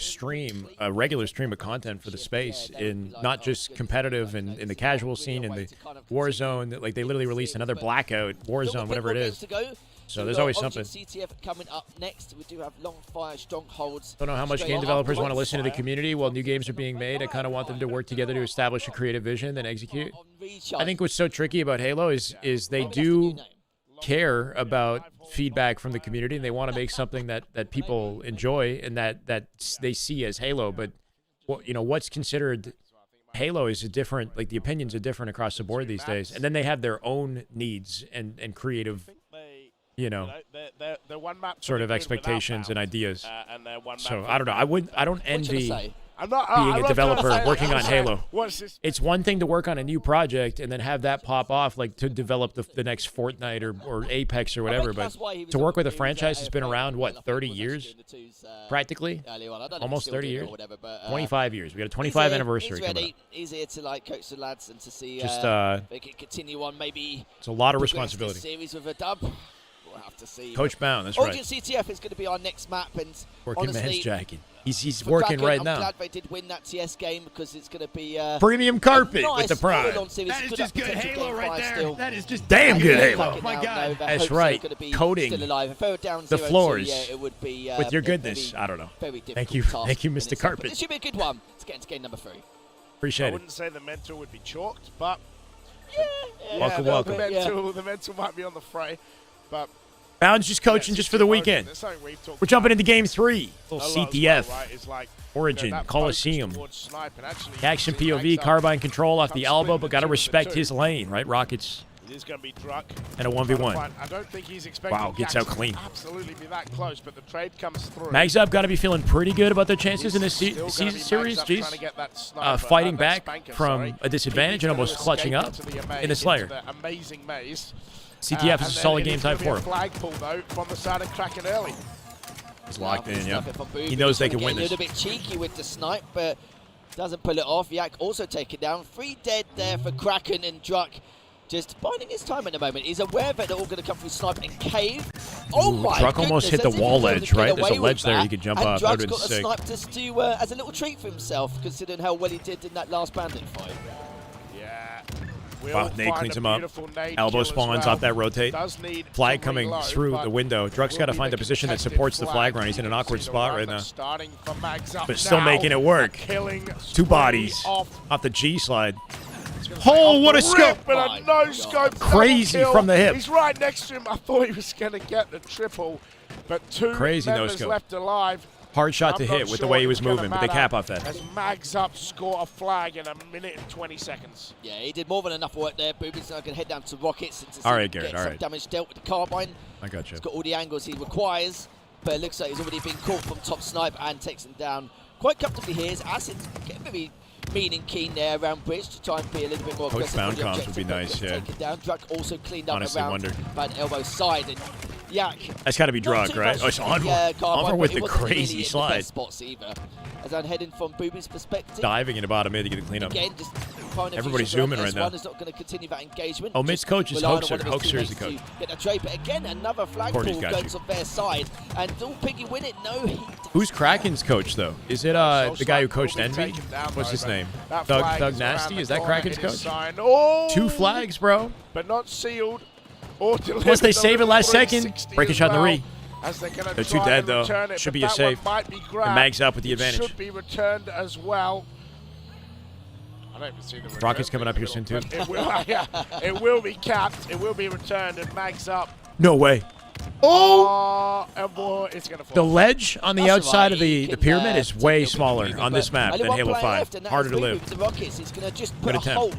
regular stream of content for the space, in not just competitive and in the casual scene, in the Warzone. Like they literally released another Blackout, Warzone, whatever it is. So there's always something.
CTF coming up next. We do have Long Fire Strongholds.
Don't know how much game developers want to listen to the community while new games are being made. I kind of want them to work together to establish a creative vision, then execute. I think what's so tricky about Halo is they do care about feedback from the community, and they want to make something that people enjoy and that they see as Halo. But what's considered Halo is different. Like the opinions are different across the board these days, and then they have their own needs and creative.
They're one map
Sort of expectations and ideas.
and they're one
So
map
I don't know. I don't envy. being a developer working on Halo.
What's this?
It's one thing to work on a new project and then have that pop off, like to develop the next Fortnite or Apex or whatever. But to work with a franchise that's been around, what, 30 years? Practically? Almost 30 years? 25 years. We got a 25 anniversary coming up.
He's here to like coach the lads and to see
Just,
they can continue on. Maybe
it's a lot of
progress
responsibility.
this series with a dub. We'll have to see.
Coach Bound, that's
Origin
right.
CTF is going to be our next map, and
Working
honestly,
man's jacket. He's
for
working
Kraken,
right now.
I'm glad they did win that TS game because it's going to be
Premium carpet
nice
with the Prime.
That is just good Halo right there. Still.
That is just damn good Halo.
Oh my God.
That's right. Coding the floors
it would be,
with your goodness. I don't know. Thank you, Mr. Carpet.
This should be a good one to get into game number 3.
Appreciate it.
I wouldn't say the mental would be chalked, but
welcome.
The mental might be on the fray, but.
Bound's just coaching just for the weekend. We're jumping into game 3. Little CTF. Origin, Coliseum. Action POV, carbine control off the elbow, but got to respect his lane, right? Rockets.
It is going to be Druck.
And a 1v1.
I don't think he's expecting
wow, gets out clean.
Absolutely be that close, but the trade comes through.
Mags Up got to be feeling pretty good about their chances in this series. Jeez. Fighting back from a disadvantage and almost clutching up in the Slayer.
Amazing maze.
CTF is a solid game time for him.
Flag pull though from the side of Kraken early.
He's locked in, yeah. He knows they can win this.
A little bit cheeky with the snipe, but doesn't pull it off. Yak also taken down. 3 dead there for Kraken, and Druck just biding his time at the moment. He's aware that they're all going to come through snipe and cave. Oh my
Druck almost hit the wall edge, right? There's a ledge there you could jump up.
Druck's got a snipe just to, as a little treat for himself, considering how well he did in that last bandit fight.
Wow, Nate cleans him up. Elbow spawns off that rotate. Flag coming through the window. Druck's got to find a position that supports the flag run. He's in an awkward spot right now. But still making it work. 2 bodies off the G slide. Oh, what a scope!
But a no scope.
Crazy from the hip.
He's right next to him. I thought he was going to get the triple, but 2
Crazy
members
no-scope.
left alive.
Hard shot to hit with the way he was moving, but they cap off that.
As Mags Up score a flag in 1 minute and 20 seconds.
Yeah, he did more than enough work there. Booby's now going to head down to Rockets and to
all right,
get
Garrett,
some damage dealt with the carbine.
I got you.
He's got all the angles he requires, but it looks like he's already been caught from top snipe and takes him down quite comfortably here. His Acid's getting very mean and keen there around Bridge to try and be a little bit more aggressive.
Bound comms would be nice, yeah.
Taken down. Druck also cleaned up
Honestly
around by the elbow side. And Yak.
That's got to be Druck, right? Oh, it's Onward with the crazy
really
slide.
Spots either. As I'm heading from Booby's perspective.
Diving in the bottom mid to get the cleanup.
Again, just
everybody's zooming right now.
Is not going to continue that engagement.
Omit's coach is Hoaxer. Hoaxer is the coach.
Get the trade, but again, another flag pull goes on their side. And all Piggy win it. No heat.
Who's Kraken's coach, though? Is it the guy who coached Envy? What's his name? Doug Nasty? Is that Kraken's coach? 2 flags, bro.
But not sealed.
Unless they save it last second. Break a shot in the re. They're 2 dead, though. Should be a save. And Mags Up with the advantage.
Should be returned as well. I don't even see the
Rocket's coming up here soon, too.
It will be capped. It will be returned and Mags Up.
No way.
Oh! Boy, it's going to fall.
The ledge on the outside of the pyramid is way smaller on this map than Halo 5. Harder to live.
The Rockets is going to just put a hold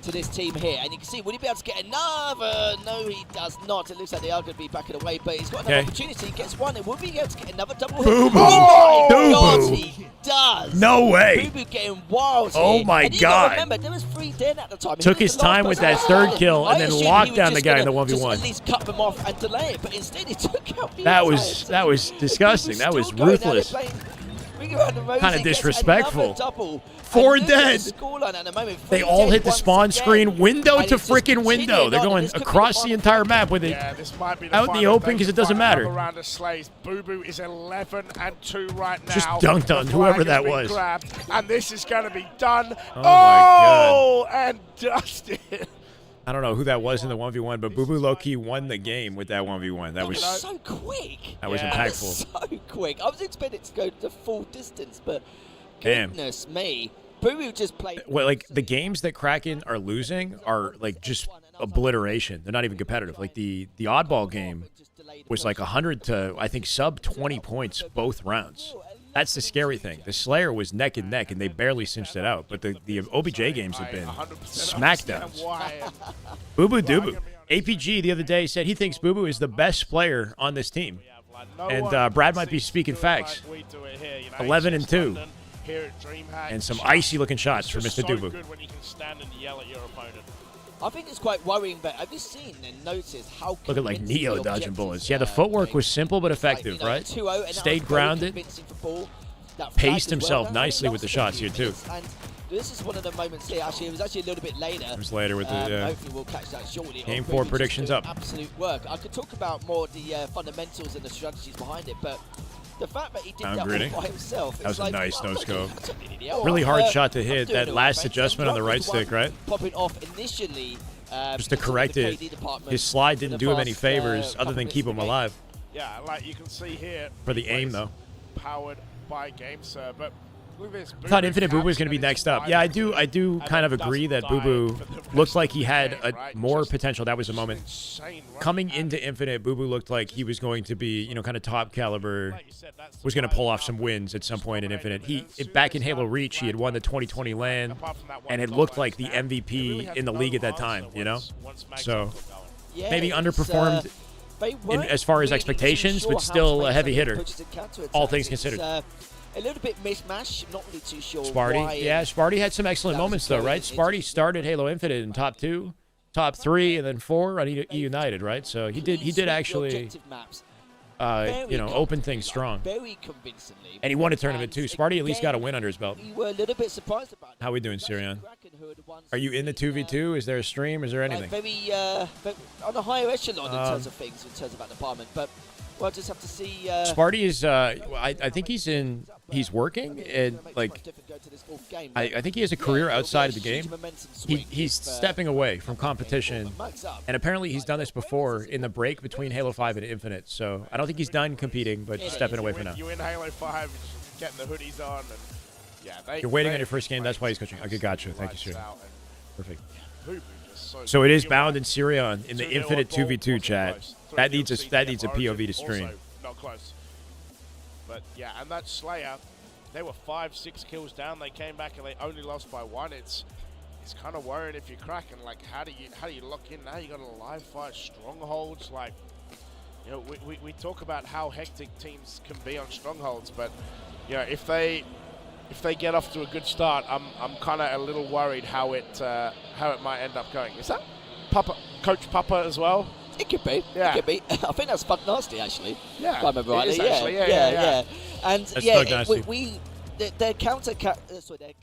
to this team here, and you can see, will he be able to get another? No, he does not. It looks like they are going to be backing away, but he's got another opportunity. He gets one, and will he be able to get another double hit?
Boo Boo!
Oh my God, he does!
No way!
Boo Boo getting wild here.
Oh my God!
Remember, there was 3 dead at the time.
Took his time with that 3rd kill and then locked down the guy in the 1v1.
Just at least cut them off and delay it, but instead he took out the
That was disgusting. That was ruthless. Kind of disrespectful. 4 dead. They all hit the spawn screen, window to freaking window. They're going across the entire map with it out in the open because it doesn't matter.
Boo Boo is 11-2 right now.
Just dunked on whoever that was.
And this is going to be done.
Oh my God.
And dusted.
I don't know who that was in the 1v1, but Boo Boo low-key won the game with that 1v1. That was
so quick.
That was impactful.
So quick. I was expecting it to go the full distance, but
damn.
Goodness me. Boo Boo just played.
Well, like the games that Kraken are losing are like just obliteration. They're not even competitive. Like the oddball game was like 100 to I think sub 20 points both rounds. That's the scary thing. The Slayer was neck and neck, and they barely cinched it out. But the OBJ games have been smackdowns. Boo Boo Doo Boo. APG the other day said he thinks Boo Boo is the best player on this team. And Brad might be speaking facts. 11-2.
here at DreamHack.
And some icy looking shots from Mr.
So
Dubu.
good when you can stand and yell at your opponent.
I think it's quite worrying, but have you seen and noticed how
Look at like
convincing
Neo
the
dodging
objectives,
bullets. Yeah, the footwork was simple but effective, right?
2-0, and that
Stayed
was very
grounded.
convincing for Ball. That flag
Paced
as well.
himself
That
nicely with the
lasted
shots
a
here,
few
too.
minutes, and this is one of the moments here. Actually, it was actually a little bit later.
It was later with the, yeah.
Hopefully, we'll catch that shortly.
Game
Of
4
really
predictions
just
up.
Absolute work. I could talk about more the fundamentals and the strategies behind it, but the fact that he did
Down
that
gritty.
all by himself.
That was
it's
a
like,
nice
well,
no scope.
yeah,
Really hard shot to
I'm
hit.
doing
That
all
last
right, mate.
adjustment on the right
Druck was
stick, right?
Popping off initially.
Just to correct it. His slide didn't do him any favors other than keep him alive.
Yeah, like you can see here.
For the aim, though.
Powered by GameSir, but look at this.
I thought Infinite Boo was going to be next up. Yeah, I do kind of agree that Boo Boo looked like he had more potential. That was a moment. Coming into Infinite, Boo Boo looked like he was going to be, you know, kind of top caliber. Was going to pull off some wins at some point in Infinite. Back in Halo Reach, he had won the 2020 LAN and had looked like the MVP in the league at that time, you know? So maybe underperformed as far as expectations, but still a heavy hitter, all things considered.
A little bit mismatched, not really too sure
Sparty,
why.
yeah, Sparty had some excellent moments though, right? Sparty started Halo Infinite in top 2, top 3, and then 4 on E United, right? So he did actually, you know, open things strong.
Very convincingly.
And he won a tournament too. Sparty at least got a win under his belt.
We were a little bit surprised about it.
How we doing, Sirion? Are you in the 2v2? Is there a stream? Is there anything?
Very on a higher echelon in terms of things, in terms of that department, but we'll just have to see.
Sparty is, I think he's working, and like, I think he has a career outside of the game. He's stepping away from competition, and apparently he's done this before in the break between Halo 5 and Infinite. So I don't think he's done competing, but he's stepping away for now.
You in Halo 5, getting the hoodies on, and yeah,
You're waiting on your first game. That's why he's coaching. Okay, gotcha. Thank you, sir. Perfect. So it is bound in Sirion in the Infinite 2v2 chat. That needs a POV to stream.
Not close. But yeah, and that Slayer, they were 5-6 kills down. They came back and they only lost by 1. It's kind of worrying if you're Kraken. Like, how do you lock in now? You got a live fire strongholds. Like, you know, we talk about how hectic teams can be on strongholds, but you know, if they get off to a good start, I'm kind of a little worried how it might end up going. Is that Coach Papa as well?
It could be.
Yeah.
It could be. I think that's Bug Nasty, actually.
Yeah.
If I remember rightly.
It is actually.
Yeah. And
That's
yeah,
Bug Nasty.
their counter.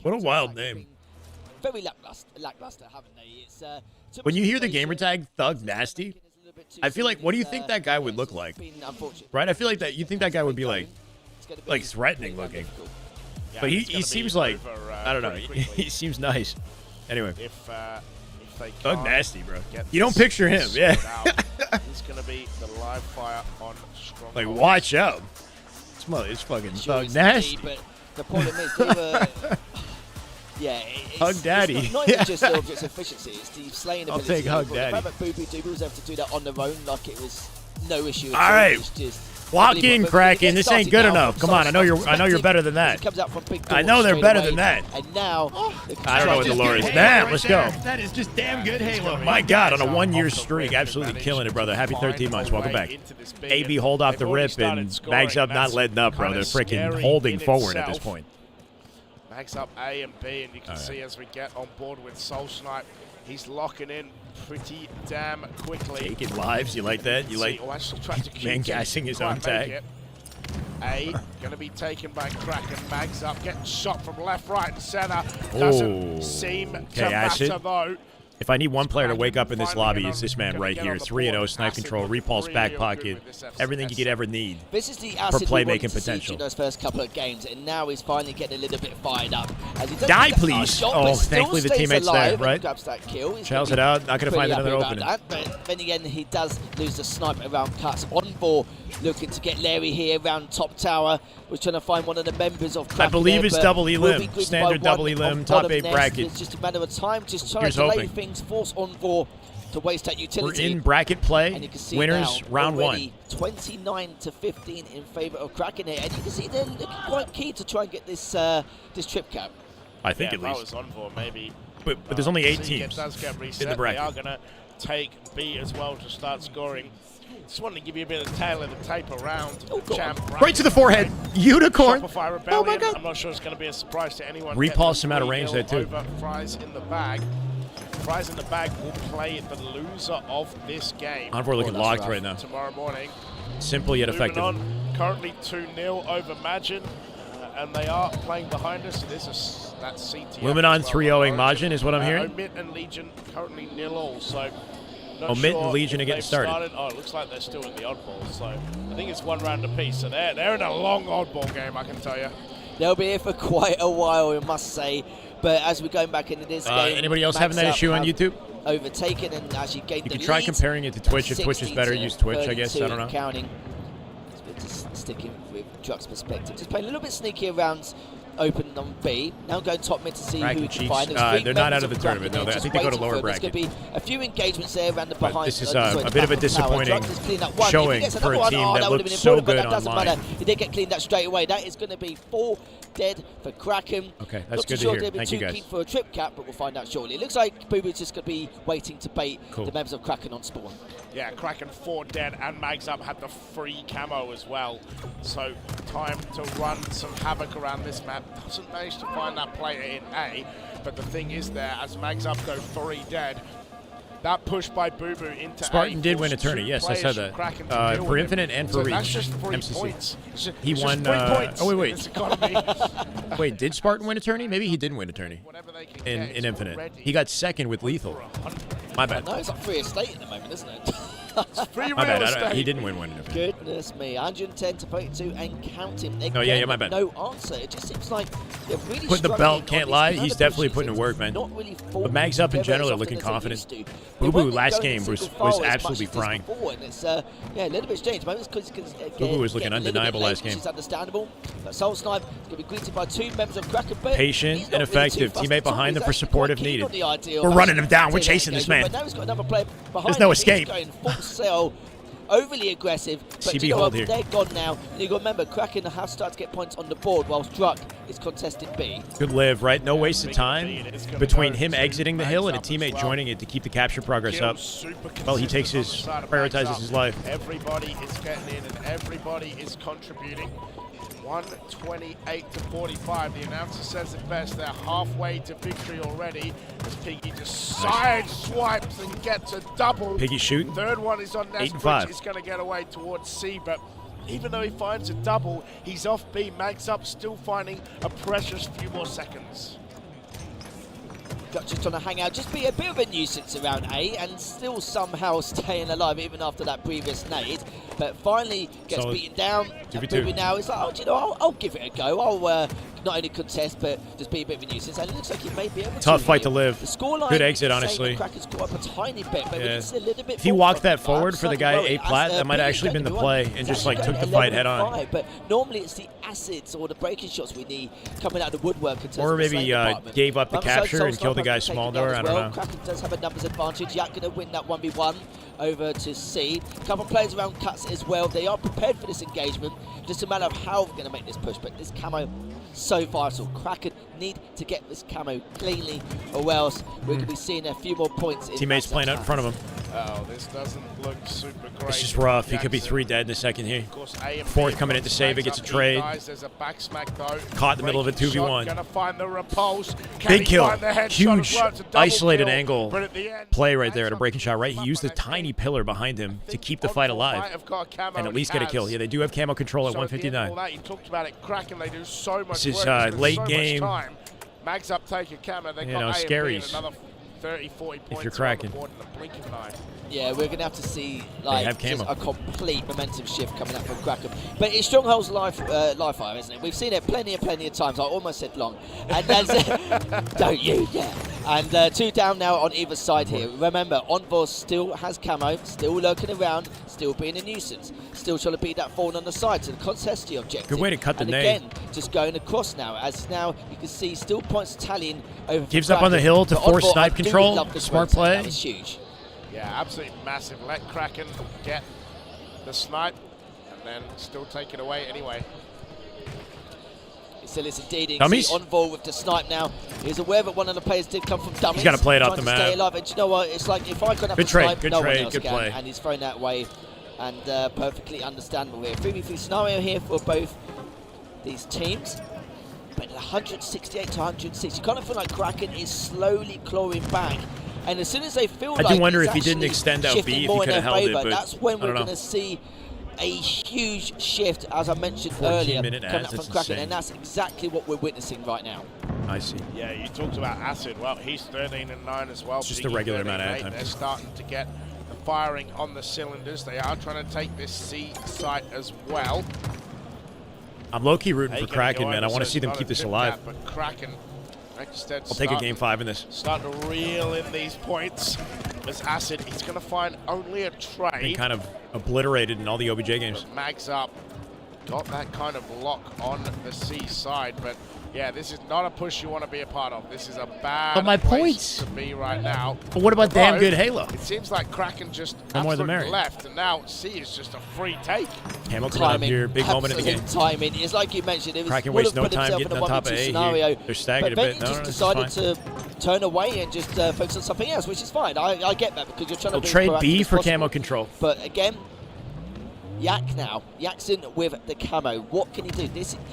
What a wild name.
Very lackluster, haven't they? It's
when you hear the gamer tag Thug Nasty, I feel like, what do you think that guy would look like? Right? I feel like that you think that guy would be like threatening looking. But he seems like, I don't know, he seems nice. Anyway.
If they
Thug Nasty, bro. You don't picture him, yeah.
He's going to be the live fire on stronghold.
Like, watch out. It's fucking Thug Nasty.
But the problem is, they were... Yeah,
Hug Daddy.
It's not even just the object's efficiency, it's the slaying
I'll
ability.
take Hug Daddy.
The fact that Boo Boo was able to do that on their own, like it was no issue at
all right.
Just
walk in, Kraken. This ain't good enough. Come on, I know you're better than that. I know they're better than that.
And now,
I don't know what the lore is. Damn, let's go.
That is just damn good Halo.
My God, on a 1-year streak, absolutely killing it, brother. Happy 13 months. Welcome back. AB hold off the rip and Mags Up not letting up, bro. They're freaking holding forward at this point.
Mags Up A and B, and you can see as we get on board with Soul Snipe, he's locking in pretty damn quickly.
Taking lives, you like that? You like man gassing his own tag?
A gonna be taken by Kraken. Mags Up getting shot from left, right, and center. Doesn't seem to matter though.
If I need one player to wake up in this lobby, it's this man right here. 3-0, snipe control, repulse back pocket, everything you could ever need
this is the
for playmaking
potential.
potential.
In those first couple of games, and now he's finally getting a little bit fired up. As he
Die, please! Oh, thankfully the teammate's there, right?
Grabs that kill.
Shells it out, not going to find another opening.
But then again, he does lose the snipe around cuts. Envoy looking to get Larry here around top tower. Was trying to find one of the members of Kraken.
I believe it's double elim,
standard
standard double elim, top 8 bracket.
It's just a matter of time, just trying
Here's
to delay
hoping.
things, force Envoy to waste that utility.
We're in bracket play.
And you can see
Winners
now,
round 1.
29-15 in favour of Kraken here, and you can see they're looking quite keen to try and get this this trip cap.
I think at least.
If I was Envoy, maybe.
But there's only 8 teams
does get reset,
in the bracket.
They are going to take B as well to start scoring. Just wanted to give you a bit of tail of the tape around champ.
Right to the forehead. Unicorn.
Shopify Rebellion.
Oh my God.
I'm not sure it's going to be a surprise to anyone.
Repulse him out of range there too.
Fries in the bag. Fries in the bag will play the loser of this game.
Envoy looking locked right now.
Tomorrow morning.
Simple yet effective.
Luminon currently 2-0 over Majin, and they are playing behind us. This is that CTF.
Luminon 3-0ing Majin is what I'm hearing.
Omit and Legion currently 0-0. So.
Omit and Legion are getting started.
Oh, it looks like they're still in the oddball. So I think it's 1 round apiece. So they're in a long oddball game, I can tell you.
They'll be here for quite a while, we must say. But as we're going back into this game,
anybody else having that issue on YouTube?
Overtaken and actually gained the lead.
You can try comparing it to Twitch. If Twitch is better, use Twitch, I guess. I don't know.
Counting. Just sticking with Druck's perspective. Just playing a little bit sneaky around open on B. Now going top mid to see
Kraken
who we can find.
they're not out of the tournament. No, I think they go to lower bracket.
There's going to be a few engagements there around the behind.
This is a bit of a disappointing showing for a team that looked so good online.
Doesn't matter. He did get cleaned up straight away. That is going to be 4 dead for Kraken.
Okay, that's good to hear. Thank you, guys.
Keen for a trip cap, but we'll find out shortly. It looks like Boo Boo's just going to be waiting to bait the members of Kraken on spawn.
Yeah, Kraken 4 dead, and Mags Up had the free camo as well. So time to run some havoc around this map. Doesn't manage to find that player in A, but the thing is there, as Mags Up go 3 dead, that push by Boo Boo into
Spartan
A
did win a tourney. Yes, I said that. For Infinite and for Reach.
That's just 3
MCC.
points.
He won. Oh, wait. Wait, did Spartan win a tourney? Maybe he didn't win a tourney in Infinite. He got second with Lethal. My bad.
No, it's like free estate at the moment, isn't it?
Free
my bad. He didn't win one.
Goodness me, 110 to 32 and counting.
Oh yeah, my bad.
No answer. It just seems like they're really
putting the belt. Can't lie. He's definitely putting in work, man.
Really
but Mags Up in general are looking confident. Boo Boo last game was absolutely frying.
And it's yeah, a little bit strange. Boo
Boo was looking undeniable last game.
It's understandable. But Soul Snipe is going to be greeted by 2 members of Kraken.
Patient and effective. Teammate behind them for support if needed. We're running him down. We're chasing this man. There's no escape.
Overly aggressive, but
CB
you know
hold
what,
here.
they're gone now. And you got to remember, Kraken have started to get points on the board whilst Druck is contesting B.
Good live, right? No waste of time between him exiting the hill and a teammate joining it to keep the capture progress up. Well, he takes prioritizes his life.
Everybody is getting in and everybody is contributing. 128 to 45. The announcer says it best. They're halfway to victory already as Piggy just side swipes and gets a double.
Piggy shoot.
Third one is on Nesbridge. He's going to get away towards C, but even though he finds a double, he's off B. Mags Up still finding a precious few more seconds.
Just trying to hang out, just be a bit of a nuisance around A and still somehow staying alive even after that previous nade. But finally gets beaten down. Moving now, it's like, oh, do you know, I'll give it a go. I'll not only contest, but just be a bit of a nuisance. And it looks like he may be able to.
Tough fight to live.
The scoreline,
good exit, honestly.
Kraken's got up a tiny bit, but a little bit
if he walked that forward for the guy A plat, that might have actually been the play and just like took the fight head on.
But normally it's the acids or the breaking shots we need coming out of the woodwork.
Or maybe gave up the capture and killed the guy small door. I don't know.
Kraken does have a numbers advantage. Yak going to win that 1v1 over to C. A couple of players around cuts as well. They are prepared for this engagement. Just a matter of how we're going to make this push. But this camo so vital. Kraken need to get this camo cleanly, or else we're going to be seeing a few more points.
Teammates playing out in front of him.
Oh, this doesn't look super great.
This is rough. He could be 3 dead in a second here. Fourth coming in to save it, gets a trade. Caught in the middle of a 2v1. Big kill. Huge isolated angle play right there at a breaking shot. Right, he used the tiny pillar behind him to keep the fight alive and at least get a kill. Yeah, they do have camo control at 159.
You talked about it, Kraken. They do so much.
This is late game.
Mags Up taking camera. They got
scaries.
another 30, 40 points.
If you're Kraken.
Yeah, we're going to have to see like just a complete momentum shift coming up from Kraken. But it's Stronghold's live fire, isn't it? We've seen it plenty of times. I almost said long. And don't you dare. And 2 down now on either side here. Remember, Envor still has camo, still lurking around, still being a nuisance, still trying to beat that forward on the side to the contesty objective.
Good way to cut the nade.
Again, just going across now, as now you can see still points tallying over.
Gives up on the hill to force snipe control. Smart play.
That was huge.
Yeah, absolutely massive. Let Kraken get the snipe and then still take it away anyway.
Still is indeed.
Dummies?
On ball with the snipe now. He's aware that one of the players did come from dummies.
He's got to play it off the
trying to
map.
stay alive. And you know what? It's like if I could have
Good
the
trade,
snipe,
good
no
trade,
one else
good
can.
play.
And he's thrown that away. And perfectly understandable here. 3v3 scenario here for both these teams. But 168 to 106. You kind of feel like Kraken is slowly clawing back. And as soon as they feel
I
like
do wonder
it's
if he didn't
actually
extend out
shifting
B, if
more
he
in
could have
their
held it,
favour,
but
that's when
I
we're
don't
going
know.
to see a huge shift, as I mentioned
14
earlier,
minute
coming
ads,
up from
that's
Kraken,
insane.
and that's exactly what we're witnessing right now.
I see.
Yeah, you talked about Acid. Well, he's 13-9 as well.
It's just a
Piggy
regular amount of
13-8.
ad time.
They're starting to get the firing on the cylinders. They are trying to take this C site as well.
I'm low-key rooting
They
for
can
Kraken,
go
man. I
over,
want to
so
see
it's
them
not
keep
a
this
tip
alive.
gap, but Kraken, like you said,
I'll take a game 5 in this.
Starting to reel in these points. As Acid, he's going to find only a trade.
Been kind of obliterated in all the OBJ games.
But Mags up. Got that kind of lock on the C side, but yeah, this is not a push you want to be a part of. This is a bad
But my
place
points.
to be right now.
But what about damn
Although,
good Halo?
It seems like Kraken just
No more the
absolutely
merrier.
left, and now C is just a free take.
Camo coming up here, big moment in the game.
Timing. It's like you mentioned, it was
Kraken
would
wastes
have
no
put
time
himself
getting
in a
on top of
1v2
A
scenario,
here. They're staggered
but
a
then
bit.
he
No,
just
no,
decided
this is
to turn away and just focus on something else, which is fine. I get that because you're trying
They'll
to be
trade
as
B
proactive as
for
possible.
camo control.
But again, Yak now. Yak's in with the camo. What can he do?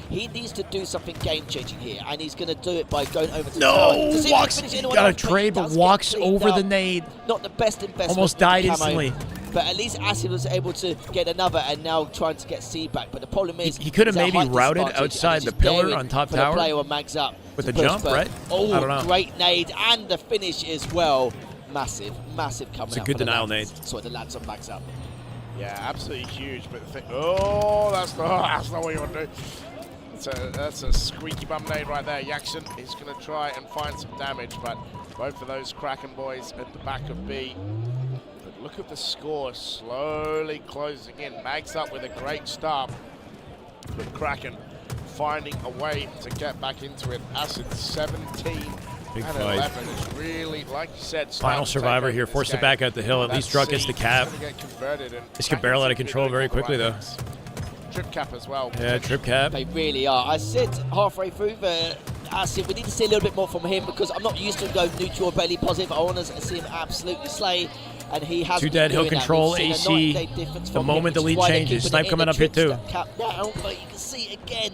He needs to do something game-changing here, and he's going to do it by going over to tower. To see if he can
Walks.
finish
He
anyone
got a
else, but he
trade, but
does get
walks
cleaned
over
up.
the nade.
Not the best investment.
Almost
with the
died
camo,
instantly.
But at least Acid was able to get another and now trying to get C back. But the problem is
He could have
it's a
maybe
height
routed
disadvantage, and
outside
it's
the
just
pillar
daring
on top
for
tower
the player with Mags up
with
to
the
push,
jump,
but-
right?
Oh,
I don't know.
great nade, and the finish as well. Massive coming
It's a
out
good
for the
denial
lads.
nade.
So the lads on Mags up.
Yeah, absolutely huge. But the thing, oh, that's not what you want to do. That's a squeaky bum nade right there. Jackson is going to try and find some damage, but both of those Kraken boys at the back of B. But look at the score slowly closing in. Mags up with a great start, but Kraken finding a way to get back into it. Acid 17
Big
and
fight.
11 is really, like you said,
Final survivor here, forced it back out the hill. At least Druck gets the cap. This could barrel out of control very quickly, though.
Trip cap as well.
Yeah, trip cap.
They really are. I said halfway through the Acid, we need to see a little bit more from him because I'm not used to him going neutral or barely positive. I want to see him absolutely slay, and he has.
2 dead, he'll control AC. The moment the lead changes. Snipe coming up here too.
Cap down, but you can see again.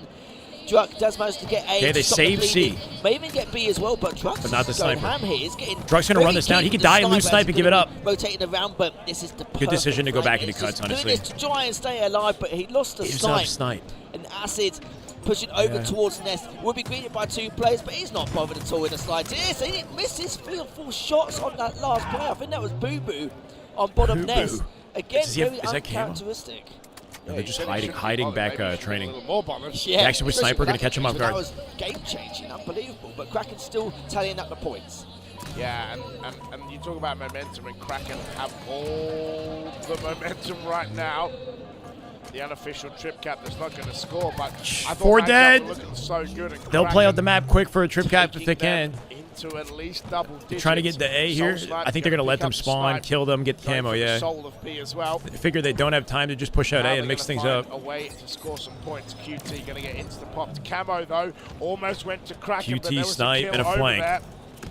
Druck does manage to get A.
Okay, they
stop the
save C.
bleeding. May even get B as well, but Druck's
But not the
going
sniper.
ham here. He's getting
Druck's gonna run this down. He can die and lose snipe and give it up.
Rotating around, but this is the
Good decision to go back
perfect
into
flank.
cuts,
He's just
honestly.
doing this to try and stay alive, but he lost the
Gives up
snipe.
snipe.
And Acid pushing over
Yeah.
towards Nest will be greeted by 2 players, but he's not bothered at all in the slightest. He didn't miss his 3 or 4 shots on that last player. I think that was Boo Boo on bottom
Boo
Nest.
Boo.
Again,
Does he have-
very
is that camo?
uncharacteristic.
No, they're just hiding back training.
Yeah,
Jackson with sniper going to catch him off
but
guard.
That was game-changing, unbelievable. But Kraken's still tallying up the points.
Yeah, and you talk about momentum, and Kraken have all the momentum right now. The unofficial trip cap that's not going to score, but I thought
4
Mags
dead.
were looking so good. And
They'll play
Kraken
out the map quick for a trip cap if they
taking them
can.
Into at least double digits.
They're trying to get the A here.
Soul Snipe
I think they're going to let
pick
them
up the
spawn,
snipe,
kill them, get
going
camo,
for the
yeah.
soul of B as well.
They figure they don't have time to just push out
Now
A
they're
and mix
gonna
things
find
up.
A way to score some points. QT going to get into the pop. Camo though almost went to Kraken. But
QT
there was
snipe
kill
and a
over
flank.
there.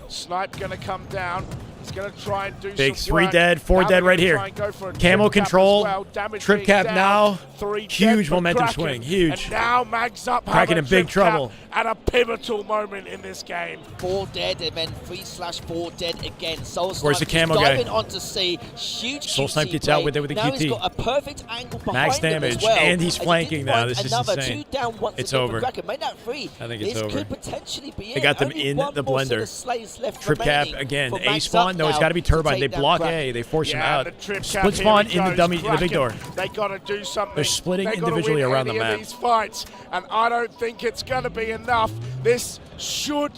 Snipe going to come down. He's going to try and do
Big
some
3
work.
dead, 4
Now
dead
they're
right
gonna
here.
try and go for a
Camo
trip cap as
control,
well. Damage
trip
being
cap
down.
now.
3 dead
Huge
for
momentum
Kraken.
swing, huge.
And now Mags up.
Kraken in big trouble.
At a pivotal moment in this game.
4 dead and then 3/4 dead again. Soul
Where's the
Snipe
camo guy?
diving onto C. Huge
Soul
QT
Snipe gets
play.
out with it with the
now
QT.
He's got a perfect angle behind
Max
him
damage,
as well.
and he's
As he
flanking
did
now.
find
This is
another
insane.
2 down once
It's
again
over.
for Kraken. Made that 3.
I think it's
this
over.
could potentially be
They
it.
got them
Only
in
one
the
more set
blender.
of slaves left
Trip cap
remaining
again.
for
A
Max
spawn.
up
No, it's
now
got to be
to
turbine. They
take that
block
Kraken.
A. They force him
Yeah,
out.
the trip cap,
Split
here
spawn
he
in the
goes.
dummy, in the big
Kraken,
door.
They got to do something.
They're splitting
They gotta
individually
win
around the
any of
map.
these fights, and I don't think it's going to be enough. This should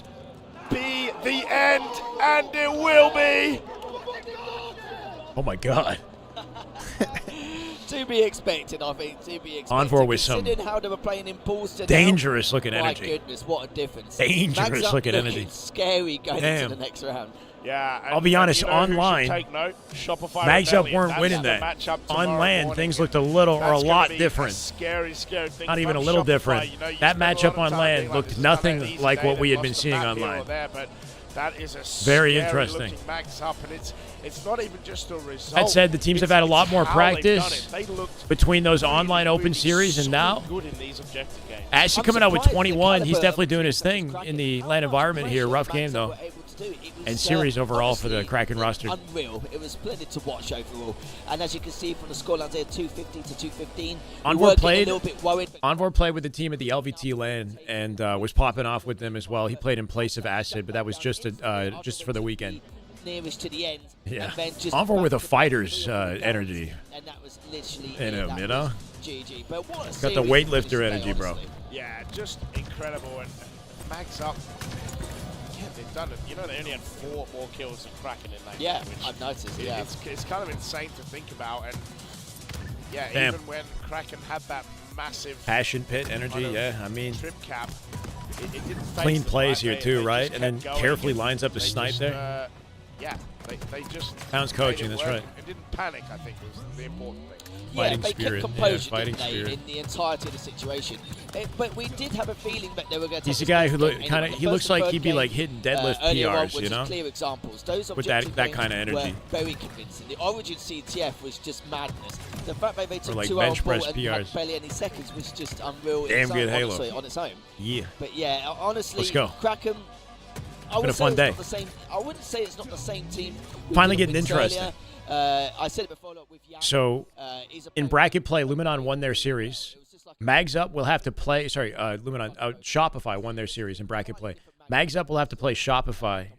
be the end, and it will be.
Oh my God.
To be expected, I think. To be expected.
On for with some
Considering how they were playing in pools today.
dangerous looking
My
energy.
goodness, what a difference.
Dangerous
Mags up
looking
looking
energy.
Scary going
Damn.
into the next round.
Yeah,
I'll be honest,
you know
online,
take note? Shopify
Mags Up
Rebellion,
weren't winning
that's
that.
the matchup
On
tomorrow
land,
morning.
things looked a little or a
That's gonna
lot
be
different.
Scary thing.
Not even a
About
little
Shopify,
different.
you know, you
That
spend a lot
matchup
of
on
time
land
being like,
looked
this is not an
nothing
easy
like
day,
what we
they've
had been
lost a
seeing
map here or
online.
there, but that is a
Very
scary
interesting.
looking Mags Up, and it's not even just a result.
That said, the teams have had a lot more
how they've done
practice
it. They looked
between those online open series and now.
good in these objective games.
Ashley coming out with 21. He's definitely doing his thing in the land environment here. Rough game, though. And series overall for the Kraken roster.
Unreal. It was splendid to watch overall. And as you can see from the scorelines there, 250 to 215.
Envor played.
A little bit worried.
Envor played with the team at the LVT LAN and was popping off with them as well. He played in place of Acid, but that was just for the weekend.
Nearest to the end.
Yeah.
And then just
Envor with a fighter's energy.
And that was literally
In him,
that
you know?
was GG. But what a
Got the
series
weightlifter
today,
energy, bro.
honestly.
Yeah, just incredible. And Mags Up, yeah, they've done it. You know, they only had 4 more kills than Kraken in that
Yeah,
game. which
I've noticed, yeah.
It's kind of insane to think about. And yeah,
Damn.
even when Kraken had that massive
Passion pit energy,
kind of
yeah. I mean,
trip cap, it didn't phase
clean
them,
plays
right?
here
They
too,
just
right? And then
kept going
carefully
and
lines up the
they
snipe
just,
there.
Yeah, they just
Pounds
made
coaching,
it
that's
work.
right.
It didn't panic, I think, was the important thing.
Fighting
they
spirit,
kept composure,
yeah, fighting
didn't they,
spirit.
in the entirety of the situation. But we did have a feeling that they were going to.
He's a guy who he looks like he'd be like hitting deadlift PRs, you know?
Clear examples. Those
with that
objective
kind of
games
energy.
were very convincing. The Origin CTF was just madness. The fact that they took
like
2
bench
on ball
press
and
PRs.
had barely any seconds was just unreal. in
Damn
its
good
own,
Halo.
honestly, on its own.
Yeah.
But yeah, honestly,
Let's go.
Kraken. I
been a
would
fun
say
day.
it's not the same. I wouldn't say it's not the same team. who
Finally
did it
getting
with
interesting.
earlier. I said it before. Look, with Yang,
So,
he's a
in bracket play, Luminon won their series. Mags Up will have to play. Sorry, Luminon. Shopify won their series in bracket play. Mags Up will have to play Shopify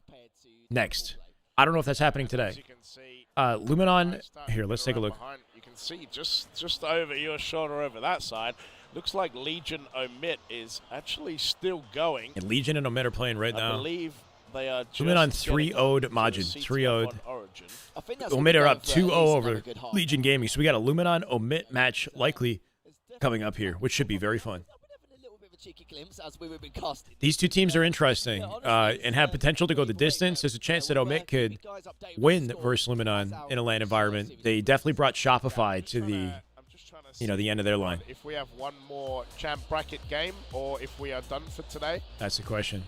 next. I don't know if that's happening today. Luminon. Here, let's take a look.
You can see just over your shoulder over that side. Looks like Legion Omit is actually still going.
And Legion and Omit are playing right
I
now.
believe they are just
Luminon
getting
3-0'd
up to
Majin.
the
3-0'd.
CTF on Origin.
I think that's
Omit
gonna
are
go
up
for at
2-0
least
over
another good half.
Legion Gaming. So we got a Luminon Omit match likely coming up here, which should be very fun.
Cheeky glimpse as we were being casted.
These two teams are interesting and have potential to go the distance. There's a chance that Omit could win versus Luminon in a LAN environment. They definitely brought Shopify to the end of their line.
If we have one more champ bracket game, or if we are done for today.
That's the question.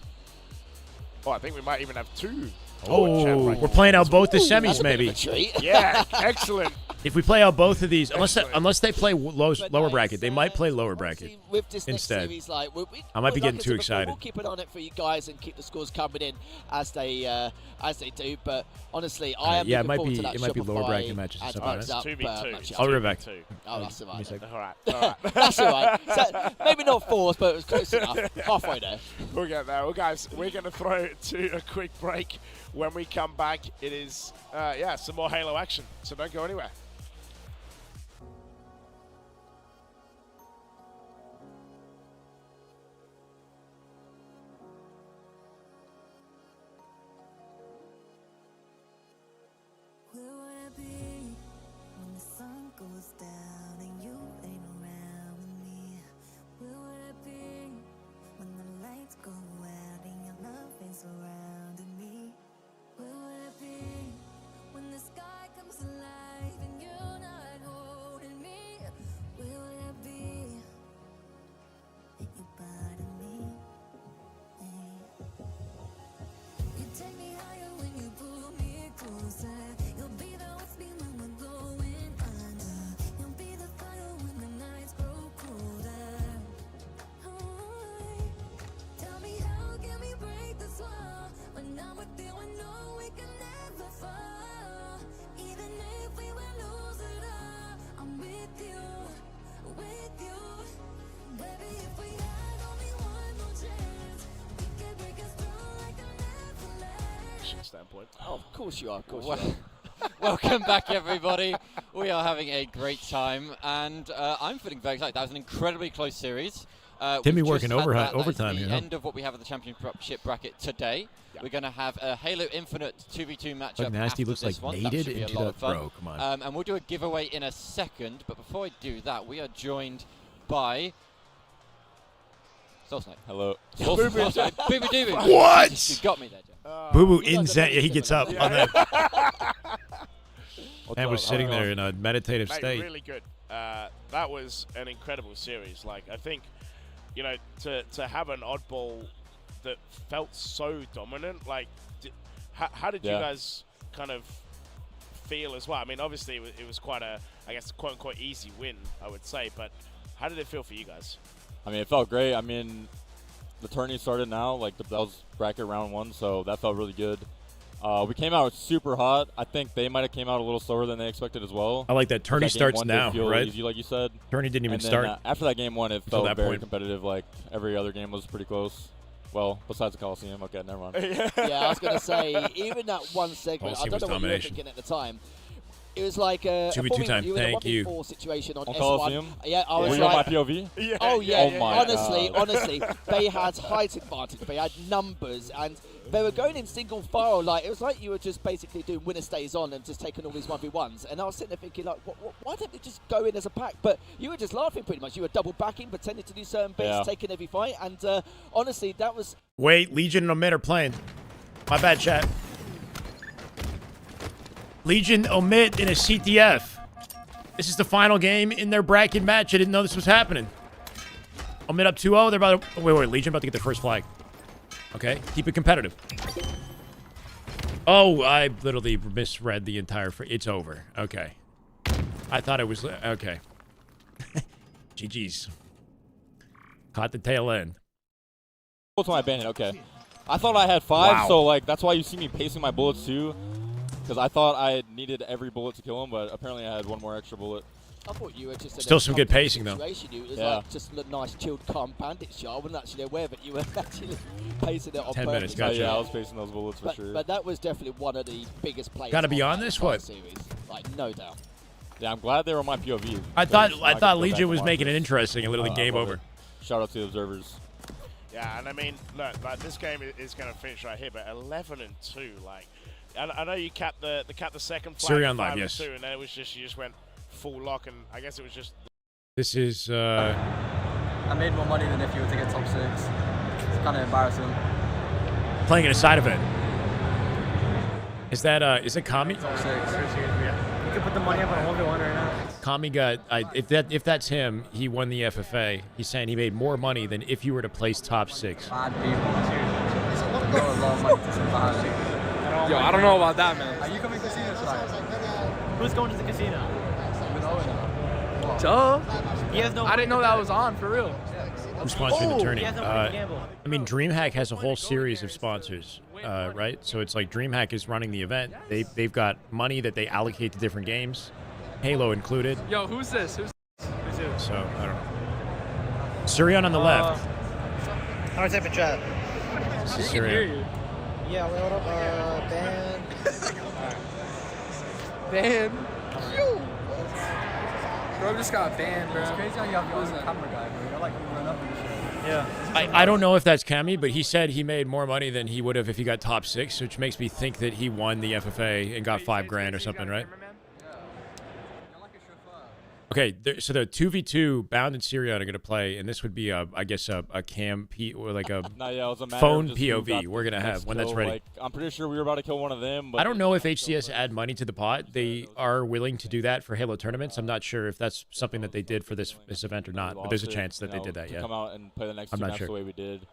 Oh, I think we might even have 2.
Oh, we're playing out both the semis, maybe.
Yeah, excellent.
If we play out both of these, unless they play lower bracket, they might play lower bracket
With this next
instead.
series, like,
I might be
like
getting
I
too
said before,
excited.
We'll keep it on it for you guys and keep the scores coming in as they do. But honestly, I am
yeah,
looking
it
forward to that
might be lower
Shopify
bracket matches and
and
stuff like
Mags
that.
Up,
2v2.
matchup.
I'll be right back.
Oh, that's all right.
All right.
That's all right. So, maybe not 4s, but it was close enough. Halfway there.
We'll get there. Well, guys, we're going to throw it to a quick break. When we come back, it is, some more Halo action. So don't go anywhere. Standpoint.
Oh, of course you are. Of course you are.
Welcome back, everybody. We are having a great time, and I'm feeling very excited. That was an incredibly close series.
Timmy working overtime
here.
here.
End of what we have at the championship bracket today. Yeah. We're going to have a Halo Infinite 2v2 matchup.
Nasty
after
looks
this
like
one.
Naded
That should be a
into
lot
that
of fun.
bro. Come on.
And we'll do a giveaway in a second. But before I do that, we are joined by
Soul Snake.
Hello.
Boo Boo inside. Boo Boo Doo.
What?
You got me there, Jeff.
Boo Boo in Zen. Yeah, he gets up on that.
What's
And was
up?
sitting
How's it
there in a meditative
Mate,
state.
really good. That was an incredible series. Like, I think, you know, to have an oddball that felt so dominant, like, how did you guys kind of feel as well? I mean, obviously it was quite a, I guess, quote-unquote easy win, I would say, but how did it feel for you guys?
I mean, it felt great. I mean, the tourney started now. Like, that was bracket round 1, so that felt really good. We came out super hot. I think they might have came out a little slower than they expected as well.
I like that. Tourney starts now, right?
Easy, like you said.
Tourney didn't even
and then,
start.
After that game 1, it felt
that
very
point.
competitive. Like, every other game was pretty close. Well, besides the Coliseum. Okay, never mind.
Yeah, I was going to say, even that one segment, I don't know what you were thinking at the time. It was like a
2v2 time.
You were in a
Thank you.
1v4 situation on S1.
Coliseum?
Yeah, I was
Were you
like,
on my POV?
Yeah. Oh yeah.
Oh my
honestly, they had height advantage. They had numbers, and they were going in single file. Like, it was like you were just basically doing winner stays on and just taking all these 1v1s. And I was sitting there thinking, like, why don't they just go in as a pack? But you were just laughing pretty much. You were double backing, pretending to do certain bits, taking every fight. And honestly, that was.
Wait, Legion and Omit are playing. My bad, chat. Legion Omit in a CTF. This is the final game in their bracket match. I didn't know this was happening. Omit up 2-0. They're about to... Wait. Legion about to get their first flag. Okay, keep it competitive. Oh, I literally misread the entire... It's over. Okay. I thought it was... Okay. GG's. Caught the tail end.
What's my bandit? Okay. I thought I had 5, so, like, that's why you see me pacing my bullets, too. Because I thought I needed every bullet to kill him, but apparently I had one more extra bullet.
I thought you were just
still some good pacing though.
It was like just a nice, chilled, calm bandit shot. I wasn't actually aware that you were actually pacing it on
10
purpose.
minutes, gotcha.
Yeah, I was pacing those bullets for sure.
But that was definitely one of the biggest plays.
Gotta be on this, what?
Series. Like, no doubt.
Yeah, I'm glad they were on my POV.
I thought Legion was making it interesting and literally game over.
Shout out to the observers.
Yeah, and I mean, look, like, this game is going to finish right here, but 11-2, like. I know you capped the second flag.
Syrian live, yes.
2, and then it was just you just went full lock, and I guess it was just.
This is.
I made more money than if you were to get top 6. It's kind of embarrassing.
Playing in a side event. Is it Kami?
Top 6. You could put the money up on a 1v1 right now.
Kami got. If that's him, he won the FFA. He's saying he made more money than if you were to place top 6.
Bad people. Got a lot of money to sit behind.
Yo, I don't know about that, man.
Are you coming to casino tonight? Who's going to the casino? With Owen.
Duh. He has no. I didn't know that was on for real.
Who's sponsoring the tourney? I mean, DreamHack has a whole series of sponsors, right? So it's like DreamHack is running the event. They've got money that they allocate to different games, Halo included.
Yo, who's this? Who's who?
So I don't know. Syrian on the left.
How do I type in chat?
This is Syrian.
Yeah, what up, Ben?
Ben. Bro just got banned, bro.
It's crazy how you have your own camera guy, bro. You're like run up and shit. Yeah.
I don't know if that's Kami, but he said he made more money than he would have if he got top 6, which makes me think that he won the FFA and got $5,000 or something, right? Okay, so the 2v2 Bound and Syrian are going to play, and this would be, I guess, a cam P or like a phone POV we're going to have when that's ready.
Like, I'm pretty sure we were about to kill one of them. But
I don't know if HCS add money to the pot. They are willing to do that for Halo tournaments. I'm not sure if that's something that they did for this event or not, but there's a chance that they did that, yeah.
Come out and play the next 2 maps the way we did.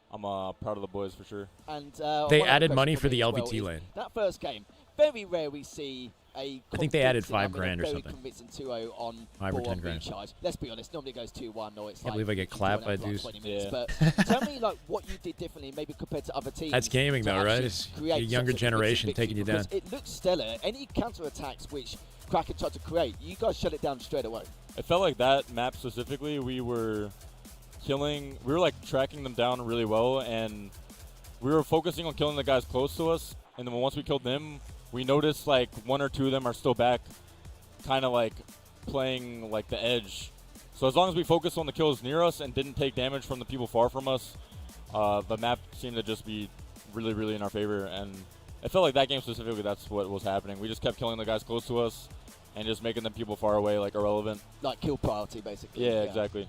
I'm proud of the boys for sure.
And
they added money for the LVT lane.
That first game, very rare we see
I think they added $5,000 or something.
Convincing 2-0 on
5 or 10 grand.
Recharge. Let's be honest, normally it goes 2-1 or it's
Can't believe I get clapped by dudes.
Yeah. But tell me, like, what you did differently, maybe compared to other teams.
That's gaming, though, right? It's a younger generation taking you down.
It looks stellar. Any counter attacks which Kraken tried to create, you guys shut it down straight away.
It felt like that map specifically, we were like tracking them down really well, and we were focusing on killing the guys close to us. And then once we killed them, we noticed like 1 or 2 of them are still back, kind of like playing like the edge. So as long as we focused on the kills near us and didn't take damage from the people far from us, the map seemed to just be really, really in our favor. And it felt like that game specifically, that's what was happening. We just kept killing the guys close to us and just making the people far away like irrelevant.
Like kill priority, basically.
Yeah, exactly.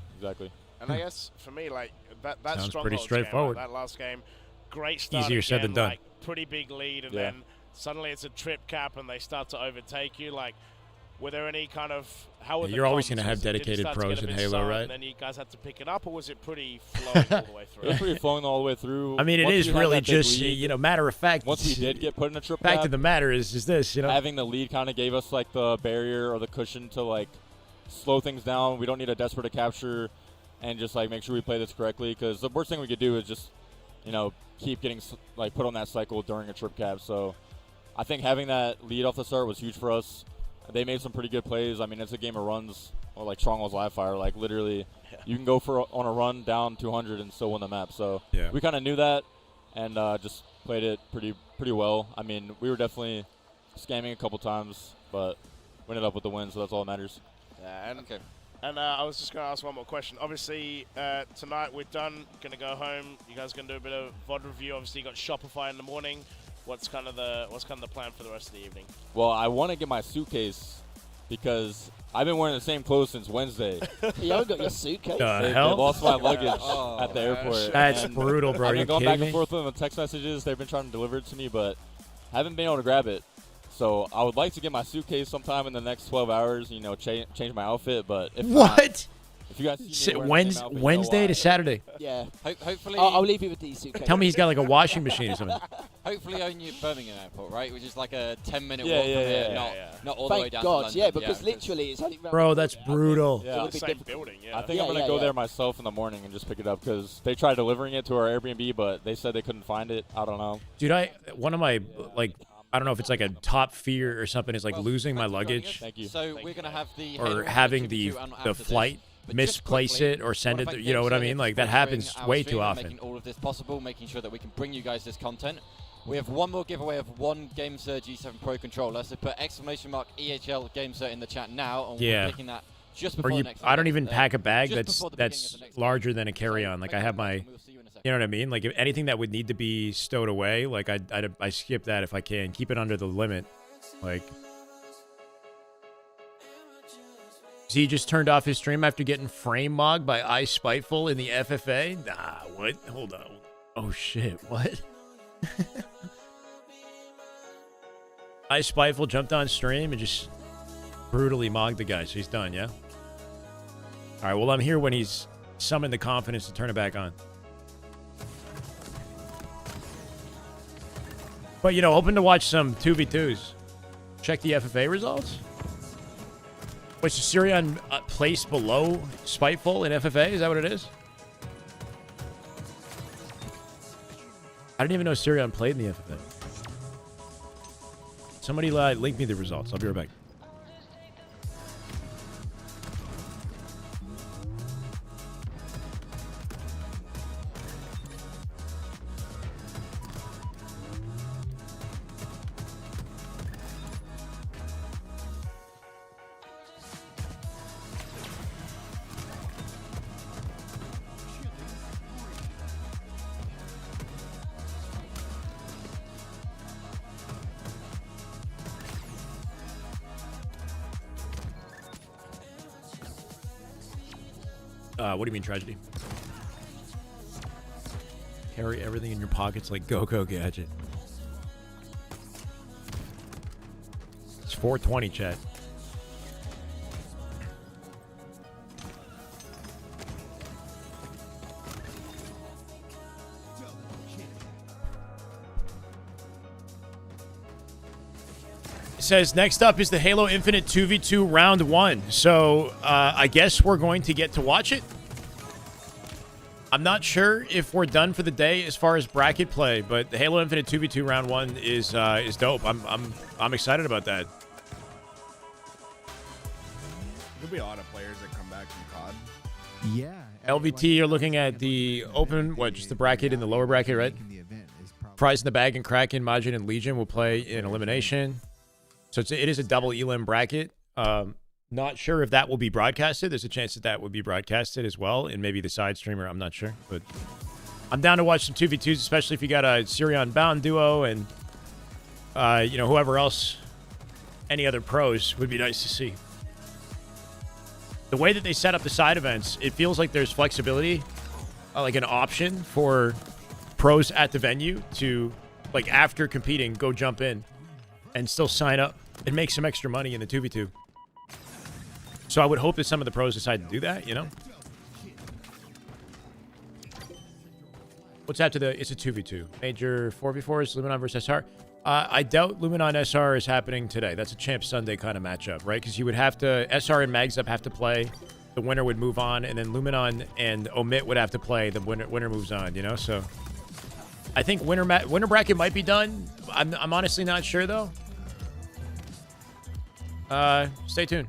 And I guess for me, like that
Sounds
Strongholds
pretty straightforward.
Game, like that last game, great start.
Easier said than done.
Like, pretty big lead, and then suddenly it's a trip cap, and they start to overtake you. Like, were there any kind of
you're always going to have dedicated pros in Halo, right?
And then you guys had to pick it up, or was it pretty flowing all the way through?
It was pretty flowing all the way through.
I mean, it is really just
lead,
matter of fact.
Once we did get put in a trip
fact
cap,
of the matter is this,
having the lead kind of gave us like the barrier or the cushion to like slow things down. We don't need a desperate to capture, and just like make sure we play this correctly. Because the worst thing we could do is just keep getting like put on that cycle during a trip cap. So I think having that lead off the start was huge for us. They made some pretty good plays. I mean, it's a game of runs, or like Stronghold's live fire. Like literally, you can go on a run down 200 and still win the map. So we kind of knew that, and just played it pretty well. I mean, we were definitely scamming a couple times, but we ended up with the win, so that's all that matters.
Yeah, and I was just going to ask one more question. Obviously, tonight we're done. Going to go home. You guys going to do a bit of VOD review. Obviously, you got Shopify in the morning. What's kind of the plan for the rest of the evening?
Well, I want to get my suitcase because I've been wearing the same clothes since Wednesday.
You haven't got your suitcase?
They lost my luggage at the airport.
That's brutal, bro.
I've been going back and forth
me?
with them text messages. They've been trying to deliver it to me, but haven't been able to grab it. So I would like to get my suitcase sometime in the next 12 hours, change my outfit. But if not, if you guys see me wearing the same outfit,
Wednesday to Saturday.
Yeah.
Hopefully.
I'll leave you with these suitcases.
Tell me he's got like a washing machine or something.
Hopefully only at Birmingham Airport, right? Which is like a 10-minute
Yeah,
walk
yeah,
from here,
yeah.
not all the way
Thank
down
God,
to London.
yeah, because literally it's only
Bro, that's brutal.
It would be
Same
difficult.
building, yeah.
I think I'm going to go there myself in the morning and just pick it up because they tried delivering it to our Airbnb, but they said they couldn't find it. I don't know.
Dude, one of my, I don't know if it's like a top fear or something, is like losing my luggage.
Thank you. So we're going to have the
or having the flight misplace it or send it, you know what I mean? Like that happens way too often.
Making all of this possible, making sure that we can bring you guys this content. We have one more giveaway of one GameSir G7 Pro controller, so put !EHL GameSir in the chat now, and we're picking that just before the next
I don't even pack a bag
just
that's larger than a carry-on. Like I have my, you know what I mean? Like if anything that would need to be stowed away, like I skip that if I can. Keep it under the limit. Like, he just turned off his stream after getting frame mogged by iSpiteful in the FFA? Nah, what? Hold on. Oh shit, what? iSpiteful jumped on stream and just brutally mogged the guy, so he's done, yeah? Alright, well I'm here when he's summoned the confidence to turn it back on. But open to watch some 2v2s. Check the FFA results. What's Sirion placed below Spiteful in FFA? Is that what it is? I didn't even know Sirion played in the FFA. Somebody link me the results. I'll be right back. What do you mean tragedy? Carry everything in your pockets like Go-Go Gadget. It's 420, chat. It says next up is the Halo Infinite 2v2 round 1. So I guess we're going to get to watch it. I'm not sure if we're done for the day as far as bracket play, but the Halo Infinite 2v2 round 1 is dope. I'm excited about that.
There'll be a lot of players that come back from COD.
Yeah.
LVT, you're looking at the open, just the bracket in the lower bracket, right? Prize in the bag and Kraken, Majin, and Legion will play in elimination. So it is a double elim bracket. Not sure if that will be broadcasted. There's a chance that would be broadcasted as well, and maybe the side streamer. I'm not sure, but I'm down to watch some 2v2s, especially if you got a Sirion Bound duo and whoever else, any other pros would be nice to see. the way that they set up the side events, it feels like there's flexibility, like an option for pros at the venue to, like, after competing, go jump in and still sign up and make some extra money in the 2v2. So I would hope that some of the pros decide to do that, you know? What's after the... It's a 2v2. Major 4v4s, Luminon versus SR. I doubt Luminon SR is happening today. That's a Champ Sunday kind of matchup, right? Because you would have to... SR and Mags Up have to play. The winner would move on. And then Luminon and Omit would have to play. The winner moves on, you know? So I think winner bracket might be done. I'm honestly not sure, though. Stay tuned.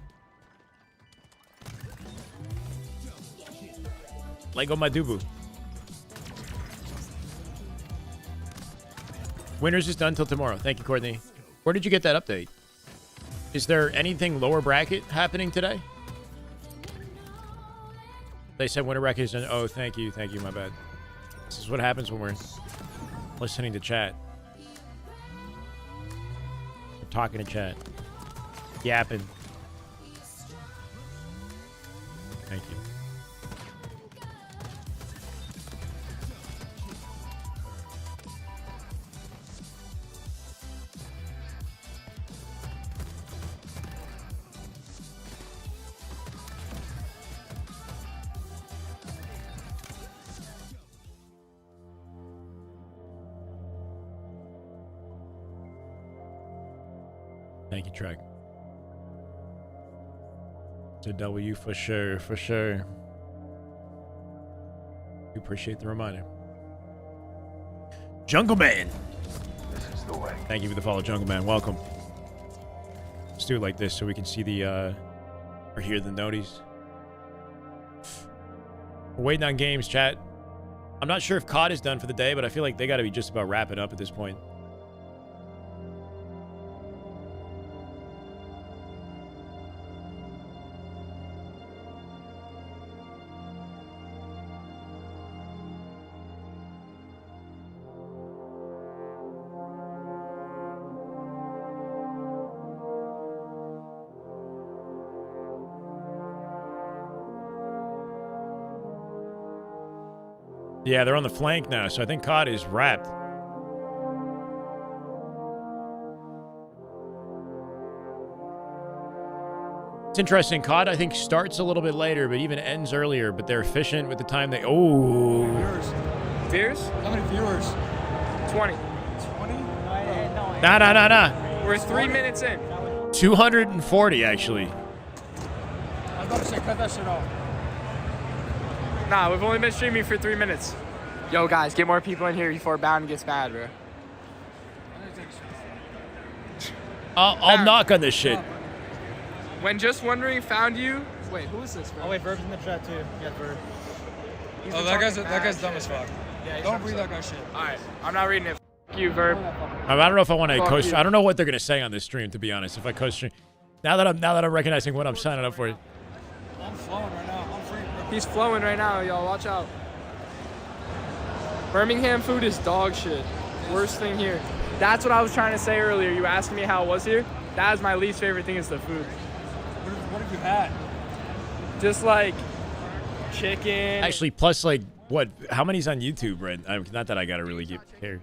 Lego Madubu. Winners is done till tomorrow. Thank you, Courtney. Where did you get that update? Is there anything lower bracket happening today? They said winner bracket is done. Oh, thank you. Thank you. My bad. This is what happens when we're listening to chat. We're talking to chat. Yapping. Thank you. Thank you, Trek. It's a W for sure, for sure. We appreciate the reminder. Jungle Man.
This is the way.
Thank you for the follow, Jungle Man. Welcome. Let's do it like this so we can see the, or hear the noties. We're waiting on games, chat. I'm not sure if COD is done for the day, but I feel like they got to be just about wrapping up at this point. Yeah, they're on the flank now, so I think COD is wrapped. It's interesting. COD, I think, starts a little bit later, but even ends earlier, but they're efficient with the time they... Oh.
Viewers? How many viewers? 20. 20?
Nah.
We're 3 minutes in.
240, actually.
I was about to say, cut that shit off. Nah, we've only been streaming for 3 minutes. Yo, guys, get more people in here before Bound gets bad, bro.
I'll knock on this shit.
When Just Wondering found you... Wait, who is this, bro?
Oh, wait, Verb's in the chat, too. Yeah, Verb.
Oh, that guy's dumb as fuck. Yeah, don't read that guy's shit. All right, I'm not reading it. F you, Verb.
I don't know if I want to co-stream. I don't know what they're going to say on this stream, to be honest, if I co-stream. Now that I'm recognizing what I'm signing up for.
I'm flowing right now. He's flowing right now, y'all. Watch out. Birmingham food is dog shit. Worst thing here. That's what I was trying to say earlier. You asked me how it was here. That is my least favorite thing is the food. What have you had? Just like chicken.
Actually, plus like what? How many's on YouTube, Red? Not that I gotta really get here.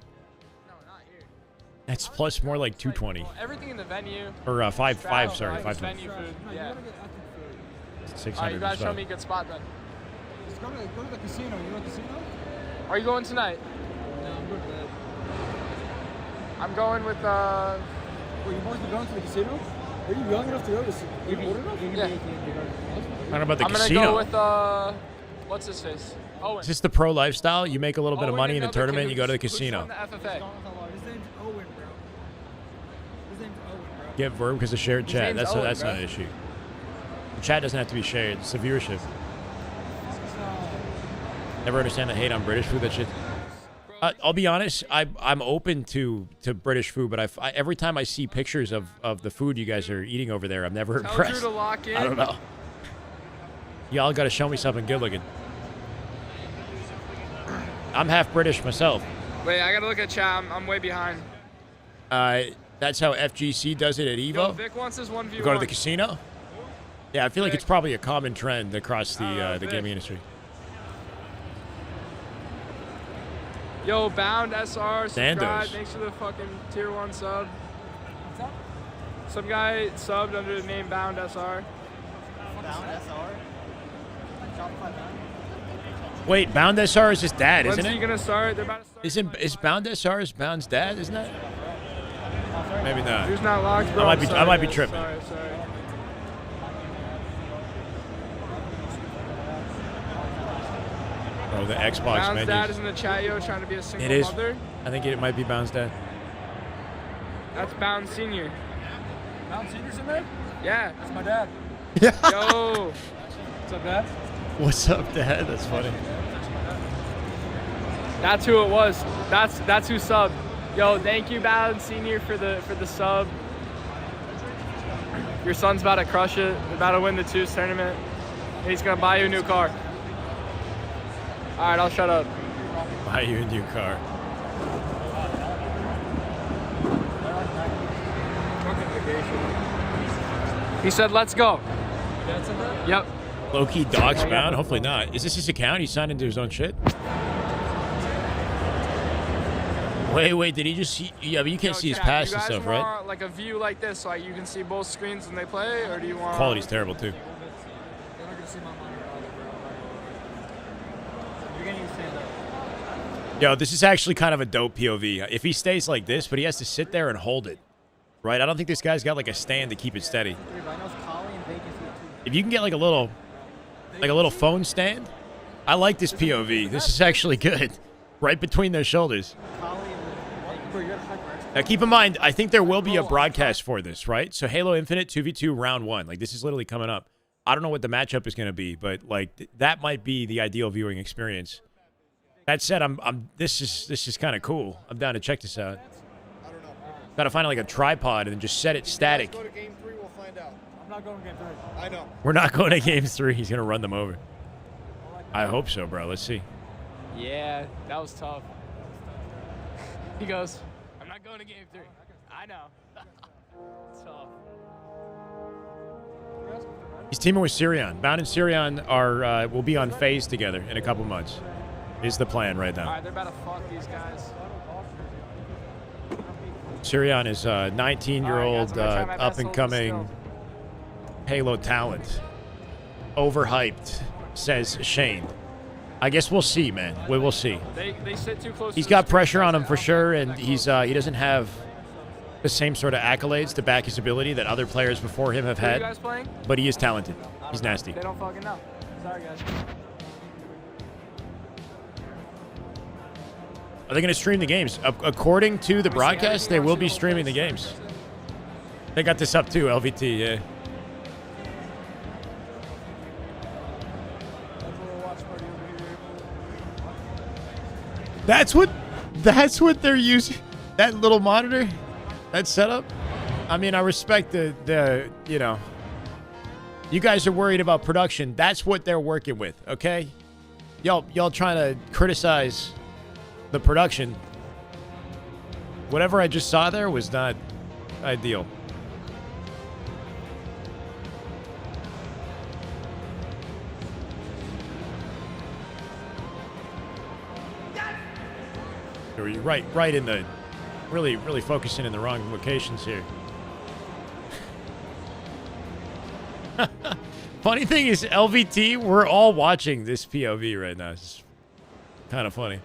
That's plus more like 220.
Well, everything in the venue.
Or five. Sorry,
right?
520.
Venue food. Yeah.
600.
All right, you guys show me a good spot then.
Let's go to the casino. You want the casino?
Are you going tonight?
No, I'm good, man.
I'm going with.
Wait, you boys be going to the casino? Are you young enough to go to? Are you old enough?
Yeah.
I don't know about the
I'm
casino.
gonna go with what's his face? Owen.
Is this the pro lifestyle? You make a little bit of money in the tournament, you go to the casino.
Who's from the FFA?
His name's Owen, bro. His name's Owen, bro.
Get Verb because of shared
His
chat.
name's
That's
Owen,
not an issue. The chat doesn't have to be shared. It's the viewership. Never understand the hate on British food. That shit. I'll be honest. I'm open to British food, but every time I see pictures of the food you guys are eating over there, I'm never impressed.
Tell Drew to lock in.
I don't know. Y'all got to show me something good looking. I'm half British myself.
Wait, I gotta look at chat. I'm way behind.
That's how FGC does it at Evo.
Yo, Vic wants his 1v1.
You go to the casino. Yeah, I feel like it's probably a common trend across the gaming industry.
Yo, Bound SR, subscribe.
Nando's.
Thanks for the fucking tier 1 sub. What's up? Some guy subbed under the name Bound SR.
Bound SR? Shopify Bound?
Wait, Bound SR is his dad,
When's
isn't
he
it?
gonna start? They're about to start.
Is Bound SR is Bound's dad, isn't it? Maybe not.
Who's not locked, bro?
I might be tripping.
Sorry.
Oh, the Xbox
Bound's
menus.
dad is in the chat, yo, trying to be a single
It is.
mother.
I think it might be Bound's dad.
That's Bound Senior.
Bound Senior's in there?
Yeah.
That's my dad.
Yo.
What's up, Dad?
What's up, Dad? That's funny.
That's who it was. That's who subbed. Yo, thank you, Bound Senior, for the sub. Your son's about to crush it. About to win the 2s tournament. And he's gonna buy you a new car. All right, I'll shut up.
Buy you a new car.
He said, "Let's go." Yep.
Low-key dogs Bound? Hopefully not. Is this his account? He signed into his own shit? Wait, did he just see? Yeah, but you can't see his pass and stuff, right?
You guys want like a view like this, so like you can see both screens when they play, or do you want?
Quality's terrible too.
You're not gonna see my monitor either, bro. You're getting stand up.
Yo, this is actually kind of a dope POV. If he stays like this, but he has to sit there and hold it, right? I don't think this guy's got like a stand to keep it steady. If you can get like a little phone stand, I like this POV. This is actually good. Right between their shoulders. Now keep in mind, I think there will be a broadcast for this, right? So Halo Infinite 2v2 round 1. Like this is literally coming up. I don't know what the matchup is going to be, but like that might be the ideal viewing experience. That said, this is kind of cool. I'm down to check this out. Got to find like a tripod and then just set it static.
Go to game 3, we'll find out. I'm not going to game 3. I know.
We're not going to game 3. He's going to run them over. I hope so, bro. Let's see.
Yeah, that was tough. He goes, "I'm not going to game 3. I know. Tough.
He's teaming with Sirion. Bound and Sirion are will be on phase together in a couple months. Is the plan right now.
All right, they're about to fuck these guys.
Sirion is a 19-year-old up-and-coming Halo talent. Overhyped, says Shane. I guess we'll see, man. We will see.
They sit too close.
He's got pressure on him for sure, and he doesn't have the same sort of accolades to back his ability that other players before him have
Who are you
had.
guys playing?
But he is talented. He's nasty.
They don't fucking know. Sorry, guys.
Are they going to stream the games? According to the broadcast, they will be streaming the games. They got this up too, LVT, yeah. That's what they're using. That little monitor, that setup. I mean, I respect the you know. You guys are worried about production. That's what they're working with, okay? Y'all trying to criticize the production. Whatever I just saw there was not ideal. You're right in the really focusing in the wrong locations here. Funny thing is, LVT, we're all watching this POV right now. It's kind of funny.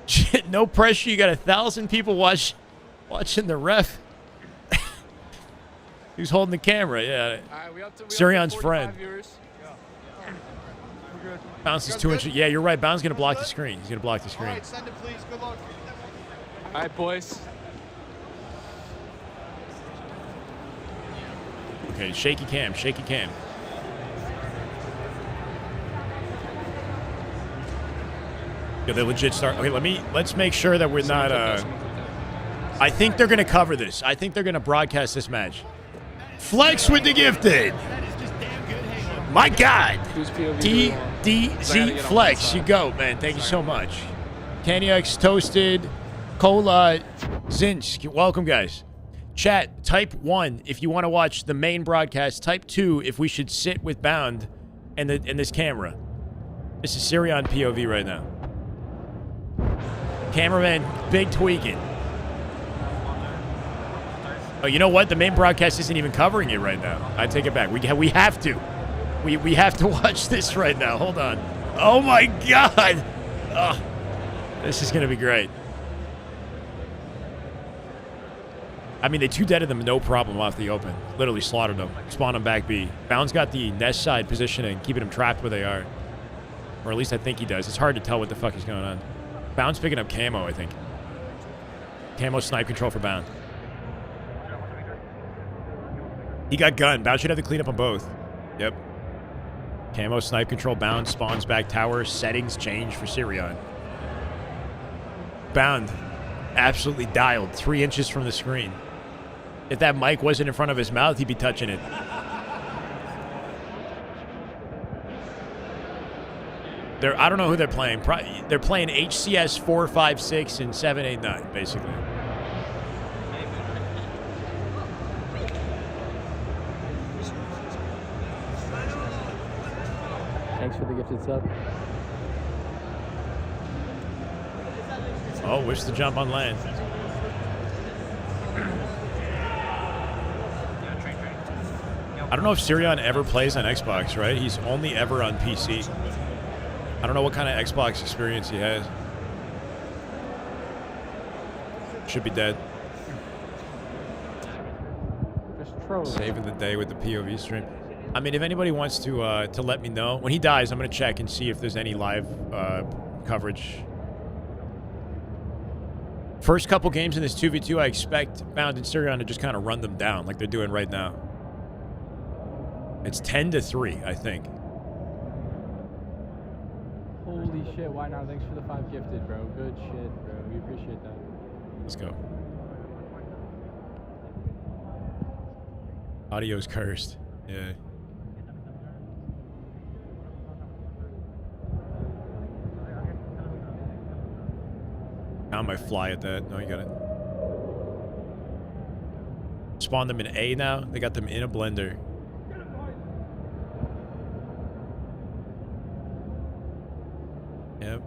Shit, no pressure. You got 1,000 people watching the ref. Who's holding the camera? Yeah. Sirion's friend. Bounce is 2 inches. Yeah, you're right. Bounce gonna block the screen. He's gonna block the screen.
All right, send it, please. Good luck.
All right, boys.
Okay, shaky cam. Yeah, they legit start. Okay, let's make sure that we're not. I think they're gonna cover this. I think they're gonna broadcast this match. Flex with the gifted. My God. DDZ Flex, you go, man. Thank you so much. Candy X Toasted, Cola, Zinch. Welcome, guys. Chat, type 1 if you want to watch the main broadcast. Type 2 if we should sit with Bound and this camera. This is Sirion POV right now. Cameraman, big tweaking. Oh, you know what? The main broadcast isn't even covering it right now. I take it back. We have to. We have to watch this right now. Hold on. Oh my God. Oh, this is gonna be great. I mean, they 2-deaded them no problem off the open. Literally slaughtered them. Spawned them back B. Bound's got the nest side positioning, keeping them trapped where they are. Or at least I think he does. It's hard to tell what the fuck is going on. Bound's picking up camo, I think. Camo snipe control for Bound. He got gun. Bound should have to clean up on both. Yep. Camo snipe control. Bound spawns back tower. Settings change for Sirion. Bound absolutely dialed 3 inches from the screen. If that mic wasn't in front of his mouth, he'd be touching it. I don't know who they're playing. They're playing HCS 4, 5, 6, and 7, 8, 9, basically.
Thanks for the gifted sub.
Oh, wish the jump on land. I don't know if Sirion ever plays on Xbox, right? He's only ever on PC. I don't know what kind of Xbox experience he has. Should be dead. Saving the day with the POV stream. I mean, if anybody wants to let me know. When he dies, I'm going to check and see if there's any live coverage. First couple games in this 2v2, I expect Bound and Sirion to just kind of run them down like they're doing right now. It's 10-3, I think.
Holy shit, why not? Thanks for the 5 gifted, bro. Good shit, bro. We appreciate that.
Let's go. Audio's cursed. Yeah. I might fly at that. No, you got it. Spawn them in A now. They got them in a blender. Yep.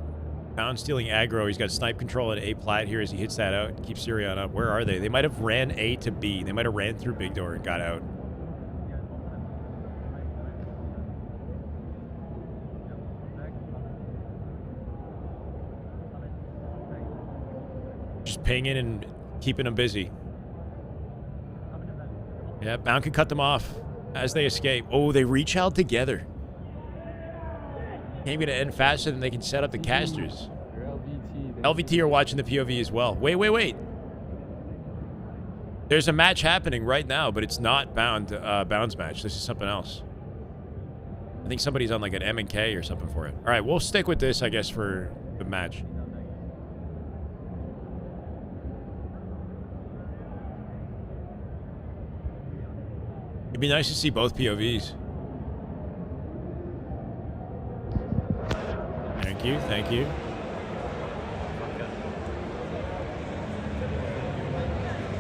Bound stealing aggro. He's got snipe control at A plat here as he hits that out. Keeps Sirion up. Where are they? They might have ran A to B. They might have ran through big door and got out. Just pinging and keeping them busy. Yeah, Bound can cut them off as they escape. Oh, they reach out together. Game gonna end faster than they can set up the casters. LVT are watching the POV as well. Wait. There's a match happening right now, but it's not Bound's match. This is something else. I think somebody's on like an M&K or something for it. All right, we'll stick with this, I guess, for the match. It'd be nice to see both POVs. Thank you.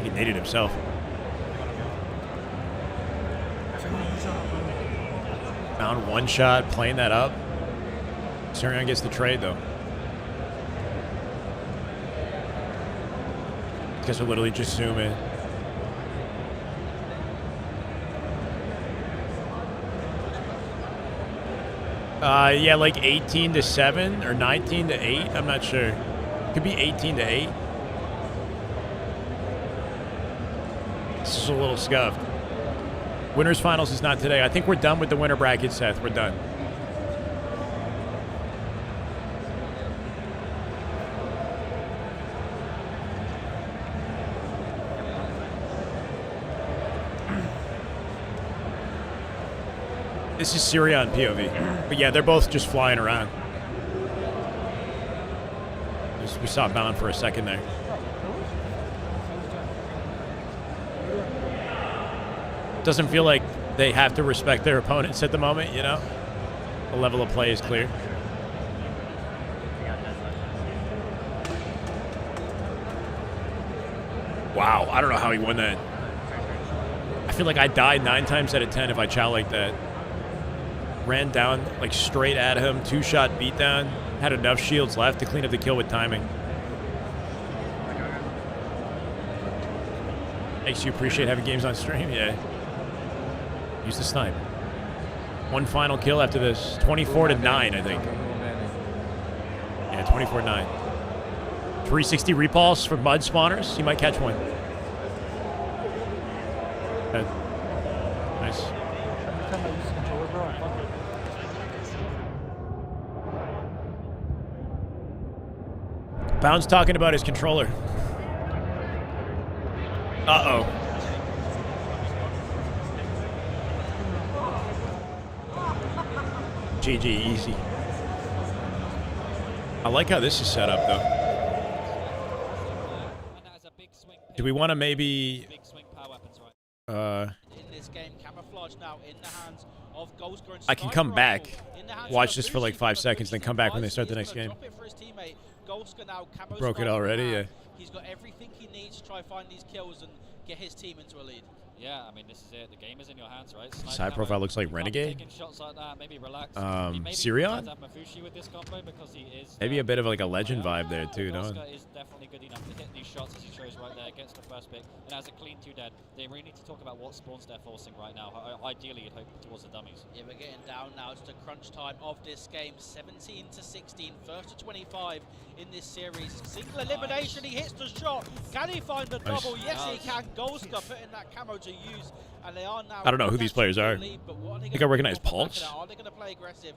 He naded himself. Found one shot, playing that up. Sirion gets the trade though. Guess we'll literally just zoom in. Yeah, like 18-7 or 19-8. I'm not sure. Could be 18-8. This is a little scuffed. Winners finals is not today. I think we're done with the winner bracket, Seth. We're done. This is Sirion POV. But yeah, they're both just flying around. We saw Bound for a second there. Doesn't feel like they have to respect their opponents at the moment, you know? The level of play is clear. Wow, I don't know how he won that. feel like I die 9 times out of 10 if I chow like that. Ran down like straight at him, 2-shot beatdown. Had enough shields left to clean up the kill with timing. Makes you appreciate having games on stream, yeah. Use the snipe. One final kill after this. 24-9, I think. Yeah, 24-9. 360 repulse for mud spawners. He might catch one. Nice. Bound's talking about his controller. Uh-oh. GG, easy. I like how this is set up, though. Do we want to maybe...
in this game, camouflage now in the hands of Goldsker and
I can come back, watch this for like 5 seconds, then come back when they start the next game. Broke it already, yeah.
He's got everything he needs to try find these kills and get his team into a lead.
Yeah, I mean, this is it. The game is in your hands, right?
Side profile looks like Renegade.
Shots like that, maybe relax.
Sirion?
With this combo because he is,
Maybe a bit of like a legend vibe there too, no?
Is definitely good enough to hit these shots as he shows right there. Gets the first pick and has a clean 2 dead. They really need to talk about what spawns they're forcing right now. Ideally, you'd hope towards the dummies.
Yeah, we're getting down now to the crunch time of this game. 17-16, first to 25 in this series. Single elimination, he hits the shot. Can he find the double? Yes, he can. Goldsker putting that camo to use. And they are now
I don't know who these players are. I think I recognize Pulse.
Are they going to play aggressive?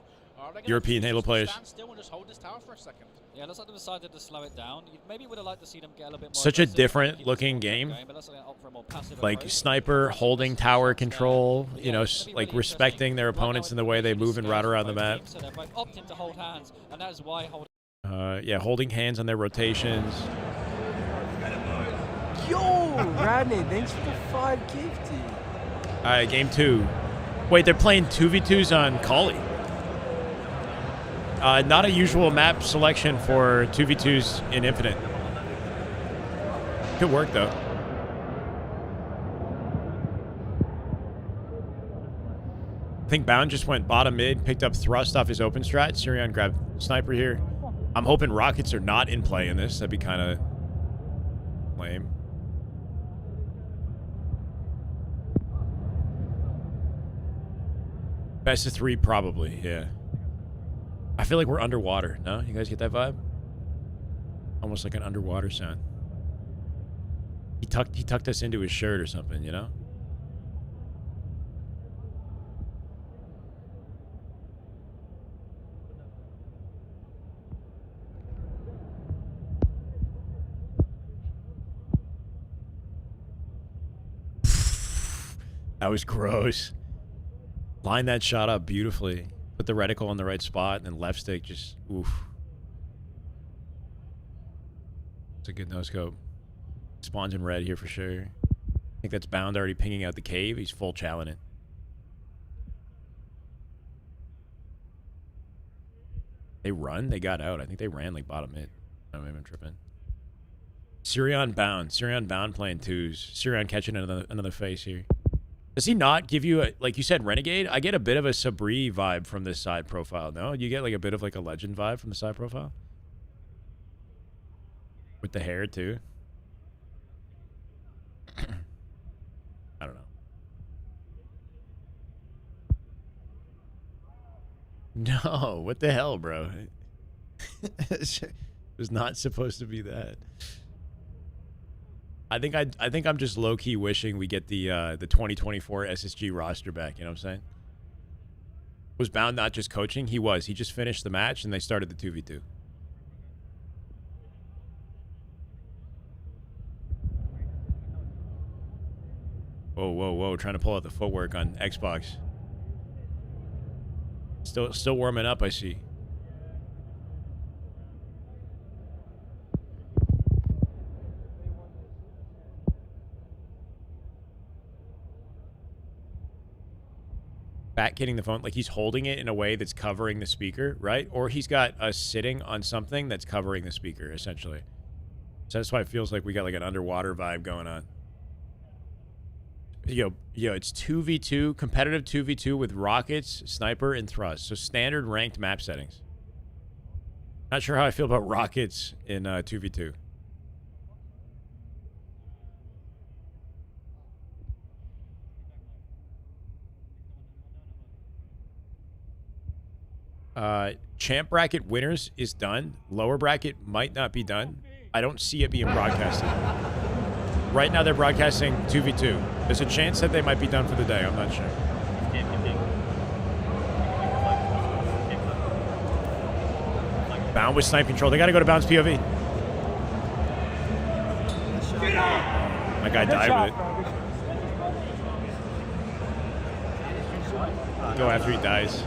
European Halo players.
Stand still and just hold this tower for a second.
Yeah, looks like they decided to slow it down. You maybe would have liked to see them get a little bit more.
Such a different looking game. Like sniper holding tower control, you know, like respecting their opponents in the way they move and route around the map.
So they're both opting to hold hands, and that is why holding.
Yeah, holding hands on their rotations.
Yo, Rodney, thanks for the 5 gifty.
All right, game 2. Wait, they're playing 2v2s on Kali. Not a usual map selection for 2v2s in Infinite. Could work, though. I think Bound just went bottom mid, picked up thrust off his open strat. Sirion grabbed sniper here. I'm hoping rockets are not in play in this. That'd be kind of lame. Best of 3, probably, yeah. I feel like we're underwater, no? You guys get that vibe? Almost like an underwater sound. He tucked us into his shirt or something, you know? That was gross. Line that shot up beautifully. Put the reticle on the right spot, and then left stick just, oof. It's a good no-scope. Spawns in red here for sure. I think that's Bound already pinging out the cave. He's full chowing it. They run? They got out. I think they ran like bottom mid. Oh, maybe I'm tripping. Sirion Bound. Sirion Bound playing 2s. Sirion catching another face here. Does he not give you, like you said, Renegade? I get a bit of a Sabri vibe from this side profile, no? You get like a bit of like a legend vibe from the side profile? With the hair, too? I don't know. No, what the hell, bro? It was not supposed to be that. I think I'm just low-key wishing we get the 2024 SSG roster back, you know what I'm saying? Was Bound not just coaching? He was. He just finished the match and they started the 2v2. Whoa, whoa, whoa, trying to pull out the footwork on Xbox. Still warming up, I see. Back hitting the phone, like he's holding it in a way that's covering the speaker, right? Or he's got us sitting on something that's covering the speaker, essentially. So that's why it feels like we got like an underwater vibe going on. Yo, it's 2v2, competitive 2v2 with rockets, sniper, and thrust. So standard ranked map settings. Not sure how I feel about rockets in 2v2. Champ bracket winners is done. Lower bracket might not be done. I don't see it being broadcasted. Right now they're broadcasting 2v2. There's a chance that they might be done for the day. I'm not sure. Bound with snipe control. They got to go to Bound's POV. My guy died with it. Go after he dies.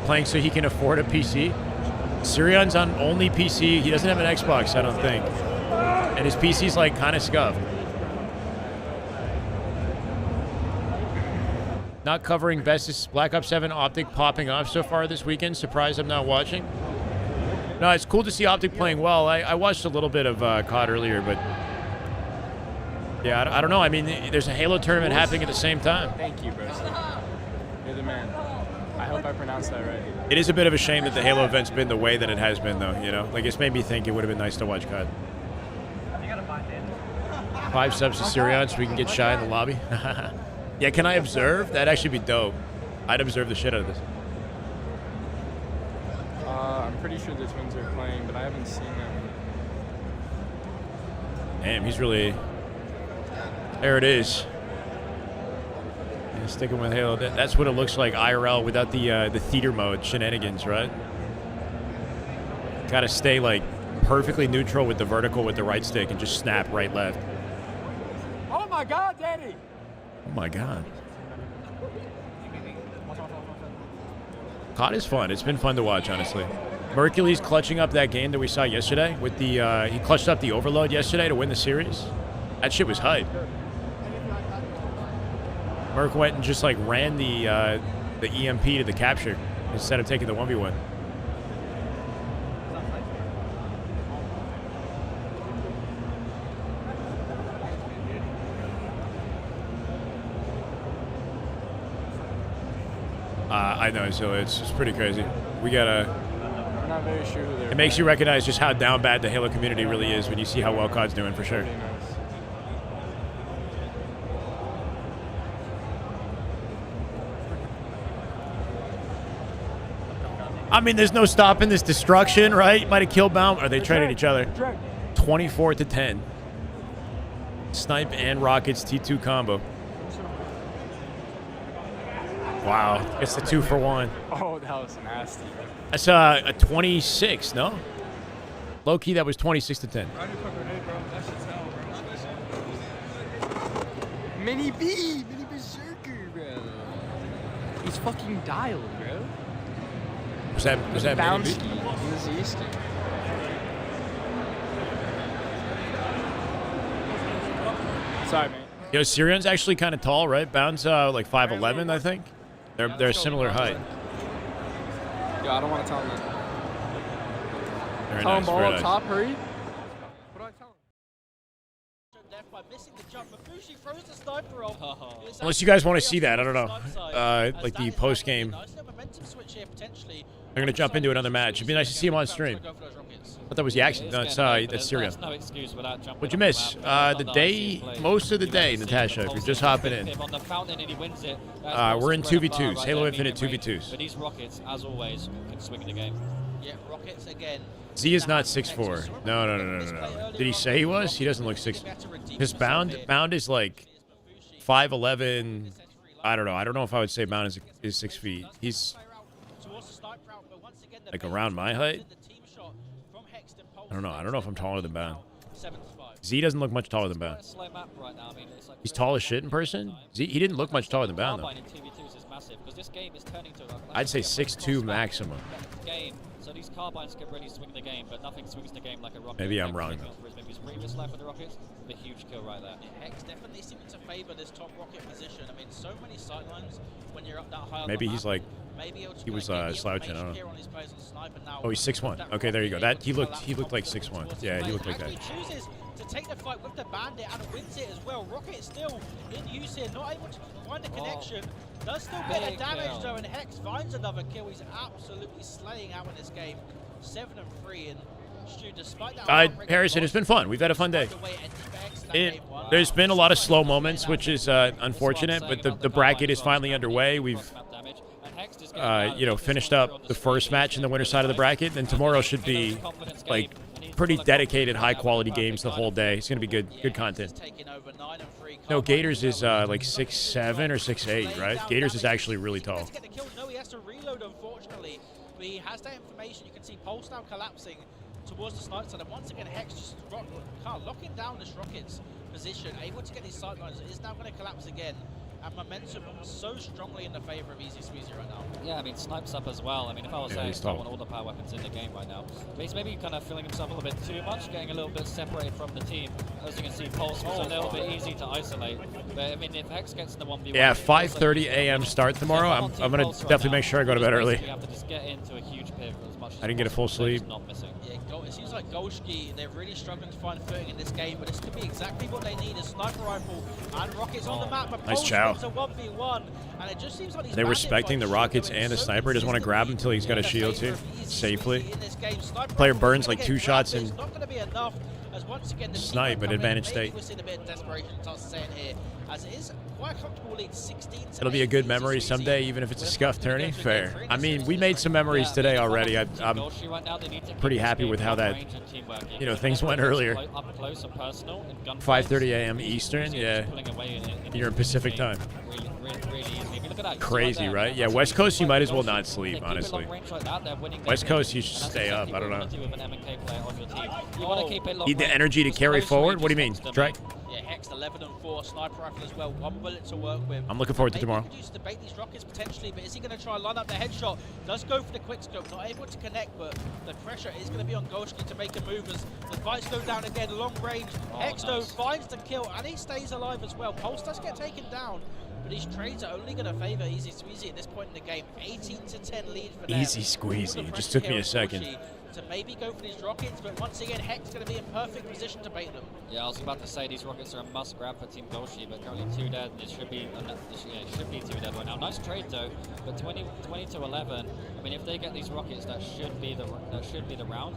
Playing so he can afford a PC. Sirion's on only PC. He doesn't have an Xbox, I don't think. And his PC's like kind of scuffed. Not covering Vestas Black Ops 7 Optic popping off so far this weekend. Surprised I'm not watching. No, it's cool to see Optic playing well. I watched a little bit of COD earlier, but yeah, I don't know. I mean, there's a Halo tournament happening at the same time.
Thank you, bro. You're the man. I hope I pronounced that right.
It is a bit of a shame that the Halo event's been the way that it has been, though, you know? Like, it's made me think it would have been nice to watch COD. 5 subs to Sirion so we can get shy in the lobby. Yeah, can I observe? That'd actually be dope. I'd observe the shit out of this.
I'm pretty sure the Twins are playing, but I haven't seen them.
Damn, he's really... There it is. Yeah, sticking with Halo. That's what it looks like IRL without the theater mode shenanigans, right? Gotta stay, like, perfectly neutral with the vertical with the right stick and just snap right, left.
Oh my God, Daddy!
Oh my God. COD is fun. It's been fun to watch, honestly. Mercury's clutching up that game that we saw yesterday with the, he clutched up the overload yesterday to win the series. That shit was hype. Merc went and just like ran the EMP to the capture instead of taking the 1v1. I know, so it's pretty crazy. We gotta...
I'm not very sure who they're
It makes you recognize just how down bad the Halo community really is when you see how well COD's doing, for sure. I mean, there's no stopping this destruction, right? Might have killed Bound. Are they trading each other? 24-10. Snipe and Rockets T2 combo. Wow, it's the 2-for-1.
Oh, that was nasty.
That's a 26, no? Low key, that was 26-10.
Mini B, Mini Berserker, bro. He's fucking dialed, bro.
Was that
Bound
Mini
ski
B?
in this East. Sorry, man.
Yo, Sirion's actually kind of tall, right? Bound's like 5'11", I think. They're a similar height.
Yo, I don't want to tell him that.
Very
Tell
nice,
him ball
very
up
nice.
top, hurry.
Unless you guys want to see that, I don't know. Like the post game. They're gonna jump into another match. It'd be nice to see him on stream. But that was the action. No, it's Syria. What'd you miss? The day, most of the day, Natasha. If you're just hopping in. We're in 2v2s. Halo Infinite 2v2s.
But these Rockets, as always, can swing the game.
Yeah, Rockets again.
Z is not 6'4". No. Did he say he was? He doesn't look 6. His Bound is like 5'11". I don't know. I don't know if I would say Bound is 6 feet. He's like around my height. I don't know. I don't know if I'm taller than Bound. Z doesn't look much taller than Bound. He's tall as shit in person. Z, he didn't look much taller than Bound though. I'd say 6'2" maximum.
So these carbines can really swing the game, but nothing swings the game like a rocket.
Maybe I'm wrong.
Maybe his previous life with the Rockets, a huge kill right there.
Hex definitely seems to favor this top rocket position. I mean, so many sightlines when you're up that high.
Maybe he's like He was slouching. I don't know. Oh, he's 6'1". Okay, there you go. That he looked like 6'1". Yeah, he looked like that.
Chooses to take the fight with the bandit and wins it as well. Rocket still in use here, not able to find a connection. Does still get a damage though, and Hex finds another kill. He's absolutely slaying out in this game. 7-3, and Stu, despite that.
Harrison, it's been fun. We've had a fun day. There's been a lot of slow moments, which is unfortunate, but the bracket is finally underway. We've finished up the first match in the winner side of the bracket, and tomorrow should be like pretty dedicated, high-quality games the whole day. It's gonna be good content. No, Gators is like 6'7" or 6'8", right? Gators is actually really tall.
No, he has to reload, unfortunately. But he has that information. You can see Pulse now collapsing towards the sniper side, and once again Hex just locking down this Rocket's position, able to get these sidelines. It is now going to collapse again. And momentum so strongly in the favor of Easy Squeezy right now.
Yeah, I mean, Snipe's up as well. I mean, if I was saying I want all the power weapons in the game right now. But he's maybe kind of feeling himself a little bit too much, getting a little bit separated from the team. As you can see, Pulse was a little bit easy to isolate. But I mean, if Hex gets in the 1v1...
Yeah, 5:30 a.m. start tomorrow. I'm going to definitely make sure I go to bed early.
You have to just get into a huge pivot as much as
I didn't get a full sleep.
Not missing.
Yeah, it seems like Golshki, they're really struggling to find footing in this game, but this could be exactly what they need. A sniper rifle and Rockets on the map. But
nice chow.
A 1v1, and it just seems like
they're respecting the Rockets and the sniper. Doesn't want to grab him until he's got a shield too, safely. Player burns like 2 shots and snipe at advantage state. It'll be a good memory someday, even if it's a scuffed tourney. Fair. I mean, we made some memories today already. I'm pretty happy with how that, things went earlier. 5:30 a.m. Eastern. Yeah, you're in Pacific time. Crazy, right? Yeah, West Coast, you might as well not sleep, honestly. West Coast, you should stay up. I don't know. Need the energy to carry forward? What do you mean, Drake?
Yeah, Hex 11-4, sniper rifle as well, 1 bullet to work with.
I'm looking forward to tomorrow.
Maybe to bait these Rockets potentially, but is he going to try and line up the headshot? Does go for the quick scope, not able to connect, but the pressure is going to be on Golshki to make a move as the fights go down again, long range. Hex though finds the kill, and he stays alive as well. Pulse does get taken down, but these trades are only going to favor Easy Squeezy at this point in the game. 18-10 lead for them.
Easy Squeezy. It just took me a second.
To maybe go for these Rockets, but once again, Hex going to be in perfect position to bait them.
Yeah, I was about to say these Rockets are a must grab for Team Golshki, but currently 2 dead. It should be 2 dead right now. Nice trade though, but 20 to 11. I mean, if they get these Rockets, that should be the round.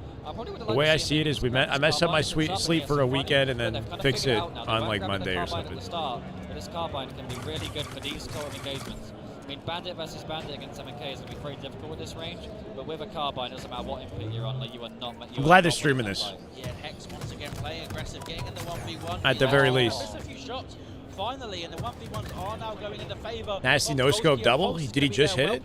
The way I see it is, I messed up my sleep for a weekend and then fix it on like Monday or something.
But this carbine can be really good for these sort of engagements. I mean, Bandit versus Bandit against 7K is going to be very difficult with this range, but with a carbine, it doesn't matter what input you're on, like you are not...
I'm glad they're streaming this.
Yeah, Hex once again playing aggressive, getting in the 1v1.
At the very least.
Missed a few shots, finally, and the 1v1s are now going in the favor.
Nasty no-scope double? Did he just hit it?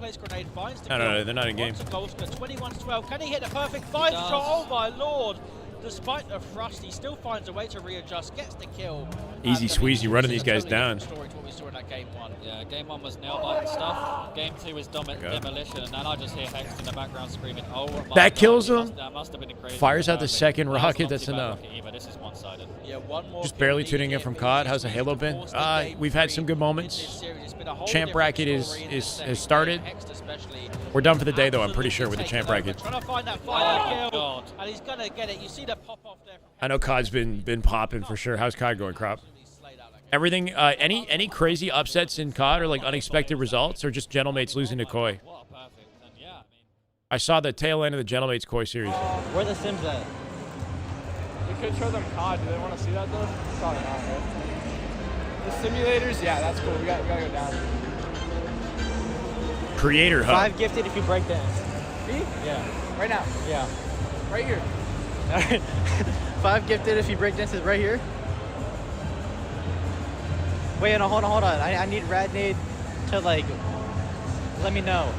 No, they're not in game.
21-12, can he hit a perfect 5 shot? Oh my lord! Despite the thrust, he still finds a way to readjust, gets the kill.
Easy Squeezy running these guys down.
Yeah, game 1 was nail bite stuff. Game 2 was demolition, and then I just hear Hex in the background screaming, "Oh my God."
That kills him.
That must have been a crazy.
Fires out the second rocket. That's enough.
This is one-sided.
Yeah, one more.
Just barely tuning in from COD. How's the Halo been? We've had some good moments. Champ bracket has started. We're done for the day though. I'm pretty sure with the champ bracket.
Trying to find that final kill, and he's gonna get it. You see the pop off there.
I know COD's been popping for sure. How's COD going, Crop? Everything, any crazy upsets in COD or like unexpected results, or just Gentlemates losing to Koi? I saw the tail end of the Gentlemates Koi series.
Where are the Sims at?
We could show them COD. Do they want to see that though? Probably not, right? The simulators, yeah, that's cool. We gotta go down.
Creator Hub.
5 gifted if you break dance.
Me?
Yeah.
Right now?
Yeah.
Right here.
All right. 5 gifted if you break dances right here. Wait, no, hold on. I need Radnade to like let me know.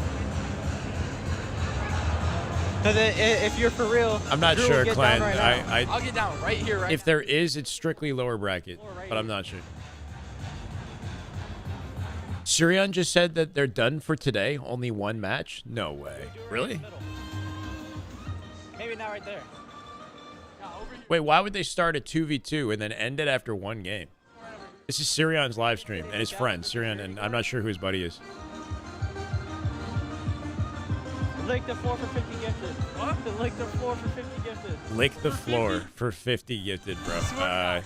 Because if you're for real,
I'm not sure, Clan.
Right I'll get down right here.
If there is, it's strictly lower bracket, but I'm not sure. Sirion just said that they're done for today. Only 1 match? No way. Really?
Maybe not right there.
Wait, why would they start at 2v2 and then end it after 1 game? This is Sirion's live stream and his friend, Sirion, and I'm not sure who his buddy is.
Lick the floor for 50 gifted. What? Lick the floor for 50 gifted.
Lick the floor for 50 gifted, bro.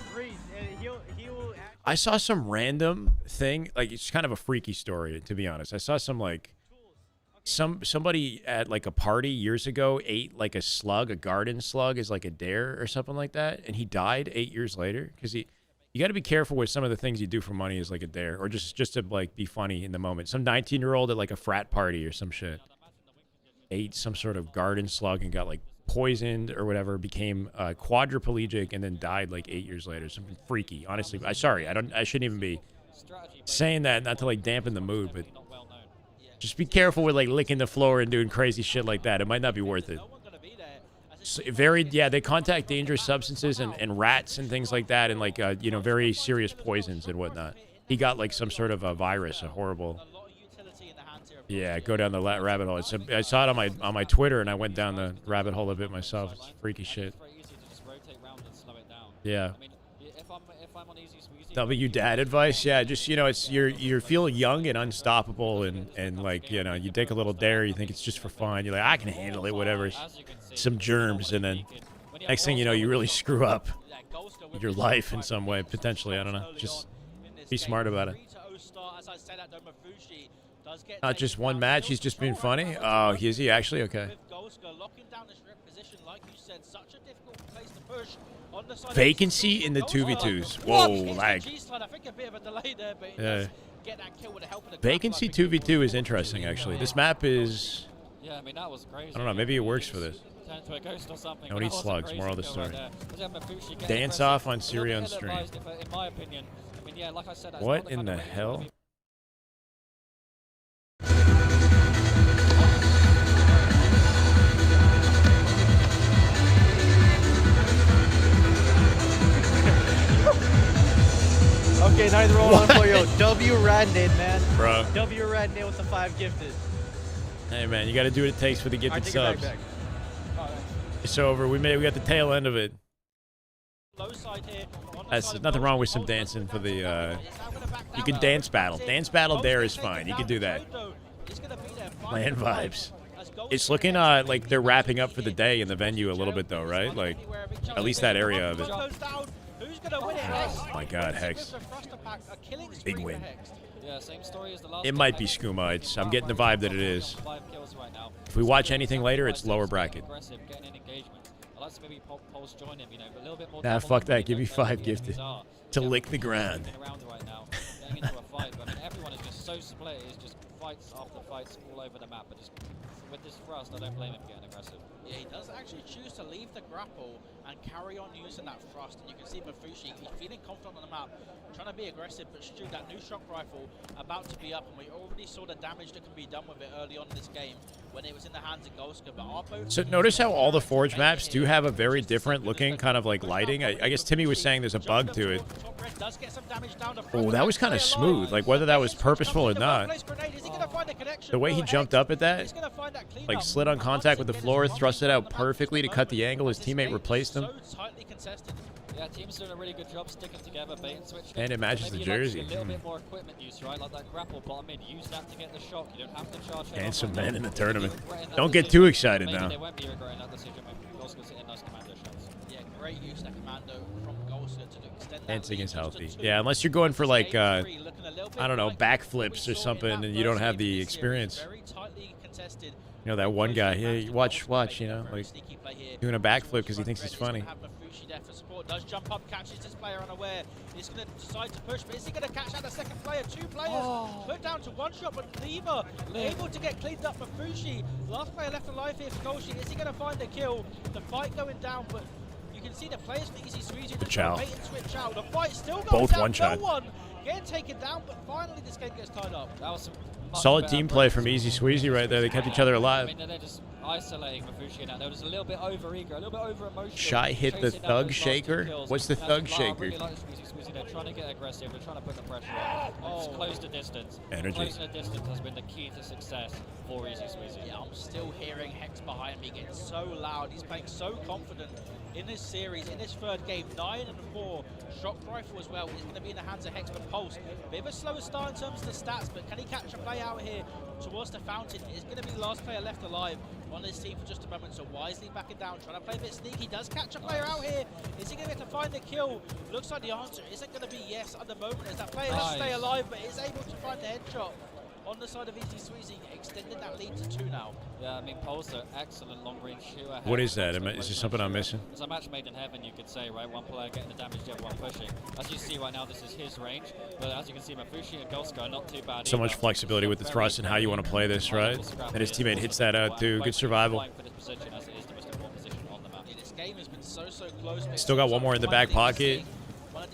I saw some random thing, like it's kind of a freaky story, to be honest. I saw some like somebody at like a party years ago ate like a slug, a garden slug, as like a dare or something like that, and he died 8 years later because you got to be careful with some of the things you do for money as like a dare or just to like be funny in the moment. Some 19-year-old at like a frat party or some shit ate some sort of garden slug and got like poisoned or whatever, became quadriplegic, and then died like 8 years later. Something freaky. Honestly, I shouldn't even be saying that, not to like dampen the mood, but just be careful with like licking the floor and doing crazy shit like that. It might not be worth it. So they contact dangerous substances and rats and things like that, and like very serious poisons and whatnot. He got like some sort of a virus, a horrible. Yeah, go down the rabbit hole. I saw it on my Twitter, and I went down the rabbit hole a bit myself. It's freaky shit. Yeah. W dad advice? Yeah, just it's you feel young and unstoppable, and like you take a little dare, you think it's just for fun. You're like, I can handle it, whatever. Some germs, and then next thing you know, you really screw up your life in some way, potentially. I don't know. Just be smart about it. Not just one match, he's just being funny? Oh, is he actually? Okay. Vacancy in the 2v2s. Whoa, lag. Yeah. Vacancy 2v2 is interesting, actually. This map is...
Yeah, I mean, that was crazy.
I don't know, maybe it works for this. Don't eat slugs, moral of the story. Dance off on Siri on stream. What in the hell?
Okay, now he's rolling on for you. W Radnade, man.
Bro.
W Radnade with the 5 gifted.
Hey, man, you got to do what it takes for the gifted subs. It's over. We got the tail end of it. There's nothing wrong with some dancing for the. You can dance battle. Dance battle there is fine. You can do that. Land vibes. It's looking like they're wrapping up for the day in the venue a little bit though, right? Like at least that area of it. Oh my God, Hex. Big win. It might be Skooma. I'm getting the vibe that it is. If we watch anything later, it's lower bracket. Nah, fuck that. Give me 5 gifted to lick the ground.
Everyone is just so split. It's just fights after fights all over the map. But just with this thrust, I don't blame him getting aggressive.
Yeah, he does actually choose to leave the grapple and carry on using that thrust. And you can see Mafushi, he's feeling confident on the map, trying to be aggressive, but Stu, that new shock rifle about to be up, and we already saw the damage that can be done with it early on in this game when it was in the hands of Golska. But our both
so notice how all the Forge maps do have a very different looking kind of like lighting. I guess Timmy was saying there's a bug to it. Oh, that was kind of smooth, like whether that was purposeful or not. The way he jumped up at that, like slid on contact with the floor, thrust it out perfectly to cut the angle. His teammate replaced him.
Yeah, team's doing a really good job sticking together, bait and switch.
And it matches the jersey.
A little bit more equipment use, right? Like that grapple bottom mid, use that to get the shock. You don't have to charge.
And some men in the tournament. Don't get too excited now.
They won't be regretting that decision when Golska's hitting those commando shots.
Yeah, great use of that commando from Golska to extend that.
Dancing is healthy. Yeah, unless you're going for like, I don't know, backflips or something, and you don't have the experience.
Very tightly contested.
You know, that one guy, yeah, watch, you know, like doing a backflip because he thinks he's funny.
Does jump up, catches this player unaware. He's going to decide to push, but is he going to catch out the second player? 2 players put down to 1 shot, but Lever able to get cleaned up for Fushi. Last player left alive here for Golshi. Is he going to find the kill? The fight going down, but you can see the players for Easy Squeezy just bait and switch out. The fight still going
both
down.
One shot.
No one getting taken down, but finally this game gets tied up.
That was some
solid team play from Easy Squeezy right there. They kept each other alive.
I mean, they're just isolating Mafushi now. They were just a little bit over eager, a little bit over emotional.
Shy hit the thug shaker. What's the thug shaker?
Really like Squeezy. They're trying to get aggressive. They're trying to put the pressure on. Just close the distance.
Energy.
Closing the distance has been the key to success for Easy Squeezy.
Yeah, I'm still hearing Hex behind me getting so loud. He's playing so confident in this series, in this third game. 9 and 4. Shock rifle as well. It's going to be in the hands of Hex, but Pulse. Bit of a slower start in terms of the stats, but can he catch a play out here?
towards the fountain. Is going to be the last player left alive on this team for just a moment, so wisely backing down, trying to play a bit sneaky. Does catch a player out here. Is he going to get to find the kill? Looks like the answer isn't going to be yes at the moment, as that player does stay alive, but is able to find the headshot on the side of Easy Sweezy, extending that lead to 2 now.
Yeah, I mean, Pole's an excellent long-range shooter.
What is that? Is there something I'm missing?
It's a match made in heaven, you could say, right? One player getting the damage, the other one pushing. As you see right now, this is his range, but as you can see, Mafushi and Golska are not too bad
So
either.
much flexibility with the thrust and how you want to play this, right? And his teammate hits that out too. Good survival. Still got one more in the back pocket.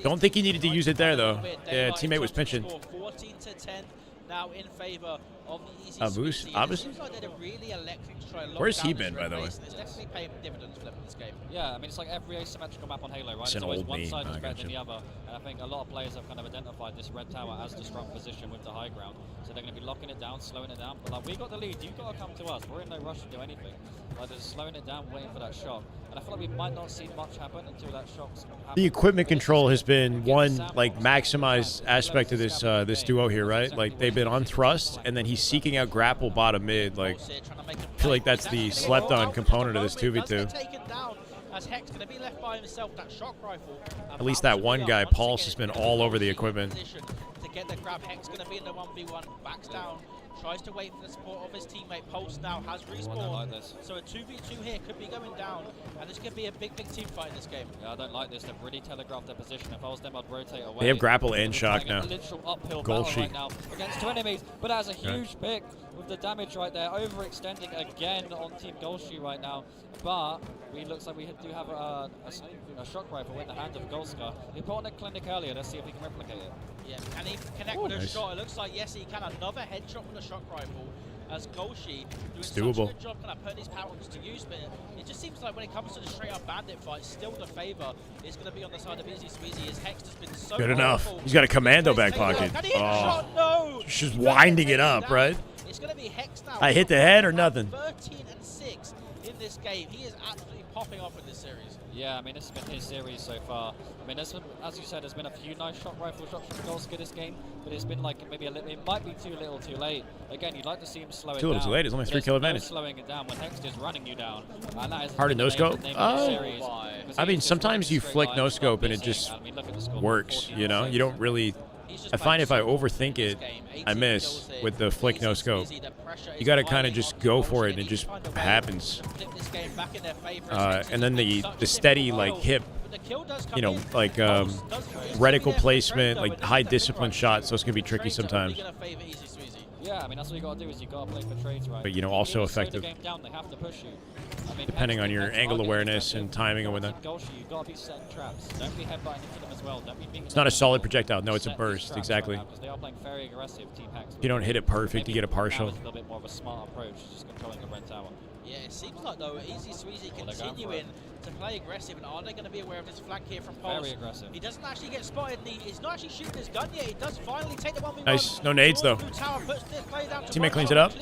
Don't think he needed to use it there, though. Yeah, teammate was pinching.
14 to 10 now in favor of the Easy
Abus?
Sweezy.
Abus?
It seems like they're really electric to try and lock
Where's he
down this
been, by the
red
way?
race, and it's definitely paying dividends for them in this game.
Yeah, I mean, it's like every asymmetrical map on Halo, right?
It's
There's
an
always
old
one
me.
side that's
I
better
gotcha.
than the other, and I think a lot of players have kind of identified this red tower as the strong position with the high ground, so they're going to be locking it down, slowing it down. But like, we got the lead, you've got to come to us. We're in no rush to do anything. Like, just slowing it down, waiting for that shot. And I feel like we might not see much happen until that shot's happened.
The equipment control has been one like maximized aspect of this this duo here, right? Like they've been on thrust, and then he's seeking out grapple bottom mid. Like I feel like that's the slept on component of this 2v2.
As Hex going to be left by himself, that shock rifle.
At least that one guy, Pulse, has been all over the equipment.
To get the grab, Hex going to be in the 1v1, backs down, tries to wait for the support of his teammate. Pulse now has respawned, so a 2v2 here could be going down, and this could be a big team fight in this game.
Yeah, I don't like this. They've really telegraphed their position. If I was them, I'd rotate away.
They have grapple and shock now.
Literal uphill
Goal
battle
sheet.
right now against 2 enemies, but that's a huge pick with the damage right there, overextending again on Team Golshi right now. But it looks like we do have a shock rifle in the hand of Golska. He put on a clinic earlier. Let's see if he can replicate it.
Yeah, can he connect with a shot? It looks like yes, he can. Another headshot with a shock rifle. As Golshi doing such a good job kind of putting his powers to use, but it just seems like when it comes to the straight up bandit fight, still the favor is going to be on the side of Easy Sweezy. His Hex has been so
Good enough. He's got a commando back pocket. Oh,
no!
Just winding it up, right?
It's going to be Hex now.
I hit the head or nothing.
13 and 6 in this game. He is absolutely popping off in this series.
Yeah, I mean, this has been his series so far. I mean, as you said, there's been a few nice shock rifle shots from Golska this game, but it's been like maybe a little, it might be too little too late. Again, you'd like to see him slow it down.
Too little too late. It's only 3 kill advantage.
Slowing it down when Hex is running you down. And that is
Hard to no scope. I mean, sometimes you flick no scope and it just works. You know, you don't really. I find if I overthink it, I miss with the flick no scope. You got to kind of just go for it and it just happens. And then the steady like hip, you know, like reticle placement, like high discipline shots. Those can be tricky sometimes.
Yeah, I mean, that's what you got to do is you got to play for trades, right?
But you know, also effective.
Game down, they have to push you. I mean,
depending on your angle awareness and timing and whatnot.
You got to be setting traps. Don't be headbutting into them as well. Don't be being
it's not a solid projectile. No, it's a burst. Exactly.
Right now, they are playing very aggressive team hacks.
If you don't hit it perfect, you get a partial.
It's a little bit more of a smart approach, just controlling the red tower.
Yeah, it seems like though Easy Sweezy continuing to play aggressive, and are they going to be aware of this flank here from Pulse?
Very aggressive.
He doesn't actually get spotted, and he's not actually shooting his gun yet. He does finally take the 1v1.
Nice. No nades though. Teammate cleans it up.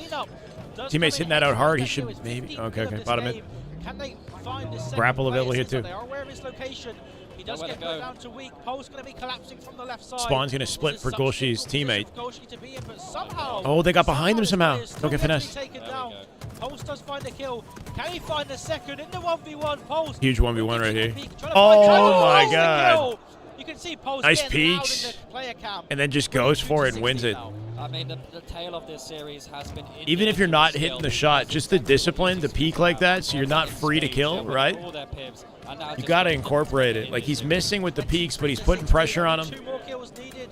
Teammate's hitting that out hard. He should maybe. Okay. Bottom it.
Can they find the
grapple available here too.
They are aware of his location. He does get put down to weak. Pulse going to be collapsing from the left side.
Spawn's going to split for Golshi's teammate.
Somehow,
oh, they got behind him somehow. Don't get finessed.
Pulse does find the kill. Can he find the second in the 1v1? Pulse.
Huge 1v1 right here. Oh my god.
You can see Pulse
nice peeks. And then just goes for it and wins it.
I mean, the tail of this series has been...
Even if you're not hitting the shot, just the discipline to peek like that so you're not free to kill, right? You got to incorporate it. Like, he's missing with the peaks, but he's putting pressure on him.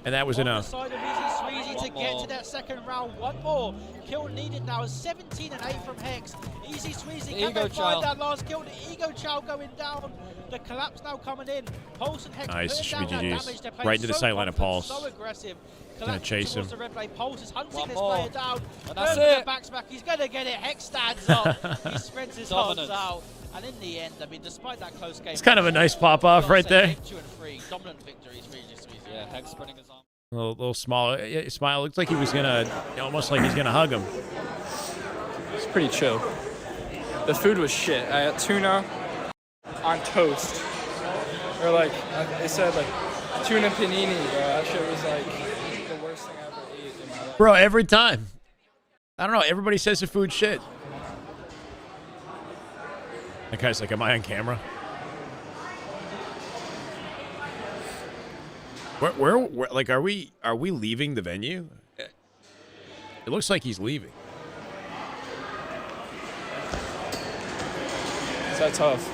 And that was enough.
To get to that second round. One more kill needed now. 17 and 8 from Hex. Easy Sweezy. Can they find that last kill? The Ego Chow going down. The collapse now coming in. Pulse and Hex
nice.
down that damage.
Right into the sight line of Pulse.
So aggressive.
Gonna chase him.
Pulse is hunting this player down.
And that's it.
Backs back. He's gonna get it. Hex stands up. He spreads his hearts out. And in the end, I mean, despite that close game,
it's kind of a nice pop off right there.
2 and 3 dominant victories for Easy Sweezy.
Yeah, Hex spreading his arm.
A little small smile. Looks like he was gonna, almost like he's gonna hug him.
It's pretty chill. The food was shit. I had tuna on toast, or like they said, like tuna panini. Bro, that shit was like the worst thing I ever ate in my life.
Bro, every time. I don't know. Everybody says the food shit. That guy's like, am I on camera? Where like, are we leaving the venue? It looks like he's leaving.
Is that tough?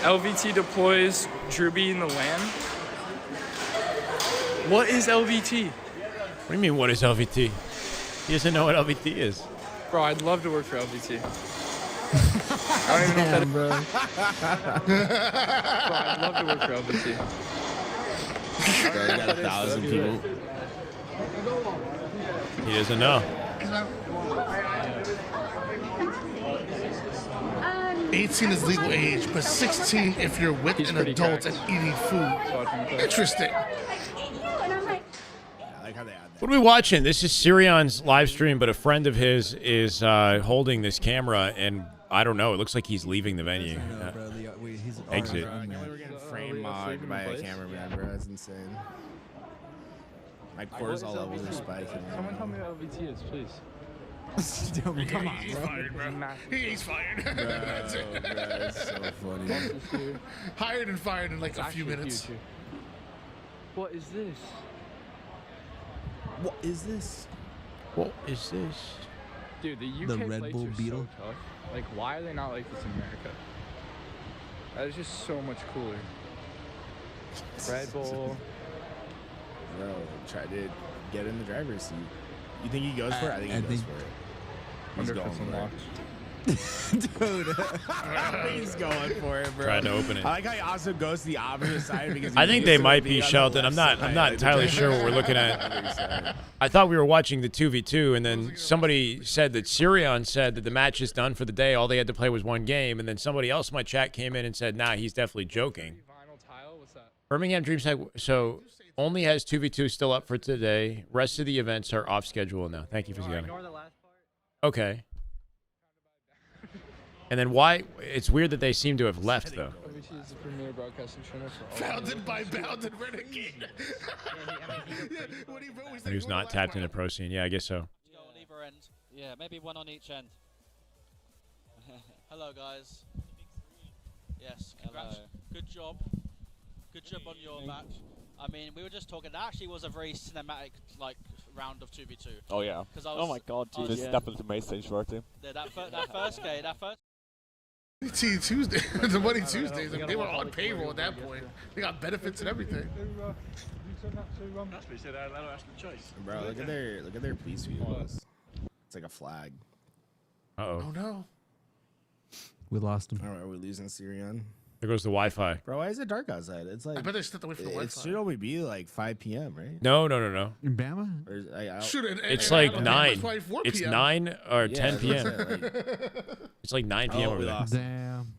LVT deploys Druby in the LAN. What is LVT?
What do you mean, what is LVT? He doesn't know what LVT is.
Bro, I'd love to work for LVT. I don't even know if
bro.
Bro, I'd love to work for LVT.
Bro, you got 1,000 people.
He doesn't know.
18 is legal age, but 16 if you're with an adult and eating food. Interesting.
What are we watching? This is Sirion's live stream, but a friend of his is holding this camera, and I don't know. It looks like he's leaving the venue. Exit.
We're getting frame mogged by a cameraman, bro. That's insane. My cortisol levels are spiking.
Someone tell me what LVT is, please.
Dude, come on,
He's
bro.
fired, bro. He's fired.
Bro,
That's it.
bro, it's so funny.
Hired and fired in like a few minutes.
What is this?
What is this?
What is this?
Dude, the UK
The Red
plates
Bull
are
Beetle?
so tough. Like, why are they not like this in America? That is just so much cooler. Red Bull.
Bro, try to get in the driver's seat. You think he goes for it? I think he goes for it. He's
Wonder if
going
it's
for
unlocked.
Dude, he's going for it, bro.
Trying to open it.
I like how he also goes to the opposite side because
I think they might be Shelton. I'm not entirely sure what we're looking at. I thought we were watching the 2v2, and then somebody said that Sirion said that the match is done for the day. All they had to play was one game, and then somebody else in my chat came in and said, nah, he's definitely joking. Birmingham DreamHack so only has 2v2 still up for today. Rest of the events are off schedule now. Thank you for the Okay. And then why? It's weird that they seem to have left, though.
LVT is the premier broadcasting channel for all
Founded by Bounded Renegade.
He was not tapped into pro scene. Yeah, I guess so.
On either end. Yeah, maybe one on each end. Hello, guys. Yes, congrats. Hello. Good job. Good job on your match. I mean, we were just talking. That actually was a very cinematic, like, round of 2v2.
Oh yeah.
Oh my God, dude.
This is definitely the main stage for our team.
Yeah, that first game, that first.
Tuesday, the Money Tuesdays. They were on payroll at that point. They got benefits and everything.
Bro, look at their police vehicles. It's like a flag.
Uh-oh.
Oh no.
We lost him.
All right, are we losing Sirion?
There goes the Wi-Fi.
Bro, why is it dark outside? It's like
I bet they stepped away from the
it
Wi-Fi.
should only be like 5 p.m., right?
No.
In Bama?
Or is,
It's like 9.
It's 4
It's
PM.
9 or
Yeah,
10 p.m.
like,
It's like 9 p.m.
Oh,
over
we
there.
lost.
Damn.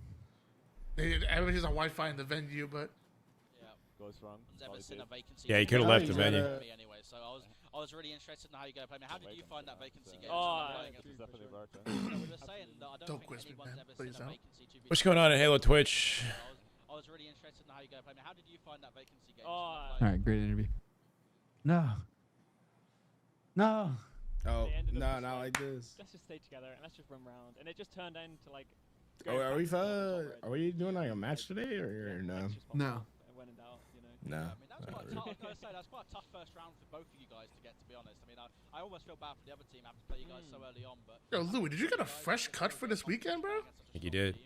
Everybody's on Wi-Fi in the venue, but
Goes wrong.
Yeah, he could have left the venue.
Anyway, so I was really interested in how you go play. I mean, how did you find that vacancy game?
Definitely worked.
We're just saying that I don't
Don't
think
quiz me,
anyone's
man.
ever
Please
seen a
don't.
vacancy 2v2.
What's going on at Halo Twitch?
I was really interested in how you go play. I mean, how did you find that vacancy game?
All right, great interview. No. No.
Oh, no, not like this.
Let's just stay together and let's just run around. And it just turned into like.
Oh, are we doing like a match today or no?
No.
When in doubt, you know.
No.
I mean, that's quite tough. I was gonna say that's quite a tough first round for both of you guys to get. To be honest, I mean, I almost feel bad for the other team having to play you guys so early on. But
yo, Louis, did you get a fresh cut for this weekend, bro?
I think he did.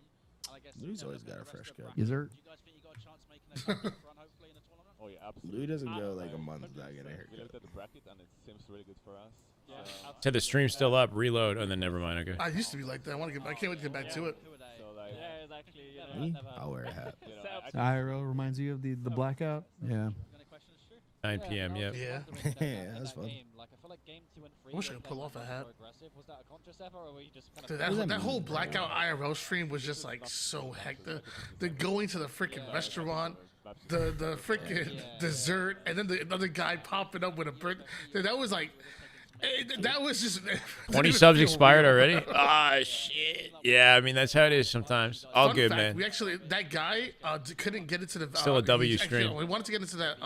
Louis always got a fresh cut.
Yes, sir.
Do you guys think you got a chance making a comeback run hopefully in the tournament?
Oh yeah, absolutely.
Louis doesn't go like a month without getting a
We
haircut.
looked at the bracket and it seems really good for us. Yeah.
Said the stream's still up. Reload. Oh, then never mind. Okay.
I used to be like that. I can't wait to get back to it.
So like,
Yeah, exactly. You know,
Me?
never-
I'll wear a hat.
you know, I
IRL reminds you of the blackout? Yeah.
9 p.m. Yep.
Yeah.
Yeah, that's fun.
Like, I feel like game 2 and 3.
I wish I could pull off a hat.
Was that a conscious effort, or were you just kind
Dude,
of?
that whole blackout IRL stream was just like so hectic. The going to the freaking restaurant, the freaking dessert, and then the another guy popping up with a brick. Dude, that was like, that was just.
20 subs expired already? Ah, shit. Yeah, I mean, that's how it is sometimes. All
Fun
good,
fact,
man.
We actually, that guy couldn't get into the.
Still a W stream.
We wanted to get into that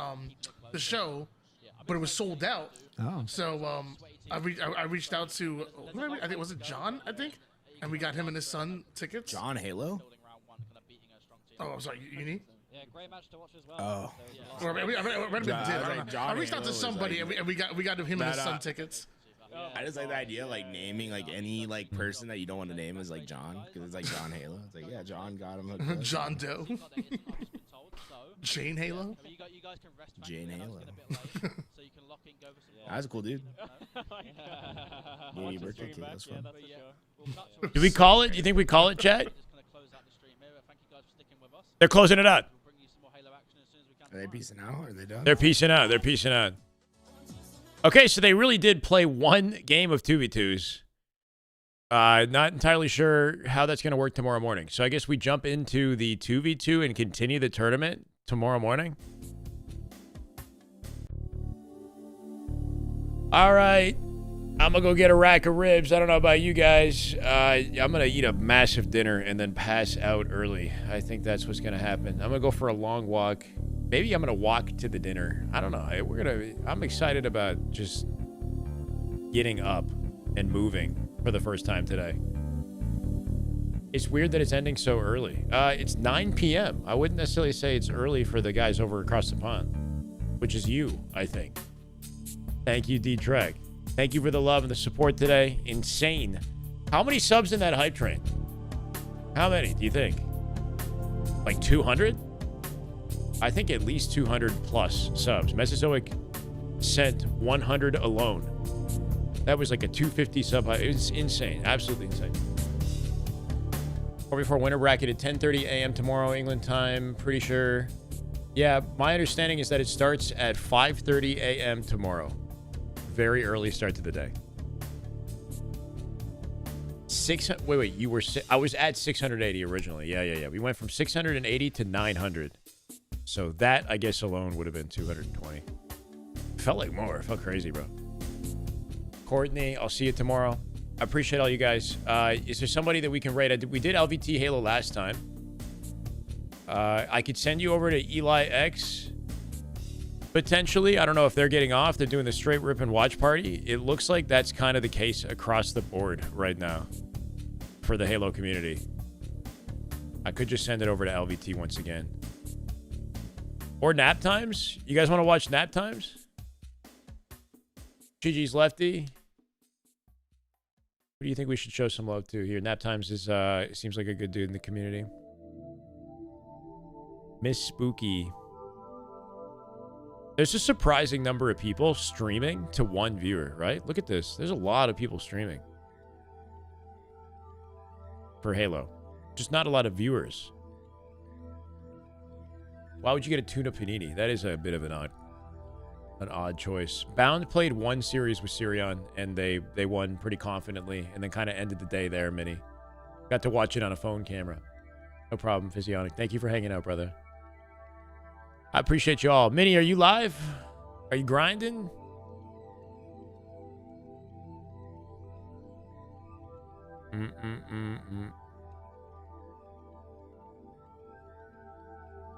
the show, but it was sold out.
Oh.
So I reached out to I think was it John, I think, and we got him and his son tickets.
John Halo.
Oh, I'm sorry, you need.
Yeah, great match to watch as well.
Oh.
I reached out to somebody and we got him and his son tickets.
I just like the idea of like naming like any like person that you don't want to name as like John, because it's like John Halo. It's like, yeah, John got him.
John Doe. Jane Halo.
Jane Halo. That's a cool dude. Maybe birthday cake. That's fun.
Do we call it? Do you think we call it, chat? They're closing it out.
Are they peacing out? Or are they done?
They're peacing out. They're peacing out. Okay, so they really did play one game of 2v2s. Not entirely sure how that's going to work tomorrow morning. So I guess we jump into the 2v2 and continue the tournament tomorrow morning. All right. I'm going to go get a rack of ribs. I don't know about you guys. I'm going to eat a massive dinner and then pass out early. I think that's what's going to happen. I'm going to go for a long walk. Maybe I'm going to walk to the dinner. I don't know. I'm excited about just getting up and moving for the first time today. It's weird that it's ending so early. It's 9 p.m. I wouldn't necessarily say it's early for the guys over across the pond, which is you, I think. Thank you, D-Trek. Thank you for the love and the support today. Insane. How many subs in that hype train? How many do you think? Like 200? I think at least 200 plus subs. Mesozoic sent 100 alone. That was like a 250 sub. It was insane. Absolutely insane. 4v4 winter bracket at 10:30 a.m. tomorrow, England time. Pretty sure. Yeah, my understanding is that it starts at 5:30 a.m. tomorrow. Very early start to the day. Wait. You were. I was at 680 originally. Yeah. We went from 680 to 900. So that, I guess, alone would have been 220. Felt like more. It felt crazy, bro. Courtney, I'll see you tomorrow. I appreciate all you guys. Is there somebody that we can rate? We did LVT Halo last time. I could send you over to Eli X. Potentially. I don't know if they're getting off. They're doing the straight rip and watch party. It looks like that's kind of the case across the board right now for the Halo community. I could just send it over to LVT once again. Or nap times? You guys want to watch nap times? GG's Lefty. Who do you think we should show some love to here? Nap times is seems like a good dude in the community. Miss Spooky. There's a surprising number of people streaming to one viewer, right? Look at this. There's a lot of people streaming for Halo. Just not a lot of viewers. Why would you get a tuna panini? That is a bit of an odd choice. Bound played one series with Sirion, and they won pretty confidently, and then kind of ended the day there, Minnie. Got to watch it on a phone camera. No problem, Physionic. Thank you for hanging out, brother. I appreciate you all. Minnie, are you live? Are you grinding?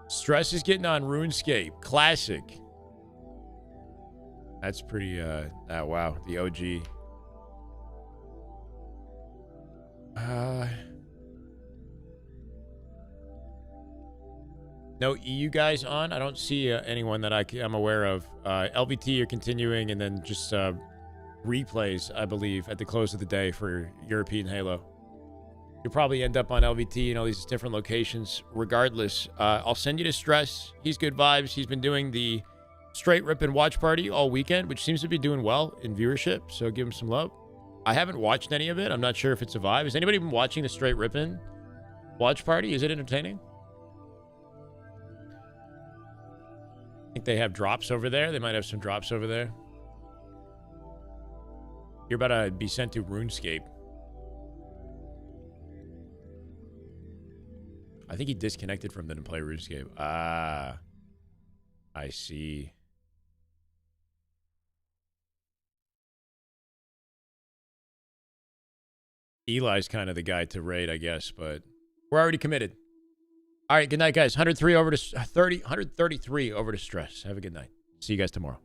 Stress is getting on RuneScape. Classic. That's pretty, wow. The OG. No EU guys on? I don't see anyone that I'm aware of. LVT are continuing, and then just replays, I believe, at the close of the day for European Halo. You'll probably end up on LVT and all these different locations. Regardless, I'll send you to Stress. He's good vibes. He's been doing the straight rip and watch party all weekend, which seems to be doing well in viewership, so give him some love. I haven't watched any of it. I'm not sure if it's a vibe. Has anybody been watching the straight ripping watch party? Is it entertaining? I think they have drops over there. They might have some drops over there. You're about to be sent to RuneScape. I think he disconnected from them to play RuneScape. Ah, I see. Eli's kind of the guy to raid, I guess, but we're already committed. All right, good night, guys. 133 over to 133 over to Stress. Have a good night. See you guys tomorrow.